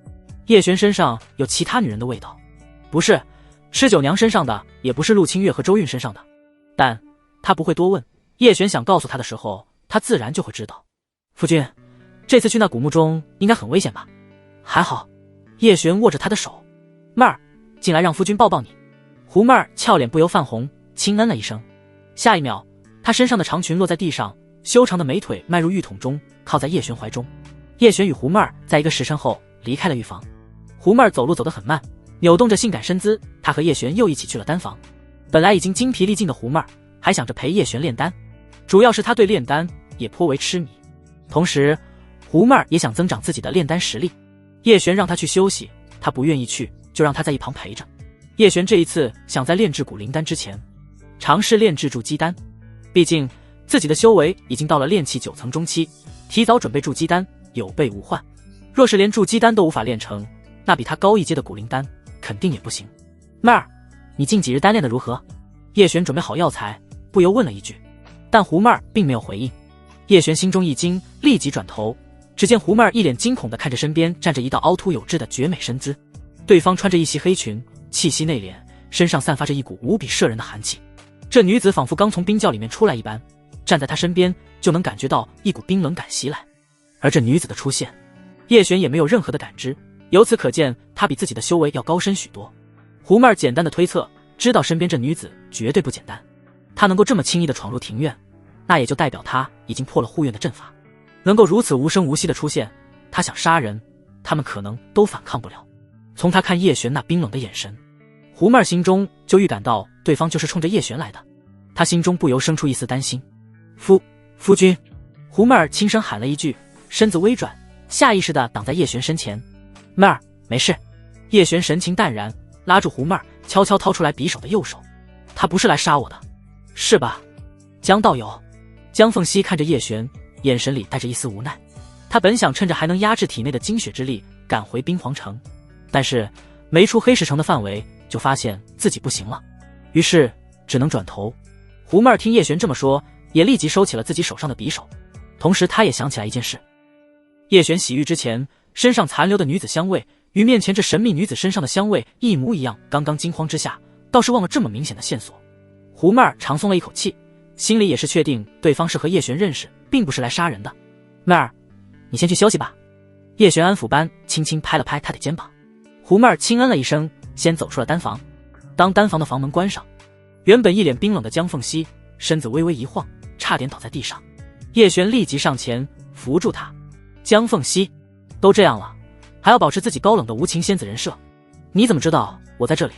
叶璇身上有其他女人的味道，不是吃酒娘身上的，也不是陆清月和周韵身上的，但他不会多问。叶璇想告诉他的时候，他自然就会知道。夫君，这次去那古墓中应该很危险吧？还好。叶璇握着他的手，妹儿，进来让夫君抱抱你。胡妹儿俏脸不由泛红，轻嗯了一声。下一秒，她身上的长裙落在地上，修长的美腿迈入浴桶中，靠在叶璇怀中。叶璇与胡妹儿在一个时辰后离开了浴房。胡妹儿走路走得很慢，扭动着性感身姿，她和叶璇又一起去了丹房。本来已经精疲力尽的胡妹儿还想着陪叶璇炼丹，主要是她对炼丹也颇为痴迷，同时胡妹儿也想增长自己的炼丹实力。叶璇让她去休息，她不愿意去，就让她在一旁陪着。叶璇这一次想在炼制蛊灵丹之前尝试炼制筑基丹，毕竟自己的修为已经到了炼气9层中期，提早准备筑基丹有备无患。若是连筑基丹都无法炼成，那比他高一阶的蛊灵丹肯定也不行。妹儿，你近几日丹炼的如何？叶璇准备好药材，不由问了一句，但胡妹儿并没有回应。叶璇心中一惊，立即转头，只见胡妹儿一脸惊恐地看着身边站着一道凹凸有致的绝美身姿，对方穿着一袭黑裙，气息内敛，身上散发着一股无比摄人的寒气。这女子仿佛刚从冰窖里面出来一般，站在她身边就能感觉到一股冰冷感袭来。而这女子的出现，叶璇也没有任何的感知，由此可见她比自己的修为要高深许多。胡妹儿简单的推测，知道身边这女子绝对不简单，她能够这么轻易的闯入庭院，那也就代表她已经破了护院的阵法，能够如此无声无息的出现，她想杀人，他们可能都反抗不了。从她看叶璇那冰冷的眼神，胡妹儿心中就预感到对方就是冲着叶璇来的，她心中不由生出一丝担心。夫君，胡妹儿轻声喊了一句，身子微转，下意识地挡在叶璇身前。妹儿，没事。叶璇神情淡然，拉住胡妹儿，悄悄掏出来匕首的右手。他不是来杀我的，是吧，江道友？江凤熙看着叶璇，眼神里带着一丝无奈。他本想趁着还能压制体内的精血之力赶回冰皇城，但是没出黑石城的范围就发现自己不行了，于是只能转头。胡妹儿听叶璇这么说，也立即收起了自己手上的匕首，同时她也想起来一件事。叶璇洗浴之前身上残留的女子香味与面前这神秘女子身上的香味一模一样，刚刚惊慌之下倒是忘了这么明显的线索。胡妹儿长松了一口气，心里也是确定对方是和叶璇认识，并不是来杀人的。妹儿，你先去休息吧。叶璇安抚般轻轻拍了拍她的肩膀。胡妹儿轻嗯了一声，先走出了单房。当单房的房门关上，原本一脸冰冷的江凤熙身子微微一晃，差点倒在地上。叶璇立即上前扶住她。江凤熙，都这样了，还要保持自己高冷的无情仙子人设？你怎么知道我在这里？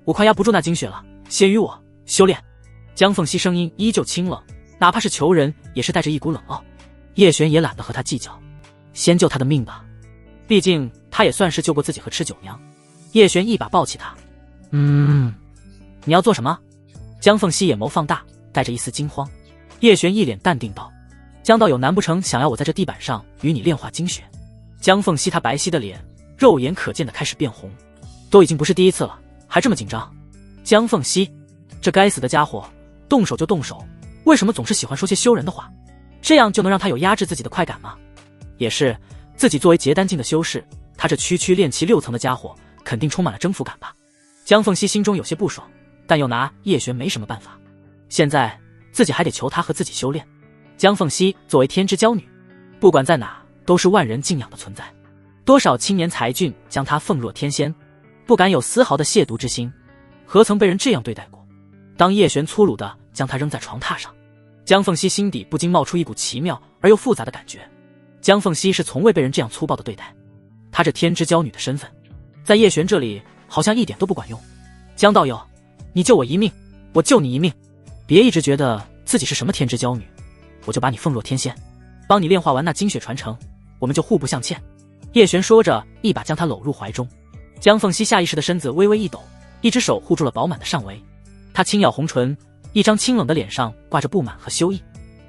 我快压不住那精血了，先与我修炼。江凤熙声音依旧清冷，哪怕是求人也是带着一股冷傲。叶璇也懒得和他计较，先救他的命吧，毕竟他也算是救过自己和吃酒娘。叶璇一把抱起他，你要做什么？江凤熙眼眸放大，带着一丝惊慌。叶璇一脸淡定道，江道友难不成想要我在这地板上与你炼化精血？江凤熙她白皙的脸肉眼可见的开始变红，都已经不是第一次了，还这么紧张。江凤熙，这该死的家伙，动手就动手，为什么总是喜欢说些羞人的话？这样就能让他有压制自己的快感吗？也是，自己作为结丹境的修士，他这区区炼气6层的家伙肯定充满了征服感吧。江凤熙心中有些不爽，但又拿叶璇没什么办法，现在自己还得求他和自己修炼。江凤熙作为天之娇女，不管在哪都是万人敬仰的存在，多少青年才俊将她奉若天仙，不敢有丝毫的亵渎之心，何曾被人这样对待过？当叶璇粗鲁地将她扔在床榻上，江凤熙心底不禁冒出一股奇妙而又复杂的感觉。江凤熙是从未被人这样粗暴的对待，她这天之娇女的身份，在叶璇这里好像一点都不管用。江道友，你救我一命，我救你一命，别一直觉得自己是什么天之娇女，我就把你奉若天仙，帮你炼化完那精血传承，我们就互不相欠。叶璇说着，一把将她搂入怀中。江凤熙下意识的身子微微一抖，一只手护住了饱满的上围。她轻咬红唇，一张清冷的脸上挂着不满和羞意。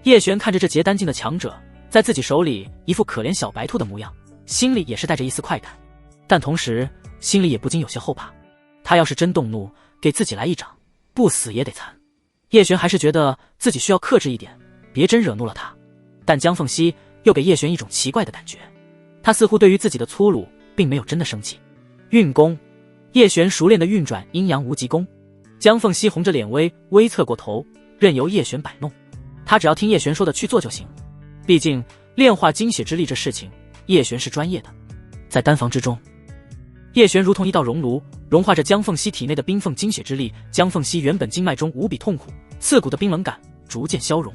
叶璇看着这结丹境的强者在自己手里一副可怜小白兔的模样，心里也是带着一丝快感，但同时心里也不禁有些后怕。他要是真动怒，给自己来一掌，不死也得残。叶璇还是觉得自己需要克制一点，别真惹怒了他。但江凤熙又给叶璇一种奇怪的感觉，他似乎对于自己的粗鲁并没有真的生气。运功，叶璇熟练的运转阴阳无极功。江凤熙红着脸微侧过头，任由叶璇摆弄，他只要听叶璇说的去做就行。毕竟炼化精血之力这事情，叶璇是专业的。在丹房之中，叶璇如同一道熔炉，融化着江凤熙体内的冰凤精血之力。江凤熙原本经脉中无比痛苦刺骨的冰冷感逐渐消融，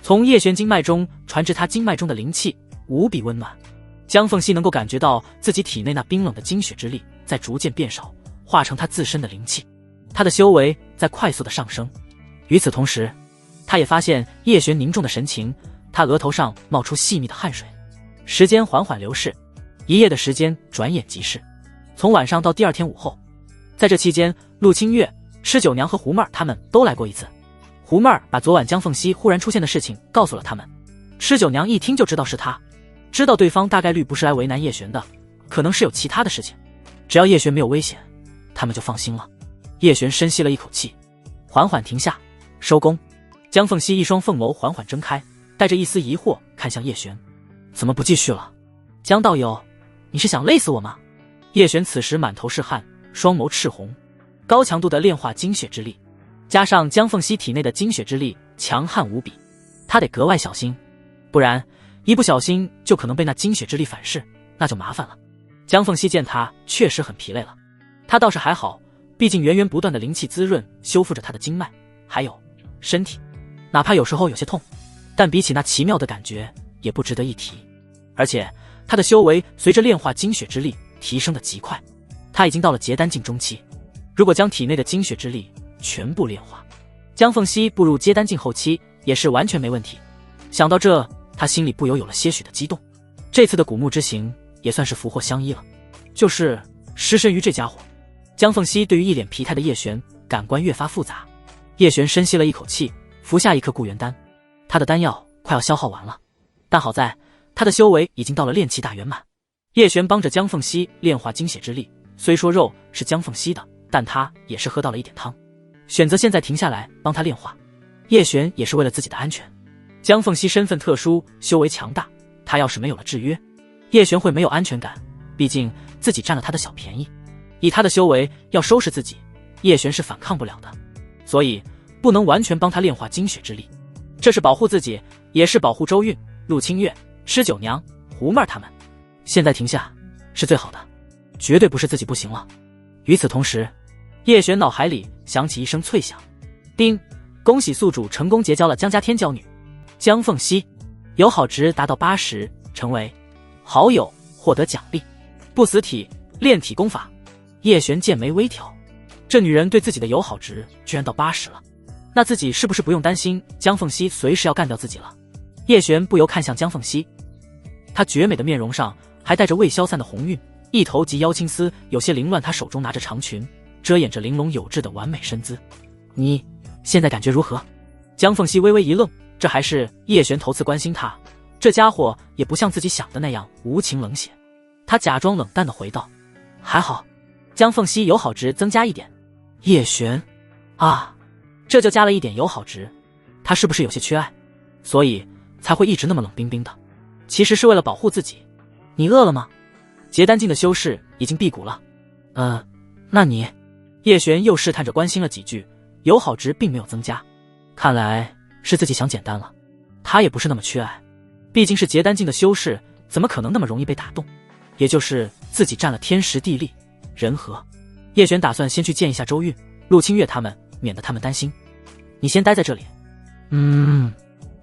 从叶璇经脉中传至他经脉中的灵气无比温暖。江凤熙能够感觉到自己体内那冰冷的精血之力在逐渐变少，化成他自身的灵气，他的修为在快速的上升。与此同时，他也发现叶璇凝重的神情，他额头上冒出细密的汗水。时间缓缓流逝，一夜的时间转眼即逝，从晚上到第二天午后，在这期间，陆清月、吃酒娘和胡妹儿他们都来过一次。胡妹儿把昨晚江凤熙忽然出现的事情告诉了他们，吃酒娘一听就知道是他，知道对方大概率不是来为难叶璇的，可能是有其他的事情，只要叶璇没有危险，他们就放心了。叶璇深吸了一口气，缓缓停下，收工。江凤熙一双凤眸缓缓睁开，带着一丝疑惑看向叶璇，怎么不继续了？江道友，你是想累死我吗？叶璇此时满头是汗，双眸赤红。高强度的炼化精血之力，加上江凤熙体内的精血之力强悍无比，他得格外小心，不然一不小心就可能被那精血之力反噬，那就麻烦了。江凤熙见他确实很疲累了，他倒是还好，毕竟源源不断的灵气滋润修复着他的经脉，还有身体，哪怕有时候有些痛，但比起那奇妙的感觉也不值得一提。而且他的修为随着炼化精血之力提升的极快，他已经到了结丹境中期，如果将体内的精血之力全部炼化，江凤熙步入结丹境后期也是完全没问题。想到这，他心里不由有了些许的激动。这次的古墓之行也算是福祸相依了，就是失身于这家伙。江凤熙对于一脸疲态的叶璇感官越发复杂。叶璇深吸了一口气，服下一颗固元丹，他的丹药快要消耗完了，但好在他的修为已经到了炼气大圆满。叶璇帮着江凤熙炼化精血之力，虽说肉是江凤熙的，但他也是喝到了一点汤，选择现在停下来帮他炼化。叶璇也是为了自己的安全。江凤熙身份特殊，修为强大，他要是没有了制约，叶璇会没有安全感，毕竟自己占了他的小便宜。以他的修为要收拾自己，叶璇是反抗不了的，所以不能完全帮他炼化精血之力，这是保护自己，也是保护周韵、陆清月、吃酒娘、胡妹儿他们。现在停下是最好的，绝对不是自己不行了。与此同时，叶璇脑海里响起一声脆响，叮！恭喜宿主成功结交了江家天骄女江凤熙，友好值达到80，成为好友，获得奖励不死体炼体功法。叶璇剑眉微挑，这女人对自己的友好值居然到80了，那自己是不是不用担心江凤熙随时要干掉自己了？叶璇不由看向江凤熙，她绝美的面容上还带着未消散的红晕，一头及腰青丝有些凌乱，她手中拿着长裙，遮掩着玲珑有致的完美身姿。你现在感觉如何？江凤熙微微一愣，这还是叶璇头次关心她，这家伙也不像自己想的那样无情冷血。他假装冷淡地回道：还好。江凤熙友好值增加1点。叶璇啊，这就加了1点友好值，他是不是有些缺爱，所以才会一直那么冷冰冰的？其实是为了保护自己。你饿了吗？结丹境的修士已经辟谷了。那你……叶璇又试探着关心了几句，友好值并没有增加，看来是自己想简单了。他也不是那么缺爱，毕竟是结丹境的修士，怎么可能那么容易被打动？也就是自己占了天时地利人和。叶璇打算先去见一下周韵、陆清月他们，免得他们担心。你先待在这里。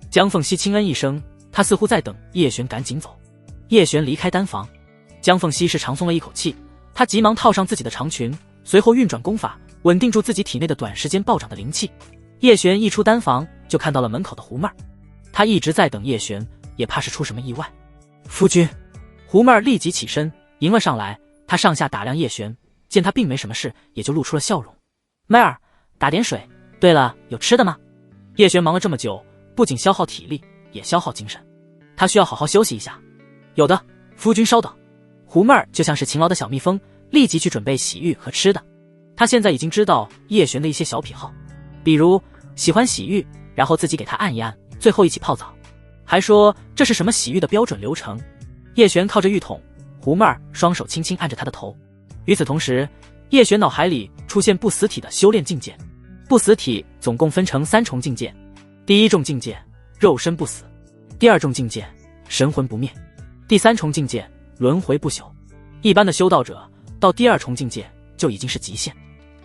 江凤熙轻嗯一声，他似乎在等叶璇赶紧走。叶璇离开丹房，江凤熙是长松了一口气，他急忙套上自己的长裙，随后运转功法，稳定住自己体内的短时间暴涨的灵气。叶璇一出丹房，就看到了门口的胡妹儿，他一直在等叶璇，也怕是出什么意外。夫君，胡妹儿立即起身迎了上来，她上下打量叶璇，见他并没什么事，也就露出了笑容。妹儿，打点水。对了，有吃的吗？叶璇忙了这么久，不仅消耗体力，也消耗精神，他需要好好休息一下。有的，夫君稍等。胡妹儿就像是勤劳的小蜜蜂，立即去准备洗浴和吃的。她现在已经知道叶璇的一些小癖好，比如喜欢洗浴，然后自己给他按一按，最后一起泡澡，还说这是什么洗浴的标准流程。叶璇靠着浴桶，胡妹儿双手轻轻按着他的头。与此同时，叶璇脑海里出现不死体的修炼境界。不死体总共分成3重境界，第1重境界肉身不死，第2重境界神魂不灭，第3重境界轮回不朽。一般的修道者到第2重境界就已经是极限，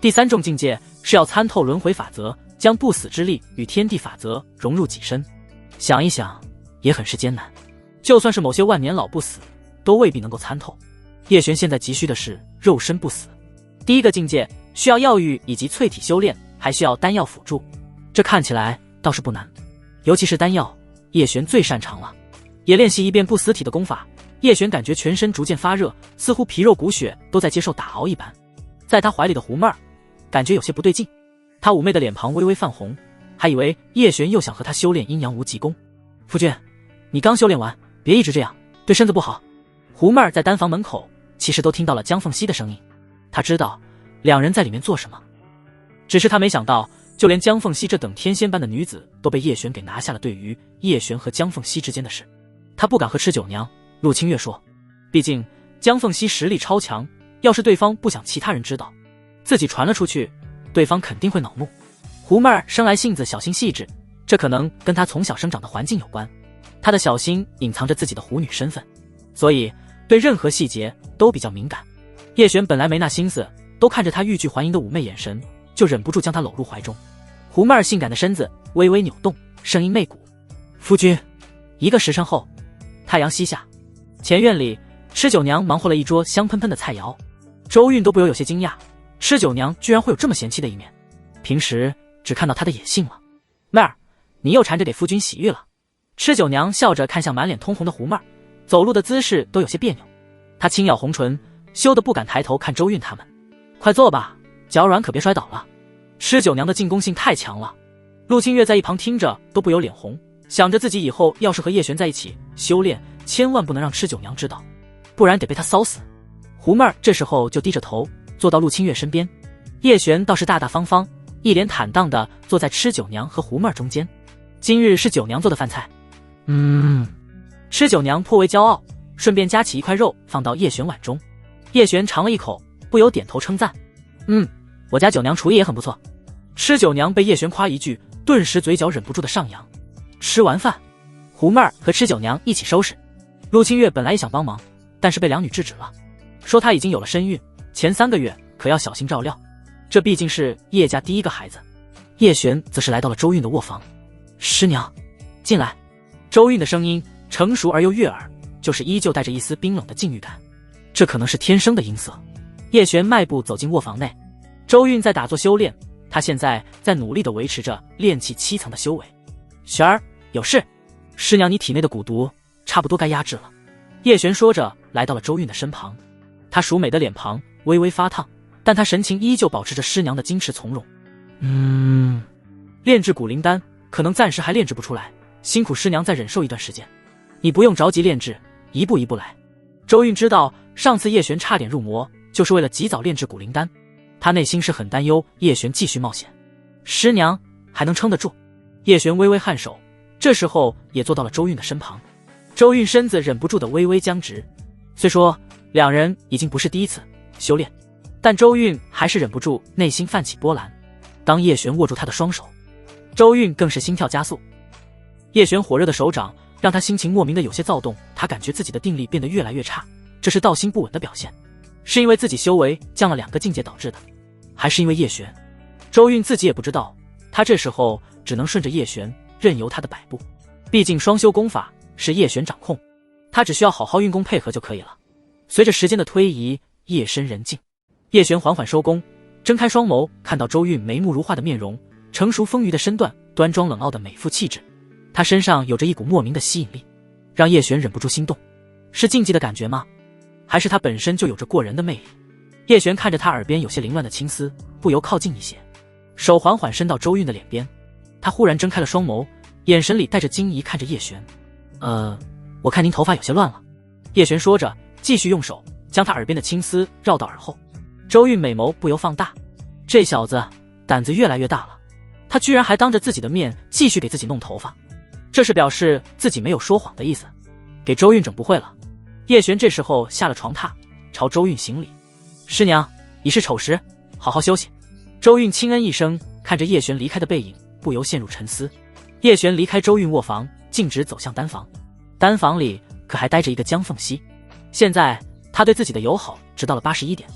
第3重境界是要参透轮回法则，将不死之力与天地法则融入己身。想一想也很是艰难，就算是某些万年老不死都未必能够参透。叶璇现在急需的是肉身不死。第1个境界需要药浴以及淬体修炼，还需要丹药辅助，这看起来倒是不难，尤其是丹药，叶璇最擅长了。也练习一遍不死体的功法，叶璇感觉全身逐渐发热，似乎皮肉骨血都在接受打熬一般。在他怀里的胡妹儿感觉有些不对劲，她妩媚的脸庞微微泛红，还以为叶璇又想和她修炼阴阳无极功。夫君，你刚修炼完，别一直这样，对身子不好。胡妹儿在丹房门口其实都听到了江凤熙的声音，她知道两人在里面做什么，只是她没想到就连江凤熙这等天仙般的女子都被叶璇给拿下了。对于叶璇和江凤熙之间的事，她不敢和吃酒娘陆清月说，毕竟江凤熙实力超强，要是对方不想其他人知道，自己传了出去，对方肯定会恼怒。胡妹儿生来性子小心细致，这可能跟她从小生长的环境有关，她的小心隐藏着自己的狐女身份，所以对任何细节都比较敏感。叶璇本来没那心思，都看着她欲拒还迎的妩媚眼神，就忍不住将她搂入怀中。胡妹儿性感的身子微微扭动，声音媚骨。夫君。1个时辰后，太阳西下，前院里吃酒娘忙活了一桌香喷喷的菜肴，周韵都不由有些惊讶，吃酒娘居然会有这么贤妻的一面，平时只看到她的野性了。妹儿，你又缠着给夫君洗浴了。吃酒娘笑着看向满脸通红的胡妹儿，走路的姿势都有些别扭，她轻咬红唇，羞得不敢抬头看周韵他们。快坐吧，脚软可别摔倒了。吃酒娘的进攻性太强了，陆清月在一旁听着都不由脸红，想着自己以后要是和叶璇在一起修炼，千万不能让吃酒娘知道，不然得被她骚死。胡妹儿这时候就低着头坐到陆清月身边，叶璇倒是大大方方，一脸坦荡地坐在吃酒娘和胡妹儿中间。今日是酒娘做的饭菜。吃酒娘颇为骄傲，顺便夹起一块肉放到叶璇碗中。叶璇尝了一口，不由点头称赞：我家酒娘厨艺也很不错。吃酒娘被叶璇夸一句，顿时嘴角忍不住的上扬。吃完饭，胡妹儿和吃酒娘一起收拾，陆清月本来也想帮忙，但是被两女制止了，说她已经有了身孕，前3个月可要小心照料，这毕竟是叶家第一个孩子。叶璇则是来到了周韵的卧房。师娘，进来。周韵的声音成熟而又悦耳，就是依旧带着一丝冰冷的禁欲感，这可能是天生的音色。叶璇迈步走进卧房内，周韵在打坐修炼，她现在在努力地维持着炼气7层的修为。璇儿，有事？师娘，你体内的蛊毒差不多该压制了。叶璇说着来到了周韵的身旁，她淑美的脸庞微微发烫，但她神情依旧保持着师娘的矜持从容。炼制蛊灵丹可能暂时还炼制不出来，辛苦师娘再忍受一段时间。你不用着急炼制，一步一步来。周韵知道上次叶璇差点入魔就是为了及早炼制蛊灵丹，她内心是很担忧叶璇继续冒险。师娘还能撑得住？叶璇微微颔首，这时候也坐到了周韵的身旁。周韵身子忍不住的微微僵直，虽说两人已经不是第一次修炼，但周韵还是忍不住内心泛起波澜。当叶璇握住她的双手，周韵更是心跳加速。叶璇火热的手掌让她心情莫名的有些躁动，她感觉自己的定力变得越来越差，这是道心不稳的表现，是因为自己修为降了2个境界导致的，还是因为叶璇？周韵自己也不知道，她这时候只能顺着叶璇，任由她的摆布。毕竟双修功法是叶璇掌控，她只需要好好运功配合就可以了。随着时间的推移，夜深人静，叶璇缓缓收工，睁开双眸，看到周韵眉目如画的面容，成熟丰腴的身段，端庄冷傲的美妇气质，她身上有着一股莫名的吸引力，让叶璇忍不住心动。是禁忌的感觉吗？还是她本身就有着过人的魅力？叶璇看着她耳边有些凌乱的青丝，不由靠近一些，手缓缓伸到周韵的脸边。她忽然睁开了双眸，眼神里带着惊疑看着叶璇。我看您头发有些乱了。叶璇说着，继续用手将她耳边的青丝绕到耳后。周韵美眸不由放大，这小子胆子越来越大了，他居然还当着自己的面继续给自己弄头发，这是表示自己没有说谎的意思，给周韵整不会了。叶璇这时候下了床榻，朝周韵行礼：师娘，已是丑时，好好休息。周韵轻嗯一声，看着叶璇离开的背影，不由陷入沉思。叶璇离开周韵卧房，径直走向丹房。丹房里可还待着一个江凤熙，现在他对自己的友好直到了81点。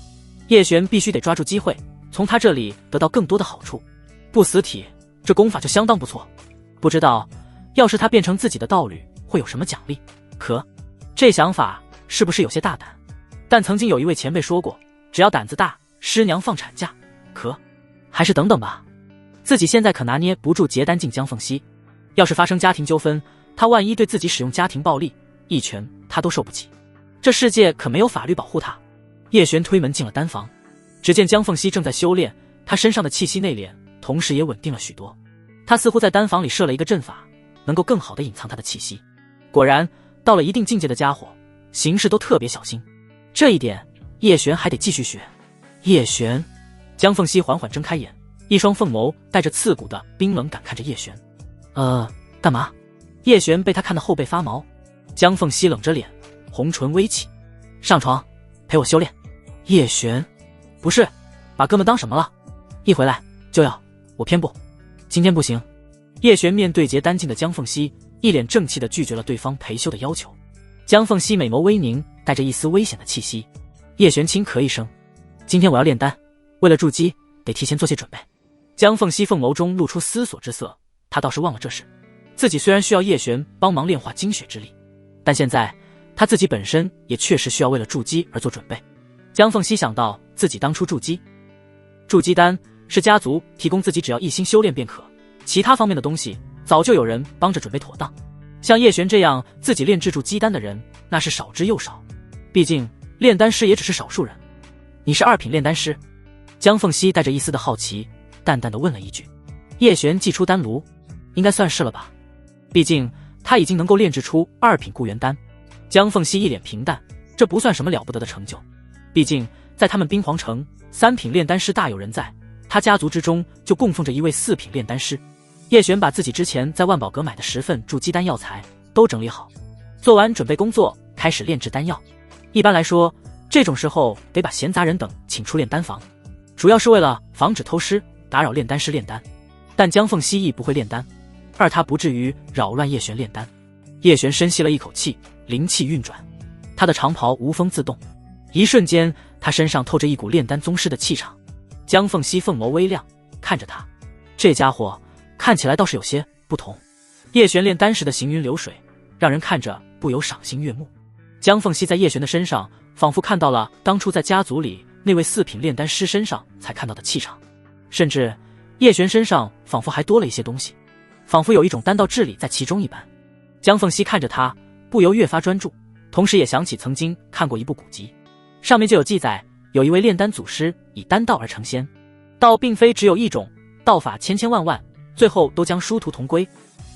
叶璇必须得抓住机会，从他这里得到更多的好处。不死体，这功法就相当不错。不知道要是他变成自己的道侣，会有什么奖励？可这想法是不是有些大胆？但曾经有一位前辈说过，只要胆子大，师娘放产假。可还是等等吧，自己现在可拿捏不住结丹境江凤熙，要是发生家庭纠纷，他万一对自己使用家庭暴力，一拳他都受不起。这世界可没有法律保护他。叶璇推门进了丹房，只见江凤熙正在修炼，他身上的气息内敛，同时也稳定了许多。他似乎在丹房里设了一个阵法，能够更好地隐藏他的气息。果然，到了一定境界的家伙，行事都特别小心。这一点，叶璇还得继续学。叶璇，江凤熙缓缓睁开眼，一双凤眸带着刺骨的冰冷感看着叶璇。干嘛？叶璇被他看得后背发毛。江凤熙冷着脸，红唇微起：上床，陪我修炼。叶璇，不是，把哥们当什么了？一回来就要我偏不，今天不行。叶璇面对结丹境的江凤熙，一脸正气地拒绝了对方陪修的要求。江凤熙美眸微凝，带着一丝危险的气息。叶璇轻咳一声：今天我要炼丹，为了筑基，得提前做些准备。江凤熙凤眸中露出思索之色，他倒是忘了这事。自己虽然需要叶璇帮忙炼化精血之力，但现在他自己本身也确实需要为了筑基而做准备。江凤熙想到自己当初筑基丹是家族提供自己只要一心修炼便可，其他方面的东西早就有人帮着准备妥当。像叶璇这样自己炼制筑基丹的人，那是少之又少，毕竟炼丹师也只是少数人。你是2品炼丹师？江凤熙带着一丝的好奇，淡淡的问了一句。叶璇祭出丹炉，应该算是了吧，毕竟他已经能够炼制出2品固元丹。江凤熙一脸平淡，这不算什么了不得的成就，毕竟在他们冰皇城，3品炼丹师大有人在，他家族之中就供奉着一位4品炼丹师。叶璇把自己之前在万宝阁买的10份筑基丹药材都整理好，做完准备工作，开始炼制丹药。一般来说，这种时候得把闲杂人等请出炼丹房，主要是为了防止偷师打扰炼丹师炼丹。但江凤熙亦不会炼丹，而他不至于扰乱叶璇炼丹。叶璇深吸了一口气，灵气运转，他的长袍无风自动，一瞬间他身上透着一股炼丹宗师的气场。江凤熙凤眸微亮，看着他，这家伙看起来倒是有些不同。叶璇炼丹时的行云流水，让人看着不由赏心悦目。江凤熙在叶璇的身上仿佛看到了当初在家族里那位4品炼丹师身上才看到的气场，甚至叶璇身上仿佛还多了一些东西，仿佛有一种丹道智理在其中一般。江凤熙看着他，不由越发专注，同时也想起曾经看过一部古籍，上面就有记载，有一位炼丹祖师以丹道而成仙，道并非只有一种，道法千千万万，最后都将殊途同归。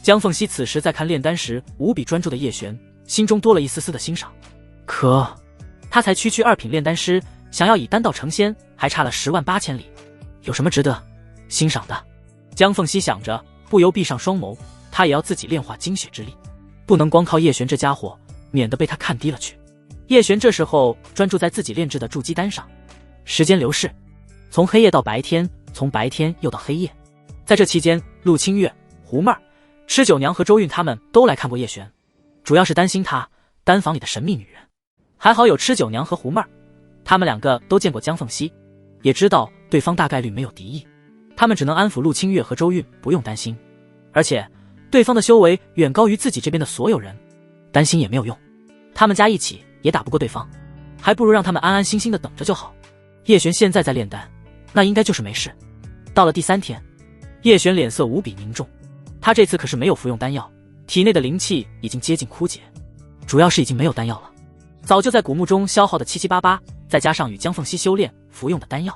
江凤熙此时在看炼丹时无比专注的叶璇，心中多了一丝丝的欣赏。可他才区2品炼丹师，想要以丹道成仙，还差了10万8千里，有什么值得欣赏的？江凤熙想着，不由闭上双眸，他也要自己炼化精血之力，不能光靠叶璇这家伙，免得被他看低了去。叶璇这时候专注在自己炼制的筑基丹上。时间流逝，从黑夜到白天，从白天又到黑夜。在这期间，陆清月、胡妹儿、吃酒娘和周韵他们都来看过叶璇，主要是担心他丹房里的神秘女人。还好有吃酒娘和胡妹儿，他们2个都见过江凤熙，也知道对方大概率没有敌意，他们只能安抚陆清月和周韵不用担心。而且对方的修为远高于自己这边的所有人，担心也没有用，他们加一起也打不过对方，还不如让他们安安心心的等着就好。叶璇现在在炼丹，那应该就是没事。到了第3天，叶璇脸色无比凝重，他这次可是没有服用丹药，体内的灵气已经接近枯竭，主要是已经没有丹药了，早就在古墓中消耗的七七八八，再加上与江凤熙修炼服用的丹药，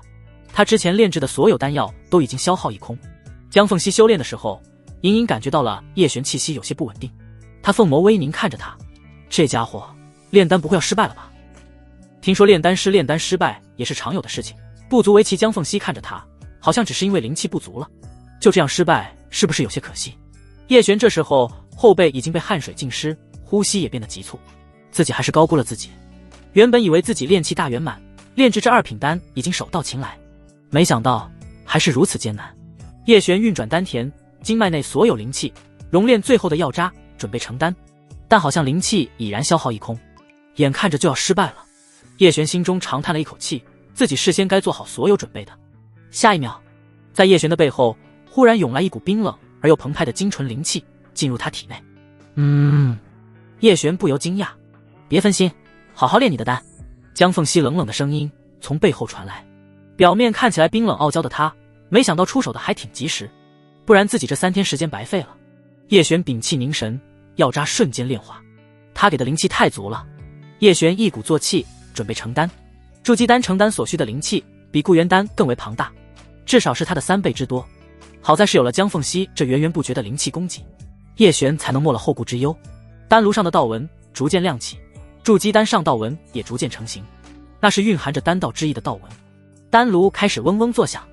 他之前炼制的所有丹药都已经消耗一空。江凤熙修炼的时候，隐隐感觉到了叶璇气息有些不稳定，他凤眸微凝看着他，这家伙炼丹不会要失败了吧？听说炼丹师炼丹失败也是常有的事情，不足为奇。江凤熙看着他，好像只是因为灵气不足了，就这样失败是不是有些可惜？叶璇这时候后背已经被汗水浸湿，呼吸也变得急促，自己还是高估了自己。原本以为自己炼气大圆满，炼制这2品丹已经手到擒来，没想到还是如此艰难。叶璇运转丹田，经脉内所有灵气熔炼最后的药渣，准备成丹，但好像灵气已然消耗一空，眼看着就要失败了。叶璇心中长叹了一口气，自己事先该做好所有准备的。下一秒，在叶璇的背后忽然涌来一股冰冷而又澎湃的精纯灵气进入他体内。叶璇不由惊讶，别分心，好好炼你的丹。江凤熙冷冷的声音从背后传来，表面看起来冰冷傲娇的他，没想到出手的还挺及时，不然自己这3天时间白费了。叶璇屏气凝神，药渣瞬间炼化，他给的灵气太足了。叶璇一鼓作气准备成丹，筑基丹成丹所需的灵气比固元丹更为庞大，至少是他的3倍之多。好在是有了江凤熙这源源不绝的灵气供给，叶璇才能没了后顾之忧。丹炉上的道纹逐渐亮起，筑基丹上道纹也逐渐成型，那是蕴含着丹道之意的道纹。丹炉开始嗡嗡作响，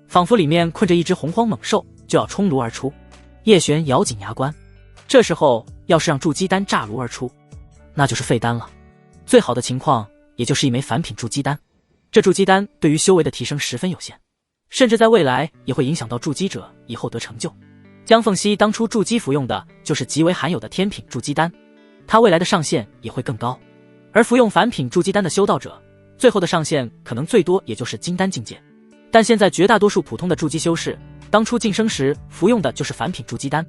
仿佛里面困着一只洪荒猛兽就要冲炉而出。叶璇咬紧牙关，这时候要是让筑基丹炸炉而出，那就是废丹了。最好的情况也就是一枚凡品筑基丹，这筑基丹对于修为的提升十分有限，甚至在未来也会影响到筑基者以后得成就。江凤熙当初筑基服用的就是极为罕有的天品筑基丹，他未来的上限也会更高，而服用凡品筑基丹的修道者，最后的上限可能最多也就是金丹境界。但现在绝大多数普通的筑基修士，当初晋升时服用的就是凡品筑基丹，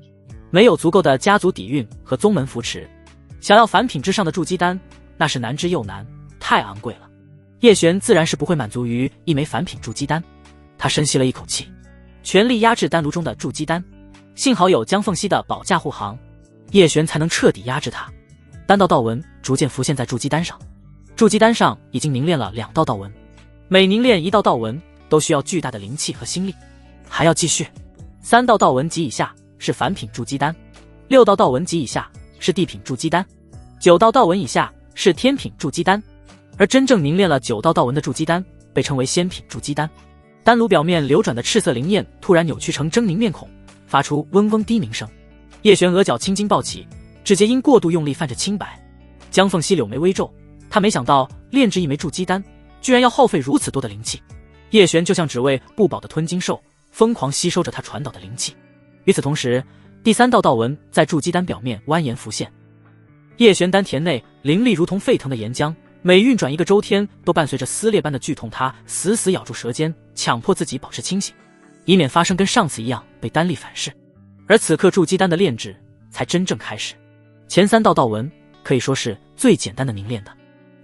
没有足够的家族底蕴和宗门扶持，想要凡品之上的筑基丹，那是难之又难，太昂贵了。叶璇自然是不会满足于一枚凡品筑基丹，他深吸了一口气，全力压制丹炉中的筑基丹。幸好有江凤熙的保驾护航，叶璇才能彻底压制他。丹道道纹逐渐浮现在筑基丹上，筑基丹上已经凝练了2道道纹，每凝练1道道纹都需要巨大的灵气和心力，还要继续。3道道纹及以下是凡品筑基丹，6道道纹及以下是地品筑基丹，9道道纹以下是天品筑基丹，而真正凝练了9道道纹的筑基丹被称为仙品筑基丹。丹炉表面流转的赤色灵焰突然扭曲成狰狞面孔，发出嗡嗡低鸣声。叶璇额角青筋暴起，指节因过度用力泛着青白。江凤熙柳眉微皱，他没想到炼制一枚筑基丹居然要耗费如此多的灵气。叶璇就像只为不饱的吞金兽，疯狂吸收着他传导的灵气。与此同时，第3道道纹在筑基丹表面蜿蜒浮现，叶璇丹田内灵力如同沸腾的岩浆，每运转一个周天都伴随着撕裂般的剧痛，他死死咬住舌尖，强迫自己保持清醒，以免发生跟上次一样被丹力反噬。而此刻筑基丹的炼制才真正开始，前3道道纹可以说是最简单的凝练的，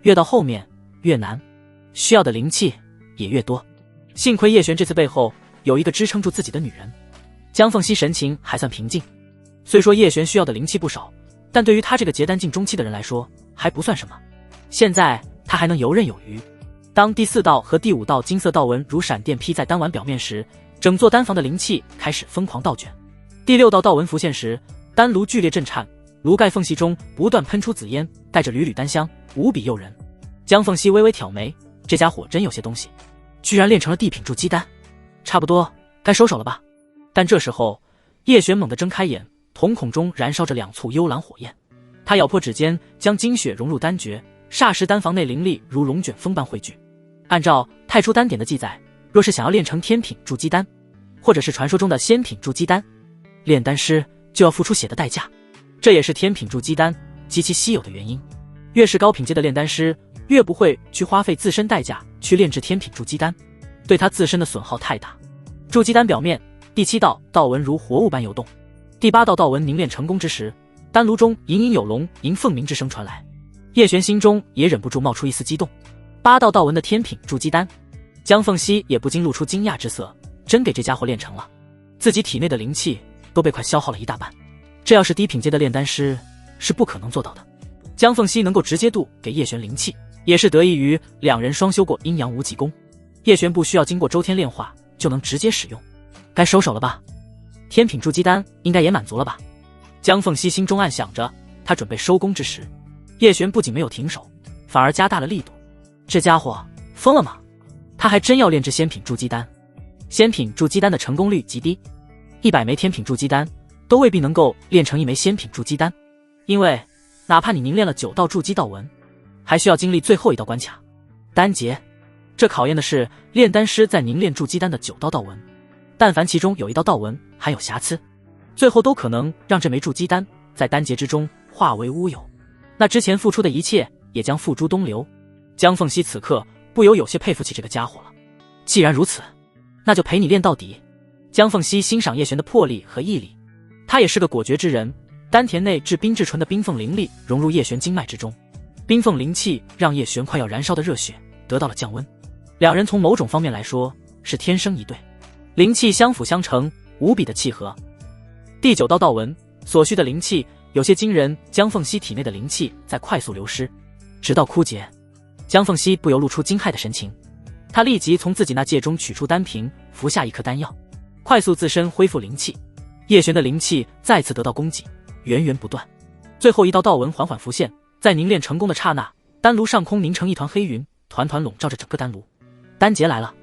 越到后面越难，需要的灵气也越多。幸亏叶璇这次背后有一个支撑住自己的女人。江凤熙神情还算平静，虽说叶璇需要的灵气不少，但对于他这个结丹境中期的人来说还不算什么，现在他还能游刃有余。当第4道和第5道金色道纹如闪电劈在丹丸表面时，整座丹房的灵气开始疯狂倒卷。第6道道纹浮现时，丹炉剧烈震颤，炉盖缝隙中不断喷出紫烟，带着缕缕丹香，无比诱人。江凤熙微微挑眉，这家伙真有些东西，居然练成了地品筑基丹，差不多该收手了吧。但这时候叶璇猛地睁开眼，瞳孔中燃烧着2簇幽蓝火焰，他咬破指尖，将精血融入丹诀，霎时丹房内灵力如龙卷风般汇聚。按照太初丹典的记载，若是想要练成天品筑基丹，或者是传说中的仙品筑基丹，炼丹师就要付出血的代价，这也是天品筑基丹极其稀有的原因。越是高品阶的炼丹师，越不会去花费自身代价去炼制天品筑基丹，对他自身的损耗太大。筑基丹表面第7道道纹如活物般游动，第8道道纹凝练成功之时，丹炉中隐隐有龙吟凤鸣之声传来，叶璇心中也忍不住冒出一丝激动。8道道纹的天品筑基丹，江凤熙也不禁露出惊讶之色，真给这家伙练成了，自己体内的灵气都被快消耗了一大半，这要是低品阶的炼丹师是不可能做到的。江凤熙能够直接度给叶璇灵气，也是得益于2人双修过阴阳无极功，叶璇不需要经过周天炼化就能直接使用。该收手了吧？天品筑基丹应该也满足了吧？江凤熙心中暗想着，他准备收工之时，叶璇不仅没有停手，反而加大了力度。这家伙疯了吗？他还真要炼制仙品筑基丹。仙品筑基丹的成功率极低，100枚天品筑基丹都未必能够炼成1枚仙品筑基丹，因为哪怕你凝练了9道筑基道纹，还需要经历最后一道关卡丹劫。这考验的是炼丹师在凝练筑基丹的9道道纹，但凡其中有一道道纹含有瑕疵，最后都可能让这枚筑基丹在丹劫之中化为乌有，那之前付出的一切也将付诸东流。江凤熙此刻不由有些佩服起这个家伙了。既然如此，那就陪你练到底。江凤熙欣赏叶璇的魄力和毅力，他也是个果决之人，丹田内至冰至纯的冰凤灵力融入叶璇经脉之中，冰凤灵气让叶璇快要燃烧的热血得到了降温。2人从某种方面来说是天生一对，灵气相辅相成，无比的契合。第9道道纹所需的灵气有些惊人，江凤熙体内的灵气在快速流失，直到枯竭。江凤熙不由露出惊骇的神情，他立即从自己那戒中取出丹瓶，服下一颗丹药，快速自身恢复灵气。叶璇的灵气再次得到供给，源源不断。最后一道道纹缓缓浮现，在凝练成功的刹那，丹炉上空凝成一团黑云，团团笼罩着整个丹炉。丹劫来了，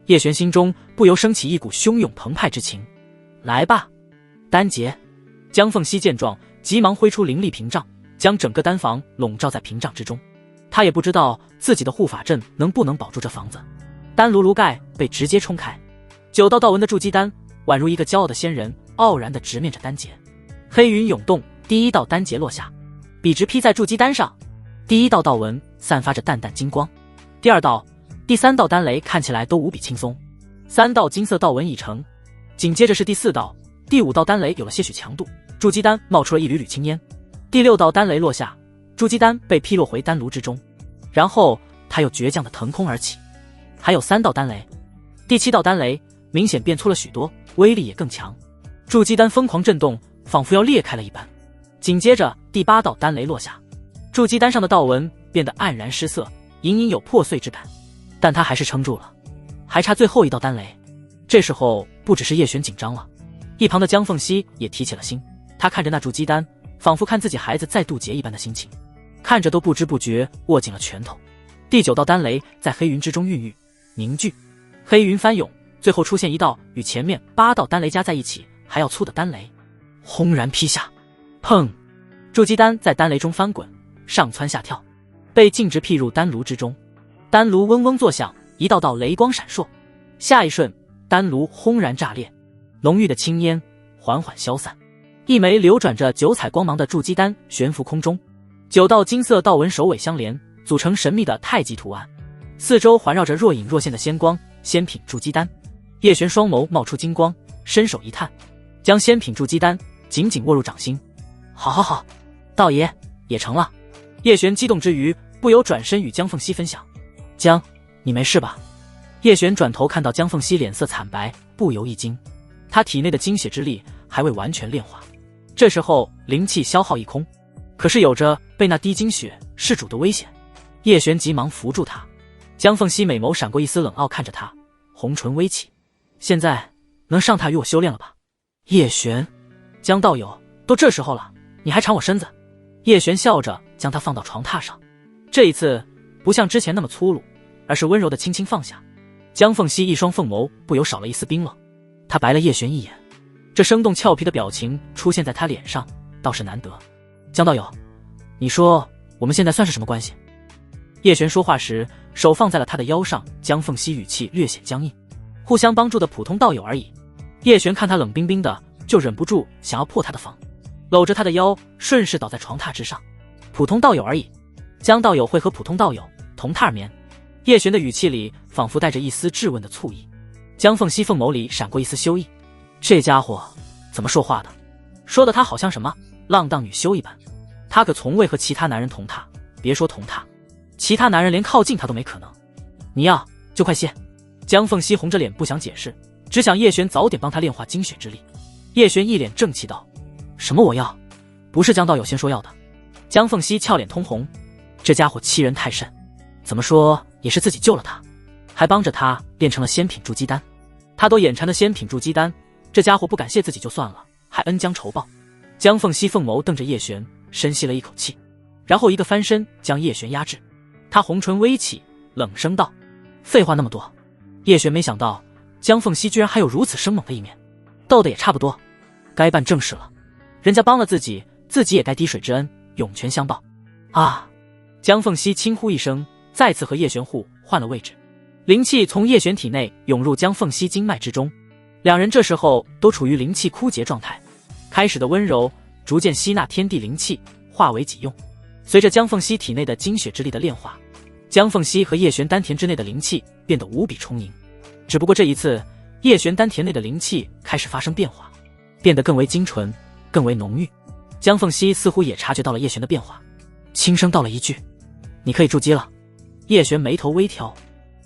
叶璇心中不由升起一股汹涌澎湃之情。来吧，丹劫！江凤熙见状，急忙挥出灵力屏障，将整个丹房笼罩在屏障之中。他也不知道自己的护法阵能不能保住这房子。丹炉炉盖被直接冲开，9道道纹的筑基丹宛如一个骄傲的仙人，傲然地直面着丹劫。黑云涌动，第1道丹劫落下，笔直劈在筑基丹上。第1道道纹散发着淡淡金光，第2道、第3道丹雷看起来都无比轻松。3道金色道纹已成，紧接着是第4道、第5道丹雷有了些许强度，筑基丹冒出了一缕缕青烟。第6道丹雷落下，筑基丹被劈落回丹炉之中，然后他又倔强地腾空而起。还有3道丹雷，第7道丹雷明显变粗了许多，威力也更强，筑基丹疯狂震动，仿佛要裂开了一般。紧接着第8道丹雷落下，筑基丹上的道纹变得黯然失色，隐隐有破碎之感，但他还是撑住了，还差最后一道丹雷。这时候不只是叶璇紧张了，一旁的江凤熙也提起了心，他看着那筑基丹，仿佛看自己孩子在渡劫一般的心情，看着都不知不觉握紧了拳头。第9道丹雷在黑云之中孕育凝聚，黑云翻涌，最后出现一道与前面8道丹雷加在一起还要粗的丹雷，轰然劈下。砰！筑基丹在丹雷中翻滚，上蹿下跳，被径直劈入丹炉之中。丹炉嗡嗡作响，一道道雷光闪烁，下一瞬丹炉轰然炸裂，浓郁的青烟缓缓消散，一枚流转着9彩光芒的筑基丹悬浮空中。9道金色道纹首尾相连，组成神秘的太极图案，四周环绕着若隐若现的仙光。仙品筑基丹，叶璇双眸冒出金光，伸手一探，将仙品筑基丹紧紧握入掌心。好，道爷也成了。叶璇激动之余，不由转身与江凤熙分享：“江，你没事吧？”叶璇转头看到江凤熙脸色惨白，不由一惊，他体内的精血之力还未完全炼化，这时候灵气消耗一空，可是有着被那滴精血噬煮的危险。叶璇急忙扶住他，江凤熙美眸闪过一丝冷傲，看着他，红唇微起：“现在能上榻与我修炼了吧？”叶璇，江道友，都这时候了，你还缠我身子？叶璇笑着将他放到床榻上，这一次不像之前那么粗鲁，而是温柔的轻轻放下。江凤熙一双凤眸不由少了一丝冰冷，他白了叶璇一眼，这生动俏皮的表情出现在他脸上倒是难得。江道友，你说我们现在算是什么关系？叶璇说话时手放在了他的腰上，江凤熙语气略显僵硬：“互相帮助的普通道友而已。”叶璇看他冷冰冰的，就忍不住想要破他的防，搂着他的腰顺势倒在床榻之上。普通道友而已，江道友会和普通道友同榻而眠？叶璇的语气里仿佛带着一丝质问的醋意。江凤熙凤眸里闪过一丝羞意，这家伙怎么说话的？说的他好像什么浪荡女修一般，他可从未和其他男人同榻，别说同榻，其他男人连靠近他都没可能。你要就快些。江凤熙红着脸不想解释，只想叶璇早点帮他炼化精血之力。叶璇一脸正气道：“什么我要？不是江道友先说要的。”江凤熙俏脸通红，这家伙欺人太甚，怎么说也是自己救了他，还帮着他炼成了仙品筑基丹。他都眼馋的仙品筑基丹，这家伙不感谢自己就算了，还恩将仇报。江凤熙凤眸瞪着叶璇，深吸了一口气，然后一个翻身将叶璇压制。他红唇微起，冷声道：“废话那么多。”叶璇没想到江凤熙居然还有如此生猛的一面，斗得也差不多，该办正事了。人家帮了自己，自己也该滴水之恩，涌泉相报啊！江凤熙轻呼一声，再次和叶璇互换了位置，灵气从叶璇体内涌入江凤熙经脉之中，两人这时候都处于灵气枯竭状态，开始的温柔逐渐吸纳天地灵气，化为己用。随着江凤熙体内的精血之力的炼化，江凤熙和叶璇丹田之内的灵气变得无比充盈。只不过这一次，叶璇丹田内的灵气开始发生变化，变得更为精纯，更为浓郁。江凤熙似乎也察觉到了叶璇的变化，轻声道了一句：“你可以筑基了。”叶璇眉头微挑，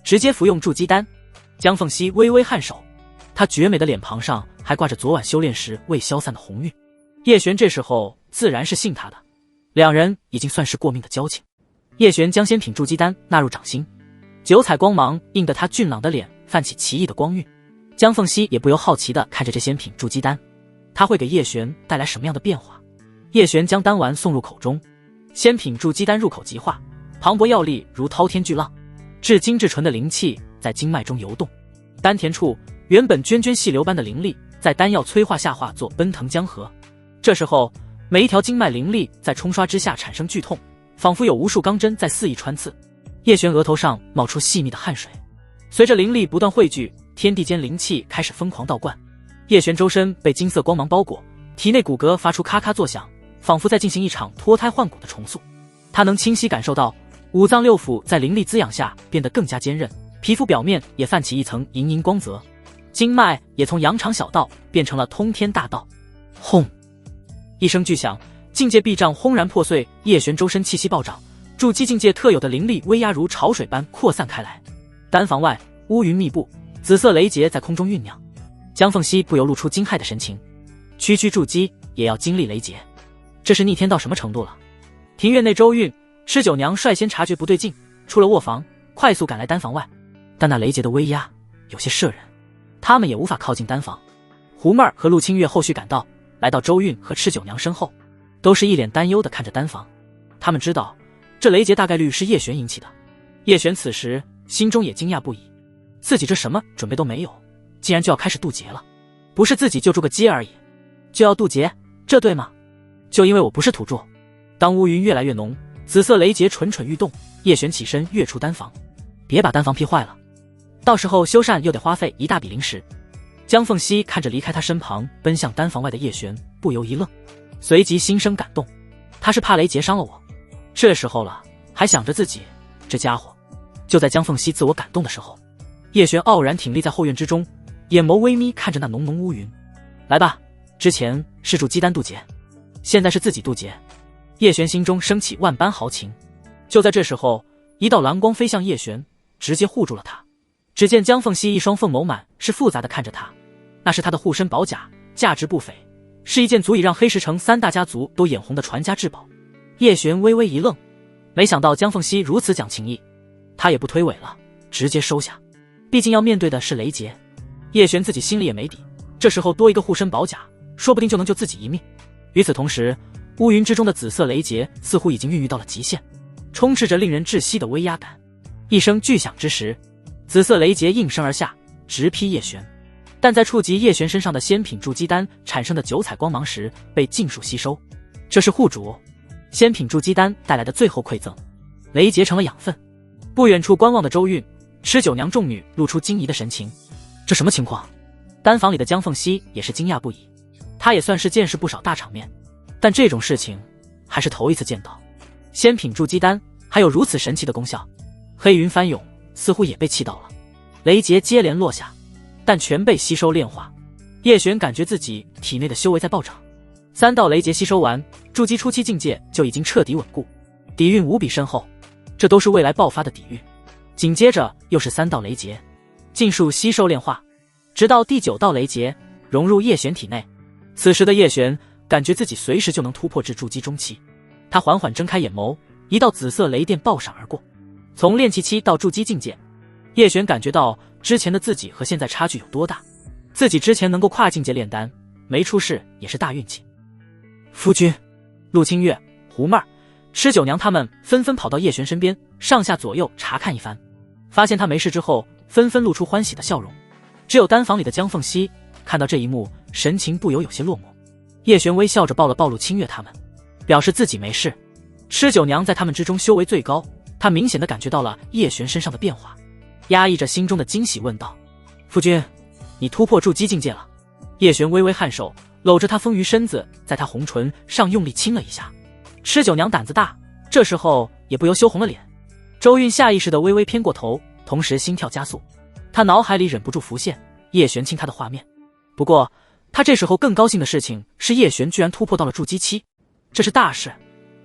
直接服用筑基丹。江凤熙微微颔首，她绝美的脸庞上还挂着昨晚修炼时未消散的红晕。叶璇这时候自然是信他的，两人已经算是过命的交情。叶璇将仙品筑基丹纳入掌心，九彩光芒映得他俊朗的脸泛起奇异的光晕。江凤熙也不由好奇地看着这仙品筑基丹，他会给叶璇带来什么样的变化？叶璇将丹丸送入口中，仙品筑基丹入口即化，磅礴耀力如滔天巨浪，至精至纯的灵气在经脉中游动。丹田处原本涓涓细流般的灵力，在丹药催化下化作奔腾江河。这时候，每一条经脉灵力在冲刷之下产生剧痛，仿佛有无数钢针在肆意穿刺。叶璇额头上冒出细密的汗水，随着灵力不断汇聚，天地间灵气开始疯狂倒灌。叶璇周身被金色光芒包裹，体内骨骼发出咔咔作响，仿佛在进行一场脱胎换骨的重塑。他能清晰感受到五脏六腑在灵力滋养下变得更加坚韧，皮肤表面也泛起一层莹莹光泽，经脉也从羊肠小道变成了通天大道。轰！一声巨响，境界壁障轰然破碎，叶璇周身气息暴涨，筑基境界特有的灵力威压如潮水般扩散开来。丹房外乌云密布，紫色雷劫在空中酝酿。江凤熙不由露出惊骇的神情，区区筑基也要经历雷劫，这是逆天到什么程度了？庭院内，周韵、吃酒娘率先察觉不对劲，出了卧房，快速赶来丹房外。但那雷劫的威压有些慑人，他们也无法靠近丹房。胡妹儿和陆清月后续赶到，来到周韵和吃酒娘身后，都是一脸担忧地看着丹房。他们知道这雷劫大概率是叶璇引起的。叶璇此时心中也惊讶不已，自己这什么准备都没有，竟然就要开始渡劫了。不是自己就筑个基而已，就要渡劫，这对吗？就因为我不是土著。当乌云越来越浓，紫色雷劫蠢蠢欲动，叶璇起身跃出丹房，别把丹房劈坏了，到时候修缮又得花费一大笔灵石。江凤熙看着离开他身旁奔向丹房外的叶璇，不由一愣，随即心生感动。他是怕雷劫伤了我，这时候了，还想着自己这家伙。就在江凤熙自我感动的时候，叶璇傲然挺立在后院之中，眼眸微眯看着那浓浓乌云。来吧，之前是助姬丹渡劫，现在是自己渡劫。叶璇心中升起万般豪情。就在这时候，一道蓝光飞向叶璇，直接护住了他。只见江凤熙一双凤眸满是复杂的看着他，那是他的护身宝甲，价值不菲，是一件足以让黑石城3大家族都眼红的传家至宝。叶璇微微一愣，没想到江凤熙如此讲情义，他也不推诿了，直接收下。毕竟要面对的是雷劫，叶璇自己心里也没底，这时候多一个护身宝甲，说不定就能救自己一命。与此同时，乌云之中的紫色雷劫似乎已经孕育到了极限，充斥着令人窒息的威压感。一声巨响之时，紫色雷劫应声而下，直劈叶璇。但在触及叶璇身上的仙品筑基丹产生的9彩光芒时，被尽数吸收。这是护主仙品筑基丹带来的最后馈赠，雷劫成了养分。不远处观望的周韵、吃酒娘众女露出惊疑的神情。这什么情况？丹房里的江凤熙也是惊讶不已。她也算是见识不少大场面，但这种事情还是头一次见到。仙品筑基丹还有如此神奇的功效。黑云翻涌，似乎也被气到了。雷劫接连落下，但全被吸收炼化。叶璇感觉自己体内的修为在暴涨，3道雷劫吸收完，筑基初期境界就已经彻底稳固，底蕴无比深厚，这都是未来爆发的底蕴。紧接着又是3道雷劫，尽数吸收炼化，直到第9道雷劫融入叶璇体内。此时的叶璇感觉自己随时就能突破至筑基中期，他缓缓睁开眼眸，一道紫色雷电爆闪而过。从炼气期到筑基境界，叶璇感觉到之前的自己和现在差距有多大。自己之前能够跨境界炼丹，没出事也是大运气。夫君，陆清月、胡妹儿、吃酒娘他们纷纷跑到叶璇身边，上下左右查看一番，发现他没事之后，纷纷露出欢喜的笑容。只有丹房里的江凤熙看到这一幕，神情不由有些落寞。叶璇微笑着抱了抱陆清月他们，表示自己没事。吃酒娘在他们之中修为最高，他明显的感觉到了叶璇身上的变化，压抑着心中的惊喜问道：夫君，你突破筑基境界了？叶璇微微颔首，搂着他丰腴身子，在他红唇上用力亲了一下。吃酒娘胆子大，这时候也不由羞红了脸。周韵下意识的微微偏过头，同时心跳加速，他脑海里忍不住浮现叶璇亲他的画面。不过他这时候更高兴的事情是叶璇居然突破到了筑基期，这是大事。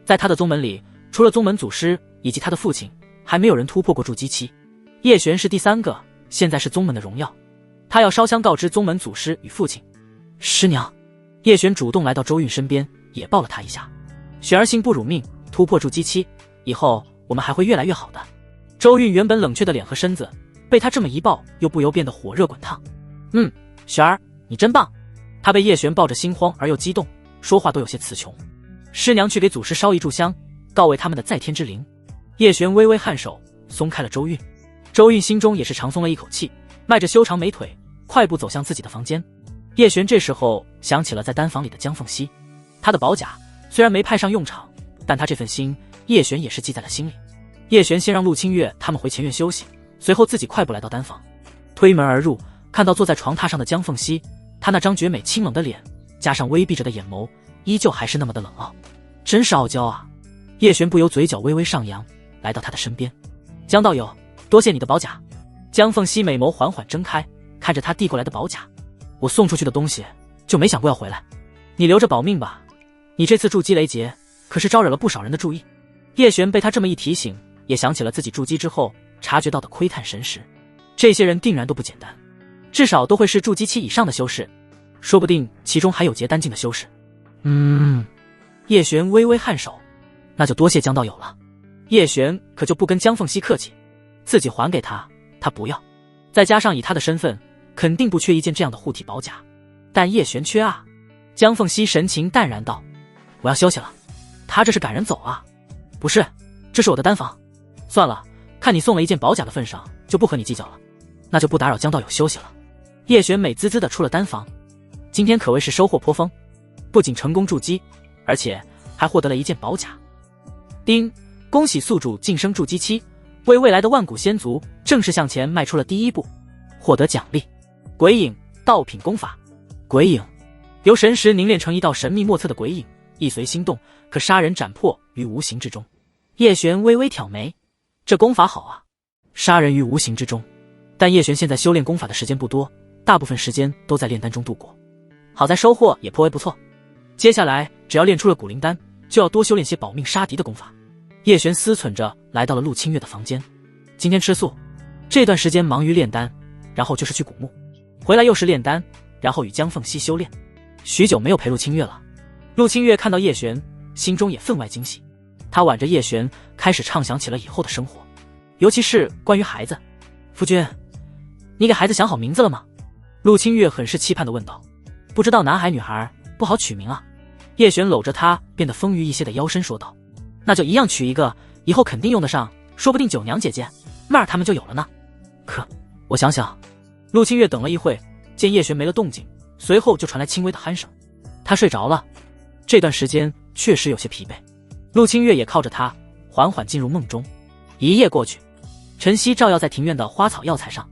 在他的宗门里，除了宗门祖师以及他的父亲，还没有人突破过筑基期。叶璇是第3个，现在是宗门的荣耀。他要烧香告知宗门祖师与父亲。师娘，叶璇主动来到周韵身边，也抱了她一下。璇儿幸不辱命，突破筑基期，以后我们还会越来越好的。周韵原本冷却的脸和身子，被他这么一抱，又不由变得火热滚烫。璇儿，你真棒。他被叶璇抱着心慌而又激动，说话都有些词穷。师娘去给祖师烧一炷香，告慰他们的在天之灵。叶璇微微颔首，松开了周韵。周韵心中也是长松了一口气，迈着修长美腿，快步走向自己的房间。叶璇这时候想起了在丹房里的江凤熙，他的宝甲虽然没派上用场，但他这份心，叶璇也是记在了心里。叶璇先让陆清月他们回前院休息，随后自己快步来到丹房，推门而入，看到坐在床榻上的江凤熙，他那张绝美清冷的脸，加上微闭着的眼眸，依旧还是那么的冷傲，真是傲娇啊。叶璇不由嘴角微微上扬，来到他的身边。江道友，多谢你的宝甲。江凤熙美眸缓缓睁开，看着他递过来的宝甲。我送出去的东西就没想过要回来，你留着保命吧。你这次筑基雷劫可是招惹了不少人的注意。叶璇被他这么一提醒，也想起了自己筑基之后察觉到的窥探神识，这些人定然都不简单，至少都会是筑基期以上的修士，说不定其中还有结丹境的修士。叶璇微微颔首，那就多谢江道友了。叶璇可就不跟江凤熙客气，自己还给他，他不要。再加上以他的身份，肯定不缺一件这样的护体宝甲，但叶璇缺啊。江凤熙神情淡然道：我要休息了。他这是赶人走啊？不是，这是我的丹房。算了，看你送了一件宝甲的份上，就不和你计较了，那就不打扰江道友休息了。叶璇美滋滋的出了丹房，今天可谓是收获颇丰，不仅成功筑基，而且还获得了一件宝甲。丁，恭喜宿主晋升筑基期，为未来的万古仙族正式向前迈出了第一步，获得奖励：鬼影道品功法。鬼影由神识凝练成一道神秘莫测的鬼影，一随心动，可杀人斩破于无形之中。叶璇微微挑眉，这功法好啊，杀人于无形之中。但叶璇现在修炼功法的时间不多，大部分时间都在炼丹中度过。好在收获也颇为不错。接下来只要练出了古灵丹，就要多修炼些保命杀敌的功法。叶璇思忖着来到了陆清月的房间。今天吃素，这段时间忙于炼丹，然后就是去古墓，回来又是炼丹，然后与江凤熙修炼。许久没有陪陆清月了。陆清月看到叶璇，心中也分外惊喜。他挽着叶璇开始畅想起了以后的生活，尤其是关于孩子。夫君，你给孩子想好名字了吗？陆清月很是期盼地问道。不知道男孩女孩，不好取名啊。叶璇搂着他变得丰腴一些的腰身说道。那就一样取一个，以后肯定用得上，说不定九娘姐姐、妹儿他们就有了呢。可我想想。陆清月等了一会，见叶璇没了动静，随后就传来轻微的鼾声。他睡着了，这段时间确实有些疲惫。陆清月也靠着他缓缓进入梦中。一夜过去，晨曦照耀在庭院的花草药材上，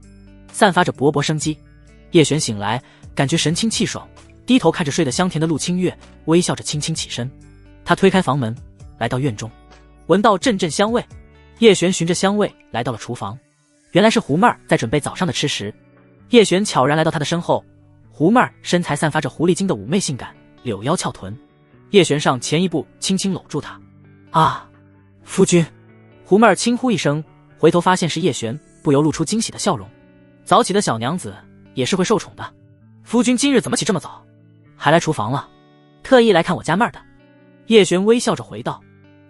散发着勃勃生机。叶璇醒来，感觉神清气爽，低头看着睡得香甜的陆清月，微笑着轻轻起身。他推开房门，来到院中，闻到阵阵香味。叶璇循着香味来到了厨房，原来是胡妹儿在准备早上的吃食。叶璇悄然来到她的身后，胡妹儿身材散发着狐狸精的妩媚性感，柳腰翘臀。叶璇上前一步，轻轻搂住她。啊，夫君！胡妹儿轻呼一声，回头发现是叶璇，不由露出惊喜的笑容。早起的小娘子也是会受宠的。夫君今日怎么起这么早，还来厨房了？特意来看我家妹儿的。叶璇微笑着回道。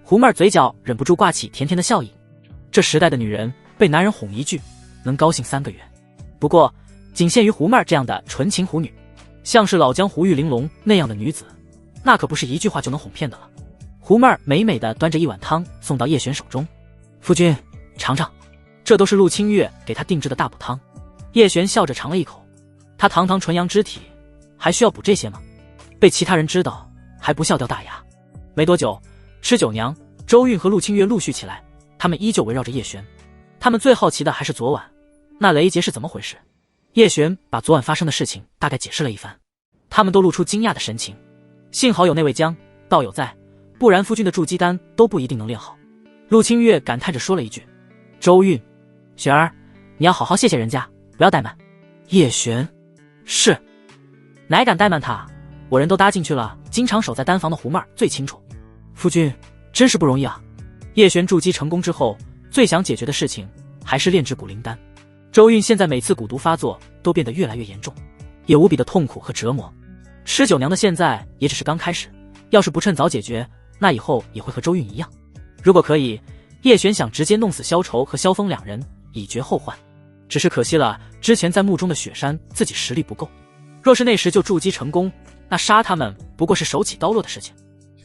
胡妹儿嘴角忍不住挂起甜甜的笑意。这时代的女人被男人哄一句，能高兴3个月。不过仅限于胡妹儿这样的纯情狐女，像是老江湖玉玲珑那样的女子，那可不是一句话就能哄骗的了。胡妹儿美美的端着一碗汤送到叶璇手中。夫君，尝尝，这都是陆清月给他定制的大补汤。叶璇笑着尝了一口，他堂堂纯阳之体，还需要补这些吗？被其他人知道，还不笑掉大牙。没多久，吃九娘、周韵和陆清月陆续起来，他们依旧围绕着叶璇。他们最好奇的还是昨晚那雷劫是怎么回事。叶璇把昨晚发生的事情大概解释了一番，他们都露出惊讶的神情。幸好有那位江道友在，不然夫君的筑基丹都不一定能练好。陆清月感叹着说了一句。周韵，璇儿，你要好好谢谢人家，不要怠慢。叶璇，是，哪敢怠慢他，我人都搭进去了，经常守在丹房的胡妹儿最清楚。夫君真是不容易啊。叶璇筑基成功之后，最想解决的事情还是炼制古灵丹。周韵现在每次蛊毒发作都变得越来越严重，也无比的痛苦和折磨。吃九娘的现在也只是刚开始，要是不趁早解决，那以后也会和周韵一样。如果可以，叶璇想直接弄死萧愁和萧峰2人，以绝后患。只是可惜了之前在墓中的雪山自己实力不够，若是那时就筑基成功，那杀他们不过是手起刀落的事情。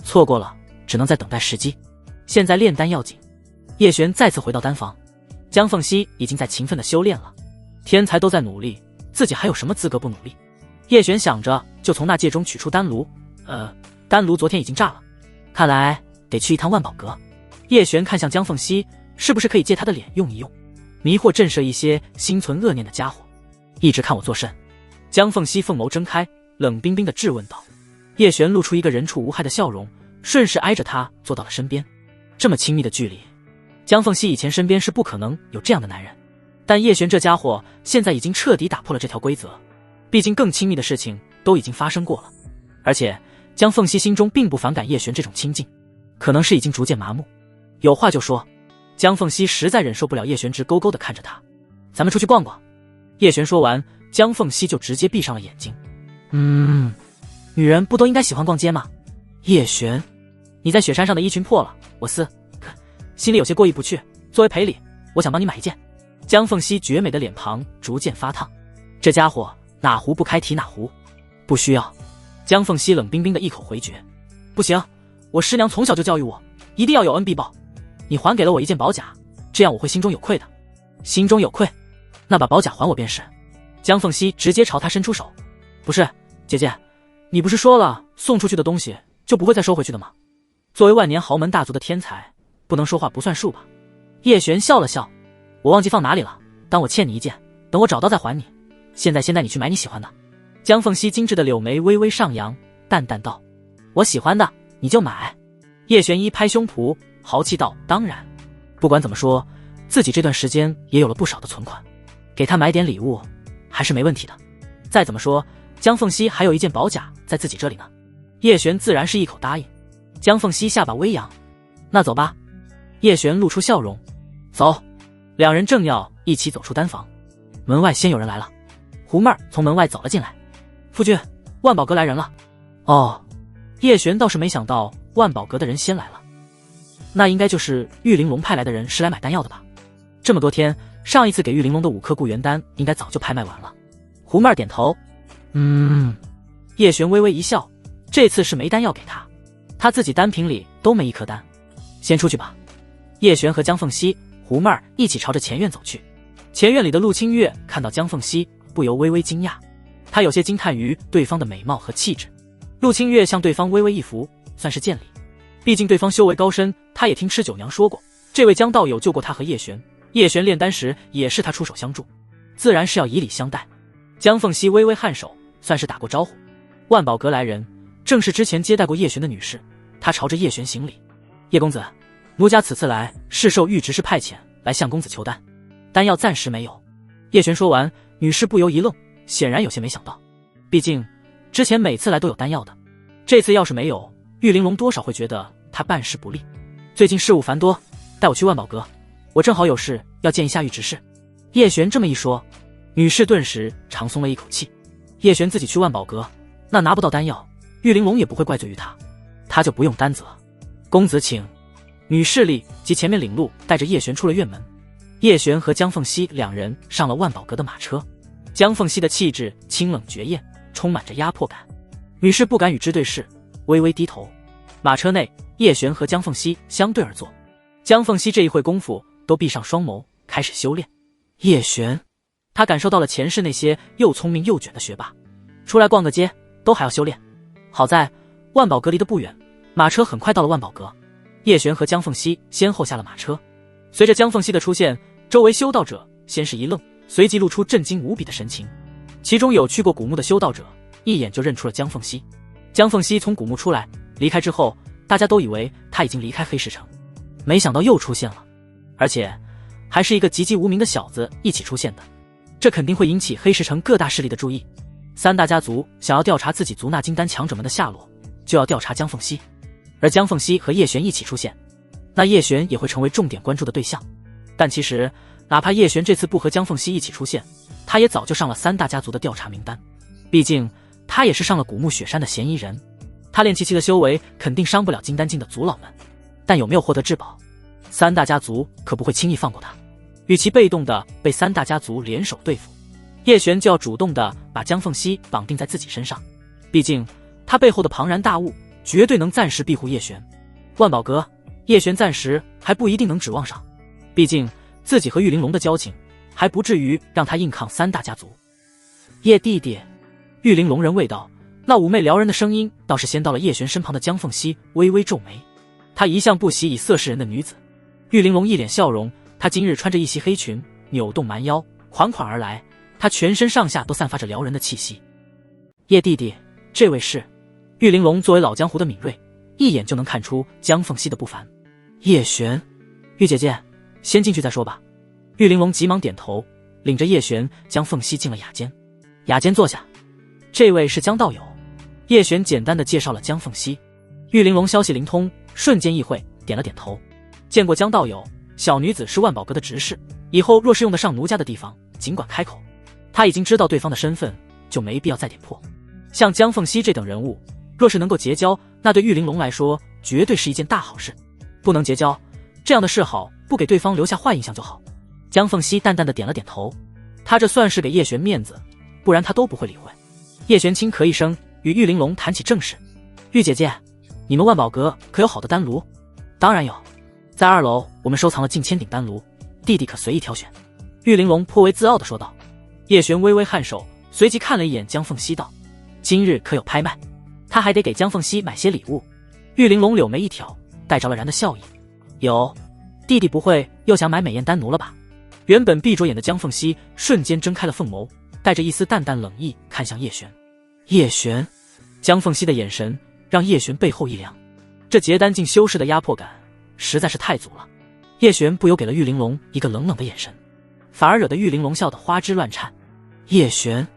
错过了，只能再等待时机。现在炼丹要紧。叶璇再次回到丹房，江凤熙已经在勤奋的修炼了。天才都在努力，自己还有什么资格不努力？叶璇想着，就从那戒中取出丹炉。丹炉昨天已经炸了，看来得去一趟万宝阁。叶璇看向江凤熙，是不是可以借他的脸用一用，迷惑震慑一些心存恶念的家伙？一直看我作甚？江凤熙凤眸睁开，冷冰冰的质问道。叶璇露出一个人畜无害的笑容，顺势挨着他坐到了身边。这么亲密的距离，江凤熙以前身边是不可能有这样的男人，但叶璇这家伙现在已经彻底打破了这条规则。毕竟更亲密的事情都已经发生过了，而且江凤熙心中并不反感叶璇这种亲近，可能是已经逐渐麻木。有话就说。江凤熙实在忍受不了叶璇直勾勾地看着他。咱们出去逛逛。叶璇说完，江凤熙就直接闭上了眼睛。女人不都应该喜欢逛街吗？叶璇，你在雪山上的衣裙破了，我心里有些过意不去，作为赔礼，我想帮你买一件。江凤熙绝美的脸庞逐渐发烫，这家伙哪壶不开提哪壶。不需要。江凤熙冷冰冰的一口回绝。不行，我师娘从小就教育我，一定要有恩必报。你还给了我一件宝甲，这样我会心中有愧的。心中有愧？那把宝甲还我便是。江凤熙直接朝他伸出手。不是，姐姐，你不是说了送出去的东西就不会再收回去的吗？作为万年豪门大族的天才，不能说话不算数吧？叶璇笑了笑。我忘记放哪里了，当我欠你一件，等我找到再还你。现在先带你去买你喜欢的。江凤熙精致的柳眉微微上扬，淡淡道。我喜欢的你就买。叶璇一拍胸脯，豪气道：“当然，不管怎么说，自己这段时间也有了不少的存款，给他买点礼物还是没问题的。再怎么说，江凤熙还有一件宝甲在自己这里呢。”叶璇自然是一口答应。江凤熙下巴微扬：“那走吧。”叶璇露出笑容：“走。”两人正要一起走出单房，门外先有人来了。胡妹儿从门外走了进来：“夫君，万宝阁来人了。”哦，叶璇倒是没想到万宝阁的人先来了，那应该就是玉玲珑派来的人是来买丹药的吧？这么多天，上一次给玉玲珑的5颗固元丹应该早就拍卖完了。胡妹儿点头：“叶璇微微一笑，这次是没丹药给他，他自己丹瓶里都没1颗丹。先出去吧。”叶璇和江凤熙、胡妹儿一起朝着前院走去。前院里的陆清月看到江凤熙，不由微微惊讶，她有些惊叹于对方的美貌和气质。陆清月向对方微微一扶，算是见礼。毕竟对方修为高深，他也听吃酒娘说过，这位江道友救过他和叶璇，叶璇炼丹时也是他出手相助，自然是要以礼相待。江凤熙微微颔首，算是打过招呼。万宝阁来人，正是之前接待过叶璇的女士，她朝着叶璇行礼：“叶公子，奴家此次来是受玉执事派遣来向公子求丹，丹药暂时没有。”叶璇说完，女士不由一愣，显然有些没想到，毕竟之前每次来都有丹药的，这次要是没有，玉玲珑多少会觉得他办事不力。最近事务繁多，带我去万宝阁，我正好有事要见一下玉执事。叶璇这么一说，女士顿时长松了一口气。叶璇自己去万宝阁，那拿不到丹药，玉玲珑也不会怪罪于他，他就不用担责。公子请。女侍立及前面领路，带着叶璇出了院门。叶璇和江凤熙两人上了万宝阁的马车。江凤熙的气质清冷绝艳，充满着压迫感，女士不敢与之对视，微微低头。马车内，叶璇和江凤熙相对而坐。江凤熙这一会功夫都闭上双眸，开始修炼。叶璇，他感受到了前世那些又聪明又卷的学霸，出来逛个街都还要修炼。好在万宝阁离得不远，马车很快到了万宝阁。叶璇和江凤熙先后下了马车。随着江凤熙的出现，周围修道者先是一愣，随即露出震惊无比的神情。其中有去过古墓的修道者一眼就认出了江凤熙。江凤熙从古墓出来离开之后，大家都以为他已经离开黑石城，没想到又出现了，而且还是一个籍籍无名的小子一起出现的，这肯定会引起黑石城各大势力的注意。3大家族想要调查自己族纳金丹强者们的下落，就要调查江凤熙，而江凤熙和叶璇一起出现，那叶璇也会成为重点关注的对象。但其实哪怕叶璇这次不和江凤熙一起出现，他也早就上了3大家族的调查名单，毕竟他也是上了古墓雪山的嫌疑人。他练气期的修为肯定伤不了金丹境的族老们，但有没有获得至宝，3大家族可不会轻易放过他。与其被动的被3大家族联手对付，叶璇就要主动的把江凤熙绑定在自己身上，毕竟他背后的庞然大物绝对能暂时庇护叶璇。万宝阁，叶璇暂时还不一定能指望上，毕竟自己和玉玲珑的交情还不至于让他硬抗3大家族。叶弟弟，玉玲珑人未到，那妩媚撩人的声音倒是先到了叶璇身旁的江凤熙微微皱眉。她一向不喜以色示人的女子。玉玲珑一脸笑容，她今日穿着一袭黑裙，扭动蛮腰，款款而来，她全身上下都散发着撩人的气息。叶弟弟，这位是……玉玲珑作为老江湖的敏锐，一眼就能看出江凤熙的不凡。叶璇，玉姐姐，先进去再说吧。玉玲珑急忙点头，领着叶璇、江凤熙进了雅间。雅间坐下，这位是江道友。叶璇简单的介绍了江凤熙。玉玲珑消息灵通，瞬间意会，点了点头。见过江道友，小女子是万宝阁的执事，以后若是用得上奴家的地方，尽管开口。他已经知道对方的身份，就没必要再点破。像江凤熙这等人物，若是能够结交，那对玉玲珑来说绝对是一件大好事。不能结交，这样的示好不给对方留下坏印象就好。江凤熙淡淡的点了点头，他这算是给叶璇面子，不然他都不会理会。叶璇轻咳一声，与玉玲珑谈起正事。玉姐姐，你们万宝阁可有好的丹炉？当然有，在2楼我们收藏了近1000顶丹炉，弟弟可随意挑选。玉玲珑颇为自傲地说道。叶璇微微颔首，随即看了一眼江凤熙道：今日可有拍卖？他还得给江凤熙买些礼物。玉玲珑柳眉一挑，带着了然的笑意：有，弟弟不会又想买美艳丹奴了吧？原本闭着眼的江凤熙瞬间睁开了凤眸，带着一丝淡淡冷意看向叶璇。叶璇，江凤熙的眼神让叶璇背后一凉，这结丹境修士的压迫感实在是太足了。叶璇不由给了玉玲珑一个冷冷的眼神，反而惹得玉玲珑笑得花枝乱颤。叶璇，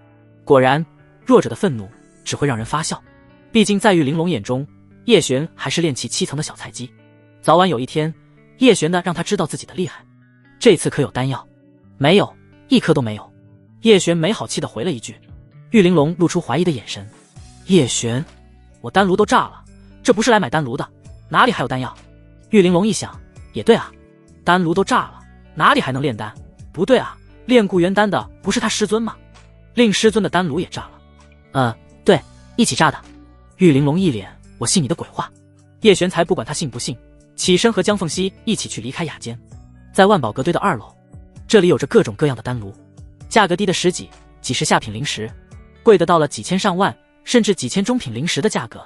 果然，弱者的愤怒只会让人发笑。毕竟在玉玲珑眼中，叶璇还是练气7层的小菜鸡。早晚有一天，叶璇呢让他知道自己的厉害。这次可有丹药？没有，一颗都没有。叶璇没好气地回了一句。玉玲珑露出怀疑的眼神。叶璇，我丹炉都炸了，这不是来买丹炉的，哪里还有丹药？玉玲珑一想，也对啊，丹炉都炸了，哪里还能炼丹？不对啊，炼固元丹的不是他师尊吗？令师尊的丹炉也炸了。对，一起炸的。玉玲珑一脸我信你的鬼话。叶璇才不管他信不信，起身和江凤熙一起去离开雅间。在万宝阁堆的2楼，这里有着各种各样的丹炉，价格低的10几、几十下品灵石，贵的到了几千上万，甚至几千中品灵石的价格。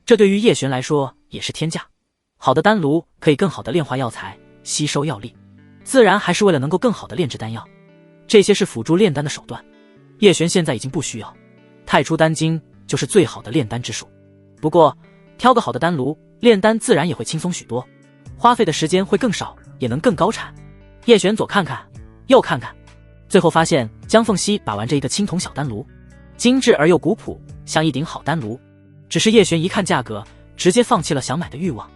这对于叶璇来说也是天价。好的丹炉可以更好的炼化药材，吸收药力，自然还是为了能够更好的炼制丹药。这些是辅助炼丹的手段，叶璇现在已经不需要。太初丹经就是最好的炼丹之术。不过挑个好的丹炉，炼丹自然也会轻松许多，花费的时间会更少，也能更高产。叶璇左看看右看看，最后发现江凤熙把玩着一个青铜小丹炉，精致而又古朴，像一顶好丹炉。只是叶璇一看价格，直接放弃了想买的欲望，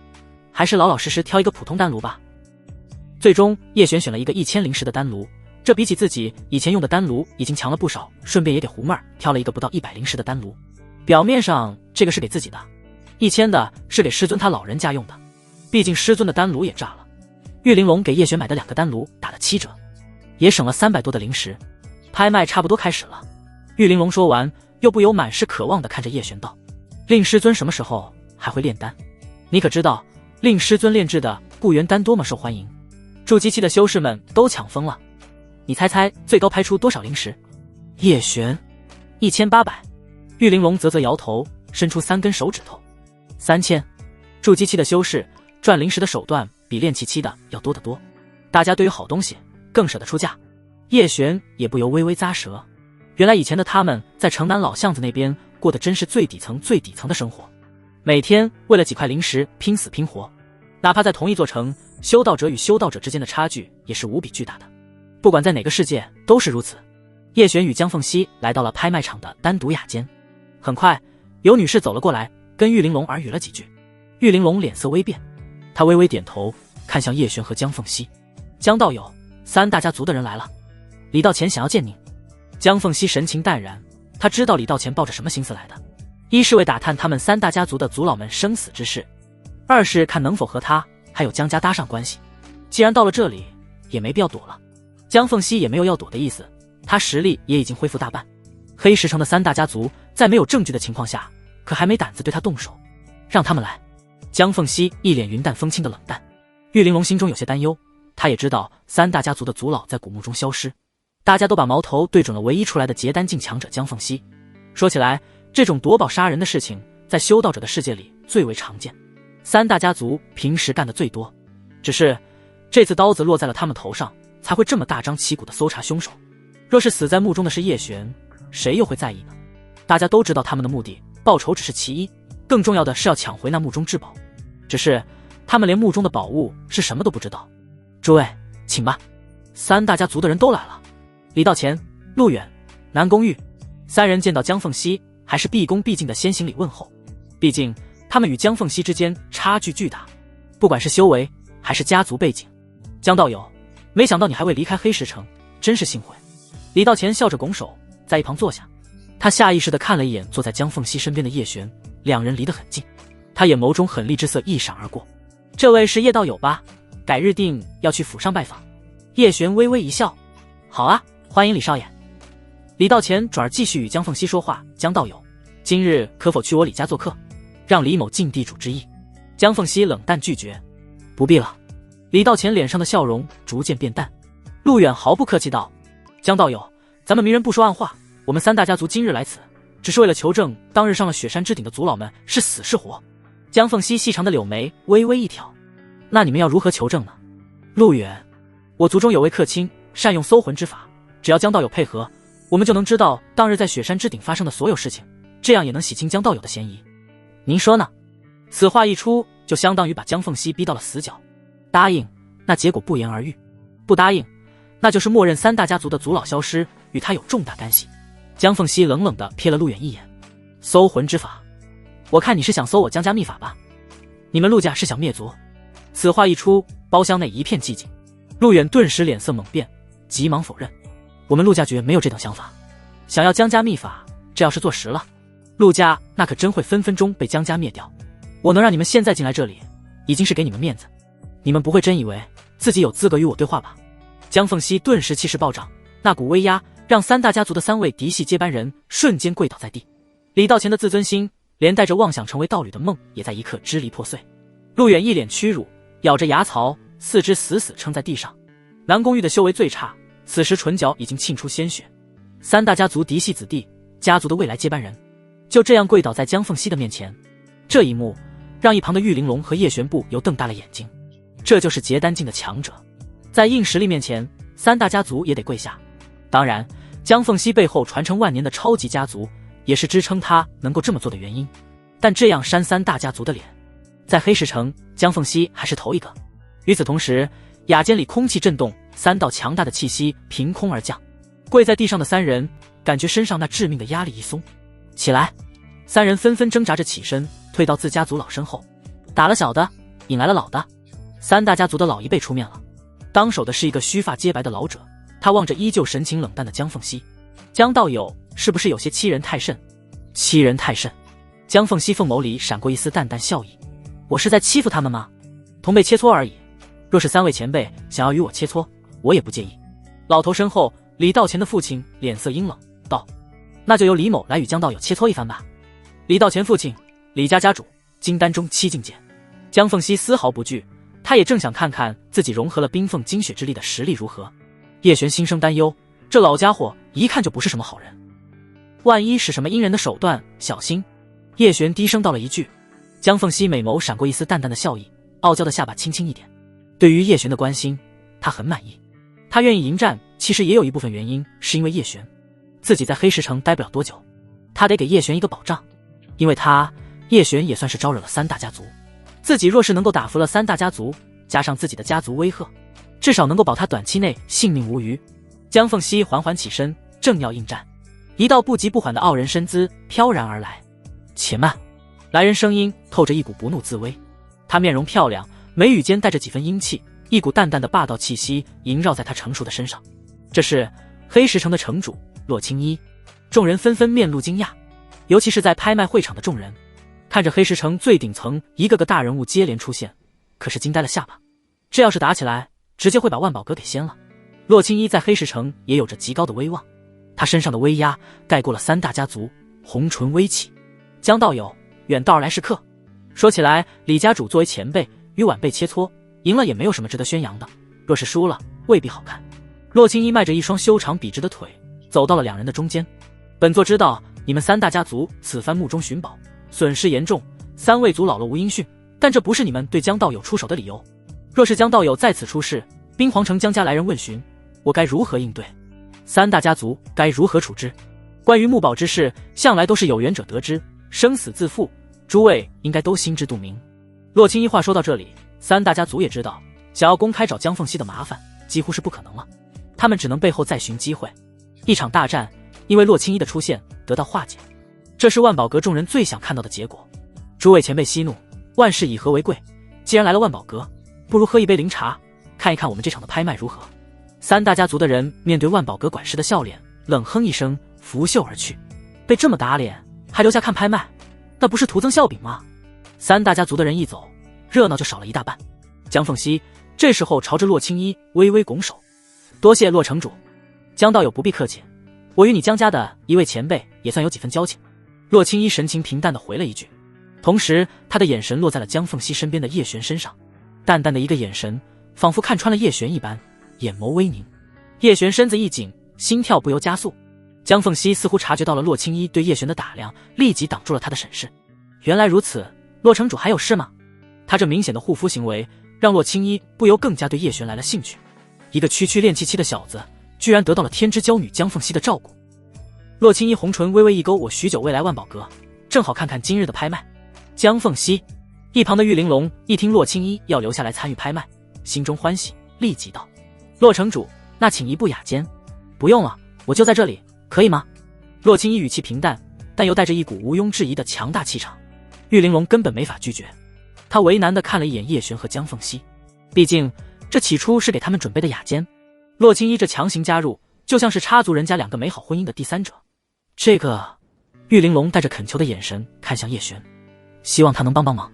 还是老老实实挑一个普通丹炉吧。最终叶璇选了一个1000灵石的丹炉，这比起自己以前用的丹炉已经强了不少，顺便也给胡妹儿挑了一个不到100灵石的丹炉。表面上这个是给自己的，1000的是给师尊他老人家用的，毕竟师尊的丹炉也炸了。玉玲珑给叶璇买的2个丹炉打了7折，也省了300多的灵石。拍卖差不多开始了。玉玲珑说完，又不由满是渴望地看着叶璇道：令师尊什么时候还会炼丹？你可知道令师尊炼制的固元丹多么受欢迎？筑基期的修士们都抢疯了。你猜猜最高拍出多少灵石？叶璇1800。玉玲珑啧摇头，伸出3根手指头。3000。筑基期的修士赚灵石的手段比炼气期的要多得多，大家对于好东西更舍得出价。叶璇也不由微微咂舌，原来以前的他们在城南老巷子那边过的真是最底层最底层的生活，每天为了几块灵石拼死拼活，哪怕在同一座城，修道者与修道者之间的差距也是无比巨大的，不管在哪个世界都是如此。叶璇与江凤熙来到了拍卖场的丹独雅间，很快有女士走了过来，跟玉玲珑耳语了几句。玉玲珑脸色微变，她微微点头，看向叶璇和江凤熙。江道友，3大家族的人来了，李道乾想要见您。江凤熙神情淡然，他知道李道乾抱着什么心思来的，一是为打探他们3大家族的族老们生死之事，二是看能否和他还有江家搭上关系。既然到了这里，也没必要躲了。江凤熙也没有要躲的意思，他实力也已经恢复大半。黑石城的3大家族在没有证据的情况下，可还没胆子对他动手，让他们来。江凤熙一脸云淡风轻的冷淡。玉玲珑心中有些担忧，他也知道3大家族的族老在古墓中消失，大家都把矛头对准了唯一出来的结丹境强者江凤熙。说起来，这种夺宝杀人的事情在修道者的世界里最为常见，3大家族平时干的最多，只是这次刀子落在了他们头上，才会这么大张旗鼓的搜查凶手。若是死在墓中的是叶璇，谁又会在意呢？大家都知道他们的目的，报仇只是其一，更重要的是要抢回那墓中至宝。只是他们连墓中的宝物是什么都不知道。诸位请吧。3大家族的人都来了。李道乾、陆远、南宫玉3人见到江凤熙，还是毕恭毕敬的先行礼问候。毕竟他们与江凤熙之间差距巨大，不管是修为还是家族背景。江道友，没想到你还未离开黑石城，真是幸会。李道乾笑着拱手在一旁坐下，他下意识地看了一眼坐在江凤熙身边的叶璇，两人离得很近，他眼眸中狠厉之色一闪而过。这位是叶道友吧？改日定要去府上拜访。叶璇微微一笑，好啊，欢迎李少爷。李道乾转而继续与江凤熙说话，江道友，今日可否去我李家做客，让李某尽地主之谊？江凤熙冷淡拒绝，不必了。李道乾脸上的笑容逐渐变淡。陆远毫不客气道，江道友，咱们明人不说暗话，我们3大家族今日来此，只是为了求证当日上了雪山之顶的族老们是死是活。江凤熙细长的柳眉微微一挑，那你们要如何求证呢？陆远，我族中有位客卿善用搜魂之法，只要江道友配合，我们就能知道当日在雪山之顶发生的所有事情，这样也能洗清江道友的嫌疑。您说呢？此话一出，就相当于把江凤熙逼到了死角。答应，那结果不言而喻；不答应，那就是默认三大家族的族老消失，与他有重大干系。江凤熙冷冷地瞥了陆远一眼，搜魂之法，我看你是想搜我江家秘法吧？你们陆家是想灭族？此话一出，包厢内一片寂静。陆远顿时脸色猛变，急忙否认：我们陆家绝没有这等想法。想要江家秘法，这要是坐实了，陆家那可真会分分钟被江家灭掉。我能让你们现在进来这里，已经是给你们面子，你们不会真以为自己有资格与我对话吧？江凤熙顿时气势暴涨，那股威压让三大家族的3位嫡系接班人瞬间跪倒在地。李道乾的自尊心，连带着妄想成为道侣的梦，也在一刻支离破碎。陆远一脸屈辱，咬着牙槽，四肢死死撑在地上。南宫玉的修为最差，此时唇角已经沁出鲜血。三大家族嫡系子弟，家族的未来接班人，就这样跪倒在江凤熙的面前。这一幕让一旁的玉玲珑和叶玄不由瞪大了眼睛。这就是结丹境的强者，在硬实力面前，三大家族也得跪下。当然，江凤熙背后传承万年的超级家族也是支撑他能够这么做的原因。但这样扇三大家族的脸，在黑石城，江凤熙还是头一个。与此同时，雅间里空气震动，3道强大的气息凭空而降。跪在地上的3人感觉身上那致命的压力一松，起来！3人纷纷挣扎着起身，退到自家族老身后。打了小的，引来了老的。三大家族的老一辈出面了，当手的是一个须发皆白的老者，他望着依旧神情冷淡的江凤熙。江道友是不是有些欺人太甚？欺人太甚！江凤熙凤眸里闪过一丝淡淡笑意。我是在欺负他们吗？同辈切磋而已。若是3位前辈想要与我切磋，我也不介意。老头身后，李道乾的父亲脸色阴冷道：那就由李某来与江道友切磋一番吧。李道乾父亲，李家家主，金丹中7境界。江凤熙丝毫不惧，他也正想看看自己融合了冰凤精血之力的实力如何。叶璇心生担忧，这老家伙一看就不是什么好人，万一使什么阴人的手段，小心。叶璇低声道了一句。江凤熙美眸闪过一丝淡淡的笑意，傲娇的下巴轻轻一点。对于叶璇的关心，他很满意。他愿意迎战，其实也有一部分原因是因为叶璇。自己在黑石城待不了多久，他得给叶璇一个保障。因为叶璇也算是招惹了三大家族，自己若是能够打服了三大家族，加上自己的家族威吓，至少能够保他短期内性命无虞。江凤熙缓缓起身，正要应战，一道不急不缓的傲人身姿飘然而来。且慢！来人声音透着一股不怒自威，他面容漂亮，眉宇间带着几分英气，一股淡淡的霸道气息萦绕在他成熟的身上。这是黑石城的城主洛青衣。众人纷纷面露惊讶，尤其是在拍卖会场的众人，看着黑石城最顶层一个个大人物接连出现，可是惊呆了下巴。这要是打起来，直接会把万宝阁给掀了。洛青衣在黑石城也有着极高的威望，他身上的威压盖过了三大家族，红唇微起。江道友，远道而来是客。说起来，李家主作为前辈，与晚辈切磋，赢了也没有什么值得宣扬的，若是输了，未必好看。洛青衣迈着一双修长笔直的腿，走到了两人的中间。本座知道你们三大家族此番目中寻宝，损失严重，3位族老了无音讯，但这不是你们对江道友出手的理由。若是江道友在此出事，冰皇城江家来人问询，我该如何应对？三大家族该如何处置？关于木宝之事，向来都是有缘者得知，生死自负，诸位应该都心知肚明。洛青衣话说到这里，三大家族也知道，想要公开找江凤熙的麻烦几乎是不可能了，他们只能背后再寻机会。一场大战因为洛青衣的出现得到化解，这是万宝阁众人最想看到的结果。诸位前辈息怒，万事以和为贵，既然来了万宝阁，不如喝一杯灵茶，看一看我们这场的拍卖如何。三大家族的人面对万宝阁管事的笑脸，冷哼一声，拂袖而去。被这么打脸还留下看拍卖，那不是徒增笑柄吗？三大家族的人一走，热闹就少了一大半。江凤熙这时候朝着洛青衣微微拱手，多谢洛城主。江道友不必客气，我与你江家的一位前辈也算有几分交情。洛青衣神情平淡地回了一句，同时他的眼神落在了江凤熙身边的叶璇身上，淡淡的一个眼神，仿佛看穿了叶璇一般，眼眸微凝。叶璇身子一紧，心跳不由加速。江凤熙似乎察觉到了洛青衣对叶璇的打量，立即挡住了他的审视。原来如此，洛城主还有事吗？他这明显的护肤行为让洛青衣不由更加对叶璇来了兴趣。一个区区练气期的小子，居然得到了天之娇女江凤熙的照顾。洛青衣红唇微微一勾，我许久未来万宝阁，正好看看今日的拍卖。江凤熙一旁的玉玲珑一听洛青衣要留下来参与拍卖，心中欢喜，立即道：“洛城主，那请一步雅间。”“不用了，我就在这里，可以吗？”洛青衣语气平淡，但又带着一股毋庸置疑的强大气场。玉玲珑根本没法拒绝，他为难地看了一眼叶璇和江凤熙，毕竟这起初是给他们准备的雅间，洛青衣这强行加入，就像是插足人家两个美好婚姻的第三者。这个，玉玲珑带着恳求的眼神看向叶璇，希望他能帮帮忙。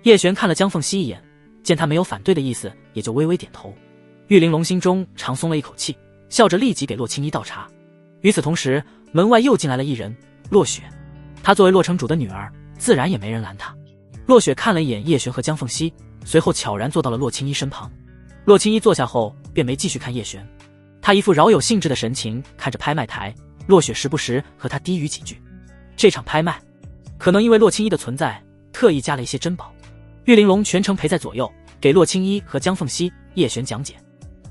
叶璇看了江凤熙一眼，见他没有反对的意思，也就微微点头。玉玲珑心中长松了一口气，笑着立即给洛青衣倒茶。与此同时，门外又进来了一人，洛雪。她作为洛城主的女儿，自然也没人拦她。洛雪看了一眼叶璇和江凤熙，随后悄然坐到了洛青衣身旁。洛青衣坐下后，便没继续看叶璇，她一副饶有兴致的神情看着拍卖台。洛雪时不时和他低语几句。这场拍卖，可能因为洛青衣的存在，特意加了一些珍宝。玉玲珑全程陪在左右，给洛青衣和江凤熙、叶璇讲解，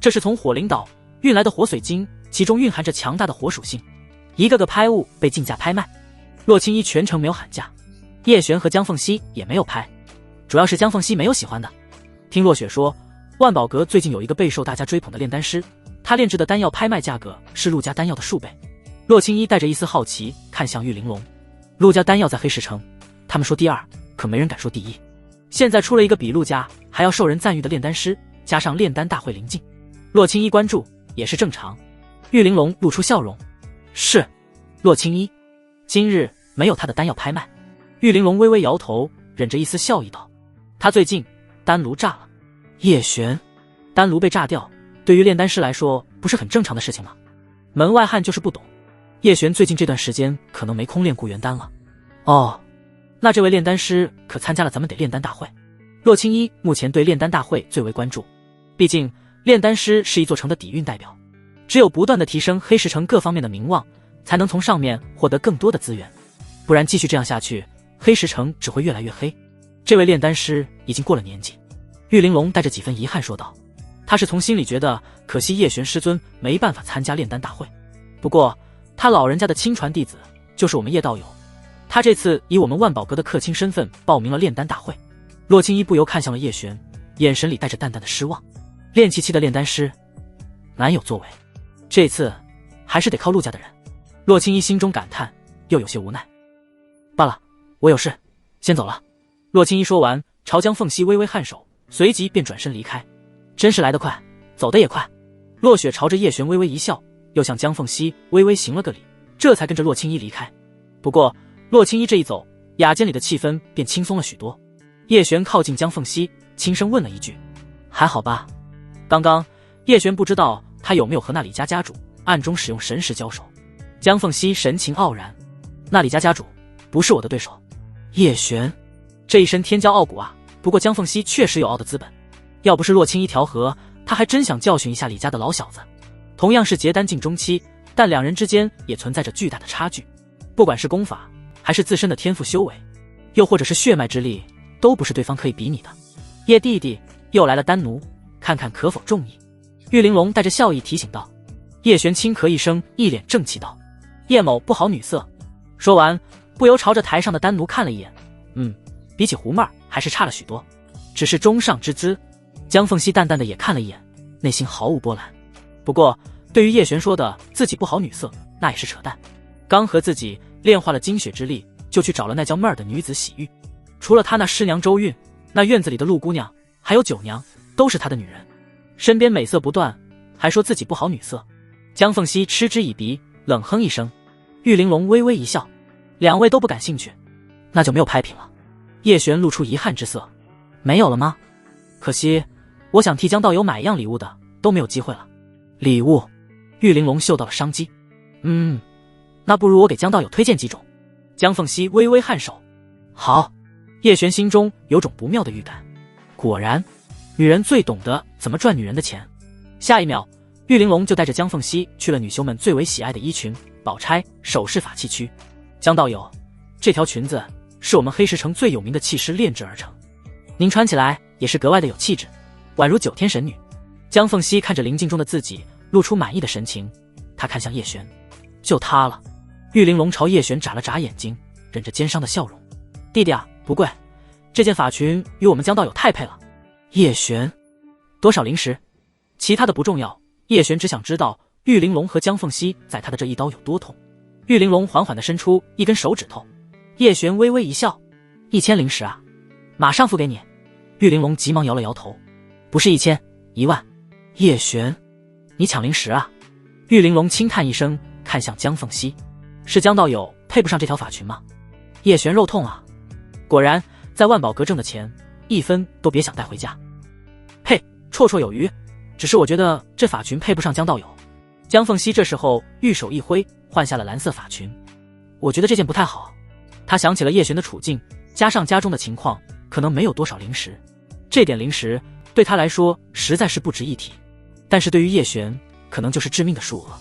这是从火灵岛运来的活水晶，其中蕴含着强大的火属性，一个个拍物被竞价拍卖。洛青衣全程没有喊价，叶璇和江凤熙也没有拍，主要是江凤熙没有喜欢的。听洛雪说，万宝阁最近有一个备受大家追捧的炼丹师，他炼制的丹药拍卖价格是陆家丹药的数倍。洛青衣带着一丝好奇看向玉玲珑，陆家丹药在黑石城，他们说第二，可没人敢说第一。现在出了一个比陆家还要受人赞誉的炼丹师，加上炼丹大会临近，洛青衣关注也是正常。玉玲珑露出笑容，是。洛青衣，今日没有他的丹药拍卖。玉玲珑微微摇头，忍着一丝笑意道：“他最近丹炉炸了。”叶璇，丹炉被炸掉，对于炼丹师来说不是很正常的事情吗？门外汉就是不懂。叶璇最近这段时间可能没空练固元丹了。哦，那这位炼丹师可参加了咱们得炼丹大会。洛青衣目前对炼丹大会最为关注，毕竟炼丹师是一座城的底蕴代表，只有不断的提升黑石城各方面的名望，才能从上面获得更多的资源，不然继续这样下去，黑石城只会越来越黑。这位炼丹师已经过了年纪。玉玲珑带着几分遗憾说道，他是从心里觉得可惜叶璇师尊没办法参加炼丹大会，不过他老人家的亲传弟子就是我们叶道友，他这次以我们万宝阁的客卿身份报名了炼丹大会。洛青衣不由看向了叶璇，眼神里带着淡淡的失望。炼气期的炼丹师难有作为，这次还是得靠陆家的人。洛青衣心中感叹，又有些无奈。罢了，我有事先走了。洛青衣说完，朝江凤熙微微颔首，随即便转身离开。真是来得快，走得也快。洛雪朝着叶璇微微一笑，又向江凤熙微微行了个礼，这才跟着洛青衣离开。不过洛青衣这一走，雅间里的气氛便轻松了许多。叶璇靠近江凤熙，轻声问了一句：“还好吧？”刚刚叶璇不知道他有没有和那李家家主暗中使用神识交手。江凤熙神情傲然：“那李家家主不是我的对手。”叶璇这一身天骄傲骨啊，不过江凤熙确实有傲的资本，要不是洛青衣调和，他还真想教训一下李家的老小子。同样是结丹境中期，但两人之间也存在着巨大的差距，不管是功法，还是自身的天赋修为，又或者是血脉之力，都不是对方可以比拟的。叶弟弟又来了丹奴，看看可否中意。玉玲珑带着笑意提醒道。叶璇轻咳一声，一脸正气道：“叶某不好女色。”说完不由朝着台上的丹奴看了一眼，比起胡妹儿还是差了许多，只是中上之姿。江凤熙淡淡的也看了一眼，内心毫无波澜。不过对于叶璇说的自己不好女色，那也是扯淡。刚和自己炼化了精血之力，就去找了那叫妹儿的女子洗浴，除了他那师娘周韵，那院子里的陆姑娘还有九娘都是他的女人，身边美色不断，还说自己不好女色。江凤熙嗤之以鼻，冷哼一声。玉玲珑微微一笑，两位都不感兴趣，那就没有拍品了。叶璇露出遗憾之色，没有了吗？可惜我想替江道友买一样礼物的都没有机会了。礼物？玉玲珑嗅到了商机。那不如我给江道友推荐几种。江凤熙微微颔首。好。叶璇心中有种不妙的预感，果然女人最懂得怎么赚女人的钱。下一秒，玉玲珑就带着江凤熙去了女修们最为喜爱的衣裙、宝钗、首饰法器区。江道友，这条裙子是我们黑石城最有名的器师炼制而成，您穿起来也是格外的有气质，宛如九天神女。江凤熙看着灵镜中的自己，露出满意的神情。她看向叶璇，就她了。玉玲珑朝叶璇眨了眨眼睛，忍着奸商的笑容：“弟弟啊，不贵，这件法裙与我们江道友太配了。”叶璇，多少灵石？其他的不重要，叶璇只想知道玉玲珑和江凤熙宰他的这一刀有多痛。玉玲珑缓缓地伸出一根手指头，叶璇微微一笑：1000灵石啊，马上付给你。玉玲珑急忙摇了摇头：不是1000，10000。叶璇，你抢灵石啊？玉玲珑轻叹一声，看向江凤熙：是江道友配不上这条法裙吗？叶璇肉痛啊，果然在万宝阁挣的钱1分都别想带回家。嘿，绰绰有余，只是我觉得这法裙配不上江道友。江凤熙这时候玉手一挥，换下了蓝色法裙。我觉得这件不太好。他想起了叶璇的处境，加上家中的情况，可能没有多少灵石，这点灵石对他来说实在是不值一提，但是对于叶璇可能就是致命的数额。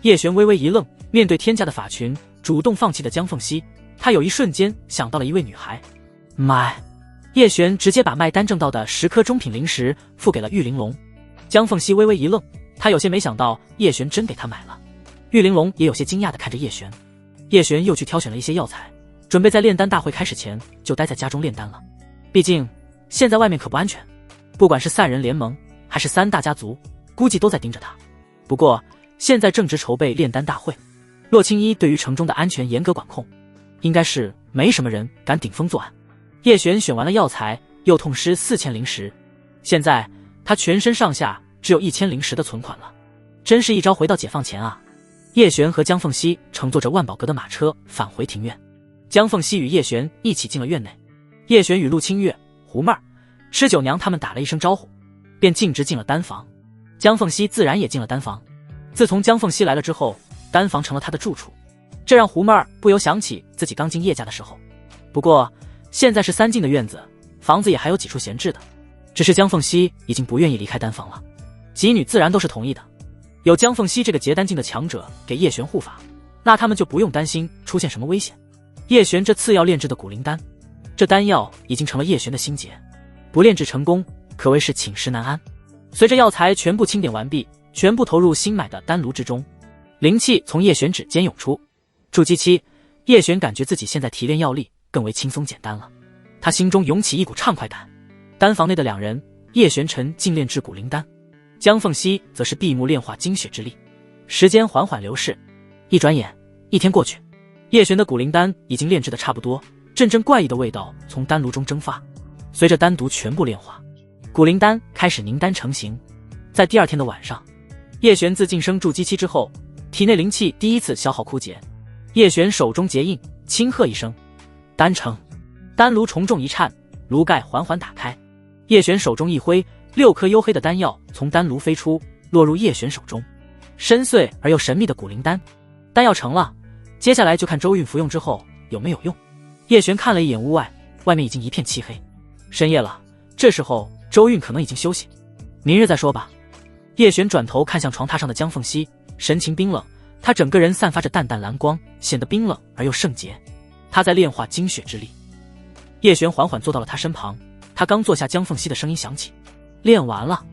叶璇微微一愣，面对天价的法裙，主动放弃的江凤熙，他有一瞬间想到了一位女孩。买！叶璇直接把卖单挣到的10颗中品灵石付给了玉玲珑。江凤熙微微一愣，他有些没想到叶璇真给他买了。玉玲珑也有些惊讶地看着叶璇。叶璇又去挑选了一些药材，准备在炼丹大会开始前就待在家中炼丹了。毕竟现在外面可不安全，不管是散人联盟还是3大家族，估计都在盯着他。不过现在正值筹备炼丹大会，洛青衣对于城中的安全严格管控，应该是没什么人敢顶风作案。叶璇选完了药材，又痛失4000灵石，现在他全身上下只有1000灵石的存款了，真是一朝回到解放前啊！叶璇和江凤熙乘坐着万宝阁的马车返回庭院，江凤熙与叶璇一起进了院内。叶璇与陆清月、胡妹儿、吃酒娘他们打了一声招呼，便径直进了丹房。江凤熙自然也进了丹房。自从江凤熙来了之后，丹房成了他的住处，这让胡妹儿不由想起自己刚进叶家的时候。不过现在是3进的院子，房子也还有几处闲置的，只是江凤熙已经不愿意离开丹房了。几女自然都是同意的，有江凤熙这个结丹境的强者给叶璇护法，那他们就不用担心出现什么危险。叶璇这次要炼制的古灵丹，这丹药已经成了叶璇的心结，不炼制成功可谓是寝食难安。随着药材全部清点完毕，全部投入新买的丹炉之中，灵气从叶璇指尖涌出。筑基期，叶璇感觉自己现在提炼药力更为轻松简单了，他心中涌起一股畅快感。丹房内的2人，叶璇沉浸炼制古灵丹，江凤熙则是闭目炼化精血之力。时间缓缓流逝，一转眼1天过去，叶璇的古灵丹已经炼制的差不多，阵阵怪异的味道从丹炉中蒸发。随着丹毒全部炼化，古灵丹开始凝丹成型。在第2天的晚上，叶璇自晋升筑基期之后，体内灵气第一次消耗枯竭。叶璇手中结印，轻喝一声，丹成。丹炉重重一颤，炉盖缓缓打开。叶璇手中一挥，6颗黝黑的丹药从丹炉飞出，落入叶璇手中。深邃而又神秘的古灵丹，丹药成了，接下来就看周韵服用之后有没有用。叶璇看了一眼屋外，外面已经一片漆黑，深夜了，这时候周韵可能已经休息，明日再说吧。叶璇转头看向床榻上的江凤熙，神情冰冷，他整个人散发着淡淡蓝光，显得冰冷而又圣洁。他在炼化精血之力。叶璇缓缓坐到了他身旁，他刚坐下，江凤熙的声音响起：练完了。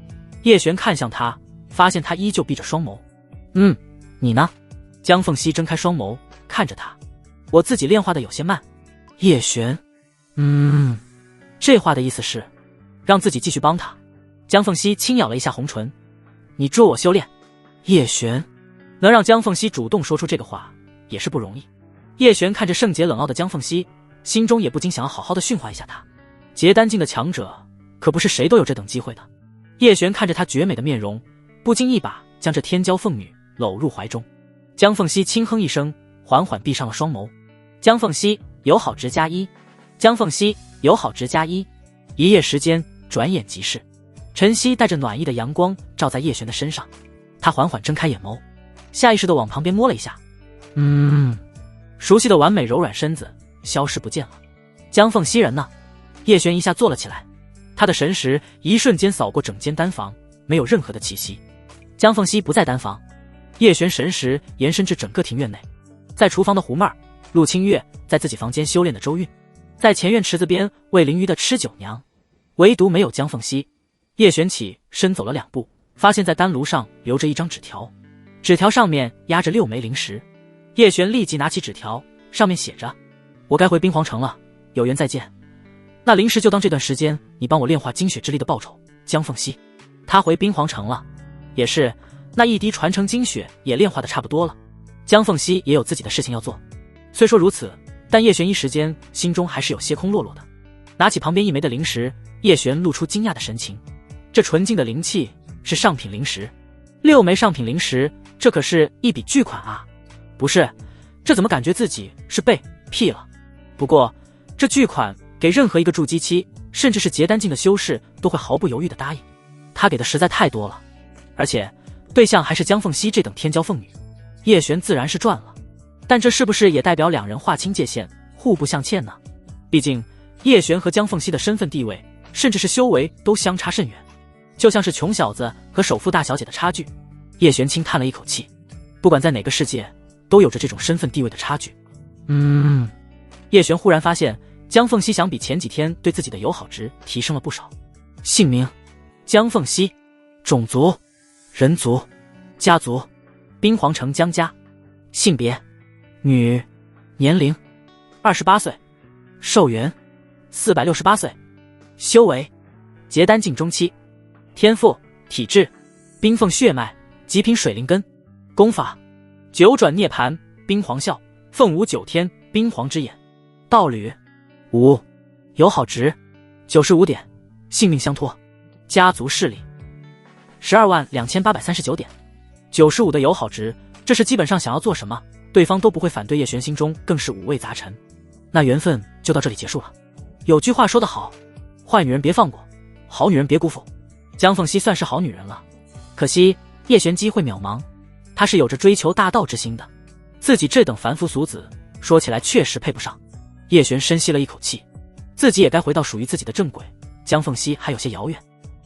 叶璇看向他，发现他依旧闭着双眸。你呢？江凤熙睁开双眸看着他，我自己炼化的有些慢。叶璇，这话的意思是让自己继续帮他。江凤熙轻咬了一下红唇，你助我修炼。叶璇，能让江凤熙主动说出这个话也是不容易。叶璇看着圣洁冷傲的江凤熙，心中也不禁想要好好的训话一下他。结丹境的强者可不是谁都有这等机会的。叶璇看着他绝美的面容，不禁一把将这天骄凤女搂入怀中。江凤熙轻哼一声，缓缓闭上了双眸。江凤熙，友好值+1。江凤熙，友好值+1。一夜时间转眼即逝，晨曦带着暖意的阳光照在叶璇的身上，他缓缓睁开眼眸，下意识地往旁边摸了一下。熟悉的完美柔软身子消失不见了。江凤熙人呢？叶璇一下坐了起来，他的神识一瞬间扫过整间丹房，没有任何的气息。江凤熙不在丹房。叶璇神识延伸至整个庭院内，在厨房的胡妹儿、陆清月，在自己房间修炼的周韵，在前院池子边喂灵鱼的吃酒娘，唯独没有江凤熙。叶璇起身走了2步，发现在丹炉上留着一张纸条，纸条上面压着6枚灵石。叶璇立即拿起纸条，上面写着：我该回冰皇城了，有缘再见。那灵石就当这段时间你帮我炼化精血之力的报酬。江凤熙。他回冰皇城了。也是，那一滴传承精血也炼化的差不多了。江凤熙也有自己的事情要做。虽说如此，但叶璇一时间心中还是有些空落落的。拿起旁边一枚的灵石，叶璇露出惊讶的神情。这纯净的灵气是上品灵石，6枚上品灵石，这可是一笔巨款啊！不是，这怎么感觉自己是被屁了？不过这巨款给任何一个筑基期，甚至是结丹境的修士都会毫不犹豫的答应。他给的实在太多了，而且对象还是江凤熙这等天骄凤女，叶璇自然是赚了。但这是不是也代表两人划清界限，互不相欠呢？毕竟叶璇和江凤熙的身份地位，甚至是修为都相差甚远，就像是穷小子和首富大小姐的差距。叶璇轻叹了一口气，不管在哪个世界，都有着这种身份地位的差距。叶璇忽然发现，江凤熙想比前几天对自己的友好值提升了不少。姓名：江凤熙，种族：人族，家族：冰皇城江家，性别：女，年龄：28岁，寿元468岁，修为：结丹境中期，天赋：体质：冰凤血脉，极品水灵根，功法：九转涅槃，冰皇啸，凤舞九天，冰皇之眼，道侣5，友好值95点，性命相托，家族势力122839点，95的友好值，这是基本上想要做什么，对方都不会反对。叶璇心中更是五味杂陈。那缘分就到这里结束了。有句话说得好，坏女人别放过，好女人别辜负。江凤熙算是好女人了，可惜叶璇机会渺茫。她是有着追求大道之心的，自己这等凡夫俗子，说起来确实配不上。叶璇深吸了一口气，自己也该回到属于自己的正轨。江凤熙还有些遥远，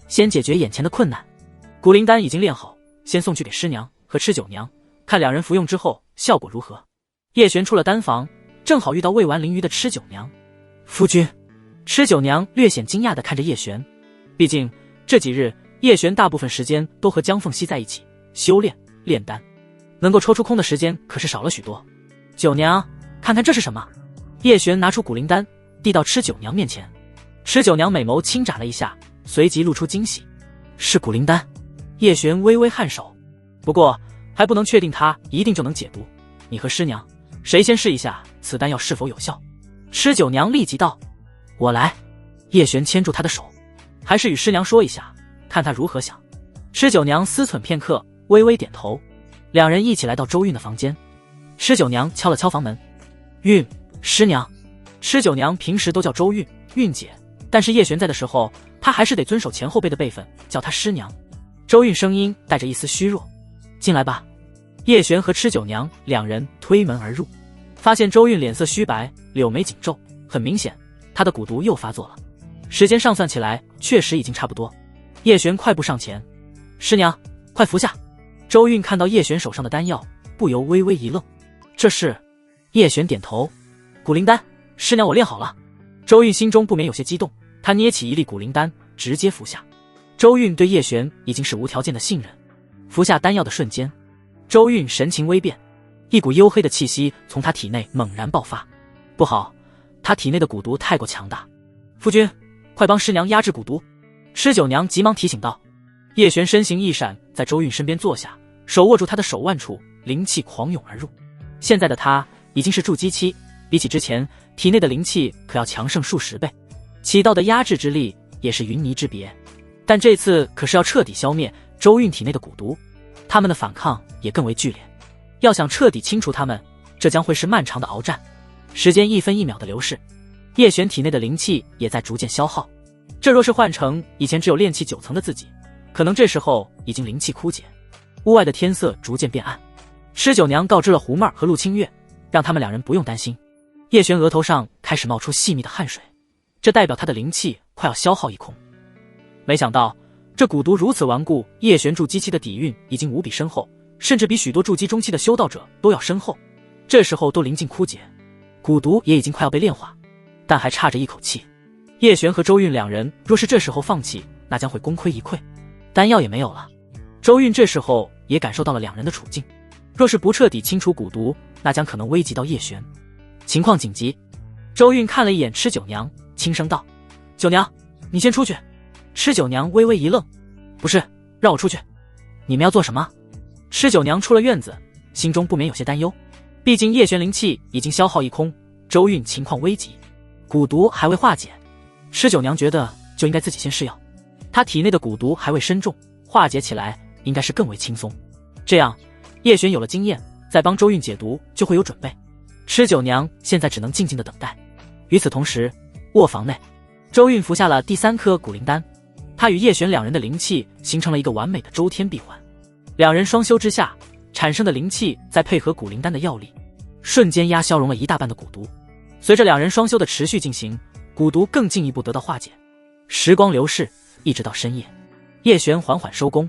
先解决眼前的困难。古灵丹已经炼好，先送去给师娘和吃酒娘，看两人服用之后效果如何。叶璇出了丹房，正好遇到喂完灵鱼的吃酒娘。夫君。吃酒娘略显惊讶地看着叶璇，毕竟这几日叶璇大部分时间都和江凤熙在一起修炼炼丹，能够抽出空的时间可是少了许多。酒娘，看看这是什么？叶璇拿出古灵丹递到吃酒娘面前。吃酒娘美眸轻眨了一下，随即露出惊喜，是古灵丹。叶璇微微颔首，不过还不能确定它一定就能解毒，你和师娘谁先试一下此丹药是否有效？吃酒娘立即道，我来。叶璇牵住她的手，还是与师娘说一下，看她如何想。吃酒娘思忖片刻，微微点头。两人一起来到周韵的房间。吃酒娘敲了敲房门，韵，师娘。吃酒娘平时都叫周韵，韵姐，但是叶璇在的时候，她还是得遵守前后辈的辈分，叫她师娘。周韵声音带着一丝虚弱，进来吧。叶璇和吃酒娘两人推门而入，发现周韵脸色虚白，柳眉紧皱，很明显她的蛊毒又发作了。时间上算起来确实已经差不多。叶璇快步上前，师娘快服下。周韵看到叶璇手上的丹药，不由微微一愣，这是？叶璇点头，古灵丹，师娘我炼好了。周韵心中不免有些激动，她捏起一粒古灵丹直接服下。周韵对叶璇已经是无条件的信任。服下丹药的瞬间，周韵神情微变，一股黝黑的气息从她体内猛然爆发。不好，她体内的蛊毒太过强大。夫君，快帮师娘压制蛊毒。吃酒娘急忙提醒道。叶璇身形一闪，在周韵身边坐下，手握住她的手腕处，灵气狂涌而入。现在的她已经是筑基期，比起之前，体内的灵气可要强盛数十倍，起到的压制之力也是云泥之别。但这次可是要彻底消灭周韵体内的蛊毒，他们的反抗也更为剧烈。要想彻底清除他们，这将会是漫长的鏖战。时间一分一秒的流逝，叶璇体内的灵气也在逐渐消耗。这若是换成以前只有炼气9层的自己，可能这时候已经灵气枯竭。屋外的天色逐渐变暗，吃酒娘告知了胡妹儿和陆清月，让他们两人不用担心。叶璇额头上开始冒出细密的汗水，这代表他的灵气快要消耗一空。没想到这蛊毒如此顽固，叶璇筑基期的底蕴已经无比深厚，甚至比许多筑基中期的修道者都要深厚，这时候都临近枯竭，蛊毒也已经快要被炼化，但还差着一口气。叶璇和周韵两人若是这时候放弃，那将会功亏一篑，丹药也没有了。周韵这时候也感受到了两人的处境，若是不彻底清除蛊毒，那将可能危及到叶璇。情况紧急。周韵看了一眼吃酒娘，轻声道，酒娘你先出去。吃酒娘微微一愣，不是，让我出去！你们要做什么？吃酒娘出了院子，心中不免有些担忧。毕竟叶璇灵气已经消耗一空，周韵情况危急，蛊毒还未化解。吃酒娘觉得就应该自己先试药，她体内的蛊毒还未深重，化解起来应该是更为轻松。这样，叶璇有了经验，在帮周韵解毒就会有准备。吃酒娘现在只能静静的等待。与此同时，卧房内，周韵服下了第3颗蛊灵丹，她与叶璇两人的灵气形成了一个完美的周天闭环。两人双修之下产生的灵气，再配合蛊灵丹的药力，瞬间压消融了一大半的蛊毒。随着两人双修的持续进行，蛊毒更进一步得到化解。时光流逝，一直到深夜，叶璇缓缓收工。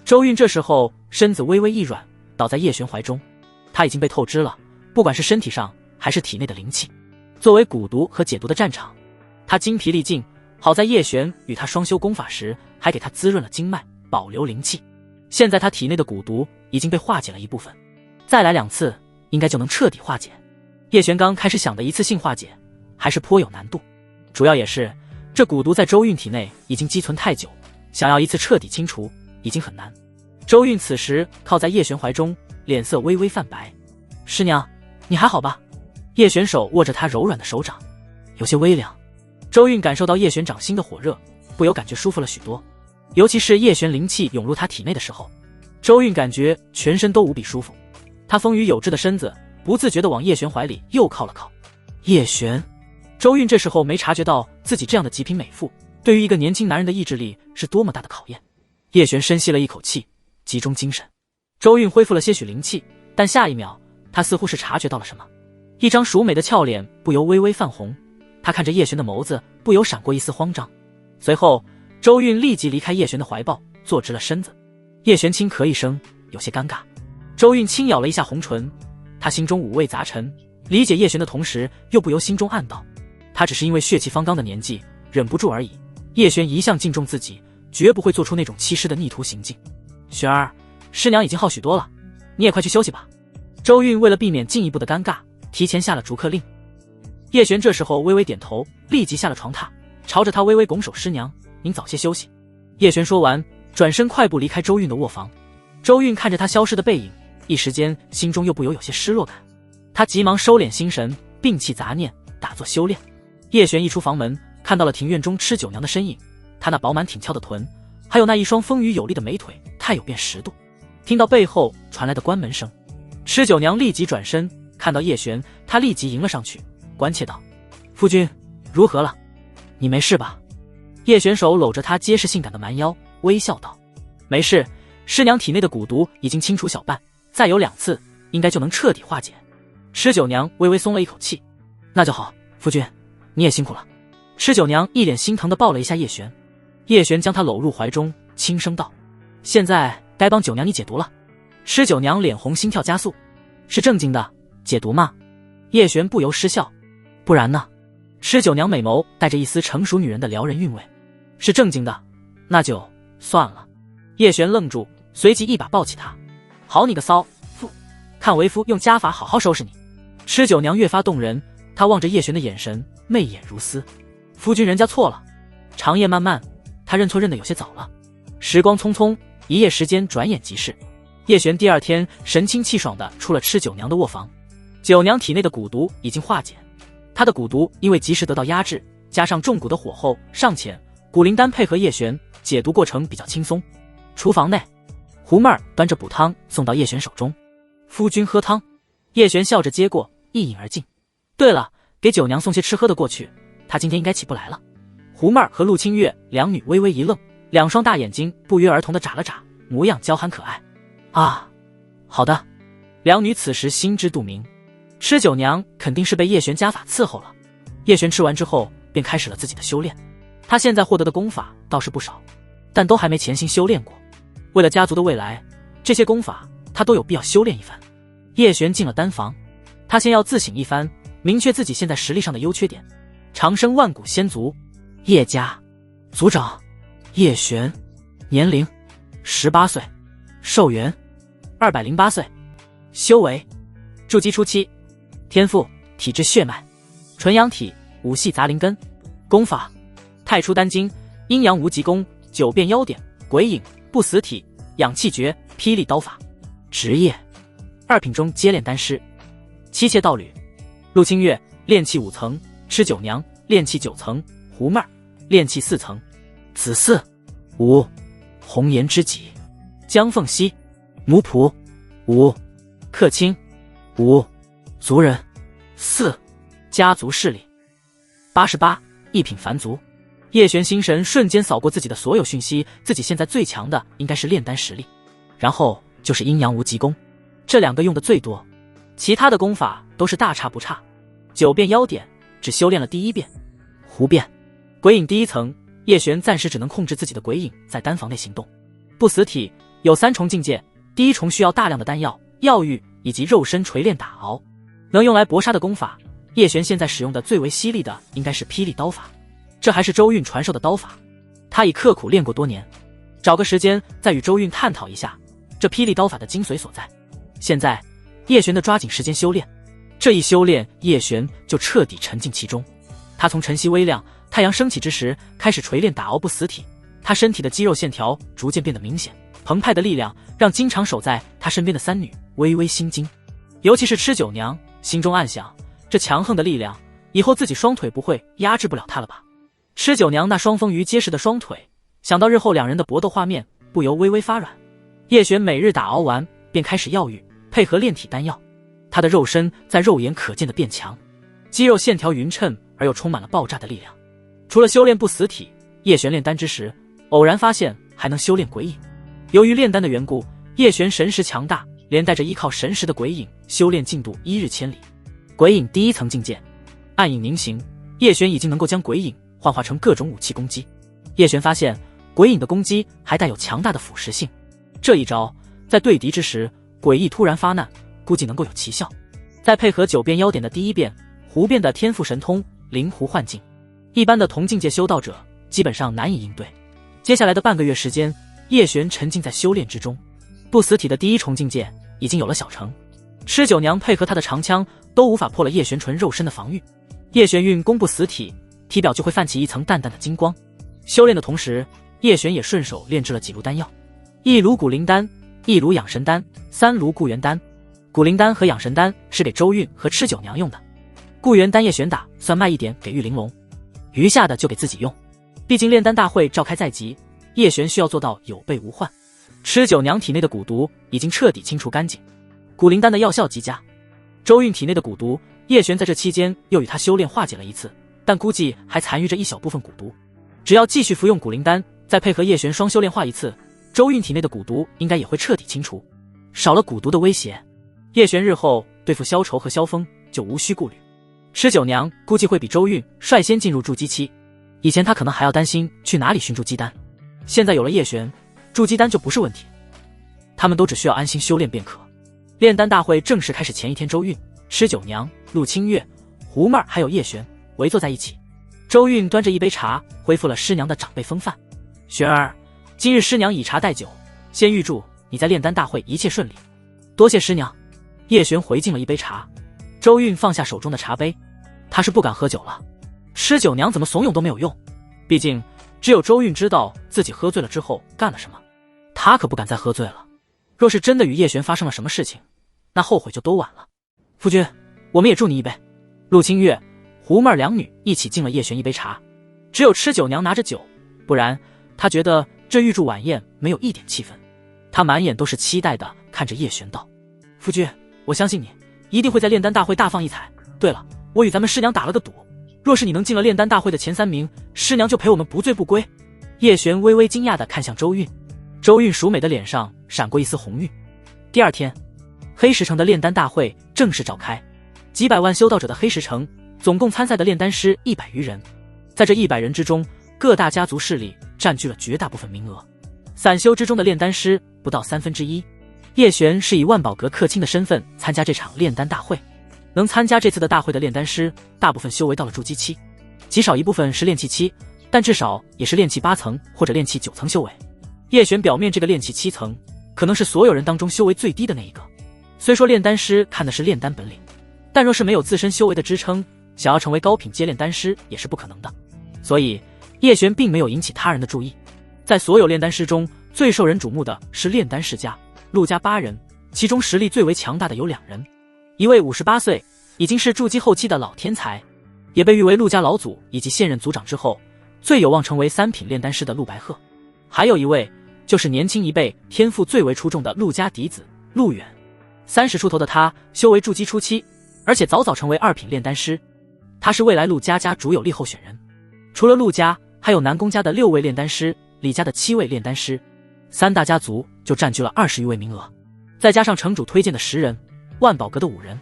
周韵这时候身子微微一软，倒在叶璇怀中。他已经被透支了，不管是身体上还是体内的灵气。作为蛊毒和解毒的战场，他精疲力尽。好在叶璇与他双修功法时，还给他滋润了经脉，保留灵气。现在他体内的蛊毒已经被化解了一部分，再来2次，应该就能彻底化解。叶璇刚开始想的一次性化解，还是颇有难度。主要也是这蛊毒在周韵体内已经积存太久，想要一次彻底清除已经很难。周韵此时靠在叶璇怀中，脸色微微泛白。师娘，你还好吧？叶璇手握着她柔软的手掌，有些微凉。周韵感受到叶璇掌心的火热，不由感觉舒服了许多。尤其是叶璇灵气涌入她体内的时候，周韵感觉全身都无比舒服。她丰腴有致的身子不自觉地往叶璇怀里又靠了靠。叶璇，周韵这时候没察觉到自己这样的极品美妇，对于一个年轻男人的意志力是多么大的考验。叶璇深吸了一口气，集中精神。周韵恢复了些许灵气，但下一秒，她似乎是察觉到了什么，一张熟美的俏脸不由微微泛红。她看着叶璇的眸子不由闪过一丝慌张。随后，周韵立即离开叶璇的怀抱，坐直了身子。叶璇轻咳一声，有些尴尬。周韵轻咬了一下红唇，她心中五味杂陈，理解叶璇的同时，又不由心中暗道，她只是因为血气方刚的年纪忍不住而已。叶璇一向敬重自己，绝不会做出那种欺师的逆徒行径。璇儿，师娘已经好许多了，你也快去休息吧。周韵为了避免进一步的尴尬，提前下了逐客令。叶璇这时候微微点头，立即下了床榻，朝着他微微拱手：“师娘，您早些休息。”叶璇说完，转身快步离开周韵的卧房。周韵看着他消失的背影，一时间心中又不由有些失落感。他急忙收敛心神，摒弃杂念，打坐修炼。叶璇一出房门，看到了庭院中吃酒娘的身影，她那饱满挺翘的臀，还有那一双丰腴有力的美腿，太有辨识度。听到背后传来的关门声，吃酒娘立即转身，看到叶璇，她立即迎了上去，关切道：“夫君，如何了？你没事吧？”叶璇手搂着她结实性感的蛮腰，微笑道：“没事，师娘体内的蛊毒已经清除小半，再有2次，应该就能彻底化解。”吃酒娘微微松了一口气：“那就好，夫君，你也辛苦了。”吃酒娘一脸心疼地抱了一下叶璇，叶璇将她搂入怀中，轻声道：“现在该帮酒娘你解毒了。”吃酒娘脸红，心跳加速：“是正经的解毒吗？”叶璇不由失笑：“不然呢？”吃酒娘美眸带着一丝成熟女人的撩人韵味：“是正经的，那就算了。”叶璇愣住，随即一把抱起她：“好你个骚妇，看为夫用家法好好收拾你。”吃酒娘越发动人，她望着叶璇的眼神媚眼如丝：“夫君人家错了。”长夜漫漫，她认错认得有些早了。时光匆匆，一夜时间转眼即逝。叶璇第2天神清气爽地出了吃酒娘的卧房。酒娘体内的蛊毒已经化解，她的蛊毒因为及时得到压制，加上中蛊的火候尚浅，蛊灵丹配合叶璇，解毒过程比较轻松。厨房内，胡妹儿端着补汤送到叶璇手中：“夫君喝汤。”叶璇笑着接过，一饮而尽。对了，给酒娘送些吃喝的过去，她今天应该起不来了。胡妹儿和陆清月两女微微一愣，2双大眼睛不约而同地眨了眨，模样娇憨可爱。啊，好的。两女此时心知肚明，吃酒娘肯定是被叶璇家法伺候了。叶璇吃完之后便开始了自己的修炼，他现在获得的功法倒是不少，但都还没潜心修炼过。为了家族的未来，这些功法他都有必要修炼一番。叶璇进了丹房，他先要自省一番，明确自己现在实力上的优缺点。长生万古仙族，叶家族长叶璇，年龄18岁，寿元208岁，修为筑基初期，天赋体质血脉，纯阳体，5系杂灵根，功法太初丹经，阴阳无极功，9变妖点，鬼影、不死体、氧气诀、霹雳刀法。职业2品中阶炼丹师。妻妾道侣：陆清月炼气5层，吃九娘炼气9层，狐妹儿炼气4层。子嗣5，红颜知己江凤熙。奴仆5，客卿5，族人4，家族势力88，一品凡族。叶璇心神瞬间扫过自己的所有讯息，自己现在最强的应该是炼丹实力，然后就是阴阳无极功，这2个用的最多，其他的功法都是大差不差。9变妖典只修炼了第1变。狐变鬼影第1层，叶璇暂时只能控制自己的鬼影在丹房内行动。不死体有3重境界，第1重需要大量的丹药、药浴以及肉身锤炼打熬。能用来搏杀的功法，叶璇现在使用的最为犀利的应该是霹雳刀法，这还是周韵传授的刀法，他已刻苦练过多年，找个时间再与周韵探讨一下这霹雳刀法的精髓所在。现在叶璇的抓紧时间修炼，这一修炼叶璇就彻底沉浸其中。他从晨曦微亮、太阳升起之时开始锤炼打熬不死体，他身体的肌肉线条逐渐变得明显，澎湃的力量让经常守在他身边的3女微微心惊，尤其是吃九娘，心中暗想，这强横的力量，以后自己双腿不会压制不了他了吧。吃九娘那双丰腴结实的双腿，想到日后2人的搏斗画面，不由微微发软。叶璇每日打熬完便开始药浴，配合炼体丹药，他的肉身在肉眼可见的变强，肌肉线条匀称而又充满了爆炸的力量。除了修炼不死体，叶璇炼丹之时偶然发现还能修炼鬼影。由于炼丹的缘故，叶璇神识强大，连带着依靠神识的鬼影修炼进度1日千里。鬼影第1层境界，暗影凝形，叶璇已经能够将鬼影幻化成各种武器攻击。叶璇发现鬼影的攻击还带有强大的腐蚀性，这一招在对敌之时诡异突然发难，估计能够有奇效。再配合9变妖典的第1变狐变的天赋神通灵狐幻境，一般的同境界修道者基本上难以应对。接下来的半个月时间，叶璇沉浸在修炼之中。不死体的第1重境界已经有了小成，吃九娘配合他的长枪都无法破了叶璇纯肉身的防御。叶璇运功不死体，体表就会泛起一层淡淡的金光。修炼的同时，叶璇也顺手炼制了几炉丹药，1炉古灵丹，1炉养神丹，3炉固元丹。古灵丹和养神丹是给周韵和吃九娘用的，固元丹叶璇打算卖一点给玉玲珑，余下的就给自己用。毕竟炼丹大会召开在即，叶璇需要做到有备无患。吃九娘体内的蛊毒已经彻底清除干净，古灵丹的药效极佳。周韵体内的蛊毒，叶璇在这期间又与他修炼化解了一次，但估计还残余着一小部分蛊毒。只要继续服用古灵丹，再配合叶璇双修炼化一次，周韵体内的蛊毒应该也会彻底清除，少了蛊毒的威胁，叶璇日后对付萧愁和萧峰就无需顾虑。吃九娘估计会比周韵率先进入筑基期，以前他可能还要担心去哪里寻筑基丹，现在有了叶璇，筑基丹就不是问题，他们都只需要安心修炼便可。炼丹大会正式开始前一天，周韵、吃九娘、陆清月、狐妹儿还有叶璇围坐在一起。周韵端着一杯茶，恢复了师娘的长辈风范。璇儿，今日师娘以茶代酒，先预祝你在炼丹大会一切顺利。多谢师娘。叶璇回敬了一杯茶。周韵放下手中的茶杯，她是不敢喝酒了。吃九娘怎么怂恿都没有用，毕竟只有周韵知道自己喝醉了之后干了什么，她可不敢再喝醉了。若是真的与叶璇发生了什么事情，那后悔就都晚了。夫君，我们也祝你一杯。陆清月、狐妹儿2女一起敬了叶璇一杯茶，只有吃九娘拿着酒，不然她觉得这预祝晚宴没有一点气氛。她满眼都是期待的看着叶璇道：夫君，我相信你一定会在炼丹大会大放异彩。对了，我与咱们师娘打了个赌，若是你能进了炼丹大会的前3名，师娘就陪我们不醉不归。叶璇微微惊讶地看向周韵，周韵淑美的脸上闪过一丝红晕。第2天，黑石城的炼丹大会正式召开，几百万修道者的黑石城，总共参赛的炼丹师100余人。在这100人之中，各大家族势力占据了绝大部分名额，散修之中的炼丹师不到1/3。叶璇是以万宝阁客卿的身份参加这场炼丹大会，能参加这次的大会的炼丹师，大部分修为到了筑基期，极少一部分是炼气期，但至少也是炼气8层或者炼气9层修为。叶璇表面这个炼气7层，可能是所有人当中修为最低的那一个。虽说炼丹师看的是炼丹本领，但若是没有自身修为的支撑，想要成为高品阶炼丹师也是不可能的。所以叶璇并没有引起他人的注意。在所有炼丹师中，最受人瞩目的是炼丹世家，陆家8人，其中实力最为强大的有2人，一位58岁，已经是筑基后期的老天才，也被誉为陆家老祖以及现任族长之后最有望成为3品炼丹师的陆白鹤，还有一位就是年轻一辈天赋最为出众的陆家嫡子陆远。30出头的他修为筑基初期，而且早早成为2品炼丹师，他是未来陆家家主有力候选人。除了陆家，还有南宫家的6位炼丹师，李家的7位炼丹师，3大家族就占据了20余位名额，再加上城主推荐的10人，万宝阁的5人，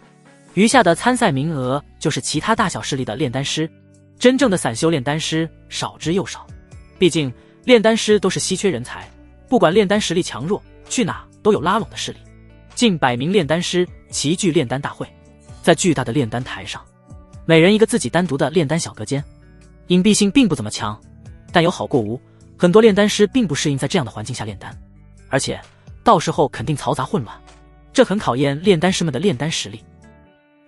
余下的参赛名额就是其他大小势力的炼丹师。真正的散修炼丹师少之又少，毕竟炼丹师都是稀缺人才，不管炼丹实力强弱，去哪都有拉拢的势力。近100名炼丹师齐聚炼丹大会，在巨大的炼丹台上，每人一个自己单独的炼丹小隔间，隐蔽性并不怎么强，但有好过无。很多炼丹师并不适应在这样的环境下炼丹，而且到时候肯定嘈杂混乱，这很考验炼丹师们的炼丹实力。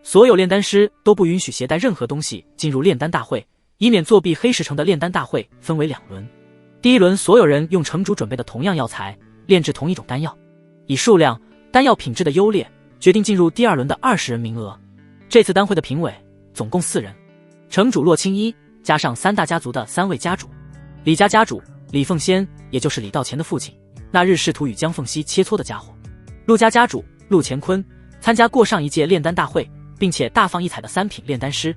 所有炼丹师都不允许携带任何东西进入炼丹大会，以免作弊。黑石城的炼丹大会分为2轮，第一轮所有人用城主准备的同样药材炼制同一种丹药，以数量、丹药品质的优劣决定进入第2轮的20人名额。这次丹会的评委总共4人，城主洛青衣加上3大家族的3位家主，李家家主李凤仙，也就是李道乾的父亲，那日试图与江凤熙切磋的家伙；陆家家主陆乾坤，参加过上一届炼丹大会并且大放异彩的3品炼丹师；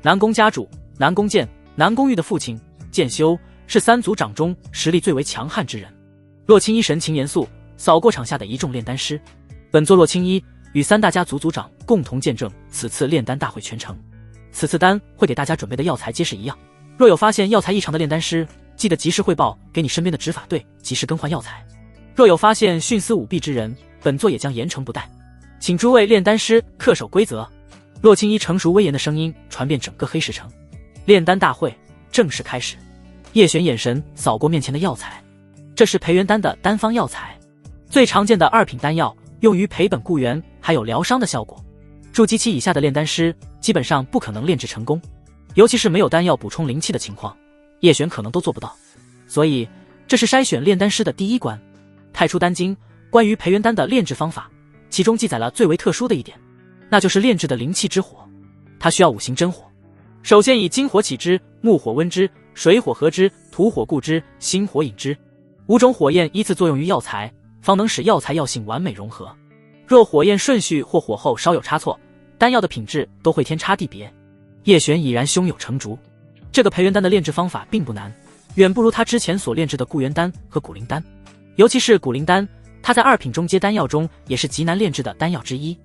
南宫家主南宫剑，南宫玉的父亲剑修，是3族长中实力最为强悍之人。洛青衣神情严肃，扫过场下的一众炼丹师。本座洛青衣与3大家族族长共同见证此次炼丹大会全程。此次丹会给大家准备的药材皆是一样，若有发现药材异常的炼丹师，记得及时汇报给你身边的执法队，及时更换药材。若有发现徇私舞弊之人，本座也将严惩不贷，请诸位炼丹师恪守规则。洛青衣成熟威严的声音传遍整个黑石城。炼丹大会正式开始。叶璇眼神扫过面前的药材，这是培元丹的单方药材，最常见的2品丹药，用于培本固元，还有疗伤的效果。筑基期以下的炼丹师基本上不可能炼制成功，尤其是没有丹药补充灵气的情况，叶璇可能都做不到。所以这是筛选炼丹师的第一关。太初丹经关于培元丹的炼制方法，其中记载了最为特殊的一点，那就是炼制的灵气之火，它需要5行真火。首先以金火起之，木火温之，水火合之，土火固之，心火引之，5种火焰依次作用于药材，方能使药材药性完美融合。若火焰顺序或火候稍有差错，丹药的品质都会天差地别。叶璇已然胸有成竹，这个培元丹的炼制方法并不难，远不如他之前所炼制的固元丹和古灵丹。尤其是古灵丹，它在2品中阶丹药中也是极难炼制的丹药之一。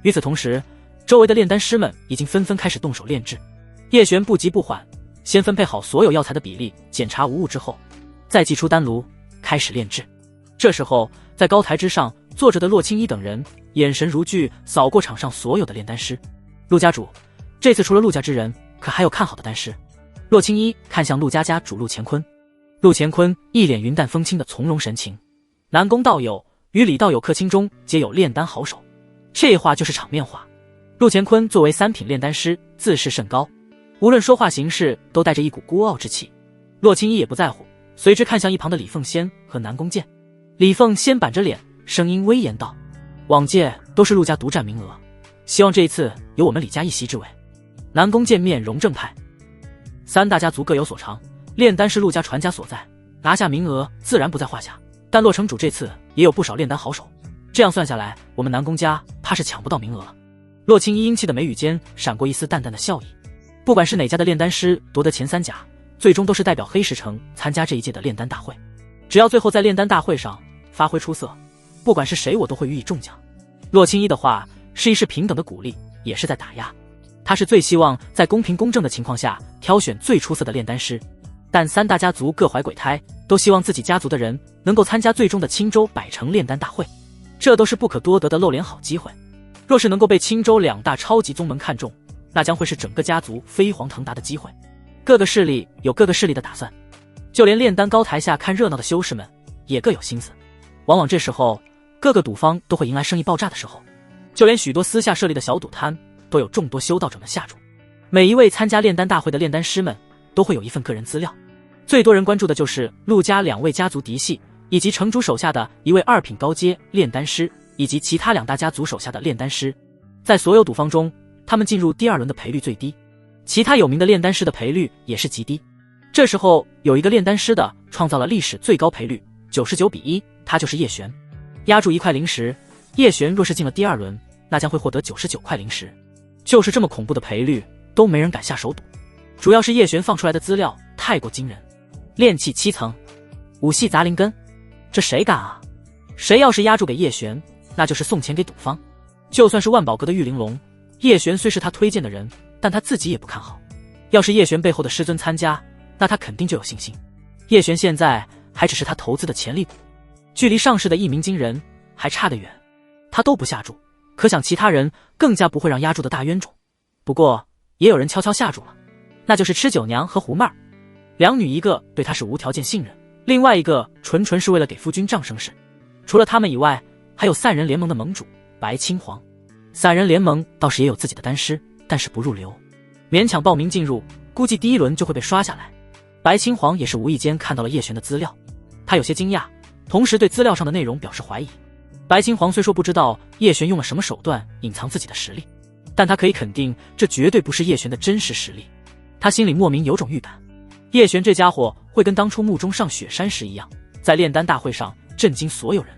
与此同时，周围的炼丹师们已经纷纷开始动手炼制。叶璇不急不缓，先分配好所有药材的比例，检查无误之后，再祭出丹炉，开始炼制。这时候，在高台之上坐着的洛青衣等人眼神如炬，扫过场上所有的炼丹师。陆家主，这次除了陆家之人，可还有看好的丹师？洛青衣看向陆家家主陆乾坤，陆乾坤一脸云淡风轻的从容神情。南宫道友与李道友客卿中皆有炼丹好手，这话就是场面话。陆乾坤作为3品炼丹师，自视甚高，无论说话行事都带着一股孤傲之气。洛青衣也不在乎，随之看向一旁的李凤仙和南宫剑。李凤仙板着脸，声音威严道：往届都是陆家独占名额，希望这一次有我们李家一席之位。南宫剑面容正派，3大家族各有所长，炼丹是陆家传家所在，拿下名额自然不在话下。但洛城主这次也有不少炼丹好手，这样算下来，我们南宫家怕是抢不到名额了。洛青衣英气的眉宇间闪过一丝淡淡的笑意。不管是哪家的炼丹师夺得前3甲，最终都是代表黑石城参加这一届的炼丹大会。只要最后在炼丹大会上发挥出色，不管是谁我都会予以重奖。洛青衣的话是一式平等的鼓励，也是在打压。他是最希望在公平公正的情况下挑选最出色的炼丹师，但3大家族各怀鬼胎，都希望自己家族的人能够参加最终的青州百城炼丹大会，这都是不可多得的露脸好机会。若是能够被青州2大超级宗门看中，那将会是整个家族飞黄腾达的机会。各个势力有各个势力的打算，就连炼丹高台下看热闹的修士们也各有心思。往往这时候，各个赌方都会迎来生意爆炸的时候，就连许多私下设立的小赌摊都有众多修道者们下注。每一位参加炼丹大会的炼丹师们都会有一份个人资料，最多人关注的就是陆家2位家族嫡系以及城主手下的一位2品高阶炼丹师，以及其他2大家族手下的炼丹师。在所有赌方中，他们进入第2轮的赔率最低，其他有名的炼丹师的赔率也是极低。这时候有一个炼丹师的创造了历史最高赔率99:1，他就是叶璇。压住1块灵石，叶璇若是进了第2轮，那将会获得99块灵石。就是这么恐怖的赔率，都没人敢下手赌。主要是叶璇放出来的资料太过惊人，炼气7层，武系杂灵根，这谁敢啊？谁要是压住给叶璇，那就是送钱给赌方。就算是万宝阁的玉玲珑，叶璇虽是他推荐的人，但他自己也不看好。要是叶璇背后的师尊参加，那他肯定就有信心。叶璇现在还只是他投资的潜力股，距离上市的一鸣惊人还差得远，他都不下注，可想其他人更加不会让压住的大冤种。不过也有人悄悄下注了，那就是吃酒娘和胡妹儿。2女一个对他是无条件信任，另外一个纯是为了给夫君涨声势。除了他们以外，还有3人联盟的盟主白青黄。3人联盟倒是也有自己的丹师，但是不入流，勉强报名进入，估计第1轮就会被刷下来。白青黄也是无意间看到了叶璇的资料，他有些惊讶，同时对资料上的内容表示怀疑。白青黄虽说不知道叶璇用了什么手段隐藏自己的实力，但他可以肯定这绝对不是叶璇的真实实力。他心里莫名有种预感，叶璇这家伙会跟当初墓中上雪山时一样，在炼丹大会上震惊所有人。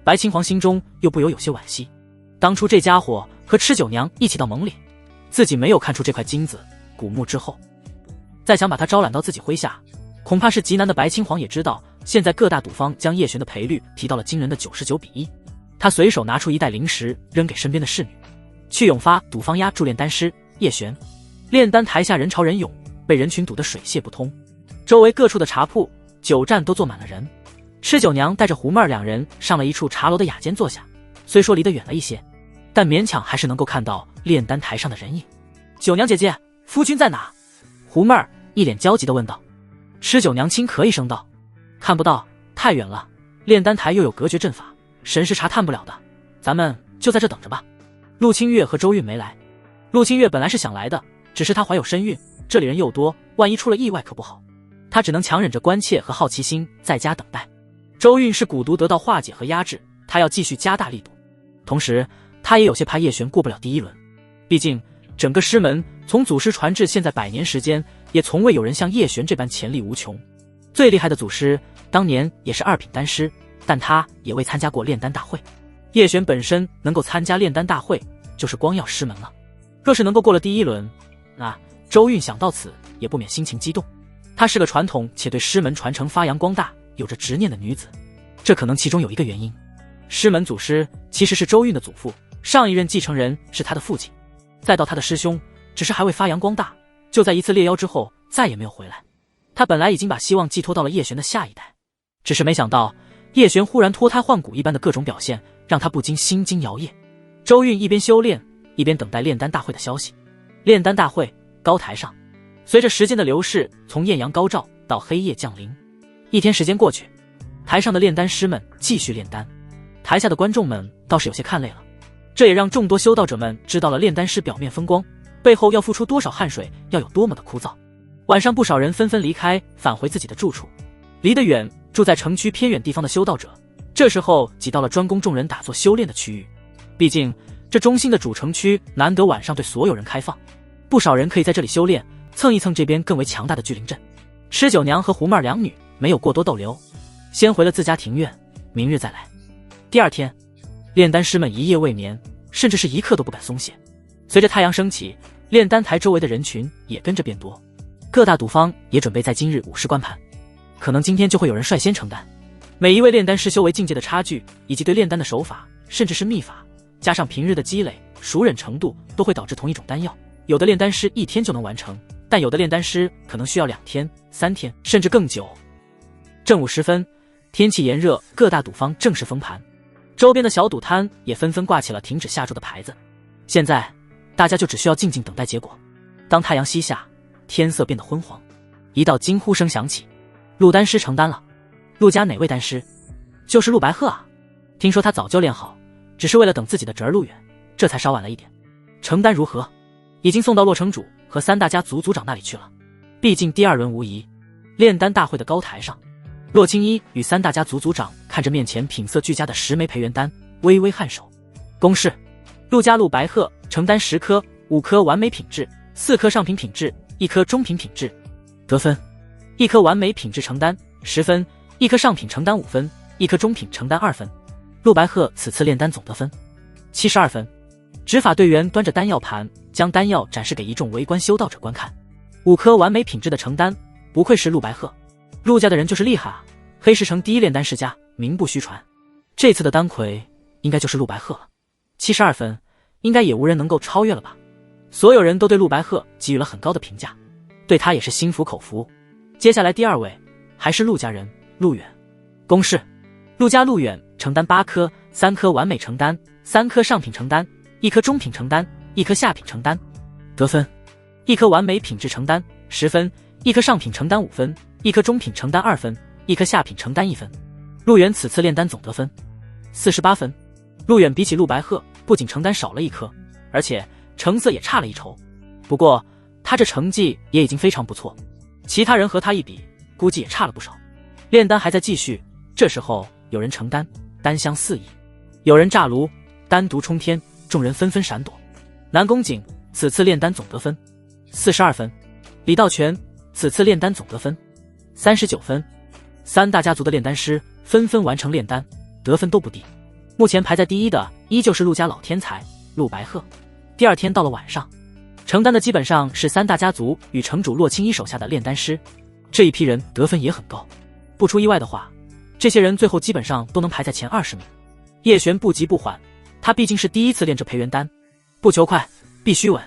白青黄心中又不由有些惋惜，当初这家伙和吃酒娘一起到盟里，自己没有看出这块金子，古墓之后再想把他招揽到自己麾下，恐怕是极难的。白青黄也知道现在各大赌方将叶璇的赔率提到了惊人的99:1，他随手拿出1袋灵石扔给身边的侍女，去永发赌方压住炼丹师叶璇。炼丹台下人潮人涌，被人群堵得水泄不通，周围各处的茶铺酒站都坐满了人。吃酒娘带着胡妹儿2人上了一处茶楼的雅间坐下，虽说离得远了一些，但勉强还是能够看到炼丹台上的人影。酒娘姐姐，夫君在哪？胡妹儿一脸焦急地问道。吃酒娘轻咳一声道，看不到，太远了，炼丹台又有隔绝阵法，神识查探不了的，咱们就在这等着吧。陆清月和周韵没来。陆清月本来是想来的，只是她怀有身孕，这里人又多，万一出了意外可不好，她只能强忍着关切和好奇心在家等待。周韵是蛊毒得到化解和压制，她要继续加大力度，同时她也有些怕叶璇过不了第1轮，毕竟整个师门从祖师传至现在100年时间，也从未有人像叶璇这般潜力无穷。最厉害的祖师当年也是2品丹师，但他也未参加过炼丹大会。叶璇本身能够参加炼丹大会，就是光耀师门了。若是能够过了第1轮，那周韵想到此也不免心情激动。她是个传统且对师门传承发扬光大有着执念的女子，这可能其中有一个原因。师门祖师其实是周韵的祖父，上一任继承人是他的父亲，再到他的师兄，只是还未发扬光大，就在一次猎妖之后再也没有回来。他本来已经把希望寄托到了叶璇的下一代，只是没想到叶璇忽然脱胎换骨一般的各种表现，让他不禁心惊摇曳。周韵一边修炼，一边等待炼丹大会的消息。炼丹大会高台上，随着时间的流逝，从艳阳高照到黑夜降临，1天时间过去，台上的炼丹师们继续炼丹，台下的观众们倒是有些看累了。这也让众多修道者们知道了炼丹师表面风光，背后要付出多少汗水，要有多么的枯燥。晚上不少人纷纷离开，返回自己的住处。离得远，住在城区偏远地方的修道者，这时候挤到了专供众人打坐修炼的区域。毕竟这中心的主城区难得晚上对所有人开放，不少人可以在这里修炼，蹭一蹭这边更为强大的聚灵阵。吃酒娘和胡妹儿2女没有过多逗留，先回了自家庭院，明日再来。第2天，炼丹师们一夜未眠，甚至是一刻都不敢松懈。随着太阳升起，炼丹台周围的人群也跟着变多，各大赌方也准备在今日午时观盘，可能今天就会有人率先承担。每一位炼丹师修为境界的差距，以及对炼丹的手法，甚至是秘法，加上平日的积累，熟稔程度，都会导致同一种丹药，有的炼丹师1天就能完成，但有的炼丹师可能需要2天、3天，甚至更久。正午时分，天气炎热，各大赌方正式封盘，周边的小赌摊也纷纷挂起了停止下注的牌子。现在大家就只需要静静等待结果。当太阳西下，天色变得昏黄，一道惊呼声响起：陆丹师成丹了！陆家哪位丹师？就是陆白鹤啊！听说他早就练好，只是为了等自己的侄儿陆远，这才稍晚了一点。成丹如何？已经送到洛城主和3大家族族长那里去了。毕竟第2轮无疑。炼丹大会的高台上，洛青一与三大家族族长看着面前品色俱佳的10枚培元丹，微微颔首。公式：陆家陆白鹤成丹10颗，5颗完美品质，4颗上品品质，1颗中品品质。得分：1颗完美品质成丹10分，1颗上品成丹5分，1颗中品成丹2分。陆白鹤此次炼丹总得分72分。执法队员端着丹药盘，将丹药展示给一众围观修道者观看。5颗完美品质的成丹，不愧是陆白鹤，陆家的人就是厉害啊！黑石城第一炼丹世家，名不虚传。这次的丹魁应该就是陆白鹤了。72分，应该也无人能够超越了吧？所有人都对陆白鹤给予了很高的评价，对他也是心服口服。接下来第2位还是陆家人陆远。公式：陆家陆远成丹8颗，3颗完美成丹，3颗上品成丹，1颗中品成丹，1颗下品成丹。得分：1颗完美品质成丹10分，1颗上品成丹5分，1颗中品成丹2分，1颗下品成丹1分。陆远此次炼丹总得分48分。陆远比起陆白鹤，不仅成丹少了1颗，而且成色也差了1筹。不过他这成绩也已经非常不错，其他人和他一比，估计也差了不少。炼丹还在继续，这时候有人成丹，丹香四溢；有人炸炉，丹毒冲天，众人纷纷闪躲。南宫景此次炼丹总得分42分。李道全此次炼丹总得分39分。三大家族的炼丹师纷纷完成炼丹，得分都不低。目前排在第一的依旧是陆家老天才陆白鹤。第2天到了晚上，成丹的基本上是三大家族与城主洛青一手下的炼丹师，这一批人得分也很高。不出意外的话，这些人最后基本上都能排在前20名。叶璇不急不缓，他毕竟是第一次炼这培元丹，不求快，必须稳。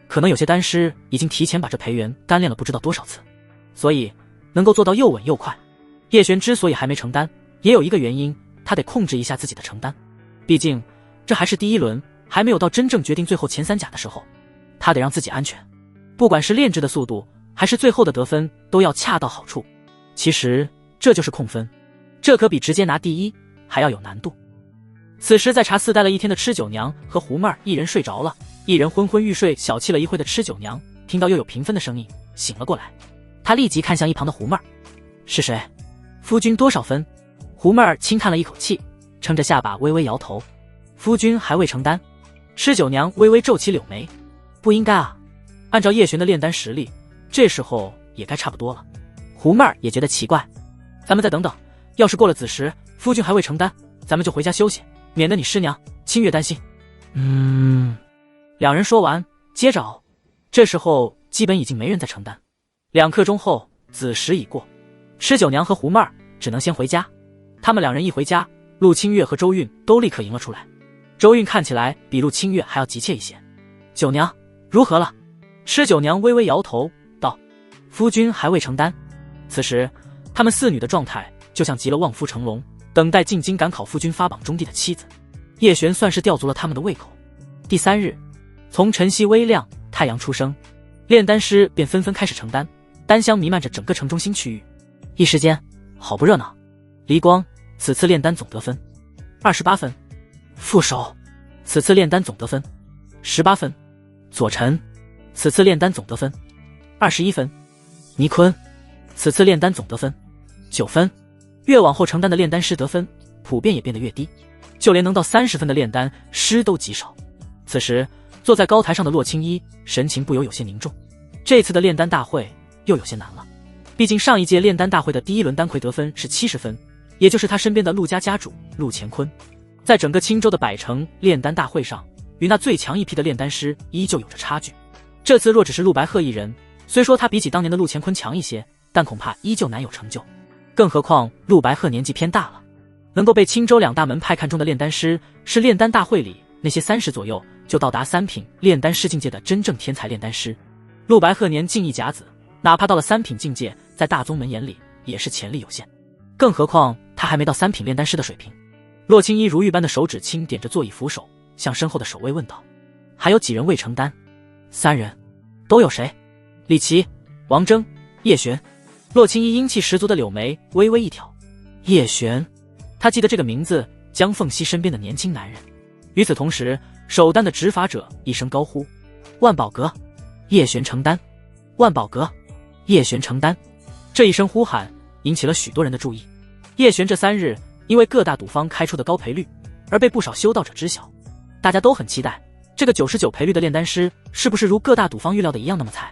可能有些丹师已经提前把这培元单炼了不知道多少次，所以能够做到又稳又快。叶璇之所以还没成丹，也有一个原因，他得控制一下自己的成丹。毕竟这还是第1轮，还没有到真正决定最后前3甲的时候，他得让自己安全。不管是炼制的速度，还是最后的得分，都要恰到好处。其实这就是控分，这可比直接拿第1还要有难度。此时在茶肆待了1天的吃酒娘和胡妹儿一人睡着了，一人昏昏欲睡小憩了一会的吃酒娘听到又有评分的声音醒了过来，她立即看向一旁的胡妹儿：是谁？夫君多少分？胡妹儿轻叹了一口气，撑着下巴微微摇头：夫君还未成丹。吃酒娘微微皱起柳眉：不应该啊，按照叶璇的炼丹实力，这时候也该差不多了。胡妹儿也觉得奇怪：咱们再等等，要是过了子时夫君还未成丹，咱们就回家休息，免得你师娘清月担心。两人说完接着熬。这时候基本已经没人再成丹。2刻钟后子时已过，吃酒娘和胡妹儿只能先回家。他们2人一回家，陆清月和周韵都立刻迎了出来。周韵看起来比陆清月还要急切一些：酒娘如何了？吃酒娘微微摇头道：夫君还未成丹。此时他们4女的状态就像极了望夫成龙，等待进京赶考夫君发榜中第的妻子。叶璇算是吊足了他们的胃口。第3日，从晨曦微亮，太阳初升，炼丹师便纷纷开始成丹，丹香弥漫着整个城中心区域，一时间好不热闹。黎光此次炼丹总得分28分。副手此次炼丹总得分18分。左晨此次炼丹总得分21分。倪坤此次炼丹总得分9分。越往后成丹的炼丹师得分普遍也变得越低，就连能到30分的炼丹师都极少。此时坐在高台上的洛青一神情不由有些凝重，这次的炼丹大会又有些难了。毕竟上一届炼丹大会的第1轮丹魁得分是70分，也就是他身边的陆家家主陆乾坤。在整个青州的百城炼丹大会上，与那最强一批的炼丹师依旧有着差距。这次若只是陆白鹤一人，虽说他比起当年的陆乾坤强一些，但恐怕依旧难有成就。更何况陆白鹤年纪偏大了，能够被青州2大门派看中的炼丹师，是炼丹大会里那些30左右就到达3品炼丹师境界的真正天才炼丹师。陆白鹤年近一甲子，哪怕到了3品境界，在大宗门眼里也是潜力有限，更何况他还没到3品炼丹师的水平。洛青一如玉般的手指轻点着座椅扶手，向身后的守卫问道：还有几人未成丹？3人。都有谁？李琦、王峥、叶璇。洛青一英气十足的柳眉微微一挑。叶璇，他记得这个名字，江凤熙身边的年轻男人。与此同时，守丹的执法者一声高呼：万宝阁！叶璇成丹！万宝阁！叶璇成丹！这一声呼喊引起了许多人的注意。叶璇这3日因为各大赌坊开出的高赔率而被不少修道者知晓，大家都很期待这个99赔率的炼丹师是不是如各大赌坊预料的一样那么菜。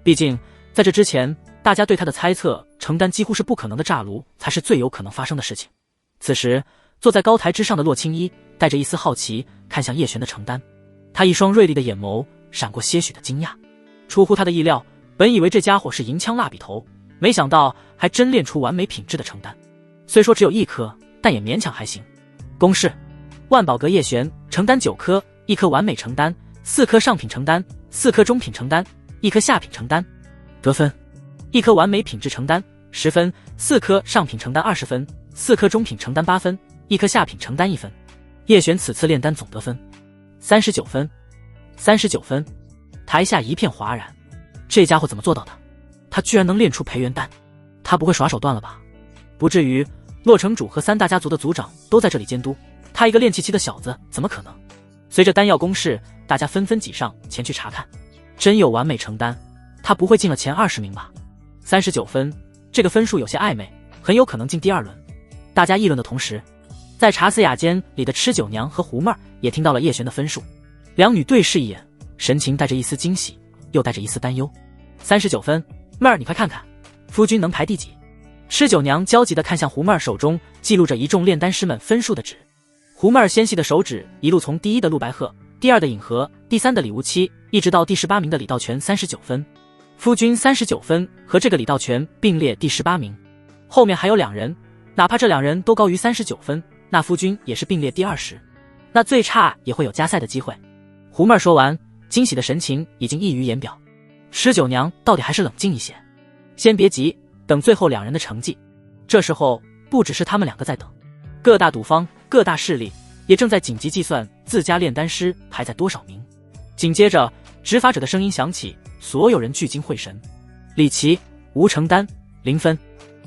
毕竟在这之前，大家对他的猜测，成丹几乎是不可能的炸炉才是最有可能发生的事情。此时坐在高台之上的洛青衣带着一丝好奇看向叶璇的成丹，他一双锐利的眼眸闪过些许的惊讶。出乎他的意料，本以为这家伙是银枪蜡笔头，没想到还真炼出完美品质的成丹。虽说只有1颗，但也勉强还行。公式：万宝阁叶璇成丹9颗，1颗完美成丹，4颗上品成丹，4颗中品成丹，1颗下品成丹。得分：1颗完美品质成丹10分，4颗上品成丹20分，4颗中品成丹8分，1颗下品成丹1分。叶璇此次炼丹总得分39分，39分。台下一片哗然，这家伙怎么做到的？他居然能炼出培元丹，他不会耍手段了吧？不至于，洛城主和3大家族的族长都在这里监督，他一个炼气期的小子怎么可能？随着丹药公示，大家纷纷挤上前去查看，真有完美成丹，他不会进了前20名吧？39分，这个分数有些暧昧，很有可能进第2轮。大家议论的同时，在茶思雅间里的吃酒娘和胡妹儿也听到了叶璇的分数，两女对视一眼，神情带着一丝惊喜，又带着一丝担忧。39分，妹儿你快看看，夫君能排第几？吃酒娘焦急地看向胡妹儿手中记录着一众炼丹师们分数的纸，胡妹儿纤细的手指一路从第1的陆白鹤，第2的尹和，第3的李无期，一直到第18名的李道全39分。夫君39分和这个李道全并列第18名，后面还有2人，哪怕这2人都高于39分，那夫君也是并列第20，那最差也会有加赛的机会。胡妹儿说完，惊喜的神情已经溢于言表。吃酒娘到底还是冷静一些，先别急，等最后2人的成绩。这时候不只是他们2个在等，各大赌坊、各大势力也正在紧急计算自家炼丹师排在多少名。紧接着，执法者的声音响起，所有人聚精会神。李琦、吴成丹0分，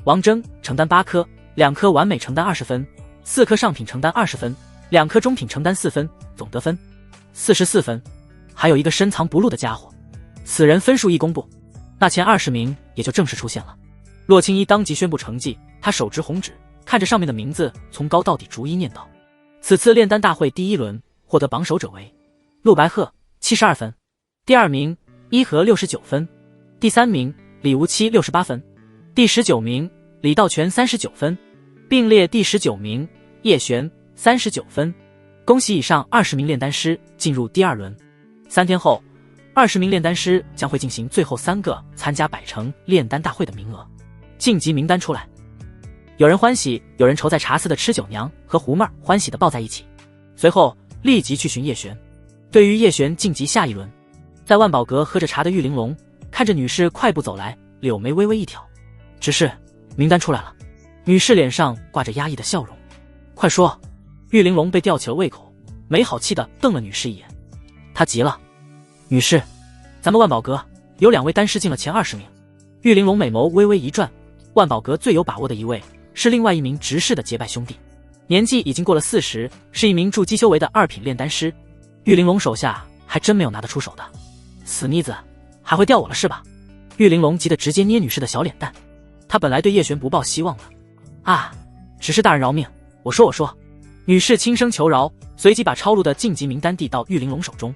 王峥成丹8颗，2颗完美成丹20分，4颗上品成丹20分，2颗中品成丹4分，总得分44分。还有一个深藏不露的家伙，此人分数一公布，那前20名也就正式出现了。洛青衣当即宣布成绩，他手执红纸，看着上面的名字，从高到底逐一念道：此次炼丹大会第1轮获得榜首者为陆白鹤72分，第2名伊和69分，第3名李无期68分，第19名李道全39分，并列第19名叶璇39分。恭喜以上20名炼丹师进入第2轮。3天后，20名炼丹师将会进行最后3个参加百城炼丹大会的名额，晋级名单出来。有人欢喜，有人愁，在茶肆的吃酒娘和胡妹儿欢喜地抱在一起，随后立即去寻叶璇。对于叶璇晋级下一轮，在万宝阁喝着茶的玉玲珑看着女士快步走来，柳眉微微一挑。只是名单出来了，女士脸上挂着压抑的笑容。快说！玉玲珑被吊起了胃口，没好气地瞪了女士一眼。她急了：女士，咱们万宝阁有2位丹师进了前20名。玉玲珑美眸微微一转，万宝阁最有把握的一位是另外一名执事的结拜兄弟，年纪已经过了40，是一名驻姬修为的2品炼丹师。玉玲珑手下还真没有拿得出手的。死妮子，还会吊我了是吧？玉玲珑急得直接捏女士的小脸蛋。她本来对叶璇不抱希望的。啊，执事大人饶命，我说。女士轻声求饶，随即把抄录的晋级名单递到玉玲珑手中。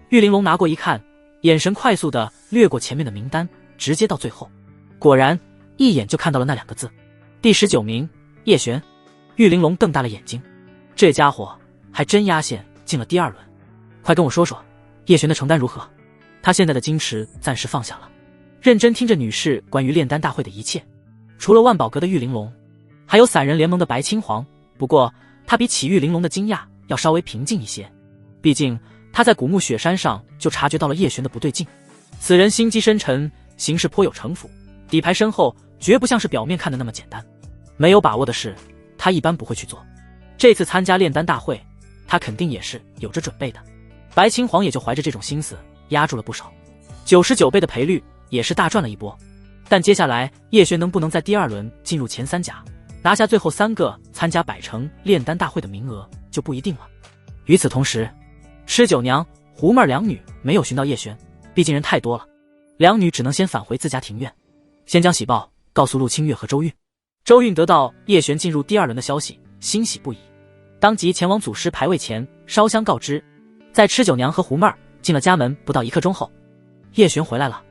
玉玲珑拿过一看，眼神快速地掠过前面的名单，直接到最后。果然一眼就看到了那2个字，第19名叶璇。玉玲珑瞪大了眼睛，这家伙还真压线进了第2轮。快跟我说说叶璇的成丹如何？他现在的矜持暂时放下了，认真听着女士关于炼丹大会的一切。除了万宝阁的玉玲珑，还有散人联盟的白青黄，不过他比起玉玲珑的惊讶要稍微平静一些，毕竟他在古墓雪山上就察觉到了叶璇的不对劲。此人心机深沉，行事颇有城府，底牌深厚，绝不像是表面看的那么简单。没有把握的事，他一般不会去做。这次参加炼丹大会，他肯定也是有着准备的。白青黄也就怀着这种心思压住了不少，99倍的赔率也是大赚了一波。但接下来叶璇能不能在第2轮进入前3甲，拿下最后3个参加百城炼丹大会的名额就不一定了。与此同时，吃酒娘、胡妹儿2女没有寻到叶璇，毕竟人太多了，2女只能先返回自家庭院，先将喜报告诉陆清月和周韵。周韵得到叶璇进入第2轮的消息，欣喜不已，当即前往祖师牌位前烧香告知。在吃酒娘和胡妹儿进了家门不到1刻钟后，叶璇回来了。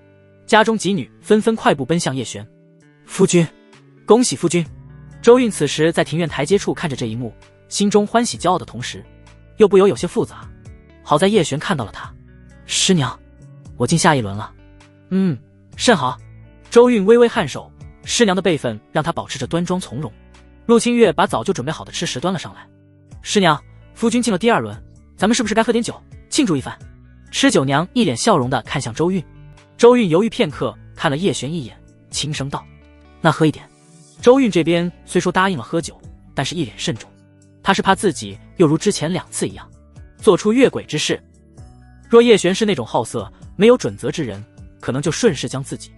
家中几女纷纷快步奔向叶璇。夫君，恭喜夫君！周韵此时在庭院台阶处看着这一幕，心中欢喜骄傲的同时，又不由有些复杂。好在叶璇看到了他。师娘，我进下1轮了。甚好。周韵微微颔首，师娘的辈分让她保持着端庄从容。陆清月把早就准备好的吃食端了上来。师娘，夫君进了第2轮，咱们是不是该喝点酒庆祝一番？吃酒娘一脸笑容地看向周韵。周韵犹豫片刻，看了叶璇一眼，轻声道：那喝一点。周韵这边虽说答应了喝酒，但是一脸慎重，他是怕自己又如之前2次一样做出越轨之事。若叶璇是那种好色没有准则之人，可能就顺势将自己。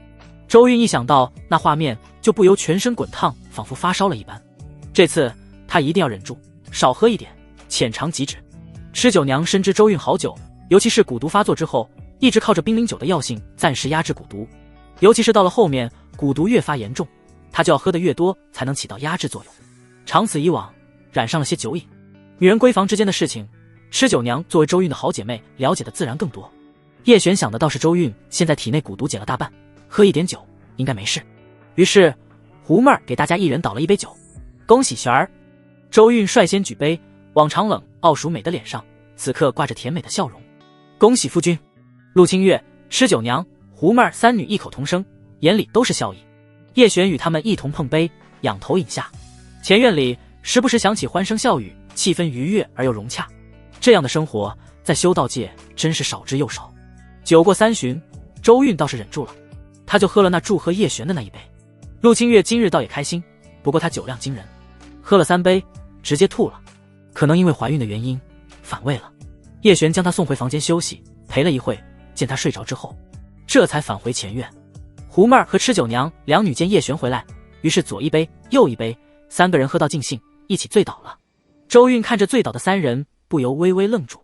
周韵一想到那画面，就不由全身滚烫，仿佛发烧了一般。这次他一定要忍住，少喝一点，浅尝即止。吃酒娘深知周韵好酒，尤其是蛊毒发作之后，一直靠着冰灵酒的药性暂时压制蛊毒，尤其是到了后面蛊毒越发严重，他就要喝得越多才能起到压制作用。长此以往，染上了些酒瘾。女人闺房之间的事情，吃酒娘作为周韵的好姐妹，了解的自然更多。叶璇想的倒是周韵现在体内蛊毒解了大半，喝一点酒应该没事。于是胡妹儿给大家一人倒了一杯酒。恭喜璇儿！周韵率先举杯，往常冷傲淑美的脸上此刻挂着甜美的笑容。恭喜夫君！陆清月、吃酒娘、胡妹儿3女异口同声，眼里都是笑意。叶璇与他们一同碰杯，仰头饮下。前院里时不时响起欢声笑语，气氛愉悦而又融洽。这样的生活在修道界真是少之又少。酒过3巡，周韵倒是忍住了，他就喝了那祝贺叶璇的那一杯。陆清月今日倒也开心，不过他酒量惊人，喝了3杯直接吐了，可能因为怀孕的原因反胃了。叶璇将他送回房间休息，陪了一会，见他睡着之后，这才返回前院。胡妹儿和吃酒娘2女见叶璇回来，于是左一杯右一杯，3个人喝到尽兴，一起醉倒了。周韵看着醉倒的3人，不由微微愣住，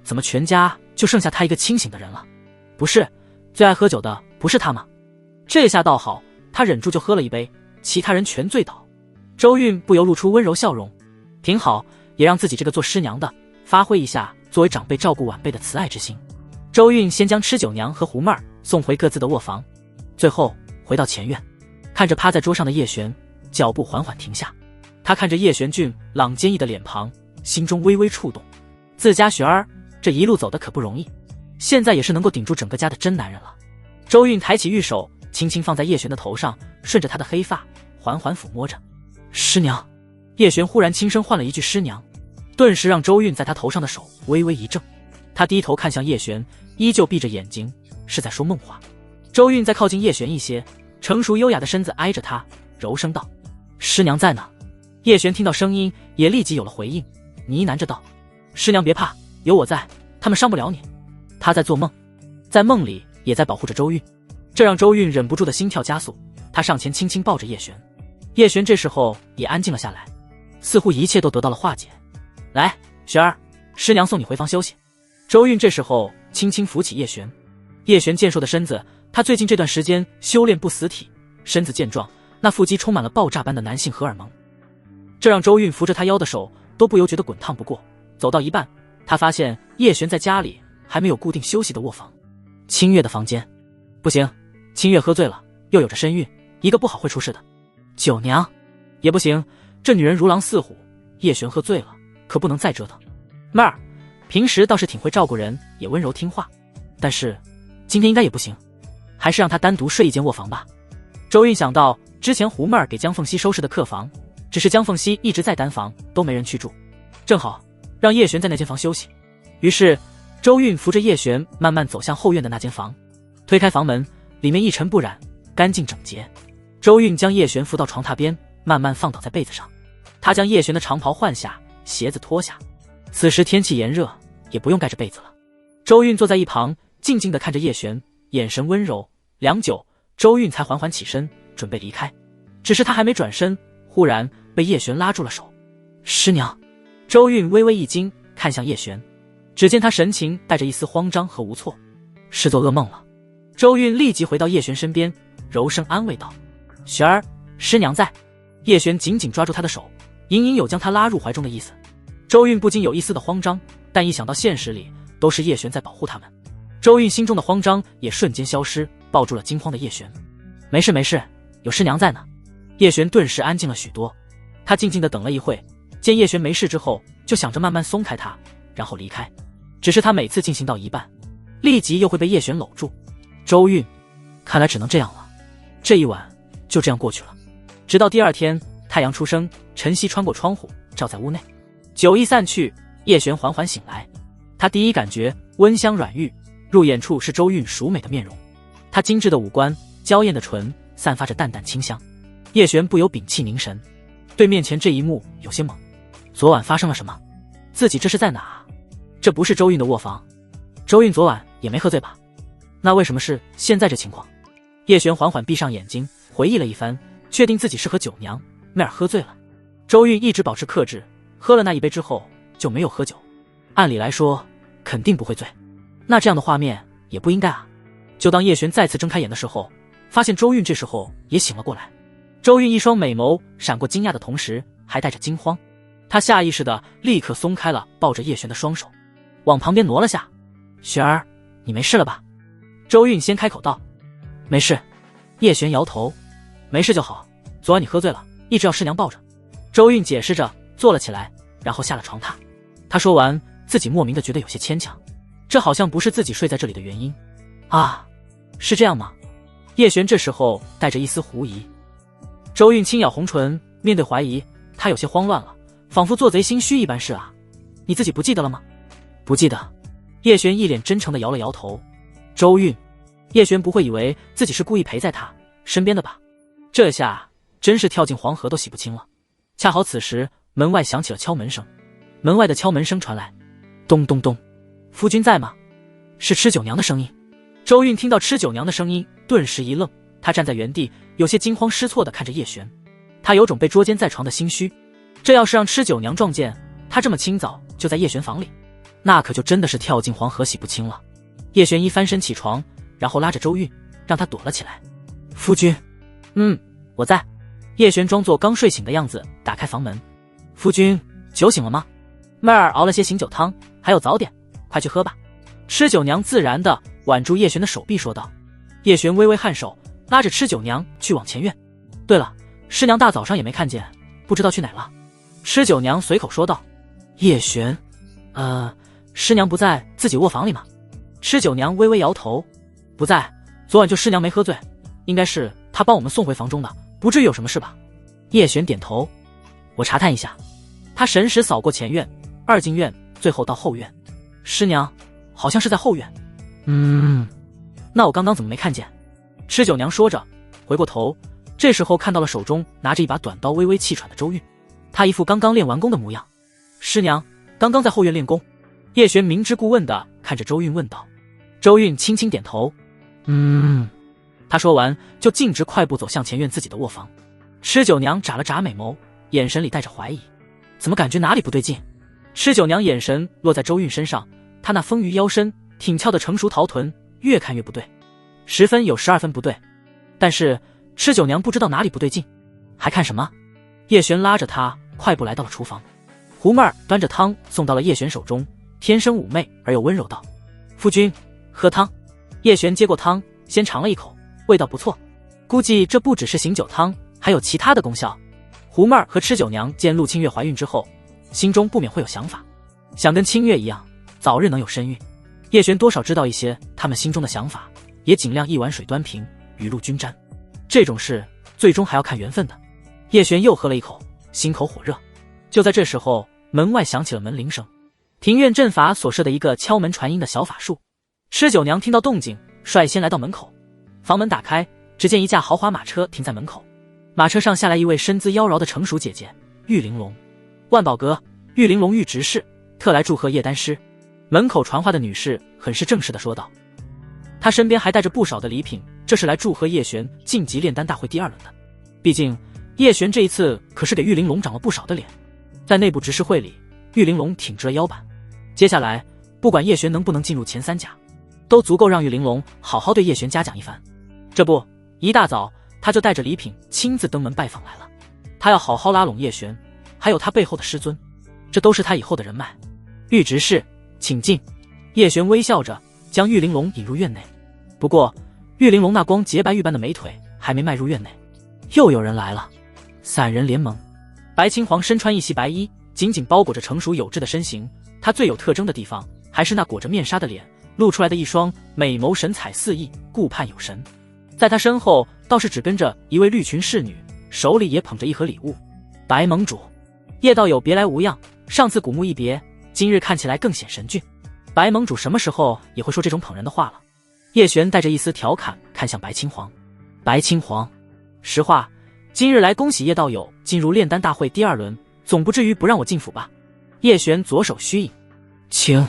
怎么全家就剩下他一个清醒的人了？不是，最爱喝酒的不是他吗？这下倒好，他忍住就喝了一杯，其他人全醉倒。周韵不由露出温柔笑容，挺好，也让自己这个做师娘的发挥一下作为长辈照顾晚辈的慈爱之心。周韵先将吃酒娘和胡妹儿送回各自的卧房，最后回到前院，看着趴在桌上的叶璇，脚步缓缓停下。他看着叶璇俊朗坚毅的脸庞，心中微微触动。自家璇儿这一路走的可不容易，现在也是能够顶住整个家的真男人了。周韵抬起玉手，轻轻放在叶璇的头上，顺着他的黑发缓缓抚摸着。师娘。叶璇忽然轻声唤了一句师娘，顿时让周韵在他头上的手微微一怔。他低头看向叶璇，依旧闭着眼睛，是在说梦话。周韵再靠近叶璇一些，成熟优雅的身子挨着他，柔声道：师娘在呢。叶璇听到声音也立即有了回应，呢喃着道：师娘别怕，有我在，他们伤不了你。他在做梦，在梦里也在保护着周韵，这让周韵忍不住的心跳加速。他上前轻轻抱着叶璇，叶璇这时候也安静了下来，似乎一切都得到了化解。来，璇儿，师娘送你回房休息。周韵这时候轻轻扶起叶璇。叶璇健硕的身子，他最近这段时间修炼不死体，身子健壮，那腹肌充满了爆炸般的男性荷尔蒙，这让周韵扶着他腰的手都不由觉得滚烫不过。走到一半，他发现叶璇在家里还没有固定休息的卧房，清月的房间。不行，清月喝醉了，又有着身孕，一个不好会出事的。九娘也不行，这女人如狼似虎，叶璇喝醉了可不能再折腾。妹儿平时倒是挺会照顾人，也温柔听话，但是今天应该也不行，还是让她单独睡一间卧房吧。周韵想到之前胡妹儿给江凤熙收拾的客房，只是江凤熙一直在单房，都没人去住，正好让叶璇在那间房休息。于是周韵扶着叶璇慢慢走向后院的那间房，推开房门，里面一尘不染，干净整洁。周韵将叶璇扶到床榻边，慢慢放倒在被子上。她将叶璇的长袍换下，鞋子脱下。此时天气炎热，也不用盖着被子了。周韵坐在一旁，静静地看着叶璇，眼神温柔。良久，周韵才缓缓起身，准备离开。只是她还没转身，忽然被叶璇拉住了手。师娘。周韵微微一惊，看向叶璇，只见他神情带着一丝慌张和无措，是做噩梦了。周韵立即回到叶璇身边，柔声安慰道：璇儿，师娘在。叶璇紧紧抓住他的手，隐隐有将他拉入怀中的意思。周韵不禁有一丝的慌张，但一想到现实里都是叶璇在保护他们，周韵心中的慌张也瞬间消失，抱住了惊慌的叶璇。没事没事，有师娘在呢。叶璇顿时安静了许多，他静静地等了一会，见叶璇没事之后，就想着慢慢松开他，然后离开。只是他每次进行到一半，立即又会被叶璇搂住。周韵，看来只能这样了。这一晚就这样过去了，直到第二天太阳初升，晨曦穿过窗户照在屋内，酒意散去，叶璇缓缓醒来。他第一感觉温香软玉，入眼处是周韵淑美的面容，她精致的五官，娇艳的唇，散发着淡淡清香。叶璇不由屏气凝神，对面前这一幕有些懵。昨晚发生了什么？自己这是在哪？这不是周韵的卧房，周韵昨晚也没喝醉吧？那为什么是现在这情况？叶璇缓缓闭上眼睛，回忆了一番，确定自己是和九娘妹儿喝醉了。周韵一直保持克制，喝了那一杯之后就没有喝酒，按理来说肯定不会醉，那这样的画面也不应该啊。就当叶璇再次睁开眼的时候，发现周韵这时候也醒了过来。周韵一双美眸闪过惊讶的同时还带着惊慌，她下意识的立刻松开了抱着叶璇的双手，往旁边挪了下。璇儿，你没事了吧？周韵先开口道。没事。叶璇摇头。没事就好，昨晚你喝醉了，一直要师娘抱着。周韵解释着坐了起来，然后下了床榻。她说完，自己莫名的觉得有些牵强，这好像不是自己睡在这里的原因啊。是这样吗？叶璇这时候带着一丝狐疑。周韵轻咬红唇，面对怀疑，她有些慌乱了，仿佛做贼心虚一般。是啊，你自己不记得了吗？不记得。叶璇一脸真诚的摇了摇头。周韵，叶璇不会以为自己是故意陪在他身边的吧？这下真是跳进黄河都洗不清了。恰好此时门外响起了敲门声，门外的敲门声传来，咚咚咚。夫君在吗？是吃酒娘的声音。周韵听到吃酒娘的声音，顿时一愣，她站在原地，有些惊慌失措地看着叶璇。她有种被捉奸在床的心虚，这要是让吃酒娘撞见她这么清早就在叶璇房里，那可就真的是跳进黄河洗不清了。叶璇一翻身起床，然后拉着周韵让她躲了起来。夫君。我在。叶璇装作刚睡醒的样子，打开房门。夫君，酒醒了吗？妹儿熬了些醒酒汤，还有早点，快去喝吧。吃酒娘自然地挽住叶璇的手臂说道。叶璇微微颔首，拉着吃酒娘去往前院。对了，师娘大早上也没看见，不知道去哪了。吃酒娘随口说道。叶璇，师娘不在自己卧房里吗？吃酒娘微微摇头。不在，昨晚就师娘没喝醉，应该是她帮我们送回房中的，不至于有什么事吧？叶璇点头。我查探一下。他神识扫过前院、二进院，最后到后院。师娘好像是在后院。那我刚刚怎么没看见？吃酒娘说着回过头，这时候看到了手中拿着一把短刀微微气喘的周韵，她一副刚刚练完功的模样。师娘刚刚在后院练功。叶璇明知故问地看着周韵问道。周韵轻轻点头。他说完就径直快步走向前院自己的卧房。吃酒娘眨了眨美眸，眼神里带着怀疑，怎么感觉哪里不对劲？吃酒娘眼神落在周韵身上，她那丰腴腰身、挺翘的成熟桃臀，越看越不对，10分有12分不对。但是吃酒娘不知道哪里不对劲，还看什么？叶璇拉着她快步来到了厨房。胡妹儿端着汤送到了叶璇手中，天生妩媚而又温柔道：夫君，喝汤。叶璇接过汤，先尝了一口，味道不错，估计这不只是醒酒汤，还有其他的功效。胡妹儿和吃酒娘见陆清月怀孕之后，心中不免会有想法，想跟清月一样早日能有身孕。叶璇多少知道一些他们心中的想法，也尽量一碗水端平，雨露均沾。这种事最终还要看缘分的。叶璇又喝了一口，心口火热。就在这时候，门外响起了门铃声，庭院阵法所设的一个敲门传音的小法术。吃酒娘听到动静，率先来到门口。房门打开，只见一架豪华马车停在门口，马车上下来一位身姿妖娆的成熟姐姐玉玲珑。万宝阁玉玲珑玉执事特来祝贺叶丹师。门口传话的女士很是正式的说道，她身边还带着不少的礼品，这是来祝贺叶璇晋级炼丹大会第2轮的。毕竟叶璇这一次可是给玉玲珑长了不少的脸，在内部执事会里，玉玲珑挺直了腰板。接下来不管叶璇能不能进入前3甲，都足够让玉玲珑好好对叶璇嘉奖一番。这不，一大早他就带着礼品亲自登门拜访来了。他要好好拉拢叶璇，还有他背后的师尊，这都是他以后的人脉。玉执事，请进。叶璇微笑着将玉玲珑引入院内。不过玉玲珑那光洁白玉般的美腿还没迈入院内，又有人来了。散人联盟。白青黄身穿一袭白衣，紧紧包裹着成熟有致的身形。他最有特征的地方还是那裹着面纱的脸，露出来的一双美眸神采四溢，顾盼有神。在他身后倒是只跟着一位绿裙侍女，手里也捧着一盒礼物。白盟主，叶道友别来无恙，上次古墓一别，今日看起来更显神俊。白盟主什么时候也会说这种捧人的话了？叶璇带着一丝调侃看向白青黄。白青黄，实话，今日来恭喜叶道友进入炼丹大会第2轮，总不至于不让我进府吧？叶璇左手虚影，请。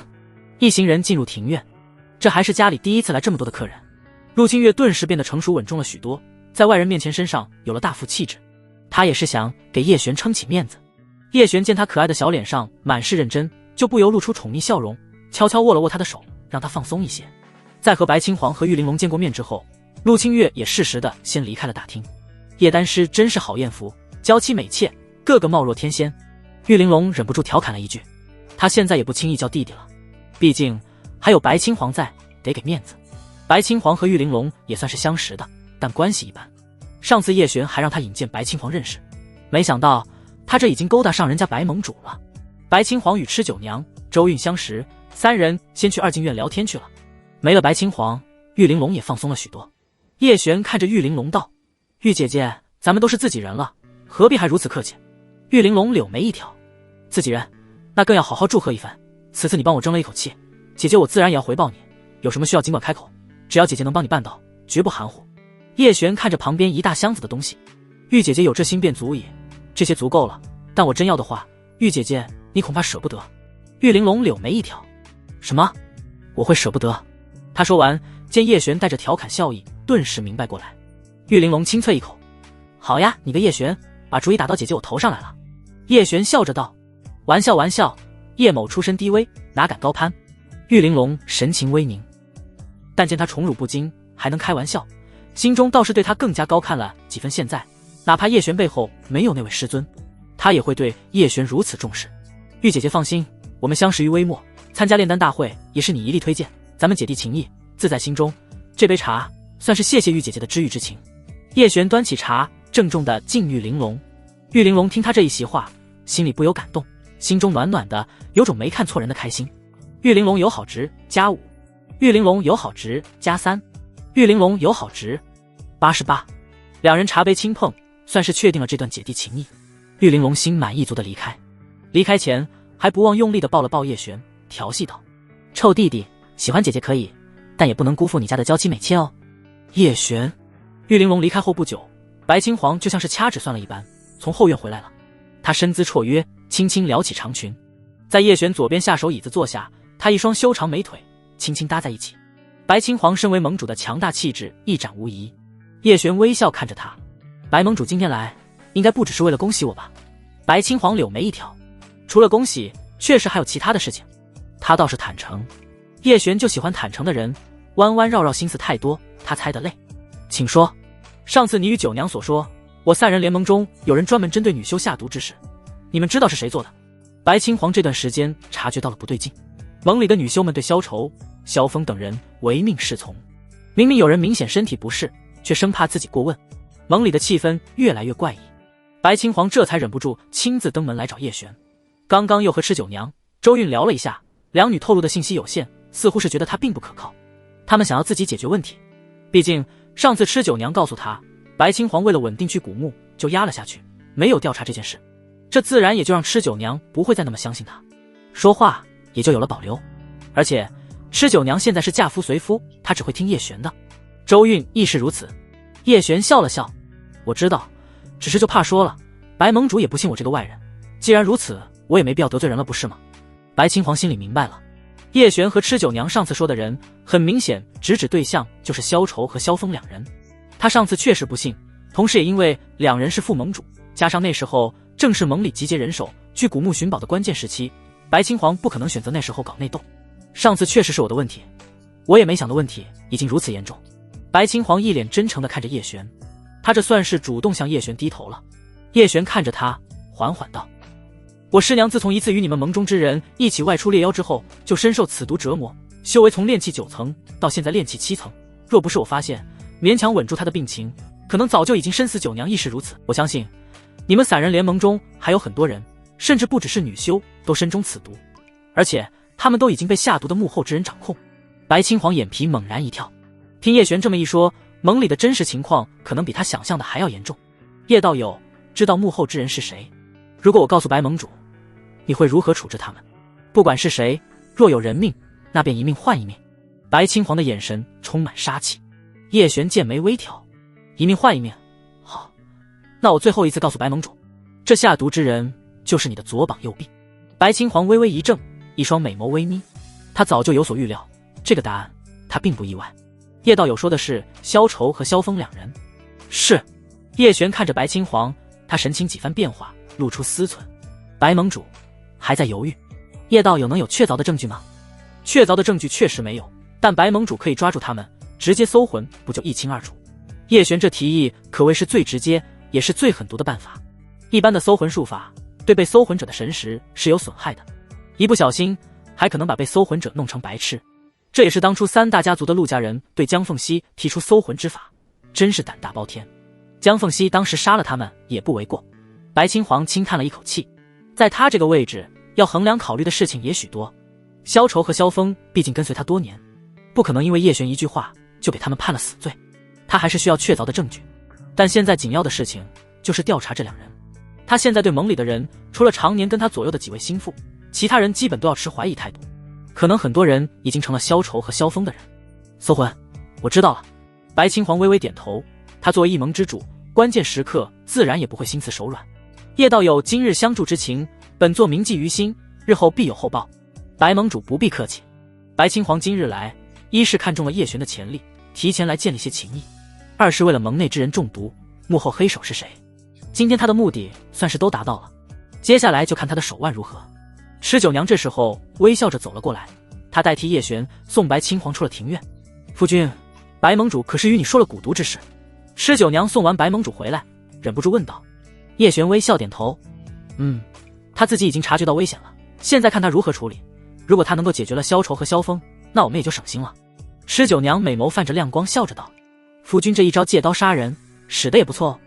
一行人进入庭院，这还是家里第一次来这么多的客人。陆清月顿时变得成熟稳重了许多，在外人面前身上有了大副气质。他也是想给叶璇撑起面子。叶璇见他可爱的小脸上满是认真，就不由露出宠溺笑容，悄悄握了握他的手，让他放松一些。在和白青黄和玉玲珑见过面之后，陆清月也适时的先离开了大厅。叶丹师真是好艳福，娇妻美妾，个个貌若天仙。玉玲珑忍不住调侃了一句，他现在也不轻易叫弟弟了，毕竟还有白青黄在，得给面子。白青黄和玉玲珑也算是相识的，但关系一般。上次叶璇还让他引荐白青黄认识，没想到他这已经勾搭上人家白盟主了。白青黄与吃酒娘、周韵相识，3人先去2进院聊天去了。没了白青黄，玉玲珑也放松了许多。叶璇看着玉玲珑道：“玉姐姐，咱们都是自己人了，何必还如此客气？”玉玲珑柳眉一挑：“自己人，那更要好好祝贺一番。此次你帮我争了一口气，姐姐我自然也要回报你。有什么需要尽管开口，只要姐姐能帮你办到，绝不含糊。”叶璇看着旁边一大箱子的东西，玉姐姐有这心便足矣，这些足够了。但我真要的话，玉姐姐你恐怕舍不得。玉玲珑柳眉一挑：“什么？我会舍不得？”他说完，见叶璇带着调侃笑意，顿时明白过来。玉玲珑轻啐一口：“好呀，你个叶璇，把主意打到姐姐我头上来了。”叶璇笑着道：“玩笑玩笑，叶某出身低微，哪敢高攀？”玉玲珑神情微凝，但见他宠辱不惊，还能开玩笑，心中倒是对他更加高看了几分。现在哪怕叶璇背后没有那位师尊，他也会对叶璇如此重视。玉姐姐放心，我们相识于微末，参加炼丹大会也是你一力推荐，咱们姐弟情谊自在心中。这杯茶算是谢谢玉姐姐的知遇之情。叶璇端起茶，郑重地敬玉玲珑。玉玲珑听他这一席话，心里不由感动，心中暖暖的，有种没看错人的开心。玉玲珑友好值+5，玉玲珑友好值+3，玉玲珑友好值88。2人茶杯轻碰，算是确定了这段姐弟情谊。玉玲珑心满意足的离开，离开前还不忘用力的抱了抱叶璇，调戏道：“臭弟弟，喜欢姐姐可以，但也不能辜负你家的娇妻美妾哦。”叶璇。玉玲珑离开后不久，白青黄就像是掐指算了一般，从后院回来了。他身姿绰约，轻轻撩起长裙，在叶璇左边下手椅子坐下，他一双修长美腿轻轻搭在一起。白青黄身为盟主的强大气质一展无遗。叶璇微笑看着他：“白盟主今天来，应该不只是为了恭喜我吧？”白青黄柳眉一挑：“除了恭喜，确实还有其他的事情。”他倒是坦诚。叶璇就喜欢坦诚的人，弯弯绕绕心思太多，他猜得累。请说。上次你与九娘所说，我散人联盟中有人专门针对女修下毒之事，你们知道是谁做的？白青黄这段时间察觉到了不对劲，盟里的女修们对萧愁、萧峰等人唯命是从，明明有人明显身体不适，却生怕自己过问，盟里的气氛越来越怪异。白青黄这才忍不住亲自登门来找叶璇。刚刚又和吃九娘、周韵聊了一下，两女透露的信息有限，似乎是觉得他并不可靠，他们想要自己解决问题。毕竟上次吃九娘告诉他，白青黄为了稳定去古墓就压了下去，没有调查这件事，这自然也就让吃九娘不会再那么相信他，说话也就有了保留。而且吃九娘现在是嫁夫随夫，她只会听叶璇的。周韵亦是如此。叶璇笑了笑：“我知道，只是就怕说了，白盟主也不信我这个外人。既然如此，我也没必要得罪人了，不是吗？”白青黄心里明白了，叶璇和吃九娘上次说的人，很明显直指对象就是萧愁和萧峰两人。他上次确实不信，同时也因为两人是副盟主，加上那时候正是盟里集结人手去古墓寻宝的关键时期，白青黄不可能选择那时候搞内斗。上次确实是我的问题，我也没想到问题已经如此严重。白青黄一脸真诚地看着叶璇，他这算是主动向叶璇低头了。叶璇看着他，缓缓道：“我师娘自从一次与你们盟中之人一起外出猎妖之后，就深受此毒折磨，修为从炼气9层到现在炼气7层。若不是我发现，勉强稳住她的病情，可能早就已经身死九娘亦是如此。我相信，你们散人联盟中还有很多人，甚至不只是女修，都身中此毒，而且他们都已经被下毒的幕后之人掌控。”白青黄眼皮猛然一跳，听叶璇这么一说，盟里的真实情况可能比他想象的还要严重。叶道友知道幕后之人是谁？如果我告诉白盟主，你会如何处置他们？不管是谁，若有人命，那便一命换一命。白青黄的眼神充满杀气。叶璇剑眉微挑，一命换一命。好，那我最后一次告诉白盟主，这下毒之人就是你的左膀右臂。白青黄微微一怔，一双美眸微眯。他早就有所预料，这个答案他并不意外。叶道友说的是萧愁和萧峰两人。是。叶璇看着白青黄，他神情几番变化，露出思忖。白盟主还在犹豫，叶道友能有确凿的证据吗？确凿的证据确实没有，但白盟主可以抓住他们，直接搜魂，不就一清二楚？叶璇这提议可谓是最直接，也是最狠毒的办法。一般的搜魂术法对被搜魂者的神识是有损害的，一不小心还可能把被搜魂者弄成白痴。这也是当初3大家族的陆家人对江凤熙提出搜魂之法，真是胆大包天。江凤熙当时杀了他们也不为过。白青黄轻叹了一口气，在他这个位置，要衡量考虑的事情也许多。萧愁和萧峰毕竟跟随他多年，不可能因为叶璇一句话就给他们判了死罪，他还是需要确凿的证据。但现在紧要的事情就是调查这两人。他现在对盟里的人，除了常年跟他左右的几位心腹，其他人基本都要持怀疑态度。可能很多人已经成了萧愁和萧峰的人。搜魂，我知道了。白青黄微微点头，他作为一盟之主，关键时刻自然也不会心慈手软。叶道友今日相助之情，本座铭记于心，日后必有厚报。白盟主不必客气。白青黄今日来，一是看中了叶璇的潜力，提前来建立些情谊；二是为了盟内之人中毒，幕后黑手是谁？今天他的目的算是都达到了，接下来就看他的手腕如何。施九娘这时候微笑着走了过来，她代替叶璇送白青黄出了庭院。夫君，白盟主可是与你说了蛊毒之事？施九娘送完白盟主回来，忍不住问道。叶璇微笑点头，他自己已经察觉到危险了，现在看他如何处理。如果他能够解决了萧愁和萧峰，那我们也就省心了。施九娘美眸泛着亮光，笑着道：“夫君这一招借刀杀人，使得也不错哦。”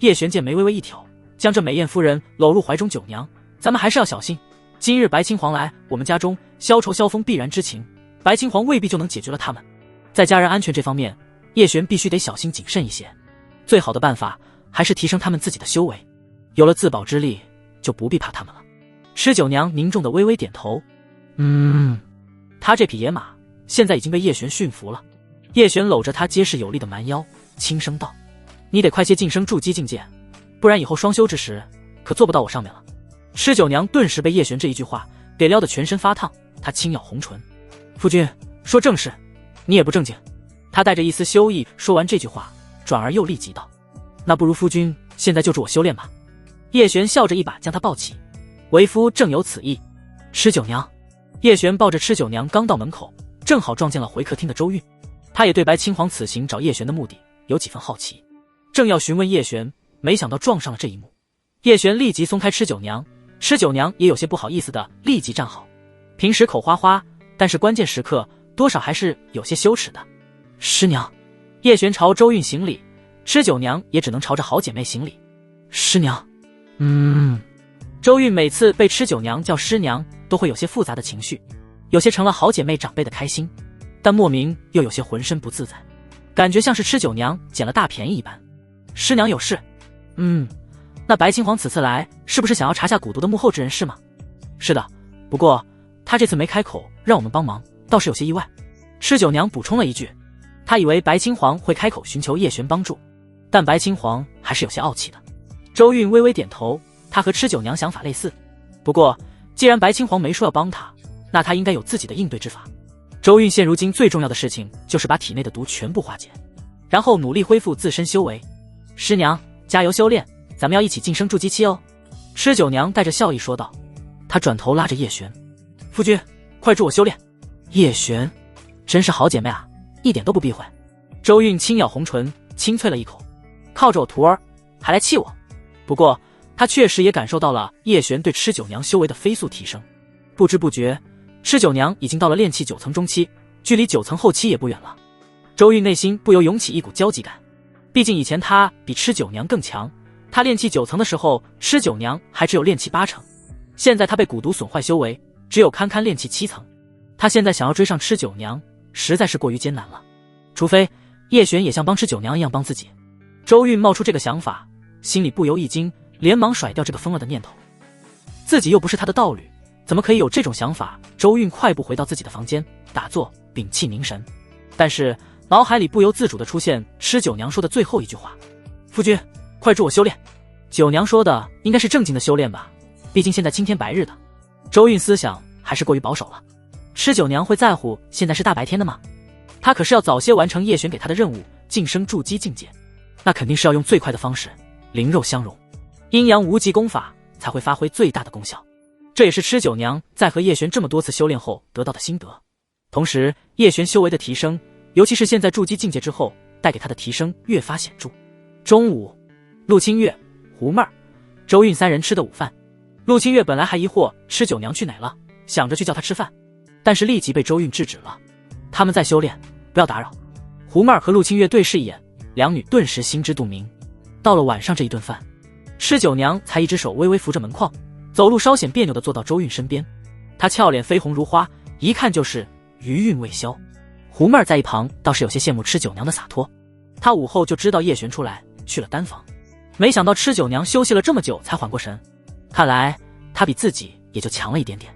叶璇见眉微微一挑，将这美艳夫人搂入怀中。九娘，咱们还是要小心。今日白青黄来我们家中，萧愁萧峰必然知情，白青黄未必就能解决了他们。在家人安全这方面，叶璇必须得小心谨慎一些。最好的办法还是提升他们自己的修为，有了自保之力，就不必怕他们了。施九娘凝重的微微点头，他这匹野马现在已经被叶璇驯服了。叶璇搂着他结实有力的蛮腰，轻声道：“你得快些晋升筑基境界，不然以后双修之时可做不到我上面了。”施九娘顿时被叶璇这一句话给撩得全身发烫，她轻咬红唇：“夫君说正事，你也不正经。”她带着一丝羞意说完这句话，转而又立即道：“那不如夫君现在就助我修炼吧。”叶璇笑着一把将她抱起：“为夫正有此意。”施九娘。叶璇抱着施九娘刚到门口，正好撞见了回客厅的周韵。他也对白青黄此行找叶璇的目的有几分好奇，正要询问叶璇，没想到撞上了这一幕。叶璇立即松开施九娘，施九娘也有些不好意思的立即站好。平时口花花，但是关键时刻多少还是有些羞耻的。师娘。叶璇朝周韵行礼，施九娘也只能朝着好姐妹行礼。师娘。周韵每次被施九娘叫师娘，都会有些复杂的情绪，有些成了好姐妹长辈的开心，但莫名又有些浑身不自在，感觉像是施九娘捡了大便宜一般。师娘有事？那白青黄此次来，是不是想要查下蛊毒的幕后之人是吗？是的，不过他这次没开口让我们帮忙，倒是有些意外。施九娘补充了一句，他以为白青黄会开口寻求叶璇帮助，但白青黄还是有些傲气的。周韵微微点头，他和施九娘想法类似，不过既然白青黄没说要帮他，那他应该有自己的应对之法。周韵现如今最重要的事情就是把体内的毒全部化解，然后努力恢复自身修为。师娘加油修炼，咱们要一起晋升筑基期哦。施九娘带着笑意说道。他转头拉着叶璇：“夫君，快助我修炼。”叶璇真是好姐妹啊，一点都不避讳。周韵轻咬红唇，轻啐了一口：“靠着我徒儿还来气我？不过他确实也感受到了叶璇对吃酒娘修为的飞速提升。不知不觉，吃酒娘已经到了炼气9层中期，距离9层后期也不远了。周韵内心不由涌起一股焦急感，毕竟以前他比吃酒娘更强，他炼气9层的时候，吃酒娘还只有炼气8成，现在他被蛊毒损坏修为，只有堪堪炼气7层。他现在想要追上吃酒娘，实在是过于艰难了。除非叶璇也像帮吃酒娘一样帮自己。周韵冒出这个想法，心里不由一惊，连忙甩掉这个疯了的念头。自己又不是他的道侣，怎么可以有这种想法？周韵快步回到自己的房间，打坐屏气凝神，但是脑海里不由自主地出现吃酒娘说的最后一句话：夫君，快助我修炼。酒娘说的应该是正经的修炼吧，毕竟现在青天白日的。周韵思想还是过于保守了。吃酒娘会在乎现在是大白天的吗？他可是要早些完成叶璇给他的任务，晋升筑基境界，那肯定是要用最快的方式，灵肉相融，阴阳无极功法才会发挥最大的功效。这也是吃酒娘在和叶璇这么多次修炼后得到的心得。同时叶璇修为的提升，尤其是现在筑基境界之后，带给他的提升越发显著。中午，陆清月、胡妹儿、周韵3人吃的午饭。陆清月本来还疑惑吃酒娘去哪了，想着去叫她吃饭，但是立即被周韵制止了。他们在修炼，不要打扰。胡妹儿和陆清月对视一眼，两女顿时心知肚明。到了晚上这一顿饭，吃酒娘才一只手微微扶着门框，走路稍显别扭地坐到周韵身边。她俏脸绯红如花，一看就是余韵未消。胡妹儿在一旁倒是有些羡慕吃酒娘的洒脱，她午后就知道叶璇出来去了丹房，没想到吃酒娘休息了这么久才缓过神，看来她比自己也就强了一点点。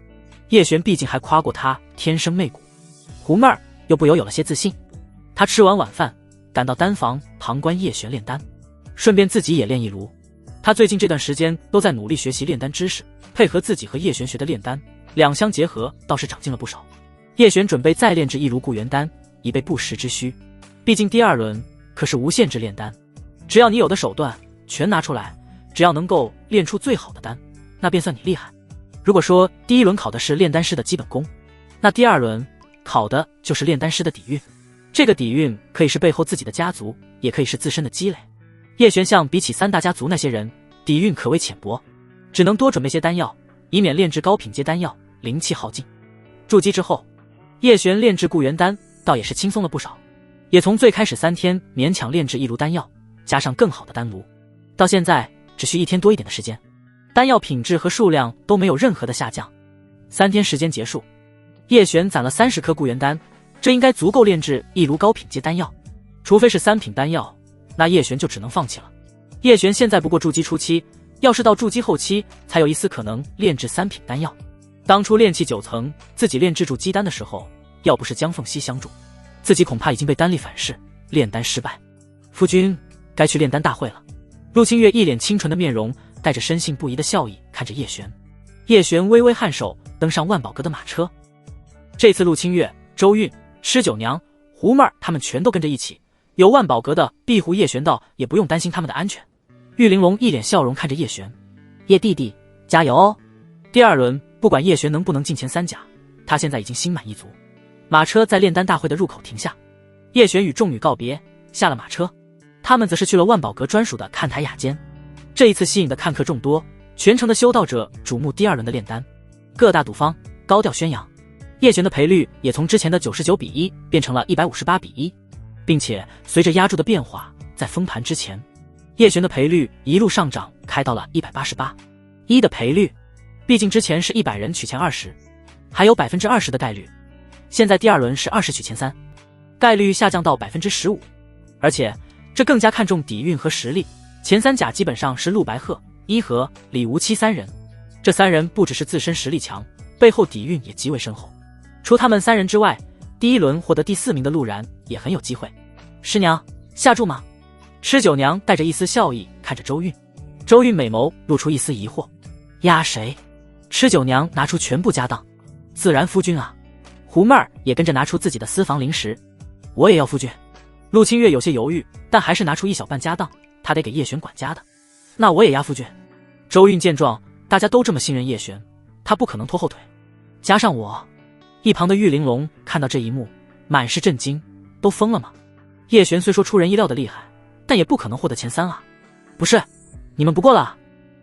叶璇毕竟还夸过她天生媚骨，胡妹儿又不由有了些自信。她吃完晚饭赶到丹房旁观叶璇炼丹，顺便自己也炼一炉。她最近这段时间都在努力学习炼丹知识，配合自己和叶璇学的炼丹，两相结合倒是长进了不少。叶璇准备再炼制一炉固元丹，以备不时之需。毕竟第2轮可是无限制炼丹，只要你有的手段全拿出来，只要能够炼出最好的丹，那便算你厉害。如果说第1轮考的是炼丹师的基本功，那第2轮考的就是炼丹师的底蕴。这个底蕴可以是背后自己的家族，也可以是自身的积累。叶璇相比起3大家族那些人，底蕴可谓浅薄，只能多准备些丹药，以免炼制高品阶丹药灵气耗尽。筑基之后，叶璇炼制固元丹倒也是轻松了不少，也从最开始3天勉强炼制一炉丹药，加上更好的丹炉，到现在只需1天多一点的时间，丹药品质和数量都没有任何的下降。3天时间结束，叶璇攒了30颗固元丹，这应该足够炼制一炉高品阶丹药，除非是3品丹药，那叶璇就只能放弃了。叶璇现在不过筑基初期，要是到筑基后期才有一丝可能炼制3品丹药。当初炼气9层自己炼制筑基丹的时候，要不是江凤熙相助，自己恐怕已经被丹力反噬，炼丹失败。夫君该去炼丹大会了。陆清月一脸清纯的面容，带着深信不疑的笑意看着叶璇。叶璇微微颔首，登上万宝阁的马车。这次陆清月、周韵、吃酒娘、胡妹儿他们全都跟着一起，有万宝阁的庇护，叶璇倒也不用担心他们的安全。玉玲珑一脸笑容看着叶璇：叶弟弟加油哦。第2轮不管叶璇能不能进前3甲，他现在已经心满意足。马车在炼丹大会的入口停下，叶璇与众女告别，下了马车，他们则是去了万宝阁专属的看台雅间。这一次吸引的看客众多，全城的修道者瞩目第2轮的炼丹，各大赌坊高调宣扬。叶璇的赔率也从之前的99比1变成了158比1，并且随着压注的变化，在封盘之前，叶璇的赔率一路上涨，开到了188，1的赔率，毕竟之前是100人取前20，还有20%的概率，现在第2轮是20取前3，概率下降到15%，而且这更加看重底蕴和实力。前3甲基本上是陆白鹤、伊和、李无期3人，这3人不只是自身实力强，背后底蕴也极为深厚。除他们3人之外，第1轮获得第4名的陆然也很有机会。师娘下注吗？吃酒娘带着一丝笑意看着周韵，周韵美眸露出一丝疑惑：压谁？吃酒娘拿出全部家当：自然夫君啊。胡妹儿也跟着拿出自己的私房零食：我也要夫君。陆清月有些犹豫，但还是拿出一小半家当，他得给叶璇管家的。那我也压夫君。周韵见状，大家都这么信任叶璇，他不可能拖后腿。加上我。一旁的玉玲珑看到这一幕，满是震惊，都疯了吗？叶璇虽说出人意料的厉害，但也不可能获得前3啊。不是，你们不过了。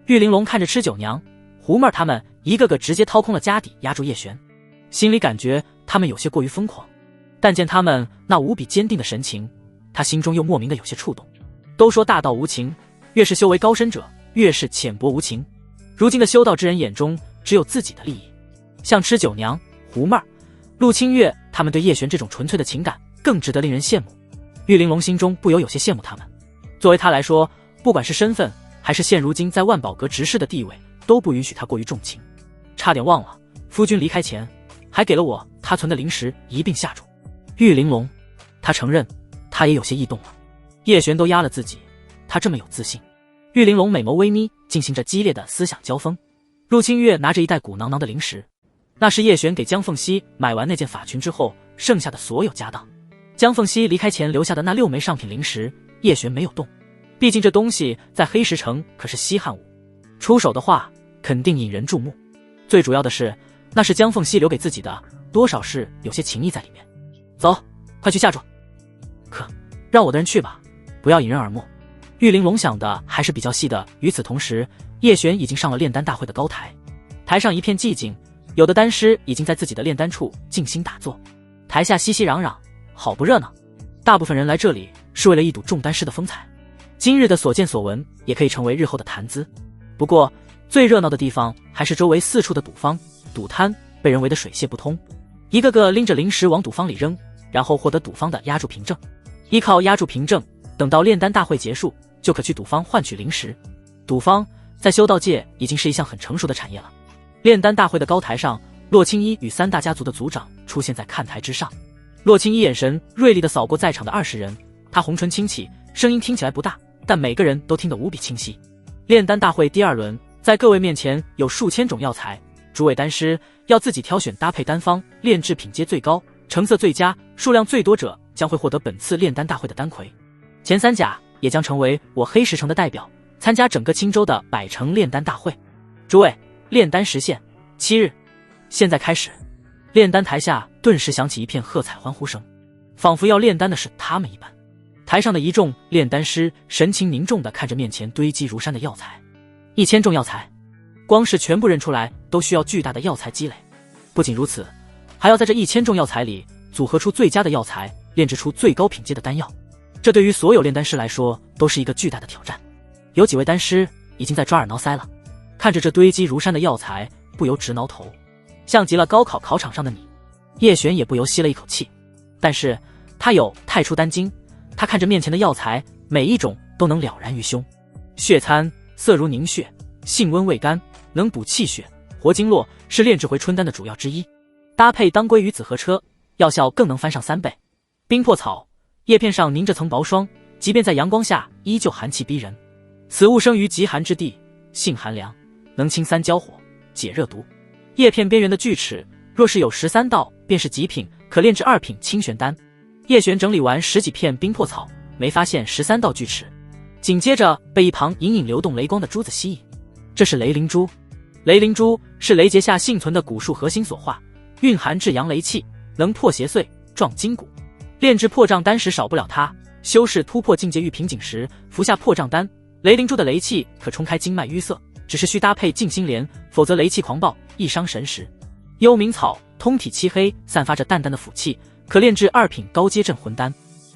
玉玲珑看着吃九娘、胡妹儿他们一个个直接掏空了家底压住叶璇，心里感觉他们有些过于疯狂，但见他们那无比坚定的神情，他心中又莫名的有些触动。都说大道无情，越是修为高深者，越是浅薄无情。如今的修道之人眼中只有自己的利益，像吃九娘、胡妹儿、陆清月他们对叶璇这种纯粹的情感更值得令人羡慕。玉玲珑心中不由有些羡慕他们，作为他来说，不管是身份还是现如今在万宝阁执事的地位，都不允许他过于重情。差点忘了，夫君离开前还给了我他存的灵石一并下注。玉玲珑，他承认他也有些异动了。叶璇都压了自己，他这么有自信。玉玲珑美眸微眯，进行着激烈的思想交锋。陆清月拿着一袋鼓囊囊的灵石，那是叶璇给江凤熙买完那件法裙之后剩下的所有家当。江凤熙离开前留下的那6枚上品灵石，叶璇没有动，毕竟这东西在黑石城可是稀罕物，出手的话肯定引人注目。最主要的是，那是江凤熙留给自己的，多少是有些情谊在里面。走，快去下注。可让我的人去吧，不要引人耳目。玉玲珑想的还是比较细的。与此同时，叶璇已经上了炼丹大会的高台，台上一片寂静，有的丹师已经在自己的炼丹处静心打坐，台下熙熙攘攘，好不热闹。大部分人来这里是为了一睹众丹师的风采，今日的所见所闻也可以成为日后的谈资。不过最热闹的地方还是周围四处的赌坊、赌摊被人围得水泄不通，一个个拎着灵石往赌坊里扔，然后获得赌方的押注凭证，依靠押注凭证，等到炼丹大会结束，就可去赌方换取灵石。赌方在修道界已经是一项很成熟的产业了。炼丹大会的高台上，洛青衣与3大家族的族长出现在看台之上。洛青衣眼神锐利地扫过在场的20人，他红唇轻启，声音听起来不大，但每个人都听得无比清晰。炼丹大会第2轮，在各位面前有数千种药材，诸位丹师要自己挑选搭配丹方，炼制品阶最高、成色最佳、数量最多者将会获得本次炼丹大会的丹魁。前3甲也将成为我黑石城的代表，参加整个青州的百城炼丹大会。诸位，炼丹时限7日，现在开始。炼丹台下顿时响起一片喝彩欢呼声，仿佛要炼丹的是他们一般。台上的一众炼丹师神情凝重地看着面前堆积如山的药材，1000种药材，光是全部认出来都需要巨大的药材积累。不仅如此，还要在这1000种药材里组合出最佳的药材，炼制出最高品阶的丹药。这对于所有炼丹师来说都是一个巨大的挑战。有几位丹师已经在抓耳挠腮了，看着这堆积如山的药材，不由直挠头，像极了高考考场上的你。叶璇也不由吸了一口气，但是他有太初丹经，他看着面前的药材，每一种都能了然于胸。血参色如凝血，性温味甘，能补气血、活经络，是炼制回春丹的主要之一。搭配当归与紫河车，药效更能翻上3倍。冰魄草叶片上凝着层薄霜，即便在阳光下依旧寒气逼人。此物生于极寒之地，性寒凉，能清3焦火，解热毒。叶片边缘的锯齿，若是有13道，便是极品，可炼制2品清玄丹。叶璇整理完10几片冰魄草，没发现13道锯齿，紧接着被一旁隐隐流动雷光的珠子吸引。这是雷灵珠。雷灵珠是雷劫下幸存的古树核心所化，蕴含至阳雷气，能破邪祟、壮筋骨。炼制破障丹时少不了它，修士突破境界遇瓶颈时服下破障丹，雷灵珠的雷气可冲开经脉淤塞，只是需搭配静心莲，否则雷气狂暴，易伤神识。幽冥草通体漆黑，散发着淡淡的腐气，可炼制2品高阶镇魂丹，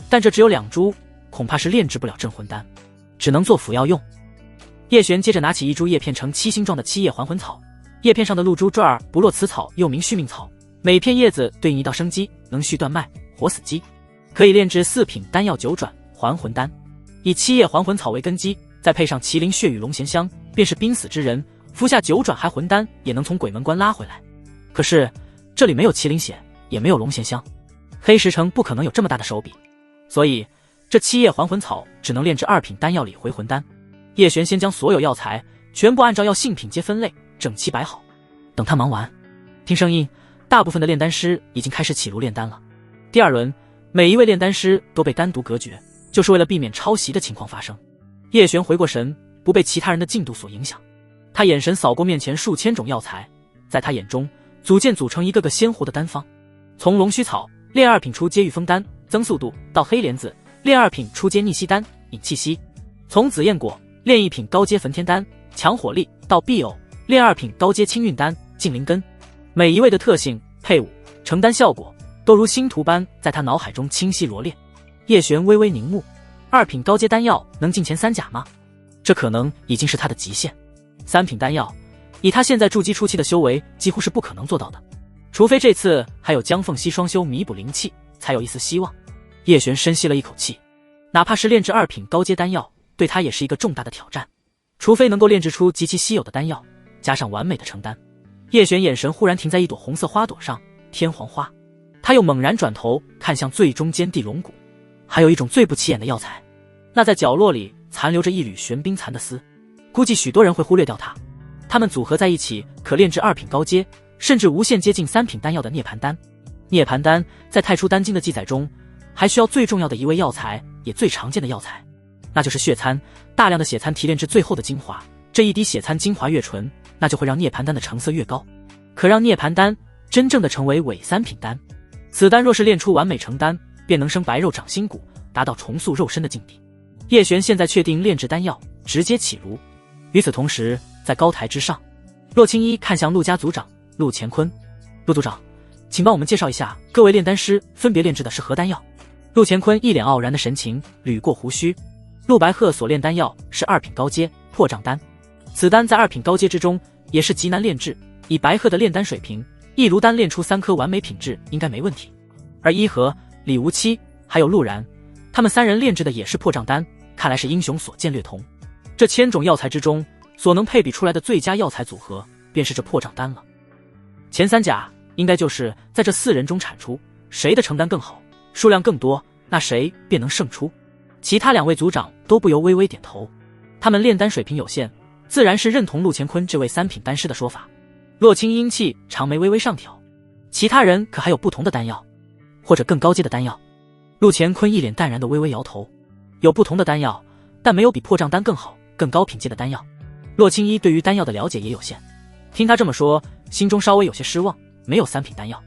但这只有2株，恐怕是炼制不了镇魂丹，只能做辅药用。叶璇接着拿起一株叶片呈7星状的7叶还魂草，叶片上的露珠坠儿不落此草又名续命草，每片叶子对应一道生机，能续断脉、活死机，可以炼制4品丹药9转还魂丹。以7叶还魂草为根基，再配上麒麟血与龙涎香，便是濒死之人服下9转还魂丹也能从鬼门关拉回来。可是这里没有麒麟血，也没有龙涎香，黑石城不可能有这么大的手笔，所以这7叶还魂草只能炼制2品丹药里回魂丹。叶璇先将所有药材全部按照药性品阶分类，整齐摆好。等他忙完，听声音，大部分的炼丹师已经开始起炉炼丹了。第2轮，每一位炼丹师都被单独隔绝，就是为了避免抄袭的情况发生。叶璇回过神，不被其他人的进度所影响，他眼神扫过面前数千种药材，在他眼中组成一个个鲜活的丹方。从龙须草炼2品初阶御风丹增速度，到黑莲子炼2品初阶逆息丹引气息，从紫焰果炼1品高阶焚天丹强火力到 BO， 炼2品高阶清运丹净灵根，每一位的特性、配伍、成丹效果都如星图般在他脑海中清晰罗列。叶璇微微凝目，2品高阶丹药能进前3甲吗？这可能已经是他的极限。3品丹药，以他现在筑基初期的修为，几乎是不可能做到的。除非这次还有江凤熙双修弥补灵气，才有一丝希望。叶璇深吸了一口气，哪怕是炼制2品高阶丹药，对他也是一个重大的挑战。除非能够炼制出极其稀有的丹药，加上完美的成丹。叶璇眼神忽然停在一朵红色花朵上，天黄花。他又猛然转头看向最中间地龙骨，还有一种最不起眼的药材，那在角落里残留着一缕玄冰蚕的丝，估计许多人会忽略掉它。它们组合在一起，可炼制2品高阶，甚至无限接近3品丹药的涅槃丹。涅槃丹在太初丹经的记载中，还需要最重要的一味药材，也最常见的药材，那就是血参。大量的血参提炼至最后的精华，这一滴血参精华越纯，那就会让涅槃丹的成色越高，可让涅槃丹真正的成为伪3品丹。此丹若是炼出完美成丹，便能生白肉长新骨，达到重塑肉身的境地。叶璇现在确定炼制丹药，直接起炉。与此同时，在高台之上，洛青衣看向陆家族长陆乾坤，陆族长，请帮我们介绍一下各位炼丹师分别炼制的是何丹药。陆乾坤一脸傲然的神情，捋过胡须。陆白鹤所炼丹药是2品高阶破障丹，此丹在2品高阶之中也是极难炼制，以白鹤的炼丹水平，一炉丹炼出3颗完美品质应该没问题。而伊和、李无期还有陆然，他们3人炼制的也是破障丹，看来是英雄所见略同。这1000种药材之中，所能配比出来的最佳药材组合，便是这破障丹了。前3甲应该就是在这4人中产出，谁的成丹更好，数量更多，那谁便能胜出。其他2位族长都不由微微点头，他们炼丹水平有限，自然是认同陆乾坤这位3品丹师的说法。洛青英气长眉微微上挑，其他人可还有不同的丹药，或者更高阶的丹药？陆乾坤一脸淡然的微微摇头，有不同的丹药，但没有比破障丹更好、更高品阶的丹药。洛青衣对于丹药的了解也有限，听他这么说，心中稍微有些失望，没有3品丹药。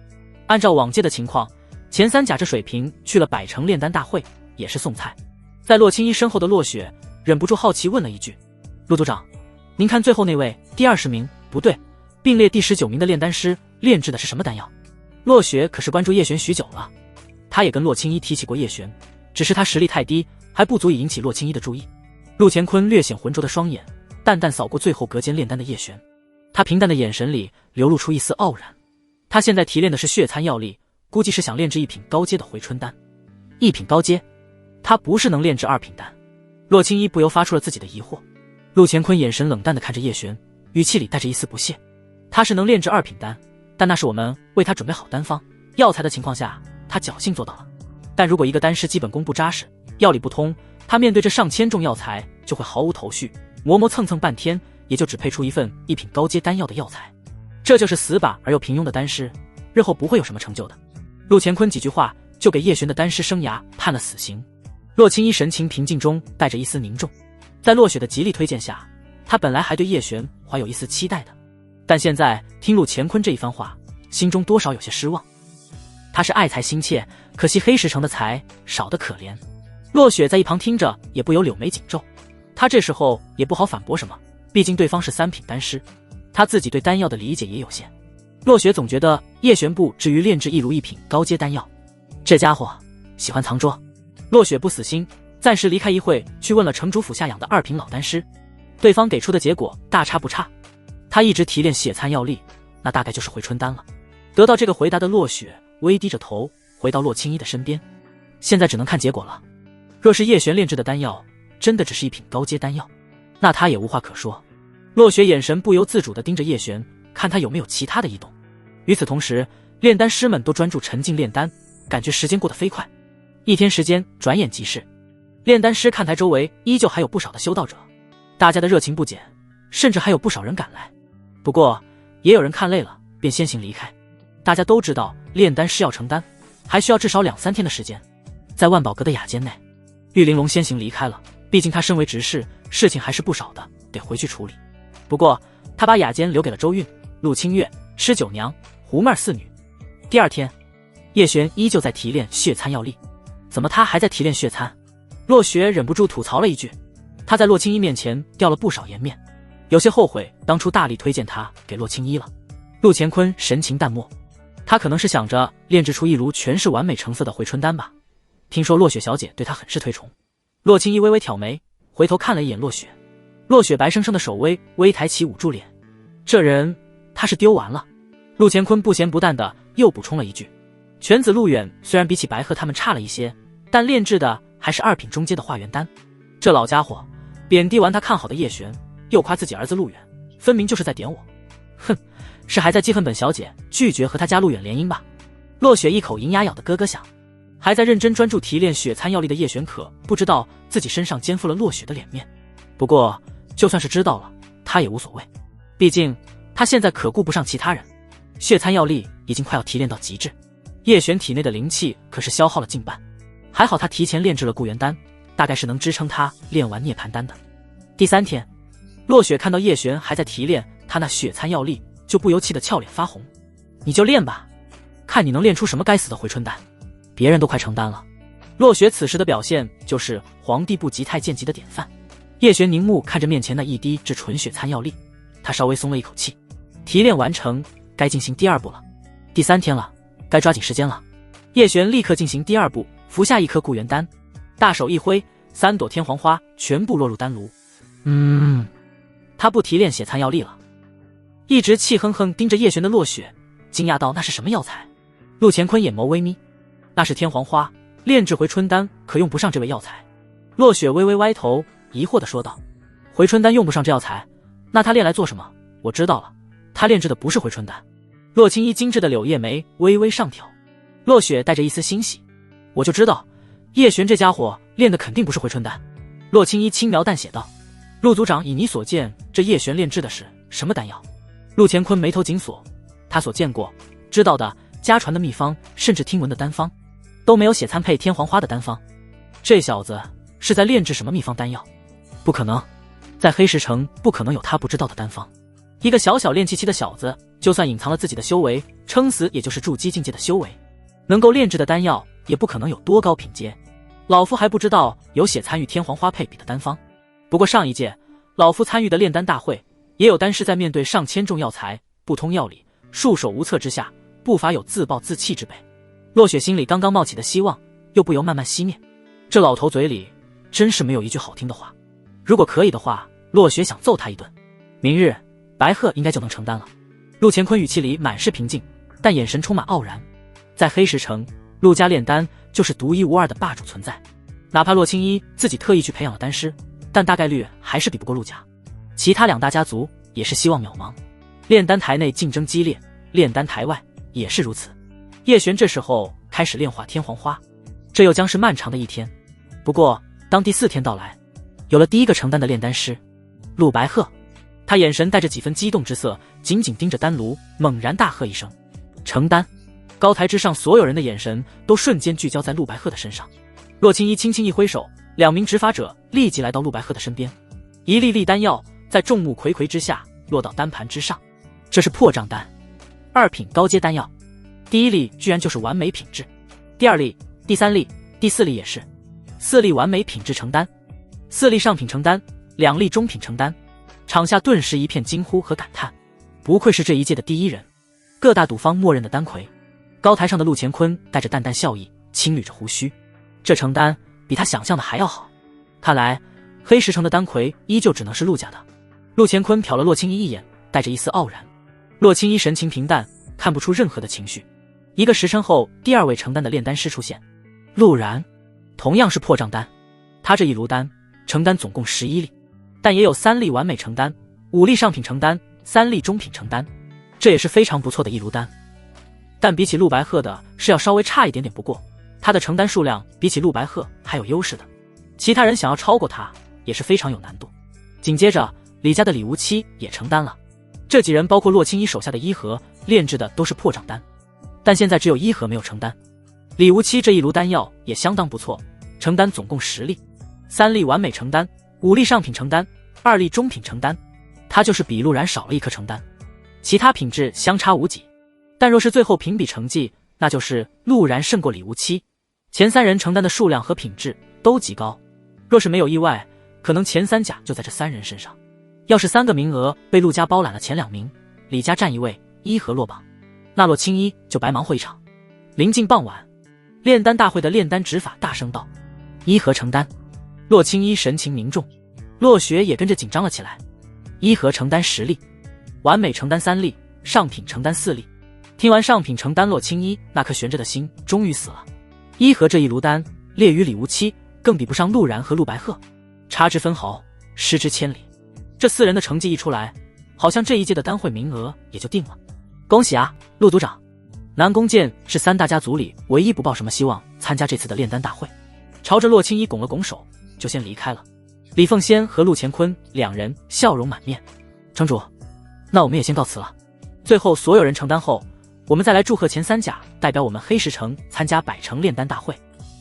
按照往届的情况，前3甲这水平去了百城炼丹大会也是送菜。在洛青衣身后的洛雪忍不住好奇问了一句：陆族长，您看最后那位第20名不对，并列第19名的炼丹师炼制的是什么丹药？洛雪可是关注叶璇许久了，他也跟洛青衣提起过叶璇，只是他实力太低，还不足以引起洛青衣的注意。陆乾坤略显浑浊的双眼淡淡扫过最后隔间炼丹的叶璇，他平淡的眼神里流露出一丝傲然。他现在提炼的是血参药力，估计是想炼制1品高阶的回春丹。1品高阶，他不是能炼制2品丹？洛青衣不由发出了自己的疑惑。陆乾坤眼神冷淡地看着叶璇，语气里带着一丝不屑。他是能炼制2品丹，但那是我们为他准备好丹方、药材的情况下，他侥幸做到了。但如果一个丹师基本功不扎实，药理不通，他面对这上千种药材就会毫无头绪，磨磨蹭蹭半天，也就只配出一份1品高阶丹药的药材。这就是死板而又平庸的丹师，日后不会有什么成就的。陆乾坤几句话就给叶璇的丹师生涯判了死刑。洛青衣神情平静中带着一丝凝重，在洛雪的极力推荐下，他本来还对叶璇怀有一丝期待的，但现在听陆乾坤这一番话，心中多少有些失望。他是爱才心切，可惜黑石城的财少得可怜。洛雪在一旁听着也不由柳眉紧皱，他这时候也不好反驳什么，毕竟对方是3品丹师，他自己对丹药的理解也有限。洛雪总觉得叶璇不至于炼制一炉1品高阶丹药，这家伙喜欢藏拙。洛雪不死心，暂时离开一会，去问了城主府下养的2品老丹师，对方给出的结果大差不差。他一直提炼血参药力，那大概就是回春丹了。得到这个回答的洛雪微低着头回到洛青衣的身边，现在只能看结果了。若是叶璇炼制的丹药真的只是1品高阶丹药，那他也无话可说。洛雪眼神不由自主地盯着叶璇，看他有没有其他的异动。与此同时，炼丹师们都专注沉浸炼丹，感觉时间过得飞快。1天时间转眼即逝，炼丹师看台周围依旧还有不少的修道者，大家的热情不减，甚至还有不少人赶来。不过也有人看累了便先行离开。大家都知道炼丹师要成丹还需要至少2-3天的时间。在万宝阁的雅间内，玉玲珑先行离开了，毕竟他身为执事，事情还是不少的，得回去处理。不过他把雅间留给了周韵、陆清月、施九娘、胡妹4女。第2天，叶璇依旧在提炼血参药力。怎么他还在提炼血参？洛雪忍不住吐槽了一句。他在洛青衣面前掉了不少颜面，有些后悔当初大力推荐他给洛青衣了。陆乾坤神情淡漠，他可能是想着炼制出一炉全是完美成色的回春丹吧。听说落雪小姐对他很是推崇。洛青衣微微挑眉，回头看了一眼落雪。落雪白生生的手微抬起，捂住脸。这人他是丢完了。陆乾坤不咸不淡的又补充了一句，犬子陆远虽然比起白鹤他们差了一些，但炼制的还是2品中阶的化元丹。这老家伙贬低完他看好的叶璇，又夸自己儿子陆远，分明就是在点我。哼，是还在记恨本小姐拒绝和他家陆远联姻吧？落雪一口银牙咬得咯咯响。还在认真专注提炼血参药力的叶璇可不知道自己身上肩负了落雪的脸面。不过就算是知道了，他也无所谓，毕竟他现在可顾不上其他人。血参药力已经快要提炼到极致，叶璇体内的灵气可是消耗了近半，还好他提前炼制了固元丹，大概是能支撑他炼完涅槃丹的。第3天，落雪看到叶璇还在提炼他那血参药力，就不由气得俏脸发红。你就练吧，看你能练出什么该死的回春丹，别人都快成丹了。落雪此时的表现就是皇帝不急太监急的典范。叶璇凝目看着面前那一滴至纯血参药力，他稍微松了一口气。提炼完成，该进行第2步了。第3天了，该抓紧时间了。叶璇立刻进行第2步，服下一颗固元丹，大手一挥，3朵天黄花全部落入丹炉。他不提炼血参药力了。一直气哼哼盯着叶璇的落雪惊讶道：“那是什么药材？”陆乾坤眼眸微眯：“那是天黄花，炼制回春丹可用不上这味药材。”落雪微微歪头，疑惑地说道：“回春丹用不上这药材，那他炼来做什么？”我知道了，他炼制的不是回春丹。洛青衣精致的柳叶眉微微上挑。落雪带着一丝欣喜：“我就知道，叶璇这家伙炼的肯定不是回春丹。”洛青衣轻描淡写道：“陆组长，以你所见，这叶璇炼制的是什么丹药？”陆乾坤眉头紧锁，他所见过、知道的、家传的秘方，甚至听闻的丹方，都没有血参配天黄花的丹方。这小子是在炼制什么秘方丹药？不可能，在黑石城不可能有他不知道的丹方。一个小小炼气期的小子，就算隐藏了自己的修为，撑死也就是筑基境界的修为，能够炼制的丹药也不可能有多高品阶。老夫还不知道有血参与天黄花配比的丹方。不过上一届老夫参与的炼丹大会，也有丹师在面对上千种药材、不通药理、束手无策之下，不乏有自暴自弃之辈。落雪心里刚刚冒起的希望，又不由慢慢熄灭。这老头嘴里真是没有一句好听的话。如果可以的话，落雪想揍他一顿。明日白鹤应该就能成丹了。陆乾坤语气里满是平静，但眼神充满傲然。在黑石城，陆家炼丹就是独一无二的霸主存在。哪怕洛青衣自己特意去培养了丹师，但大概率还是比不过陆家。其他2大家族也是希望渺茫。炼丹台内竞争激烈，炼丹台外也是如此。叶璇这时候开始炼化天黄花，这又将是漫长的一天。不过当第4天到来，有了第一个成丹的炼丹师陆白鹤。他眼神带着几分激动之色，紧紧盯着丹炉，猛然大喝一声：“成丹！”高台之上所有人的眼神都瞬间聚焦在陆白鹤的身上。洛青衣轻轻一挥手，2名执法者立即来到陆白鹤的身边，一粒粒丹药在众目睽睽之下落到丹盘之上。这是破障丹，2品高阶丹药。第1粒居然就是完美品质，第2粒、第3粒、第4粒也是，4粒完美品质成丹，4粒上品成丹，2粒中品成丹。场下顿时一片惊呼和感叹，不愧是这一届的第1人。各大赌坊默认的丹魁。高台上的陆乾坤带着淡淡笑意，轻捋着胡须。这成丹比他想象的还要好。看来黑石城的丹魁依旧只能是陆家的。陆乾坤瞟了洛青衣一眼，带着一丝傲然。洛青衣神情平淡，看不出任何的情绪。1个时辰后，第2位成丹的炼丹师出现，陆然，同样是破障丹。他这一炉丹成丹总共11粒，但也有3粒完美成丹，5粒上品成丹，3粒中品成丹，这也是非常不错的一炉丹。但比起陆白鹤的是要稍微差一点点，不过他的成丹数量比起陆白鹤还有优势的，其他人想要超过他也是非常有难度。紧接着李家的李无期也成丹了，这几人包括洛青衣手下的伊和炼制的都是破障丹，但现在只有伊和没有成丹。李无期这一炉丹药也相当不错，成丹总共10粒，3粒完美成丹，5粒上品成丹，2粒中品成丹，他就是比陆然少了1颗成丹，其他品质相差无几。但若是最后评比成绩，那就是陆然胜过李无期。前3人成丹的数量和品质都极高，若是没有意外，可能前3甲就在这3人身上。要是3个名额被陆家包揽了前2名，李家占1位，伊和落榜，那洛青衣就白忙活一场。临近傍晚，炼丹大会的炼丹执法大声道：“伊和承丹。”洛青衣神情凝重，洛雪也跟着紧张了起来。伊和承丹10粒，完美承丹3粒，上品承丹4粒。听完上品承丹，洛青衣那颗悬着的心终于死了。伊和这一炉丹列于李无期，更比不上陆然和陆白鹤，差之分毫，失之千里。这4人的成绩一出来，好像这一届的丹会名额也就定了。恭喜啊，陆组长！南宫剑是3大家族里唯一不抱什么希望参加这次的炼丹大会，朝着洛青衣拱了拱手，就先离开了。李凤仙和陆乾坤2人笑容满面。城主，那我们也先告辞了。最后所有人承丹后，我们再来祝贺前3甲代表我们黑石城参加百城炼丹大会。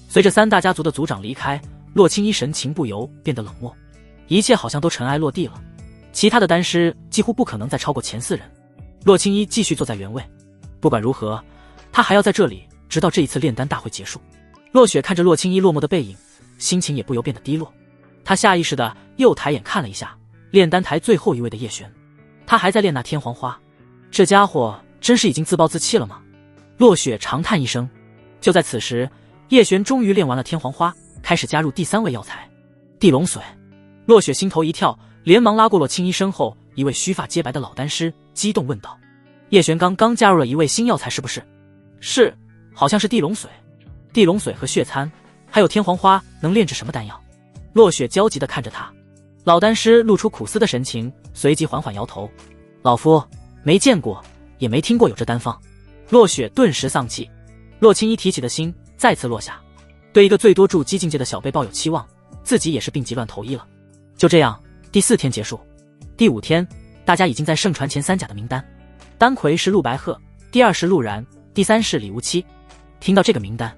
随着3大家族的族长离开，洛青衣神情不由变得冷漠，一切好像都尘埃落地了。其他的丹师几乎不可能再超过前4人。洛青衣继续坐在原位，不管如何，他还要在这里直到这一次炼丹大会结束。洛雪看着洛青衣落寞的背影，心情也不由变得低落。他下意识的又抬眼看了一下炼丹台最后一位的叶璇，他还在练那天黄花，这家伙真是已经自暴自弃了吗？洛雪长叹一声。就在此时，叶璇终于练完了天黄花，开始加入第3位药材地龙髓。洛雪心头一跳，连忙拉过洛青衣身后一位须发皆白的老丹师，激动问道：“叶璇刚刚加入了一位新药材是不是？”“是，好像是地龙髓。地龙髓和血参还有天黄花能炼制什么丹药？”洛雪焦急地看着他，老丹师露出苦思的神情，随即缓缓摇头：“老夫没见过，也没听过有这丹方。”洛雪顿时丧气，洛青衣提起的心再次落下。对一个最多筑基境界的小辈抱有期望，自己也是病急乱投医了。就这样，第4天结束。第5天，大家已经在盛传前3甲的名单，丹魁是陆白鹤，第2是陆然，第3是李无期。听到这个名单，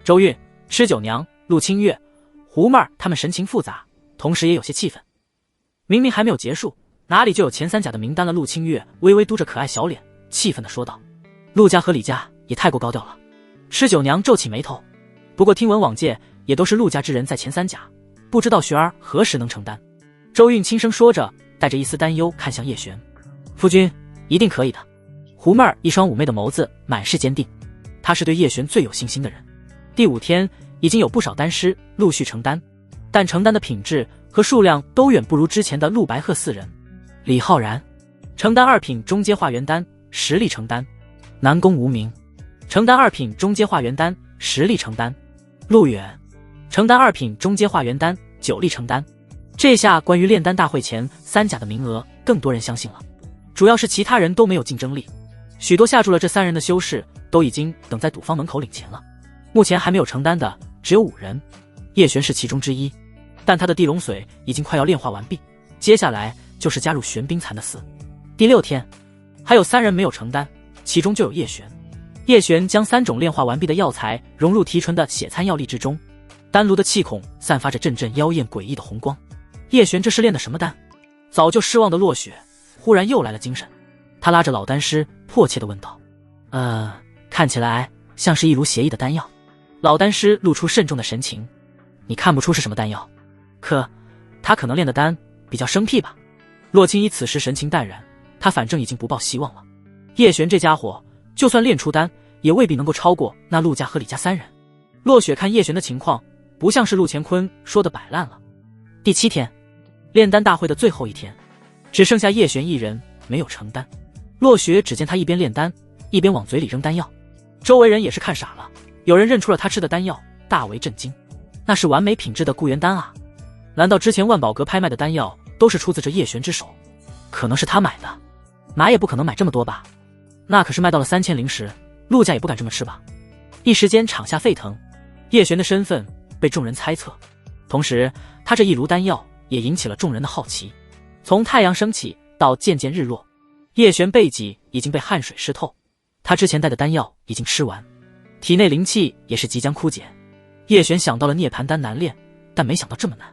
周韵、吃酒娘、陆清月、胡妹儿他们神情复杂，同时也有些气愤。明明还没有结束，哪里就有前3甲的名单了？陆清月微微嘟着可爱小脸，气愤地说道：“陆家和李家也太过高调了。”吃酒娘皱起眉头，不过听闻往届也都是陆家之人在前3甲，不知道雪儿何时能成丹。周韵轻声说着，带着一丝担忧看向叶璇：“夫君一定可以的。”胡妹儿一双妩媚的眸子满是坚定，她是对叶璇最有信心的人。第5天已经有不少丹师陆续成丹，但成丹的品质和数量都远不如之前的陆白鹤4人。李浩然成丹2品中阶化元丹，10粒成丹；南宫无名成丹2品中阶化元丹，10粒成丹；陆远成丹2品中阶化元丹，9粒成丹。这下关于炼丹大会前3甲的名额，更多人相信了。主要是其他人都没有竞争力，许多下注了这3人的修士都已经等在赌坊门口领钱了。目前还没有成丹的只有5人，叶璇是其中之一，但他的地龙髓已经快要炼化完毕，接下来就是加入玄冰蚕的丝。第6天，还有3人没有成丹，其中就有叶璇。叶璇将3种炼化完毕的药材融入提纯的血参药力之中，丹炉的气孔散发着阵阵妖艳诡异的红光。叶璇这是炼的什么丹？早就失望的洛雪忽然又来了精神，他拉着老丹师迫切地问道：“看起来像是一炉邪异的丹药。”老丹师露出慎重的神情：“你看不出是什么丹药，可他可能炼的丹比较生僻吧？”洛青衣此时神情淡然，他反正已经不抱希望了。叶璇这家伙就算炼出丹，也未必能够超过那陆家和李家3人。洛雪看叶璇的情况，不像是陆乾坤说的摆烂了。第7天，炼丹大会的最后一天，只剩下叶璇一人没有成丹。洛雪只见他一边炼丹，一边往嘴里扔丹药，周围人也是看傻了。有人认出了他吃的丹药，大为震惊，那是完美品质的固元丹啊！难道之前万宝阁拍卖的丹药都是出自这叶璇之手？可能是他买的，买也不可能买这么多吧？那可是卖到了3000时，陆家也不敢这么吃吧？一时间场下沸腾，叶璇的身份被众人猜测，同时他这一炉丹药也引起了众人的好奇。从太阳升起到渐渐日落，叶璇背脊已经被汗水湿透，他之前带的丹药已经吃完，体内灵气也是即将枯竭。叶璇想到了涅槃丹难炼，但没想到这么难。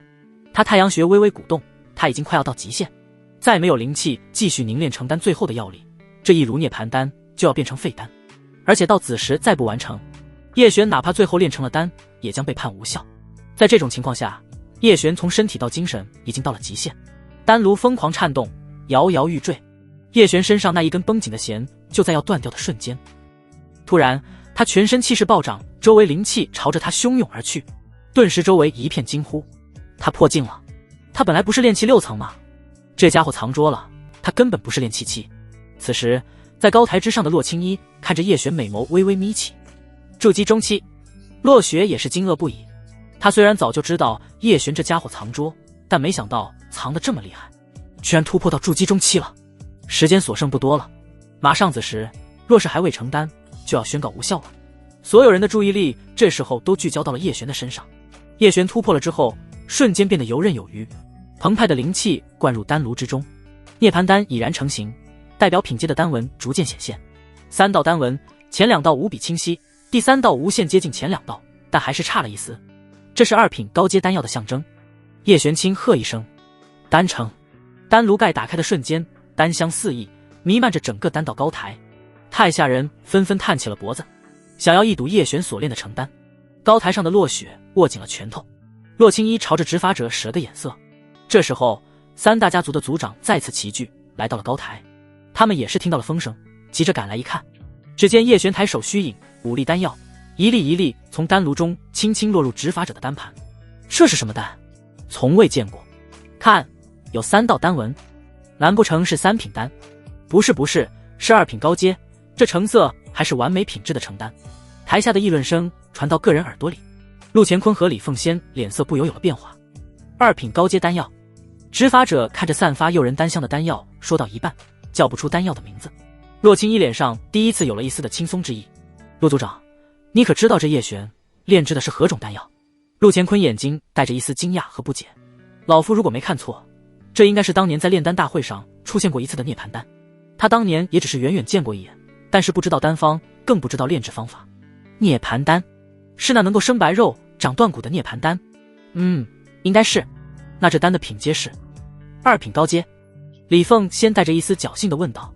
他太阳穴微微鼓动，他已经快要到极限，再没有灵气继续凝练成丹最后的药力，这一炉涅槃丹就要变成废丹，而且到子时再不完成，叶璇哪怕最后炼成了丹，也将被判无效。在这种情况下，叶璇从身体到精神已经到了极限，丹炉疯狂颤动，摇摇欲坠。叶璇身上那一根绷紧的弦就在要断掉的瞬间，突然他全身气势暴涨，周围灵气朝着他汹涌而去，顿时周围一片惊呼。他破镜了，他本来不是炼气6层吗？这家伙藏拙了，他根本不是炼气7。此时在高台之上的洛青衣看着叶璇，美眸微微眯起。筑基中期，洛雪也是惊愕不已。他虽然早就知道叶璇这家伙藏拙，但没想到藏得这么厉害，居然突破到筑基中期了。时间所剩不多了，马上子时若是还未成丹，就要宣告无效了。所有人的注意力这时候都聚焦到了叶璇的身上。叶璇突破了之后，瞬间变得游刃有余，澎湃的灵气灌入丹炉之中，涅槃丹已然成型，代表品阶的丹纹逐渐显现。3道丹纹，前2道无比清晰，第3道无限接近前2道，但还是差了一丝。这是2品高阶丹药的象征。叶璇轻喝一声，丹成。丹炉盖打开的瞬间，丹香四溢，弥漫着整个丹道高台。太下人纷纷探起了脖子，想要一睹叶璇所炼的成丹。高台上的洛雪握紧了拳头，洛青衣朝着执法者使了个眼色。这时候3大家族的族长再次齐聚，来到了高台。他们也是听到了风声，急着赶来一看，只见叶璇抬手虚影，5粒丹药一粒一粒从丹炉中轻轻落入执法者的丹盘。这是什么丹？从未见过。看，有3道丹纹，难不成是3品丹？不是，是2品高阶，这成色还是完美品质的成丹。台下的议论声传到个人耳朵里，陆乾坤和李凤仙脸色不由有了变化。2品高阶丹药。执法者看着散发诱人丹香的丹药，说到一半叫不出丹药的名字。洛青衣脸上第一次有了一丝的轻松之意。陆族长，你可知道这叶璇炼制的是何种丹药？陆乾坤眼睛带着一丝惊讶和不解。老夫如果没看错，这应该是当年在炼丹大会上出现过一次的涅槃丹。他当年也只是远远见过一眼，但是不知道丹方，更不知道炼制方法。涅槃丹是那能够生白肉长断骨的涅槃丹？应该是。那这丹的品阶是2品高阶。李凤先带着一丝侥幸地问道。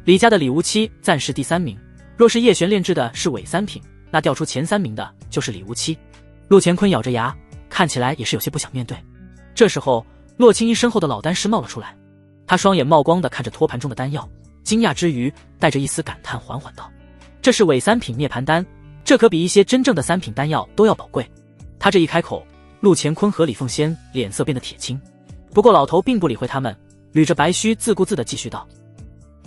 李家的李无期暂时第3名，若是叶璇炼制的是伪3品，那调出前3名的就是李无期。陆乾坤咬着牙，看起来也是有些不想面对。这时候洛青衣身后的老丹师冒了出来，他双眼冒光地看着托盘中的丹药，惊讶之余带着一丝感叹，缓缓道：这是伪3品涅槃丹，这可比一些真正的3品丹药都要宝贵。他这一开口，陆乾坤和李凤仙脸色变得铁青。不过老头并不理会他们，捋着白须自顾自地继续道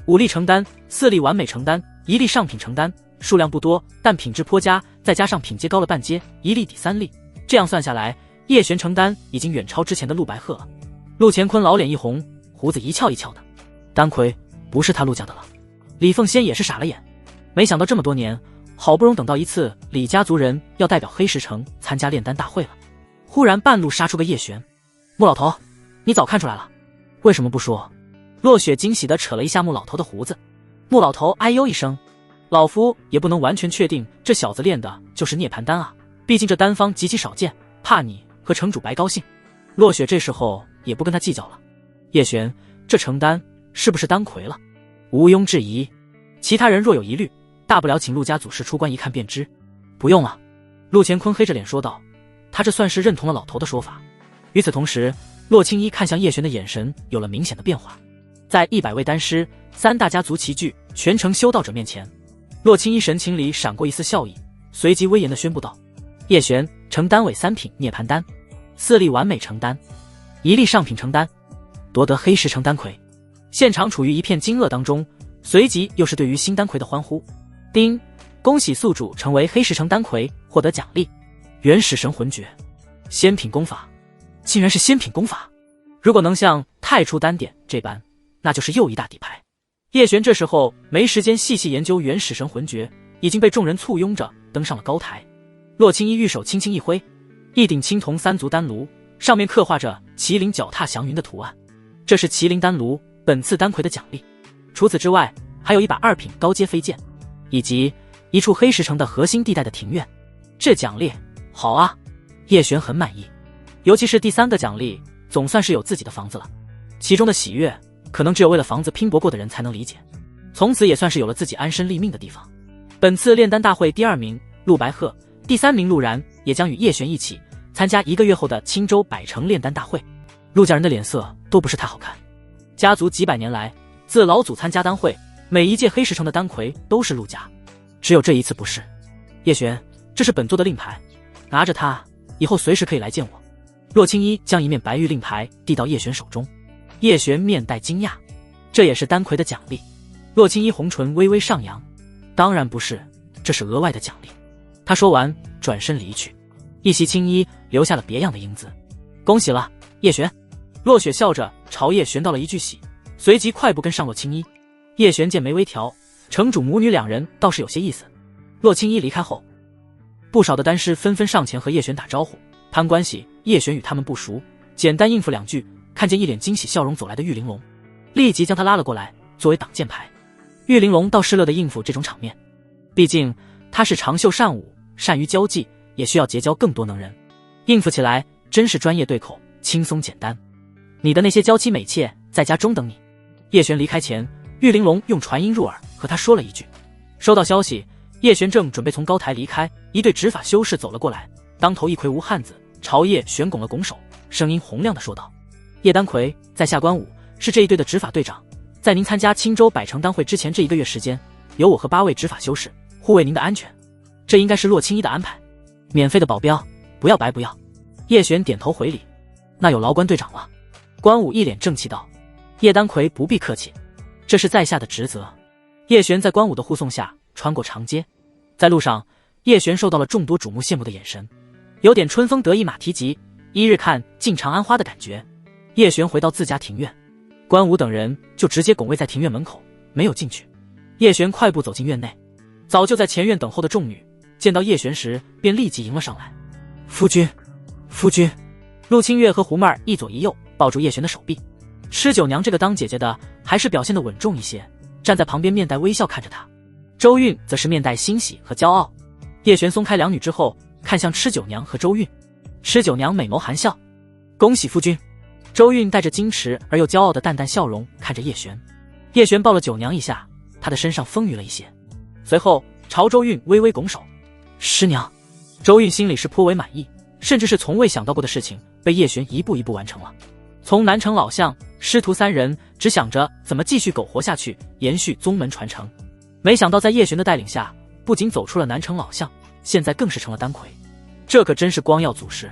：5粒成丹，4粒完美成丹，1粒上品成丹，数量不多，但品质颇佳，再加上品阶高了半阶，1粒抵3粒，这样算下来，叶璇成丹已经远超之前的陆白鹤了。陆乾坤老脸一红，胡子一翘一翘的。丹魁不是他陆家的了。李凤仙也是傻了眼，没想到这么多年，好不容易等到一次李家族人要代表黑石城参加炼丹大会了，忽然半路杀出个叶璇。穆老头，你早看出来了，为什么不说？洛雪惊喜地扯了一下穆老头的胡子。穆老头哎呦一声，老夫也不能完全确定这小子炼的就是涅槃丹啊，毕竟这丹方极其少见，怕你和城主白高兴。洛雪这时候也不跟他计较了。叶璇，这成丹是不是丹魁了？毋庸置疑。其他人若有疑虑，大不了请陆家祖师出关一看便知。不用了，陆乾坤黑着脸说道，他这算是认同了老头的说法。与此同时，洛青衣看向叶璇的眼神有了明显的变化。在100位丹师3大家族齐聚全城修道者面前，洛青衣神情里闪过一丝笑意，随即威严地宣布道：叶璇成丹伪3品涅槃丹，4粒完美成丹，1粒上品成丹，夺得黑石城丹魁。现场处于一片惊愕当中，随即又是对于新丹魁的欢呼。丁，恭喜宿主成为黑石城丹魁，获得奖励原始神魂诀，仙品功法。竟然是仙品功法，如果能像太初丹典这般，那就是又一大底牌。叶璇这时候没时间细细研究原始神魂诀，已经被众人簇拥着登上了高台。洛青衣玉手轻轻一挥，一顶青铜3足丹炉，上面刻画着麒麟脚踏祥云的图案，这是麒麟丹炉本次丹魁的奖励。除此之外，还有一把2品高阶飞剑，以及一处黑石城的核心地带的庭院。这奖励好啊，叶璇很满意。尤其是第3个奖励，总算是有自己的房子了。其中的喜悦，可能只有为了房子拼搏过的人才能理解。从此也算是有了自己安身立命的地方。本次炼丹大会第2名陆白鹤，第3名陆然，也将与叶璇一起参加1个月后的青州百城炼丹大会。陆家人的脸色都不是太好看。家族几百年来，自老祖参加丹会，每一届黑石城的丹魁都是陆家，只有这一次不是。叶璇，这是本座的令牌，拿着它，以后随时可以来见我。洛青衣将一面白玉令牌递到叶璇手中，叶璇面带惊讶，这也是丹魁的奖励。洛青衣红唇微微上扬，当然不是，这是额外的奖励。他说完，转身离去，一袭青衣留下了别样的英姿。恭喜了，叶璇。洛雪笑着朝叶璇道了一句喜，随即快步跟上洛青衣。叶璇见眉微挑，城主母女两人倒是有些意思。洛青衣离开后，不少的丹师纷纷上前和叶璇打招呼攀关系。叶璇与他们不熟，简单应付两句，看见一脸惊喜笑容走来的玉玲珑，立即将他拉了过来作为挡箭牌。玉玲珑倒是乐得应付这种场面，毕竟他是长袖善舞，善于交际，也需要结交更多能人，应付起来真是专业对口，轻松简单。你的那些娇妻美妾在家中等你。叶璇离开前，玉玲珑用传音入耳和他说了一句。收到消息，叶璇正准备从高台离开，一对执法修士走了过来，当头一魁梧汉子朝叶璇拱了拱手，声音洪亮地说道：叶丹魁在下官武，是这一队的执法队长，在您参加青州百城丹会之前这1个月时间，由我和8位执法修士护卫您的安全，这应该是洛青衣的安排，免费的保镖，不要白不要。叶璇点头回礼，那有劳关队长了。关武一脸正气道：叶丹魁不必客气，这是在下的职责。叶璇在关武的护送下穿过长街，在路上，叶璇受到了众多瞩目羡慕的眼神，有点春风得意马蹄疾，一日看尽长安花的感觉。叶璇回到自家庭院，关武等人就直接拱卫在庭院门口，没有进去。叶璇快步走进院内，早就在前院等候的众女见到叶璇时便立即迎了上来。夫君，夫君。陆清月和胡妹儿一左一右抱住叶璇的手臂，吃酒娘这个当姐姐的还是表现得稳重一些，站在旁边面带微笑看着她。周韵则是面带欣喜和骄傲。叶璇松开两女之后，看向吃酒娘和周韵，吃酒娘美眸含笑，恭喜夫君。周韵带着矜持而又骄傲的淡淡笑容看着叶璇。叶璇抱了酒娘一下，她的身上丰腴了一些，随后朝周韵微微拱手，师娘。周韵心里是颇为满意，甚至是从未想到过的事情被叶璇一步一步完成了。从南城老相师徒3人只想着怎么继续苟活下去，延续宗门传承，没想到在叶璇的带领下，不仅走出了南城老相，现在更是成了丹魁，这可真是光耀祖师。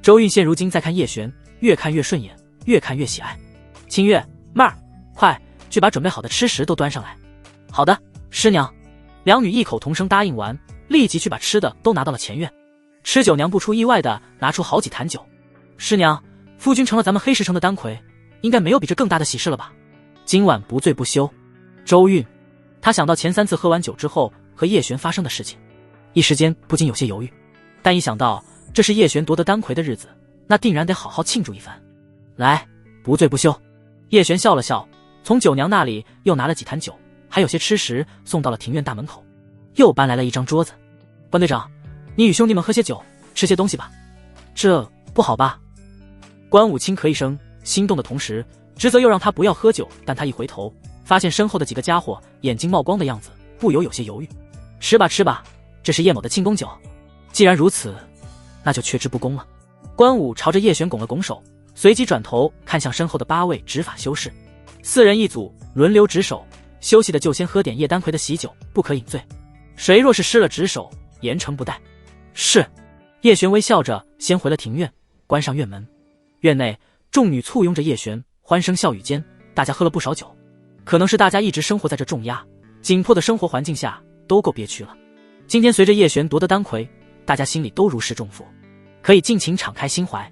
周韵现如今在看叶璇，越看越顺眼，越看越喜爱。清月、妹儿，快去把准备好的吃食都端上来。好的，师娘。两女异口同声答应完，立即去把吃的都拿到了前院。吃酒娘不出意外的拿出好几坛酒。师娘，夫君成了咱们黑石城的丹魁，应该没有比这更大的喜事了吧？今晚不醉不休。周韵，他想到前3次喝完酒之后和叶璇发生的事情，一时间不禁有些犹豫，但一想到这是叶璇夺得丹魁的日子，那定然得好好庆祝一番。来，不醉不休。叶璇笑了笑，从酒娘那里又拿了几坛酒，还有些吃食送到了庭院大门口，又搬来了一张桌子。关队长，你与兄弟们喝些酒，吃些东西吧。这不好吧？关武轻咳一声，心动的同时职责又让他不要喝酒，但他一回头发现身后的几个家伙眼睛冒光的样子，不由有些犹豫。吃吧吃吧，这是叶某的庆功酒，既然如此，那就却之不恭了。关武朝着叶璇拱了拱手，随即转头看向身后的8位执法修士，4人一组，轮流值守，休息的就先喝点叶丹魁的喜酒，不可饮醉，谁若是失了职守，严惩不贷。是。叶璇微笑着先回了庭院，关上院门。院内众女簇拥着叶璇，欢声笑语间，大家喝了不少酒。可能是大家一直生活在这重压紧迫的生活环境下，都够憋屈了。今天随着叶璇夺得丹魁，大家心里都如释重负，可以尽情敞开心怀。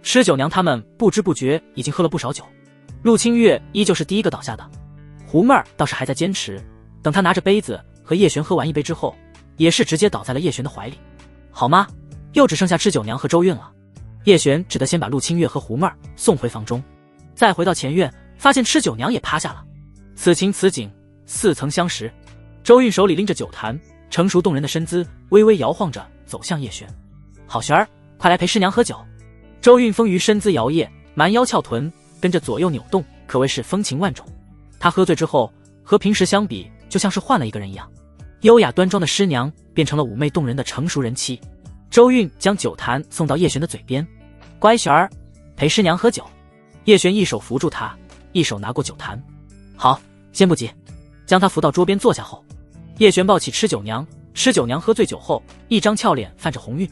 吃酒娘他们不知不觉已经喝了不少酒，陆清月依旧是第一个倒下的，胡妹儿倒是还在坚持，等她拿着杯子和叶璇喝完一杯之后，也是直接倒在了叶璇的怀里。好吗？又只剩下吃酒娘和周韵了。叶璇只得先把陆清月和胡妹儿送回房中，再回到前院，发现吃酒娘也趴下了。此情此景，似曾相识。周韵手里拎着酒坛，成熟动人的身姿微微摇晃着走向叶璇。好璇儿，快来陪师娘喝酒。周韵丰腴身姿摇曳，蛮腰翘臀跟着左右扭动，可谓是风情万种。她喝醉之后和平时相比，就像是换了一个人一样，优雅端庄的师娘变成了妩媚动人的成熟人妻。周韵将酒坛送到叶璇的嘴边，乖璇儿，陪师娘喝酒。叶璇一手扶住他，一手拿过酒坛。好，先不急。将他扶到桌边坐下后，叶璇抱起吃酒娘。吃酒娘喝醉酒后，一张俏脸泛着红晕。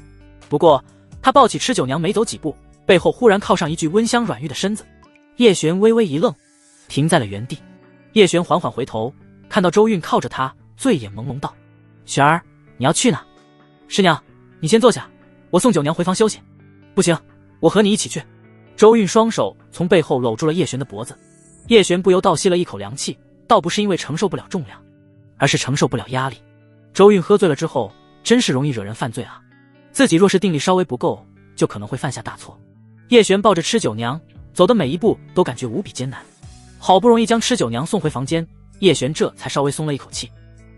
不过他抱起吃酒娘没走几步，背后忽然靠上一具温香软玉的身子。叶璇微微一愣，停在了原地。叶璇缓缓回头，看到周韵靠着他，醉眼朦胧道：璇儿，你要去哪？师娘，你先坐下，我送酒娘回房休息。不行，我和你一起去。周韵双手从背后搂住了叶璇的脖子。叶璇不由倒吸了一口凉气，倒不是因为承受不了重量，而是承受不了压力。周韵喝醉了之后，真是容易惹人犯罪啊！自己若是定力稍微不够，就可能会犯下大错。叶璇抱着吃酒娘，走的每一步都感觉无比艰难。好不容易将吃酒娘送回房间，叶璇这才稍微松了一口气。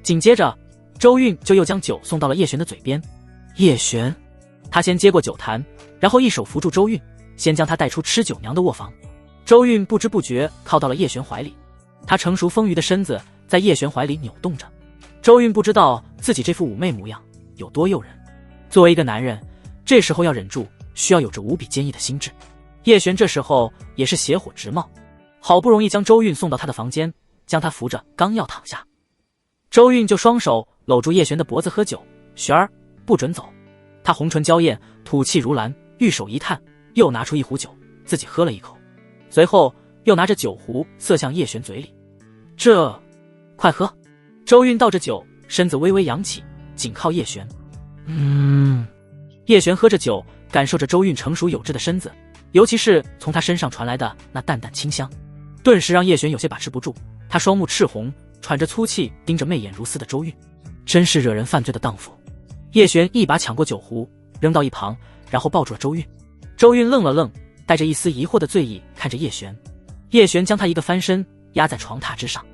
紧接着，周韵就又将酒送到了叶璇的嘴边。叶璇，他先接过酒坛，然后一手扶住周韵，先将她带出吃酒娘的卧房。周韵不知不觉靠到了叶璇怀里，她成熟丰腴的身子在叶璇怀里扭动着。周韵不知道自己这副妩媚模样有多诱人。作为一个男人，这时候要忍住，需要有着无比坚毅的心智。叶璇这时候也是邪火直冒，好不容易将周韵送到他的房间，将他扶着刚要躺下，周韵就双手搂住叶璇的脖子喝酒。璇儿，不准走。他红唇娇艳，吐气如兰，玉手一探，又拿出一壶酒，自己喝了一口，随后又拿着酒壶塞向叶璇嘴里。这，快喝。周韵倒着酒，身子微微扬起，紧靠叶璇。叶璇喝着酒，感受着周韵成熟有致的身子，尤其是从他身上传来的那淡淡清香，顿时让叶璇有些把持不住。他双目赤红，喘着粗气，盯着媚眼如丝的周韵，真是惹人犯罪的荡妇。叶璇一把抢过酒壶，扔到一旁，然后抱住了周韵。周韵愣了愣，带着一丝疑惑的醉意看着叶璇。叶璇将他一个翻身压在床榻之上，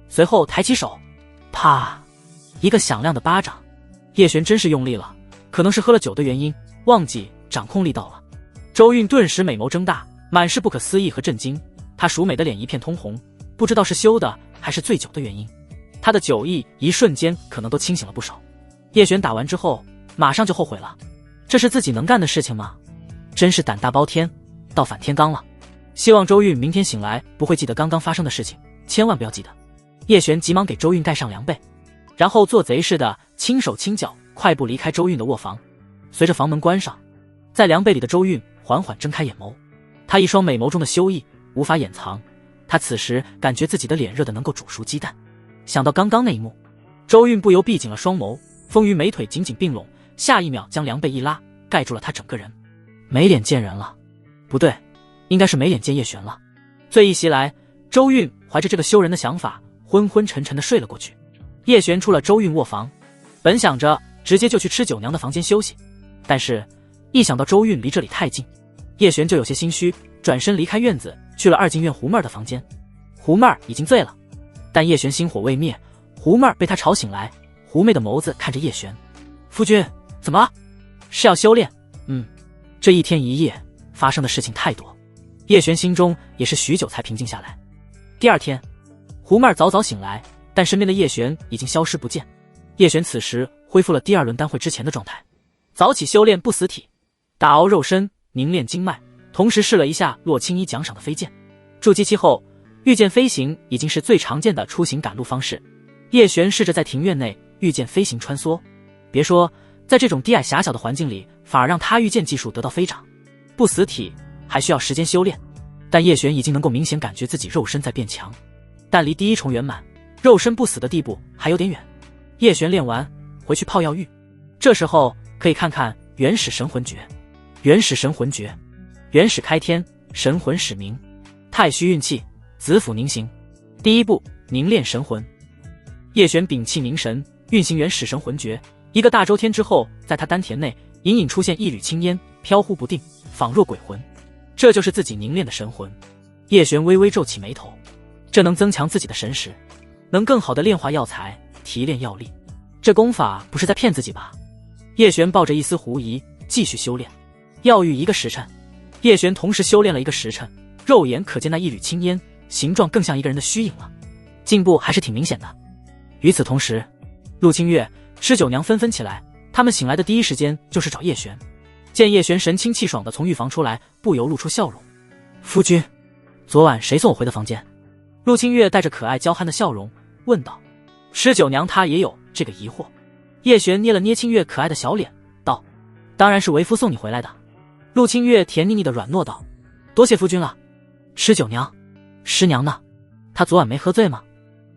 随后抬起手，啪，一个响亮的巴掌。叶璇真是用力了，可能是喝了酒的原因，忘记掌控力道了。周韵顿时美眸睁大，满是不可思议和震惊。她淑美的脸一片通红，不知道是羞的还是醉酒的原因，她的酒意一瞬间可能都清醒了不少。叶璇打完之后马上就后悔了，这是自己能干的事情吗？真是胆大包天，倒反天罡了。希望周韵明天醒来不会记得刚刚发生的事情，千万不要记得。叶璇急忙给周韵盖上凉被，然后做贼似的轻手轻脚快步离开周韵的卧房。随着房门关上，在凉被里的周韵缓缓睁开眼眸，她一双美眸中的羞意无法掩藏。她此时感觉自己的脸热得能够煮熟鸡蛋。想到刚刚那一幕，周韵不由闭紧了双眸，丰腴美腿紧紧并拢，下一秒将凉被一拉，盖住了她整个人。没脸见人了，不对，应该是没脸见叶璇了。醉意袭来，周韵怀着这个羞人的想法，昏昏沉沉地睡了过去。叶璇出了周韵卧房，本想着直接就去吃酒娘的房间休息，但是一想到周韵离这里太近，叶璇就有些心虚，转身离开院子，去了二进院胡妹儿的房间。胡妹儿已经醉了，但叶璇心火未灭，胡妹儿被他吵醒来，狐媚的眸子看着叶璇。夫君，怎么了？是要修炼？这一天一夜发生的事情太多，叶璇心中也是许久才平静下来。第二天，胡妹儿早早醒来，但身边的叶璇已经消失不见。叶璇此时恢复了第二轮丹会之前的状态，早起修炼不死体，打熬肉身，凝练经脉，同时试了一下洛青衣奖赏的飞剑。筑基期后，御剑飞行已经是最常见的出行赶路方式。叶璇试着在庭院内御剑飞行穿梭，别说在这种低矮狭小的环境里，反而让他御剑技术得到飞涨。不死体还需要时间修炼，但叶璇已经能够明显感觉自己肉身在变强，但离第一重圆满肉身不死的地步还有点远。叶璇练完回去泡药浴，这时候可以看看原始神魂诀。原始神魂诀，原始开天，神魂始明，太虚运气，子府凝形。第一步，凝练神魂。叶璇屏气凝神，运行原始神魂诀。一个大周天之后，在他丹田内隐隐出现一缕青烟，飘忽不定，仿若鬼魂。这就是自己凝练的神魂。叶璇微微皱起眉头，这能增强自己的神识，能更好的炼化药材，提炼药力。这功法不是在骗自己吧？叶璇抱着一丝狐疑，继续修炼。药浴1个时辰，叶璇同时修炼了1个时辰，肉眼可见那一缕青烟，形状更像一个人的虚影了，进步还是挺明显的。与此同时，陆清月、吃酒娘纷纷起来，他们醒来的第一时间就是找叶璇。见叶璇神清气爽地从浴房出来，不由露出笑容。夫君，昨晚谁送我回的房间？陆清月带着可爱娇憨的笑容问道。吃酒娘她也有这个疑惑。叶璇捏了捏清月可爱的小脸道，当然是为夫送你回来的。陆清月甜腻腻的软糯道，多谢夫君了。吃酒娘，师娘呢？她昨晚没喝醉吗？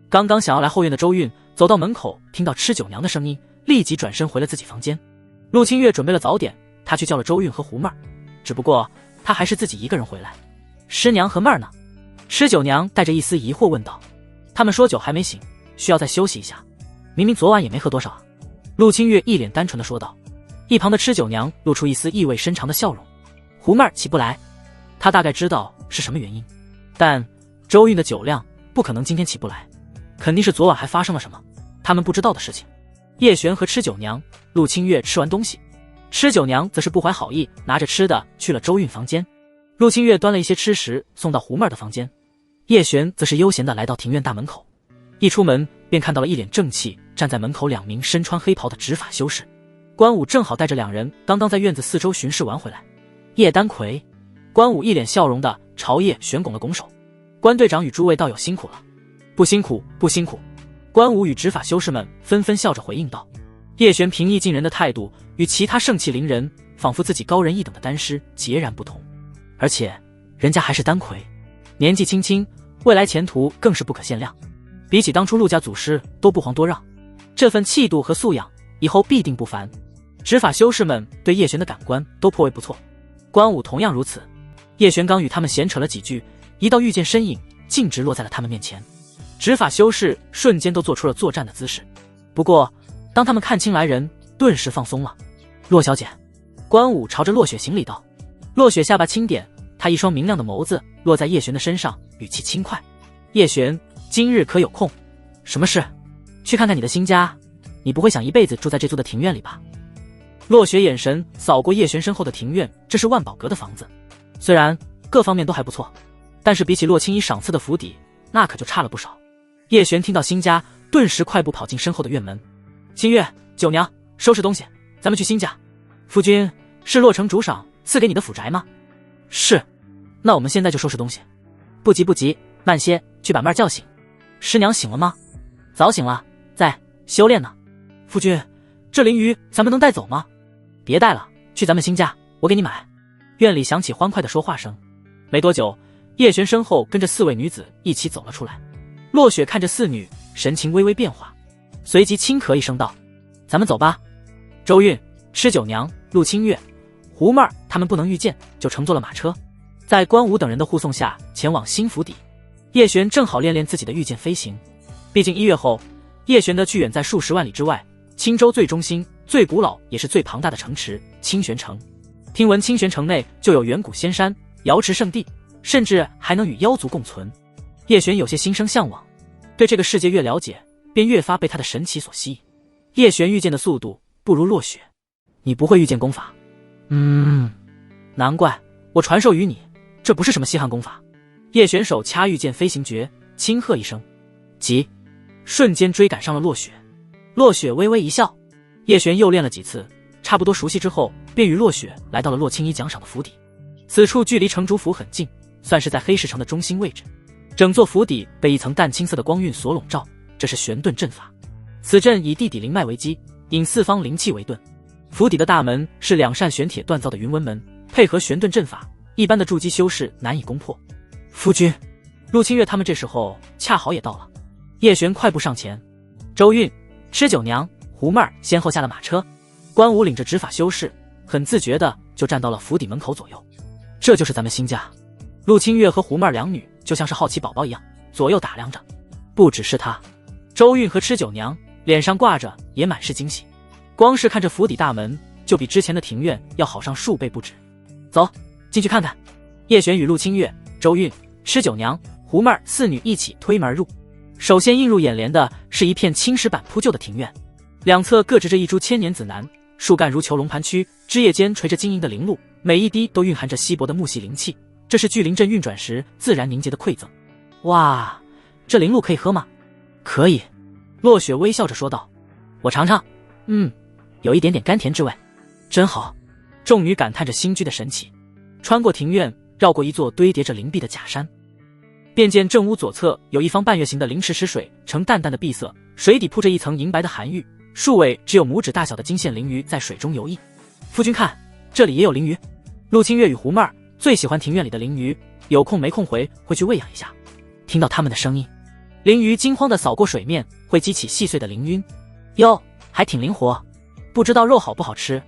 刚刚想要来后院的周韵走到门口，听到吃酒娘的声音，立即转身回了自己房间。陆清月准备了早点，她去叫了周韵和胡妹儿，只不过她还是自己一个人回来。师娘和妹儿呢？吃酒娘带着一丝疑惑问道。他们说酒还没醒，需要再休息一下。明明昨晚也没喝多少啊。陆清月一脸单纯的说道。一旁的吃酒娘露出一丝意味深长的笑容。胡妹儿起不来，她大概知道是什么原因，但周韵的酒量不可能今天起不来，肯定是昨晚还发生了什么他们不知道的事情。叶璇和吃酒娘、陆清月吃完东西，吃酒娘则是不怀好意，拿着吃的去了周韵房间。陆清月端了一些吃食送到胡妹儿的房间，叶璇则是悠闲地来到庭院大门口，一出门便看到了一脸正气站在门口2名身穿黑袍的执法修士。关武正好带着2人刚刚在院子四周巡视完回来。叶丹魁，关武一脸笑容的朝叶璇拱了拱手。关队长与诸位道友辛苦了。不辛苦不辛苦，关武与执法修士们纷纷笑着回应道。叶璇平易近人的态度与其他盛气凌人仿佛自己高人一等的丹师截然不同，而且人家还是丹魁，年纪轻轻，未来前途更是不可限量，比起当初陆家祖师都不遑多让，这份气度和素养以后必定不凡。执法修士们对叶璇的感官都颇为不错，关武同样如此。叶璇刚与他们闲扯了几句，一道御剑身影径直落在了他们面前。执法修士瞬间都做出了作战的姿势，不过当他们看清来人，顿时放松了。洛小姐。关武朝着洛雪行礼道。洛雪下巴轻点，她一双明亮的眸子落在叶璇的身上，语气轻快。叶璇，今日可有空？什么事？去看看你的新家，你不会想一辈子住在这座的庭院里吧？洛雪眼神扫过叶璇身后的庭院，这是万宝阁的房子，虽然各方面都还不错，但是比起洛青衣赏赐的府邸，那可就差了不少。叶璇听到新家，顿时快步跑进身后的院门。清月、九娘，收拾东西，咱们去新家。夫君，是洛城主赏赐给你的府宅吗？是。那我们现在就收拾东西。不急不急，慢些，去把妹儿叫醒。师娘醒了吗？早醒了，在修炼呢。夫君，这灵鱼咱们能带走吗？别带了，去咱们新家，我给你买。院里响起欢快的说话声。没多久，叶璇身后跟着4位女子一起走了出来。洛雪看着4女，神情微微变化，随即轻咳一声道：“咱们走吧。”周韵、吃酒娘、陆清月、胡妹儿他们不能御剑，就乘坐了马车，在关武等人的护送下前往新府邸。叶璇正好练练自己的御剑飞行，毕竟1月后，叶璇的去远在数十万里之外，青州最中心、最古老也是最庞大的城池清玄城。听闻清玄城内就有远古仙山、瑶池圣地，甚至还能与妖族共存。叶璇有些心生向往，对这个世界越了解，便越发被他的神奇所吸引。叶璇御剑的速度不如洛雪。你不会御剑功法？难怪，我传授于你，这不是什么稀罕功法。叶璇手掐御剑飞行诀，轻喝一声，急，瞬间追赶上了洛雪。洛雪微微一笑。叶璇又练了几次，差不多熟悉之后，便与洛雪来到了洛青衣奖赏的府邸。此处距离城主府很近，算是在黑石城的中心位置。整座府邸被一层淡青色的光晕所笼罩，这是玄遁阵法。此阵以地底灵脉为基，引四方灵气为遁。府邸的大门是2扇玄铁锻造的云纹门，配合玄遁阵法，一般的筑基修士难以攻破。夫君，陆清月他们这时候恰好也到了。叶璇快步上前。周韵、吃酒娘、胡妹儿先后下了马车，关武领着执法修士，很自觉的就站到了府邸门口左右。这就是咱们新家。陆清月和胡妹儿2女就像是好奇宝宝一样，左右打量着。不只是她，周韵和吃酒娘脸上挂着也满是惊喜，光是看着府邸大门，就比之前的庭院要好上数倍不止。走，进去看看。叶璇与陆清月、周韵、吃酒娘、胡妹儿4女一起推门而入。首先映入眼帘的是一片青石板铺就的庭院，两侧各植着一株千年紫楠，树干如囚龙盘曲，枝叶间垂着晶莹的灵露，每一滴都蕴含着稀薄的木系灵气，这是聚灵阵运转时自然凝结的馈赠。哇，这灵露可以喝吗？可以。洛雪微笑着说道。我尝尝。有一点点甘甜之味，真好。众女感叹着新居的神奇。穿过庭院，绕过一座堆叠着灵璧的假山，便见正屋左侧有一方半月形的灵池，池水呈淡淡的碧色，水底铺着一层银白的寒玉，数尾只有拇指大小的金线灵鱼在水中游弋。夫君看，这里也有灵鱼。陆清月与胡妹儿最喜欢庭院里的灵鱼，有空没空会去喂养一下。听到他们的声音，灵鱼惊慌地扫过水面，会激起细碎的灵晕。哟，还挺灵活，不知道肉好不好吃。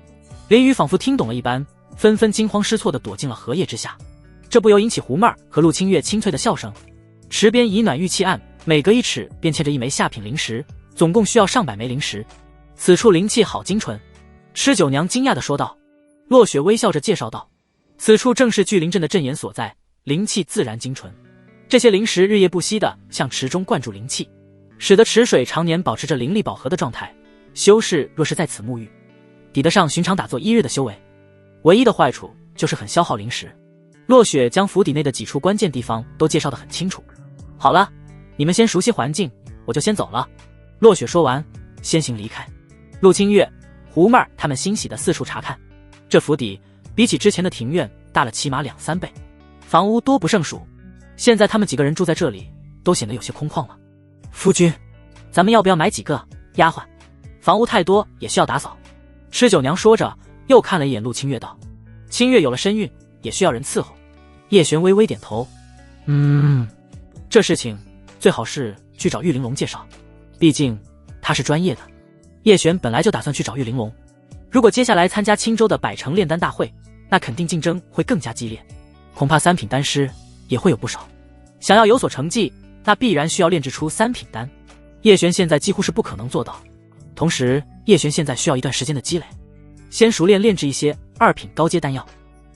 灵鱼仿佛听懂了一般，纷纷惊慌失措地躲进了荷叶之下。这不由引起胡妹儿和陆清月清脆的笑声。池边以暖玉砌岸，每隔1尺便嵌着一枚下品灵石，总共需要上百枚灵石。此处灵气好精纯。吃酒娘惊讶地说道。落雪微笑着介绍道，此处正是聚灵阵的阵眼所在，灵气自然精纯。这些灵石日夜不息地向池中灌注灵气，使得池水常年保持着灵力饱和的状态。修士若是在此沐浴，抵得上寻常打坐1日的修为。唯一的坏处就是很消耗灵石。落雪将府邸内的几处关键地方都介绍得很清楚。好了，你们先熟悉环境，我就先走了。落雪说完，先行离开。陆清月、胡妹儿他们欣喜地四处查看。这府邸比起之前的庭院大了起码2、3倍，房屋多不胜数。现在他们几个人住在这里，都显得有些空旷了。夫君，咱们要不要买几个丫鬟？房屋太多也需要打扫。吃酒娘说着，又看了一眼陆清月道：清月有了身孕，也需要人伺候。叶璇微微点头，这事情最好是去找玉玲珑介绍，毕竟他是专业的。叶璇本来就打算去找玉玲珑，如果接下来参加青州的百城炼丹大会，那肯定竞争会更加激烈，恐怕3品丹师也会有不少。想要有所成绩，那必然需要炼制出3品丹。叶璇现在几乎是不可能做到，同时叶璇现在需要一段时间的积累，先熟练炼制一些2品高阶丹药。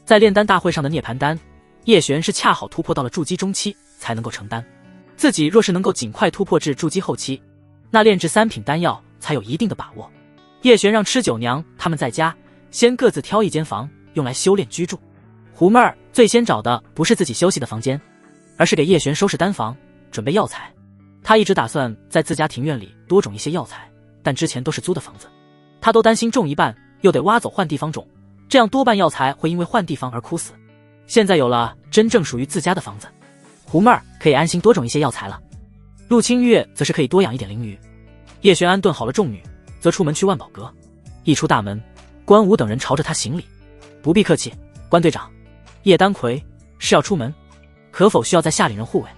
在炼丹大会上的涅槃丹，叶璇是恰好突破到了筑基中期才能够成丹。自己若是能够尽快突破至筑基后期，那炼制3品丹药才有一定的把握。叶璇让吃酒娘他们在家先各自挑一间房用来修炼居住。胡妹儿最先找的不是自己休息的房间，而是给叶璇收拾丹房，准备药材。他一直打算在自家庭院里多种一些药材，但之前都是租的房子，他都担心种一半又得挖走换地方种，这样多半药材会因为换地方而枯死。现在有了真正属于自家的房子，胡妹儿可以安心多种一些药材了。陆清月则是可以多养一点灵鱼。叶璇安顿好了众女，则出门去万宝阁。一出大门，关武等人朝着他行礼。不必客气，关队长。叶丹魁是要出门，可否需要在下领人护卫？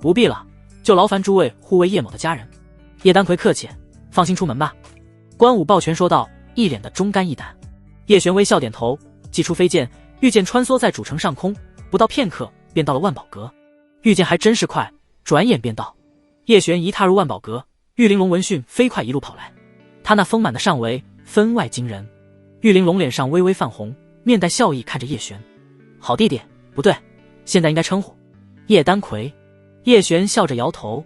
不必了，就劳烦诸位护卫叶某的家人。叶丹魁客气，放心出门吧。关武抱拳说道，一脸的忠肝义胆。叶璇微笑点头，祭出飞剑，御剑穿梭在主城上空，不到片刻便到了万宝阁。御剑还真是快，转眼便到。叶璇一踏入万宝阁，玉玲珑闻讯飞快一路跑来，他那丰满的上围分外惊人。玉玲珑脸上微微泛红，面带笑意看着叶璇。好弟弟，不对，现在应该称呼叶丹魁。叶璇笑着摇头，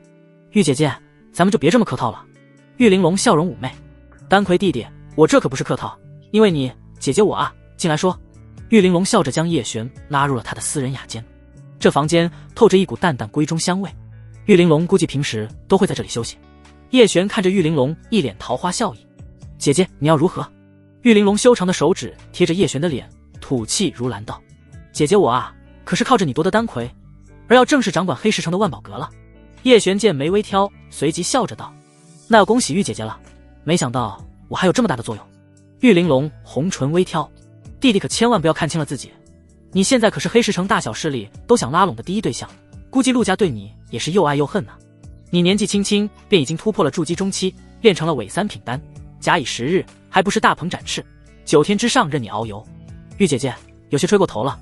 玉姐姐，咱们就别这么客套了。玉玲珑笑容妩媚，丹魁弟弟，我这可不是客套，因为你姐姐我啊，进来说。玉玲珑笑着将叶璇拉入了她的私人雅间，这房间透着一股淡淡闺中香味，玉玲珑估计平时都会在这里休息。叶璇看着玉玲珑，一脸桃花笑意。姐姐你要如何？玉玲珑修长的手指贴着叶璇的脸，吐气如兰道：姐姐我啊，可是靠着你夺得丹魁，而要正式掌管黑石城的万宝阁了。叶璇见眉微挑，随即笑着道：那要恭喜玉姐姐了，没想到我还有这么大的作用。玉玲珑红唇微挑，弟弟可千万不要看轻了自己，你现在可是黑石城大小势力都想拉拢的第一对象，估计陆家对你也是又爱又恨呢。你年纪轻轻便已经突破了筑基中期，练成了伪3品丹，假以时日，还不是大鹏展翅，9天之上任你遨游。玉姐姐有些吹过头了，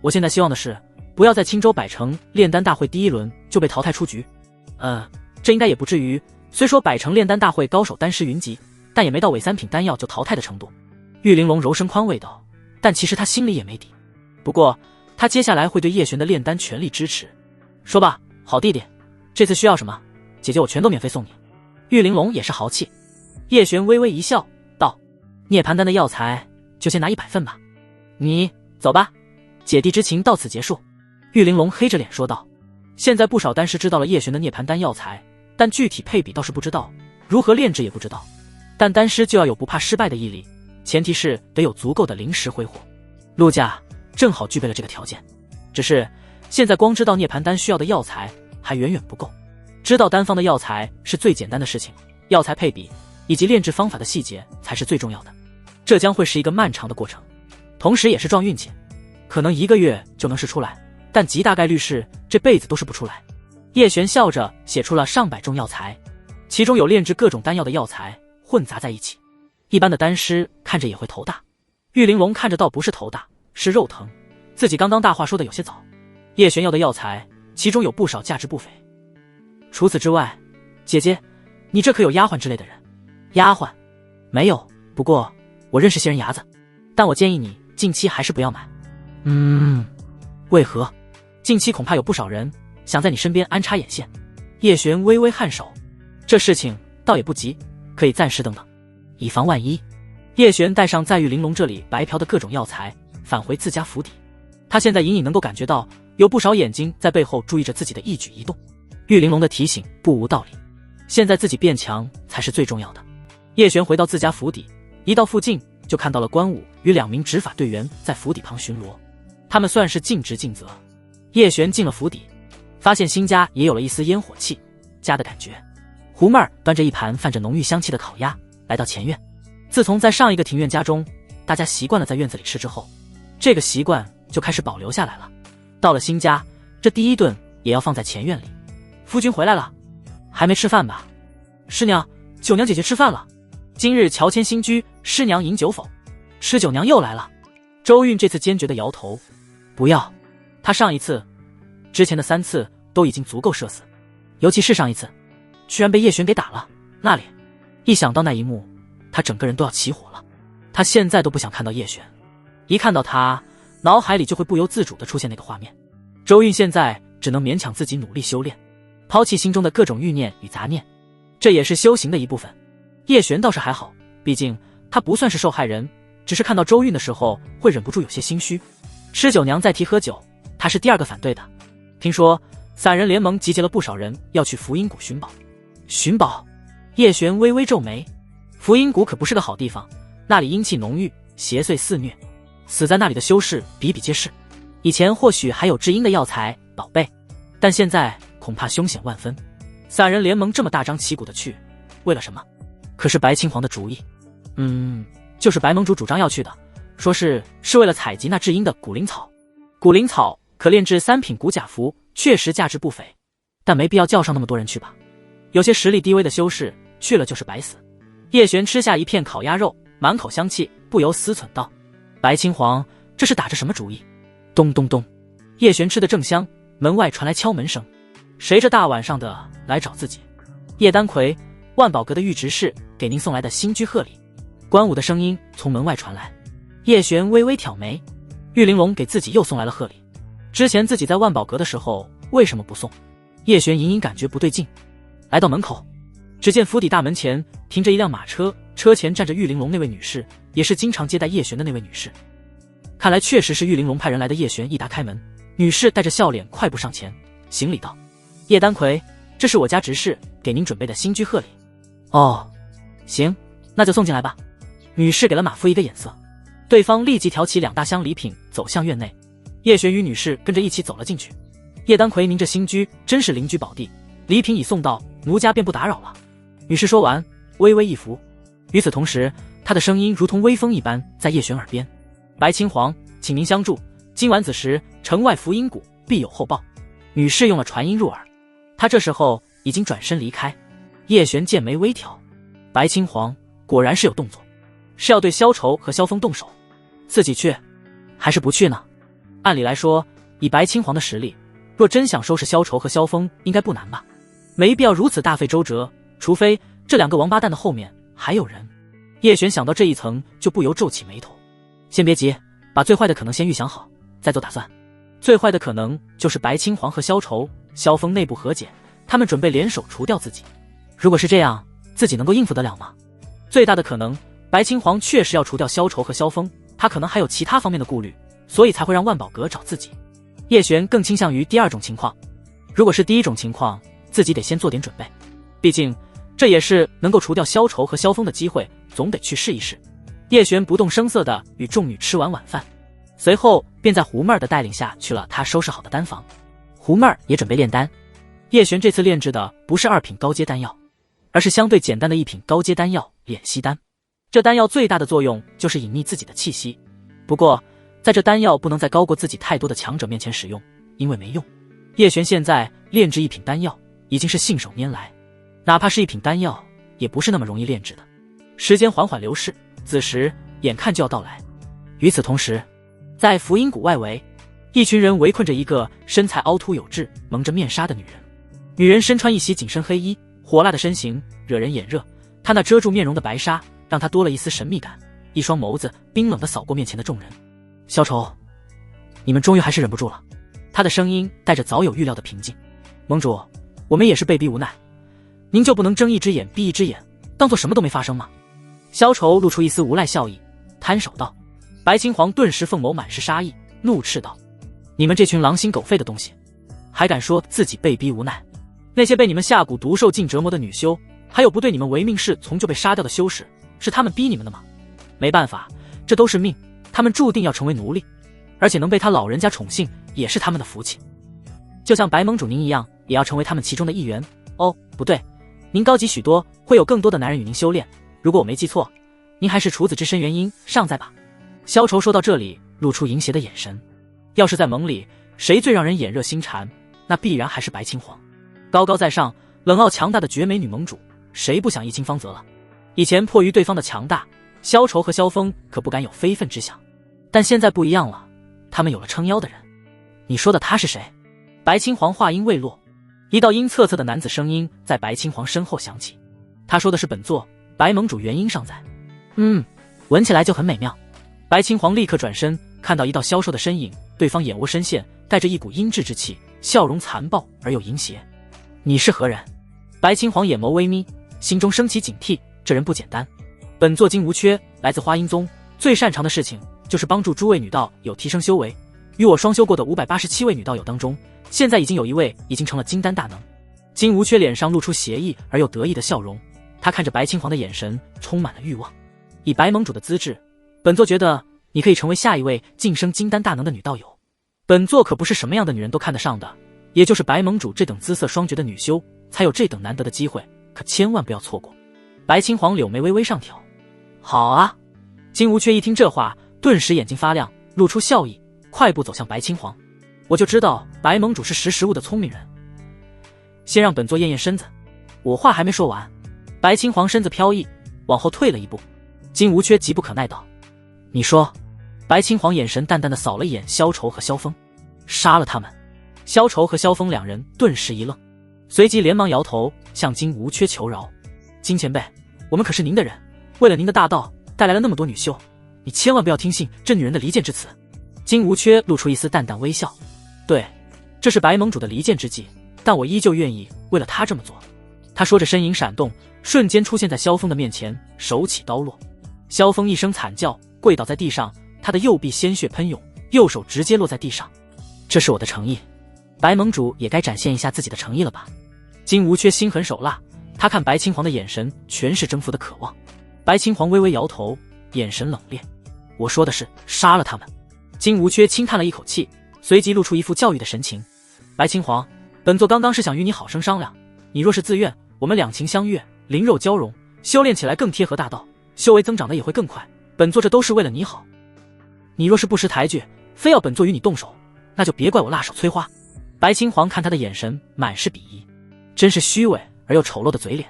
我现在希望的是不要在青州百城炼丹大会第1轮就被淘汰出局。这应该也不至于，虽说百城炼丹大会高手丹师云集，但也没到伪3品丹药就淘汰的程度。玉玲珑柔声宽慰道，但其实他心里也没底。不过他接下来会对叶璇的炼丹全力支持。说吧，好弟弟，这次需要什么，姐姐我全都免费送你。玉玲珑也是豪气。叶璇微微一笑道，涅槃丹的药材就先拿100份吧。你走吧，姐弟之情到此结束。玉玲珑黑着脸说道。现在不少丹师知道了叶璇的涅槃丹药材，但具体配比倒是不知道，如何炼制也不知道。但丹师就要有不怕失败的毅力，前提是得有足够的灵石挥霍。陆家正好具备了这个条件，只是现在光知道涅槃丹需要的药材还远远不够，知道丹方的药材是最简单的事情，药材配比以及炼制方法的细节才是最重要的。这将会是一个漫长的过程，同时也是撞运气，可能1个月就能试出来，但极大概率是这辈子都试不出来。叶璇笑着写出了上百种药材，其中有炼制各种丹药的药材混杂在一起，一般的丹师看着也会头大。玉玲珑看着倒不是头大，是肉疼，自己刚当大话说的有些早。叶璇要的药材其中有不少价值不菲。除此之外，姐姐，你这可有丫鬟之类的人？丫鬟？没有，不过我认识些人牙子，但我建议你近期还是不要买。为何？近期恐怕有不少人想在你身边安插眼线。叶璇微微颔首，这事情倒也不急，可以暂时等等，以防万一。叶璇带上在玉玲珑这里白嫖的各种药材，返回自家府邸。他现在隐隐能够感觉到有不少眼睛在背后注意着自己的一举一动。玉玲珑的提醒不无道理，现在自己变强才是最重要的。叶璇回到自家府邸，一到附近就看到了关武与2名执法队员在府邸旁巡逻，他们算是尽职尽责。叶璇进了府邸，发现新家也有了一丝烟火气家的感觉。胡妹儿端着一盘泛着浓郁香气的烤鸭来到前院。自从在上一个庭院家中大家习惯了在院子里吃之后，这个习惯就开始保留下来了。到了新家，这第一顿也要放在前院里。夫君回来了，还没吃饭吧？师娘，九娘姐姐吃饭了。今日乔迁新居，师娘饮酒否？吃酒娘又来了。周韵这次坚决的摇头，不要。她上一次之前的3次都已经足够社死，尤其是上一次居然被叶璇给打了，那里一想到那一幕，她整个人都要起火了。她现在都不想看到叶璇，一看到她脑海里就会不由自主地出现那个画面。周韵现在只能勉强自己努力修炼，抛弃心中的各种欲念与杂念，这也是修行的一部分。叶璇倒是还好，毕竟他不算是受害人，只是看到周韵的时候会忍不住有些心虚。吃酒娘再提喝酒，他是第2个反对的。听说散人联盟集结了不少人要去福音谷寻宝。寻宝？叶璇微微皱眉。福音谷可不是个好地方，那里阴气浓郁，邪祟肆虐，死在那里的修士比比皆是。以前或许还有治阴的药材宝贝，但现在恐怕凶险万分。散人联盟这么大张旗鼓的去，为了什么？可是白青黄的主意，就是白盟主主张要去的，说是为了采集那治阴的古灵草。古灵草可炼制3品古甲符，确实价值不菲，但没必要叫上那么多人去吧。有些实力低微的修士去了就是白死。叶璇吃下一片烤鸭肉，满口香气，不由思忖道：白青黄这是打着什么主意？咚咚咚，叶璇吃得正香，门外传来敲门声。谁这大晚上的来找自己？叶丹魁，万宝阁的玉执事给您送来的新居贺礼。关武的声音从门外传来。叶璇微微挑眉，玉玲珑给自己又送来了贺礼。之前自己在万宝阁的时候为什么不送？叶璇隐隐感觉不对劲。来到门口，只见府邸大门前停着一辆马车，车前站着玉玲珑那位女士，也是经常接待叶璇的那位女士。看来确实是玉玲珑派人来的。叶璇一打开门，女士带着笑脸快步上前行礼道：叶丹魁，这是我家执事给您准备的新居贺礼。哦，行，那就送进来吧。女士给了马夫一个眼色，对方立即挑起2大箱礼品走向院内。叶璇与女士跟着一起走了进去。叶丹魁，您这新居真是邻居宝地，礼品已送到，奴家便不打扰了。女士说完微微一扶，与此同时她的声音如同微风一般在叶璇耳边：白青黄，请您相助，今晚子时城外福音谷必有厚报。女士用了传音入耳。她这时候已经转身离开。叶璇剑眉微挑，白青黄果然是有动作，是要对萧愁和萧峰动手。自己去还是不去呢？按理来说，以白青黄的实力，若真想收拾萧愁和萧峰应该不难吧，没必要如此大费周折，除非这2个王八蛋的后面还有人。叶璇想到这一层就不由皱起眉头。先别急，把最坏的可能先预想好，再做打算。最坏的可能就是白青黄和萧愁、萧峰内部和解，他们准备联手除掉自己。如果是这样，自己能够应付得了吗？最大的可能，白青黄确实要除掉萧愁和萧峰，他可能还有其他方面的顾虑，所以才会让万宝阁找自己。叶璇更倾向于第2种情况。如果是第1种情况，自己得先做点准备，毕竟这也是能够除掉萧愁和萧峰的机会，总得去试一试。叶璇不动声色地与众女吃完晚饭，随后便在胡妹儿的带领下去了他收拾好的丹房。狐妹儿也准备炼丹。叶璇这次炼制的不是2品高阶丹药，而是相对简单的1品高阶丹药敛息丹。这丹药最大的作用就是隐匿自己的气息，不过在这丹药不能在高过自己太多的强者面前使用，因为没用。叶璇现在炼制1品丹药已经是信手拈来，哪怕是1品丹药也不是那么容易炼制的。时间缓缓流逝，子时眼看就要到来。与此同时，在福音谷外围，一群人围困着一个身材凹凸有致、蒙着面纱的女人。女人身穿一袭紧身黑衣，火辣的身形惹人眼热，她那遮住面容的白纱让她多了一丝神秘感，一双眸子冰冷地扫过面前的众人。萧愁，你们终于还是忍不住了。她的声音带着早有预料的平静。盟主，我们也是被逼无奈，您就不能睁一只眼闭一只眼，当做什么都没发生吗？萧愁露出一丝无赖笑意，摊手道。白青黄顿时凤眸满是杀意，怒斥道：你们这群狼心狗肺的东西，还敢说自己被逼无奈？那些被你们下蛊毒受尽折磨的女修，还有不对你们唯命是从就被杀掉的修士，是他们逼你们的吗？没办法，这都是命，他们注定要成为奴隶，而且能被他老人家宠幸也是他们的福气。就像白盟主您一样，也要成为他们其中的一员。哦，不对，您高级许多，会有更多的男人与您修炼，如果我没记错，您还是处子之身原因尚在吧？萧愁说到这里露出淫邪的眼神，要是在盟里谁最让人眼热心馋，那必然还是白青黄。高高在上冷傲强大的绝美女盟主，谁不想一清芳泽了？以前迫于对方的强大，萧愁和萧峰可不敢有非分之想，但现在不一样了，他们有了撑腰的人。你说的他是谁？白青黄话音未落，一道阴恻恻的男子声音在白青黄身后响起，他说的是本座白盟主元婴尚在。闻起来就很美妙。白青黄立刻转身，看到一道消瘦的身影，对方眼窝深陷，带着一股阴鸷之气，笑容残暴而又淫邪。你是何人？白青黄眼眸微眯，心中升起警惕，这人不简单。本座金无缺，来自花阴宗，最擅长的事情就是帮助诸位女道友提升修为。与我双修过的587位女道友当中，现在已经有1位已经成了金丹大能。金无缺脸上露出邪异而又得意的笑容，他看着白青黄的眼神充满了欲望。以白盟主的资质，本座觉得你可以成为下一位晋升金丹大能的女道友。本座可不是什么样的女人都看得上的，也就是白盟主这等姿色双绝的女修，才有这等难得的机会，可千万不要错过。白青黄柳眉微微上挑。好啊！金无缺一听这话，顿时眼睛发亮，露出笑意，快步走向白青黄。我就知道白盟主是识时务的聪明人，先让本座验验身子。我话还没说完，白青黄身子飘逸，往后退了一步。金无缺急不可耐道：你说。白青黄眼神淡淡的扫了一眼萧愁和萧峰，杀了他们。萧愁和萧峰两人顿时一愣，随即连忙摇头向金无缺求饶。金前辈，我们可是您的人，为了您的大道带来了那么多女修，你千万不要听信这女人的离间之词。金无缺露出一丝淡淡微笑，对，这是白盟主的离间之计，但我依旧愿意为了他这么做。他说着身影闪动，瞬间出现在萧峰的面前，手起刀落。萧峰一声惨叫，跪倒在地上，他的右臂鲜血喷涌，右手直接落在地上。这是我的诚意，白盟主也该展现一下自己的诚意了吧？金无缺心狠手辣，他看白青黄的眼神全是征服的渴望。白青黄微微摇头，眼神冷冽。我说的是杀了他们。金无缺轻叹了一口气，随即露出一副教育的神情。白青黄，本座刚刚是想与你好生商量，你若是自愿，我们两情相悦，灵肉交融，修炼起来更贴合大道，修为增长的也会更快，本座这都是为了你好。你若是不识抬举，非要本座与你动手，那就别怪我辣手摧花。白青黄看他的眼神满是鄙夷，真是虚伪而又丑陋的嘴脸。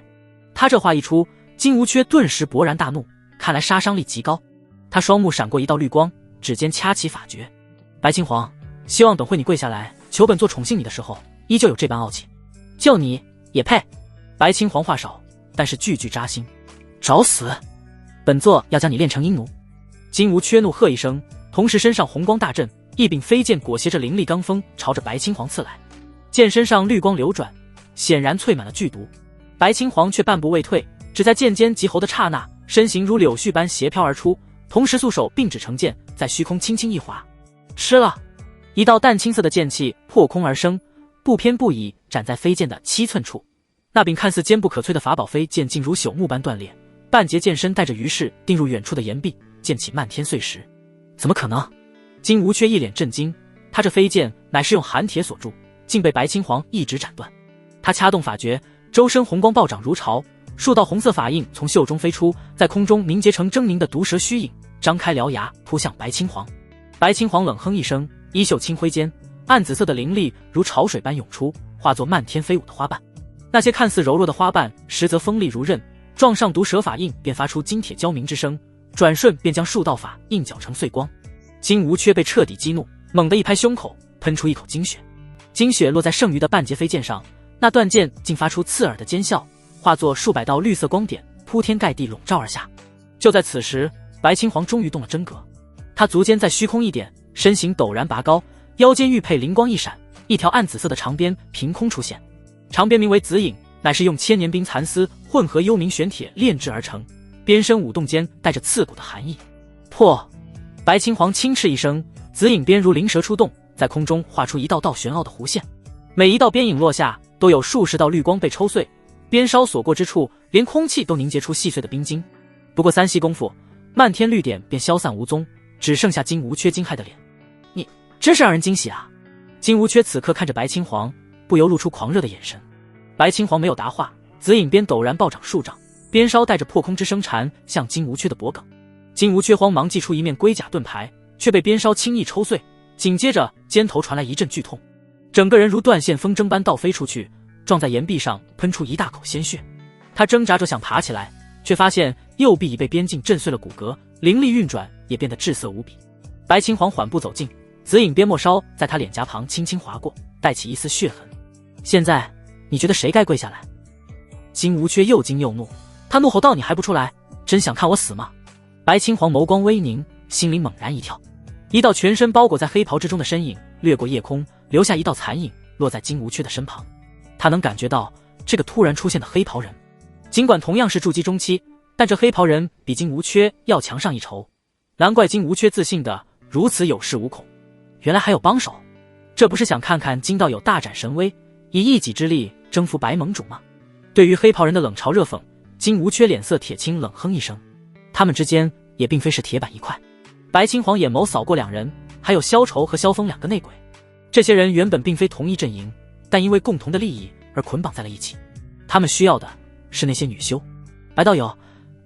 他这话一出，金无缺顿时勃然大怒，看来杀伤力极高。他双目闪过一道绿光，指尖掐起法诀。白青黄，希望等会你跪下来求本座宠幸你的时候，依旧有这般傲气。就你也配？白青黄话少，但是句句扎心。找死！本座要将你炼成阴奴！金无缺怒喝一声，同时身上红光大振，一柄飞剑裹挟着凌厉罡风朝着白青黄刺来。剑身上绿光流转，显然淬满了剧毒。白青黄却半步未退，只在剑尖急喉的刹那，身形如柳絮般斜飘而出，同时素手并指成剑，在虚空轻轻一划，吃了一道淡青色的剑气破空而生，不偏不倚斩在飞剑的7寸处。那柄看似坚不可摧的法宝飞剑竟如朽木般断裂，半截剑身带着余势钉入远处的岩壁，溅起漫天碎石。怎么可能？金无缺一脸震惊，他这飞剑乃是用寒铁所铸，竟被白青黄一指斩断。他掐动法诀，周身红光暴涨如潮，数道红色法印从袖中飞出，在空中凝结成狰狞的毒蛇虚影，张开獠牙扑向白青黄。白青黄冷哼一声，衣袖轻挥间，暗紫色的灵力如潮水般涌出，化作漫天飞舞的花瓣。那些看似柔弱的花瓣，实则锋利如刃，撞上毒蛇法印便发出金铁交鸣之声，转瞬便将数道法印搅成碎光。金无缺被彻底激怒，猛地一拍胸口，喷出一口精血。精血落在剩余的半截飞剑上，那断剑竟发出刺耳的尖啸，化作数百道绿色光点，铺天盖地笼罩而下。就在此时，白青黄终于动了真格，他足尖在虚空一点，身形陡然拔高，腰间玉佩灵光一闪，一条暗紫色的长鞭凭空出现。长鞭名为紫影，乃是用千年冰蚕丝混合幽冥玄铁炼制而成，鞭身舞动间带着刺骨的寒意。破！白青黄轻斥一声，紫影鞭如灵蛇出动，在空中画出一道道玄奥的弧线，每一道鞭影落下，都有数十道绿光被抽碎，鞭梢所过之处，连空气都凝结出细碎的冰晶。不过3息功夫，漫天绿点便消散无踪，只剩下金无缺惊骇的脸。你真是让人惊喜啊！金无缺此刻看着白青黄，不由露出狂热的眼神。白青黄没有答话，紫影鞭陡然暴涨数丈，鞭梢带着破空之声缠向金无缺的脖颈。金无缺慌忙祭出一面龟甲盾牌，却被鞭梢轻易抽碎，紧接着肩头传来一阵剧痛，整个人如断线风筝般倒飞出去，撞在岩壁上，喷出一大口鲜血。他挣扎着想爬起来，却发现右臂已被鞭劲震碎了骨骼，灵力运转也变得滞涩无比。白青黄缓步走近，紫影鞭末梢在他脸颊旁轻轻划过，带起一丝血痕。现在你觉得谁该跪下来？金无缺又惊又怒，他怒吼道：“你还不出来？真想看我死吗？”白青黄眸光微凝，心里猛然一跳，一道全身包裹在黑袍之中的身影掠过夜空，留下一道残影落在金无缺的身旁。他能感觉到这个突然出现的黑袍人，尽管同样是筑基中期，但这黑袍人比金无缺要强上一筹。难怪金无缺自信的如此有恃无恐，原来还有帮手。这不是想看看金道友大展神威，以一己之力征服白盟主吗？对于黑袍人的冷嘲热讽，金无缺脸色铁青，冷哼一声。他们之间也并非是铁板一块。白青黄眼眸扫过两人，还有萧愁和萧峰2个内鬼。这些人原本并非同一阵营，但因为共同的利益而捆绑在了一起。他们需要的是那些女修。白道友，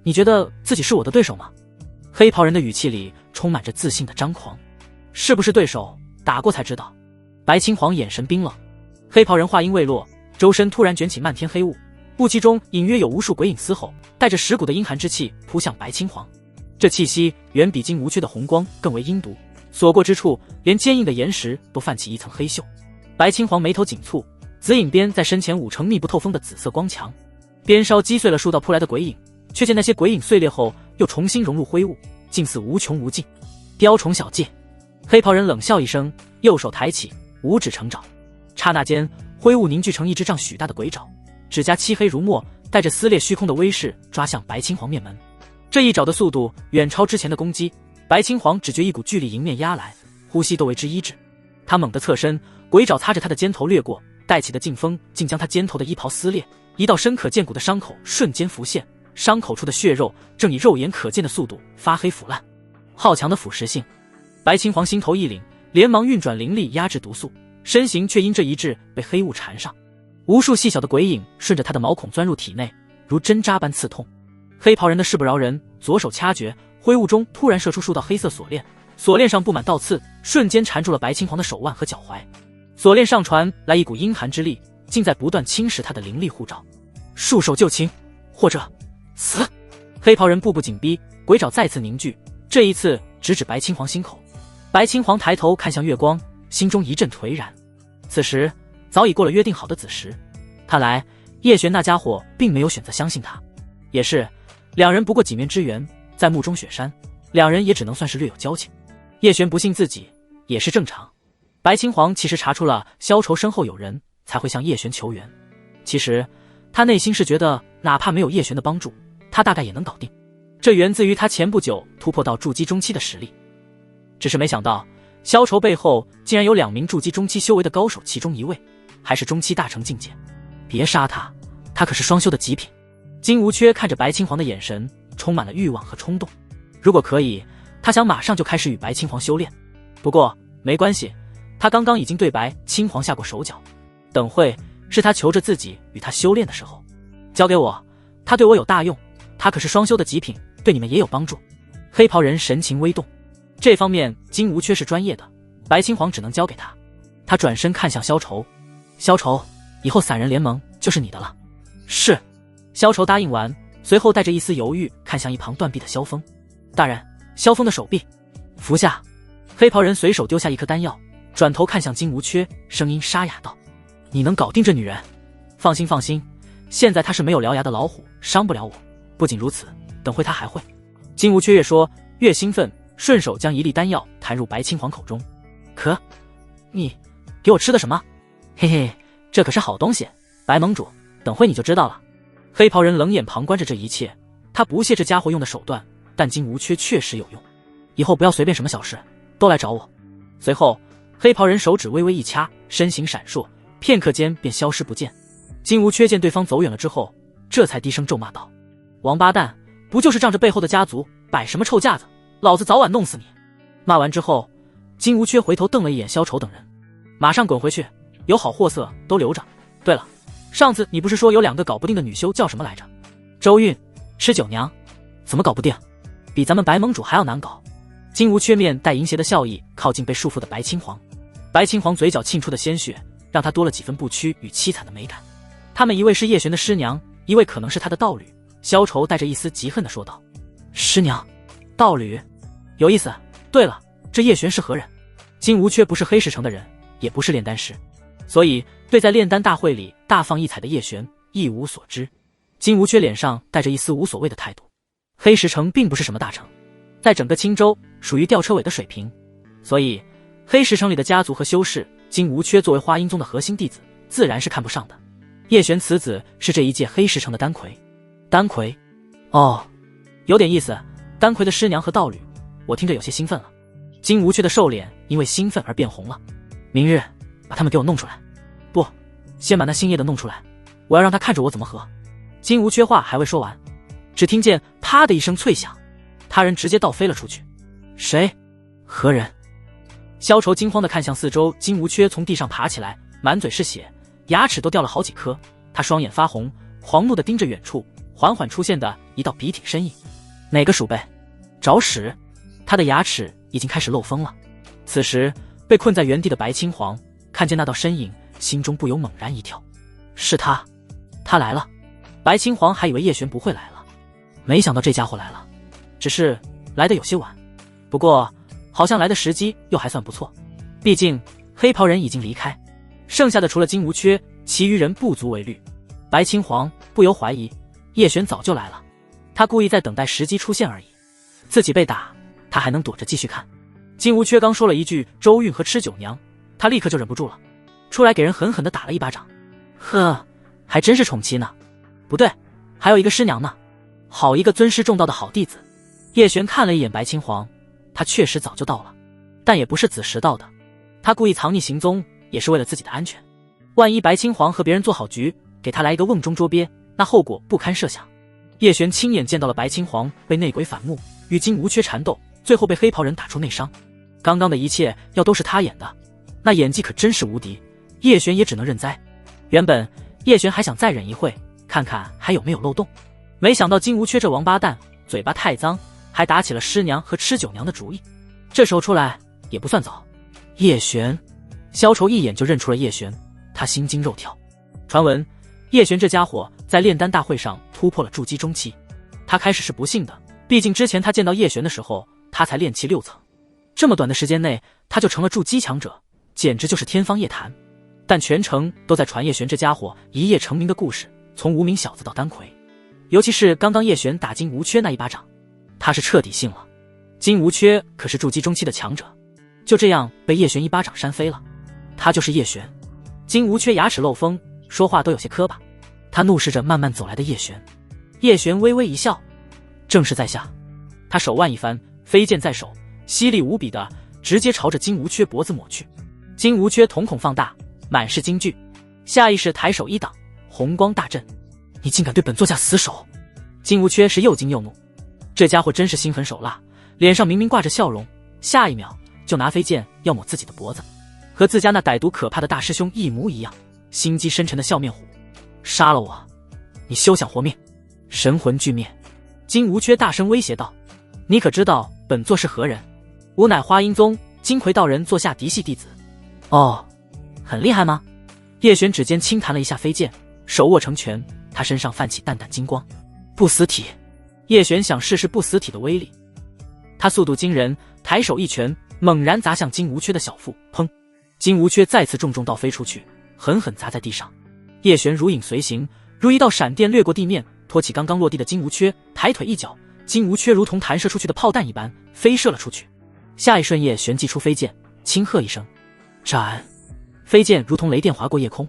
你觉得自己是我的对手吗？黑袍人的语气里充满着自信的张狂。是不是对手，打过才知道。白青黄眼神冰冷。黑袍人话音未落，周身突然卷起漫天黑雾，雾气中隐约有无数鬼影嘶吼，带着蚀骨的阴寒之气扑向白青黄。这气息远比金无缺的红光更为阴毒，所过之处，连坚硬的岩石都泛起一层黑锈。白青黄眉头紧蹙，紫影鞭在身前舞成密不透风的紫色光墙，鞭梢击碎了数道扑来的鬼影，却见那些鬼影碎裂后又重新融入灰雾，竟似无穷无尽。雕虫小技！黑袍人冷笑一声，右手抬起，五指成爪，刹那间灰雾凝聚成一只丈许大的鬼爪，指甲漆黑如墨，带着撕裂虚空的威势抓向白青黄面门。这一爪的速度远超之前的攻击，白青黄只觉一股巨力迎面压来，呼吸都为之抑制。他猛地侧身，鬼爪擦着他的肩头掠过，带起的劲风竟将他肩头的衣袍撕裂，一道深可见骨的伤口瞬间浮现，伤口处的血肉正以肉眼可见的速度发黑腐烂。好强的腐蚀性！白青黄心头一凛，连忙运转灵力压制毒素，身形却因这一滞被黑雾缠上，无数细小的鬼影顺着他的毛孔钻入体内，如针扎般刺痛。黑袍人的势不饶人，左手掐诀，灰雾中突然射出数道黑色锁链，锁链上布满倒刺，瞬间缠住了白青黄的手腕和脚踝。锁链上传来一股阴寒之力，竟在不断侵蚀他的灵力护罩。束手就擒，或者死！黑袍人步步紧逼，鬼爪再次凝聚，这一次直指白青黄心口。白青黄抬头看向月光，心中一阵颓然。此时早已过了约定好的子时，看来叶璇那家伙并没有选择相信他。也是，两人不过几面之缘，在墓中雪山，两人也只能算是略有交情。叶璇不信自己也是正常。白青黄其实查出了萧愁身后有人，才会向叶璇求援。其实他内心是觉得哪怕没有叶璇的帮助，他大概也能搞定。这源自于他前不久突破到筑基中期的实力。只是没想到萧愁背后竟然有2名筑基中期修为的高手，其中一位还是中期大成境界。别杀他，他可是双修的极品。金无缺看着白青黄的眼神充满了欲望和冲动，如果可以，他想马上就开始与白青黄修炼。不过没关系，他刚刚已经对白青黄下过手脚，等会是他求着自己与他修炼的时候。交给我，他对我有大用，他可是双修的极品，对你们也有帮助。黑袍人神情微动，这方面金无缺是专业的，白青黄只能交给他。他转身看向萧愁，萧愁，以后散人联盟就是你的了。是。萧愁答应完，随后带着一丝犹豫看向一旁断臂的萧峰。大人，萧峰的手臂。服下。黑袍人随手丢下一颗丹药，转头看向金无缺，声音沙哑道：你能搞定这女人？放心放心，现在她是没有獠牙的老虎，伤不了我。不仅如此，等会她还会。金无缺越说越兴奋，顺手将一粒丹药弹入白青黄口中。可，你给我吃的什么？嘿嘿，这可是好东西，白盟主，等会你就知道了。黑袍人冷眼旁观着这一切，他不屑这家伙用的手段，但金无缺确实有用。以后不要随便什么小事都来找我。随后黑袍人手指微微一掐，身形闪烁，片刻间便消失不见。金无缺见对方走远了之后，这才低声咒骂道：王八蛋，不就是仗着背后的家族摆什么臭架子，老子早晚弄死你。骂完之后，金无缺回头瞪了一眼萧愁等人，马上滚回去，有好货色都留着。对了，上次你不是说有2个搞不定的女修叫什么来着？周韵、吃酒娘。怎么搞不定？比咱们白盟主还要难搞。金无缺面带淫邪的笑意靠近被束缚的白青黄，白青黄嘴角沁出的鲜血让他多了几分不屈与凄惨的美感。他们一位是叶璇的师娘，一位可能是他的道侣。萧愁带着一丝嫉恨地说道：师娘，道侣，有意思。对了，这叶璇是何人？金无缺不是黑石城的人，也不是炼丹师，所以对在炼丹大会里大放异彩的叶璇一无所知。金无缺脸上带着一丝无所谓的态度。黑石城并不是什么大城，在整个青州属于吊车尾的水平，所以黑石城里的家族和修士，金无缺作为花阴宗的核心弟子，自然是看不上的。叶璇此子是这一届黑石城的丹魁。丹魁？哦，有点意思。丹魁的师娘和道侣，我听着有些兴奋了。金无缺的瘦脸因为兴奋而变红了。明日把他们给我弄出来。不，先把那姓叶的弄出来，我要让他看着我怎么和。金无缺话还未说完，只听见啪的一声脆响，他人直接倒飞了出去。谁？何人？萧愁惊慌地看向四周，金无缺从地上爬起来，满嘴是血，牙齿都掉了好几颗。他双眼发红，狂怒地盯着远处缓缓出现的一道笔挺身影。哪个鼠辈？找屎！他的牙齿已经开始漏风了。此时被困在原地的白青黄看见那道身影，心中不由猛然一跳。是他，他来了。白青黄还以为叶璇不会来了，没想到这家伙来了，只是来得有些晚。不过好像来的时机又还算不错，毕竟黑袍人已经离开，剩下的除了金无缺，其余人不足为虑。白青黄不由怀疑叶璇早就来了，他故意在等待时机出现而已。自己被打，他还能躲着继续看。金无缺刚说了一句周韵和吃酒娘，他立刻就忍不住了，出来给人狠狠地打了一巴掌。呵，还真是宠妻呢。不对，还有一个师娘呢，好一个尊师重道的好弟子。叶璇看了一眼白青黄，他确实早就到了，但也不是子时到的，他故意藏匿行踪也是为了自己的安全。万一白青黄和别人做好局，给他来一个瓮中捉鳖，那后果不堪设想。叶璇亲眼见到了白青黄被内鬼反目，与金无缺缠斗，最后被黑袍人打出内伤。刚刚的一切要都是他演的，那演技可真是无敌，叶璇也只能认栽。原本叶璇还想再忍一会，看看还有没有漏洞，没想到金无缺这王八蛋嘴巴太脏，还打起了师娘和吃酒娘的主意。这时候出来也不算早。叶璇，萧愁一眼就认出了叶璇，他心惊肉跳。传闻叶璇这家伙在炼丹大会上突破了筑基中期，他开始是不信的，毕竟之前他见到叶璇的时候，他才炼气6层，这么短的时间内他就成了筑基强者，简直就是天方夜谭。但全城都在传叶璇这家伙一夜成名的故事，从无名小子到丹魁，尤其是刚刚叶璇打金无缺那一巴掌，他是彻底信了。金无缺可是筑基中期的强者，就这样被叶璇一巴掌扇飞了。他就是叶璇。金无缺牙齿漏风，说话都有些磕巴，他怒视着慢慢走来的叶璇。叶璇微微一笑，正是在下。他手腕一翻，飞剑在手，犀利无比的直接朝着金无缺脖子抹去。金无缺瞳孔放大，满是惊惧，下意识抬手一挡，红光大震。你竟敢对本座下死手！金无缺是又惊又怒，这家伙真是心狠手辣，脸上明明挂着笑容，下一秒就拿飞剑要抹自己的脖子。和自家那歹毒可怕的大师兄一模一样，心机深沉的笑面虎。杀了我，你休想活命！神魂俱灭。金无缺大声威胁道：你可知道本座是何人？吾乃花阴宗金魁道人座下嫡系弟子。哦，很厉害吗？叶璇指尖轻弹了一下飞剑，手握成拳，他身上泛起淡淡金光。不死体。叶璇想试试不死体的威力，他速度惊人，抬手一拳猛然砸向金无缺的小腹，砰！金无缺再次重倒飞出去，狠狠砸在地上。叶璇如影随形，如一道闪电掠过地面，托起刚刚落地的金无缺，抬腿一脚，金无缺如同弹射出去的炮弹一般飞射了出去。下一瞬，叶璇祭出飞剑，轻喝一声斩，飞剑如同雷电划过夜空，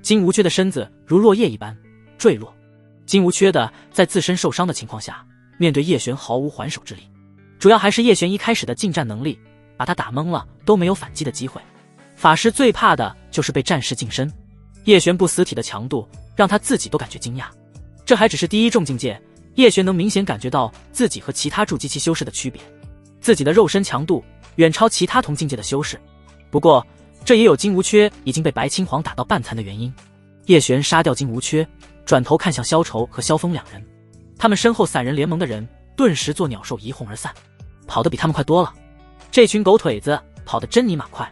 金无缺的身子如落叶一般坠落。金无缺的在自身受伤的情况下，面对叶璇毫无还手之力，主要还是叶璇一开始的近战能力把他打懵了，都没有反击的机会。法师最怕的就是被战士近身，叶璇不死体的强度让他自己都感觉惊讶。这还只是第一重境界，叶璇能明显感觉到自己和其他筑基期修士的区别，自己的肉身强度远超其他同境界的修士。不过这也有金无缺已经被白青黄打到半残的原因。叶璇杀掉金无缺，转头看向萧愁和萧峰两人，他们身后散人联盟的人顿时做鸟兽一哄而散，跑得比他们快多了。这群狗腿子跑得真尼玛快！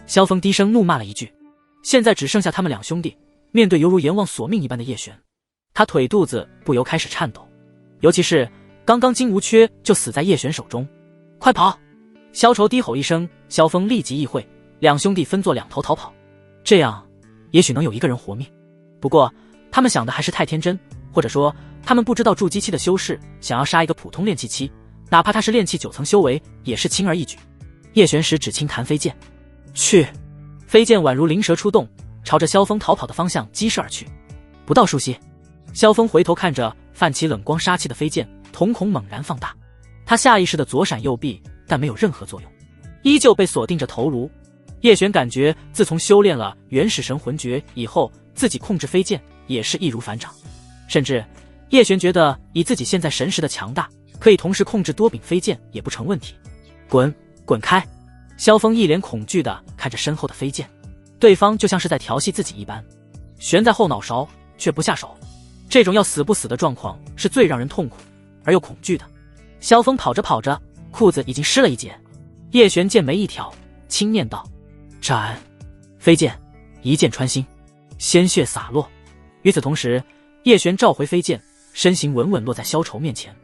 萧峰低声怒骂了一句。现在只剩下他们两兄弟，面对犹如阎王索命一般的叶璇，他腿肚子不由开始颤抖。尤其是刚刚金无缺就死在叶璇手中。快跑！萧愁低吼一声，萧峰立即意会，两兄弟分作两头逃跑，这样也许能有一个人活命。不过他们想的还是太天真，或者说他们不知道筑基期的修士想要杀一个普通炼气期，哪怕他是炼气9层修为，也是轻而易举。叶璇使指轻弹飞剑，去！飞剑宛如灵蛇出洞，朝着萧峰逃跑的方向激射而去。不到数息，萧峰回头看着泛起冷光杀气的飞剑，瞳孔猛然放大，他下意识的左闪右避，但没有任何作用，依旧被锁定着头颅。叶璇感觉自从修炼了原始神魂诀以后，自己控制飞剑也是易如反掌，甚至叶璇觉得以自己现在神识的强大，可以同时控制多柄飞剑也不成问题。滚开！萧峰一脸恐惧地看着身后的飞剑，对方就像是在调戏自己一般，悬在后脑勺却不下手，这种要死不死的状况是最让人痛苦而又恐惧的。萧峰跑着跑着，裤子已经湿了一截。叶璇剑眉一挑，轻念道：斩！飞剑一剑穿心，鲜血洒落。与此同时，叶璇召回飞剑，身形稳稳落在萧愁面前。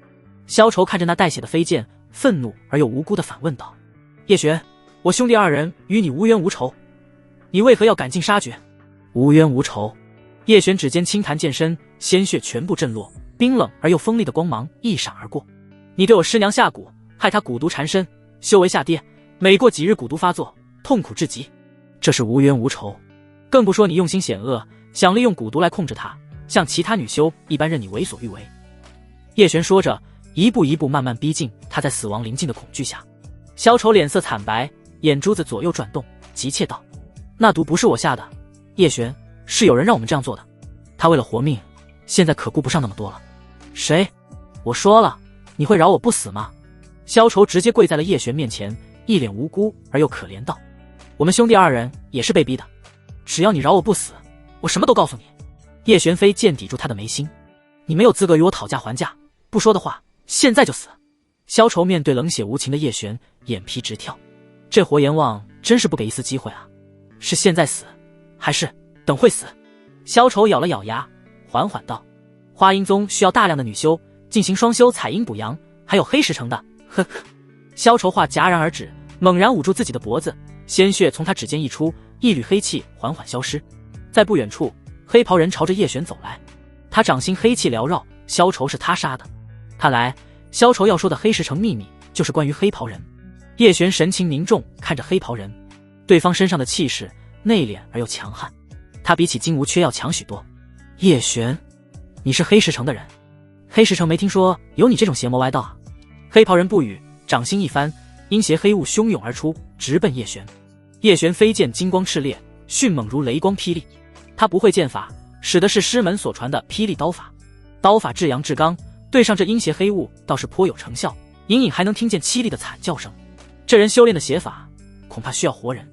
萧愁看着那带血的飞剑，愤怒而又无辜地反问道：叶璇，我兄弟二人与你无冤无仇，你为何要赶尽杀绝？无冤无仇。叶璇指尖轻弹剑身，鲜血全部震落，冰冷而又锋利的光芒一闪而过。你对我师娘下蛊，害她蛊毒缠身，修为下跌，每过几日蛊毒发作，痛苦至极，这是无冤无仇。更不说你用心险恶，想利用蛊毒来控制她，像其他女修一般任你为所欲为。叶璇说着，一步一步慢慢逼近他在死亡临近的恐惧下。萧愁脸色惨白，眼珠子左右转动，急切道：那毒不是我下的，叶璇，是有人让我们这样做的。他为了活命，现在可顾不上那么多了。谁？我说了，你会饶我不死吗？萧愁直接跪在了叶璇面前，一脸无辜而又可怜道：我们兄弟二人也是被逼的，只要你饶我不死，我什么都告诉你。叶璇飞剑抵住他的眉心：你没有资格与我讨价还价，不说的话现在就死。萧愁面对冷血无情的叶璇，眼皮直跳，这活阎王真是不给一丝机会啊！是现在死，还是等会死？萧愁咬了咬牙，缓缓道：花阴宗需要大量的女修进行双修采阴补阳，还有黑石城的。呵呵。萧愁话戛然而止，猛然捂住自己的脖子，鲜血从他指尖溢出，一缕黑气缓缓消失。在不远处，黑袍人朝着叶璇走来，他掌心黑气缭绕，萧愁是他杀的。看来萧愁要说的黑石城秘密就是关于黑袍人。叶璇神情凝重看着黑袍人，对方身上的气势内敛而又强悍，他比起金无缺要强许多。叶璇，你是黑石城的人？黑石城没听说有你这种邪魔歪道啊！黑袍人不语，掌心一翻，阴邪黑雾汹涌而出，直奔叶璇。叶璇飞剑金光炽烈，迅猛如雷光霹雳。他不会剑法，使的是师门所传的霹雳刀法。刀法至阳至刚，对上这阴邪黑雾倒是颇有成效，隐隐还能听见凄厉的惨叫声。这人修炼的邪法恐怕需要活人。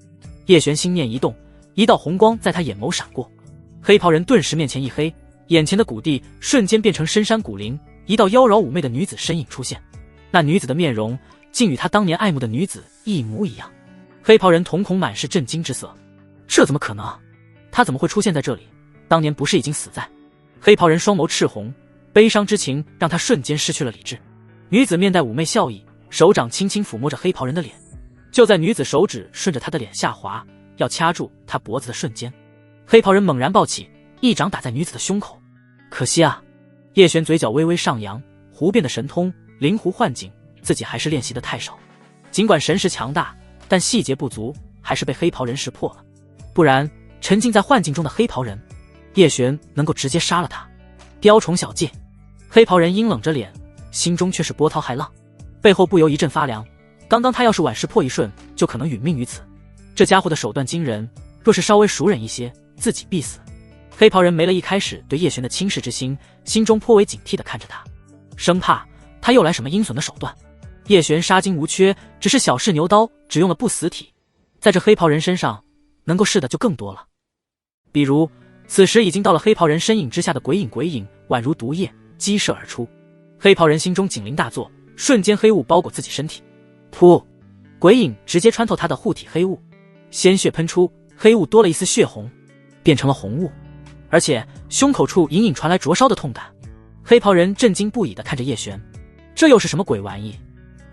叶璇心念一动，一道红光在他眼眸闪过，黑袍人顿时面前一黑，眼前的谷地瞬间变成深山古林，一道妖娆妩媚的女子身影出现。那女子的面容竟与他当年爱慕的女子一模一样。黑袍人瞳孔满是震惊之色，这怎么可能？他怎么会出现在这里？当年不是已经死在……黑袍人双眸赤红，悲伤之情让他瞬间失去了理智。女子面带妩媚笑意，手掌轻轻抚摸着黑袍人的脸。就在女子手指顺着他的脸下滑，要掐住他脖子的瞬间，黑袍人猛然抱起，一掌打在女子的胸口。可惜啊，叶璇嘴角微微上扬，湖变的神通，灵狐幻境，自己还是练习的太少。尽管神识强大，但细节不足，还是被黑袍人识破了。不然，沉浸在幻境中的黑袍人，叶璇能够直接杀了他。雕虫小技，黑袍人阴冷着脸，心中却是波涛骇浪，背后不由一阵发凉。刚刚他要是晚识破一瞬，就可能殒命于此。这家伙的手段惊人，若是稍微熟忍一些，自己必死。黑袍人没了一开始对叶璇的轻视之心，心中颇为警惕地看着他，生怕他又来什么阴损的手段。叶璇杀精无缺，只是小试牛刀，只用了不死体，在这黑袍人身上能够试的就更多了。比如此时已经到了黑袍人身影之下的鬼影，宛如毒液激射而出。黑袍人心中警铃大作，瞬间黑雾包裹自己身体，噗！鬼影直接穿透他的护体黑雾，鲜血喷出，黑雾多了一丝血红，变成了红雾，而且胸口处隐隐传来灼烧的痛感。黑袍人震惊不已地看着叶璇，这又是什么鬼玩意？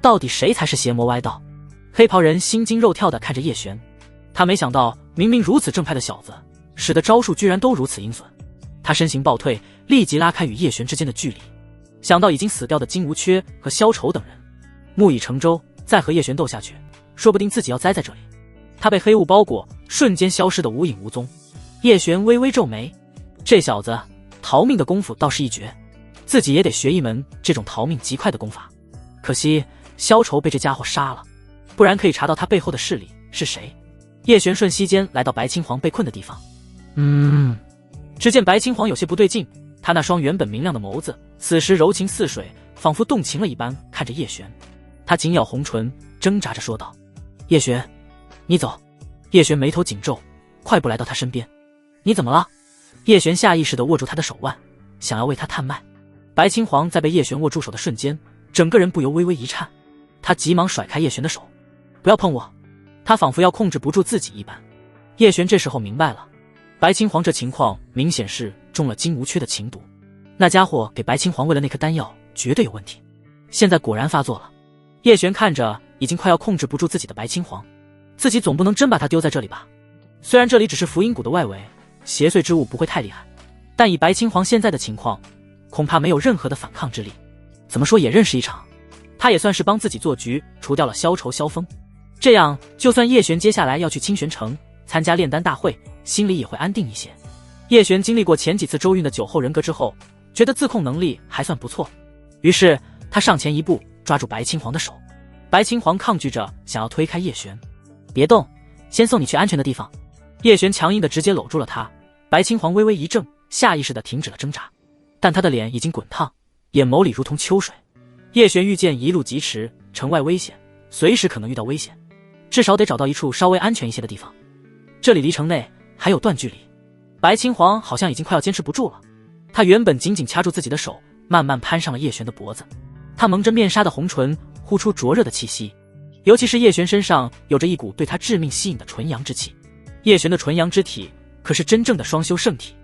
到底谁才是邪魔歪道？黑袍人心惊肉跳地看着叶璇，他没想到明明如此正派的小子，使得招数居然都如此阴损。他身形暴退，立即拉开与叶璇之间的距离。想到已经死掉的金无缺和萧愁等人，木已成舟，再和叶璇斗下去，说不定自己要栽在这里。他被黑雾包裹，瞬间消失得无影无踪。叶璇微微皱眉，这小子逃命的功夫倒是一绝，自己也得学一门这种逃命极快的功法。可惜萧愁被这家伙杀了，不然可以查到他背后的势力是谁。叶璇瞬息间来到白青黄被困的地方。只见白青黄有些不对劲，他那双原本明亮的眸子此时柔情似水，仿佛动情了一般看着叶璇。他紧咬红唇，挣扎着说道：叶璇，你走。叶璇眉头紧皱，快步来到他身边。你怎么了？叶璇下意识地握住他的手腕，想要为他探脉。白青黄在被叶璇握住手的瞬间，整个人不由微微一颤，他急忙甩开叶璇的手，不要碰我。他仿佛要控制不住自己一般。叶璇这时候明白了，白青黄这情况明显是中了金无缺的情毒，那家伙给白青黄喂了那颗丹药绝对有问题，现在果然发作了。叶璇看着已经快要控制不住自己的白青黄，自己总不能真把他丢在这里吧。虽然这里只是福音谷的外围，邪祟之物不会太厉害，但以白青黄现在的情况，恐怕没有任何的反抗之力。怎么说也认识一场，他也算是帮自己做局，除掉了萧愁萧峰。这样就算叶璇接下来要去清玄城参加炼丹大会，心里也会安定一些。叶璇经历过前几次周运的酒后人格之后，觉得自控能力还算不错，于是他上前一步抓住白青黄的手。白青黄抗拒着想要推开叶璇，别动，先送你去安全的地方。叶璇强硬的直接搂住了他，白青黄微微一怔，下意识的停止了挣扎，但他的脸已经滚烫，眼眸里如同秋水。叶璇预见一路疾驰，城外危险，随时可能遇到危险，至少得找到一处稍微安全一些的地方。这里离城内还有段距离。白青黄好像已经快要坚持不住了，他原本紧紧掐住自己的手，慢慢攀上了叶璇的脖子。他蒙着面纱的红唇呼出灼热的气息，尤其是叶璇身上有着一股对他致命吸引的纯阳之气。叶璇的纯阳之体可是真正的双修圣体，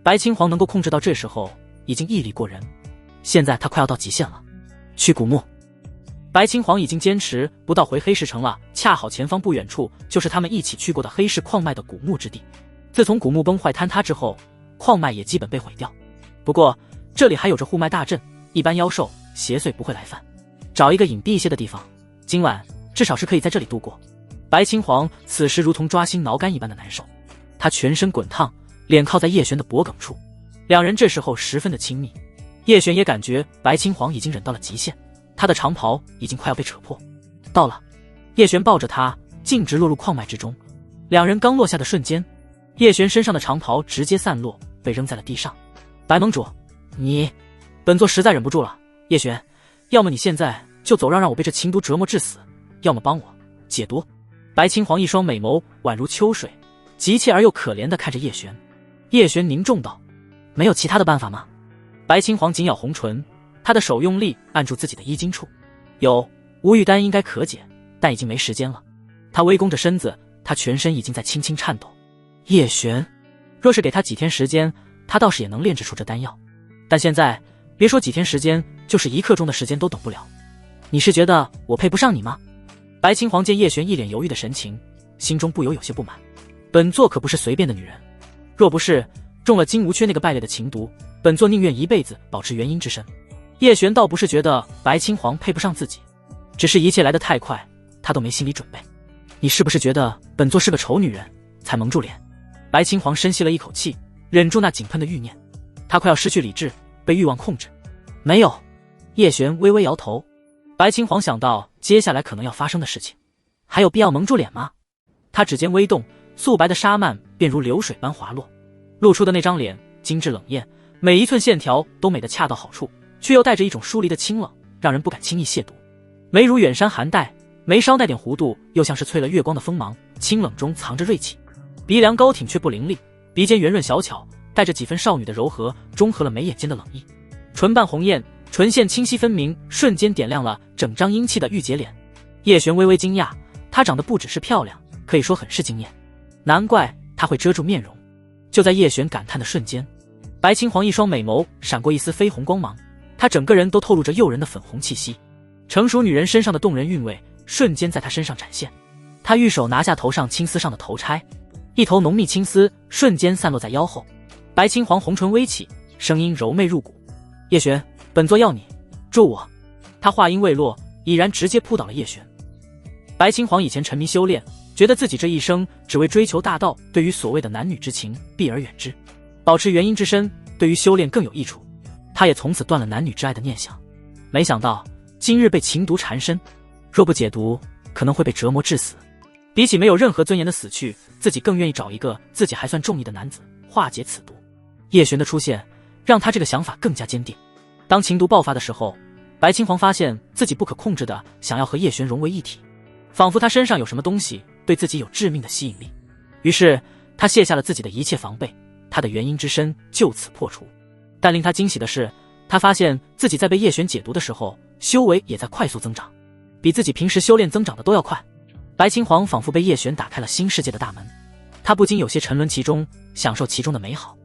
白青黄能够控制到这时候已经毅力过人，现在他快要到极限了。去古墓。白青黄已经坚持不到回黑石城了，恰好前方不远处就是他们一起去过的黑石矿脉的古墓之地。自从古墓崩坏坍塌之后，矿脉也基本被毁掉，不过这里还有着护脉大阵，一般妖兽邪祟不会来犯。找一个隐蔽一些的地方，今晚至少是可以在这里度过。白青黄此时如同抓心挠肝一般的难受，他全身滚烫，脸靠在叶璇的脖颈处，两人这时候十分的亲密。叶璇也感觉白青黄已经忍到了极限，他的长袍已经快要被扯破。到了，叶璇抱着他径直落入矿脉之中。两人刚落下的瞬间，叶璇身上的长袍直接散落，被扔在了地上。白盟主，你……本座实在忍不住了。叶璇，要么你现在就走，让我被这情毒折磨致死，要么帮我解毒。白青黄一双美眸宛如秋水，急切而又可怜地看着叶璇。叶璇凝重道：“没有其他的办法吗？”白青黄紧咬红唇，他的手用力按住自己的衣襟处。有，无玉丹应该可解，但已经没时间了。他微弓着身子，他全身已经在轻轻颤抖。叶璇，若是给他几天时间，他倒是也能炼制出这丹药。但现在，别说几天时间，就是1刻钟的时间都等不了。你是觉得我配不上你吗？白青黄见叶璇一脸犹豫的神情，心中不由有些不满。本座可不是随便的女人，若不是中了金无缺那个败类的情毒，本座宁愿一辈子保持元婴之身。叶璇倒不是觉得白青黄配不上自己，只是一切来得太快，他都没心理准备。你是不是觉得本座是个丑女人，才蒙住脸？白青黄深吸了一口气，忍住那井喷的欲念。他快要失去理智，被欲望控制。没有。叶璇微微摇头。白青黄想到接下来可能要发生的事情，还有必要蒙住脸吗？他指尖微动，素白的纱幔便如流水般滑落，露出的那张脸精致冷艳，每一寸线条都美得恰到好处，却又带着一种疏离的清冷，让人不敢轻易亵渎。眉如远山寒带，眉梢带点弧度，又像是淬了月光的锋芒，清冷中藏着锐气。鼻梁高挺却不凌厉，鼻尖圆润小巧，带着几分少女的柔和，中和了眉眼间的冷意。唇瓣红艳，唇线清晰分明，瞬间点亮了整张英气的御姐脸。叶璇微微惊讶，她长得不只是漂亮，可以说很是惊艳，难怪她会遮住面容。就在叶璇感叹的瞬间，白青黄一双美眸闪过一丝绯红光芒，她整个人都透露着诱人的粉红气息，成熟女人身上的动人韵味瞬间在她身上展现。她玉手拿下头上青丝上的头钗，一头浓密青丝瞬间散落在腰后。白青黄红唇微起，声音柔媚入骨：“叶璇，本座要你助我。”他话音未落，已然直接扑倒了叶璇。白青黄以前沉迷修炼，觉得自己这一生只为追求大道，对于所谓的男女之情避而远之，保持元婴之身对于修炼更有益处。他也从此断了男女之爱的念想。没想到今日被情毒缠身，若不解毒，可能会被折磨致死。比起没有任何尊严的死去，自己更愿意找一个自己还算中意的男子化解此毒。叶璇的出现让他这个想法更加坚定。当情毒爆发的时候，白青黄发现自己不可控制的想要和叶璇融为一体，仿佛他身上有什么东西对自己有致命的吸引力。于是他卸下了自己的一切防备，他的元婴之身就此破除。但令他惊喜的是，他发现自己在被叶璇解毒的时候，修为也在快速增长，比自己平时修炼增长的都要快。白青黄仿佛被叶璇打开了新世界的大门，他不禁有些沉沦其中，享受其中的美好。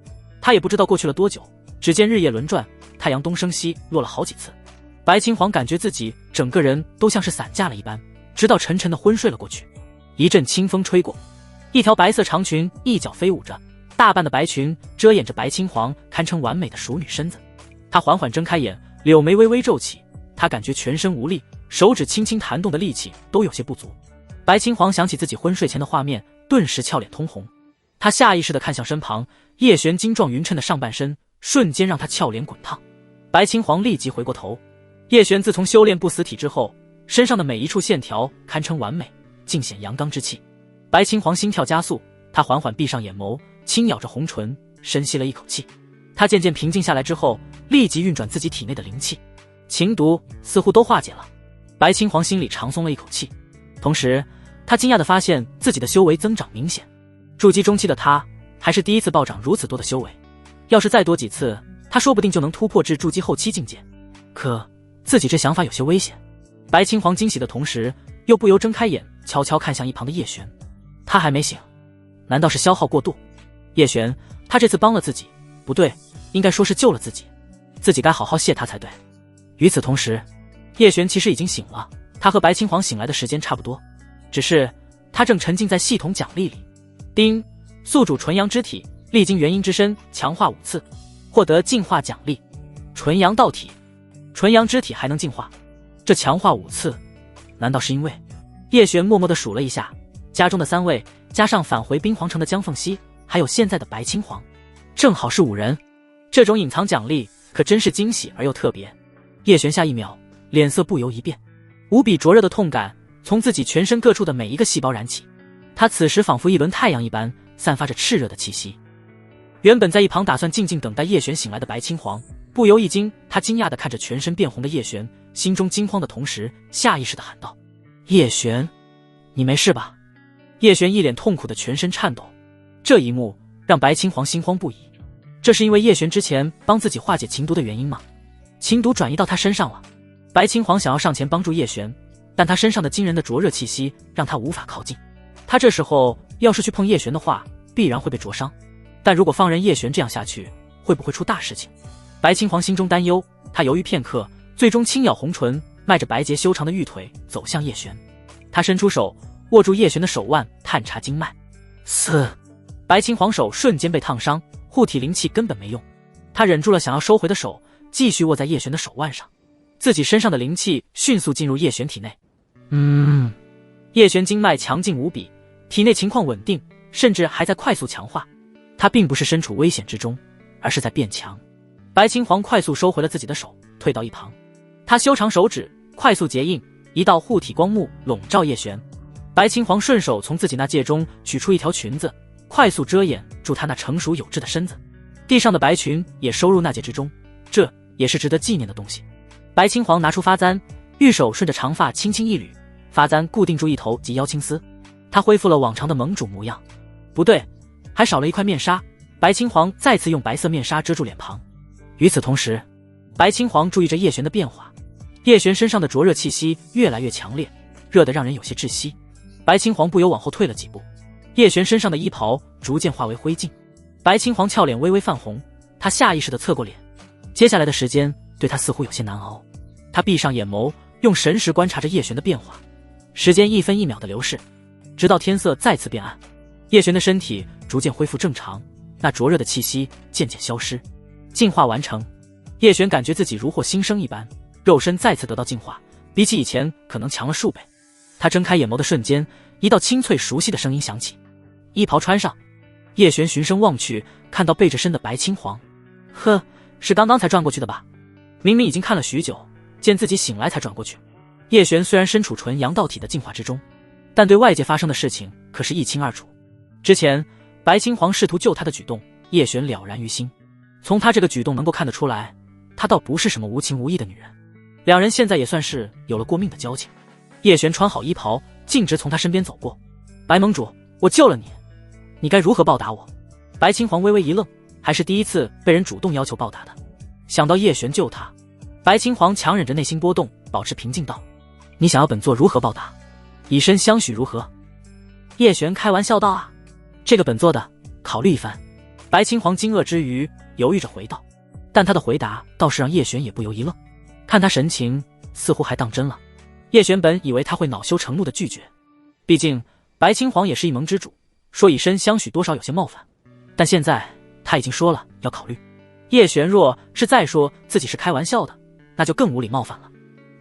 他也不知道过去了多久，只见日夜轮转，太阳东升西落了好几次。白青黄感觉自己整个人都像是散架了一般，直到沉沉的昏睡了过去。一阵清风吹过，一条白色长裙一角飞舞着，大半的白裙遮掩着白青黄堪称完美的熟女身子。她缓缓睁开眼，柳眉微微皱起，她感觉全身无力，手指轻轻弹动的力气都有些不足。白青黄想起自己昏睡前的画面，顿时俏脸通红。他下意识地看向身旁，叶璇精壮匀称的上半身瞬间让他俏脸滚烫。白青黄立即回过头，叶璇自从修炼不死体之后，身上的每一处线条堪称完美，尽显阳刚之气。白青黄心跳加速，他缓缓闭上眼眸，轻咬着红唇，深吸了一口气。他渐渐平静下来之后，立即运转自己体内的灵气，情毒似乎都化解了。白青黄心里长松了一口气，同时他惊讶地发现自己的修为增长明显。筑基中期的他还是第一次暴涨如此多的修为，要是再多几次，他说不定就能突破至筑基后期境界。可自己这想法有些危险。白青黄惊喜的同时，又不由睁开眼，悄悄看向一旁的叶璇。他还没醒，难道是消耗过度？叶璇，他这次帮了自己，不对，应该说是救了自己，自己该好好谢他才对。与此同时，叶璇其实已经醒了，他和白青黄醒来的时间差不多，只是他正沉浸在系统奖励里。丁，宿主纯阳之体，历经元婴之身强化5次，获得进化奖励。纯阳道体，纯阳之体还能进化，这强化5次，难道是因为？叶璇默默地数了一下，家中的3位，加上返回冰皇城的江凤熙，还有现在的白青黄，正好是5人。这种隐藏奖励可真是惊喜而又特别。叶璇下一秒，脸色不由一变，无比灼热的痛感从自己全身各处的每一个细胞燃起。他此时仿佛一轮太阳一般，散发着炽热的气息。原本在一旁打算静静等待叶璇醒来的白青黄不由一惊，他惊讶地看着全身变红的叶璇，心中惊慌的同时，下意识地喊道：“叶璇，你没事吧？”叶璇一脸痛苦的全身颤抖，这一幕让白青黄心慌不已。这是因为叶璇之前帮自己化解情毒的原因吗？情毒转移到他身上了。白青黄想要上前帮助叶璇，但他身上的惊人的灼热气息让他无法靠近。他这时候要是去碰叶璇的话，必然会被灼伤。但如果放任叶璇这样下去，会不会出大事情？白青黄心中担忧，他犹豫片刻，最终轻咬红唇，迈着白洁修长的玉腿走向叶璇。他伸出手握住叶璇的手腕，探查经脉。白青黄手瞬间被烫伤，护体灵气根本没用。他忍住了想要收回的手，继续握在叶璇的手腕上。自己身上的灵气迅速进入叶璇体内。叶璇经脉强劲无比，体内情况稳定，甚至还在快速强化。他并不是身处危险之中，而是在变强。白青黄快速收回了自己的手，退到一旁。他修长手指快速结印，一道护体光幕笼罩叶璇。白青黄顺手从自己那戒中取出一条裙子，快速遮掩住他那成熟有致的身子。地上的白裙也收入那戒之中，这也是值得纪念的东西。白青黄拿出发簪，玉手顺着长发轻轻一捋，发簪固定住一头及腰青丝。他恢复了往常的盟主模样。不对，还少了一块面纱。白青黄再次用白色面纱遮住脸庞。与此同时，白青黄注意着叶璇的变化。叶璇身上的灼热气息越来越强烈，热得让人有些窒息。白青黄不由往后退了几步，叶璇身上的衣袍逐渐化为灰烬。白青黄俏脸微微泛红，他下意识地侧过脸。接下来的时间对他似乎有些难熬。他闭上眼眸，用神识观察着叶璇的变化。时间一分一秒的流逝，直到天色再次变暗，叶璇的身体逐渐恢复正常，那灼热的气息渐渐消失。进化完成，叶璇感觉自己如获新生一般，肉身再次得到净化，比起以前可能强了数倍。他睁开眼眸的瞬间，一道清脆熟悉的声音响起：“衣袍穿上。”叶璇循声望去，看到背着身的白青黄。呵，是刚刚才转过去的吧？明明已经看了许久，见自己醒来才转过去。叶璇虽然身处纯阳道体的进化之中，但对外界发生的事情可是一清二楚。之前白青黄试图救他的举动，叶璇了然于心。从他这个举动能够看得出来，他倒不是什么无情无义的女人。两人现在也算是有了过命的交情。叶璇穿好衣袍，径直从他身边走过。白盟主，我救了你，你该如何报答我？白青黄微微一愣，还是第一次被人主动要求报答的。想到叶璇救他，白青黄强忍着内心波动，保持平静道：“你想要本座如何报答？以身相许如何？”叶璇开玩笑道：“啊，这个本座的考虑一番。”白青黄惊愕之余，犹豫着回道，但他的回答倒是让叶璇也不由一愣，看他神情，似乎还当真了。叶璇本以为他会恼羞成怒的拒绝，毕竟白青黄也是一盟之主，说以身相许多少有些冒犯，但现在他已经说了要考虑。叶璇若是再说自己是开玩笑的，那就更无礼冒犯了。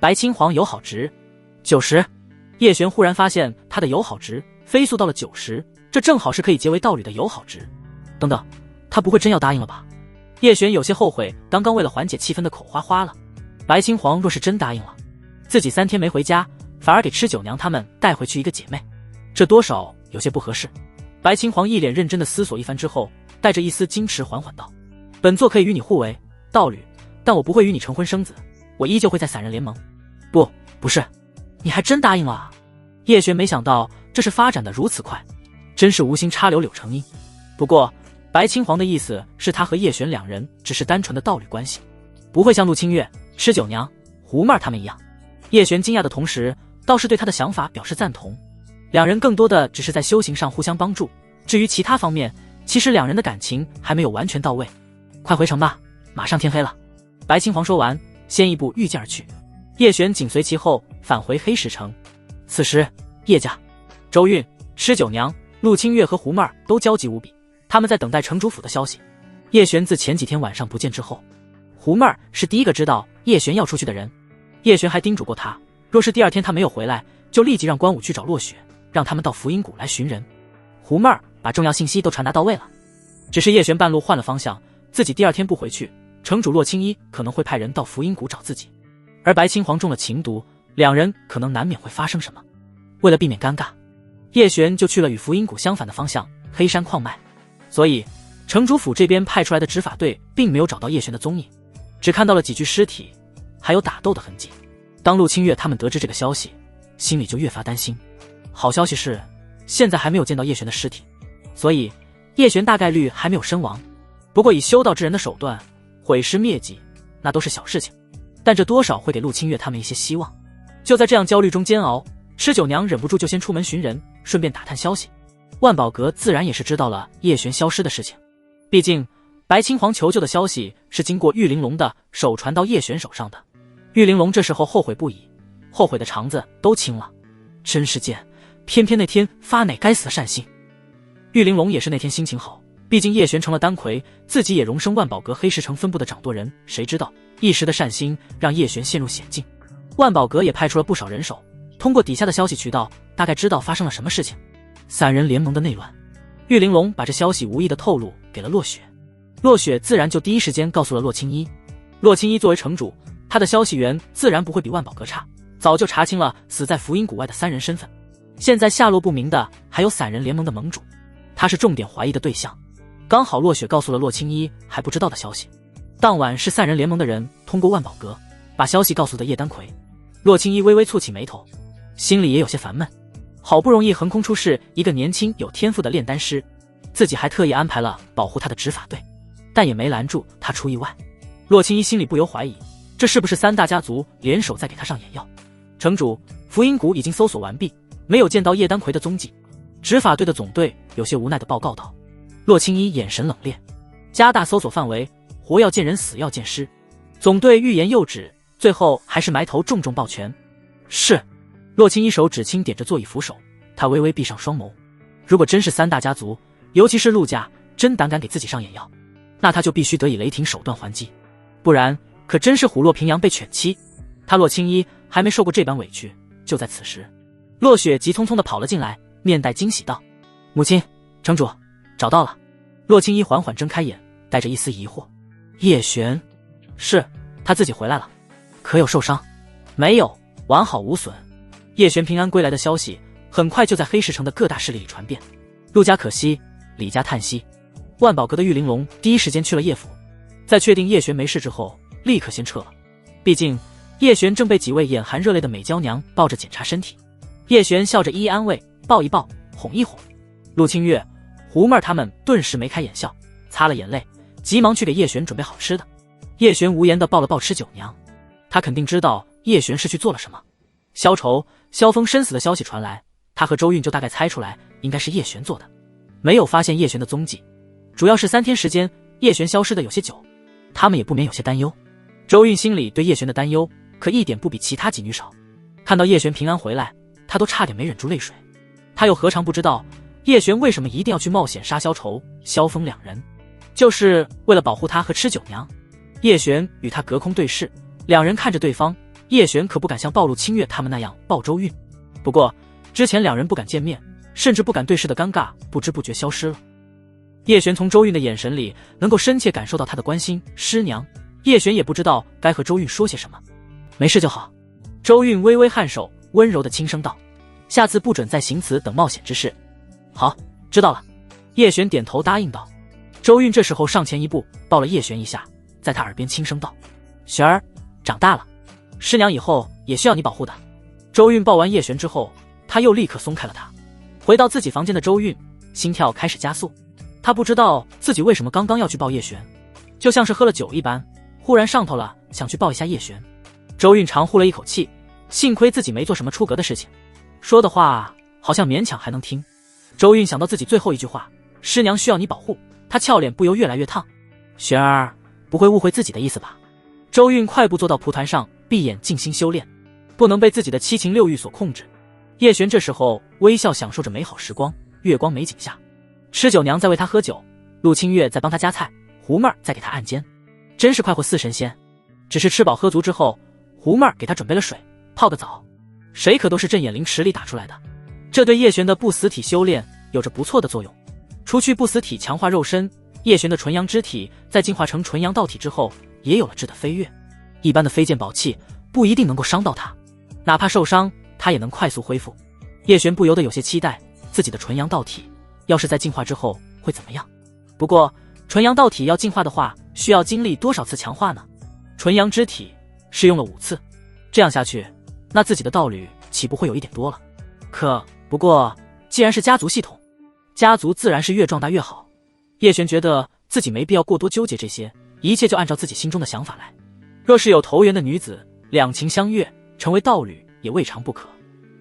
白青黄友好值90，叶璇忽然发现他的友好值飞速到了90，这正好是可以结为道侣的友好值。等等，他不会真要答应了吧？叶璇有些后悔刚刚为了缓解气氛的口花花了。白青黄若是真答应了，自己3天没回家，反而给吃九娘他们带回去一个姐妹，这多少有些不合适。白青黄一脸认真的思索一番之后，带着一丝矜持缓缓道：“本座可以与你互为道侣，但我不会与你成婚生子，我依旧会在散人联盟。”不是，你还真答应了啊？叶璇没想到这事发展的如此快，真是无心插柳柳成荫。不过白青黄的意思是他和叶璇两人只是单纯的道侣关系，不会像陆清月、吃九娘、胡妹儿他们一样。叶璇惊讶的同时，倒是对他的想法表示赞同。两人更多的只是在修行上互相帮助，至于其他方面，其实两人的感情还没有完全到位。快回城吧，马上天黑了。白青黄说完，先一步御剑而去。叶璇紧随其后，返回黑石城。此时叶家、周韵、吃九娘、陆清月和胡妹儿都焦急无比，他们在等待城主府的消息。叶璇自前几天晚上不见之后，胡妹儿是第一个知道叶璇要出去的人。叶璇还叮嘱过他，若是第二天他没有回来，就立即让关武去找落雪，让他们到福音谷来寻人。胡妹儿把重要信息都传达到位了，只是叶璇半路换了方向，自己第二天不回去，城主洛青衣可能会派人到福音谷找自己，而白青黄中了情毒，两人可能难免会发生什么。为了避免尴尬，叶璇就去了与福音谷相反的方向黑山矿脉，所以城主府这边派出来的执法队并没有找到叶璇的踪影，只看到了几具尸体，还有打斗的痕迹。当陆清月他们得知这个消息，心里就越发担心。好消息是，现在还没有见到叶璇的尸体，所以叶璇大概率还没有身亡。不过以修道之人的手段毁尸灭迹，那都是小事情，但这多少会给陆清月他们一些希望。就在这样焦虑中煎熬，吃酒娘忍不住就先出门寻人，顺便打探消息。万宝阁自然也是知道了叶璇消失的事情，毕竟白青皇求救的消息是经过玉玲珑的手传到叶璇手上的。玉玲珑这时候后悔不已，后悔的肠子都青了，真是贱，偏偏那天发哪该死的善心。玉玲珑也是那天心情好，毕竟叶璇成了丹魁，自己也荣升万宝阁黑石城分部的掌舵人，谁知道一时的善心让叶璇陷入险境。万宝阁也派出了不少人手，通过底下的消息渠道大概知道发生了什么事情。三人联盟的内乱，玉玲珑把这消息无意的透露给了洛雪，洛雪自然就第一时间告诉了洛青衣。洛青衣作为城主，他的消息源自然不会比万宝阁差，早就查清了死在福音谷外的3人身份，现在下落不明的还有散人联盟的盟主，他是重点怀疑的对象。刚好洛雪告诉了洛青衣还不知道的消息，当晚是散人联盟的人通过万宝阁把消息告诉的叶丹魁。洛青衣微微蹙起眉头，心里也有些烦闷，好不容易横空出世一个年轻有天赋的炼丹师，自己还特意安排了保护他的执法队，但也没拦住他出意外。洛青衣心里不由怀疑，这是不是3大家族联手在给他上眼药？城主，福音谷已经搜索完毕，没有见到叶丹魁的踪迹。执法队的总队有些无奈地报告道。洛青衣眼神冷冽，加大搜索范围，活要见人，死要见尸。总队欲言又止，最后还是埋头重重抱拳。是。洛青衣手指轻点着座椅扶手，他微微闭上双眸。如果真是3大家族，尤其是陆家真胆敢给自己上眼药，那他就必须得以雷霆手段还击，不然可真是虎落平阳被犬欺。他洛青衣还没受过这般委屈。就在此时，洛雪急匆匆地跑了进来，面带惊喜道：母亲，城主找到了。洛青衣缓缓睁开眼，带着一丝疑惑。叶璇？是，他自己回来了。可有受伤？没有，完好无损。叶璇平安归来的消息很快就在黑石城的各大势力里传遍。陆家可惜，李家叹息。万宝阁的玉玲珑第一时间去了叶府，在确定叶璇没事之后立刻先撤了，毕竟叶璇正被几位眼含热泪的美娇娘抱着检查身体。叶璇笑着一一安慰，抱一抱，哄一哄。陆清月、胡妹儿他们顿时眉开眼笑，擦了眼泪，急忙去给叶璇准备好吃的。叶璇无言地抱了抱吃酒娘，他肯定知道叶璇是去做了什么。萧愁、萧峰身死的消息传来，他和周韵就大概猜出来应该是叶璇做的，没有发现叶璇的踪迹，主要是3天时间叶璇消失的有些久，他们也不免有些担忧。周韵心里对叶璇的担忧可一点不比其他几女少，看到叶璇平安回来，她都差点没忍住泪水。她又何尝不知道叶璇为什么一定要去冒险杀萧愁、萧峰2人，就是为了保护他和吃酒娘。叶璇与他隔空对视，2人看着对方，叶璇可不敢像暴露清月他们那样抱周韵。不过之前2人不敢见面，甚至不敢对视的尴尬不知不觉消失了。叶璇从周韵的眼神里能够深切感受到她的关心。师娘，叶璇也不知道该和周韵说些什么。没事就好。周韵微微颔首，温柔地轻声道：下次不准再行此等冒险之事。好，知道了。叶璇点头答应道。周韵这时候上前一步，抱了叶璇一下，在他耳边轻声道：璇儿，长大了，师娘以后也需要你保护的。周韵抱完叶璇之后，他又立刻松开了他。回到自己房间的周韵心跳开始加速，他不知道自己为什么刚刚要去抱叶璇，就像是喝了酒一般，忽然上头了，想去抱一下叶璇。周韵长呼了一口气，幸亏自己没做什么出格的事情，说的话好像勉强还能听。周韵想到自己最后一句话，师娘需要你保护，她俏脸不由越来越烫。璇儿不会误会自己的意思吧？周韵快步坐到蒲团上，闭眼静心修炼，不能被自己的7情6欲所控制。叶璇这时候微笑享受着美好时光，月光美景下，吃酒娘在为他喝酒，陆清月在帮他夹菜，胡妹儿在给他按肩，真是快活似神仙。只是吃饱喝足之后，胡妹儿给他准备了水，泡个澡，谁可都是镇眼灵池里打出来的，这对叶璇的不死体修炼有着不错的作用。除去不死体强化肉身，叶璇的纯阳之体在进化成纯阳道体之后也有了质的飞跃，一般的飞剑宝器不一定能够伤到他，哪怕受伤他也能快速恢复。叶璇不由得有些期待自己的纯阳道体要是在进化之后会怎么样。不过纯阳道体要进化的话，需要经历多少次强化呢？纯阳之体是用了5次，这样下去，那自己的道侣岂不会有一点多了？不过既然是家族系统，家族自然是越壮大越好。叶璇觉得自己没必要过多纠结这些，一切就按照自己心中的想法来。若是有投缘的女子，两情相悦，成为道侣也未尝不可。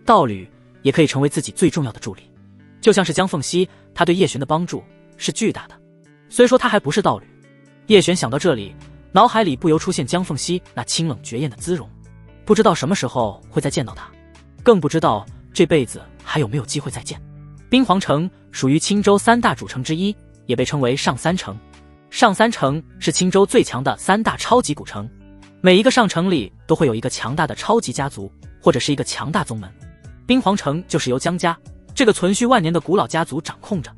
道侣也可以成为自己最重要的助力，就像是江凤熙，她对叶璇的帮助是巨大的。虽说她还不是道侣，叶璇想到这里，脑海里不由出现江凤熙那清冷绝艳的姿容，不知道什么时候会再见到她，更不知道这辈子还有没有机会再见。兵皇城属于青州三大主城之一，也被称为上三城。上三城是青州最强的三大超级古城，每一个上城里都会有一个强大的超级家族，或者是一个强大宗门。兵皇城就是由江家这个存续万年的古老家族掌控着，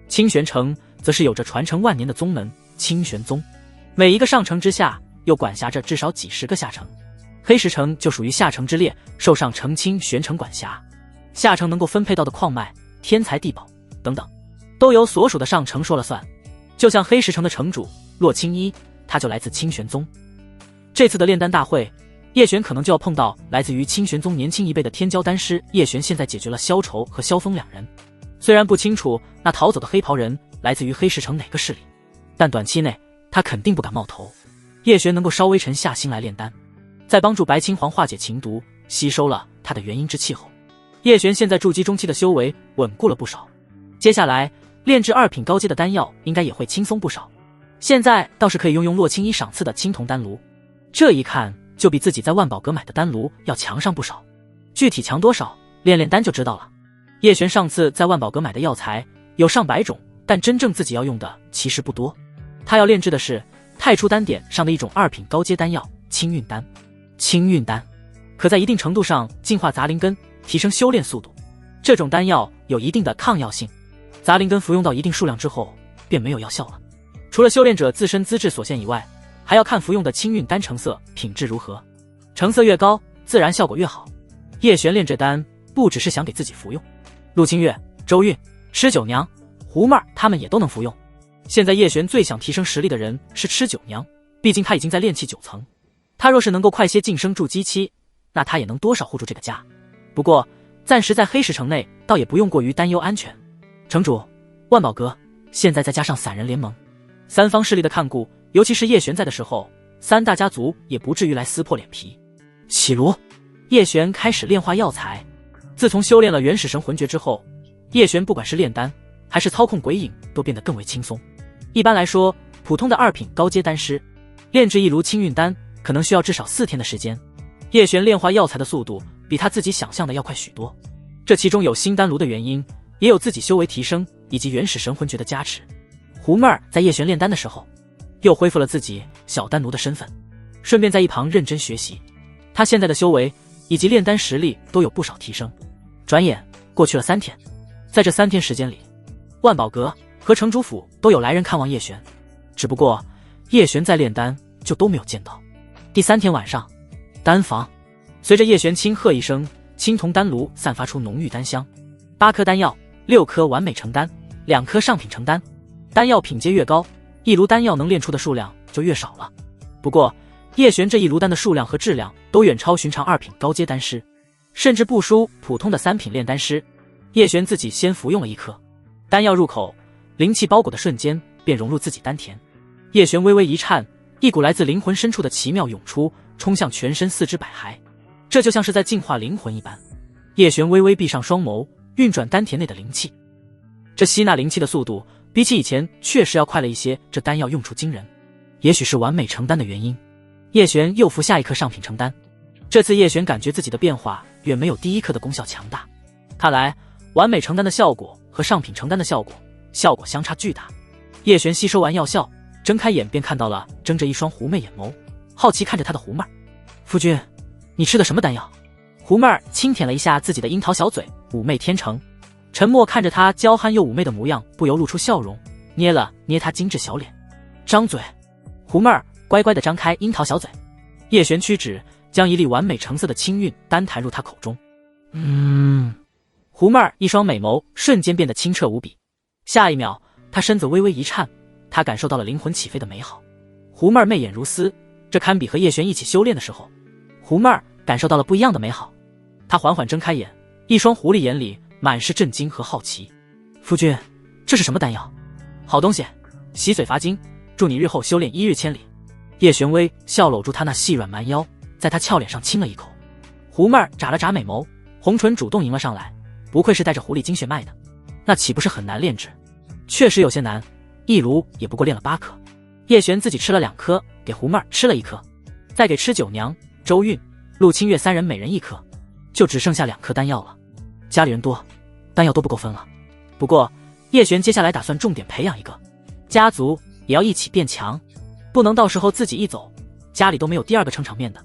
清玄城则是有着传承万年的宗门清玄宗，每一个上城之下又管辖着至少几十个下城。黑石城就属于下城之列，受上城清玄城管辖，下城能够分配到的矿脉、天材地宝等等，都由所属的上城说了算。就像黑石城的城主洛青衣，他就来自清玄宗。这次的炼丹大会，叶璇可能就要碰到来自于清玄宗年轻一辈的天骄丹师。叶璇现在解决了萧愁和萧峰两人，虽然不清楚那逃走的黑袍人来自于黑石城哪个势力，但短期内他肯定不敢冒头。叶璇能够稍微沉下心来炼丹，在帮助白青黄化解情毒，吸收了他的元婴之气后，叶璇现在筑基中期的修为稳固了不少，接下来炼制2品高阶的丹药应该也会轻松不少。现在倒是可以用洛青衣赏赐的青铜丹炉，这一看就比自己在万宝阁买的丹炉要强上不少，具体强多少，炼丹就知道了。叶璇上次在万宝阁买的药材有上百种，但真正自己要用的其实不多。他要炼制的是太初丹典上的一种2品高阶丹药青运丹。青运丹可在一定程度上净化杂灵根，提升修炼速度。这种丹药有一定的抗药性，杂灵根服用到一定数量之后便没有药效了。除了修炼者自身资质所限以外，还要看服用的青运丹成色品质如何，成色越高自然效果越好。叶璇炼这丹不只是想给自己服用，陆清月、周韵、吃九娘、胡妹儿他们也都能服用。现在叶璇最想提升实力的人是吃九娘，毕竟他已经在炼气9层，他若是能够快些晋升筑基期，那他也能多少护住这个家。不过暂时在黑石城内倒也不用过于担忧安全。城主，万宝阁现在再加上散人联盟，三方势力的看顾，尤其是叶璇在的时候，三大家族也不至于来撕破脸皮。起炉，叶璇开始炼化药材。自从修炼了原始神魂诀之后，叶璇不管是炼丹还是操控鬼影都变得更为轻松。一般来说，普通的2品高阶丹师炼制一炉青运丹可能需要至少4天的时间，叶璇炼化药材的速度比他自己想象的要快许多。这其中有新丹炉的原因，也有自己修为提升以及原始神魂诀的加持。胡妹儿在叶璇炼丹的时候又恢复了自己小丹奴的身份，顺便在一旁认真学习。他现在的修为以及炼丹实力都有不少提升。转眼过去了3天，在这3天时间里，万宝阁和城主府都有来人看望叶璇，只不过叶璇在炼丹就都没有见到。第3天晚上，丹房随着叶璇轻喝一声，青铜丹炉散发出浓郁丹香。8颗丹药，6颗完美成丹，2颗上品成丹。丹药品阶越高，一炉丹药能炼出的数量就越少了。不过叶璇这一炉丹的数量和质量都远超寻常2品高阶丹师，甚至不输普通的3品炼丹师。叶璇自己先服用了1颗，丹药入口，灵气包裹的瞬间便融入自己丹田。叶璇微微一颤，一股来自灵魂深处的奇妙涌出，冲向全身4肢百骸，这就像是在净化灵魂一般。叶璇微微闭上双眸，运转丹田内的灵气。这吸纳灵气的速度比起以前确实要快了一些，这丹药用处惊人。也许是完美成丹的原因，叶璇又服下1颗上品成丹。这次叶璇感觉自己的变化远没有第1颗的功效强大，看来完美成丹的效果和上品成丹的效果相差巨大。叶璇吸收完药效，睁开眼便看到了睁着一双狐媚眼眸，好奇看着他的胡妹儿。夫君，你吃的什么丹药？胡妹儿轻舔了一下自己的樱桃小嘴，妩媚天成。陈默看着她娇憨又妩媚的模样，不由露出笑容，捏了捏她精致小脸。张嘴。胡妹儿乖乖地张开樱桃小嘴。叶璇屈指将一粒完美成色的青运丹弹入她口中。胡妹儿一双美眸瞬间变得清澈无比。下一秒，她身子微微一颤，她感受到了灵魂起飞的美好。胡妹儿媚眼如丝，这堪比和叶璇一起修炼的时候。胡妹儿感受到了不一样的美好。她缓缓睁开眼，一双狐狸眼里满是震惊和好奇。夫君，这是什么丹药？好东西，洗髓伐精，祝你日后修炼1日千里。叶玄微笑搂住他那细软蛮腰，在他俏脸上亲了一口。狐妹儿眨了眨美眸，红唇主动迎了上来，不愧是带着狐狸精血脉的，那岂不是很难炼制？确实有些难，一炉也不过炼了8颗。叶璇自己吃了2颗，给狐妹儿吃了1颗，再给吃九娘、周韵、陆清月3人每人1颗，就只剩下2颗丹药了。家里人多，丹药都不够分了。不过叶璇接下来打算重点培养一个家族，也要一起变强，不能到时候自己一走，家里都没有第2个撑场面的。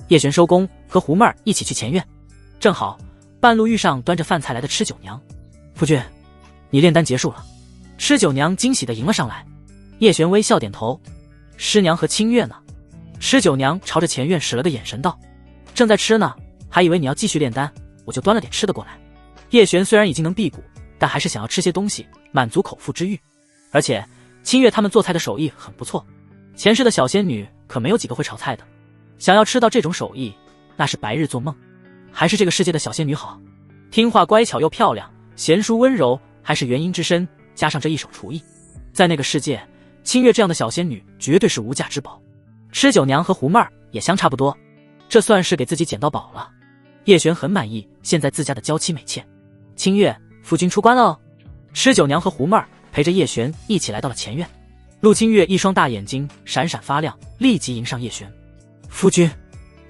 叶璇收工，和狐妹儿一起去前院，正好半路遇上端着饭菜来的吃九娘。夫君，你炼丹结束了。吃九娘惊喜地迎了上来。叶璇微笑点头。师娘和清月呢？吃九娘朝着前院使了个眼神道：正在吃呢，还以为你要继续炼丹，我就端了点吃的过来。叶璇虽然已经能辟谷，但还是想要吃些东西满足口腹之欲。而且清月他们做菜的手艺很不错，前世的小仙女可没有几个会炒菜的，想要吃到这种手艺，那是白日做梦。还是这个世界的小仙女好，听话乖巧又漂亮，贤淑温柔，还是元婴之身，加上这一手厨艺，在那个世界，清月这样的小仙女绝对是无价之宝。吃九娘和狐妹儿也相差不多，这算是给自己捡到宝了。叶璇很满意现在自家的娇妻美妾。清月，夫君出关了哦。吃九娘和狐妹儿陪着叶璇一起来到了前院。陆清月一双大眼睛闪闪发亮，立即迎上叶璇。夫君。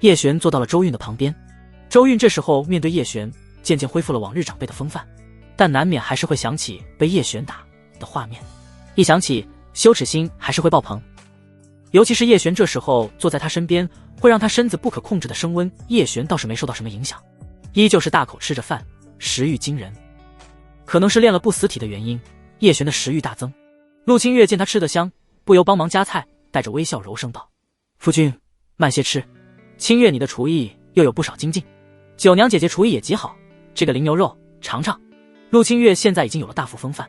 叶璇坐到了周韵的旁边。周韵这时候面对叶璇，渐渐恢复了往日长辈的风范，但难免还是会想起被叶璇打的画面，一想起羞耻心还是会爆棚。尤其是叶璇这时候坐在他身边，会让他身子不可控制的升温。叶璇倒是没受到什么影响，依旧是大口吃着饭，食欲惊人。可能是练了不死体的原因，叶璇的食欲大增。陆清月见他吃得香，不由帮忙夹菜，带着微笑柔声道：夫君慢些吃，清月你的厨艺又有不少精进，九娘姐姐厨艺也极好，这个灵牛肉尝尝。陆清月现在已经有了大腹风范，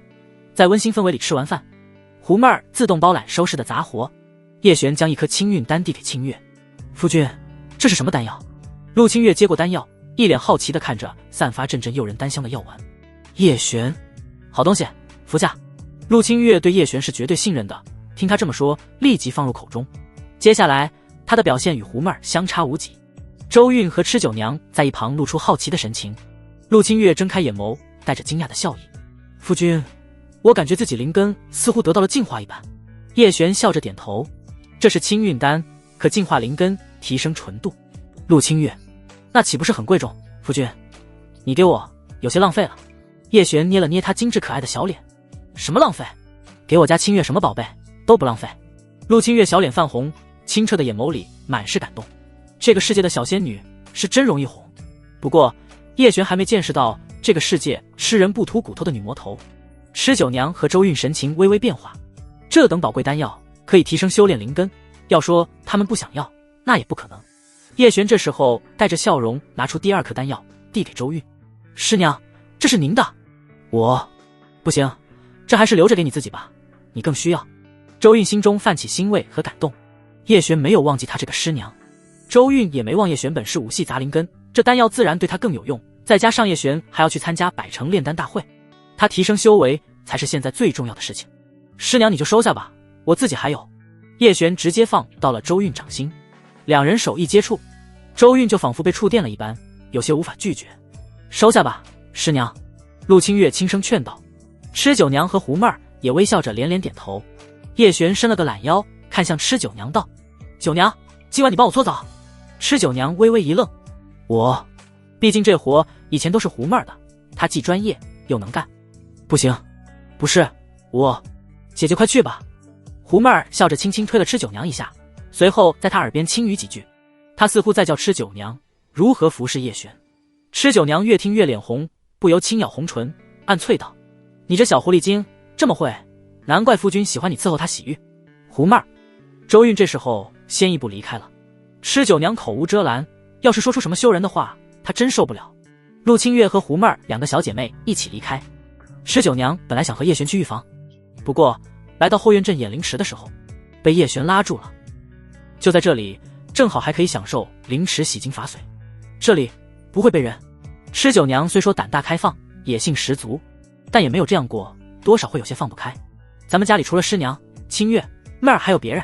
在温馨氛围里吃完饭，狐妹儿自动包揽收拾的杂活。叶璇将一颗清运丹递给清月。夫君，这是什么丹药？陆清月接过丹药，一脸好奇地看着散发阵阵诱人丹香的药丸。叶璇，好东西，服下。陆清月对叶璇是绝对信任的，听他这么说，立即放入口中。接下来他的表现与狐妹儿相差无几。周韵和吃九娘在一旁露出好奇的神情。陆清月睁开眼眸，带着惊讶的笑意。夫君，我感觉自己灵根似乎得到了净化一般。叶璇笑着点头，这是清运丹，可净化灵根，提升纯度。陆清月，那岂不是很贵重？夫君，你给我有些浪费了。叶璇捏了捏他精致可爱的小脸。什么浪费？给我家清月什么宝贝都不浪费。陆清月小脸泛红，清澈的眼眸里满是感动。这个世界的小仙女是真容易哄。不过叶璇还没见识到这个世界吃人不吐骨头的女魔头。吃九娘和周韵神情微微变化，这等宝贵丹药可以提升修炼灵根，要说他们不想要，那也不可能。叶璇这时候带着笑容拿出第2颗丹药递给周韵。师娘，这是您的。我不行，这还是留着给你自己吧，你更需要。周韵心中泛起欣慰和感动。叶璇没有忘记他这个师娘，周韵也没忘叶璇本是武系杂灵根，这丹药自然对他更有用，再加上叶璇还要去参加百城炼丹大会，他提升修为才是现在最重要的事情。师娘你就收下吧，我自己还有。叶璇直接放到了周韵掌心，两人手一接触，周韵就仿佛被触电了一般，有些无法拒绝。收下吧，师娘。陆清月轻声劝道。吃九娘和狐妹儿也微笑着连连点头。叶璇伸了个懒腰，看向吃九娘道：九娘，今晚你帮我搓澡。吃九娘微微一愣，我毕竟这活以前都是狐妹儿的，她既专业又能干。不行，不是我，姐姐快去吧。狐妹儿笑着轻轻推了吃九娘一下，随后在她耳边轻语几句，她似乎在叫吃九娘如何服侍叶璇。吃九娘越听越脸红，不由轻咬红唇，暗啐道：你这小狐狸精这么会，难怪夫君喜欢你伺候她洗浴。狐妹儿，周韵这时候先一步离开了。吃九娘口无遮拦，要是说出什么羞人的话，她真受不了。陆清月和狐妹儿2个小姐妹一起离开。吃九娘本来想和叶璇去浴房，不过来到后院镇演灵池的时候，被叶璇拉住了。就在这里，正好还可以享受灵池洗精法水，这里不会被人。吃九娘虽说胆大开放，野性十足，但也没有这样过，多少会有些放不开。咱们家里除了师娘、清月、妹儿还有别人？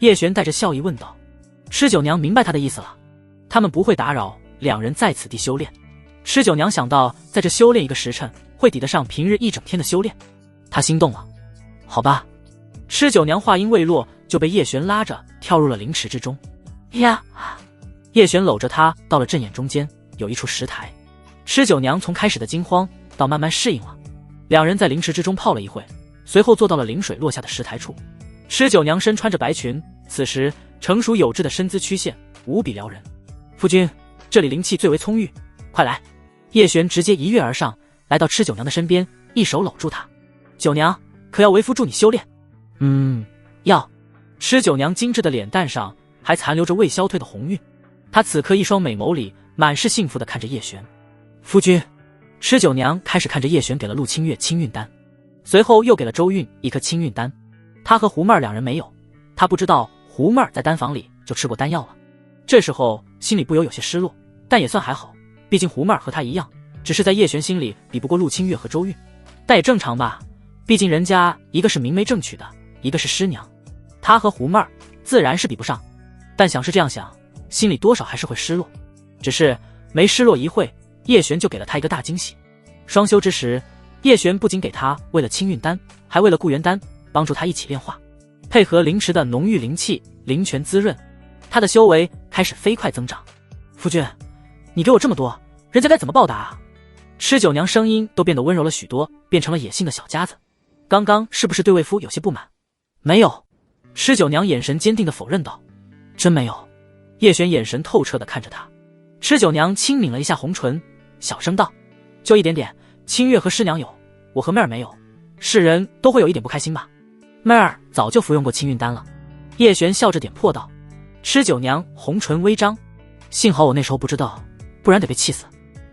叶璇带着笑意问道。吃酒娘明白他的意思了，他们不会打扰两人在此地修炼。吃酒娘想到在这修炼1个时辰会抵得上平日一整天的修炼，她心动了。好吧。吃酒娘话音未落，就被叶璇拉着跳入了灵池之中。呀！叶璇搂着她到了阵眼中间，有一处石台。吃酒娘从开始的惊慌到慢慢适应了。两人在灵池之中泡了一会，随后坐到了灵水落下的石台处。吃酒娘身穿着白裙，此时成熟有致的身姿曲线无比撩人。夫君，这里灵气最为充裕，快来！叶璇直接一跃而上，来到吃酒娘的身边，一手搂住她。酒娘，可要为夫助你修炼？要。吃酒娘精致的脸蛋上还残留着未消退的红晕，她此刻一双美眸里满是幸福地看着叶璇。夫君。吃酒娘开始看着叶璇给了陆清月清运丹，随后又给了周韵一颗清运丹。她和胡妹儿两人没有，她不知道胡妹儿在丹房里就吃过丹药了。这时候心里不由有些失落，但也算还好，毕竟胡妹儿和她一样，只是在叶璇心里比不过陆清月和周韵，但也正常吧，毕竟人家一个是明媒正娶的，一个是师娘，她和胡妹儿自然是比不上。但想是这样想，心里多少还是会失落。只是没失落一会，叶璇就给了他一个大惊喜。双修之时，叶璇不仅给他为了清运丹，还为了固元丹，帮助他一起炼化，配合灵池的浓郁灵气，灵泉滋润，他的修为开始飞快增长。夫君，你给我这么多，人家该怎么报答啊？吃酒娘声音都变得温柔了许多，变成了野性的小家子。刚刚是不是对为夫有些不满？没有。吃酒娘眼神坚定地否认道。真没有。叶璇眼神透彻地看着他。吃酒娘轻抿了一下红唇，小声道：就一点点，清月和师娘有，我和妹儿没有，是人都会有一点不开心吧。妹儿早就服用过清运丹了。叶璇笑着点破道。吃酒娘红唇微张，幸好我那时候不知道，不然得被气死。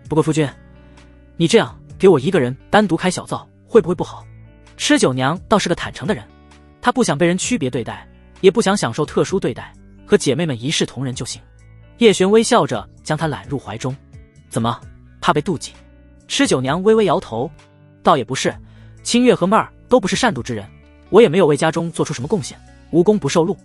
不过夫君，你这样给我一个人单独开小灶会不会不好？吃酒娘倒是个坦诚的人，她不想被人区别对待，也不想享受特殊对待，和姐妹们一视同仁就行。叶璇微笑着将她揽入怀中。怎么，怕被妒忌？吃酒娘微微摇头，倒也不是，清月和妹儿都不是善妒之人，我也没有为家中做出什么贡献，无功不受禄。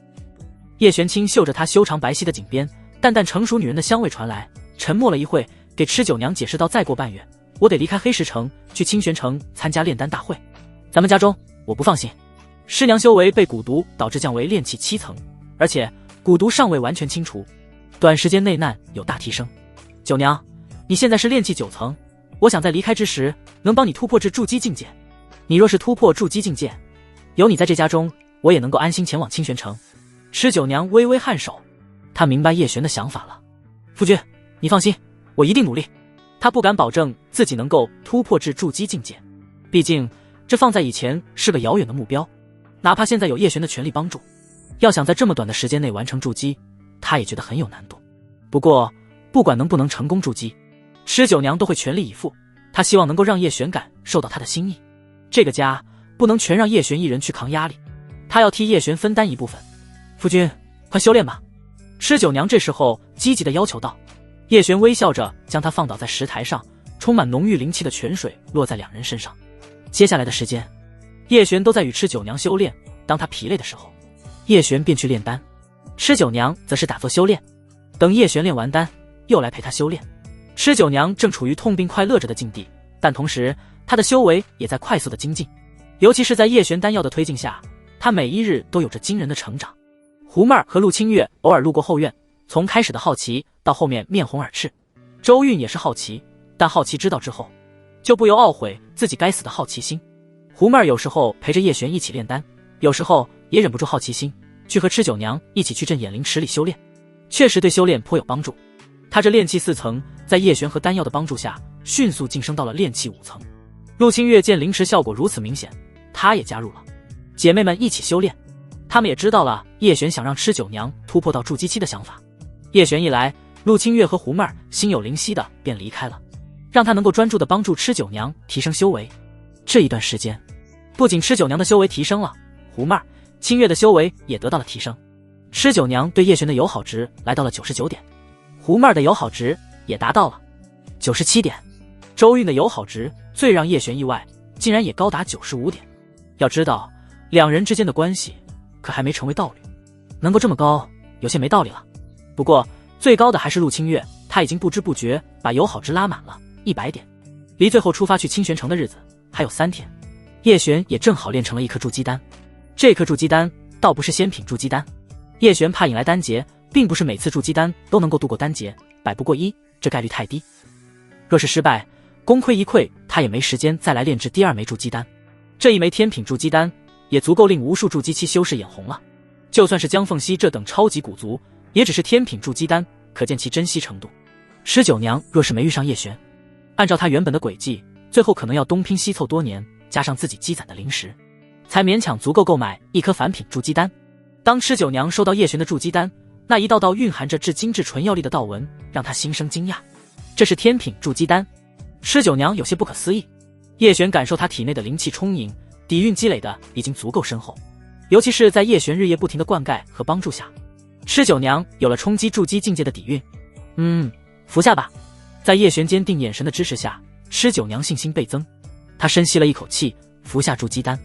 叶璇轻嗅着她修长白皙的颈边，淡淡成熟女人的香味传来，沉默了一会，给吃酒娘解释道：再过半月，我得离开黑石城，去清玄城参加炼丹大会。咱们家中我不放心，师娘修为被蛊毒导致降为炼气7层，而且蛊毒尚未完全清除，短时间内难有大提升。九娘，你现在是炼气9层，我想在离开之时能帮你突破至筑基境界。你若是突破筑基境界，有你在这家中，我也能够安心前往清玄城。吃酒娘微微颔首，她明白叶璇的想法了。夫君，你放心，我一定努力。她不敢保证自己能够突破至筑基境界，毕竟这放在以前是个遥远的目标，哪怕现在有叶璇的全力帮助，要想在这么短的时间内完成筑基，她也觉得很有难度。不过不管能不能成功筑基，吃酒娘都会全力以赴。她希望能够让叶璇感受到她的心意，这个家不能全让叶璇一人去扛压力，她要替叶璇分担一部分。夫君，快修炼吧。吃酒娘这时候积极地要求道。叶璇微笑着将她放倒在石台上，充满浓郁灵气的泉水落在两人身上。接下来的时间，叶璇都在与吃酒娘修炼，当她疲累的时候，叶璇便去炼丹，吃酒娘则是打坐修炼，等叶璇炼完丹又来陪她修炼。吃酒娘正处于痛并快乐着的境地，但同时她的修为也在快速的精进，尤其是在叶璇丹药的推进下，她每一日都有着惊人的成长。胡妹儿和陆清月偶尔路过后院，从开始的好奇到后面面红耳赤。周韵也是好奇，但好奇知道之后就不由懊悔自己该死的好奇心。胡妹儿有时候陪着叶璇一起炼丹，有时候也忍不住好奇心去和吃酒娘一起去镇眼灵池里修炼，确实对修炼颇有帮助。她这炼气4层在叶璇和丹药的帮助下迅速晋升到了炼气5层。陆清月见灵池效果如此明显，她也加入了，姐妹们一起修炼。他们也知道了叶璇想让吃酒娘突破到筑基期的想法。叶璇一来，陆清月和胡妹儿心有灵犀的便离开了，让她能够专注的帮助吃酒娘提升修为。这一段时间，不仅吃酒娘的修为提升了，胡妹儿、清月的修为也得到了提升。吃酒娘对叶璇的友好值来到了99点，胡妹儿的友好值也达到了97点，周韵的友好值最让叶璇意外，竟然也高达95点。要知道，两人之间的关系可还没成为道侣，能够这么高，有些没道理了。不过最高的还是陆清月，他已经不知不觉把友好值拉满了100点。离最后出发去清玄城的日子还有3天，叶璇也正好练成了一颗筑基丹。这颗筑基丹倒不是仙品筑基丹，叶璇怕引来丹劫，并不是每次筑基丹都能够度过丹劫，100不过1，这概率太低。若是失败，功亏一篑，他也没时间再来炼制第2枚筑基丹。这一枚天品筑基丹也足够令无数筑基期修士眼红了。就算是江凤熙这等超级古族，也只是天品筑基丹，可见其珍惜程度。施九娘若是没遇上叶璇，按照他原本的轨迹，最后可能要东拼西凑多年，加上自己积攒的灵石，才勉强足够购买一颗凡品筑基丹。当施九娘收到叶璇的筑基丹，那一道道蕴含着至精致纯药力的道纹，让他心生惊讶。这是天品筑基丹，施九娘有些不可思议。叶璇感受他体内的灵气充盈，底蕴积累的已经足够深厚，尤其是在叶璇日夜不停的灌溉和帮助下，施九娘有了冲击筑基境界的底蕴。服下吧。在叶璇坚定眼神的支持下，施九娘信心倍增。她深吸了一口气，服下筑基丹。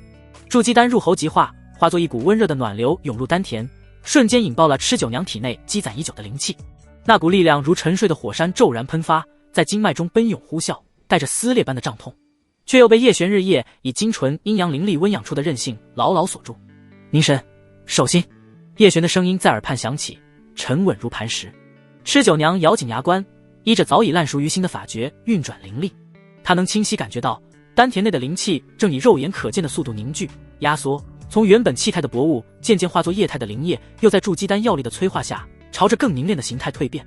筑基丹入喉即化，化作一股温热的暖流涌入丹田，瞬间引爆了施九娘体内积攒已久的灵气。那股力量如沉睡的火山骤然喷发，在经脉中奔涌呼啸，带着撕裂般的胀痛，却又被叶璇日夜以精纯阴阳灵力温养出的韧性牢牢锁住。凝神，守心。叶璇的声音在耳畔响起，沉稳如磐石。施九娘咬紧牙关，依着早已烂熟于心的法诀运转灵力，她能清晰感觉到丹田内的灵气正以肉眼可见的速度凝聚、压缩，从原本气态的薄雾渐渐化作液态的灵液，又在筑基丹药力的催化下，朝着更凝练的形态蜕变。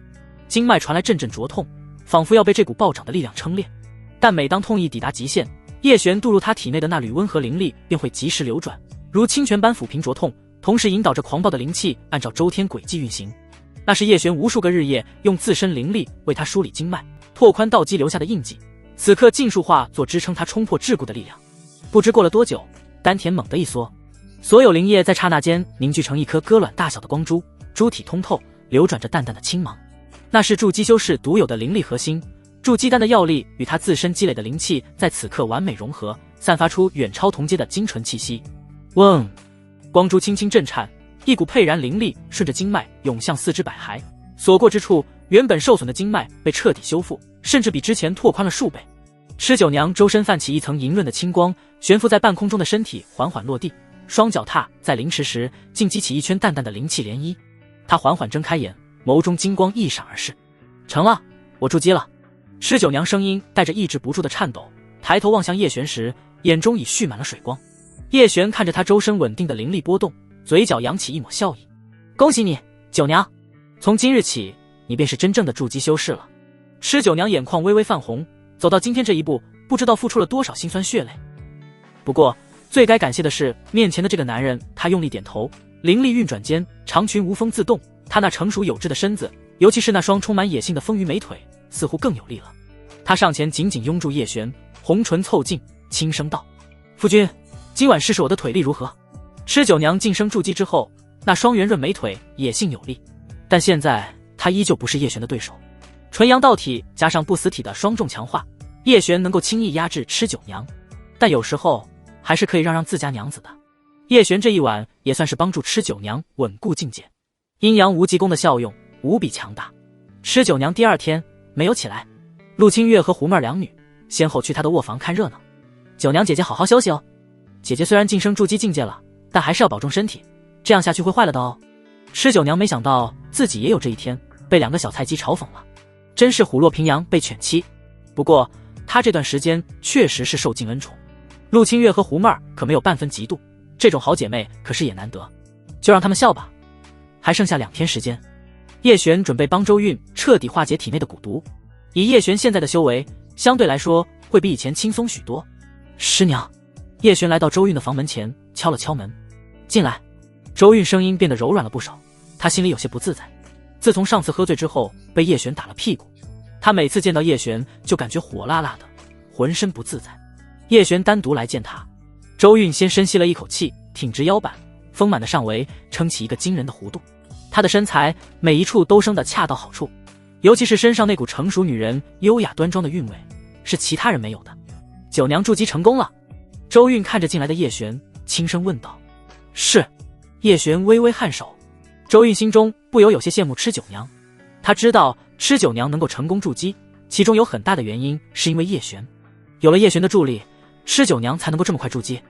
经脉传来阵阵灼痛，仿佛要被这股暴涨的力量撑裂。但每当痛意抵达极限，叶璇渡入他体内的那缕温和灵力便会及时流转，如清泉般抚平灼痛，同时引导着狂暴的灵气按照周天轨迹运行。那是叶璇无数个日夜用自身灵力为他梳理经脉、拓宽道基留下的印记，此刻尽数化作支撑他冲破桎梏的力量。不知过了多久，丹田猛地一缩，所有灵液在刹那间凝聚成一颗鸽卵大小的光珠，珠体通透，流转着淡淡的青芒。那是筑基修士独有的灵力核心，筑基丹的药力与他自身积累的灵气在此刻完美融合，散发出远超同阶的精纯气息。嗡，光珠轻轻震颤，一股沛然灵力顺着经脉涌向四肢百骸，所过之处，原本受损的经脉被彻底修复，甚至比之前拓宽了数倍。施九娘周身泛起一层莹润的青光，悬浮在半空中的身体缓缓落地，双脚踏在灵池时，竟激起一圈淡淡的灵气涟漪。她缓缓睁开眼，眸中金光一闪而逝。成了，我筑基了。施九娘声音带着抑制不住的颤抖，抬头望向叶璇时，眼中已蓄满了水光。叶璇看着她周身稳定的灵力波动，嘴角扬起一抹笑意。恭喜你，九娘，从今日起，你便是真正的筑基修士了。施九娘眼眶微微泛红，走到今天这一步，不知道付出了多少辛酸血泪。不过最该感谢的是面前的这个男人，他用力点头，灵力运转间，长裙无风自动，他那成熟有致的身子，尤其是那双充满野性的丰腴美腿，似乎更有力了。他上前紧紧拥住叶璇，红唇凑近，轻声道：夫君，今晚试试我的腿力如何？施九娘晋升筑基之后，那双圆润美腿野性有力，但现在她依旧不是叶璇的对手。纯阳道体加上不死体的双重强化，叶璇能够轻易压制施九娘，但有时候还是可以让自家娘子的。叶璇这一晚也算是帮助施九娘稳固境界，阴阳无极功的效用无比强大。施九娘第二天没有起来，陆清月和胡妹两女先后去她的卧房看热闹。九娘姐姐好好休息哦，姐姐虽然晋升筑基境界了，但还是要保重身体，这样下去会坏了的哦。施九娘没想到自己也有这一天，被两个小菜鸡嘲讽了，真是虎落平阳被犬欺。不过她这段时间确实是受尽恩宠，陆清月和胡妹可没有半分嫉妒，这种好姐妹可是也难得，就让他们笑吧。还剩下2天时间，叶璇准备帮周韵彻底化解体内的蛊毒。以叶璇现在的修为，相对来说会比以前轻松许多。师娘，叶璇来到周韵的房门前，敲了敲门。进来。周韵声音变得柔软了不少，她心里有些不自在。自从上次喝醉之后被叶璇打了屁股，她每次见到叶璇就感觉火辣辣的，浑身不自在。叶璇单独来见她，周韵先深吸了一口气，挺直腰板，丰满的上围撑起一个惊人的弧度。她的身材每一处都生得恰到好处，尤其是身上那股成熟女人优雅端庄的韵味，是其他人没有的。九娘筑基成功了。周韵看着进来的叶璇，轻声问道：“是。”叶璇微微颔首。周韵心中不由有些羡慕蚩九娘。他知道蚩九娘能够成功筑基，其中有很大的原因是因为叶璇。有了叶璇的助力，蚩九娘才能够这么快筑基。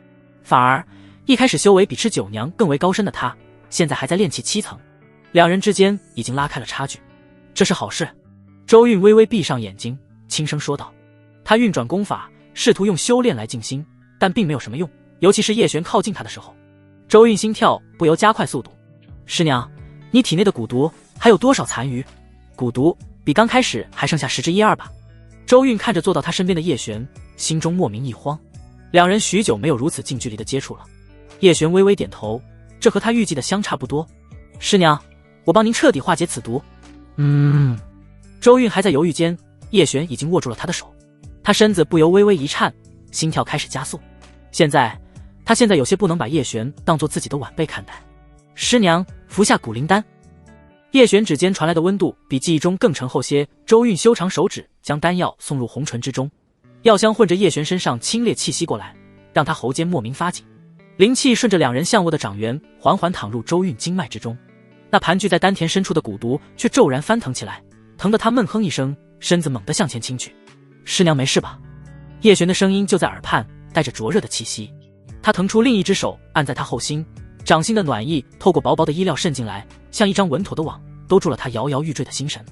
反而一开始修为比蚩九娘更为高深的他，现在还在炼气7层，两人之间已经拉开了差距，这是好事。周韵微微闭上眼睛，轻声说道。他运转功法，试图用修炼来静心，但并没有什么用，尤其是叶璇靠近他的时候。周韵心跳不由加快速度。师娘，你体内的蛊毒还有多少残余？蛊毒比刚开始还剩下1/12吧。周韵看着坐到他身边的叶璇，心中莫名一慌。两人许久没有如此近距离的接触了。叶璇微微点头，这和他预计的相差不多。师娘，我帮您彻底化解此毒。周韵还在犹豫间，叶璇已经握住了他的手，他身子不由微微一颤，心跳开始加速。他现在有些不能把叶璇当作自己的晚辈看待。师娘，服下蛊灵丹。叶璇指尖传来的温度比记忆中更沉厚些，周韵修长手指将丹药送入红唇之中，药香混着叶璇身上清冽气息过来，让他喉间莫名发紧。灵气顺着两人相握的掌缘缓缓淌入周韵经脉之中，那盘踞在丹田深处的蛊毒却骤然翻腾起来，疼得他闷哼一声，身子猛地向前倾去。师娘没事吧？叶璇的声音就在耳畔，带着灼热的气息。他腾出另一只手按在他后心，掌心的暖意透过薄薄的衣料渗进来，像一张稳妥的网，兜住了他摇摇欲坠的心神。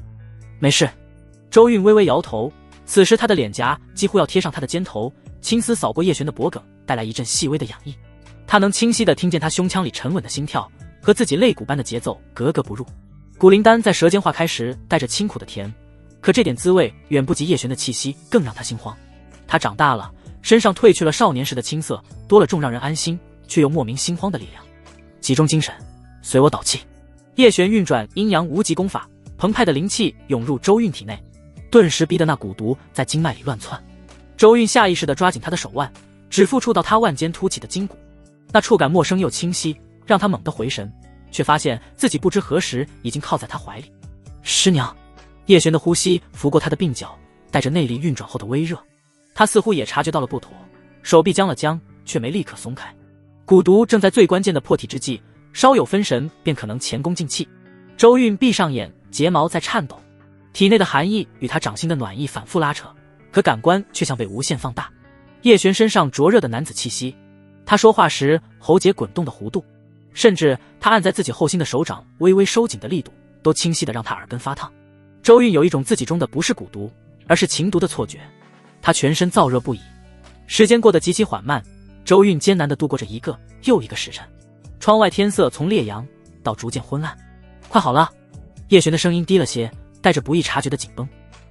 没事。周韵微微摇头，此时他的脸颊几乎要贴上他的肩头，青丝扫过叶璇的脖颈，带来一阵细微的痒意。他能清晰地听见他胸腔里沉稳的心跳，和自己肋骨般的节奏格格不入。蛊灵丹在舌尖化开时带着清苦的甜，可这点滋味远不及叶璇的气息更让他心慌。他长大了，身上褪去了少年时的青涩，多了种让人安心却又莫名心慌的力量。集中精神，随我导气。叶璇运转阴阳无极功法，澎湃的灵气涌入周韵体内，顿时逼得那蛊毒在经脉里乱窜。周韵下意识地抓紧他的手腕，指腹触到他腕间凸起的筋骨，那触感陌生又清晰，让他猛地回神，却发现自己不知何时已经靠在他怀里。师娘。叶璇的呼吸拂过他的鬓角，带着内力运转后的微热。他似乎也察觉到了不妥，手臂僵了僵，却没立刻松开。蛊毒正在最关键的破体之际，稍有分神便可能前功尽弃。周韵闭上眼，睫毛在颤抖，体内的寒意与他掌心的暖意反复拉扯，可感官却像被无限放大。叶璇身上灼热的男子气息，他说话时喉结滚动的弧度，甚至他按在自己后心的手掌微微收紧的力度，都清晰地让他耳根发烫。周韵有一种自己中的不是蛊毒，而是情毒的错觉，他全身燥热不已。时间过得极其缓慢，周韵艰难地度过着一个又一个时辰。窗外天色从烈阳到逐渐昏暗。快好了。叶璇的声音低了些，带着不易察觉的紧绷。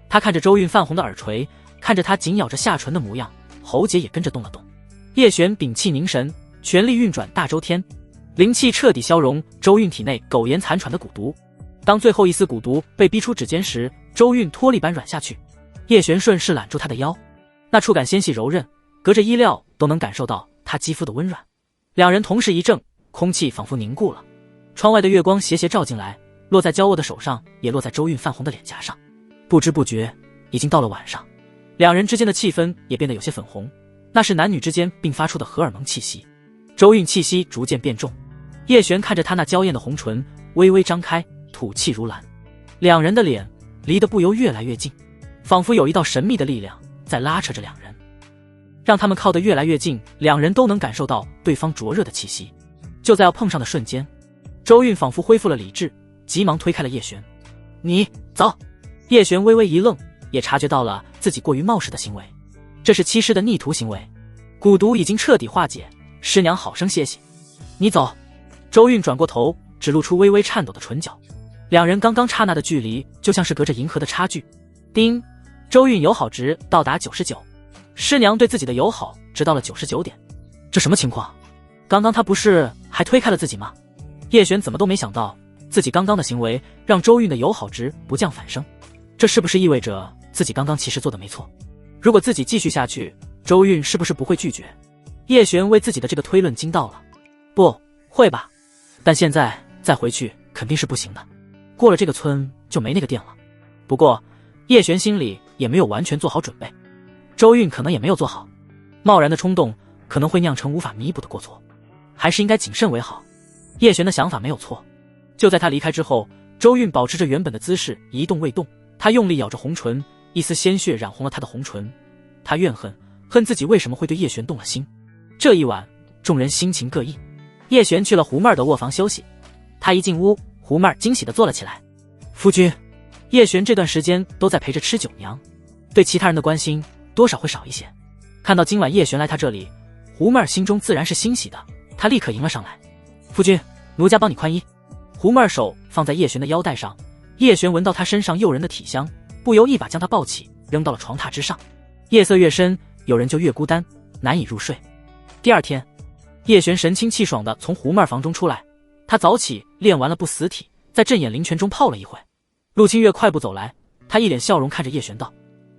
他看着周韵泛红的耳垂，看着她紧咬着下唇的模样，喉结也跟着动了动。叶璇屏气凝神，全力运转大周天，灵气彻底消融周韵体内苟延残喘的蛊毒。当最后一丝蛊毒被逼出指尖时，周韵脱力般软下去。叶璇顺势揽住她的腰，那触感纤细柔韧，隔着衣料都能感受到她肌肤的温软。两人同时一怔，空气仿佛凝固了。窗外的月光斜斜照进来，落在交握的手上，也落在周韵泛红的脸颊上。不知不觉已经到了晚上，两人之间的气氛也变得有些粉红，那是男女之间并发出的荷尔蒙气息。周韵气息逐渐变重，叶璇看着她那娇艳的红唇微微张开，吐气如兰。两人的脸离得不由越来越近，仿佛有一道神秘的力量在拉扯着两人，让他们靠得越来越近，两人都能感受到对方灼热的气息。就在要碰上的瞬间，周韵仿佛恢复了理智，急忙推开了叶璇。你走。叶璇微微一愣，也察觉到了自己过于冒失的行为，这是欺师的逆徒行为。蛊毒已经彻底化解，师娘好生歇息。你走。周韵转过头，只露出微微颤抖的唇角。两人刚刚刹那的距离，就像是隔着银河的差距。叮，周韵友好值到达99，师娘对自己的友好值到了99点。这什么情况？刚刚他不是还推开了自己吗？叶璇怎么都没想到，自己刚刚的行为让周韵的友好值不降反升。这是不是意味着自己刚刚其实做的没错？如果自己继续下去，周韵是不是不会拒绝？叶璇为自己的这个推论惊到了。不会吧？但现在再回去肯定是不行的，过了这个村就没那个店了。不过叶璇心里也没有完全做好准备，周韵可能也没有做好。贸然的冲动可能会酿成无法弥补的过错，还是应该谨慎为好。叶璇的想法没有错。就在他离开之后，周韵保持着原本的姿势一动未动，他用力咬着红唇，一丝鲜血染红了他的红唇。他怨恨自己为什么会对叶璇动了心。这一晚，众人心情各异。叶璇去了胡妹儿的卧房休息，他一进屋，胡妹儿惊喜地坐了起来。夫君，叶璇这段时间都在陪着吃酒娘，对其他人的关心多少会少一些。看到今晚叶璇来他这里，胡妹儿心中自然是欣喜的，她立刻迎了上来。夫君，奴家帮你宽衣。胡妹儿手放在叶璇的腰带上，叶璇闻到她身上诱人的体香，不由一把将她抱起，扔到了床榻之上。夜色越深，有人就越孤单，难以入睡。第二天，叶璇神清气爽地从胡妹儿房中出来，他早起练完了不死体，在镇眼灵泉中泡了一会。陆清月快步走来，他一脸笑容看着叶璇道：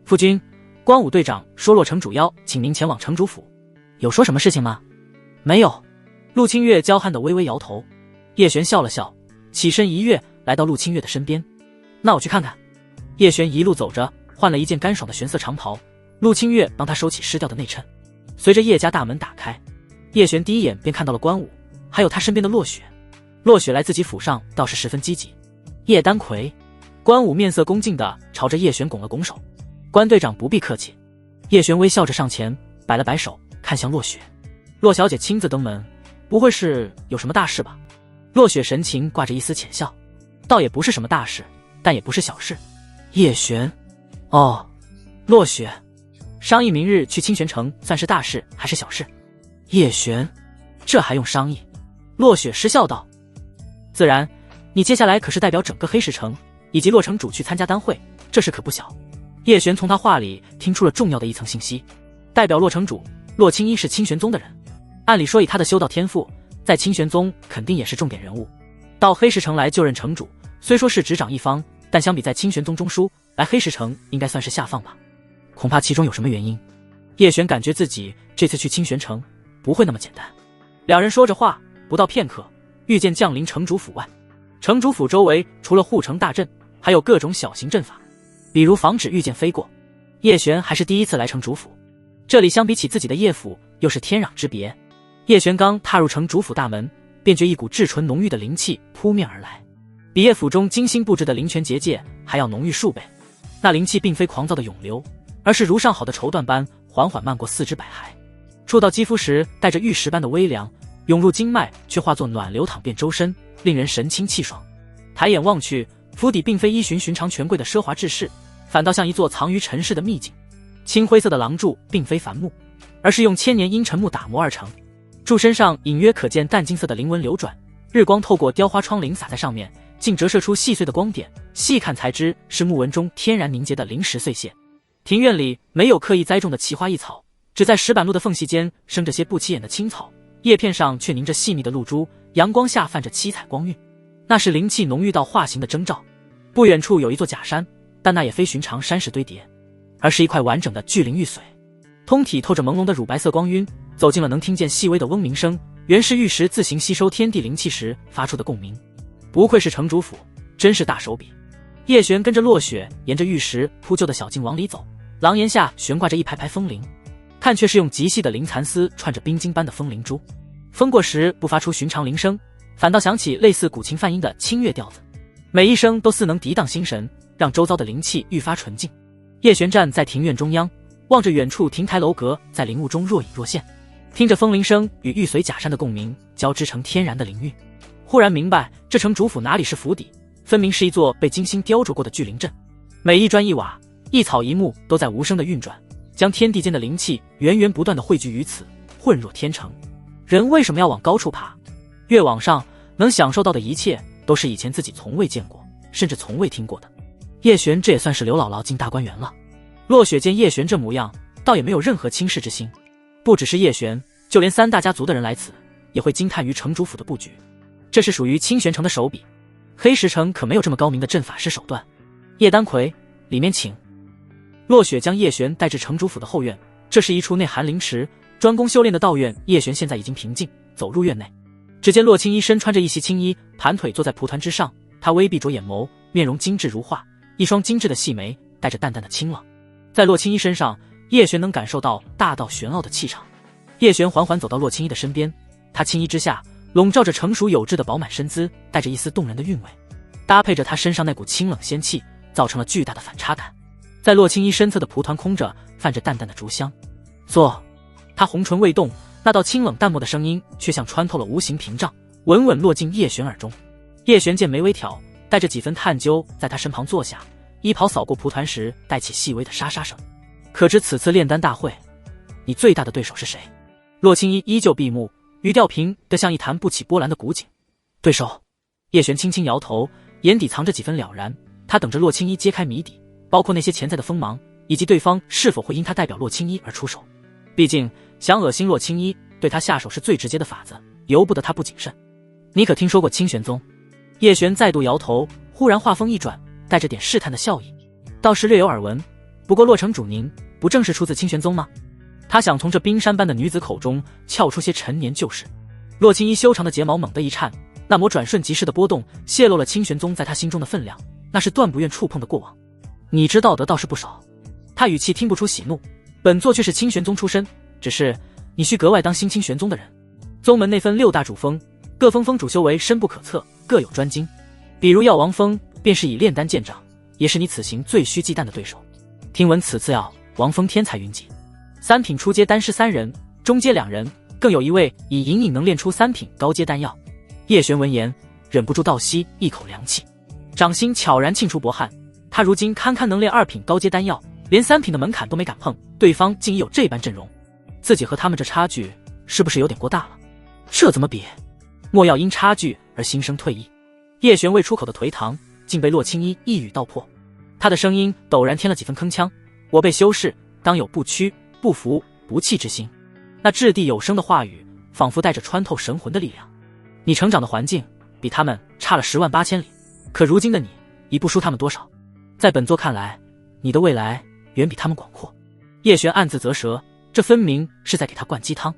夫君，关武队长说洛城主邀请您前往城主府，有说什么事情吗？没有。陆清月娇憨地微微摇头。叶璇笑了笑，起身一跃来到陆清月的身边。那我去看看。叶璇一路走着，换了一件干爽的玄色长袍。陆清月帮他收起湿掉的内衬。随着叶家大门打开，叶璇第一眼便看到了关武，还有他身边的落雪。落雪来自己府上倒是十分积极。叶丹魁。关武面色恭敬地朝着叶璇拱了拱手。关队长不必客气。叶璇微笑着上前摆了摆手，看向落雪。洛小姐亲自登门，不会是有什么大事吧？落雪神情挂着一丝浅笑，倒也不是什么大事，但也不是小事。叶璇，哦，落雪，商议明日去清玄城，算是大事还是小事？叶璇，这还用商议？落雪失笑道：自然，你接下来可是代表整个黑石城以及洛城主去参加丹会，这事可不小。叶璇从他话里听出了重要的一层信息，代表洛城主洛青衣是清玄宗的人，按理说以他的修道天赋，在清玄宗肯定也是重点人物。到黑石城来就任城主，虽说是执掌一方，但相比在清玄宗中枢，来黑石城应该算是下放吧。恐怕其中有什么原因。叶璇感觉自己这次去清玄城不会那么简单。两人说着话，不到片刻，遇见降临城主府外。城主府周围除了护城大阵，还有各种小型阵法，比如防止御剑飞过。叶璇还是第一次来城主府，这里相比起自己的叶府又是天壤之别。叶璇刚踏入城主府大门，便觉一股至纯浓郁的灵气扑面而来，比叶府中精心布置的灵泉结界还要浓郁数倍。那灵气并非狂躁的涌流，而是如上好的绸缎般缓缓漫过四肢百骸，触到肌肤时带着玉石般的微凉，涌入经脉却化作暖流淌遍周身，令人神清气爽。抬眼望去，府邸并非依循寻常权贵的奢华制式，反倒像一座藏于尘世的秘境。青灰色的廊柱并非繁木，而是用千年阴沉木打磨而成，柱身上隐约可见淡金色的灵纹流转，日光透过雕花窗棂洒在上面，竟折射出细碎的光点，细看才知是木纹中天然凝结的灵石碎屑。庭院里没有刻意栽种的奇花异草，只在石板路的缝隙间生着些不起眼的青草，叶片上却凝着细密的露珠，阳光下泛着七彩光晕，那是灵气浓郁到化形的征兆。不远处有一座假山，但那也非寻常山石堆叠，而是一块完整的巨灵玉髓，通体透着朦胧的乳白色光晕，走近了能听见细微的嗡鸣声，原是玉石自行吸收天地灵气时发出的共鸣。不愧是城主府，真是大手笔。叶璇跟着落雪沿着玉石铺就的小径往里走，廊檐下悬挂着一排排风铃，看却是用极细的灵蚕丝串着冰晶般的风铃珠，风过时不发出寻常铃声，反倒响起类似古琴泛音的清越调子，每一声都似能涤荡心神，让周遭的灵气愈发纯净。叶璇站在庭院中央，望着远处亭台楼阁在灵雾中若隐若现，听着风铃声与玉髓假山的共鸣交织成天然的灵韵，忽然明白这城主府哪里是府邸，分明是一座被精心雕琢过的巨灵阵，每一砖一瓦一草一木都在无声的运转，将天地间的灵气源源不断的汇聚于此，混若天成。人为什么要往高处爬？越往上能享受到的一切都是以前自己从未见过甚至从未听过的。叶璇这也算是刘姥姥进大观园了。落雪见叶璇这模样，倒也没有任何轻视之心，不只是叶璇，就连三大家族的人来此也会惊叹于城主府的布局，这是属于清玄城的手笔，黑石城可没有这么高明的阵法师手段。叶丹魁，里面请。落雪将叶璇带至城主府的后院，这是一处内含灵池专攻修炼的道院。叶璇现在已经平静，走入院内，只见洛青衣身穿着一袭青衣，盘腿坐在蒲团之上，他微闭着眼眸，面容精致如画，一双精致的细眉带着淡淡的清冷。在洛青衣身上，叶璇能感受到大道玄奥的气场。叶璇缓缓走到洛青衣的身边，他青衣之下笼罩着成熟有致的饱满身姿，带着一丝动人的韵味，搭配着他身上那股清冷仙气，造成了巨大的反差感。在洛青衣身侧的蒲团空着，泛着淡淡的竹香。坐。他红唇未动，那道清冷淡漠的声音却像穿透了无形屏障，稳稳落进叶璇耳中。叶璇见眉微挑，带着几分探究，在他身旁坐下，衣袍扫过蒲团时带起细微的沙沙声。可知此次炼丹大会，你最大的对手是谁？洛青衣依旧闭目，语调平得像一潭不起波澜的古井。对手？叶璇轻轻摇头，眼底藏着几分了然。他等着洛青衣揭开谜底，包括那些潜在的锋芒，以及对方是否会因他代表洛青衣而出手。毕竟想恶心洛青衣，对他下手是最直接的法子，由不得他不谨慎。你可听说过清玄宗？叶璇再度摇头，忽然话锋一转，带着点试探的笑意。倒是略有耳闻，不过洛城主您不正是出自清玄宗吗？他想从这冰山般的女子口中撬出些陈年旧事。洛青衣修长的睫毛猛地一颤，那抹转瞬即逝的波动泄露了清玄宗在他心中的分量，那是断不愿触碰的过往。你知道的倒是不少。他语气听不出喜怒，本座却是清玄宗出身，只是你需格外当心清玄宗的人。宗门内分6大主峰，各峰峰主修为深不可测，各有专精。比如药王峰便是以炼丹见长，也是你此行最需忌惮的对手。听闻此次药王峰天才云集，3品初阶丹师3人，中阶2人，更有一位已隐隐能炼出3品高阶丹药。叶璇闻言忍不住倒吸一口凉气，掌心悄然沁出薄汗。他如今堪堪能炼2品高阶丹药，连3品的门槛都没敢碰，对方竟已有这般阵容，自己和他们这差距是不是有点过大了？这怎么比？莫要因差距而心生退意。叶璇未出口的颓唐竟被洛青衣一语道破，他的声音陡然添了几分铿锵。我辈修士当有不屈不服不弃之心。那掷地有声的话语仿佛带着穿透神魂的力量。你成长的环境比他们差了10万8千里，可如今的你已不输他们多少。在本座看来，你的未来远比他们广阔。叶璇暗自啧舌，这分明是在给他灌鸡汤。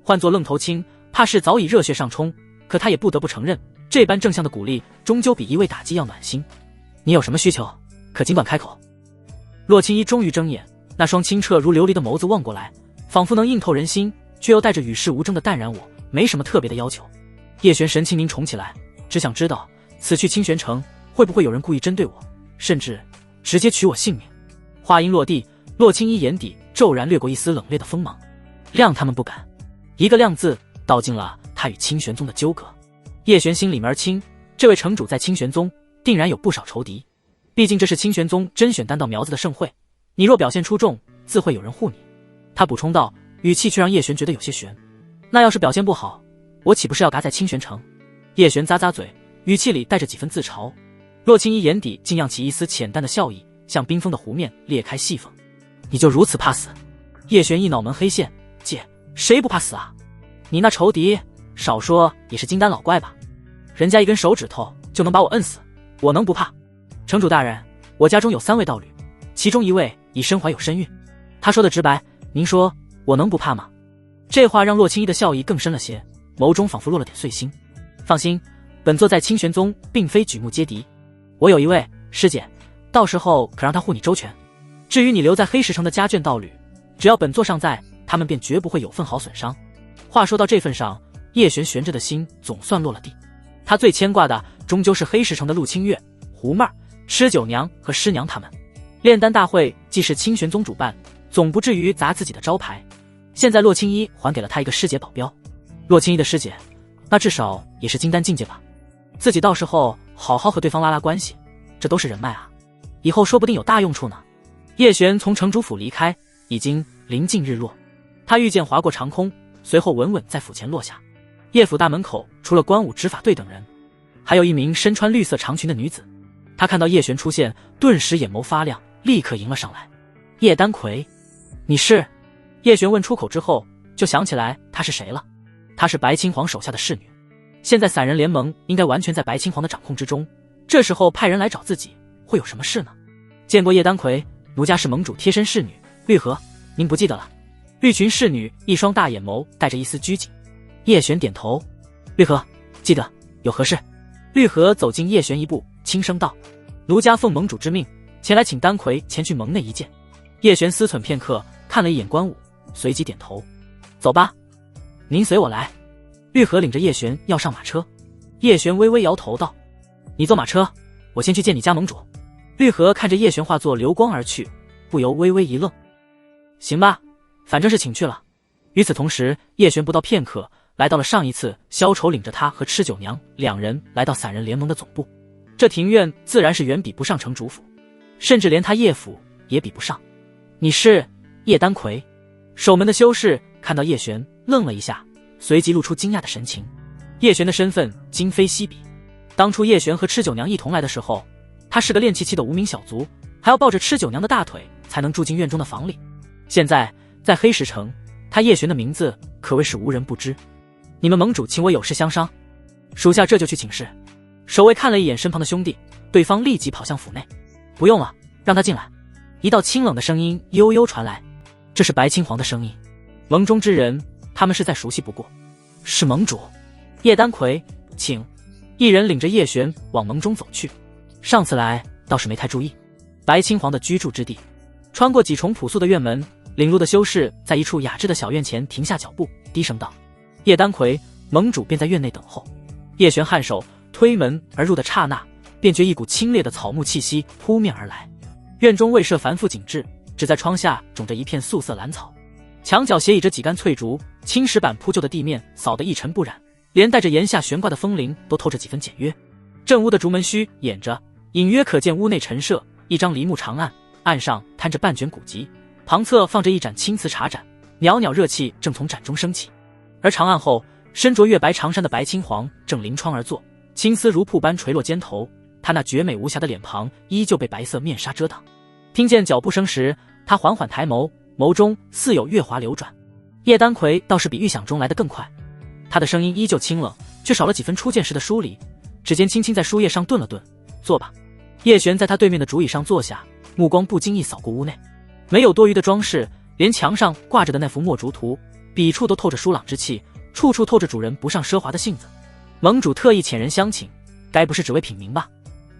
换作愣头青，怕是早已热血上冲，可他也不得不承认，这般正向的鼓励终究比一味打击要暖心。你有什么需求，可尽管开口。洛青衣终于睁眼，那双清澈如琉璃的眸子望过来，仿佛能映透人心，却又带着与世无争的淡然。我没什么特别的要求。叶璇神情凝重起来，只想知道此去清玄城会不会有人故意针对我，甚至直接取我性命。话音落地，洛青衣眼底骤然掠过一丝冷冽的锋芒。谅他们不敢，一个谅字道尽了他与清玄宗的纠葛。叶璇心里面清，这位城主在清玄宗定然有不少仇敌，毕竟这是清玄宗甄选丹道苗子的盛会，你若表现出众，自会有人护你。他补充道，语气却让叶璇觉得有些悬。那要是表现不好，我岂不是要嘎在清玄城？叶璇咂咂嘴，语气里带着几分自嘲。洛青衣眼底竟漾起一丝浅淡的笑意，像冰封的湖面裂开细缝。你就如此怕死？叶璇一脑门黑线，姐，谁不怕死啊？你那仇敌少说也是金丹老怪吧？人家一根手指头就能把我摁死，我能不怕？城主大人，我家中有3位道侣，其中1位已身怀有身孕。他说的直白，您说我能不怕吗？这话让洛青衣的笑意更深了些，眸中仿佛落了点碎星。放心，本座在清玄宗并非举目皆敌，我有一位师姐，到时候可让她护你周全。至于你留在黑石城的家眷道侣，只要本座尚在，他们便绝不会有分毫损伤。话说到这份上，叶璇悬着的心总算落了地。他最牵挂的终究是黑石城的陆清月、胡妹儿、吃酒娘和师娘他们。炼丹大会既是清玄宗主办，总不至于砸自己的招牌。现在洛青衣还给了他一个师姐保镖，洛青衣的师姐，那至少也是金丹境界吧。自己到时候好好和对方拉拉关系，这都是人脉啊，以后说不定有大用处呢。叶璇从城主府离开，已经临近日落。他御剑划过长空，随后稳稳在府前落下。叶府大门口除了关武、执法队等人，还有一名身穿绿色长裙的女子。他看到叶璇出现，顿时眼眸发亮，立刻迎了上来。叶丹魁，你是？叶璇问出口之后，就想起来她是谁了。她是白青皇手下的侍女，现在散人联盟应该完全在白青皇的掌控之中，这时候派人来找自己，会有什么事呢？见过叶丹魁，奴家是盟主贴身侍女绿荷，您不记得了？绿裙侍女一双大眼眸带着一丝拘谨。叶璇点头，绿荷记得，有何事？绿荷走近叶璇一步，轻声道，奴家奉盟主之命前来请丹魁前去盟内一见。叶璇思忖片刻，看了一眼关武，随即点头：“走吧，您随我来。”玉和领着叶璇要上马车，叶璇微微摇头道：“你坐马车，我先去见你家盟主。”玉和看着叶璇化作流光而去，不由微微一愣：“行吧，反正是请去了。”与此同时，叶璇不到片刻来到了上一次萧愁领着他和吃酒娘两人来到散人联盟的总部。这庭院自然是远比不上城主府，甚至连他叶府也比不上。“你是叶丹魁？”守门的修士看到叶璇愣了一下，随即露出惊讶的神情。叶璇的身份今非昔比，当初叶璇和吃酒娘一同来的时候，他是个练气期的无名小卒，还要抱着吃酒娘的大腿才能住进院中的房里。现在在黑石城，他叶璇的名字可谓是无人不知。“你们盟主请我有事相商，属下这就去请示。”守卫看了一眼身旁的兄弟，对方立即跑向府内。“不用了，让他进来。”一道清冷的声音悠悠传来，这是白青黄的声音。盟中之人，他们是再熟悉不过。“是盟主。”叶丹魁，请。一人领着叶璇往盟中走去。上次来倒是没太注意，白青黄的居住之地。穿过几重朴素的院门，领路的修士在一处雅致的小院前停下脚步，低声道：“叶丹魁，盟主便在院内等候。”叶璇颔首推门而入的刹那，便觉一股清冽的草木气息扑面而来。院中未设繁复景致，只在窗下种着一片素色兰草，墙角斜倚着几杆翠竹，青石板铺就的地面扫得一尘不染，连带着檐下悬挂的风铃都透着几分简约。正屋的竹门虚掩着，隐约可见屋内陈设一张梨木长案，案上摊着半卷古籍，旁侧放着一盏青瓷茶盏，袅袅热气正从盏中升起。而长案后，身着月白长衫的白青黄正临窗而坐，青丝如瀑般垂落肩头，他那绝美无瑕的脸庞依旧被白色面纱遮挡。听见脚步声时，他缓缓抬眸，眸中似有月华流转。叶丹魁倒是比预想中来得更快，他的声音依旧清冷，却少了几分初见时的疏离。指尖轻轻在书页上顿了顿：“坐吧。”叶璇在他对面的竹椅上坐下，目光不经意扫过屋内，没有多余的装饰，连墙上挂着的那幅墨竹图，笔触都透着疏朗之气，处处透着主人不上奢华的性子。盟主特意遣人相请，该不是只为品茗吧？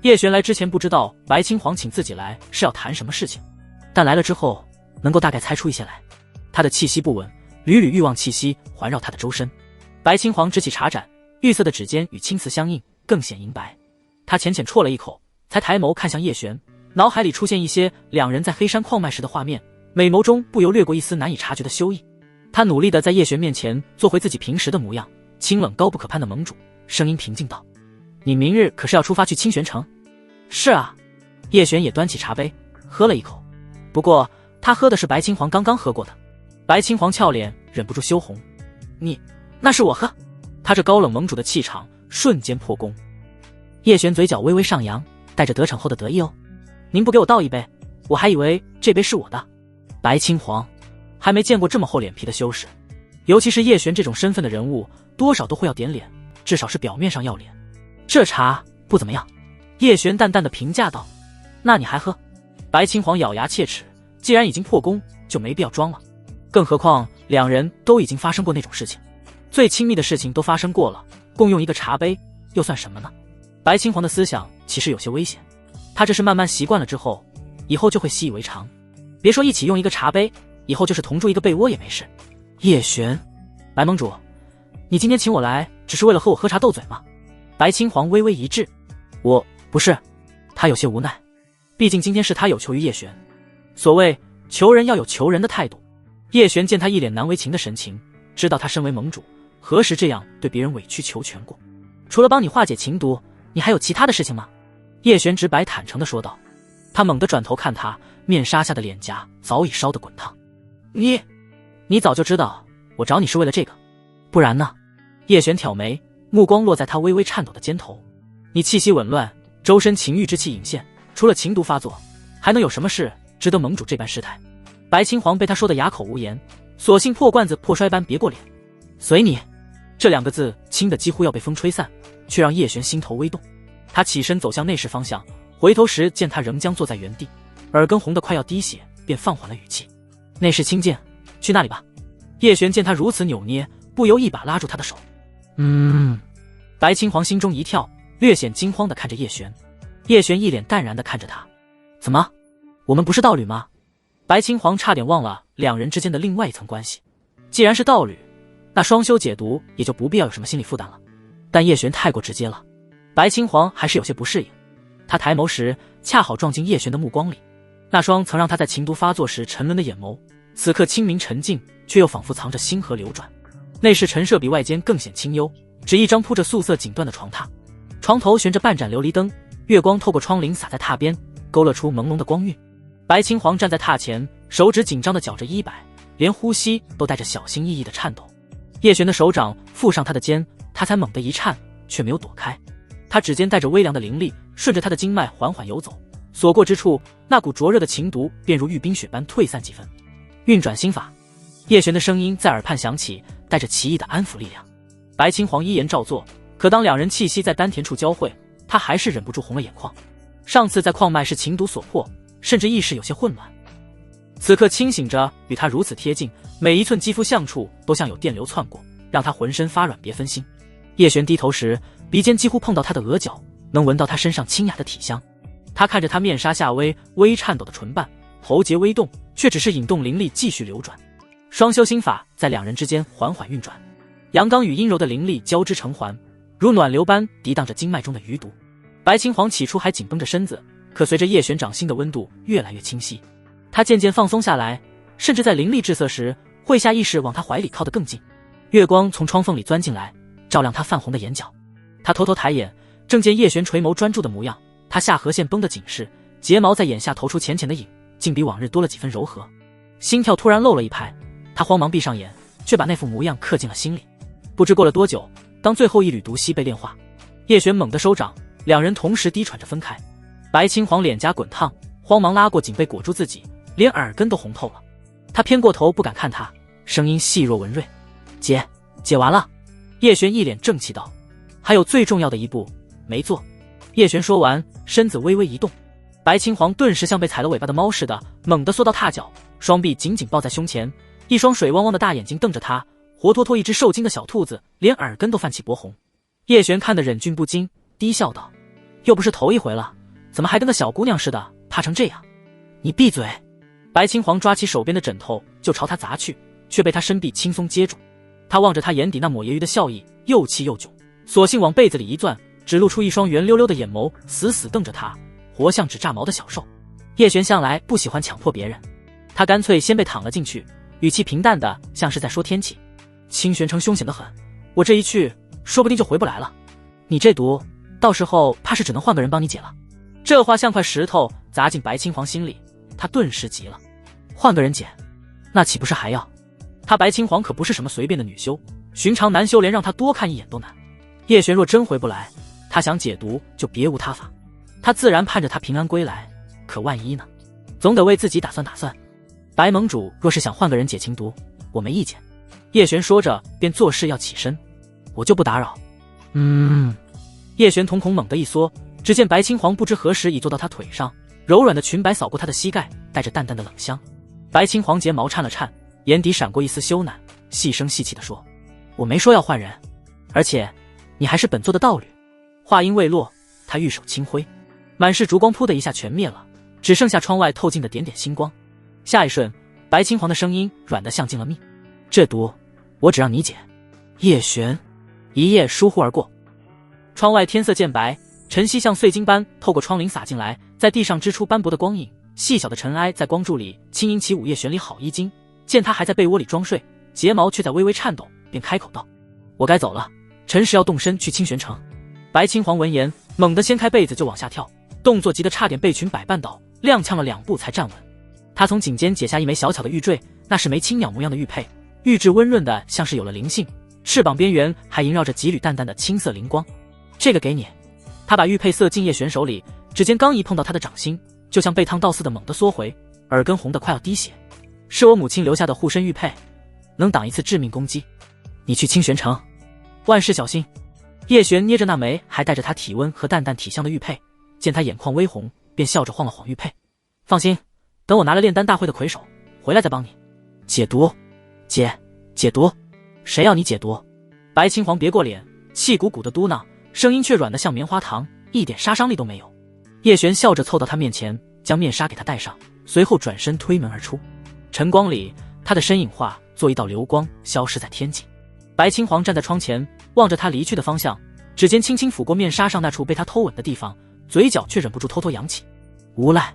叶璇来之前不知道白青黄请自己来是要谈什么事情，但来了之后能够大概猜出一些来。他的气息不稳，缕缕欲望气息环绕他的周身。白青黄执起茶盏，玉色的指尖与青瓷相应，更显银白。他浅浅啜了一口，才抬眸看向叶璇，脑海里出现一些两人在黑山矿脉时的画面，美眸中不由掠过一丝难以察觉的羞意。他努力地在叶璇面前做回自己平时的模样，清冷高不可攀的盟主，声音平静道：“你明日可是要出发去清玄城？”“是啊。”叶璇也端起茶杯喝了一口，不过他喝的是白青黄刚刚喝过的。白青黄俏脸忍不住羞红：“那是我喝。”他这高冷盟主的气场瞬间破功。叶璇嘴角微微上扬，带着得逞后的得意：“哦，您不给我倒一杯，我还以为这杯是我的。”白青黄还没见过这么厚脸皮的修士，尤其是叶璇这种身份的人物，多少都会要点脸，至少是表面上要脸。“这茶不怎么样。”叶璇淡淡的评价道。“那你还喝？”白青黄咬牙切齿，既然已经破功，就没必要装了。更何况两人都已经发生过那种事情，最亲密的事情都发生过了，共用一个茶杯又算什么呢？白青黄的思想其实有些危险，他这是慢慢习惯了之后，以后就会习以为常。别说一起用一个茶杯，以后就是同住一个被窝也没事。叶璇，白盟主，你今天请我来，只是为了和我喝茶斗嘴吗？白青黄微微一滞：“我不是。”他有些无奈，毕竟今天是他有求于叶璇。所谓求人要有求人的态度。叶璇见他一脸难为情的神情，知道他身为盟主，何时这样对别人委曲求全过？“除了帮你化解情毒，你还有其他的事情吗？”叶璇直白坦诚地说道。他猛地转头看他，面纱下的脸颊早已烧得滚烫。你早就知道我找你是为了这个，不然呢？”叶璇挑眉，目光落在他微微颤抖的肩头。“你气息紊乱，周身情欲之气隐现，除了情毒发作，还能有什么事值得盟主这般失态？”白青黄被他说得哑口无言，索性破罐子破摔般别过脸。“随你。”这两个字轻得几乎要被风吹散，却让叶璇心头微动。他起身走向内室方向，回头时见他仍将坐在原地，耳根红得快要滴血，便放缓了语气：“内室清静，去那里吧。”叶璇见他如此扭捏，不由一把拉住他的手。白青黄心中一跳，略显惊慌地看着叶璇。叶璇一脸淡然地看着他：“怎么，我们不是道侣吗？”白青黄差点忘了两人之间的另外一层关系。既然是道侣，那双修解毒也就不必要有什么心理负担了。但叶璇太过直接了，白青黄还是有些不适应。他抬眸时恰好撞进叶璇的目光里，那双曾让他在情毒发作时沉沦的眼眸，此刻清明沉静，却又仿佛藏着星河流转。内室陈设比外间更显清幽，只一张铺着素色锦缎的床榻，床头悬着半盏琉璃灯，月光透过窗棂洒在榻边，勾勒出朦胧的光晕。白青黄站在榻前，手指紧张地绞着衣摆，连呼吸都带着小心翼翼的颤抖。叶璇的手掌附上他的肩，他才猛地一颤，却没有躲开。他指尖带着微凉的灵力，顺着他的经脉缓缓游走，所过之处，那股灼热的情毒便如遇冰雪般退散几分。运转心法，叶璇的声音在耳畔响起，带着奇异的安抚力量。白青黄依言照做，可当两人气息在丹田处交汇，他还是忍不住红了眼眶。上次在矿脉是情毒所迫，甚至意识有些混乱，此刻清醒着，与他如此贴近，每一寸肌肤相处都像有电流窜过，让他浑身发软，别分心。叶璇低头时，鼻尖几乎碰到他的额角，能闻到他身上清雅的体香。他看着他面纱下微颤抖的唇瓣，喉结微动，却只是引动灵力继续流转。双修心法在两人之间缓缓运转，阳刚与阴柔的灵力交织成环，如暖流般涤荡着经脉中的余毒。白青黄起初还紧绷着身子，可随着叶璇掌心的温度越来越清晰，他渐渐放松下来，甚至在灵力滞涩时，会下意识往他怀里靠得更近。月光从窗缝里钻进来，照亮他泛红的眼角。他偷偷抬眼，正见叶璇垂眸专注的模样，他下颌线绷得紧实，睫毛在眼下投出浅浅的影，竟比往日多了几分柔和。心跳突然漏了一拍，他慌忙闭上眼，却把那副模样刻进了心里。不知过了多久，当最后一缕毒息被炼化，叶璇猛地收掌，两人同时低喘着分开。白青黄脸颊滚烫，慌忙拉过锦被裹住自己，连耳根都红透了。他偏过头不敢看他，声音细若文瑞：“解完了。”叶璇一脸正气道：“还有最重要的一步没做。”叶璇说完，身子微微一动，白青黄顿时像被踩了尾巴的猫似的，猛地缩到榻角，双臂紧紧抱在胸前，一双水汪汪的大眼睛瞪着他，活脱脱一只受惊的小兔子，连耳根都泛起薄红。叶璇看得忍俊不禁，低笑道：“又不是头一回了，怎么还跟个小姑娘似的，怕成这样？你闭嘴！”白青黄抓起手边的枕头就朝他砸去，却被他身臂轻松接住。他望着他眼底那抹揶揄的笑意，又气又窘，索性往被子里一攥，只露出一双圆溜溜的眼眸，死死瞪着他，活像只炸毛的小兽。叶璇向来不喜欢强迫别人，他干脆先被躺了进去，语气平淡的像是在说天气。清玄城凶险得很，我这一去说不定就回不来了，你这毒到时候怕是只能换个人帮你解了。这话像块石头砸进白青黄心里，他顿时急了。换个人解，那岂不是还要？他白青黄可不是什么随便的女修，寻常男修连让他多看一眼都难。叶璇若真回不来，他想解毒就别无他法，他自然盼着他平安归来，可万一呢？总得为自己打算打算。白盟主若是想换个人解情毒，我没意见。叶璇说着便作势要起身，我就不打扰。叶璇瞳孔猛地一缩，只见白青黄不知何时已坐到他腿上，柔软的裙摆扫过他的膝盖，带着淡淡的冷香。白青黄睫毛颤了颤，眼底闪过一丝羞赧，细声细气地说：“我没说要换人，而且你还是本座的道侣。”话音未落，他玉手轻挥，满室烛光扑的一下全灭了，只剩下窗外透进的点点星光。下一瞬，白青黄的声音软得像进了蜜：“这毒我只让你解。”叶璇一夜疏忽而过，窗外天色渐白，晨曦像碎金般透过窗棂洒进来，在地上织出斑驳的光影，细小的尘埃在光柱里轻盈起舞。叶璇里好一惊，见他还在被窝里装睡，睫毛却在微微颤抖，便开口道：“我该走了，辰时要动身去清玄城。”白青黄闻言，猛地掀开被子就往下跳，动作急得差点被裙摆绊倒，踉跄了2步才站稳。他从颈间解下一枚小巧的玉坠，那是枚青鸟模样的玉佩，玉质温润的像是有了灵性，翅膀边缘还萦绕着几缕淡淡的青色灵光。这个给你。他把玉佩塞进叶璇手里，指尖刚一碰到他的掌心，就像被烫到似的猛地缩回，耳根红得快要滴血。是我母亲留下的护身玉佩，能挡一次致命攻击。你去清玄城，万事小心。叶璇捏着那枚还带着他体温和淡淡体香的玉佩，见他眼眶微红，便笑着晃了晃玉佩：“放心，等我拿了炼丹大会的魁首回来再帮你解毒。”解毒？谁要你解毒？白青黄别过脸，气鼓鼓的嘟囔，声音却软得像棉花糖，一点杀伤力都没有。叶璇笑着凑到他面前，将面纱给他戴上，随后转身推门而出。晨光里，他的身影化作一道流光，消失在天际。白青黄站在窗前，望着他离去的方向，指尖轻轻抚过面纱上那处被他偷吻的地方，嘴角却忍不住偷偷扬起。无赖！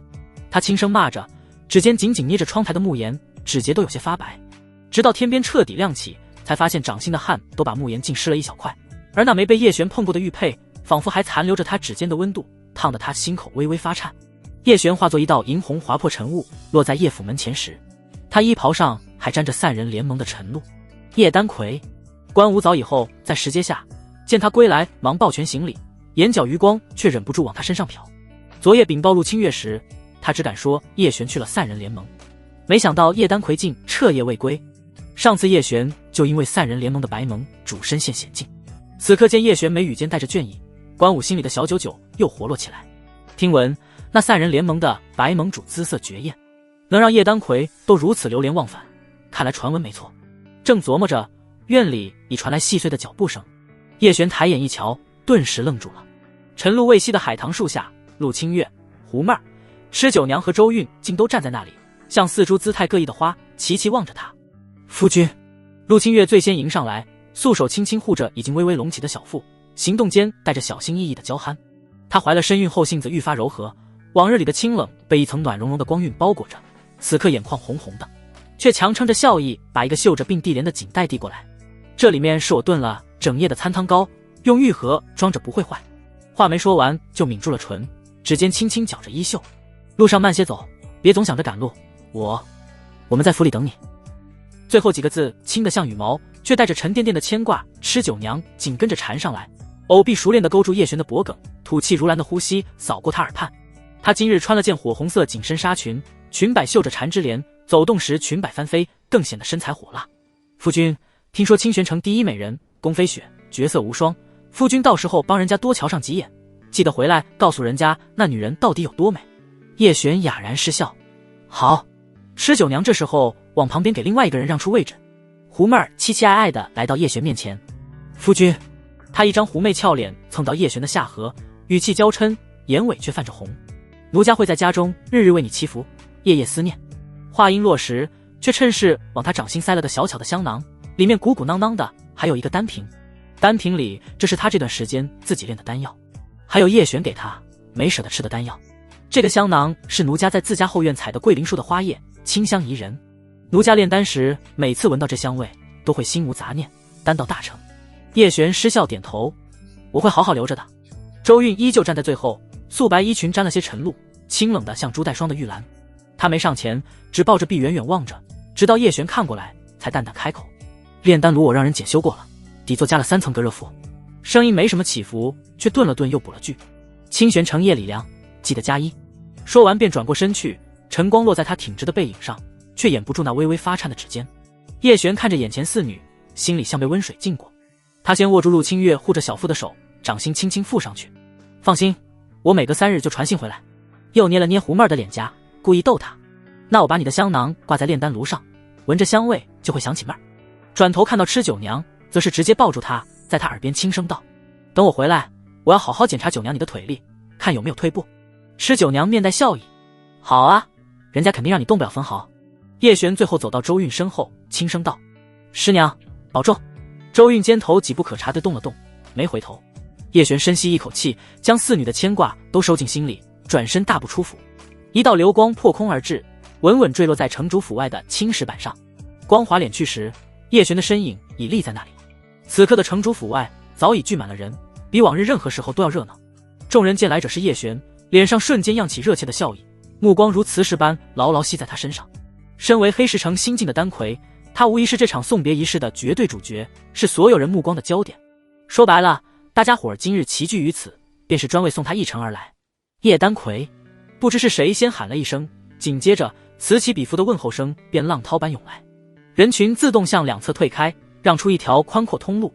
他轻声骂着，指尖紧紧捏着窗台的木檐，指节都有些发白。直到天边彻底亮起，才发现掌心的汗都把木檐浸湿了一小块，而那没被叶璇碰过的玉佩，仿佛还残留着他指尖的温度，烫得他心口微微发颤。叶璇化作一道银红划破晨雾，落在叶府门前时，他衣袍上还沾着散人联盟的晨露。叶丹魁，关武早以后在石阶下见他归来，忙抱拳行礼，眼角余光却忍不住往他身上瞟。昨夜禀报陆清月时，他只敢说叶璇去了散人联盟，没想到叶丹魁竟彻夜未归。上次叶璇就因为散人联盟的白蒙主身陷险境，此刻见叶璇眉宇间带着倦意，关武心里的小九九又活络起来。听闻那散人联盟的白盟主姿色绝艳，能让叶丹魁都如此流连忘返，看来传闻没错。正琢磨着，院里已传来细碎的脚步声。叶璇抬眼一瞧，顿时愣住了。晨露未熄的海棠树下，陆清月、胡妹儿、施九娘和周韵竟都站在那里，像四株姿态各异的花，齐齐望着他。夫君！陆清月最先迎上来，素手轻轻护着已经微微隆起的小腹，行动间带着小心翼翼的娇憨。她怀了身孕后性子愈发柔和，往日里的清冷被一层暖融融的光晕包裹着，此刻眼眶红红的，却强撑着笑意把一个绣着并蒂莲的锦带递过来。这里面是我炖了整夜的参汤糕，用玉盒装着不会坏。话没说完就抿住了唇，指尖轻轻绞着衣袖。路上慢些走，别总想着赶路，我们在府里等你。最后几个字轻得像羽毛，却带着沉甸甸的牵挂。施九娘紧跟着缠上来，藕臂熟练地勾住叶璇的脖颈，吐气如兰的呼吸扫过他耳畔。她今日穿了件火红色紧身纱裙，裙摆绣着缠枝莲，走动时裙摆翻飞，更显得身材火辣。夫君，听说清玄城第一美人宫飞雪绝色无双，夫君到时候帮人家多瞧上几眼，记得回来告诉人家那女人到底有多美。叶璇哑然失笑。好。施九娘这时候往旁边给另外一个人让出位置。胡妹儿期期爱爱地来到叶璇面前。夫君。她一张狐媚俏脸蹭到叶璇的下颌，语气娇嗔，眼尾却泛着红。奴家会在家中日日为你祈福，夜夜思念。话音落时，却趁势往他掌心塞了个小巧的香囊，里面鼓鼓囊囊的，还有一个丹瓶。丹瓶里这是他这段时间自己炼的丹药，还有叶璇给他没舍得吃的丹药。这个香囊是奴家在自家后院采的桂林树的花叶，清香宜人。奴家炼丹时，每次闻到这香味，都会心无杂念，丹道大成。叶璇失笑点头，我会好好留着的。周韵依旧站在最后，素白衣裙沾了些晨露，清冷的像朱带霜的玉兰。她没上前，只抱着臂远远望着，直到叶璇看过来，才淡淡开口：炼丹炉我让人检修过了，底座加了3层隔热服。声音没什么起伏，却顿了顿又补了句：清玄城夜里凉，记得加衣。说完便转过身去，晨光落在他挺直的背影上，却掩不住那微微发颤的指尖。叶璇看着眼前四女，心里像被温水浸过。他先握住陆清月护着小腹的手，掌心轻轻附上去。放心，我每隔3日就传信回来。又捏了捏胡妹儿的脸颊，故意逗她。那我把你的香囊挂在炼丹炉上，闻着香味就会想起妹儿。转头看到吃九娘，则是直接抱住她，在她耳边轻声道：等我回来，我要好好检查九娘你的腿力，看有没有退步。吃九娘面带笑意：好啊，人家肯定让你动不了分毫。叶璇最后走到周韵身后，轻声道：师娘保重。周韵肩头几步可察地动了动，没回头。叶璇深吸一口气，将四女的牵挂都收进心里，转身大步出府。一道流光破空而至，稳稳坠落在城主府外的青石板上。光华敛去时，叶璇的身影已立在那里。此刻的城主府外早已聚满了人，比往日任何时候都要热闹。众人见来者是叶璇，脸上瞬间漾起热切的笑意，目光如磁石般牢牢吸在他身上。身为黑石城新晋的丹魁，他无疑是这场送别仪式的绝对主角，是所有人目光的焦点。说白了，大家伙儿今日齐聚于此，便是专为送他一程而来。叶丹魁，不知是谁先喊了一声，紧接着此起彼伏的问候声便浪涛般涌来，人群自动向两侧退开，让出一条宽阔通路。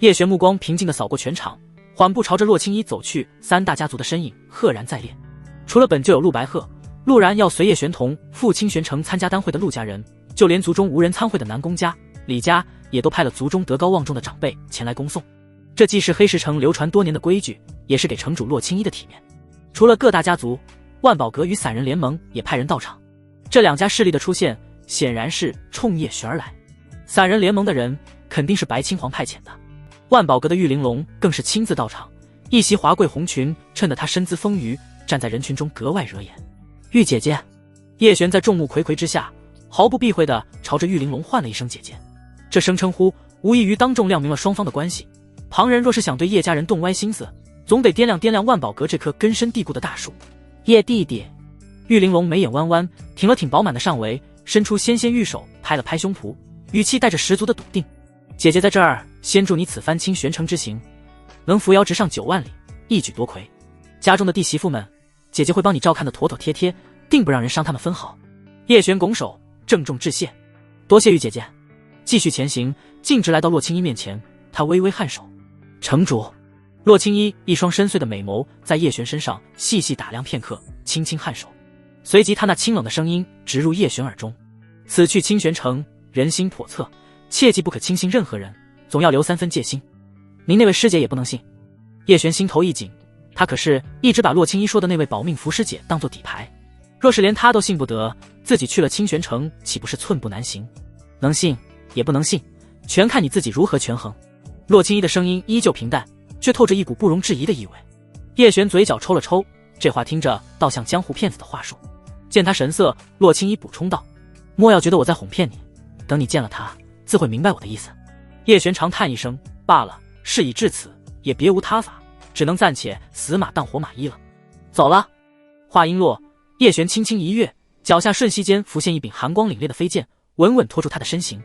叶璇目光平静地扫过全场，缓步朝着洛青衣走去。三大家族的身影赫然在列，除了本就有陆白鹤、陆然要随叶玄同赴清玄城参加丹会的陆家人，就连族中无人参会的南宫家、李家也都派了族中德高望重的长辈前来恭送。这既是黑石城流传多年的规矩，也是给城主洛青衣的体面。除了各大家族，万宝阁与散人联盟也派人到场。这两家势力的出现，显然是冲叶璇而来。3人联盟的人肯定是白青皇派遣的。万宝阁的玉玲珑更是亲自到场，一袭华贵红裙衬得她身姿丰腴，站在人群中格外惹眼。玉姐姐，叶璇在众目睽睽之下毫不避讳地朝着玉玲珑唤了一声姐姐，这声称呼无异于当众亮明了双方的关系。旁人若是想对叶家人动歪心思，总得掂量掂量万宝阁这棵根深蒂固的大树。叶弟弟，玉玲珑眉眼弯弯，挺了挺饱满的上围，伸出纤纤玉手拍了拍胸脯，语气带着十足的笃定。姐姐在这儿先祝你此番清玄城之行能扶摇直上9万里，一举夺魁。家中的弟媳妇们，姐姐会帮你照看得妥妥帖帖，定不让人伤他们分毫。叶璇拱手郑重致谢，多谢玉姐姐。继续前行，径直来到洛青衣面前，她微微颔首。城主。洛青衣一双深邃的美眸在叶璇身上细细打量片刻，轻轻颔首，随即他那清冷的声音直入叶璇耳中：此去清玄城，人心叵测，切记不可轻信任何人，总要留3分戒心。您那位师姐也不能信。叶璇心头一紧，他可是一直把洛青衣说的那位保命符师姐当作底牌，若是连他都信不得，自己去了清玄城岂不是寸步难行？能信也不能信，全看你自己如何权衡。洛青衣的声音依旧平淡，却透着一股不容置疑的意味。叶璇嘴角抽了抽，这话听着倒像江湖骗子的话术。见他神色，洛青衣补充道：莫要觉得我在哄骗你，等你见了他，自会明白我的意思。叶璇长叹一声，罢了，事已至此，也别无他法，只能暂且死马当活马医了。走了。话音落，叶璇轻轻一跃，脚下瞬息间浮现一柄寒光凛冽的飞剑，稳稳拖住他的身形。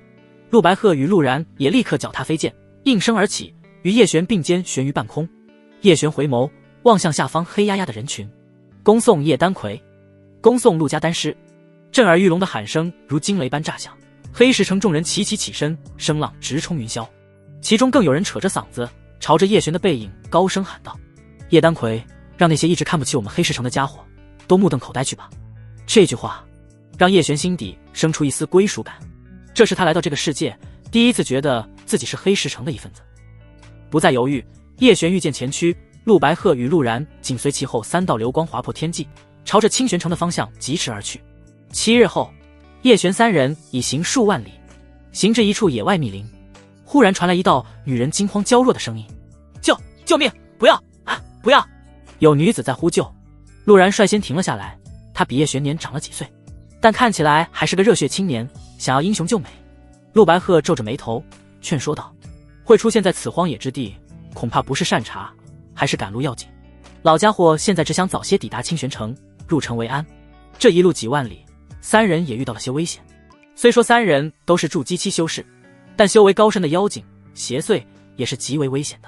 陆白鹤与陆然也立刻脚踏飞剑，应声而起，与叶璇并肩悬于半空。叶璇回眸望向下方黑压压的人群，恭送叶丹魁，恭送陆家丹师。震耳欲聋的喊声如惊雷般炸响，黑石城众人齐齐起身，声浪直冲云霄。其中更有人扯着嗓子朝着叶璇的背影高声喊道：叶丹魁，让那些一直看不起我们黑石城的家伙都目瞪口呆去吧。这句话让叶璇心底生出一丝归属感，这是他来到这个世界第一次觉得自己是黑石城的一份子。不再犹豫，叶璇御剑前驱，陆白鹤与陆然紧随其后，3道流光划破天际，朝着清玄城的方向疾驰而去。7日后，叶璇3人已行数万里，行至一处野外密林，忽然传来一道女人惊慌娇弱的声音：救命！不要啊！不要！有女子在呼救。陆然率先停了下来，他比叶璇年长了几岁，但看起来还是个热血青年，想要英雄救美。陆白鹤皱着眉头劝说道：会出现在此荒野之地，恐怕不是善茬，还是赶路要紧。老家伙现在只想早些抵达清玄城，入城为安。这一路几万里，3人也遇到了些危险。虽说3人都是筑基期修士，但修为高深的妖精邪祟也是极为危险的。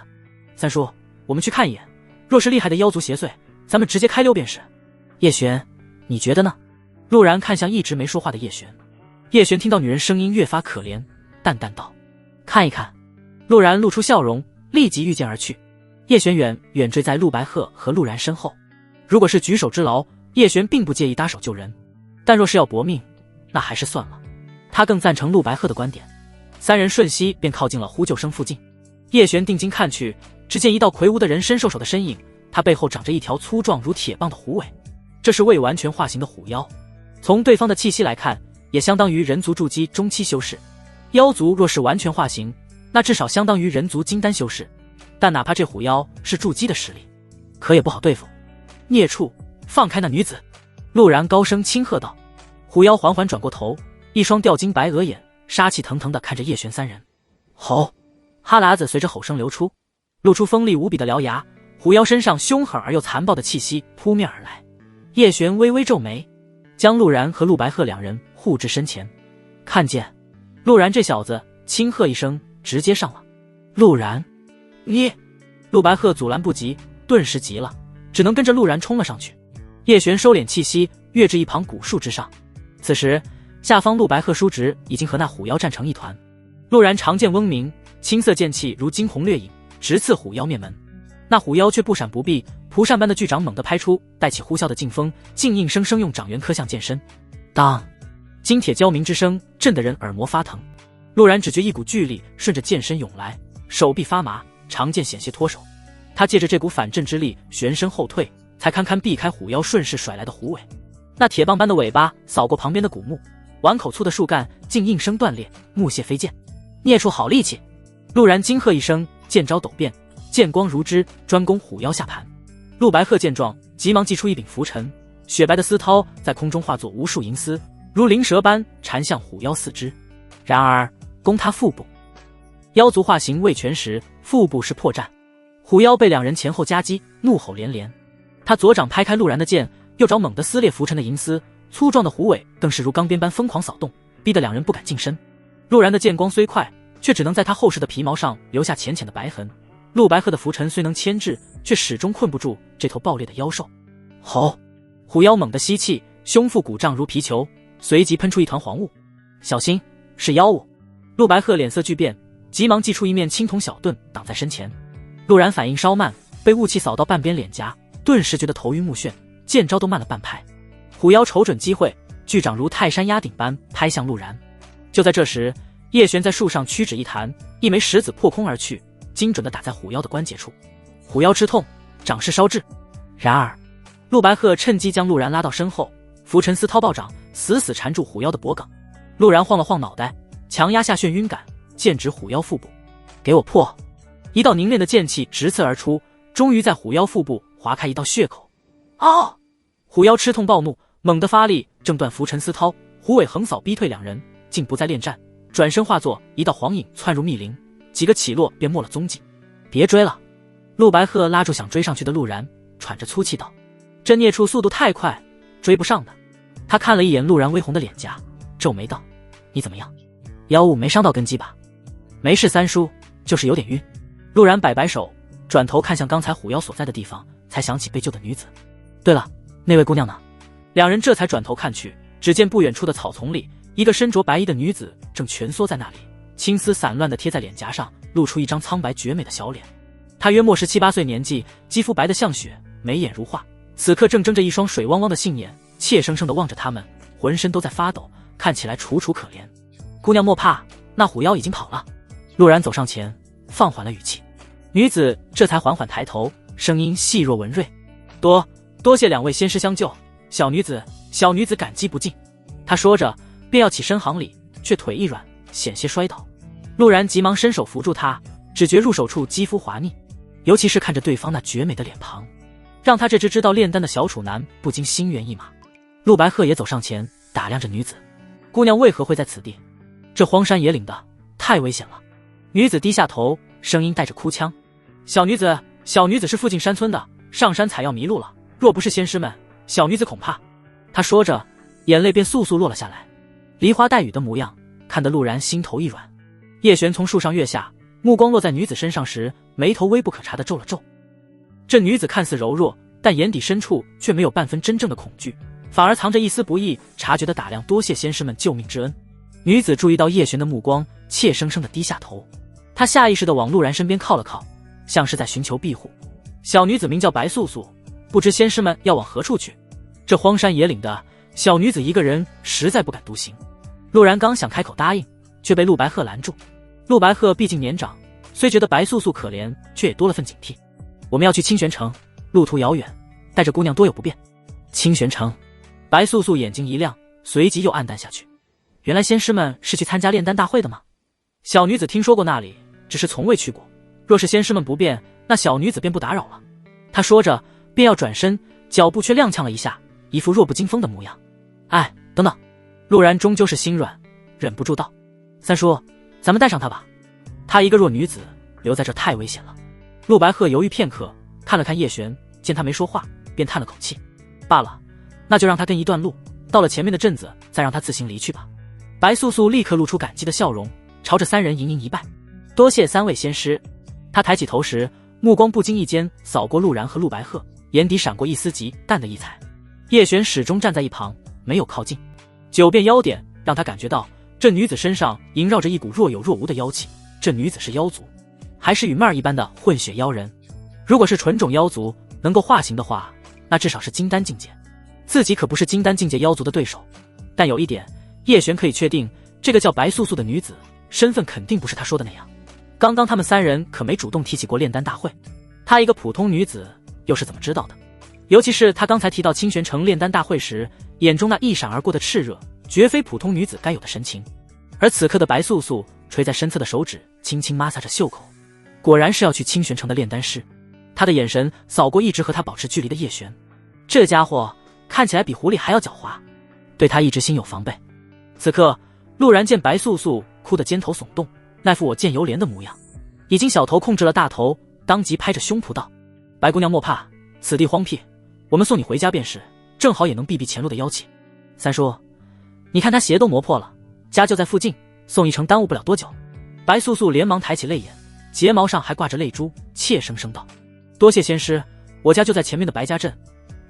三叔，我们去看一眼，若是厉害的妖族邪祟，咱们直接开溜便是。叶璇，你觉得呢？陆然看向一直没说话的叶璇。叶璇听到女人声音越发可怜，淡淡道：看一看。陆然露出笑容，立即御剑而去。叶璇远追在陆白鹤和陆然身后。如果是举手之劳，叶璇并不介意搭手救人，但若是要搏命，那还是算了。他更赞成陆白鹤的观点。3人瞬息便靠近了呼救声附近。叶璇定睛看去，只见一道魁梧的人身兽首的身影，他背后长着一条粗壮如铁棒的虎尾，这是未完全化形的虎妖。从对方的气息来看，也相当于人族筑基中期修士。妖族若是完全化形，那至少相当于人族金丹修士，但哪怕这虎妖是筑基的实力，可也不好对付。孽畜，放开那女子！陆然高声轻喝道。虎妖缓缓转过头，一双吊睛白额眼杀气腾腾地看着叶璇3人。吼！哈喇子随着吼声流出，露出锋利无比的獠牙。虎妖身上凶狠而又残暴的气息扑面而来。叶璇微微皱眉，将陆然和陆白鹤2人护至身前。看见陆然这小子，轻喝一声，直接上了。陆然，你！陆白鹤阻拦不及，顿时急了，只能跟着陆然冲了上去。叶璇收敛气息，跃至一旁古树之上。此时下方陆白鹤叔侄已经和那虎妖战成一团。陆然长剑嗡鸣，青色剑气如惊鸿掠影，直刺虎妖面门。那虎妖却不闪不避，蒲扇般的巨掌猛地拍出，带起呼啸的劲风，竟硬生生用掌缘磕向剑身。当！金铁交鸣之声震得人耳膜发疼。陆然只觉一股巨力顺着剑身涌来，手臂发麻，长剑险些脱手。他借着这股反震之力旋身后退，才堪堪避开虎妖顺势甩来的虎尾。那铁棒般的尾巴扫过旁边的古木，碗口粗的树干竟应声断裂，木屑飞溅。孽畜好力气！陆然惊喝一声，剑招陡变，剑光如织，专攻虎妖下盘。陆白鹤见状，急忙祭出一柄拂尘，雪白的丝绦在空中化作无数银丝，如灵蛇般缠向虎妖四肢。然而攻他腹部，妖族化形未全时，腹部是破绽。虎妖被两人前后夹击，怒吼连连。他左掌拍开陆然的剑，右爪猛地撕裂拂尘的银丝，粗壮的虎尾更是如钢鞭般疯狂扫动，逼得两人不敢近身。陆然的剑光虽快，却只能在他厚实的皮毛上留下浅浅的白痕。陆白鹤的拂尘虽能牵制，却始终困不住这头爆裂的妖兽。吼！虎妖猛地吸气，胸腹鼓胀如皮球，随即喷出一团黄雾。小心，是妖物！陆白鹤脸色巨变，急忙祭出一面青铜小盾挡在身前。陆然反应稍慢，被雾气扫到半边脸颊，顿时觉得头晕目眩，剑招都慢了半拍。虎妖瞅准机会，巨掌如泰山压顶般拍向陆然。就在这时，叶璇在树上屈指一弹，一枚石子破空而去，精准地打在虎妖的关节处。虎妖吃痛，掌势烧至。然而陆白鹤趁机将陆然拉到身后，拂尘丝绦暴掌死死缠住虎妖的脖颈。陆然晃了晃脑袋，强压下眩晕感，剑指虎妖腹部。给我破！一道凝练的剑气直刺而出，终于在虎妖腹部划开一道血口。嗷！虎妖吃痛暴怒，猛地发力，正断拂尘丝绦，虎尾横扫逼退两人，竟不再恋战，转身化作一道黄影窜入密林，几个起落便没了踪迹。别追了！陆白鹤拉住想追上去的陆然，喘着粗气道：这孽畜速度太快，追不上的。他看了一眼陆然微红的脸颊，皱眉道：你怎么样？妖物没伤到根基吧？没事三叔，就是有点晕。陆然摆摆手，转头看向刚才虎妖所在的地方，才想起被救的女子。对了，那位姑娘呢？两人这才转头看去，只见不远处的草丛里，一个身着白衣的女子正蜷缩在那里，青丝散乱地贴在脸颊上，露出一张苍白绝美的小脸。她约莫17、18岁年纪，肌肤白得像雪，眉眼如画，此刻正睁着一双水汪汪的杏眼，怯生生地望着他们，浑身都在发抖，看起来楚楚可怜。姑娘莫怕，那虎妖已经跑了。陆然走上前，放缓了语气。女子这才缓缓抬头，声音细若蚊蚋：多谢两位仙师相救，小女子感激不尽。她说着便要起身行礼，却腿一软，险些摔倒。陆然急忙伸手扶住她，只觉入手处肌肤滑腻，尤其是看着对方那绝美的脸庞，让他这只知道炼丹的小处男不禁心猿意马。陆白鹤也走上前打量着女子，姑娘为何会在此地？这荒山野岭的，太危险了。女子低下头，声音带着哭腔：小女子是附近山村的，上山采药迷路了，若不是仙师们，小女子恐怕……她说着，眼泪便簌簌落了下来，梨花带雨的模样，看得陆然心头一软。叶璇从树上跃下，目光落在女子身上时，眉头微不可察地皱了皱。这女子看似柔弱，但眼底深处却没有半分真正的恐惧，反而藏着一丝不易察觉的打量。多谢仙师们救命之恩。女子注意到叶璇的目光，怯生生地低下头，她下意识地往陆然身边靠了靠，像是在寻求庇护。小女子名叫白素素，不知仙师们要往何处去？这荒山野岭的，小女子一个人实在不敢独行。陆然刚想开口答应，却被陆白鹤拦住。陆白鹤毕竟年长，虽觉得白素素可怜，却也多了份警惕。我们要去清玄城，路途遥远，带着姑娘多有不便。清玄城，白素素眼睛一亮，随即又暗淡下去。原来仙师们是去参加炼丹大会的吗？小女子听说过那里，只是从未去过。若是仙师们不便，那小女子便不打扰了。她说着便要转身，脚步却踉跄了一下，一副弱不禁风的模样。哎，等等！陆然终究是心软，忍不住道：三叔，咱们带上她吧。她一个弱女子留在这太危险了。陆白鹤犹豫片刻，看了看叶璇，见他没说话，便叹了口气：罢了，那就让他跟一段路，到了前面的镇子，再让他自行离去吧。白素素立刻露出感激的笑容，朝着三人盈盈一拜：多谢三位仙师。他抬起头时，目光不经意间扫过陆然和陆白鹤，眼底闪过一丝极淡的异彩。叶璇始终站在一旁，没有靠近。九变妖点让他感觉到这女子身上萦绕着一股若有若无的妖气。这女子是妖族，还是与妹儿一般的混血妖人？如果是纯种妖族，能够化形的话，那至少是金丹境界。自己可不是金丹境界妖族的对手。但有一点，叶璇可以确定，这个叫白素素的女子身份肯定不是他说的那样。刚刚他们三人可没主动提起过炼丹大会，她一个普通女子又是怎么知道的？尤其是她刚才提到清玄城炼丹大会时，眼中那一闪而过的炽热，绝非普通女子该有的神情。而此刻的白素素垂在身侧的手指轻轻摩挲着袖口，果然是要去清玄城的炼丹师。他的眼神扫过一直和他保持距离的叶璇，这家伙看起来比狐狸还要狡猾，对他一直心有防备。此刻陆然见白素素哭得肩头耸动，那副我见犹怜的模样，已经小头控制了大头，当即拍着胸脯道：白姑娘莫怕，此地荒僻，我们送你回家便是，正好也能避避前路的妖气。三叔，你看他鞋都磨破了，家就在附近，送一程耽误不了多久。白素素连忙抬起泪眼，睫毛上还挂着泪珠，怯生生道：多谢仙师，我家就在前面的白家镇，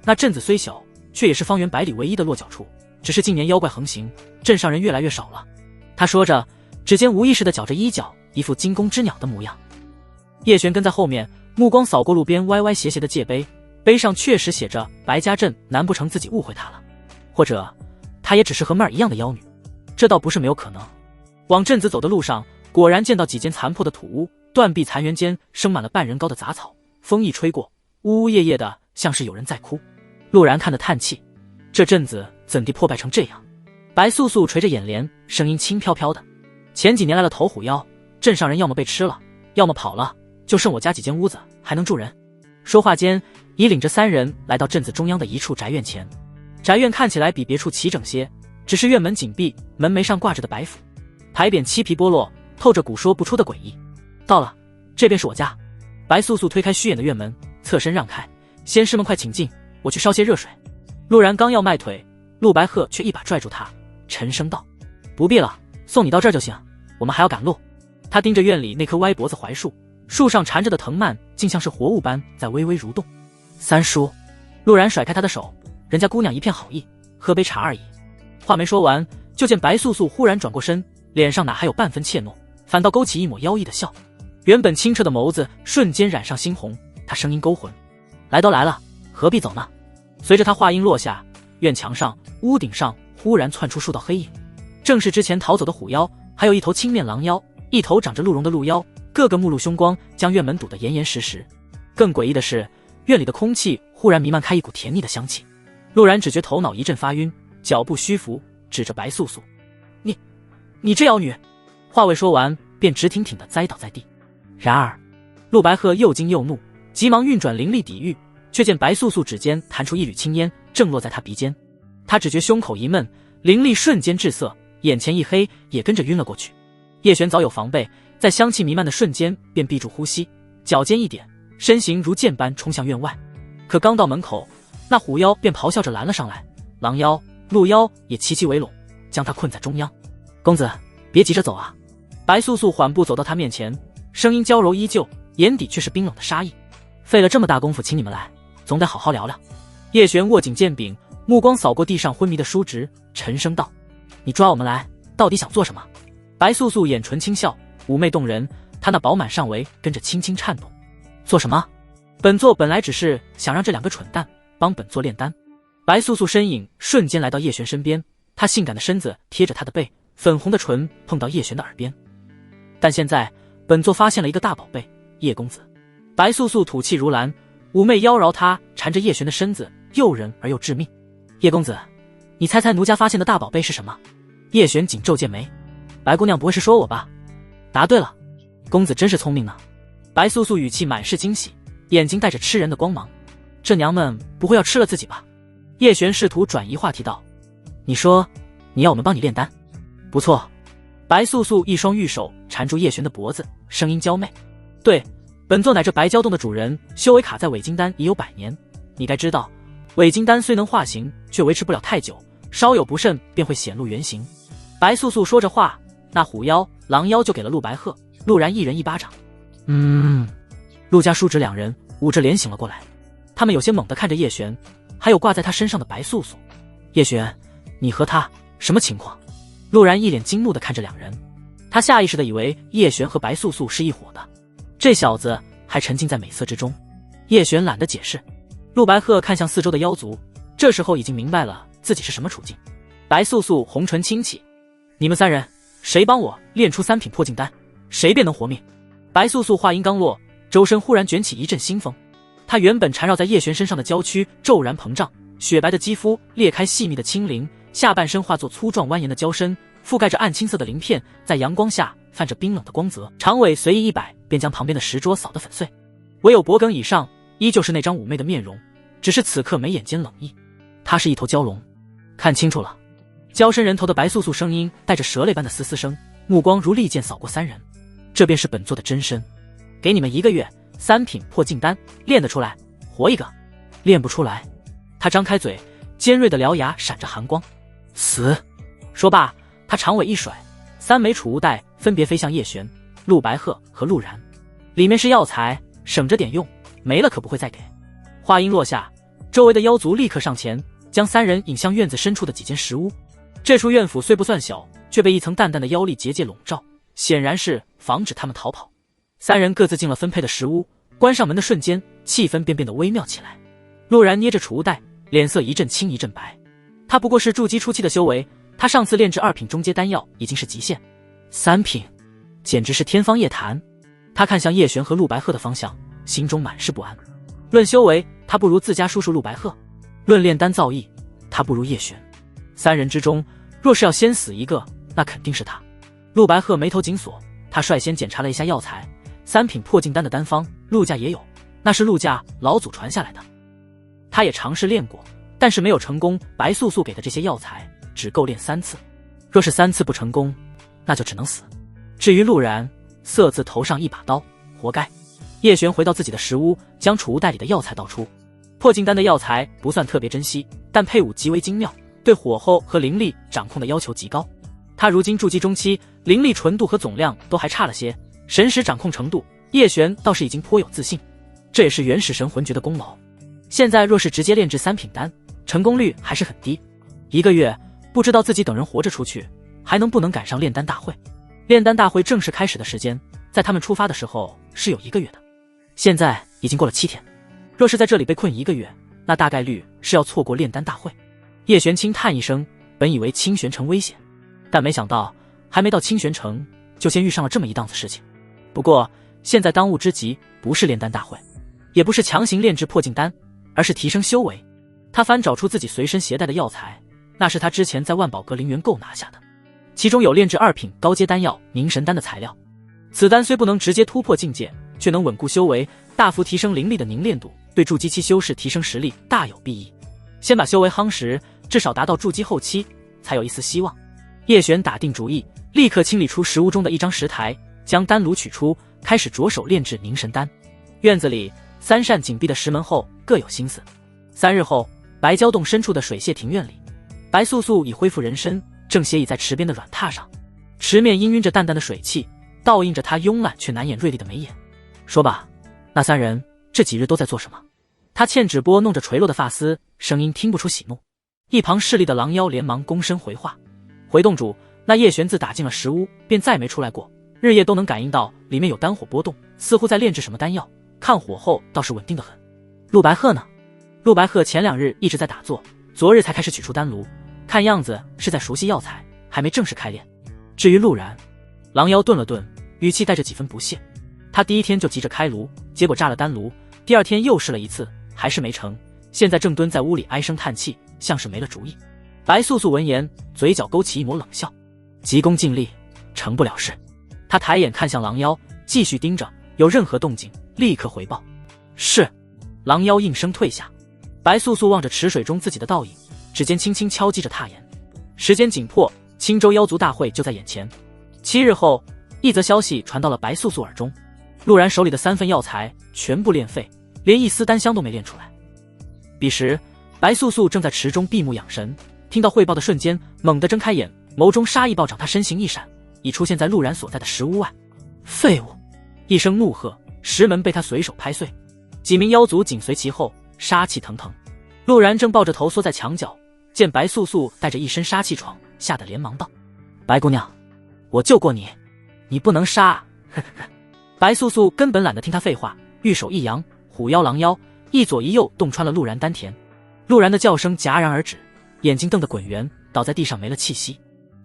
那镇子虽小，却也是方圆100里唯一的落脚处，只是近年妖怪横行，镇上人越来越少了。他说着，指尖无意识地搅着衣角，一副惊弓之鸟的模样。叶璇跟在后面，目光扫过路边歪歪斜斜的界碑，碑上确实写着白家镇，难不成自己误会他了？或者她也只是和妹儿一样的妖女？这倒不是没有可能。往镇子走的路上，果然见到几间残破的土屋，断壁残垣间生满了半人高的杂草，风一吹过，呜呜咽咽的，像是有人在哭。陆然看得叹气，这镇子怎地破败成这样？白素素垂着眼帘，声音轻飘飘的：前几年来了头虎妖，镇上人要么被吃了，要么跑了，就剩我家几间屋子还能住人。说话间，已领着3人来到镇子中央的一处宅院前。宅院看起来比别处齐整些，只是院门紧闭，门楣上挂着的白符，牌匾漆皮剥落，透着股说不出的诡异。到了，这便是我家。白素素推开虚掩的院门，侧身让开：仙师们快请进，我去烧些热水。陆然刚要迈腿，陆白鹤却一把拽住他，沉声道：不必了，送你到这儿就行，我们还要赶路。他盯着院里那棵歪脖子槐树，树上缠着的藤蔓竟像是活物般在微微蠕动。三叔，陆然甩开他的手，人家姑娘一片好意，喝杯茶而已。话没说完，就见白素素忽然转过身，脸上哪还有半分怯懦，反倒勾起一抹妖异的笑。原本清澈的眸子瞬间染上猩红，他声音勾魂：来都来了，何必走呢？随着他话音落下，院墙上、屋顶上忽然窜出数道黑影，正是之前逃走的虎妖，还有一头青面狼妖，一头长着鹿茸的鹿妖，个个目露凶光，将院门堵得严严实实。更诡异的是，院里的空气忽然弥漫开一股甜腻的香气。陆然只觉头脑一阵发晕，脚步虚浮，指着白素素：你这妖女！话未说完，便直挺挺地栽倒在地。然而陆白鹤又惊又怒，急忙运转灵力抵御，却见白素素指尖弹出一缕青烟，正落在他鼻尖。他只觉胸口一闷，灵力瞬间滞涩，眼前一黑，也跟着晕了过去。叶璇早有防备，在香气弥漫的瞬间便闭住呼吸，脚尖一点，身形如箭般冲向院外。可刚到门口，那虎妖便咆哮着拦了上来，狼妖、鹿妖也齐齐围拢，将他困在中央。公子，别急着走啊！白素素缓步走到他面前，声音娇柔依旧，眼底却是冰冷的杀意。费了这么大功夫请你们来，总得好好聊聊。叶璇握紧剑柄，目光扫过地上昏迷的叔侄，沉声道：你抓我们来，到底想做什么？白素素眼唇轻笑，妩媚动人，她那饱满上围跟着轻轻颤动。做什么？本座本来只是想让这2个蠢蛋帮本座炼丹。白素素身影瞬间来到叶璇身边，她性感的身子贴着他的背，粉红的唇碰到叶璇的耳边。但现在本座发现了一个大宝贝，叶公子。白素素吐气如兰，妩媚妖娆，她缠着叶璇的身子，诱人而又致命。叶公子，你猜奴家发现的大宝贝是什么？叶璇紧皱剑眉，白姑娘不会是说我吧？答对了，公子真是聪明呢。白素素语气满是惊喜，眼睛带着吃人的光芒。这娘们不会要吃了自己吧？叶璇试图转移话题道：你说你要我们帮你炼丹？不错。白素素一双玉手缠住叶璇的脖子，声音娇媚：对，本座乃这白蛟洞的主人，修为卡在伪金丹已有100年。你该知道，伪金丹虽能化形，却维持不了太久，稍有不慎便会显露原形。白素素说着话，那虎妖、狼妖就给了陆白鹤、陆然一人一巴掌。陆家叔侄2人捂着脸醒了过来，他们有些猛地看着叶璇，还有挂在他身上的白素素。叶璇，你和他什么情况？陆然一脸惊怒地看着2人，他下意识地以为叶璇和白素素是一伙的，这小子还沉浸在美色之中。叶璇懒得解释。陆白鹤看向四周的妖族，这时候已经明白了自己是什么处境。白素素红唇轻启：你们3人谁帮我炼出3品破镜丹，谁便能活命。白素素话音刚落，周身忽然卷起一阵腥风，她原本缠绕在叶璇身上的娇躯骤然膨胀，雪白的肌肤裂开细密的青鳞，下半身化作粗壮蜿蜒的胶身，覆盖着暗青色的鳞片，在阳光下泛着冰冷的光泽。长尾随意一摆，便将旁边的石桌扫得粉碎。唯有脖颈以上，依旧是那张妩媚的面容，只是此刻眉眼间冷意。它是一头蛟龙，看清楚了。蛟身人头的白素素声音带着蛇类般的嘶嘶声，目光如利剑扫过三人。这便是本座的真身，给你们1个月，3品破镜丹，练得出来活一个，练不出来。他张开嘴，尖锐的獠牙闪着寒光。死！说罢，他长尾一甩，3枚储物袋分别飞向叶璇、陆白鹤和陆然，里面是药材，省着点用，没了可不会再给。话音落下，周围的妖族立刻上前，将3人引向院子深处的几间石屋。这处院府虽不算小，却被一层淡淡的妖力结界笼罩，显然是防止他们逃跑。3人各自进了分配的石屋，关上门的瞬间，气氛便变得微妙起来。陆然捏着储物袋，脸色一阵青一阵白。他不过是筑基初期的修为，他上次炼制2品中阶丹药已经是极限，3品简直是天方夜谭。他看向叶璇和陆白鹤的方向，心中满是不安。论修为，他不如自家叔叔陆白鹤；论炼丹造诣，他不如叶璇。3人之中，若是要先死一个，那肯定是他。陆白鹤眉头紧锁，他率先检查了一下药材，3品破镜丹的丹方，陆家也有，那是陆家老祖传下来的。他也尝试炼过，但是没有成功。白素素给的这些药材只够炼3次，若是3次不成功，那就只能死。至于陆然，色字头上一把刀，活该。叶璇回到自己的石屋，将储物袋里的药材倒出。破镜丹的药材不算特别珍惜，但配伍极为精妙，对火候和灵力掌控的要求极高。他如今筑基中期，灵力纯度和总量都还差了些，神识掌控程度，叶璇倒是已经颇有自信，这也是原始神魂诀的功劳。现在若是直接炼制3品丹，成功率还是很低。1个月，不知道自己等人活着出去，还能不能赶上炼丹大会。炼丹大会正式开始的时间，在他们出发的时候是有1个月的，现在已经过了7天。若是在这里被困1个月，那大概率是要错过炼丹大会。叶璇轻叹一声，本以为清玄城危险，但没想到还没到清玄城，就先遇上了这么一档子事情。不过现在当务之急不是炼丹大会，也不是强行炼制破镜丹，而是提升修为。他翻找出自己随身携带的药材，那是他之前在万宝阁陵园购拿下的，其中有炼制2品高阶丹药凝神丹的材料。此丹虽不能直接突破境界，却能稳固修为，大幅提升灵力的凝练度，对筑基期修士提升实力大有裨益。先把修为夯实，至少达到筑基后期，才有一丝希望。叶璇打定主意，立刻清理出石屋中的一张石台，将丹炉取出，开始着手炼制凝神丹。院子里3扇紧闭的石门后各有心思。3日后，白蛟洞深处的水榭庭院里，白素素已恢复人身，正斜倚在池边的软榻上，池面氤氲着淡淡的水汽，倒映着她慵懒却难掩锐利的眉眼。说吧，那3人这几日都在做什么？他欠指拨弄着垂落的发丝，声音听不出喜怒。一旁势力的狼妖连忙躬身回话：回洞主，那叶璇自打进了石屋便再没出来过，日夜都能感应到里面有丹火波动，似乎在炼制什么丹药，看火候倒是稳定得很。陆白鹤呢？陆白鹤前2日一直在打坐，昨日才开始取出丹炉，看样子是在熟悉药材，还没正式开炼。至于陆然，狼妖顿了顿，语气带着几分不屑。他第1天就急着开炉，结果炸了丹炉，第2天又试了1次，还是没成，现在正蹲在屋里唉声叹气，像是没了主意。白素素闻言，嘴角勾起一抹冷笑，急功近利，成不了事。他抬眼看向狼妖，继续盯着，有任何动静立刻回报。是。狼妖应声退下。白素素望着池水中自己的倒影，指尖轻轻敲击着踏岩。时间紧迫，青州妖族大会就在眼前。7日后，一则消息传到了白素素耳中，陆然手里的3份药材全部炼废，连一丝丹香都没炼出来。彼时白素素正在池中闭目养神，听到汇报的瞬间猛地睁开眼，眸中杀意暴涨，她身形一闪，已出现在陆然所在的石屋外。废物！一声怒喝，石门被他随手拍碎，几名妖族紧随其后，杀气腾腾。陆然正抱着头缩在墙角，见白素素带着一身杀气闯，吓得连忙道：白姑娘，我救过你，你不能杀啊！呵呵呵。白素素根本懒得听他废话，玉手一扬，虎妖狼妖一左一右洞穿了陆然丹田。陆然的叫声戛然而止，眼睛瞪得滚圆，倒在地上没了气息，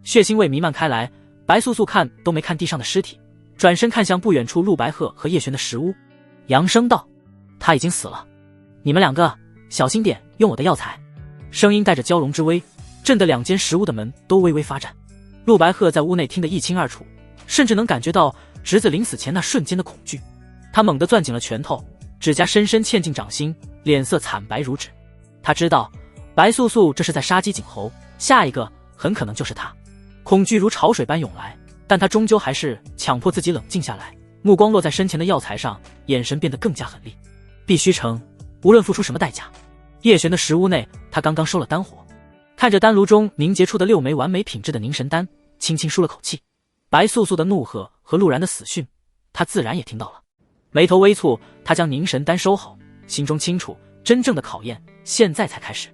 血腥味弥漫开来。白素素看都没看地上的尸体，转身看向不远处陆白鹤和叶璇的石屋，扬声道：他已经死了，你们2个小心点用我的药材。声音带着蛟龙之威，震得2间石屋的门都微微发颤。陆白鹤在屋内听得一清二楚，甚至能感觉到侄子临死前那瞬间的恐惧。他猛地攥紧了拳头，指甲深深嵌进掌心，脸色惨白如纸。他知道白素素这是在杀鸡儆猴，下一个很可能就是他。恐惧如潮水般涌来，但他终究还是强迫自己冷静下来，目光落在身前的药材上，眼神变得更加狠厉。必须成，无论付出什么代价。叶璇的石屋内，他刚刚收了丹火，看着丹炉中凝结出的6枚完美品质的凝神丹，轻轻舒了口气。白素素的怒喝和陆然的死讯，他自然也听到了。眉头微蹙，他将凝神丹收好，心中清楚，真正的考验现在才开始。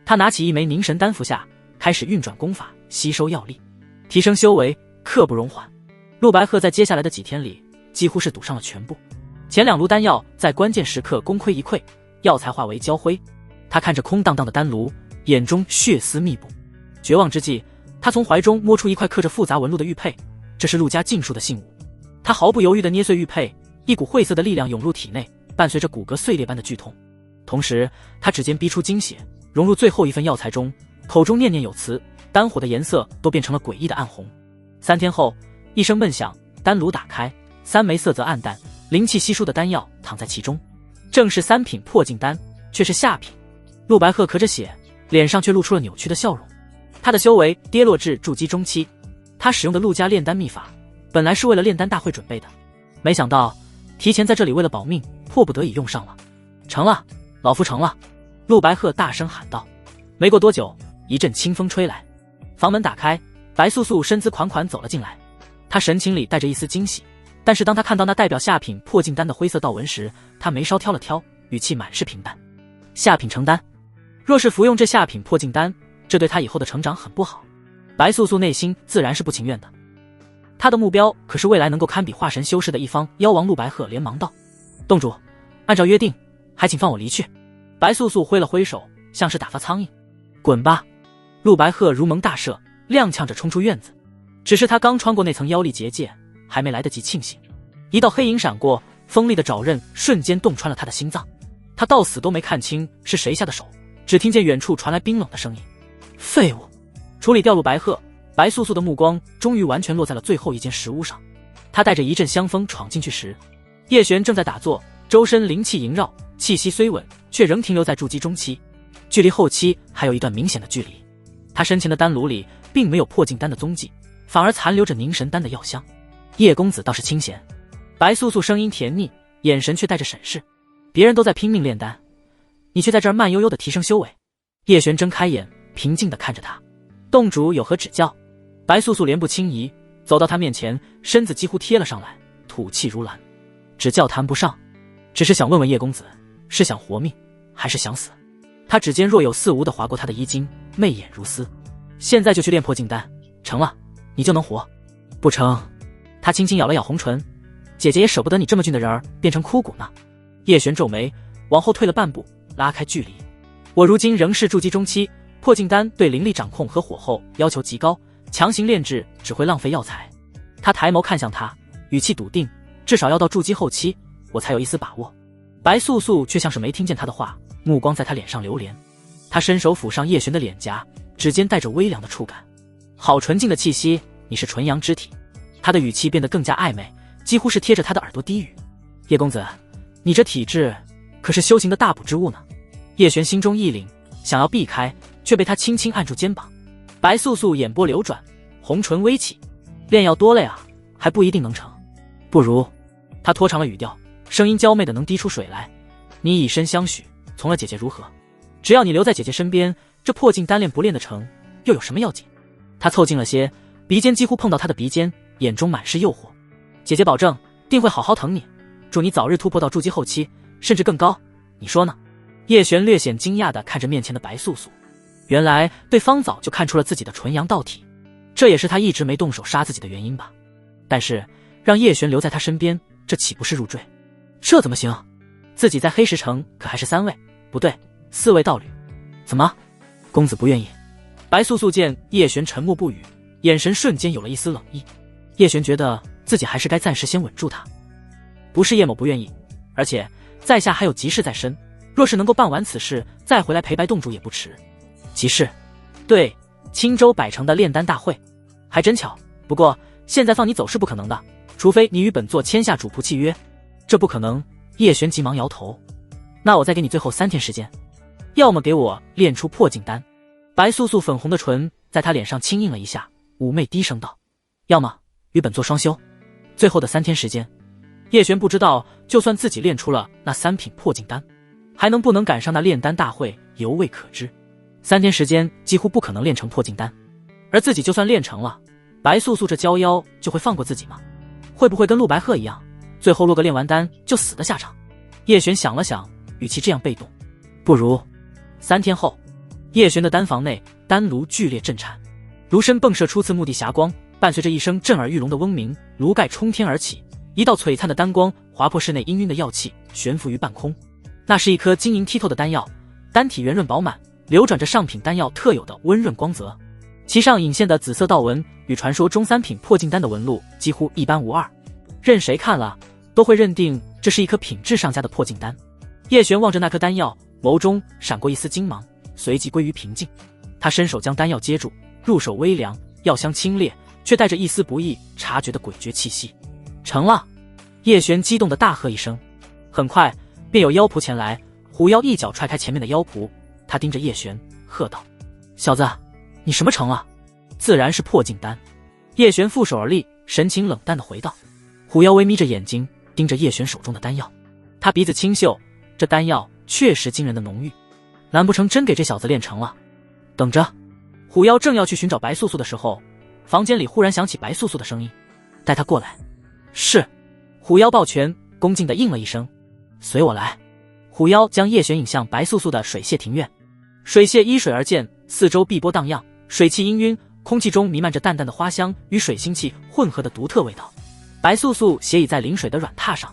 他拿起1枚凝神丹服下，开始运转功法，吸收药力，提升修为，刻不容缓。陆白鹤在接下来的几天里，几乎是赌上了全部。前2炉丹药在关键时刻功亏一篑，药材化为焦灰。他看着空荡荡的丹炉，眼中血丝密布。绝望之际，他从怀中摸出一块刻着复杂纹路的玉佩，这是陆家禁术的信物。他毫不犹豫地捏碎玉佩，一股晦涩的力量涌入体内，伴随着骨骼碎裂般的剧痛。同时，他指尖逼出精血，融入最后一份药材中，口中念念有词，丹火的颜色都变成了诡异的暗红。3天后，一声闷响，丹炉打开，3枚色泽暗淡、灵气稀疏的丹药躺在其中，正是3品破镜丹，却是下品。陆白鹤咳着血，脸上却露出了扭曲的笑容。他的修为跌落至筑基中期，他使用的陆家炼丹秘法，本来是为了炼丹大会准备的，没想到提前在这里为了保命，迫不得已用上了。成了，老夫成了！陆白鹤大声喊道。没过多久，一阵清风吹来，房门打开，白素素身姿款款走了进来。她神情里带着一丝惊喜，但是当她看到那代表下品破镜丹的灰色道纹时，她眉梢挑了挑，语气满是平淡。下品成丹，若是服用这下品破镜丹，这对她以后的成长很不好。白素素内心自然是不情愿的，她的目标可是未来能够堪比化神修士的一方妖王。陆白鹤连忙道：洞主，按照约定，还请放我离去。白素素挥了挥手，像是打发苍蝇。滚吧！陆白鹤如蒙大赦，踉跄着冲出院子。只是他刚穿过那层妖力结界，还没来得及庆幸，一道黑影闪过，锋利的爪刃瞬间洞穿了他的心脏。他到死都没看清是谁下的手，只听见远处传来冰冷的声音：废物！处理掉陆白鹤，白素素的目光终于完全落在了最后一间石屋上。他带着一阵香风闯进去时，叶璇正在打坐，周身灵气萦绕，气息虽稳，却仍停留在筑基中期，距离后期还有一段明显的距离。他身前的丹炉里并没有破镜丹的踪迹，反而残留着凝神丹的药香。叶公子倒是清闲。白素素声音甜腻，眼神却带着审视。别人都在拼命炼丹，你却在这儿慢悠悠地提升修为。叶璇睁开眼，平静地看着他。洞主有何指教？白素素莲步轻移，走到他面前，身子几乎贴了上来，吐气如兰。指教谈不上，只是想问问叶公子，是想活命还是想死？他指尖若有似无地划过他的衣襟，媚眼如丝。现在就去炼破镜丹，成了你就能活，不成。他轻轻咬了咬红唇，姐姐也舍不得你这么俊的人儿变成枯骨呢。叶璇皱眉，往后退了半步，拉开距离。我如今仍是筑基中期，破镜丹对灵力掌控和火候要求极高，强行炼制只会浪费药材。他抬眸看向他，语气笃定，至少要到筑基后期，我才有一丝把握。白素素却像是没听见他的话，目光在他脸上流连。他伸手抚上叶璇的脸颊，指尖带着微凉的触感。好纯净的气息，你是纯阳之体。他的语气变得更加暧昧，几乎是贴着他的耳朵低语。叶公子，你这体质可是修行的大补之物呢。叶璇心中一凛，想要避开，却被他轻轻按住肩膀。白素素眼波流转，红唇微起，炼药多累啊，还不一定能成。不如，他拖长了语调，声音娇媚的能滴出水来，你以身相许，从了姐姐如何？只要你留在姐姐身边，这破镜单炼不炼得成，又有什么要紧？他凑近了些，鼻尖几乎碰到他的鼻尖，眼中满是诱惑。姐姐保证定会好好疼你，祝你早日突破到筑基后期，甚至更高，你说呢？叶璇略显惊讶地看着面前的白素素，原来对方早就看出了自己的纯阳道体，这也是他一直没动手杀自己的原因吧。但是让叶璇留在他身边，这岂不是入赘？这怎么行？自己在黑石城可还是3位，不对，4位道侣。怎么，公子不愿意？白素素见叶璇沉默不语，眼神瞬间有了一丝冷意。叶璇觉得自己还是该暂时先稳住他。不是叶某不愿意，而且在下还有急事在身，若是能够办完此事，再回来陪白洞主也不迟。急事？对，青州百城的炼丹大会。还真巧，不过现在放你走是不可能的，除非你与本座签下主仆契约。这不可能。叶璇急忙摇头。那我再给你最后3天时间，要么给我炼出破镜丹。白素素粉红的唇在他脸上轻印了一下，妩媚低声道，要么与本座双修。最后的3天时间，叶璇不知道就算自己炼出了那3品破镜丹，还能不能赶上那炼丹大会犹未可知。3天时间几乎不可能炼成破镜丹，而自己就算炼成了，白素素这娇妖就会放过自己吗？会不会跟陆白鹤一样，最后落个炼完丹就死的下场？叶璇想了想，与其这样被动，不如3天后。叶璇的丹房内，丹炉剧烈震颤，炉身迸射出刺目的霞光，伴随着一声震耳欲聋的嗡鸣，炉盖冲天而起，一道璀璨的丹光划破室内氤氲的药气，悬浮于半空。那是一颗晶莹剔透的丹药，丹体圆润饱满，流转着上品丹药特有的温润光泽，其上隐现的紫色道纹与传说中3品破镜丹的纹路几乎一般无二，任谁看了都会认定这是一颗品质上佳的破镜丹。叶璇望着那颗丹药，眸中闪过一丝金芒，随即归于平静。他伸手将丹药接住，入手微凉，药香清冽，却带着一丝不易察觉的诡谲气息。成了！叶璇激动地大喝一声。很快便有妖仆前来，狐妖一脚踹开前面的妖仆，他盯着叶璇喝道，小子，你什么成了？自然是破镜丹。叶璇负手而立，神情冷淡地回道。狐妖微眯着眼睛盯着叶璇手中的丹药，他鼻子清嗅，这丹药确实惊人的浓郁，难不成真给这小子炼成了？等着！虎妖正要去寻找白素素的时候，房间里忽然响起白素素的声音，带她过来。是。虎妖抱拳恭敬地应了一声，随我来。虎妖将叶璇引向白素素的水榭庭院。水榭依水而建，四周碧波荡漾，水汽氤氲，空气中弥漫着淡淡的花香与水腥气混合的独特味道。白素素斜倚在临水的软榻上，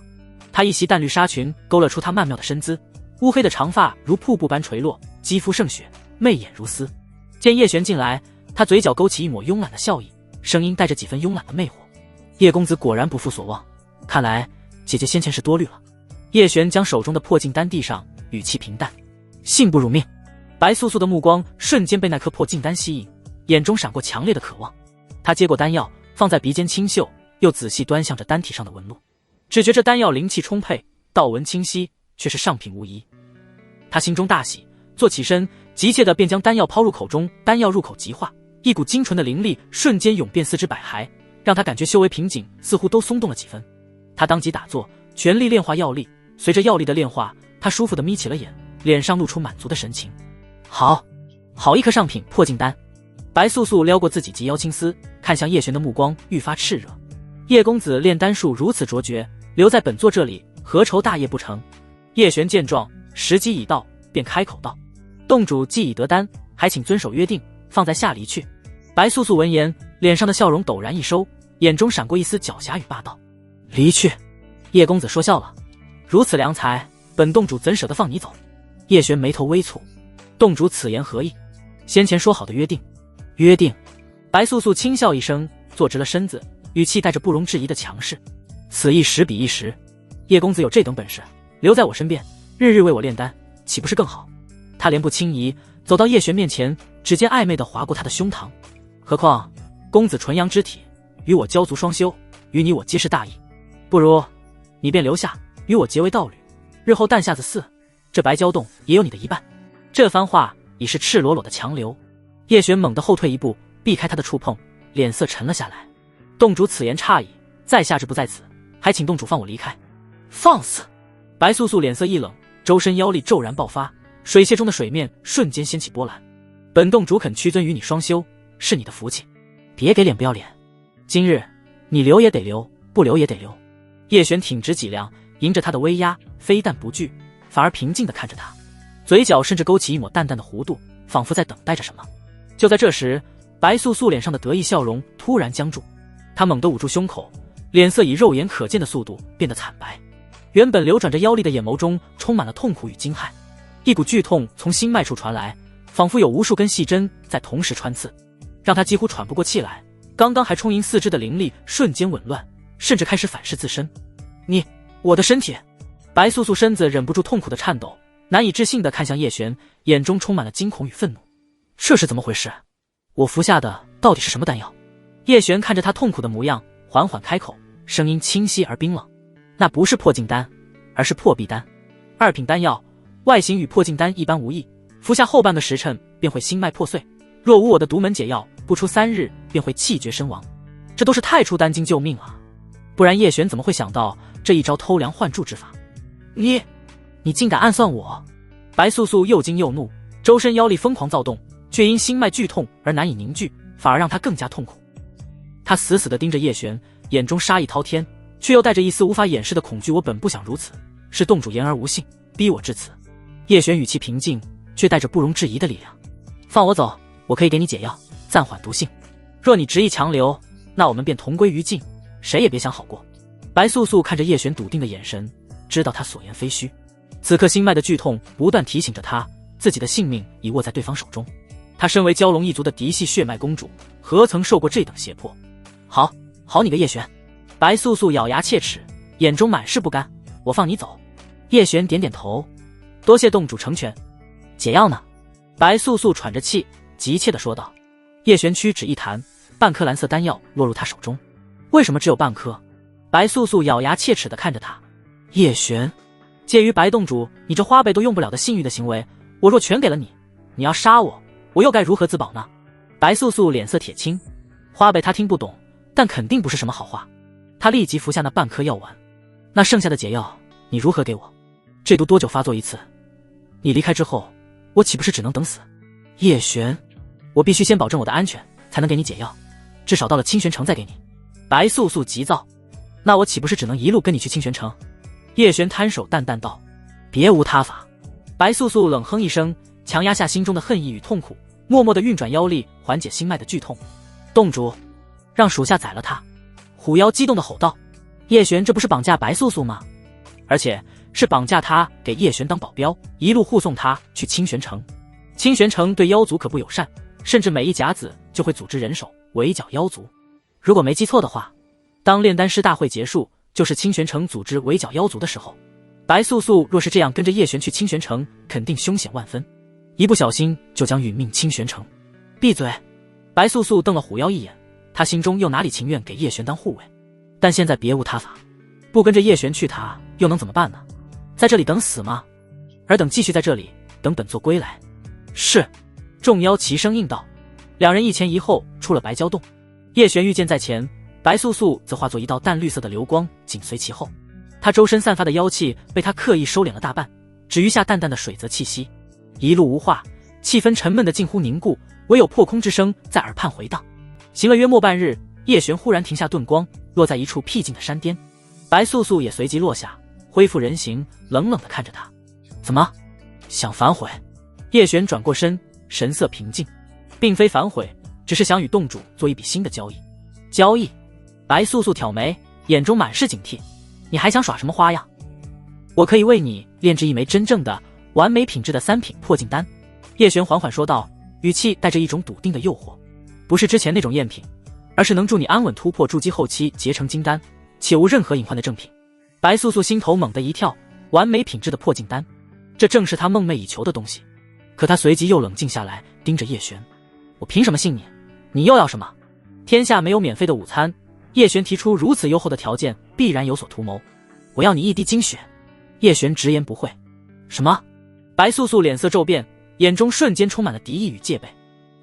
她一袭淡绿纱裙勾勒出她曼妙的身姿，乌黑的长发如瀑布般垂落，肌肤胜雪，媚眼如丝。见叶璇进来，她嘴角勾起一抹慵懒的笑意，声音带着几分慵懒的魅惑。叶公子果然不负所望，看来姐姐先前是多虑了。叶璇将手中的破镜丹递上，语气平淡，信不辱命。白素素的目光瞬间被那颗破镜丹吸引，眼中闪过强烈的渴望。她接过丹药，放在鼻尖轻嗅，又仔细端详着丹体上的纹路，只觉这丹药灵气充沛，道纹清晰，却是上品无疑。他心中大喜，坐起身，急切地便将丹药抛入口中。丹药入口即化，一股精纯的灵力瞬间涌遍四肢百骸，让他感觉修为瓶颈似乎都松动了几分。他当即打坐，全力炼化药力。随着药力的炼化，他舒服地眯起了眼，脸上露出满足的神情。好一颗上品破镜丹。白素素撩过自己及腰青丝，看向叶璇的目光愈发炽热。叶公子炼丹术如此卓绝，留在本座这里何愁大业不成？叶璇见状，时机已到，便开口道：洞主既已得丹，还请遵守约定，放在下离去。白素素闻言，脸上的笑容陡然一收，眼中闪过一丝狡黠与霸道。离去？叶公子说笑了，如此良才，本洞主怎舍得放你走？叶璇眉头微蹙，洞主此言何意？先前说好的约定。约定？白素素轻笑一声，坐直了身子，语气带着不容置疑的强势。此一时彼一时，叶公子有这等本事，留在我身边，日日为我炼丹，岂不是更好？他莲步轻移，走到叶璇面前，指尖暧昧地划过他的胸膛。何况公子纯阳之体，与我交足双修，与你我皆是大义。不如你便留下，与我结为道侣，日后旦下子嗣，这白蛟洞也有你的一半。这番话已是赤裸裸的强留。叶璇猛地后退一步，避开他的触碰，脸色沉了下来。洞主此言差矣，在下之不在此，还请洞主放我离开。放肆！白素素脸色一冷，周身妖力骤然爆发，水榭中的水面瞬间掀起波澜。本洞主肯屈尊与你双修，是你的福气，别给脸不要脸。今日你留也得留，不留也得留。叶璇挺直脊梁，迎着他的威压，非但不惧，反而平静地看着他，嘴角甚至勾起一抹淡淡的弧度，仿佛在等待着什么。就在这时，白素素脸上的得意笑容突然僵住，她猛地捂住胸口，脸色以肉眼可见的速度变得惨白。原本流转着妖力的眼眸中充满了痛苦与惊骇，一股剧痛从心脉处传来，仿佛有无数根细针在同时穿刺，让她几乎喘不过气来。刚刚还充盈四肢的灵力瞬间紊乱，甚至开始反噬自身。我的身体！白素素身子忍不住痛苦的颤抖，难以置信地看向叶璇，眼中充满了惊恐与愤怒。这是怎么回事？我服下的到底是什么丹药？叶璇看着他痛苦的模样，缓缓开口，声音清晰而冰冷。那不是破镜丹，而是破壁丹。二品丹药，外形与破镜丹一般无异，服下后半个时辰便会心脉破碎，若无我的独门解药，不出3日便会气绝身亡。这都是太初丹经救命啊！不然叶璇怎么会想到这一招偷梁换柱之法？你竟敢暗算我！白素素又惊又怒，周身妖力疯狂躁动，却因心脉剧痛而难以凝聚，反而让她更加痛苦。她死死地盯着叶璇，眼中杀意滔天，却又带着一丝无法掩饰的恐惧。我本不想如此，是洞主言而无信，逼我至此。叶璇语气平静，却带着不容置疑的力量。放我走，我可以给你解药，暂缓毒性。若你执意强留，那我们便同归于尽，谁也别想好过。白素素看着叶璇笃定的眼神，知道他所言非虚。此刻心脉的剧痛不断提醒着他，自己的性命已握在对方手中。她身为蛟龙一族的嫡系血脉公主，何曾受过这等胁迫？好你个叶璇！白素素咬牙切齿，眼中满是不甘。我放你走。叶璇点点头，多谢洞主成全。解药呢？白素素喘着气，急切地说道。叶璇屈指一弹，半颗蓝色丹药落入他手中。为什么只有半颗？白素素咬牙切齿地看着他。叶璇，介于白洞主你这花辈都用不了的性欲的行为，我若全给了你，你要杀我，我又该如何自保呢？白素素脸色铁青，花辈他听不懂，但肯定不是什么好话。他立即服下那半颗药丸。那剩下的解药你如何给我？这毒多久发作一次？你离开之后，我岂不是只能等死？叶璇，我必须先保证我的安全，才能给你解药，至少到了清玄城再给你。白素素急躁，那我岂不是只能一路跟你去清玄城？叶璇摊手淡淡道，别无他法。白素素冷哼一声，强压下心中的恨意与痛苦，默默地运转妖力，缓解心脉的剧痛。洞主，让属下宰了他！虎妖激动地吼道。叶璇这不是绑架白素素吗？而且是绑架他给叶璇当保镖，一路护送他去清玄城。清玄城对妖族可不友善，甚至每一甲子就会组织人手围剿妖族。如果没记错的话，当炼丹师大会结束，就是清玄城组织围剿妖族的时候。白素素若是这样跟着叶璇去清玄城，肯定凶险万分，一不小心就将殒命清玄城。闭嘴！白素素瞪了虎妖一眼，她心中又哪里情愿给叶璇当护卫？但现在别无他法，不跟着叶璇去，他又能怎么办呢？在这里等死吗？尔等继续在这里等本座归来。是。众妖齐声应道。两人一前一后出了白蛟洞。叶璇御剑在前，白素素则化作一道淡绿色的流光紧随其后。他周身散发的妖气被他刻意收敛了大半，只余下淡淡的水泽气息。一路无话，气氛沉闷的近乎凝固，唯有破空之声在耳畔回荡。行了约莫半日，叶璇忽然停下遁光，落在一处僻静的山巅。白素素也随即落下，恢复人形，冷冷地看着他。怎么想反悔？叶璇转过身，神色平静。并非反悔，只是想与洞主做一笔新的交易。交易？白素素挑眉，眼中满是警惕。你还想耍什么花样？我可以为你炼制一枚真正的完美品质的3品破镜丹。叶璇缓缓说道，语气带着一种笃定的诱惑。不是之前那种赝品，而是能助你安稳突破筑基后期结成金丹，且无任何隐患的正品。白素素心头猛地一跳，完美品质的破镜丹，这正是她梦寐以求的东西。可她随即又冷静下来，盯着叶璇。我凭什么信你？你又要什么？天下没有免费的午餐，叶璇提出如此优厚的条件，必然有所图谋。我要你一滴精血。叶璇直言不讳。什么？白素素脸色骤变，眼中瞬间充满了敌意与戒备。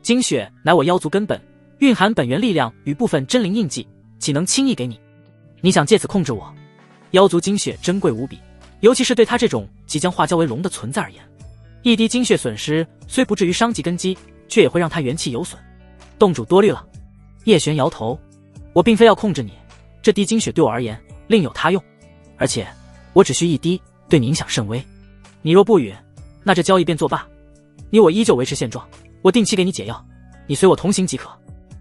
精血乃我妖族根本，蕴含本源力量与部分真灵印记，岂能轻易给你？你想借此控制我？妖族精血珍贵无比，尤其是对他这种即将化蛟为龙的存在而言，一滴精血损失虽不至于伤及根基，却也会让他元气有损。洞主多虑了。叶璇摇头，我并非要控制你，这滴精血对我而言另有他用，而且我只需一滴，对你影响甚微。你若不允，那这交易便作罢。你我依旧维持现状，我定期给你解药，你随我同行即可。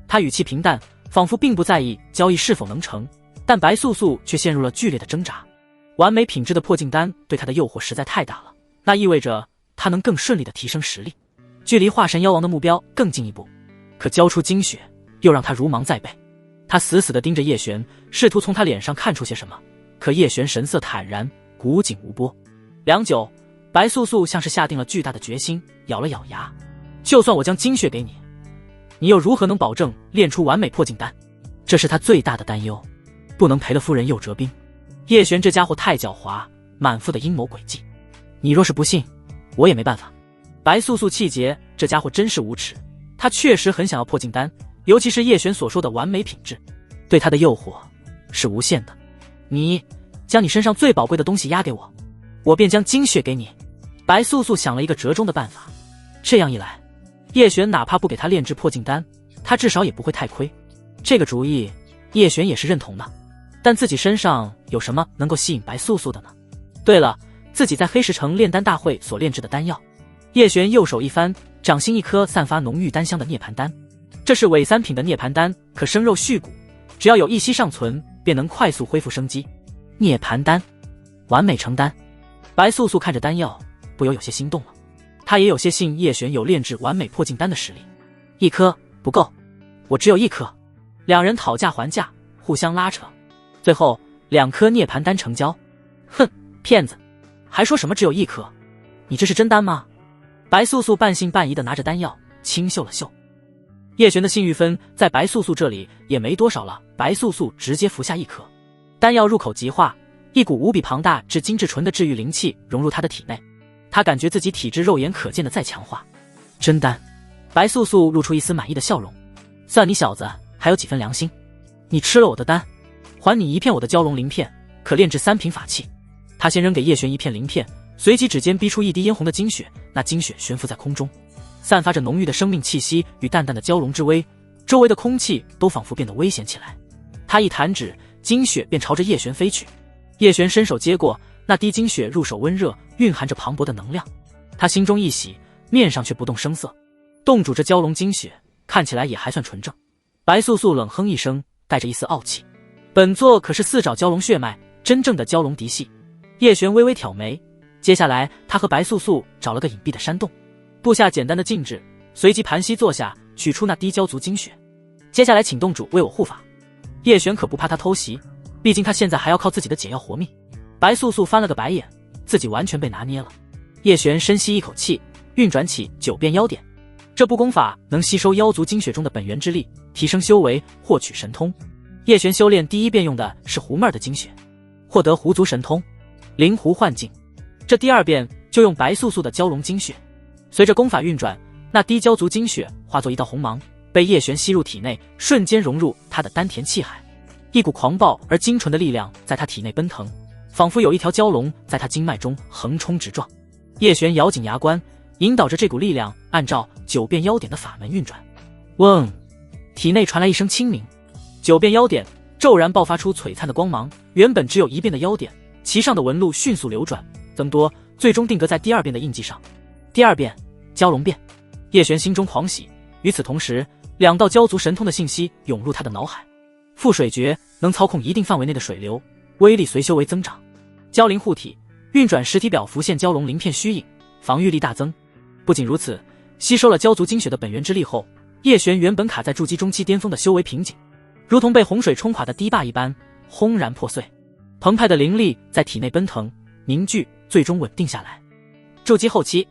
他语气平淡，仿佛并不在意交易是否能成，但白素素却陷入了剧烈的挣扎。完美品质的破镜丹对他的诱惑实在太大了，那意味着他能更顺利地提升实力，距离化神妖王的目标更进一步。可交出精血又让他如芒在背。他死死地盯着叶璇，试图从他脸上看出些什么，可叶璇神色坦然，古井无波。良久，白素素像是下定了巨大的决心，咬了咬牙。就算我将精血给你，你又如何能保证炼出完美破镜丹？这是他最大的担忧，不能赔了夫人又折兵。叶璇这家伙太狡猾，满腹的阴谋诡计。你若是不信，我也没办法。白素素气结，这家伙真是无耻。他确实很想要破镜丹，尤其是叶璇所说的完美品质，对他的诱惑是无限的。你将你身上最宝贵的东西押给我，我便将精血给你。白素素想了一个折中的办法，这样一来，叶璇哪怕不给他炼制破镜丹，他至少也不会太亏。这个主意，叶璇也是认同的。但自己身上有什么能够吸引白素素的呢？对了，自己在黑石城炼丹大会所炼制的丹药。叶璇右手一翻，掌心一颗散发浓郁丹香的涅槃丹。这是伪三品的涅槃丹，可生肉续骨，只要有一息尚存，便能快速恢复生机。涅槃丹，完美成丹。白素素看着丹药，不由有些心动了。她也有些信叶璇有炼制完美破镜丹的实力。一颗不够，我只有一颗。两人讨价还价，互相拉扯，最后2颗涅槃丹成交。哼，骗子，还说什么只有一颗？你这是真丹吗？白素素半信半疑地拿着丹药轻嗅了嗅。叶璇的性欲分在白素素这里也没多少了，白素素直接服下一颗。丹药入口即化，一股无比庞大至精致纯的治愈灵气融入她的体内。她感觉自己体质肉眼可见的在强化。真丹。白素素露出一丝满意的笑容。算你小子还有几分良心，你吃了我的丹，还你一片我的蛟龙鳞片，可炼制3品法器。他先扔给叶璇一片鳞片，随即指尖逼出一滴嫣红的精血，那精血悬浮在空中，散发着浓郁的生命气息与淡淡的蛟龙之威，周围的空气都仿佛变得危险起来。他一弹指，精血便朝着叶璇飞去。叶璇伸手接过，那滴精血入手温热，蕴含着磅礴的能量。他心中一喜，面上却不动声色。冻煮着蛟龙精血，看起来也还算纯正。白素素冷哼一声，带着一丝傲气。本座可是4爪蛟龙血脉，真正的蛟龙嫡系。叶璇微微挑眉，接下来他和白素素找了个隐蔽的山洞，布下简单的禁制，随即盘膝坐下，取出那滴蛟族精血。接下来请洞主为我护法。叶璇可不怕他偷袭，毕竟他现在还要靠自己的解药活命。白素素翻了个白眼，自己完全被拿捏了。叶璇深吸一口气，运转起9变妖典。这部功法能吸收妖族精血中的本源之力，提升修为，获取神通。叶璇修炼第1遍用的是狐妹儿的精血，获得狐族神通，灵狐幻境。这第2遍就用白素素的蛟龙精血。随着功法运转，那滴蛟族精血化作一道红芒，被叶璇吸入体内，瞬间融入他的丹田气海。一股狂暴而精纯的力量在他体内奔腾，仿佛有一条蛟龙在他经脉中横冲直撞。叶璇咬紧牙关，引导着这股力量按照9变妖典的法门运转。嗡，体内传来一声清鸣，9变妖典骤然爆发出璀璨的光芒。原本只有1变的妖典，其上的纹路迅速流转增多，最终定格在第2变的印记上。第2变蛟龙变。叶璇心中狂喜，与此同时，2道蛟族神通的信息涌入他的脑海。覆水诀能操控一定范围内的水流，威力随修为增长。蛟灵护体，运转实体表浮现蛟龙鳞片虚影，防御力大增。不仅如此，吸收了蛟族精血的本源之力后，叶璇原本卡在筑基中期巅峰的修为瓶颈，如同被洪水冲垮的堤坝一般轰然破碎。澎湃的灵力在体内奔腾凝聚，最终稳定下来。筑基后期，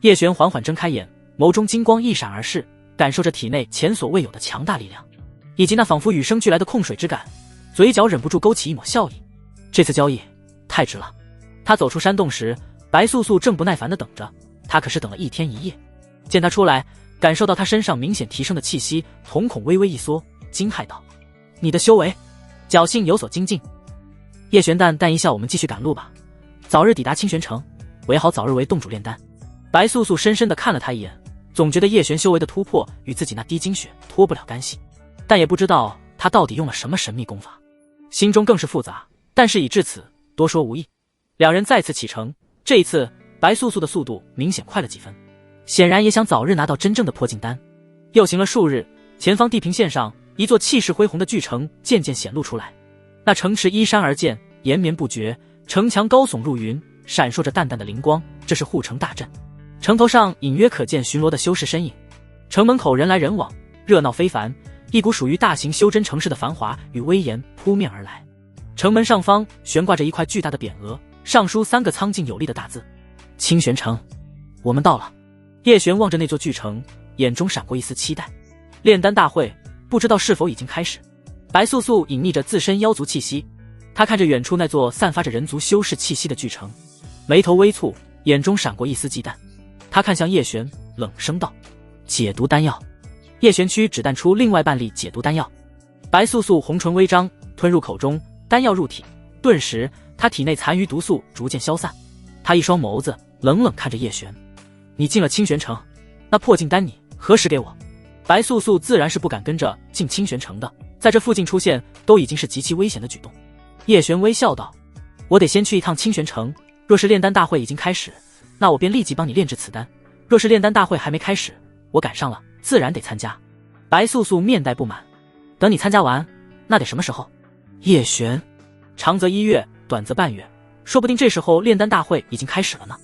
叶璇缓缓睁开眼，眸中金光一闪而逝，感受着体内前所未有的强大力量，以及那仿佛与生俱来的控水之感，嘴角忍不住勾起一抹笑意。这次交易太值了。他走出山洞时，白素素正不耐烦地等着，他可是等了1天1夜。见他出来，感受到他身上明显提升的气息，瞳孔微微一缩，惊骇道：“你的修为，侥幸有所精进。”叶璇淡一笑：“我们继续赶路吧，早日抵达清玄城，为好早日为洞主炼丹。”白素素深深地看了他一眼，总觉得叶璇修为的突破与自己那滴精血脱不了干系，但也不知道他到底用了什么神秘功法，心中更是复杂。但事已至此，多说无益。两人再次启程，这一次白素素的速度明显快了几分，显然也想早日拿到真正的破镜丹。又行了数日，前方地平线上一座气势恢宏的巨城渐渐显露出来。那城池依山而建，延绵不绝，城墙高耸入云，闪烁着淡淡的灵光，这是护城大阵。城头上隐约可见巡逻的修士身影，城门口人来人往，热闹非凡，一股属于大型修真城市的繁华与威严扑面而来。城门上方悬挂着一块巨大的匾额，上书3个苍劲有力的大字：清玄城。我们到了。叶璇望着那座巨城，眼中闪过一丝期待。炼丹大会不知道是否已经开始。白素素隐匿着自身妖族气息，她看着远处那座散发着人族修士气息的巨城，眉头微蹙，眼中闪过一丝忌惮。她看向叶璇，冷声道：“解毒丹药。”叶璇屈指淡出另外半粒解毒丹药。白素素红唇微张，吞入口中，丹药入体，顿时她体内残余毒素逐渐消散。她一双眸子冷冷看着叶璇：“你进了清玄城，那破镜丹你何时给我？”白素素自然是不敢跟着进清玄城的，在这附近出现都已经是极其危险的举动。叶璇微笑道：“我得先去一趟清玄城，若是炼丹大会已经开始，那我便立即帮你炼制此丹；若是炼丹大会还没开始，我赶上了，自然得参加。”白素素面带不满：“等你参加完，那得什么时候？”叶璇：“长则1月，短则半月，说不定这时候炼丹大会已经开始了呢。”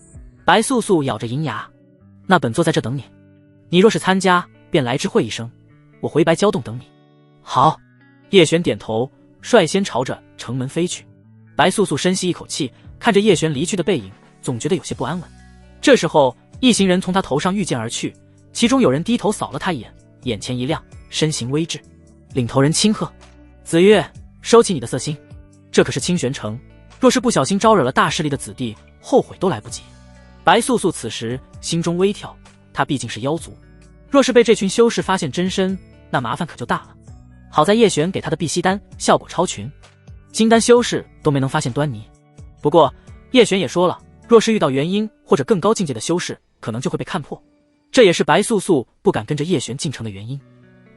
白素素咬着银牙：“那本座在这等你，你若是参加，便来知会一声，我回白蛟洞等你。”好。叶璇点头，率先朝着城门飞去。白素素深吸一口气，看着叶璇离去的背影，总觉得有些不安稳。这时候，一行人从他头上御剑而去，其中有人低头扫了他一眼，眼前一亮，身形微滞。领头人轻喝：“子月，收起你的色心，这可是清玄城，若是不小心招惹了大势力的子弟，后悔都来不及。”白素素此时心中微跳，她毕竟是妖族，若是被这群修士发现真身，那麻烦可就大了。好在叶璇给他的碧溪丹效果超群，金丹修士都没能发现端倪。不过叶璇也说了，若是遇到元婴或者更高境界的修士，可能就会被看破，这也是白素素不敢跟着叶璇进城的原因。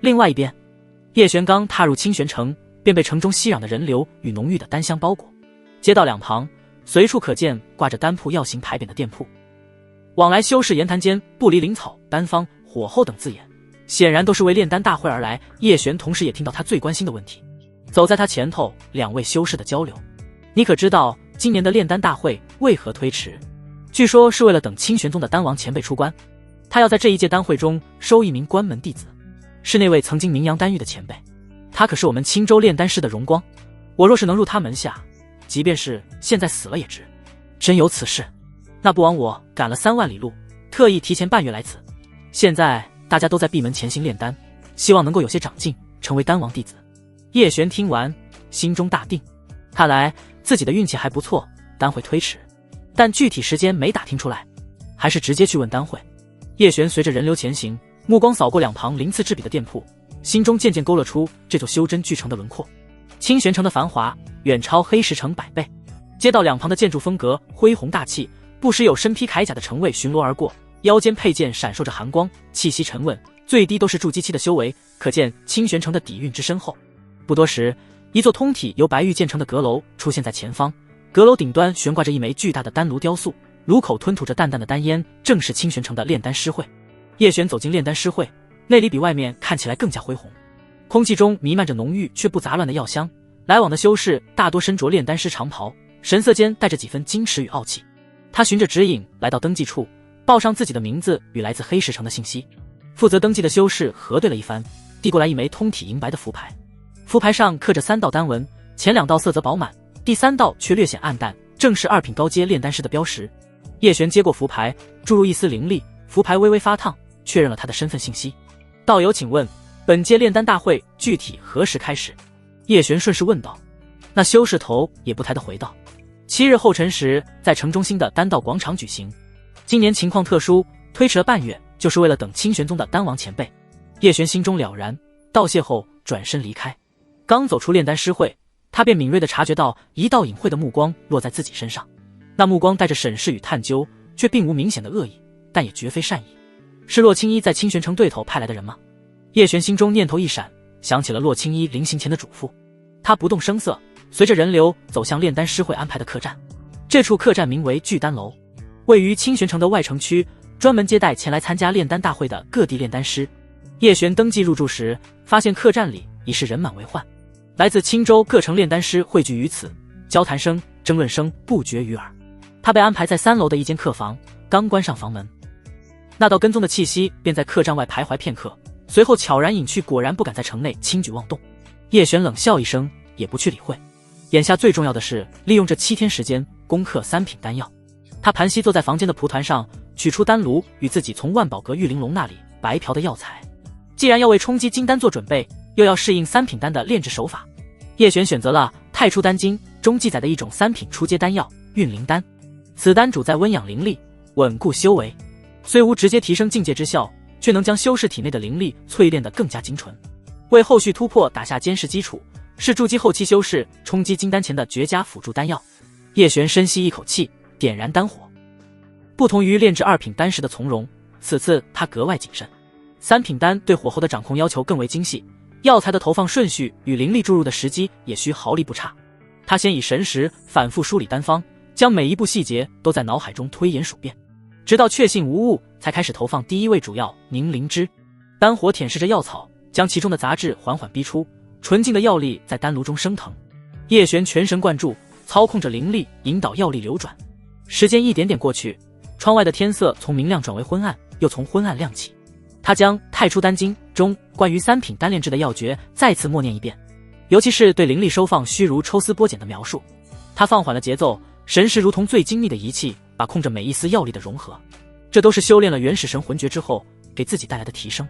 另外一边，叶璇刚踏入清玄城，便被城中熙攘的人流与浓郁的丹香包裹。街道两旁随处可见挂着丹铺药形牌匾的店铺，往来修士言谈间不离灵草、丹方、火候等字眼，显然都是为炼丹大会而来。叶璇同时也听到他最关心的问题。走在他前头，两位修士的交流：“你可知道今年的炼丹大会为何推迟？据说是为了等清玄宗的丹王前辈出关，他要在这一届丹会中收一名关门弟子，是那位曾经名扬丹域的前辈，他可是我们青州炼丹师的荣光。我若是能入他门下，即便是现在死了也值。真有此事，那不枉我赶了3万里路，特意提前半月来此。现在大家都在闭门潜心炼丹，希望能够有些长进，成为丹王弟子。”叶璇听完，心中大定，看来自己的运气还不错，丹会推迟，但具体时间没打听出来，还是直接去问丹会。叶璇随着人流前行，目光扫过两旁鳞次栉比的店铺，心中渐渐勾勒出这座修真巨城的轮廓。清玄城的繁华远超黑石城100倍，街道两旁的建筑风格恢宏大气，不时有身披铠甲的城卫巡逻而过，腰间佩剑闪烁着寒光，气息沉稳，最低都是筑基期的修为，可见清玄城的底蕴之深厚。不多时，一座通体由白玉建成的阁楼出现在前方，阁楼顶端悬挂着一枚巨大的丹炉雕塑，炉口吞吐着淡淡的丹烟，正是清玄城的炼丹师会。叶璇走进炼丹师会，内里比外面看起来更加恢宏，空气中弥漫着浓郁却不杂乱的药香，来往的修士大多身着炼丹师长袍，神色间带着几分矜持与傲气。他循着指引来到登记处，报上自己的名字与来自黑石城的信息。负责登记的修士核对了一番，递过来一枚通体银白的符牌，符牌上刻着3道丹纹，前2道色泽饱满，第3道却略显暗淡，正是2品高阶炼丹师的标识。叶璇接过符牌，注入一丝灵力，符牌微微发烫，确认了他的身份信息。道友请问，本届炼丹大会具体何时开始？叶璇顺势问道。那修士头也不抬地回道：7日后晨时，在城中心的丹道广场举行。今年情况特殊，推迟了半月，就是为了等清玄宗的丹王前辈。叶璇心中了然，道谢后转身离开。刚走出炼丹师会，他便敏锐地察觉到一道隐晦的目光落在自己身上，那目光带着审视与探究，却并无明显的恶意，但也绝非善意。是洛青衣在清玄城对头派来的人吗？叶璇心中念头一闪，想起了洛青衣临行前的嘱咐，他不动声色，随着人流走向炼丹师会安排的客栈。这处客栈名为聚丹楼，位于清玄城的外城区，专门接待前来参加炼丹大会的各地炼丹师。叶璇登记入住时，发现客栈里已是人满为患，来自青州各城炼丹师汇聚于此，交谈声、争论声不绝于耳。他被安排在3楼的一间客房，刚关上房门，那道跟踪的气息便在客栈外徘徊片刻，随后悄然隐去，果然不敢在城内轻举妄动。叶璇冷笑一声，也不去理会。眼下最重要的是利用这7天时间攻克3品丹药。他盘膝坐在房间的蒲团上，取出丹炉与自己从万宝阁玉玲珑那里白嫖的药材，既然要为冲击金丹做准备，又要适应三品丹的炼制手法，叶璇选择了太初丹经中记载的一种三品初阶丹药运灵丹。此丹主在温养灵力，稳固修为，虽无直接提升境界之效，却能将修士体内的灵力淬炼得更加精纯，为后续突破打下坚实基础，是筑基后期修士冲击金丹前的绝佳辅助丹药。叶璇深吸一口气，点燃丹火。不同于炼制二品丹时的从容，此次他格外谨慎。三品丹对火候的掌控要求更为精细，药材的投放顺序与灵力注入的时机也需毫厘不差。他先以神识反复梳理丹方，将每一步细节都在脑海中推演数遍，直到确信无误，才开始投放第一味主药凝灵脂。丹火舔舐着药草，将其中的杂质缓缓逼出，纯净的药力在丹炉中升腾。叶璇全神贯注，操控着灵力引导药力流转。时间一点点过去，窗外的天色从明亮转为昏暗，又从昏暗亮起。他将《太初丹经》中关于三品丹炼制的要诀再次默念一遍，尤其是对灵力收放须如抽丝剥茧的描述。他放缓了节奏，神识如同最精密的仪器，把控着每一丝药力的融合。这都是修炼了原始神魂诀之后给自己带来的提升。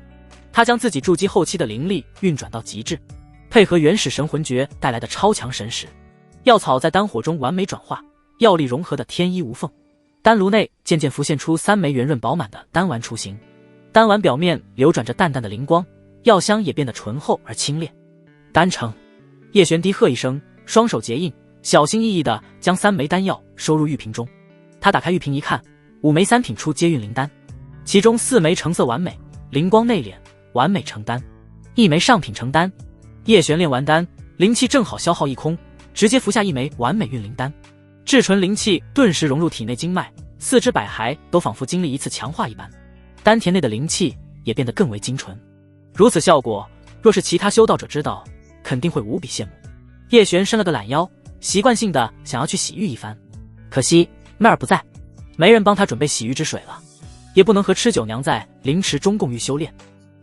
他将自己筑基后期的灵力运转到极致，配合原始神魂诀带来的超强神识，药草在丹火中完美转化，药力融合的天衣无缝。丹炉内渐渐浮现出3枚圆润饱满的丹丸雏形，丹丸表面流转着淡淡的灵光，药香也变得醇厚而清冽。丹成！叶璇低喝一声，双手结印，小心翼翼地将3枚丹药收入玉瓶中。他打开玉瓶一看，5枚三品初阶运灵丹，其中4枚成色完美，灵光内敛，完美成丹；1枚上品成丹。叶璇炼完丹，灵气正好消耗一空，直接服下1枚完美运灵丹，至纯灵气顿时融入体内经脉，四肢百骸都仿佛经历一次强化一般，丹田内的灵气也变得更为精纯。如此效果，若是其他修道者知道，肯定会无比羡慕。叶璇伸了个懒腰，习惯性的想要去洗浴一番，可惜妹儿不在，没人帮他准备洗浴之水了，也不能和吃酒娘在灵池中共浴修炼，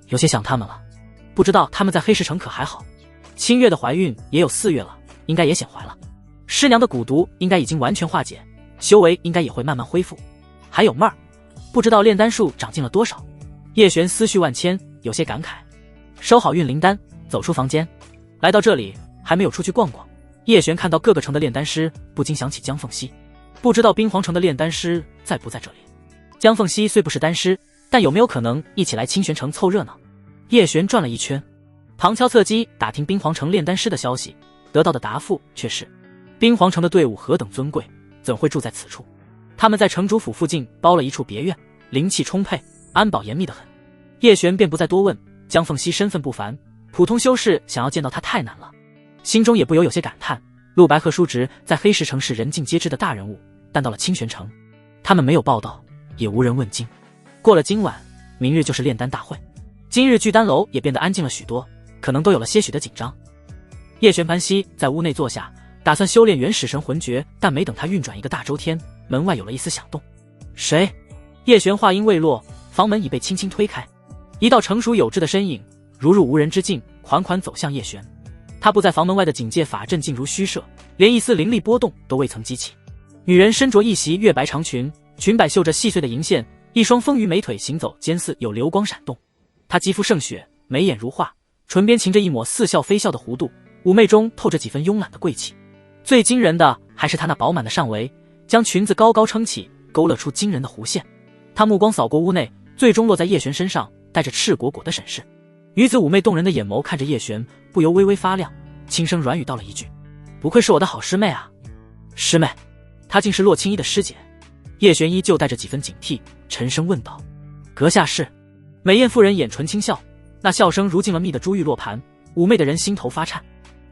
有些想他们了。不知道他们在黑石城可还好？清月的怀孕也有4月了，应该也显怀了。师娘的蛊毒应该已经完全化解，修为应该也会慢慢恢复。还有妹儿，不知道炼丹术长进了多少。叶璇思绪万千，有些感慨。收好运灵丹，走出房间，来到这里还没有出去逛逛。叶璇看到各个城的炼丹师，不禁想起江凤熙，不知道冰皇城的炼丹师在不在这里。江凤熙虽不是丹师，但有没有可能一起来清玄城凑热闹？叶璇转了一圈，旁敲侧击打听冰皇城炼丹师的消息，得到的答复却是冰皇城的队伍何等尊贵，怎会住在此处？他们在城主府附近包了一处别院，灵气充沛，安保严密得很。叶璇便不再多问，江凤熙身份不凡，普通修士想要见到他太难了，心中也不由有些感叹。陆白鹤叔侄在黑石城是人尽皆知的大人物，但到了清玄城，他们没有报道，也无人问津。过了今晚，明日就是炼丹大会，今日聚丹楼也变得安静了许多，可能都有了些许的紧张。叶璇盘膝在屋内坐下，打算修炼原始神魂诀，但没等他运转一个大周天，门外有了一丝响动。谁？叶璇话音未落，房门已被轻轻推开，一道成熟有致的身影如入无人之境，款款走向叶璇。他布在房门外的警戒法阵静如虚设，连一丝灵力波动都未曾激起。女人身着一袭月白长裙，裙摆绣着细碎的银线，一双丰腴美腿行走间似有流光闪动。她肌肤胜雪，眉眼如画，唇边噙着一抹似笑非笑的弧度，妩媚中透着几分慵懒的贵气。最惊人的还是她那饱满的上围，将裙子高高撑起，勾勒出惊人的弧线。她目光扫过屋内，最终落在叶璇身上，带着赤果果的审视。女子妩媚动人的眼眸看着叶璇，不由微微发亮，轻声软语道了一句：“不愧是我的好师妹啊。”师妹？她竟是洛青衣的师姐。叶璇依旧带着几分警惕，沉声问道：“阁下是？”美艳妇人眼唇轻笑，那笑声如进了蜜的珠玉落盘，妩媚的人心头发颤。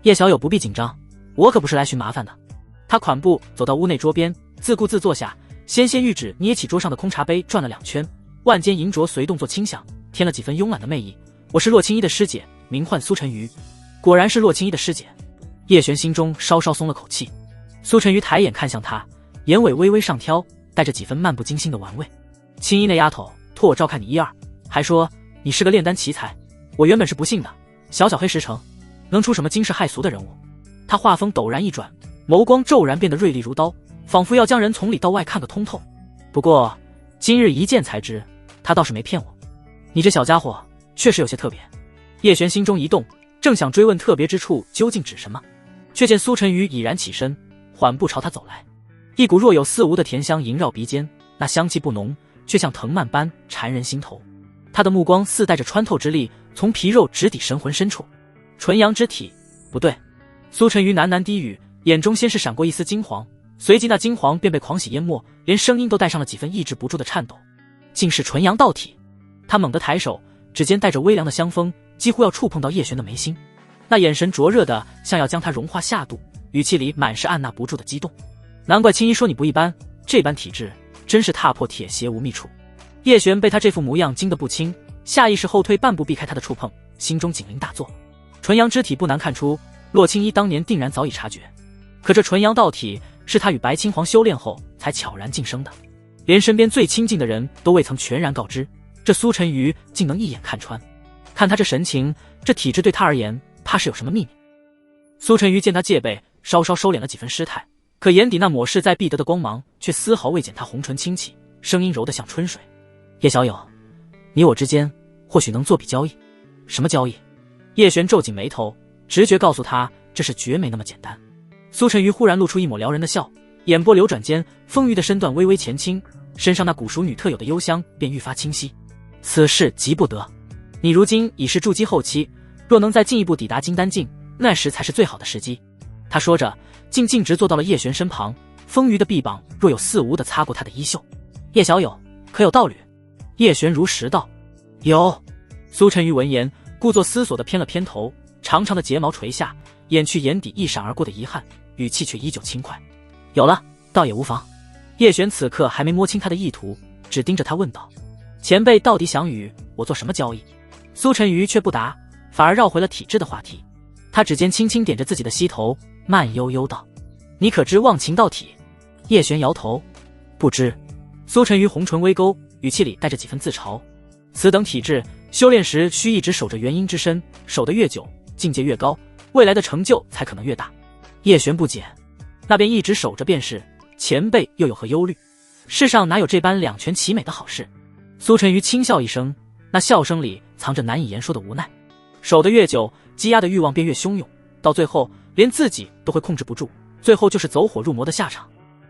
叶小友不必紧张，我可不是来寻麻烦的。他款步走到屋内桌边，自顾自坐下，纤纤玉指捏起桌上的空茶杯转了2圈，腕间银镯随动作轻响，添了几分慵懒的魅意。我是洛青衣的师姐，名唤苏晨瑜。果然是洛青衣的师姐。叶璇心中稍稍松了口气。苏晨瑜抬眼看向他，眼尾微微上挑，带着几分漫不经心的玩味。青衣那丫头托我照看你1、2，还说你是个炼丹奇才。我原本是不信的，小小黑石城能出什么惊世骇俗的人物？他话锋陡然一转，眸光骤然变得锐利如刀，仿佛要将人从里到外看个通透。不过今日一见才知，他倒是没骗我。你这小家伙确实有些特别。叶璇心中一动，正想追问特别之处究竟指什么，却见苏晨瑜已然起身，缓步朝他走来。一股若有似无的甜香萦绕鼻尖，那香气不浓，却像藤蔓般缠人心头。他的目光似带着穿透之力，从皮肉直抵神魂深处。纯阳之体，不对。苏晨瑜喃喃低语，眼中先是闪过一丝惊惶，随即那惊惶便被狂喜淹没，连声音都带上了几分抑制不住的颤抖。竟是纯阳道体！他猛地抬手，指尖带着微凉的香风，几乎要触碰到叶璇的眉心。那眼神灼热的像要将他融化下肚，语气里满是按捺不住的激动。难怪青衣说你不一般，这般体质真是踏破铁鞋无觅处。叶璇被他这副模样惊得不轻，下意识后退半步避开他的触碰，心中警铃大作。纯阳之体不难看出，洛青衣当年定然早已察觉，可这纯阳道体是他与白青黄修炼后才悄然晋升的，连身边最亲近的人都未曾全然告知，这苏晨瑜竟能一眼看穿。看他这神情，这体质对他而言怕是有什么秘密。苏晨瑜见他戒备，稍稍收敛了几分失态，可眼底那抹势在必得的光芒却丝毫未减他红唇轻启，声音柔得像春水。叶小友，你我之间或许能做笔交易。什么交易？叶璇皱紧眉头，直觉告诉他这是绝没那么简单。苏晨瑜忽然露出一抹撩人的笑，眼波流转间，丰腴的身段微微前倾，身上那古熟女特有的幽香便愈发清晰。此事急不得，你如今已是筑基后期，若能再进一步抵达金丹境，那时才是最好的时机。他说着，竟径直坐到了叶璇身旁，丰腴的臂膀若有似无地擦过他的衣袖。叶小友，可有道侣？叶璇如实道。有。苏晨瑜闻言，故作思索地偏了偏头，长长的睫毛垂下，掩去眼底一闪而过的遗憾，语气却依旧轻快。有了，倒也无妨。叶璇此刻还没摸清他的意图，只盯着他问道：前辈到底想与我做什么交易？苏晨瑜却不答，反而绕回了体质的话题。他指尖轻轻点着自己的膝头，慢悠悠道：你可知忘情道体？叶璇摇头，不知。苏晨瑜红唇微勾，语气里带着几分自嘲。此等体质，修炼时需一直守着元婴之身，守得越久，境界越高，未来的成就才可能越大。叶璇不解，那便一直守着便是，前辈又有何忧虑？世上哪有这般两全其美的好事？苏晨瑜轻笑一声，那笑声里藏着难以言说的无奈。守得越久，积压的欲望便越汹涌，到最后连自己都会控制不住，最后就是走火入魔的下场。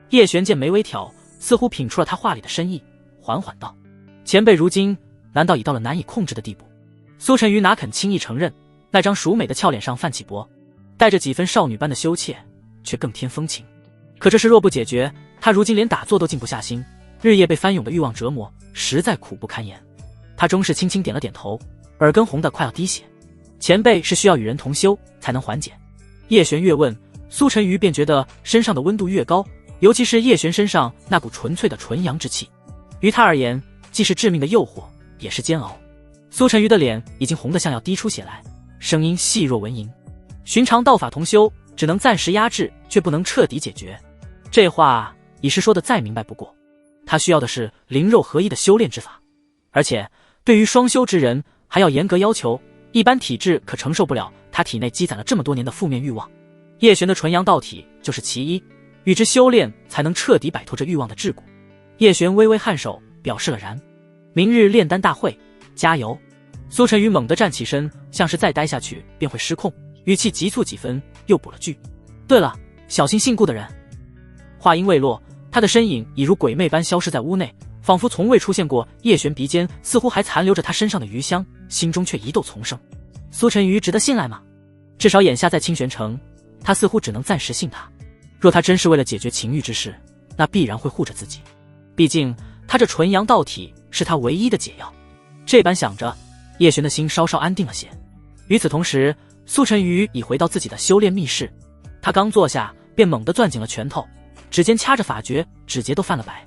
叶璇见眉微挑，似乎品出了他话里的深意，缓缓道：前辈如今难道已到了难以控制的地步？苏晨瑜哪肯轻易承认，那张熟美的俏脸上泛起薄，带着几分少女般的羞怯，却更添风情。可这事若不解决，他如今连打坐都静不下心，日夜被翻涌的欲望折磨，实在苦不堪言。他终是轻轻点了点头，耳根红得快要滴血。前辈是需要与人同修才能缓解。叶璇越问，苏晨瑜便觉得身上的温度越高，尤其是叶璇身上那股纯粹的纯阳之气，于他而言既是致命的诱惑，也是煎熬。苏晨瑜的脸已经红得像要滴出血来，声音细若蚊蝇。寻常道法同修只能暂时压制，却不能彻底解决。这话已是说得再明白不过，他需要的是灵肉合一的修炼之法，而且对于双修之人还要严格要求，一般体质可承受不了他体内积攒了这么多年的负面欲望。叶璇的纯阳道体就是其一，与之修炼才能彻底摆脱这欲望的桎梏。叶璇微微颔首，表示了然。明日炼丹大会，加油！苏晨瑜猛地站起身，像是再待下去便会失控，语气急促几分，又补了句：对了，小心信故的人。话音未落，他的身影已如鬼魅般消失在屋内，仿佛从未出现过。叶璇鼻尖似乎还残留着他身上的余香，心中却疑窦丛生。苏晨瑜值得信赖吗？至少眼下在清玄城，他似乎只能暂时信他。若他真是为了解决情欲之事，那必然会护着自己。毕竟他这纯阳道体是他唯一的解药。这般想着，叶璇的心稍稍安定了些。与此同时，苏晨瑜已回到自己的修炼密室。他刚坐下，便猛地攥紧了拳头，指尖掐着法诀，指节都泛了白。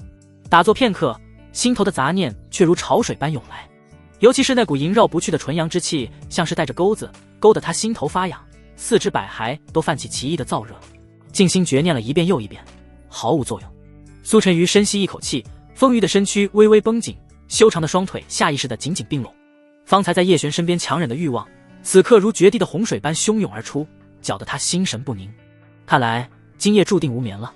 打坐片刻，心头的杂念却如潮水般涌来，尤其是那股萦绕不去的纯阳之气，像是带着钩子，勾得他心头发痒，四肢百骸都泛起奇异的燥热。静心决念了一遍又一遍，毫无作用。苏晨瑜深吸一口气，丰腴的身躯微微绷紧，修长的双腿下意识地紧紧并拢。方才在叶璇身边强忍的欲望，此刻如决堤的洪水般汹涌而出，搅得他心神不宁。看来今夜注定无眠了。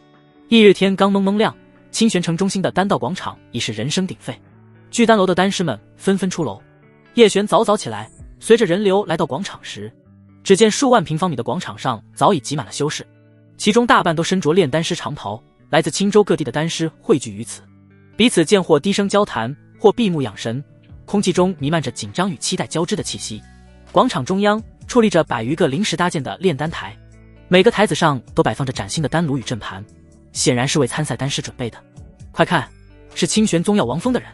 翌日天刚蒙蒙亮，清玄城中心的丹道广场已是人声鼎沸，聚丹楼的丹师们纷纷出楼。叶璇早早起来，随着人流来到广场时，只见数万平方米的广场上早已挤满了修士，其中大半都身着炼丹师长袍，来自青州各地的丹师汇聚于此，彼此见或低声交谈，或闭目养神，空气中弥漫着紧张与期待交织的气息。广场中央矗立着100余个临时搭建的炼丹台，每个台子上都摆放着崭新的丹炉与阵盘，显然是为参赛丹师准备的。快看，是清玄宗耀王峰的人！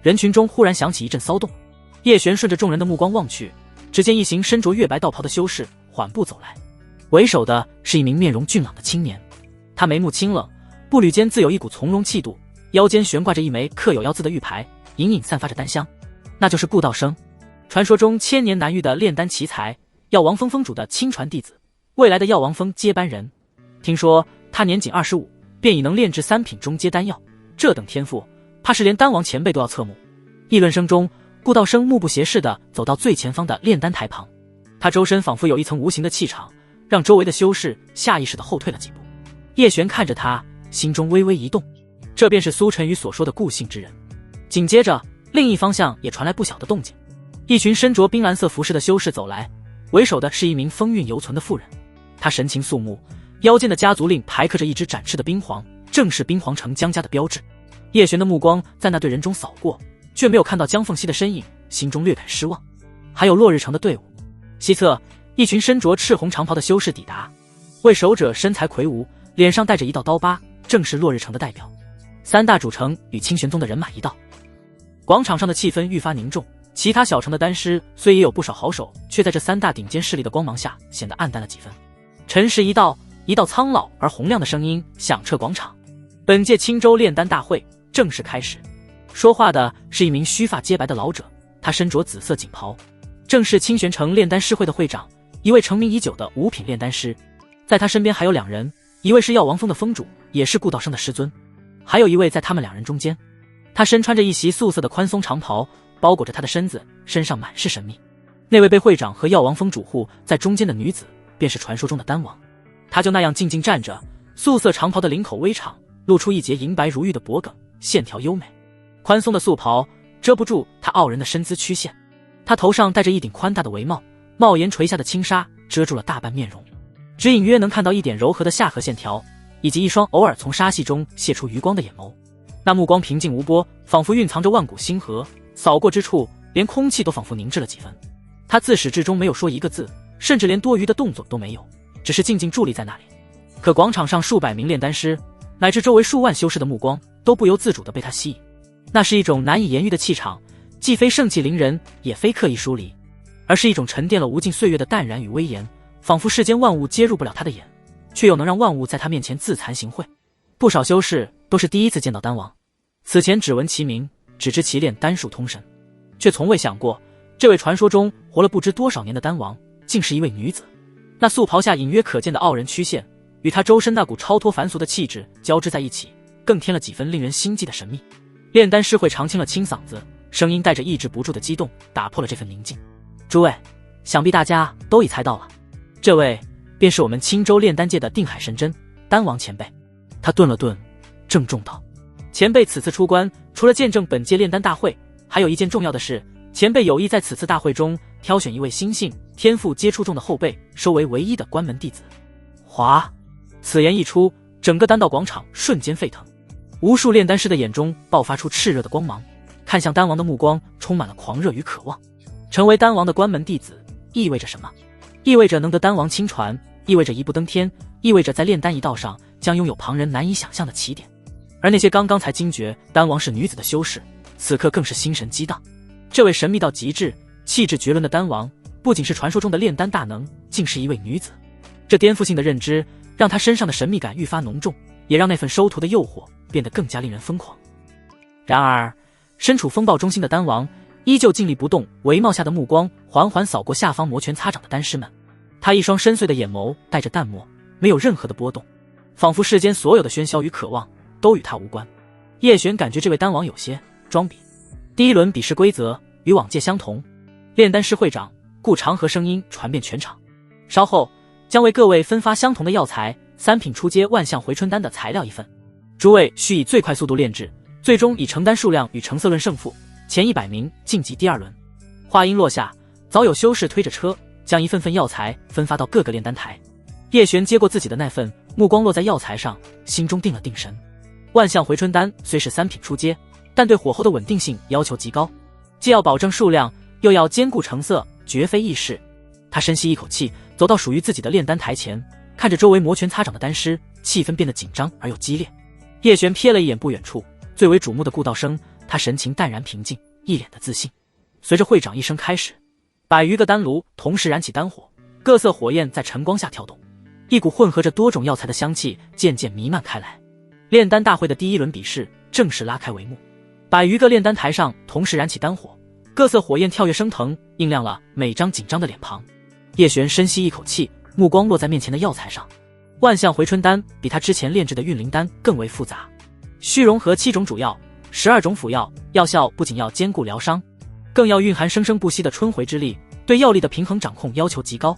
人群中忽然响起一阵骚动，叶璇顺着众人的目光望去，只见一行身着月白道袍的修士缓步走来，为首的是一名面容俊朗的青年，他眉目清冷，步履间自有一股从容气度，腰间悬挂着一枚刻有妖字的玉牌，隐隐散发着丹香，那就是顾道生，传说中千年难遇的炼丹奇才，药王峰峰主的亲传弟子，未来的药王峰接班人。听说他年仅25，便已能炼制3品中阶丹药，这等天赋，怕是连丹王前辈都要侧目。议论声中，顾道生目不斜视地走到最前方的炼丹台旁，他周身仿佛有一层无形的气场，让周围的修士下意识地后退了几步。叶璇看着他，心中微微一动，这便是苏晨宇所说的顾姓之人。紧接着，另一方向也传来不小的动静，一群身着冰蓝色服饰的修士走来，为首的是一名风韵犹存的妇人，她神情肃穆，腰间的家族令排刻着一只展翅的冰皇，正是冰皇城江家的标志。叶璇的目光在那队人中扫过，却没有看到江凤熙的身影，心中略感失望。还有落日城的队伍。西侧，一群身着赤红长袍的修士抵达，为首者身材魁梧，脸上带着一道刀疤，正是落日城的代表。3大主城与清玄宗的人马一道，广场上的气氛愈发凝重。其他小城的丹师虽也有不少好手，却在这3大顶尖势力的光芒下显得暗淡了几分。辰时一到，一道苍老而洪亮的声音响彻广场：本届青州炼丹大会正式开始。说话的是一名须发皆白的老者，他身着紫色锦袍，正是清玄城炼丹师会的会长，一位成名已久的5品炼丹师。在他身边还有2人，一位是药王峰的峰主，也是顾道生的师尊，还有一位在他们2人中间。他身穿着一袭素色的宽松长袍，包裹着他的身子，身上满是神秘。那位被会长和药王峰主护在中间的女子，便是传说中的丹王。她就那样静静站着，素色长袍的领口微敞，露出一截银白如玉的脖颈，线条优美。宽松的素袍遮不住她傲人的身姿曲线，她头上戴着一顶宽大的帷帽，帽檐垂下的轻纱遮住了大半面容，只隐约能看到一点柔和的下颌线条，以及一双偶尔从纱隙中泄出余光的眼眸。那目光平静无波，仿佛蕴藏着万古星河，扫过之处，连空气都仿佛凝滞了几分。他自始至终没有说一个字，甚至连多余的动作都没有，只是静静伫立在那里。可广场上数百名炼丹师，乃至周围数万修士的目光，都不由自主地被他吸引。那是一种难以言喻的气场，既非盛气凌人，也非刻意疏离，而是一种沉淀了无尽岁月的淡然与威严，仿佛世间万物皆入不了他的眼，却又能让万物在他面前自惭形秽。不少修士都是第一次见到丹王，此前只闻其名，只知其炼丹术通神，却从未想过这位传说中活了不知多少年的丹王，竟是一位女子。那素袍下隐约可见的傲人曲线，与她周身那股超脱凡俗的气质交织在一起，更添了几分令人心悸的神秘。炼丹师会长清了清嗓子，声音带着抑制不住的激动，打破了这份宁静。诸位，想必大家都已猜到了，这位便是我们青州炼丹界的定海神针丹王前辈。他顿了顿，郑重道：前辈此次出关，除了见证本届炼丹大会，还有一件重要的事，前辈有意在此次大会中挑选一位心性天赋皆出众的后辈，收为唯一的关门弟子。哗！此言一出，整个丹道广场瞬间沸腾，无数炼丹师的眼中爆发出炽热的光芒，看向丹王的目光充满了狂热与渴望。成为丹王的关门弟子意味着什么？意味着能得丹王亲传，意味着一步登天，意味着在炼丹一道上将拥有旁人难以想象的起点。而那些刚刚才惊觉丹王是女子的修士，此刻更是心神激荡。这位神秘到极致、气质绝伦的丹王，不仅是传说中的炼丹大能，竟是一位女子。这颠覆性的认知让他身上的神秘感愈发浓重，也让那份收徒的诱惑变得更加令人疯狂。然而身处风暴中心的丹王依旧静立不动，帷帽下的目光缓缓扫过下方摩拳擦掌的丹师们，他一双深邃的眼眸带着淡漠，没有任何的波动，仿佛世间所有的喧嚣与渴望都与他无关。叶璇感觉这位丹王有些装逼。第一轮比试规则与往届相同，炼丹师会长顾长河声音传遍全场，稍后将为各位分发相同的药材，3品初阶万象回春丹的材料1份，诸位需以最快速度炼制，最终以成丹数量与成色论胜负，前100名晋级第2轮。话音落下，早有修士推着车，将一份份药材分发到各个炼丹台。叶璇接过自己的那份，目光落在药材上，心中定了定神。万象回春丹虽是3品出阶，但对火候的稳定性要求极高，既要保证数量，又要兼顾成色，绝非易事。他深吸一口气，走到属于自己的炼丹台前，看着周围摩拳擦掌的丹师，气氛变得紧张而又激烈。叶璇瞥了一眼不远处最为瞩目的顾道生，他神情淡然平静，一脸的自信。随着会长一声开始，100余个丹炉同时燃起丹火，各色火焰在晨光下跳动，一股混合着多种药材的香气渐渐弥漫开来。炼丹大会的第一轮比试正式拉开帷幕，100余个炼丹台上同时燃起丹火，各色火焰跳跃升腾，映亮了每张紧张的脸庞。叶璇深吸一口气，目光落在面前的药材上。万象回春丹比他之前炼制的运灵丹更为复杂，需融合7种主药，12种辅药，药效不仅要兼顾疗伤，更要蕴含生生不息的春回之力，对药力的平衡掌控要求极高。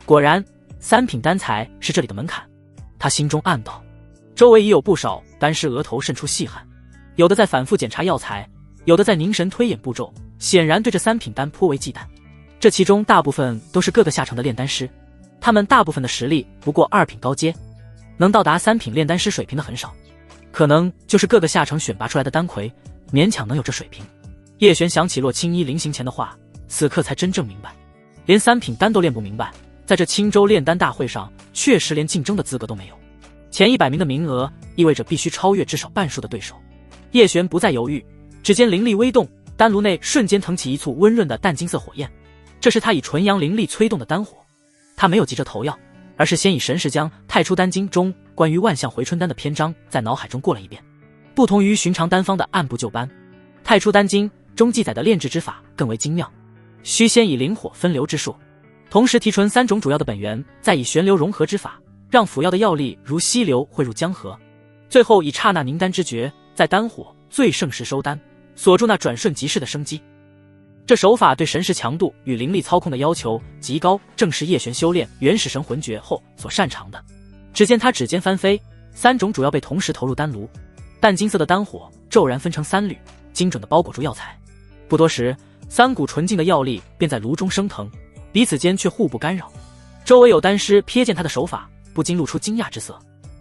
果然，3品丹材是这里的门槛。他心中暗道，周围已有不少丹师额头渗出细汗，有的在反复检查药材，有的在凝神推演步骤，显然对这3品丹颇为忌惮。这其中大部分都是各个下乘的炼丹师，他们大部分的实力不过2品高阶，能到达3品炼丹师水平的很少，可能就是各个下乘选拔出来的丹魁，勉强能有这水平。叶璇想起洛青衣临行前的话，此刻才真正明白，连3品丹都练不明白，在这青州炼丹大会上确实连竞争的资格都没有。前100名的名额意味着必须超越至少半数的对手。叶璇不再犹豫，指尖灵力微动，丹炉内瞬间腾起一簇温润的淡金色火焰，这是他以纯阳灵力催动的丹火。他没有急着投药，而是先以神识将《太初丹经》中关于万象回春丹的篇章在脑海中过了一遍。不同于寻常丹方的按部就班，《太初丹经》中记载的炼制之法更为精妙，需先以灵火分流之术，同时提纯3种主要的本源，再以旋流融合之法，让辅药的药力如溪流汇入江河，最后以刹那凝丹之诀，在丹火最盛时收丹，锁住那转瞬即逝的生机。这手法对神识强度与灵力操控的要求极高，正是叶璇修炼原始神魂诀后所擅长的。只见他指尖翻飞，3种主要被同时投入丹炉，淡金色的丹火骤然分成3缕，精准地包裹住药材。不多时，3股纯净的药力便在炉中升腾，彼此间却互不干扰。周围有丹师瞥见他的手法，不禁露出惊讶之色。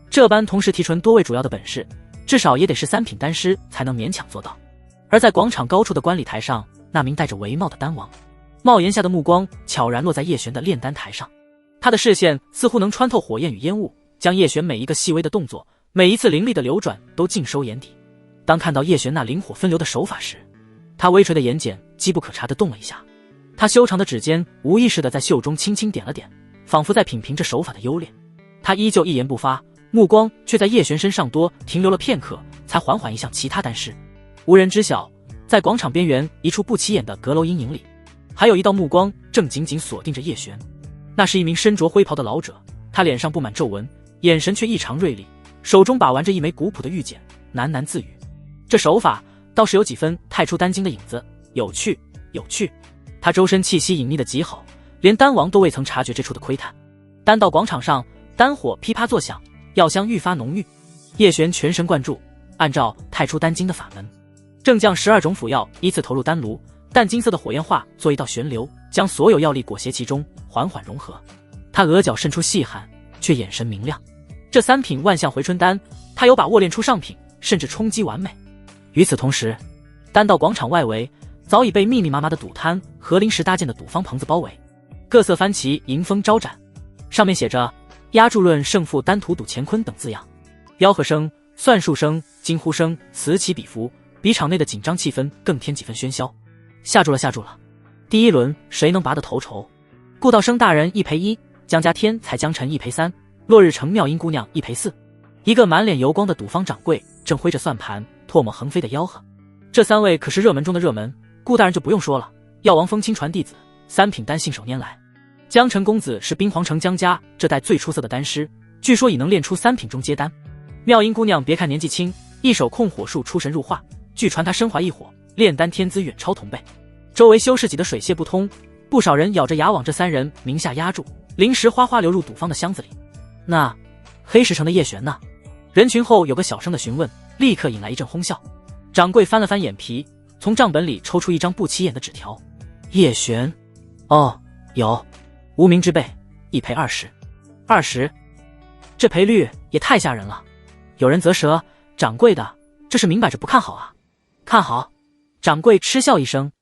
这般同时提纯多位主要的本事，至少也得是3品丹师才能勉强做到。而在广场高处的观礼台上，那名戴着帷帽的丹王，帽檐下的目光悄然落在叶璇的炼丹台上，他的视线似乎能穿透火焰与烟雾，将叶璇每一个细微的动作，每一次灵力的流转都尽收眼底。当看到叶璇那灵火分流的手法时，他微垂的眼睑机不可察地动了一下，他修长的指尖无意识地在袖中轻轻点了点，仿佛在品评这手法的优劣。他依旧一言不发，目光却在叶璇身上多停留了片刻，才缓缓移向其他丹师。无人知晓，在广场边缘一处不起眼的阁楼阴影里，还有一道目光正紧紧锁定着叶璇。那是一名身着灰袍的老者，他脸上布满皱纹，眼神却异常锐利，手中把玩着一枚古朴的玉简，喃喃自语。这手法倒是有几分太初丹经的影子，有趣有趣。他周身气息隐匿得极好，连丹王都未曾察觉这处的窥探。丹道广场上，丹火噼啪作响，药香愈发浓郁。叶璇全神贯注，按照太初丹经的法门，正将12种辅药依次投入丹炉，淡金色的火焰化做一道旋流，将所有药力裹挟其中，缓缓融合。他额角渗出细汗，却眼神明亮。这3品万象回春丹，他有把握炼出上品，甚至冲击完美。与此同时，丹道广场外围早已被密密麻麻的赌摊和临时搭建的赌方棚子包围，各色幡旗迎风招展，上面写着压注论胜负丹徒赌乾坤等字样。吆喝声、算术声、惊呼声此起彼伏，比场内的紧张气氛更添几分喧嚣。下注了，下注了！第1轮谁能拔得头筹？顾道生大人1赔1，江家天才江辰1赔3，落日城妙音姑娘1赔4。一个满脸油光的赌方掌柜正挥着算盘，唾沫横飞的吆喝。这3位可是热门中的热门，顾大人就不用说了，药王封亲传弟子，3品丹信手拈来。江辰公子是冰皇城江家这代最出色的丹师，据说已能炼出3品中阶丹。妙音姑娘别看年纪轻，一手控火术出神入化，据传她身怀异火，炼丹天资远超同辈。周围修士挤得水泄不通，不少人咬着牙往这3人名下压注，灵石哗哗流入赌方的箱子里。那黑石城的叶璇呢？人群后有个小声的询问，立刻引来一阵哄笑。掌柜翻了翻眼皮，从账本里抽出一张不起眼的纸条，叶璇，哦，有，无名之辈，一赔20，这赔率也太吓人了。有人啧舌，掌柜的，这是明摆着不看好啊。看好？掌柜嗤笑一声，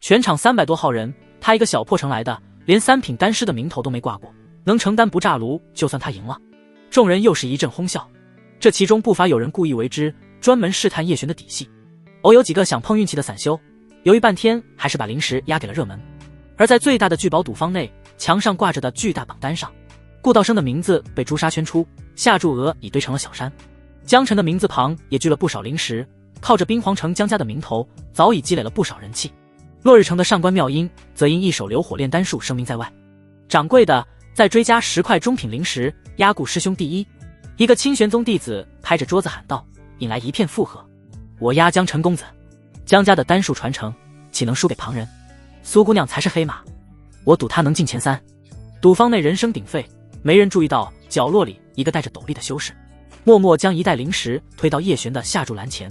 全场300多号人，他一个小破城来的，连3品丹师的名头都没挂过，能成丹不炸炉，就算他赢了。众人又是一阵哄笑，这其中不乏有人故意为之，专门试探叶璇的底细。偶有几个想碰运气的散修，犹豫半天还是把灵石押给了热门。而在最大的聚宝赌坊内，墙上挂着的巨大榜单上，顾道生的名字被朱砂圈出，下注额已堆成了小山。江辰的名字旁也聚了不少灵石，靠着冰皇城江家的名头，早已积累了不少人气。落日城的上官妙音则因一手流火炼丹术声名在外。掌柜的，再追加10块中品灵石，压顾师兄第一。一个清玄宗弟子拍着桌子喊道，引来一片附和。我压江辰公子，江家的丹术传承岂能输给旁人？苏姑娘才是黑马，我赌她能进前3。赌坊内人声鼎沸，没人注意到角落里一个戴着斗笠的修士默默将一袋灵石推到叶璇的下注栏前。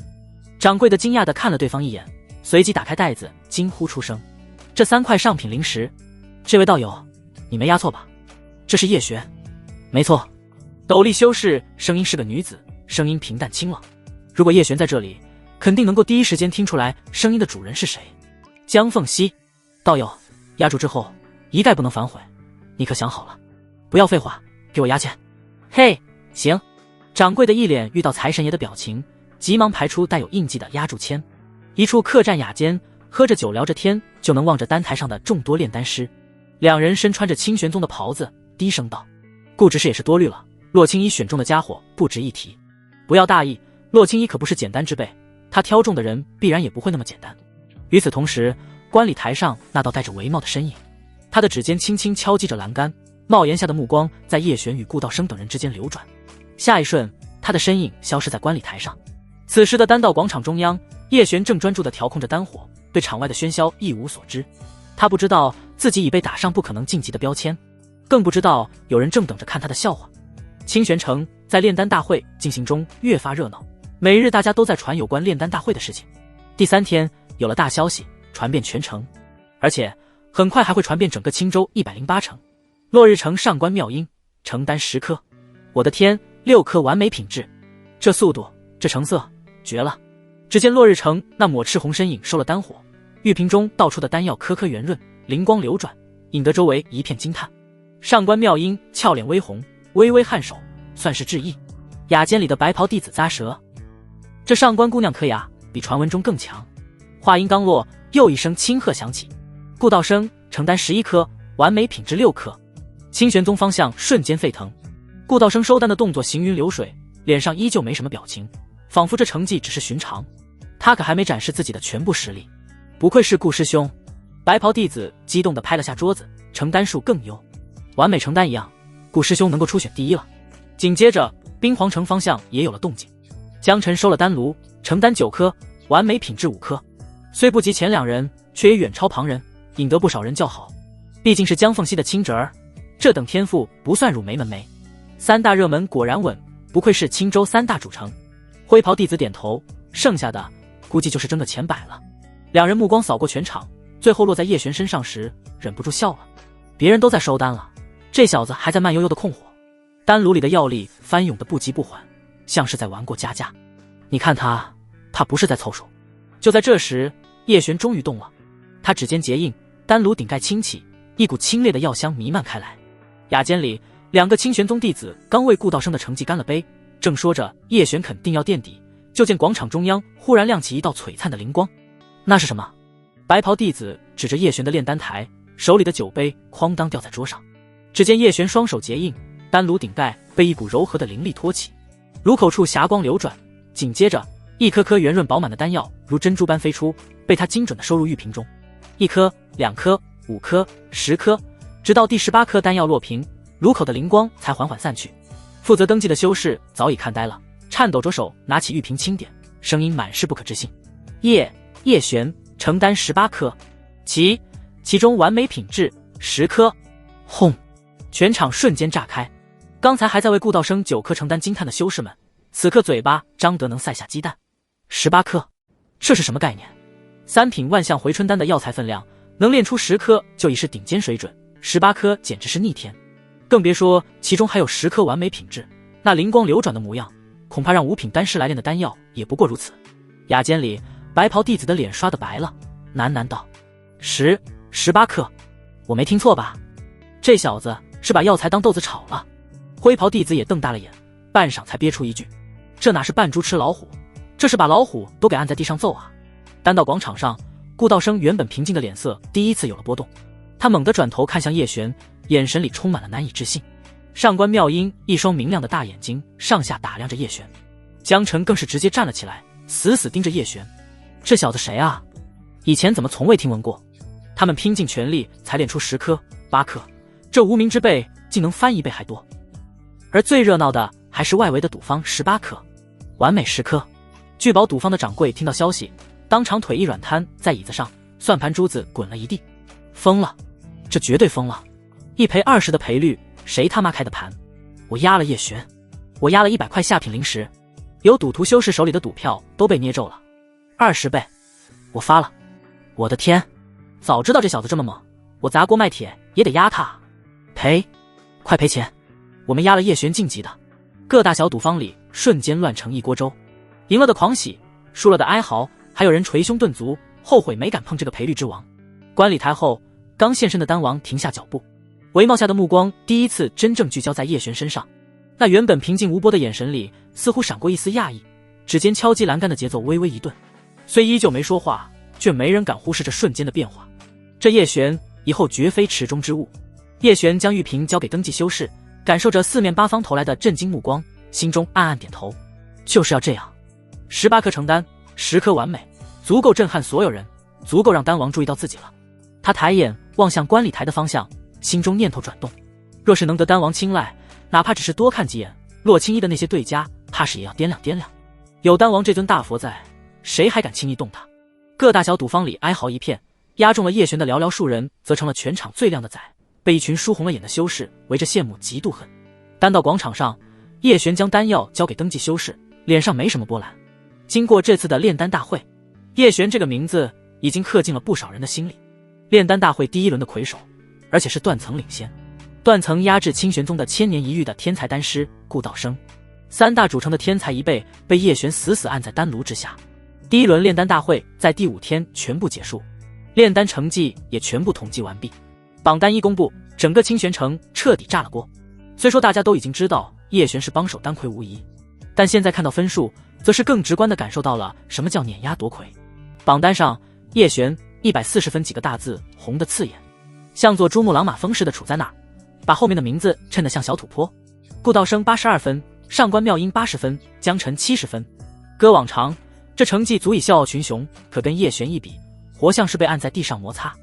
掌柜的惊讶地看了对方一眼，随即打开袋子惊呼出声，这3块上品灵石，这位道友，你没押错吧？这是叶璇。没错。斗笠修士声音是个女子，声音平淡清冷。如果叶璇在这里，肯定能够第一时间听出来声音的主人是谁。江凤熙，道友，押注之后一概不能反悔，你可想好了？不要废话，给我押钱。嘿，行。掌柜的一脸遇到财神爷的表情，急忙排出带有印记的押注签。一处客栈雅间，喝着酒聊着天，就能望着丹台上的众多炼丹师。两人身穿着清玄宗的袍子，低声道：顾执事也是多虑了，洛青衣选中的家伙不值一提。不要大意，洛青衣可不是简单之辈，他挑中的人必然也不会那么简单。与此同时，观礼台上那道戴着帷帽的身影，他的指尖轻轻敲击着栏杆，帽檐下的目光在叶璇与顾道生等人之间流转。下一瞬，他的身影消失在观礼台上。此时的丹道广场中央，叶璇正专注地调控着丹火，对场外的喧嚣一无所知。他不知道自己已被打上不可能晋级的标签，更不知道有人正等着看他的笑话。清玄城在炼丹大会进行中越发热闹，每日大家都在传有关炼丹大会的事情。第3天有了大消息，传遍全城，而且很快还会传遍整个青州108城。落日城上官妙音，成丹10颗。我的天，6颗完美品质，这速度，这成色，绝了！只见落日城那抹赤红身影收了丹火，玉瓶中倒出的丹药颗颗圆润，灵光流转，引得周围一片惊叹。上官妙音俏脸微红，微微颔首，算是致意。雅间里的白袍弟子咂舌，这上官姑娘可以啊，比传闻中更强。话音刚落，又一声轻喝响起，顾道生成丹11颗，完美品质6颗。清玄宗方向瞬间沸腾，顾道生收丹的动作行云流水，脸上依旧没什么表情，仿佛这成绩只是寻常。他可还没展示自己的全部实力，不愧是顾师兄。白袍弟子激动地拍了下桌子，成丹术更优，完美成丹一样，顾师兄能够初选第1了。紧接着冰皇城方向也有了动静，江辰收了丹炉，成丹9颗，完美品质5颗。虽不及前2人，却也远超旁人，引得不少人叫好。毕竟是江凤熙的亲侄儿，这等天赋不算入梅门楣。3大热门果然稳，不愧是青州3大主城。灰袍弟子点头，剩下的估计就是争个前100了。两人目光扫过全场，最后落在叶璇身上时，忍不住笑了。别人都在收丹了，这小子还在慢悠悠的控火。丹炉里的药力翻涌的不急不缓，像是在玩过家家。你看他不是在凑数。就在这时，叶璇终于动了，他指尖结印，丹炉顶盖轻起，一股清冽的药香弥漫开来。雅间里，2个清玄宗弟子刚为顾道生的成绩干了杯，正说着叶璇肯定要垫底，就见广场中央忽然亮起一道璀璨的灵光。那是什么？白袍弟子指着叶璇的炼丹台，手里的酒杯哐当掉在桌上。只见叶璇双手结印，丹炉顶盖被一股柔和的灵力托起，炉口处霞光流转，紧接着一颗颗圆润饱满的丹药如珍珠般飞出，被他精准地收入玉瓶中。1颗、2颗、5颗、10颗，直到第18颗丹药落瓶，炉口的灵光才缓缓散去。负责登记的修士早已看呆了，颤抖着手拿起玉瓶轻点，声音满是不可置信：叶璇成丹18颗，其中完美品质10颗。轰！全场瞬间炸开。刚才还在为顾道生9颗成丹惊叹的修士们，此刻嘴巴张得能塞下鸡蛋。18颗，这是什么概念？3品万象回春丹的药材分量，能炼出10颗就已是顶尖水准，18颗简直是逆天。更别说其中还有10颗完美品质，那灵光流转的模样，恐怕让5品丹师来炼的丹药也不过如此。雅间里，白袍弟子的脸刷得白了，喃喃道：“18颗，我没听错吧？这小子是把药材当豆子炒了。”灰袍弟子也瞪大了眼，半晌才憋出一句：“这哪是扮猪吃老虎，这是把老虎都给按在地上揍啊！”丹道广场上，顾道生原本平静的脸色第一次有了波动，他猛地转头看向叶璇，眼神里充满了难以置信。上官妙音一双明亮的大眼睛上下打量着叶璇，江晨更是直接站了起来，死死盯着叶璇。这小子谁啊？以前怎么从未听闻过？他们拼尽全力才练出10颗、8颗，这无名之辈竟能翻1倍还多。而最热闹的还是外围的赌坊18颗，完美10颗。聚宝赌坊的掌柜听到消息，当场腿一软瘫在椅子上，算盘珠子滚了一地。疯了，这绝对疯了！1赔20的赔率，谁他妈开的盘？我压了叶璇，我压了100块下品灵石，有赌徒修士手里的赌票都被捏皱了。20倍，我发了！我的天，早知道这小子这么猛，我砸锅卖铁也得压他。赔，快赔钱！我们压了叶璇晋级的。各大小赌坊里瞬间乱成一锅粥，赢了的狂喜，输了的哀嚎，还有人捶胸顿足，后悔没敢碰这个赔率之王。观礼台后，刚现身的丹王停下脚步，帷帽下的目光第一次真正聚焦在叶璇身上，那原本平静无波的眼神里似乎闪过一丝讶异，指尖敲击栏杆的节奏微微一顿，虽依旧没说话，却没人敢忽视这瞬间的变化。这叶璇以后绝非池中之物。叶璇将玉瓶交给登记修士，感受着四面八方投来的震惊目光，心中暗暗点头，就是要这样。18颗成丹，10颗完美，足够震撼所有人，足够让丹王注意到自己了。他抬眼望向观礼台的方向，心中念头转动，若是能得丹王青睐，哪怕只是多看几眼洛青衣的那些对家，怕是也要掂量掂量。有丹王这尊大佛在，谁还敢轻易动他？各大小赌坊里哀嚎一片，押中了叶璇的寥寥数人则成了全场最靓的仔，被一群输红了眼的修士围着羡慕嫉妒恨。丹道广场上，叶璇将丹药交给登记修士，脸上没什么波澜。经过这次的炼丹大会，叶璇这个名字已经刻进了不少人的心里。炼丹大会第1轮的魁首，而且是断层领先。断层压制清玄宗的千年一遇的天才丹师顾道生，3大主城的天才一辈被叶璇死死按在丹炉之下。第1轮炼丹大会在第5天全部结束，炼丹成绩也全部统计完毕。榜单一公布，整个清玄城彻底炸了锅。虽说大家都已经知道叶璇是帮手丹魁无疑，但现在看到分数，则是更直观地感受到了什么叫碾压夺魁。榜单上，叶璇140分几个大字红得刺眼，像座珠穆朗玛峰似的杵在那儿，把后面的名字衬得像小土坡。顾道生82分，上官妙音80分，江晨70分。搁往常，这成绩足以笑傲群雄，可跟叶璇一比，活像是被按在地上摩擦。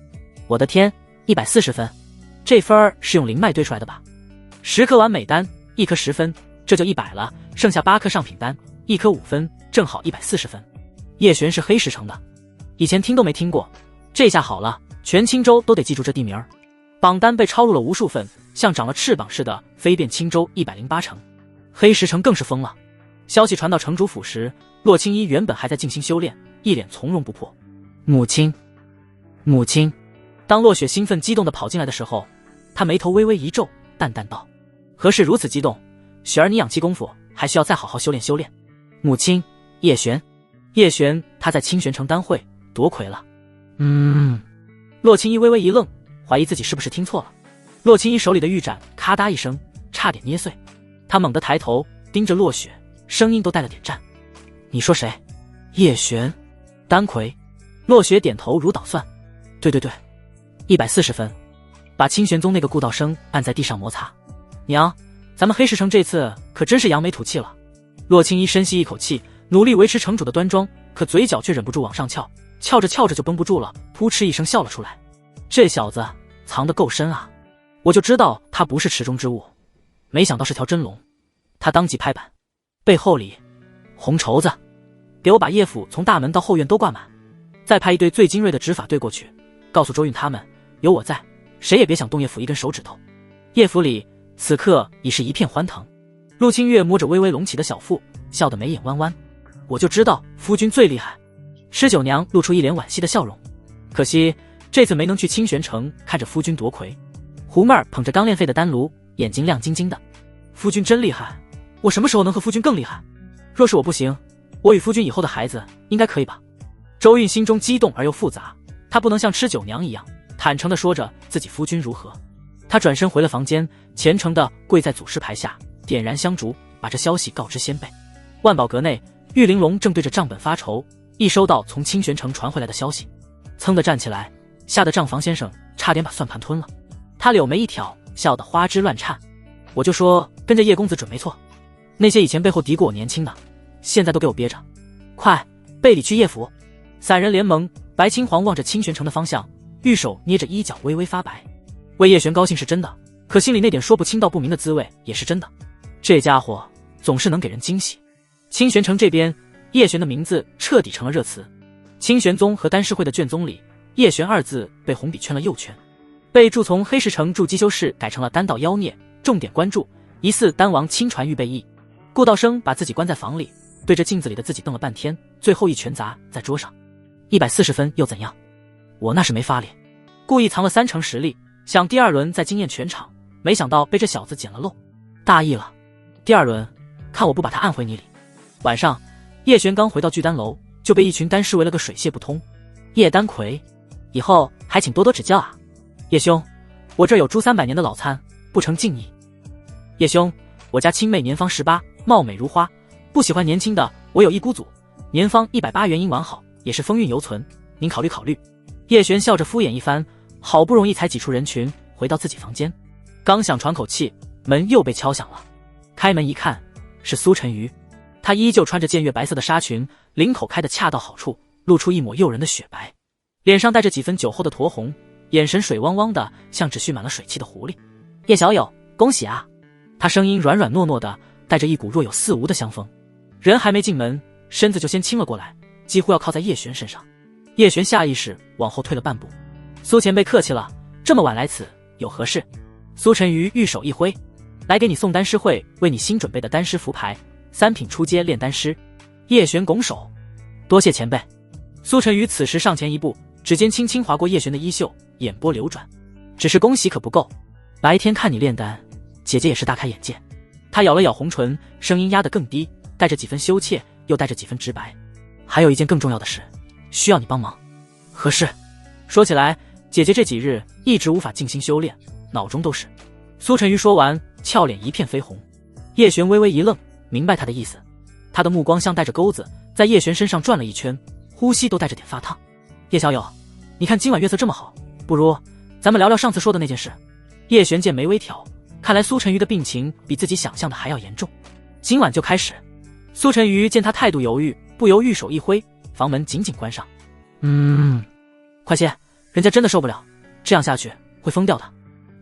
我的天，140分，这分儿是用灵脉堆出来的吧？10颗完美丹，1颗10分，这就100了，剩下8颗上品丹，1颗5分，正好140分。叶璇是黑石城的，以前听都没听过，这下好了，全青州都得记住这地名。榜单被抄入了无数份，像长了翅膀似的飞遍青州108城。黑石城更是疯了。消息传到城主府时，洛青衣原本还在静心修炼，一脸从容不迫。母亲，母亲。当洛雪兴奋激动地跑进来的时候，她眉头微微一皱，淡淡道：“何事如此激动？雪儿，你养气功夫还需要再好好修炼修炼。”母亲，叶璇。叶璇他在清玄城丹会夺魁了。洛青衣微微一愣，怀疑自己是不是听错了。洛青衣手里的玉盏咔嗒一声，差点捏碎。他猛地抬头盯着洛雪，声音都带了点颤：“你说谁？”叶璇，丹魁。洛雪点头如捣蒜：“对对对，140分，把清玄宗那个顾道生按在地上摩擦。娘，咱们黑石城这次可真是扬眉吐气了。”洛青衣深吸一口气，努力维持城主的端庄，可嘴角却忍不住往上翘，翘着翘着就绷不住了，扑哧一声笑了出来。这小子藏得够深啊，我就知道他不是池中之物，没想到是条真龙。他当即拍板，背后里红绸子，给我把叶府从大门到后院都挂满，再派一队最精锐的执法队过去，告诉周韵他们，有我在，谁也别想动叶府一根手指头。叶府里此刻已是一片欢腾。陆清月摸着微微隆起的小腹，笑得眉眼弯弯。我就知道夫君最厉害。施九娘露出一脸惋惜的笑容，可惜这次没能去清玄城看着夫君夺魁。胡妹儿捧着刚练废的丹炉，眼睛亮晶晶的。夫君真厉害，我什么时候能和夫君更厉害？若是我不行，我与夫君以后的孩子应该可以吧？周韵心中激动而又复杂，她不能像吃酒娘一样坦诚地说着自己夫君如何。她转身回了房间，虔诚地跪在祖师牌下，点燃香烛，把这消息告知先辈。万宝阁内，玉玲珑正对着账本发愁，一收到从清玄城传回来的消息，噌地站起来，吓得账房先生差点把算盘吞了。他柳眉一挑，笑得花枝乱颤。我就说跟着叶公子准没错，那些以前背后嘀咕我年轻的，现在都给我憋着。快，背礼去叶府。散人联盟，白青黄望着清玄城的方向，玉手捏着衣角微微发白。为叶璇高兴是真的，可心里那点说不清道不明的滋味也是真的。这家伙总是能给人惊喜。清玄城这边，叶璇的名字彻底成了热词。清玄宗和丹师会的卷宗里，叶璇二字被红笔圈了右圈，被注从黑石城驻机修室改成了丹道妖孽，重点关注疑似丹王亲传预备役。顾道生把自己关在房里，对着镜子里的自己瞪了半天，最后一拳砸在桌上。140分又怎样？我那是没发力，故意藏了3成实力，想第二轮再惊艳全场，没想到被这小子捡了漏，大意了。第二轮看我不把他按回泥里。晚上，叶璇刚回到聚丹楼，就被一群丹师围了个水泄不通。叶丹魁，以后还请多多指教啊。叶兄，我这有猪300年的老餐，不成敬意。叶兄，我家亲妹年方18，貌美如花，不喜欢年轻的，我有一姑祖，年方108元婴完好，也是风韵犹存，您考虑考虑。叶璇笑着敷衍一番，好不容易才挤出人群，回到自己房间。刚想喘口气，门又被敲响了。开门一看，是苏晨瑜。她依旧穿着渐月白色的纱裙，领口开得恰到好处，露出一抹诱人的雪白，脸上带着几分酒后的酡红，眼神水汪汪的，像只蓄满了水汽的狐狸。叶小友，恭喜啊！她声音软软糯糯的，带着一股若有似无的香风。人还没进门，身子就先倾了过来，几乎要靠在叶璇身上。叶璇下意识往后退了半步。苏前辈客气了，这么晚来此有何事？苏晨瑜玉手一挥，来给你送丹师会为你新准备的丹师符牌，3品初阶炼丹师。叶璇拱手，多谢前辈。苏晨瑜此时上前一步，指尖轻轻划过叶璇的衣袖，眼波流转。只是恭喜可不够，白天看你炼丹，姐姐也是大开眼界。他咬了咬红唇，声音压得更低，带着几分羞怯，又带着几分直白。还有一件更重要的事，需要你帮忙。何事？说起来，姐姐这几日一直无法静心修炼，脑中都是。苏晨瑜说完，俏脸一片绯红。叶璇微微一愣，明白他的意思。他的目光像带着钩子，在叶璇身上转了一圈，呼吸都带着点发烫。叶小友，你看今晚月色这么好，不如咱们聊聊上次说的那件事。叶璇见眉微挑，看来苏晨瑜的病情比自己想象的还要严重。今晚就开始。苏晨瑜见他态度犹豫，不由玉手一挥，房门紧紧关上。快些，人家真的受不了，这样下去会疯掉的。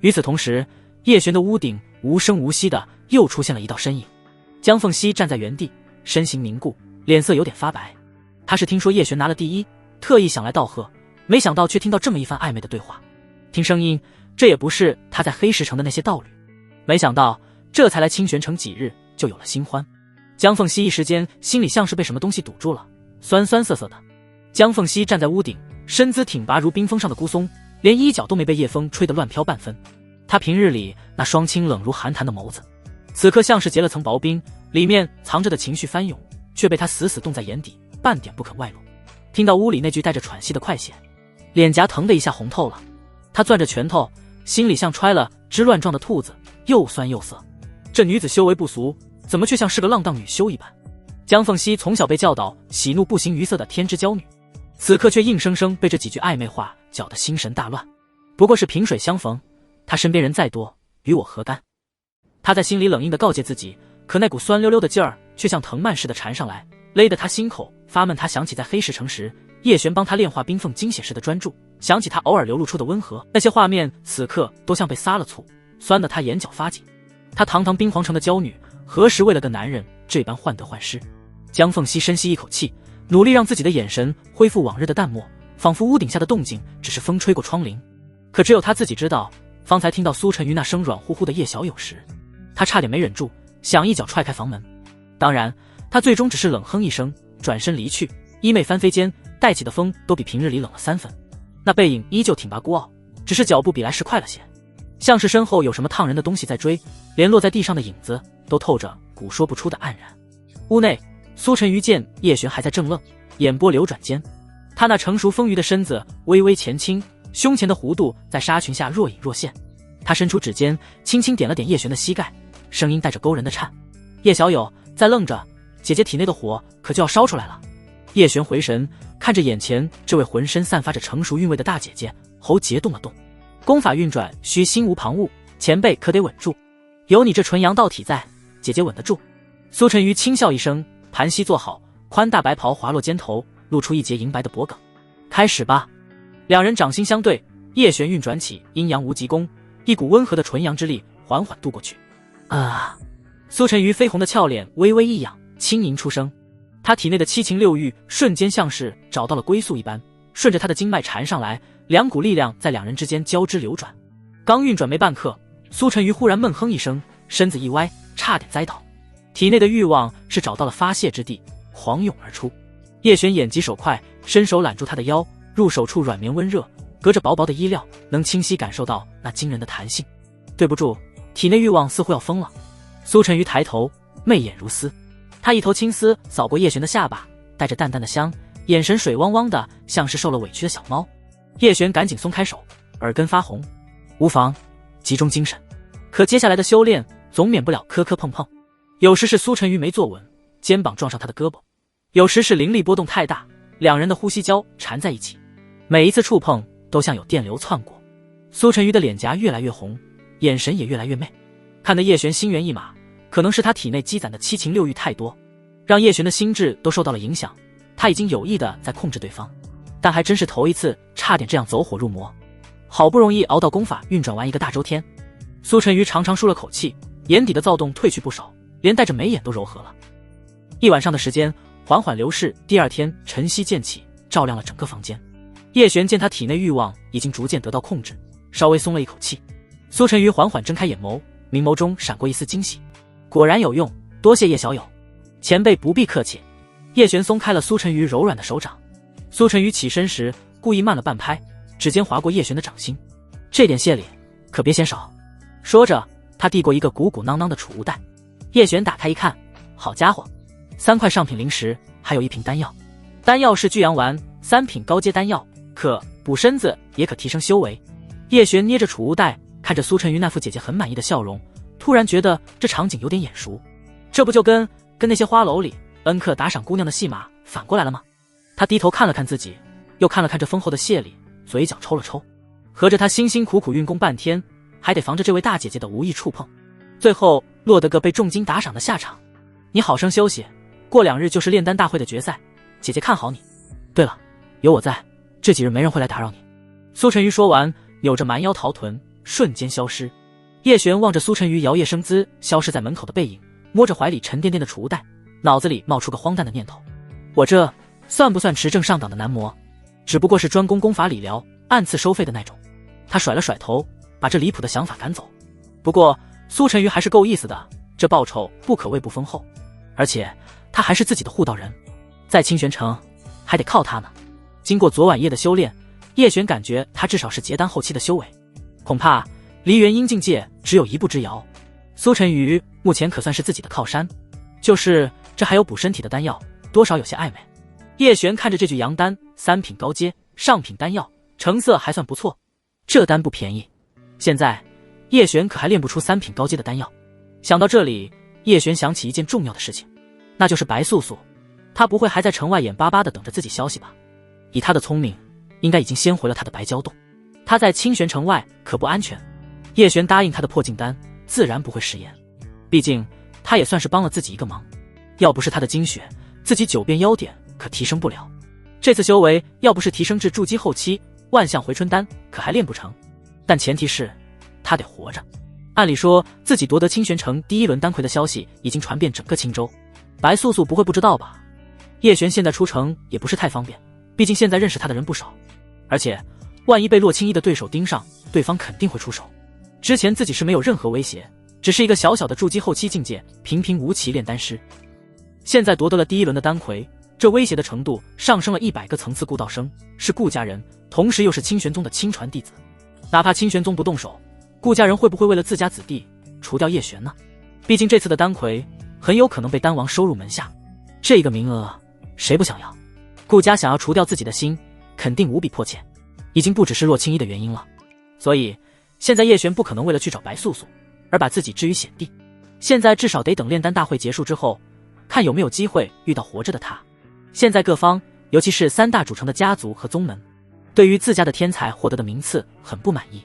与此同时，叶璇的屋顶无声无息的又出现了一道身影。江凤熙站在原地，身形凝固，脸色有点发白。他是听说叶璇拿了第一，特意想来道贺，没想到却听到这么一番暧昧的对话。听声音，这也不是他在黑石城的那些道侣。没想到这才来清玄城几日，就有了新欢。江凤熙一时间心里像是被什么东西堵住了，酸酸涩涩的。江凤熙站在屋顶，身姿挺拔如冰封上的孤松，连衣角都没被夜风吹得乱飘半分。他平日里那双清冷如寒潭的眸子，此刻像是结了层薄冰，里面藏着的情绪翻涌，却被他死死冻在眼底，半点不肯外露。听到屋里那句带着喘息的快些，脸颊疼的一下红透了。他攥着拳头，心里像揣了只乱撞的兔子，又酸又涩。这女子修为不俗，怎么却像是个浪荡女修一般？江凤熙从小被教导喜怒不形于色的天之娇女，此刻却硬生生被这几句暧昧话搅得心神大乱。不过是萍水相逢，他身边人再多，与我何干？他在心里冷硬地告诫自己，可那股酸溜溜的劲儿却像藤蔓似的缠上来，勒得他心口发闷。他想起在黑石城时，叶璇帮他炼化冰凤惊血时的专注，想起他偶尔流露出的温和，那些画面此刻都像被撒了醋，酸得他眼角发紧。他堂堂冰皇城的娇女，何时为了个男人这般患得患失？江凤熙深吸一口气，努力让自己的眼神恢复往日的淡漠，仿佛屋顶下的动静只是风吹过窗棂。可只有他自己知道，方才听到苏晨瑜那声软乎乎的叶小友时，他差点没忍住，想一脚踹开房门。当然，他最终只是冷哼一声，转身离去，衣袂翻飞间带起的风都比平日里冷了3分。那背影依旧挺拔孤傲，只是脚步比来时快了些，像是身后有什么烫人的东西在追，连落在地上的影子都透着股说不出的黯然。屋内，苏晨瑜见叶璇还在怔愣，眼波流转间，他那成熟丰腴的身子微微前倾，胸前的弧度在纱裙下若隐若现。他伸出指尖轻轻点了点叶璇的膝盖，声音带着勾人的颤：叶小友，再愣着，姐姐体内的火可就要烧出来了。叶璇回神看着眼前这位浑身散发着成熟韵味的大姐姐，喉结动了动。功法运转需心无旁骛，前辈可得稳住，有你这纯阳道体在，姐姐稳得住。苏晨瑜轻笑一声，盘膝坐好，宽大白袍滑落肩头，露出一截银白的脖颈。开始吧。两人掌心相对，叶璇运转起阴阳无极功，一股温和的纯阳之力缓缓渡过去。苏晨瑜绯红的俏脸微微一仰，轻吟出声。他体内的七情六欲瞬间像是找到了归宿一般，顺着他的经脉缠上来，两股力量在两人之间交织流转。刚运转没半刻，苏晨瑜忽然闷哼一声，身子一歪，差点栽倒。体内的欲望是找到了发泄之地，狂涌而出。叶璇眼疾手快，伸手揽住他的腰，入手处软绵温热，隔着薄薄的衣料，能清晰感受到那惊人的弹性。对不住，体内欲望似乎要疯了。苏晨瑜抬头，媚眼如丝，他一头青丝扫过叶璇的下巴，带着淡淡的香，眼神水汪汪的，像是受了委屈的小猫。叶璇赶紧松开手，耳根发红。无妨，集中精神。可接下来的修炼总免不了磕磕碰碰，有时是苏晨瑜没坐稳，肩膀撞上他的胳膊，有时是灵力波动太大，两人的呼吸交缠在一起，每一次触碰都像有电流窜过。苏晨瑜的脸颊越来越红，眼神也越来越媚，看得叶璇心猿意马。可能是他体内积攒的七情六欲太多，让叶璇的心智都受到了影响，他已经有意的在控制对方，但还真是头一次差点这样走火入魔。好不容易熬到功法运转完一个大周天，苏晨瑜长长舒了口气，眼底的躁动褪去不少，连带着眉眼都柔和了。一晚上的时间缓缓流逝，第二天晨曦渐起，照亮了整个房间。叶璇见他体内欲望已经逐渐得到控制，稍微松了一口气。苏晨瑜缓缓睁开眼眸，明眸中闪过一丝惊喜，果然有用，多谢叶小友，前辈不必客气。叶璇松开了苏晨瑜柔软的手掌，苏晨瑜起身时故意慢了半拍，指尖划过叶璇的掌心，这点谢礼可别嫌少。说着，他递过一个鼓鼓囊囊的储物袋，叶璇打开一看，好家伙，3块上品灵石，还有1瓶丹药。丹药是聚阳丸，3品高阶丹药，可补身子也可提升修为。叶璇捏着储物袋，看着苏晨瑜那副姐姐很满意的笑容，突然觉得这场景有点眼熟，这不就跟那些花楼里恩客打赏姑娘的戏码反过来了吗？他低头看了看自己，又看了看这丰厚的谢礼，嘴角抽了抽，合着他辛辛苦苦运功半天，还得防着这位大姐姐的无意触碰，最后落得个被重金打赏的下场。你好生休息，过2日就是炼丹大会的决赛，姐姐看好你。对了，有我在，这几日没人会来打扰你。苏晨瑜说完，扭着蛮腰逃臀，瞬间消失。叶璇望着苏晨瑜摇曳生姿消失在门口的背影，摸着怀里沉甸甸的储物袋，脑子里冒出个荒诞的念头：我这算不算持证上档的男模？只不过是专攻功法理疗，按次收费的那种。他甩了甩头，把这离谱的想法赶走。不过苏晨瑜还是够意思的，这报酬不可谓不丰厚，而且他还是自己的护道人，在清玄城还得靠他呢。经过昨晚夜的修炼，叶璇感觉他至少是结丹后期的修为，恐怕离元婴境界只有一步之遥。苏晨瑜目前可算是自己的靠山，就是这还有补身体的丹药，多少有些暧昧。叶璇看着这具阳丹，3品高阶上品丹药，成色还算不错，这丹不便宜。现在叶璇可还练不出3品高阶的丹药。想到这里，叶璇想起一件重要的事情，那就是白素素，她不会还在城外眼巴巴地等着自己消息吧？以她的聪明，应该已经先回了她的白蛟洞。她在清玄城外可不安全。叶璇答应她的破镜丹，自然不会食言，毕竟他也算是帮了自己一个忙。要不是他的精血，自己9变妖点可提升不了。这次修为要不是提升至筑基后期，万象回春丹可还练不成。但前提是他得活着。按理说自己夺得清玄城第1轮丹魁的消息已经传遍整个青州，白素素不会不知道吧？叶璇现在出城也不是太方便，毕竟现在认识他的人不少，而且万一被洛青衣的对手盯上，对方肯定会出手。之前自己是没有任何威胁，只是一个小小的筑基后期境界平平无奇炼丹师，现在夺得了第1轮的丹魁，这威胁的程度上升了100个层次。顾道生是顾家人，同时又是清玄宗的亲传弟子。哪怕清玄宗不动手，顾家人会不会为了自家子弟除掉叶璇呢？毕竟这次的丹魁很有可能被丹王收入门下，这个名额谁不想要？顾家想要除掉自己的心肯定无比迫切，已经不只是洛青衣的原因了。所以现在叶璇不可能为了去找白素素而把自己置于险地，现在至少得等炼丹大会结束之后，看有没有机会遇到活着的他。现在各方，尤其是3大主城的家族和宗门，对于自家的天才获得的名次很不满意。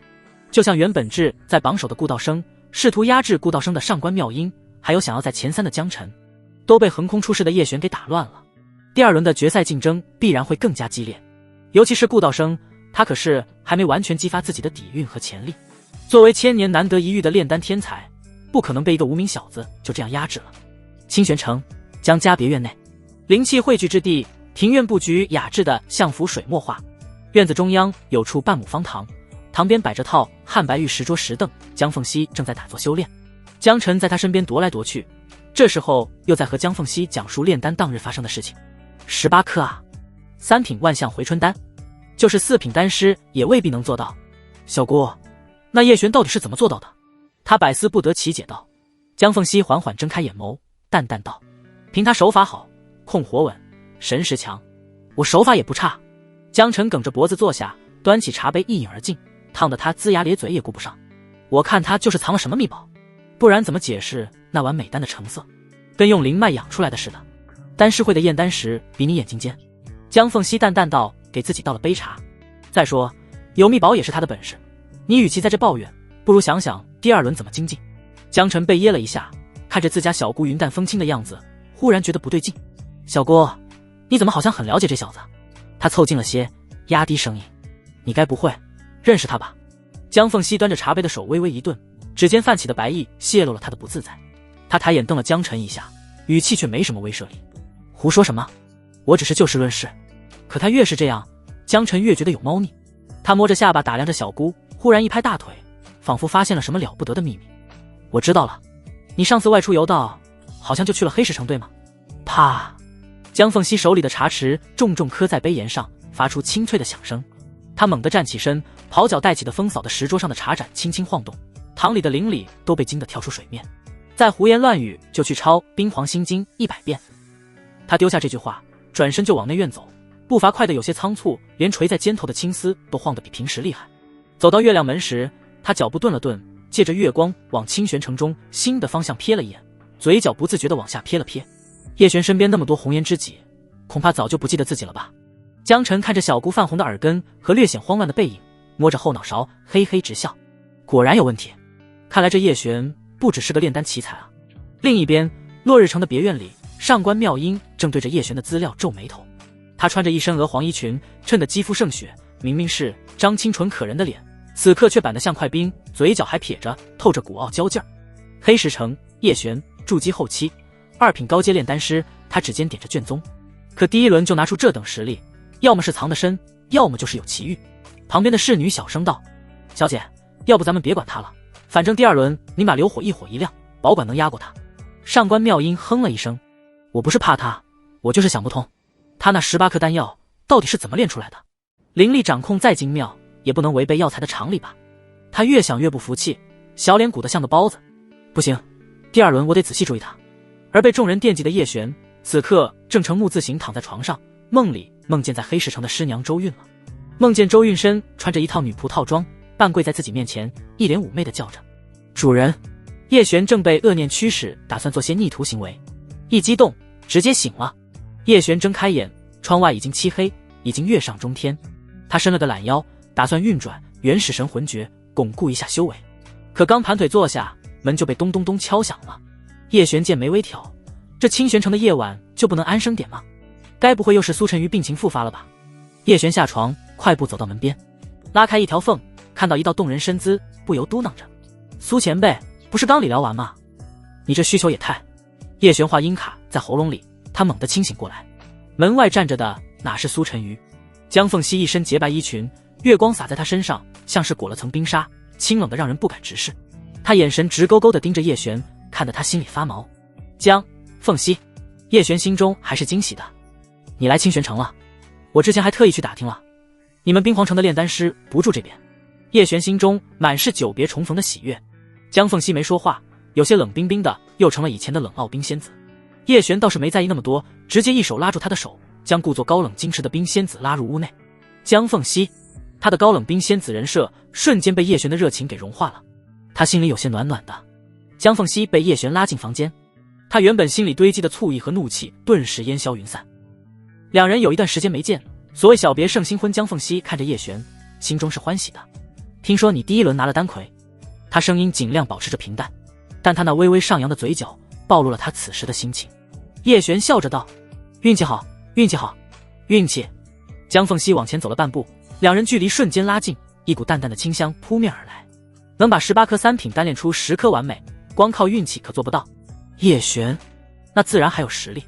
就像原本志在榜首的顾道生，试图压制顾道生的上官妙音，还有想要在前3的江辰，都被横空出世的叶璇给打乱了。第2轮的决赛竞争必然会更加激烈，尤其是顾道生，他可是还没完全激发自己的底蕴和潜力。作为1000年难得一遇的炼丹天才，不可能被一个无名小子就这样压制了。清玄城江家别院内，灵气汇聚之地，庭院布局雅致的像幅水墨画。院子中央有处半亩方塘，塘边摆着套汉白玉石桌石凳，江凤熙正在打坐修炼。江辰在他身边踱来踱去，这时候又在和江凤熙讲述炼丹当日发生的事情。18颗啊，3品万象回春丹，就是4品丹师也未必能做到。小姑，那叶璇到底是怎么做到的？他百思不得其解道。江凤熙缓缓睁开眼眸，淡淡道：凭他手法好，控火稳，神识强，我手法也不差。江辰梗着脖子坐下，端起茶杯一饮而尽，烫得他龇牙咧嘴也顾不上。我看他就是藏了什么秘宝，不然怎么解释那碗美丹的成色，跟用灵脉养出来的似的。丹师会的验丹时比你眼睛尖。江凤熙淡淡道，给自己倒了杯茶。再说有秘宝也是他的本事，你与其在这抱怨，不如想想第2轮怎么精进。江辰被噎了一下，看着自家小姑云淡风轻的样子，忽然觉得不对劲。小姑，你怎么好像很了解这小子？他凑近了些，压低声音：你该不会认识他吧？江凤熙端着茶杯的手微微一顿，指尖泛起的白意泄露了他的不自在。他抬眼瞪了江辰一下，语气却没什么威慑力：胡说什么？我只是就事论事。可他越是这样，江辰越觉得有猫腻。他摸着下巴打量着小姑，忽然一拍大腿，仿佛发现了什么了不得的秘密。我知道了，你上次外出游道，好像就去了黑石城，对吗？啪！江凤熙手里的茶匙重重磕在杯沿上，发出清脆的响声。他猛地站起身，跑脚带起的风扫的石桌上的茶盏轻轻晃动，堂里的邻里都被惊得跳出水面。再胡言乱语，就去抄《冰皇心经》100遍。他丢下这句话，转身就往内院走，步伐快得有些仓促，连垂在肩头的青丝都晃得比平时厉害。走到月亮门时，他脚步顿了顿，借着月光往清玄城中新的方向瞥了一眼，嘴角不自觉地往下瞥了瞥。叶璇身边那么多红颜知己，恐怕早就不记得自己了吧。江辰看着小姑泛红的耳根和略显慌乱的背影，摸着后脑勺嘿嘿直笑，果然有问题。看来这叶璇不只是个炼丹奇才啊。另一边，落日城的别院里，上官妙音正对着叶璇的资料皱眉头。她穿着一身鹅黄衣裙，衬得肌肤胜雪，明明是张清纯可人的脸，此刻却板得像块冰，嘴角还撇着，透着古傲娇劲儿。黑石城，叶璇筑基后期，2品高阶炼丹师，他指尖点着卷宗。可第1轮就拿出这等实力，要么是藏得深，要么就是有奇遇。旁边的侍女小声道：小姐，要不咱们别管他了，反正第2轮你把流火一火一亮，保管能压过他。上官妙音哼了一声：我不是怕他，我就是想不通，他那18颗丹药到底是怎么炼出来的？灵力掌控再精妙，也不能违背药材的常理吧？他越想越不服气，小脸鼓得像个包子。不行，第2轮我得仔细注意他。而被众人惦记的叶璇，此刻正呈木字形躺在床上，梦里梦见在黑石城的师娘周韵了。梦见周韵身穿着一套女仆套装，半跪在自己面前，一脸妩媚地叫着主人。叶璇正被恶念驱使，打算做些逆徒行为，一激动直接醒了。叶璇睁开眼，窗外已经漆黑，已经月上中天。他伸了个懒腰，打算运转原始神魂诀，巩固一下修为。可刚盘腿坐下，门就被咚咚咚敲响了。叶璇见眉微挑，这清玄城的夜晚就不能安生点吗？该不会又是苏晨瑜病情复发了吧？叶璇下床，快步走到门边，拉开一条缝，看到一道动人身姿，不由嘟囔着：苏前辈，不是刚理疗完吗？你这需求也太……叶璇话音卡在喉咙里，他猛地清醒过来，门外站着的哪是苏晨瑜？江凤熙一身洁白衣裙，月光洒在她身上，像是裹了层冰纱，清冷的让人不敢直视。她眼神直勾勾地盯着叶璇，看得他心里发毛。江凤熙，叶璇心中还是惊喜的。你来清玄城了？我之前还特意去打听了，你们冰皇城的炼丹师不住这边。叶璇心中满是久别重逢的喜悦。江凤熙没说话，有些冷冰冰的，又成了以前的冷傲冰仙子。叶璇倒是没在意那么多，直接一手拉住他的手，将故作高冷矜持的冰仙子拉入屋内。江凤熙，他的高冷冰仙子人设瞬间被叶璇的热情给融化了，他心里有些暖暖的。江凤熙被叶璇拉进房间，他原本心里堆积的醋意和怒气顿时烟消云散。两人有一段时间没见，所谓小别胜新婚，江凤熙看着叶璇，心中是欢喜的。听说你第一轮拿了丹魁。他声音尽量保持着平淡，但他那微微上扬的嘴角暴露了他此时的心情。叶璇笑着道：运气好，运气好，运气。江凤熙往前走了半步，两人距离瞬间拉近，一股淡淡的清香扑面而来。能把18颗3品丹炼出10颗完美，光靠运气可做不到。叶璇，那自然还有实力。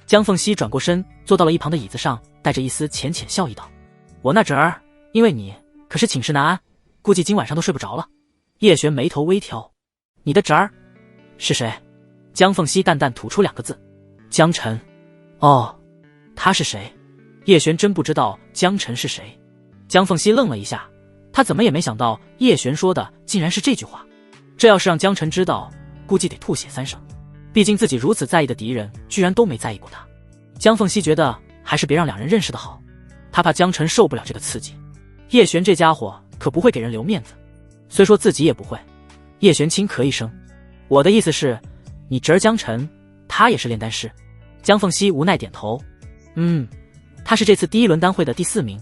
江凤熙转过身，坐到了一旁的椅子上，带着一丝浅浅笑意道：我那侄儿因为你可是寝食难安，估计今晚上都睡不着了。叶璇眉头微挑：你的侄儿是谁？江凤熙淡淡吐出2个字：江晨。哦，他是谁？叶璇真不知道江晨是谁。江凤熙愣了一下，他怎么也没想到叶璇说的竟然是这句话。这要是让江晨知道，估计得吐血3声。毕竟自己如此在意的敌人居然都没在意过他。江凤熙觉得还是别让两人认识的好，他怕江晨受不了这个刺激。叶璇这家伙可不会给人留面子，虽说自己也不会。叶璇轻咳一声：我的意思是，你侄儿江晨他也是炼丹师。江凤熙无奈点头：他是这次第1轮丹会的第4名。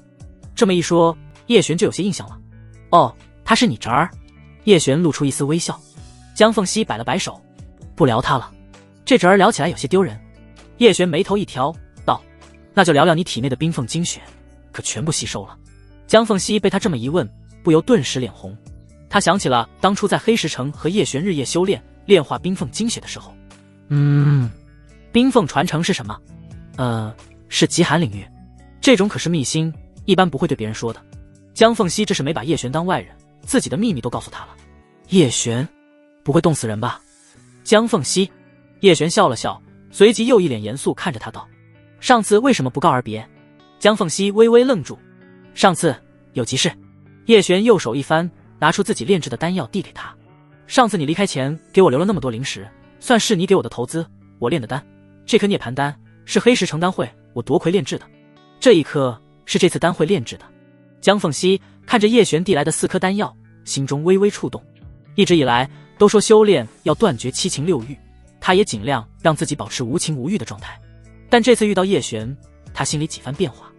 这么一说，叶璇就有些印象了。哦，他是你侄儿。叶璇露出一丝微笑。江凤熙摆了摆手：不聊他了，这侄儿聊起来有些丢人。叶璇眉头一挑道：那就聊聊你体内的冰凤精血，可全部吸收了？江凤熙被他这么一问，不由顿时脸红。他想起了当初在黑石城和叶璇日夜修炼炼化冰凤精血的时候。冰凤传承是什么？是极寒领域，这种可是秘辛，一般不会对别人说的。江凤熙这是没把叶璇当外人，自己的秘密都告诉他了。叶璇不会冻死人吧？江凤熙。叶璇笑了笑，随即又一脸严肃看着他道：上次为什么不告而别？江凤熙微微愣住：上次有急事。叶璇右手一翻，拿出自己炼制的丹药递给他：上次你离开前给我留了那么多零食，算是你给我的投资。我炼的丹，这颗涅槃丹是黑石城丹会我夺魁炼制的，这一颗是这次丹会炼制的。江凤熙看着叶璇递来的4颗丹药，心中微微触动。一直以来都说修炼要断绝7情6欲，他也尽量让自己保持无情无欲的状态，但这次遇到叶璇，他心里几番变化。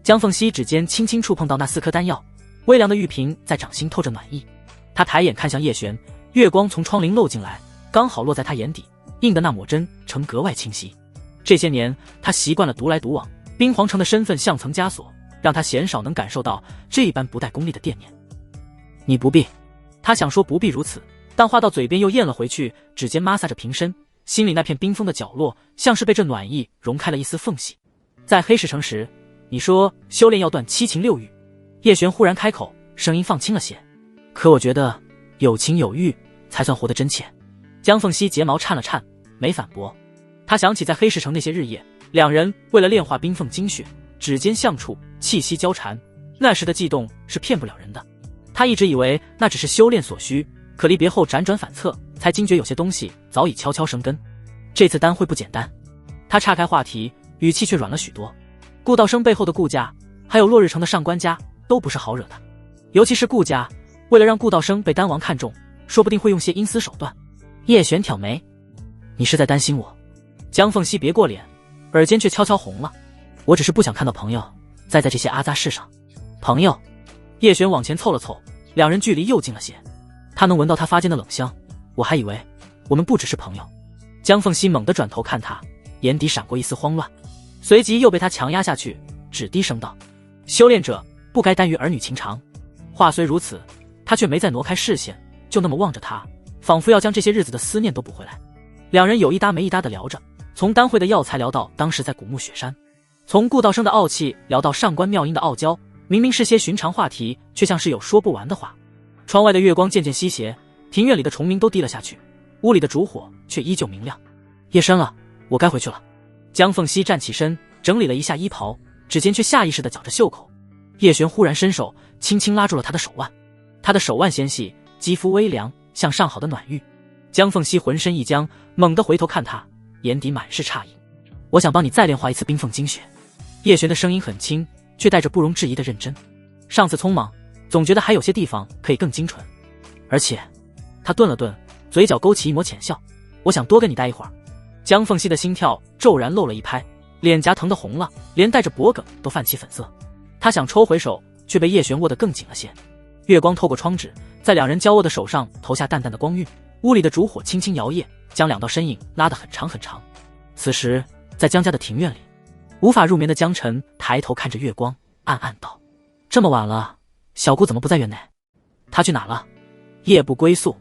江凤熙指尖轻轻触碰到那4颗丹药，微凉的玉瓶在掌心透着暖意。他抬眼看向叶璇，月光从窗棂漏进来，刚好落在他眼底，映的那抹真诚格外清晰。这些年他习惯了独来独往，冰皇城的身份像层枷锁，让他鲜少能感受到这般不带功利的惦念。你不必。他想说不必如此，但话到嘴边又咽了回去，指尖摩挲着瓶身，心里那片冰封的角落像是被这暖意融开了一丝缝隙。在黑石城时，你说修炼要断7情6欲。叶璇忽然开口，声音放轻了些。可我觉得有情有欲才算活得真切。江凤熙睫毛颤了颤，没反驳。他想起在黑石城那些日夜，两人为了炼化冰凤精血，指尖相触，气息交缠，那时的悸动是骗不了人的。他一直以为那只是修炼所需，可离别后辗转反侧，才惊觉有些东西早已悄悄生根。这次丹会不简单。他岔开话题，语气却软了许多。顾道生背后的顾家，还有落日城的上官家，都不是好惹的。尤其是顾家，为了让顾道生被丹王看中，说不定会用些阴私手段。叶璇挑眉：你是在担心我？江凤熙别过脸，耳尖却悄悄红了。我只是不想看到朋友栽在这些阿杂事上。朋友？叶璇往前凑了凑，两人距离又近了些。他能闻到他发间的冷香，我还以为我们不只是朋友。江凤熙猛地转头看他，眼底闪过一丝慌乱，随即又被他强压下去，只低声道：修炼者不该耽于儿女情长。话虽如此，他却没再挪开视线，就那么望着他，仿佛要将这些日子的思念都补回来。两人有一搭没一搭地聊着，从丹会的药材聊到当时在古墓雪山，从顾道生的傲气聊到上官妙音的傲娇，明明是些寻常话题，却像是有说不完的话。窗外的月光渐渐西斜，庭院里的虫鸣都低了下去，屋里的烛火却依旧明亮。夜深了，我该回去了。江凤熙站起身，整理了一下衣袍，指尖却下意识地绞着袖口。叶璇忽然伸手轻轻拉住了他的手腕，他的手腕纤细，肌肤微凉，像上好的暖玉。江凤熙浑身一僵，猛地回头看他，眼底满是诧异。我想帮你再炼化一次冰凤精血。叶璇的声音很轻，却带着不容置疑的认真。上次匆忙，总觉得还有些地方可以更精纯。而且，他顿了顿，嘴角勾起一抹浅笑。我想多跟你待一会儿。江凤熙的心跳骤然漏了一拍，脸颊疼得红了，连带着脖颈都泛起粉色。他想抽回手，却被叶璇握得更紧了些。月光透过窗纸，在两人交握的手上投下淡淡的光晕。屋里的烛火轻轻摇曳，将两道身影拉得很长很长。此时，在江家的庭院里，无法入眠的江晨抬头看着月光，暗暗道：这么晚了，小姑怎么不在院内？她去哪了？夜不归宿。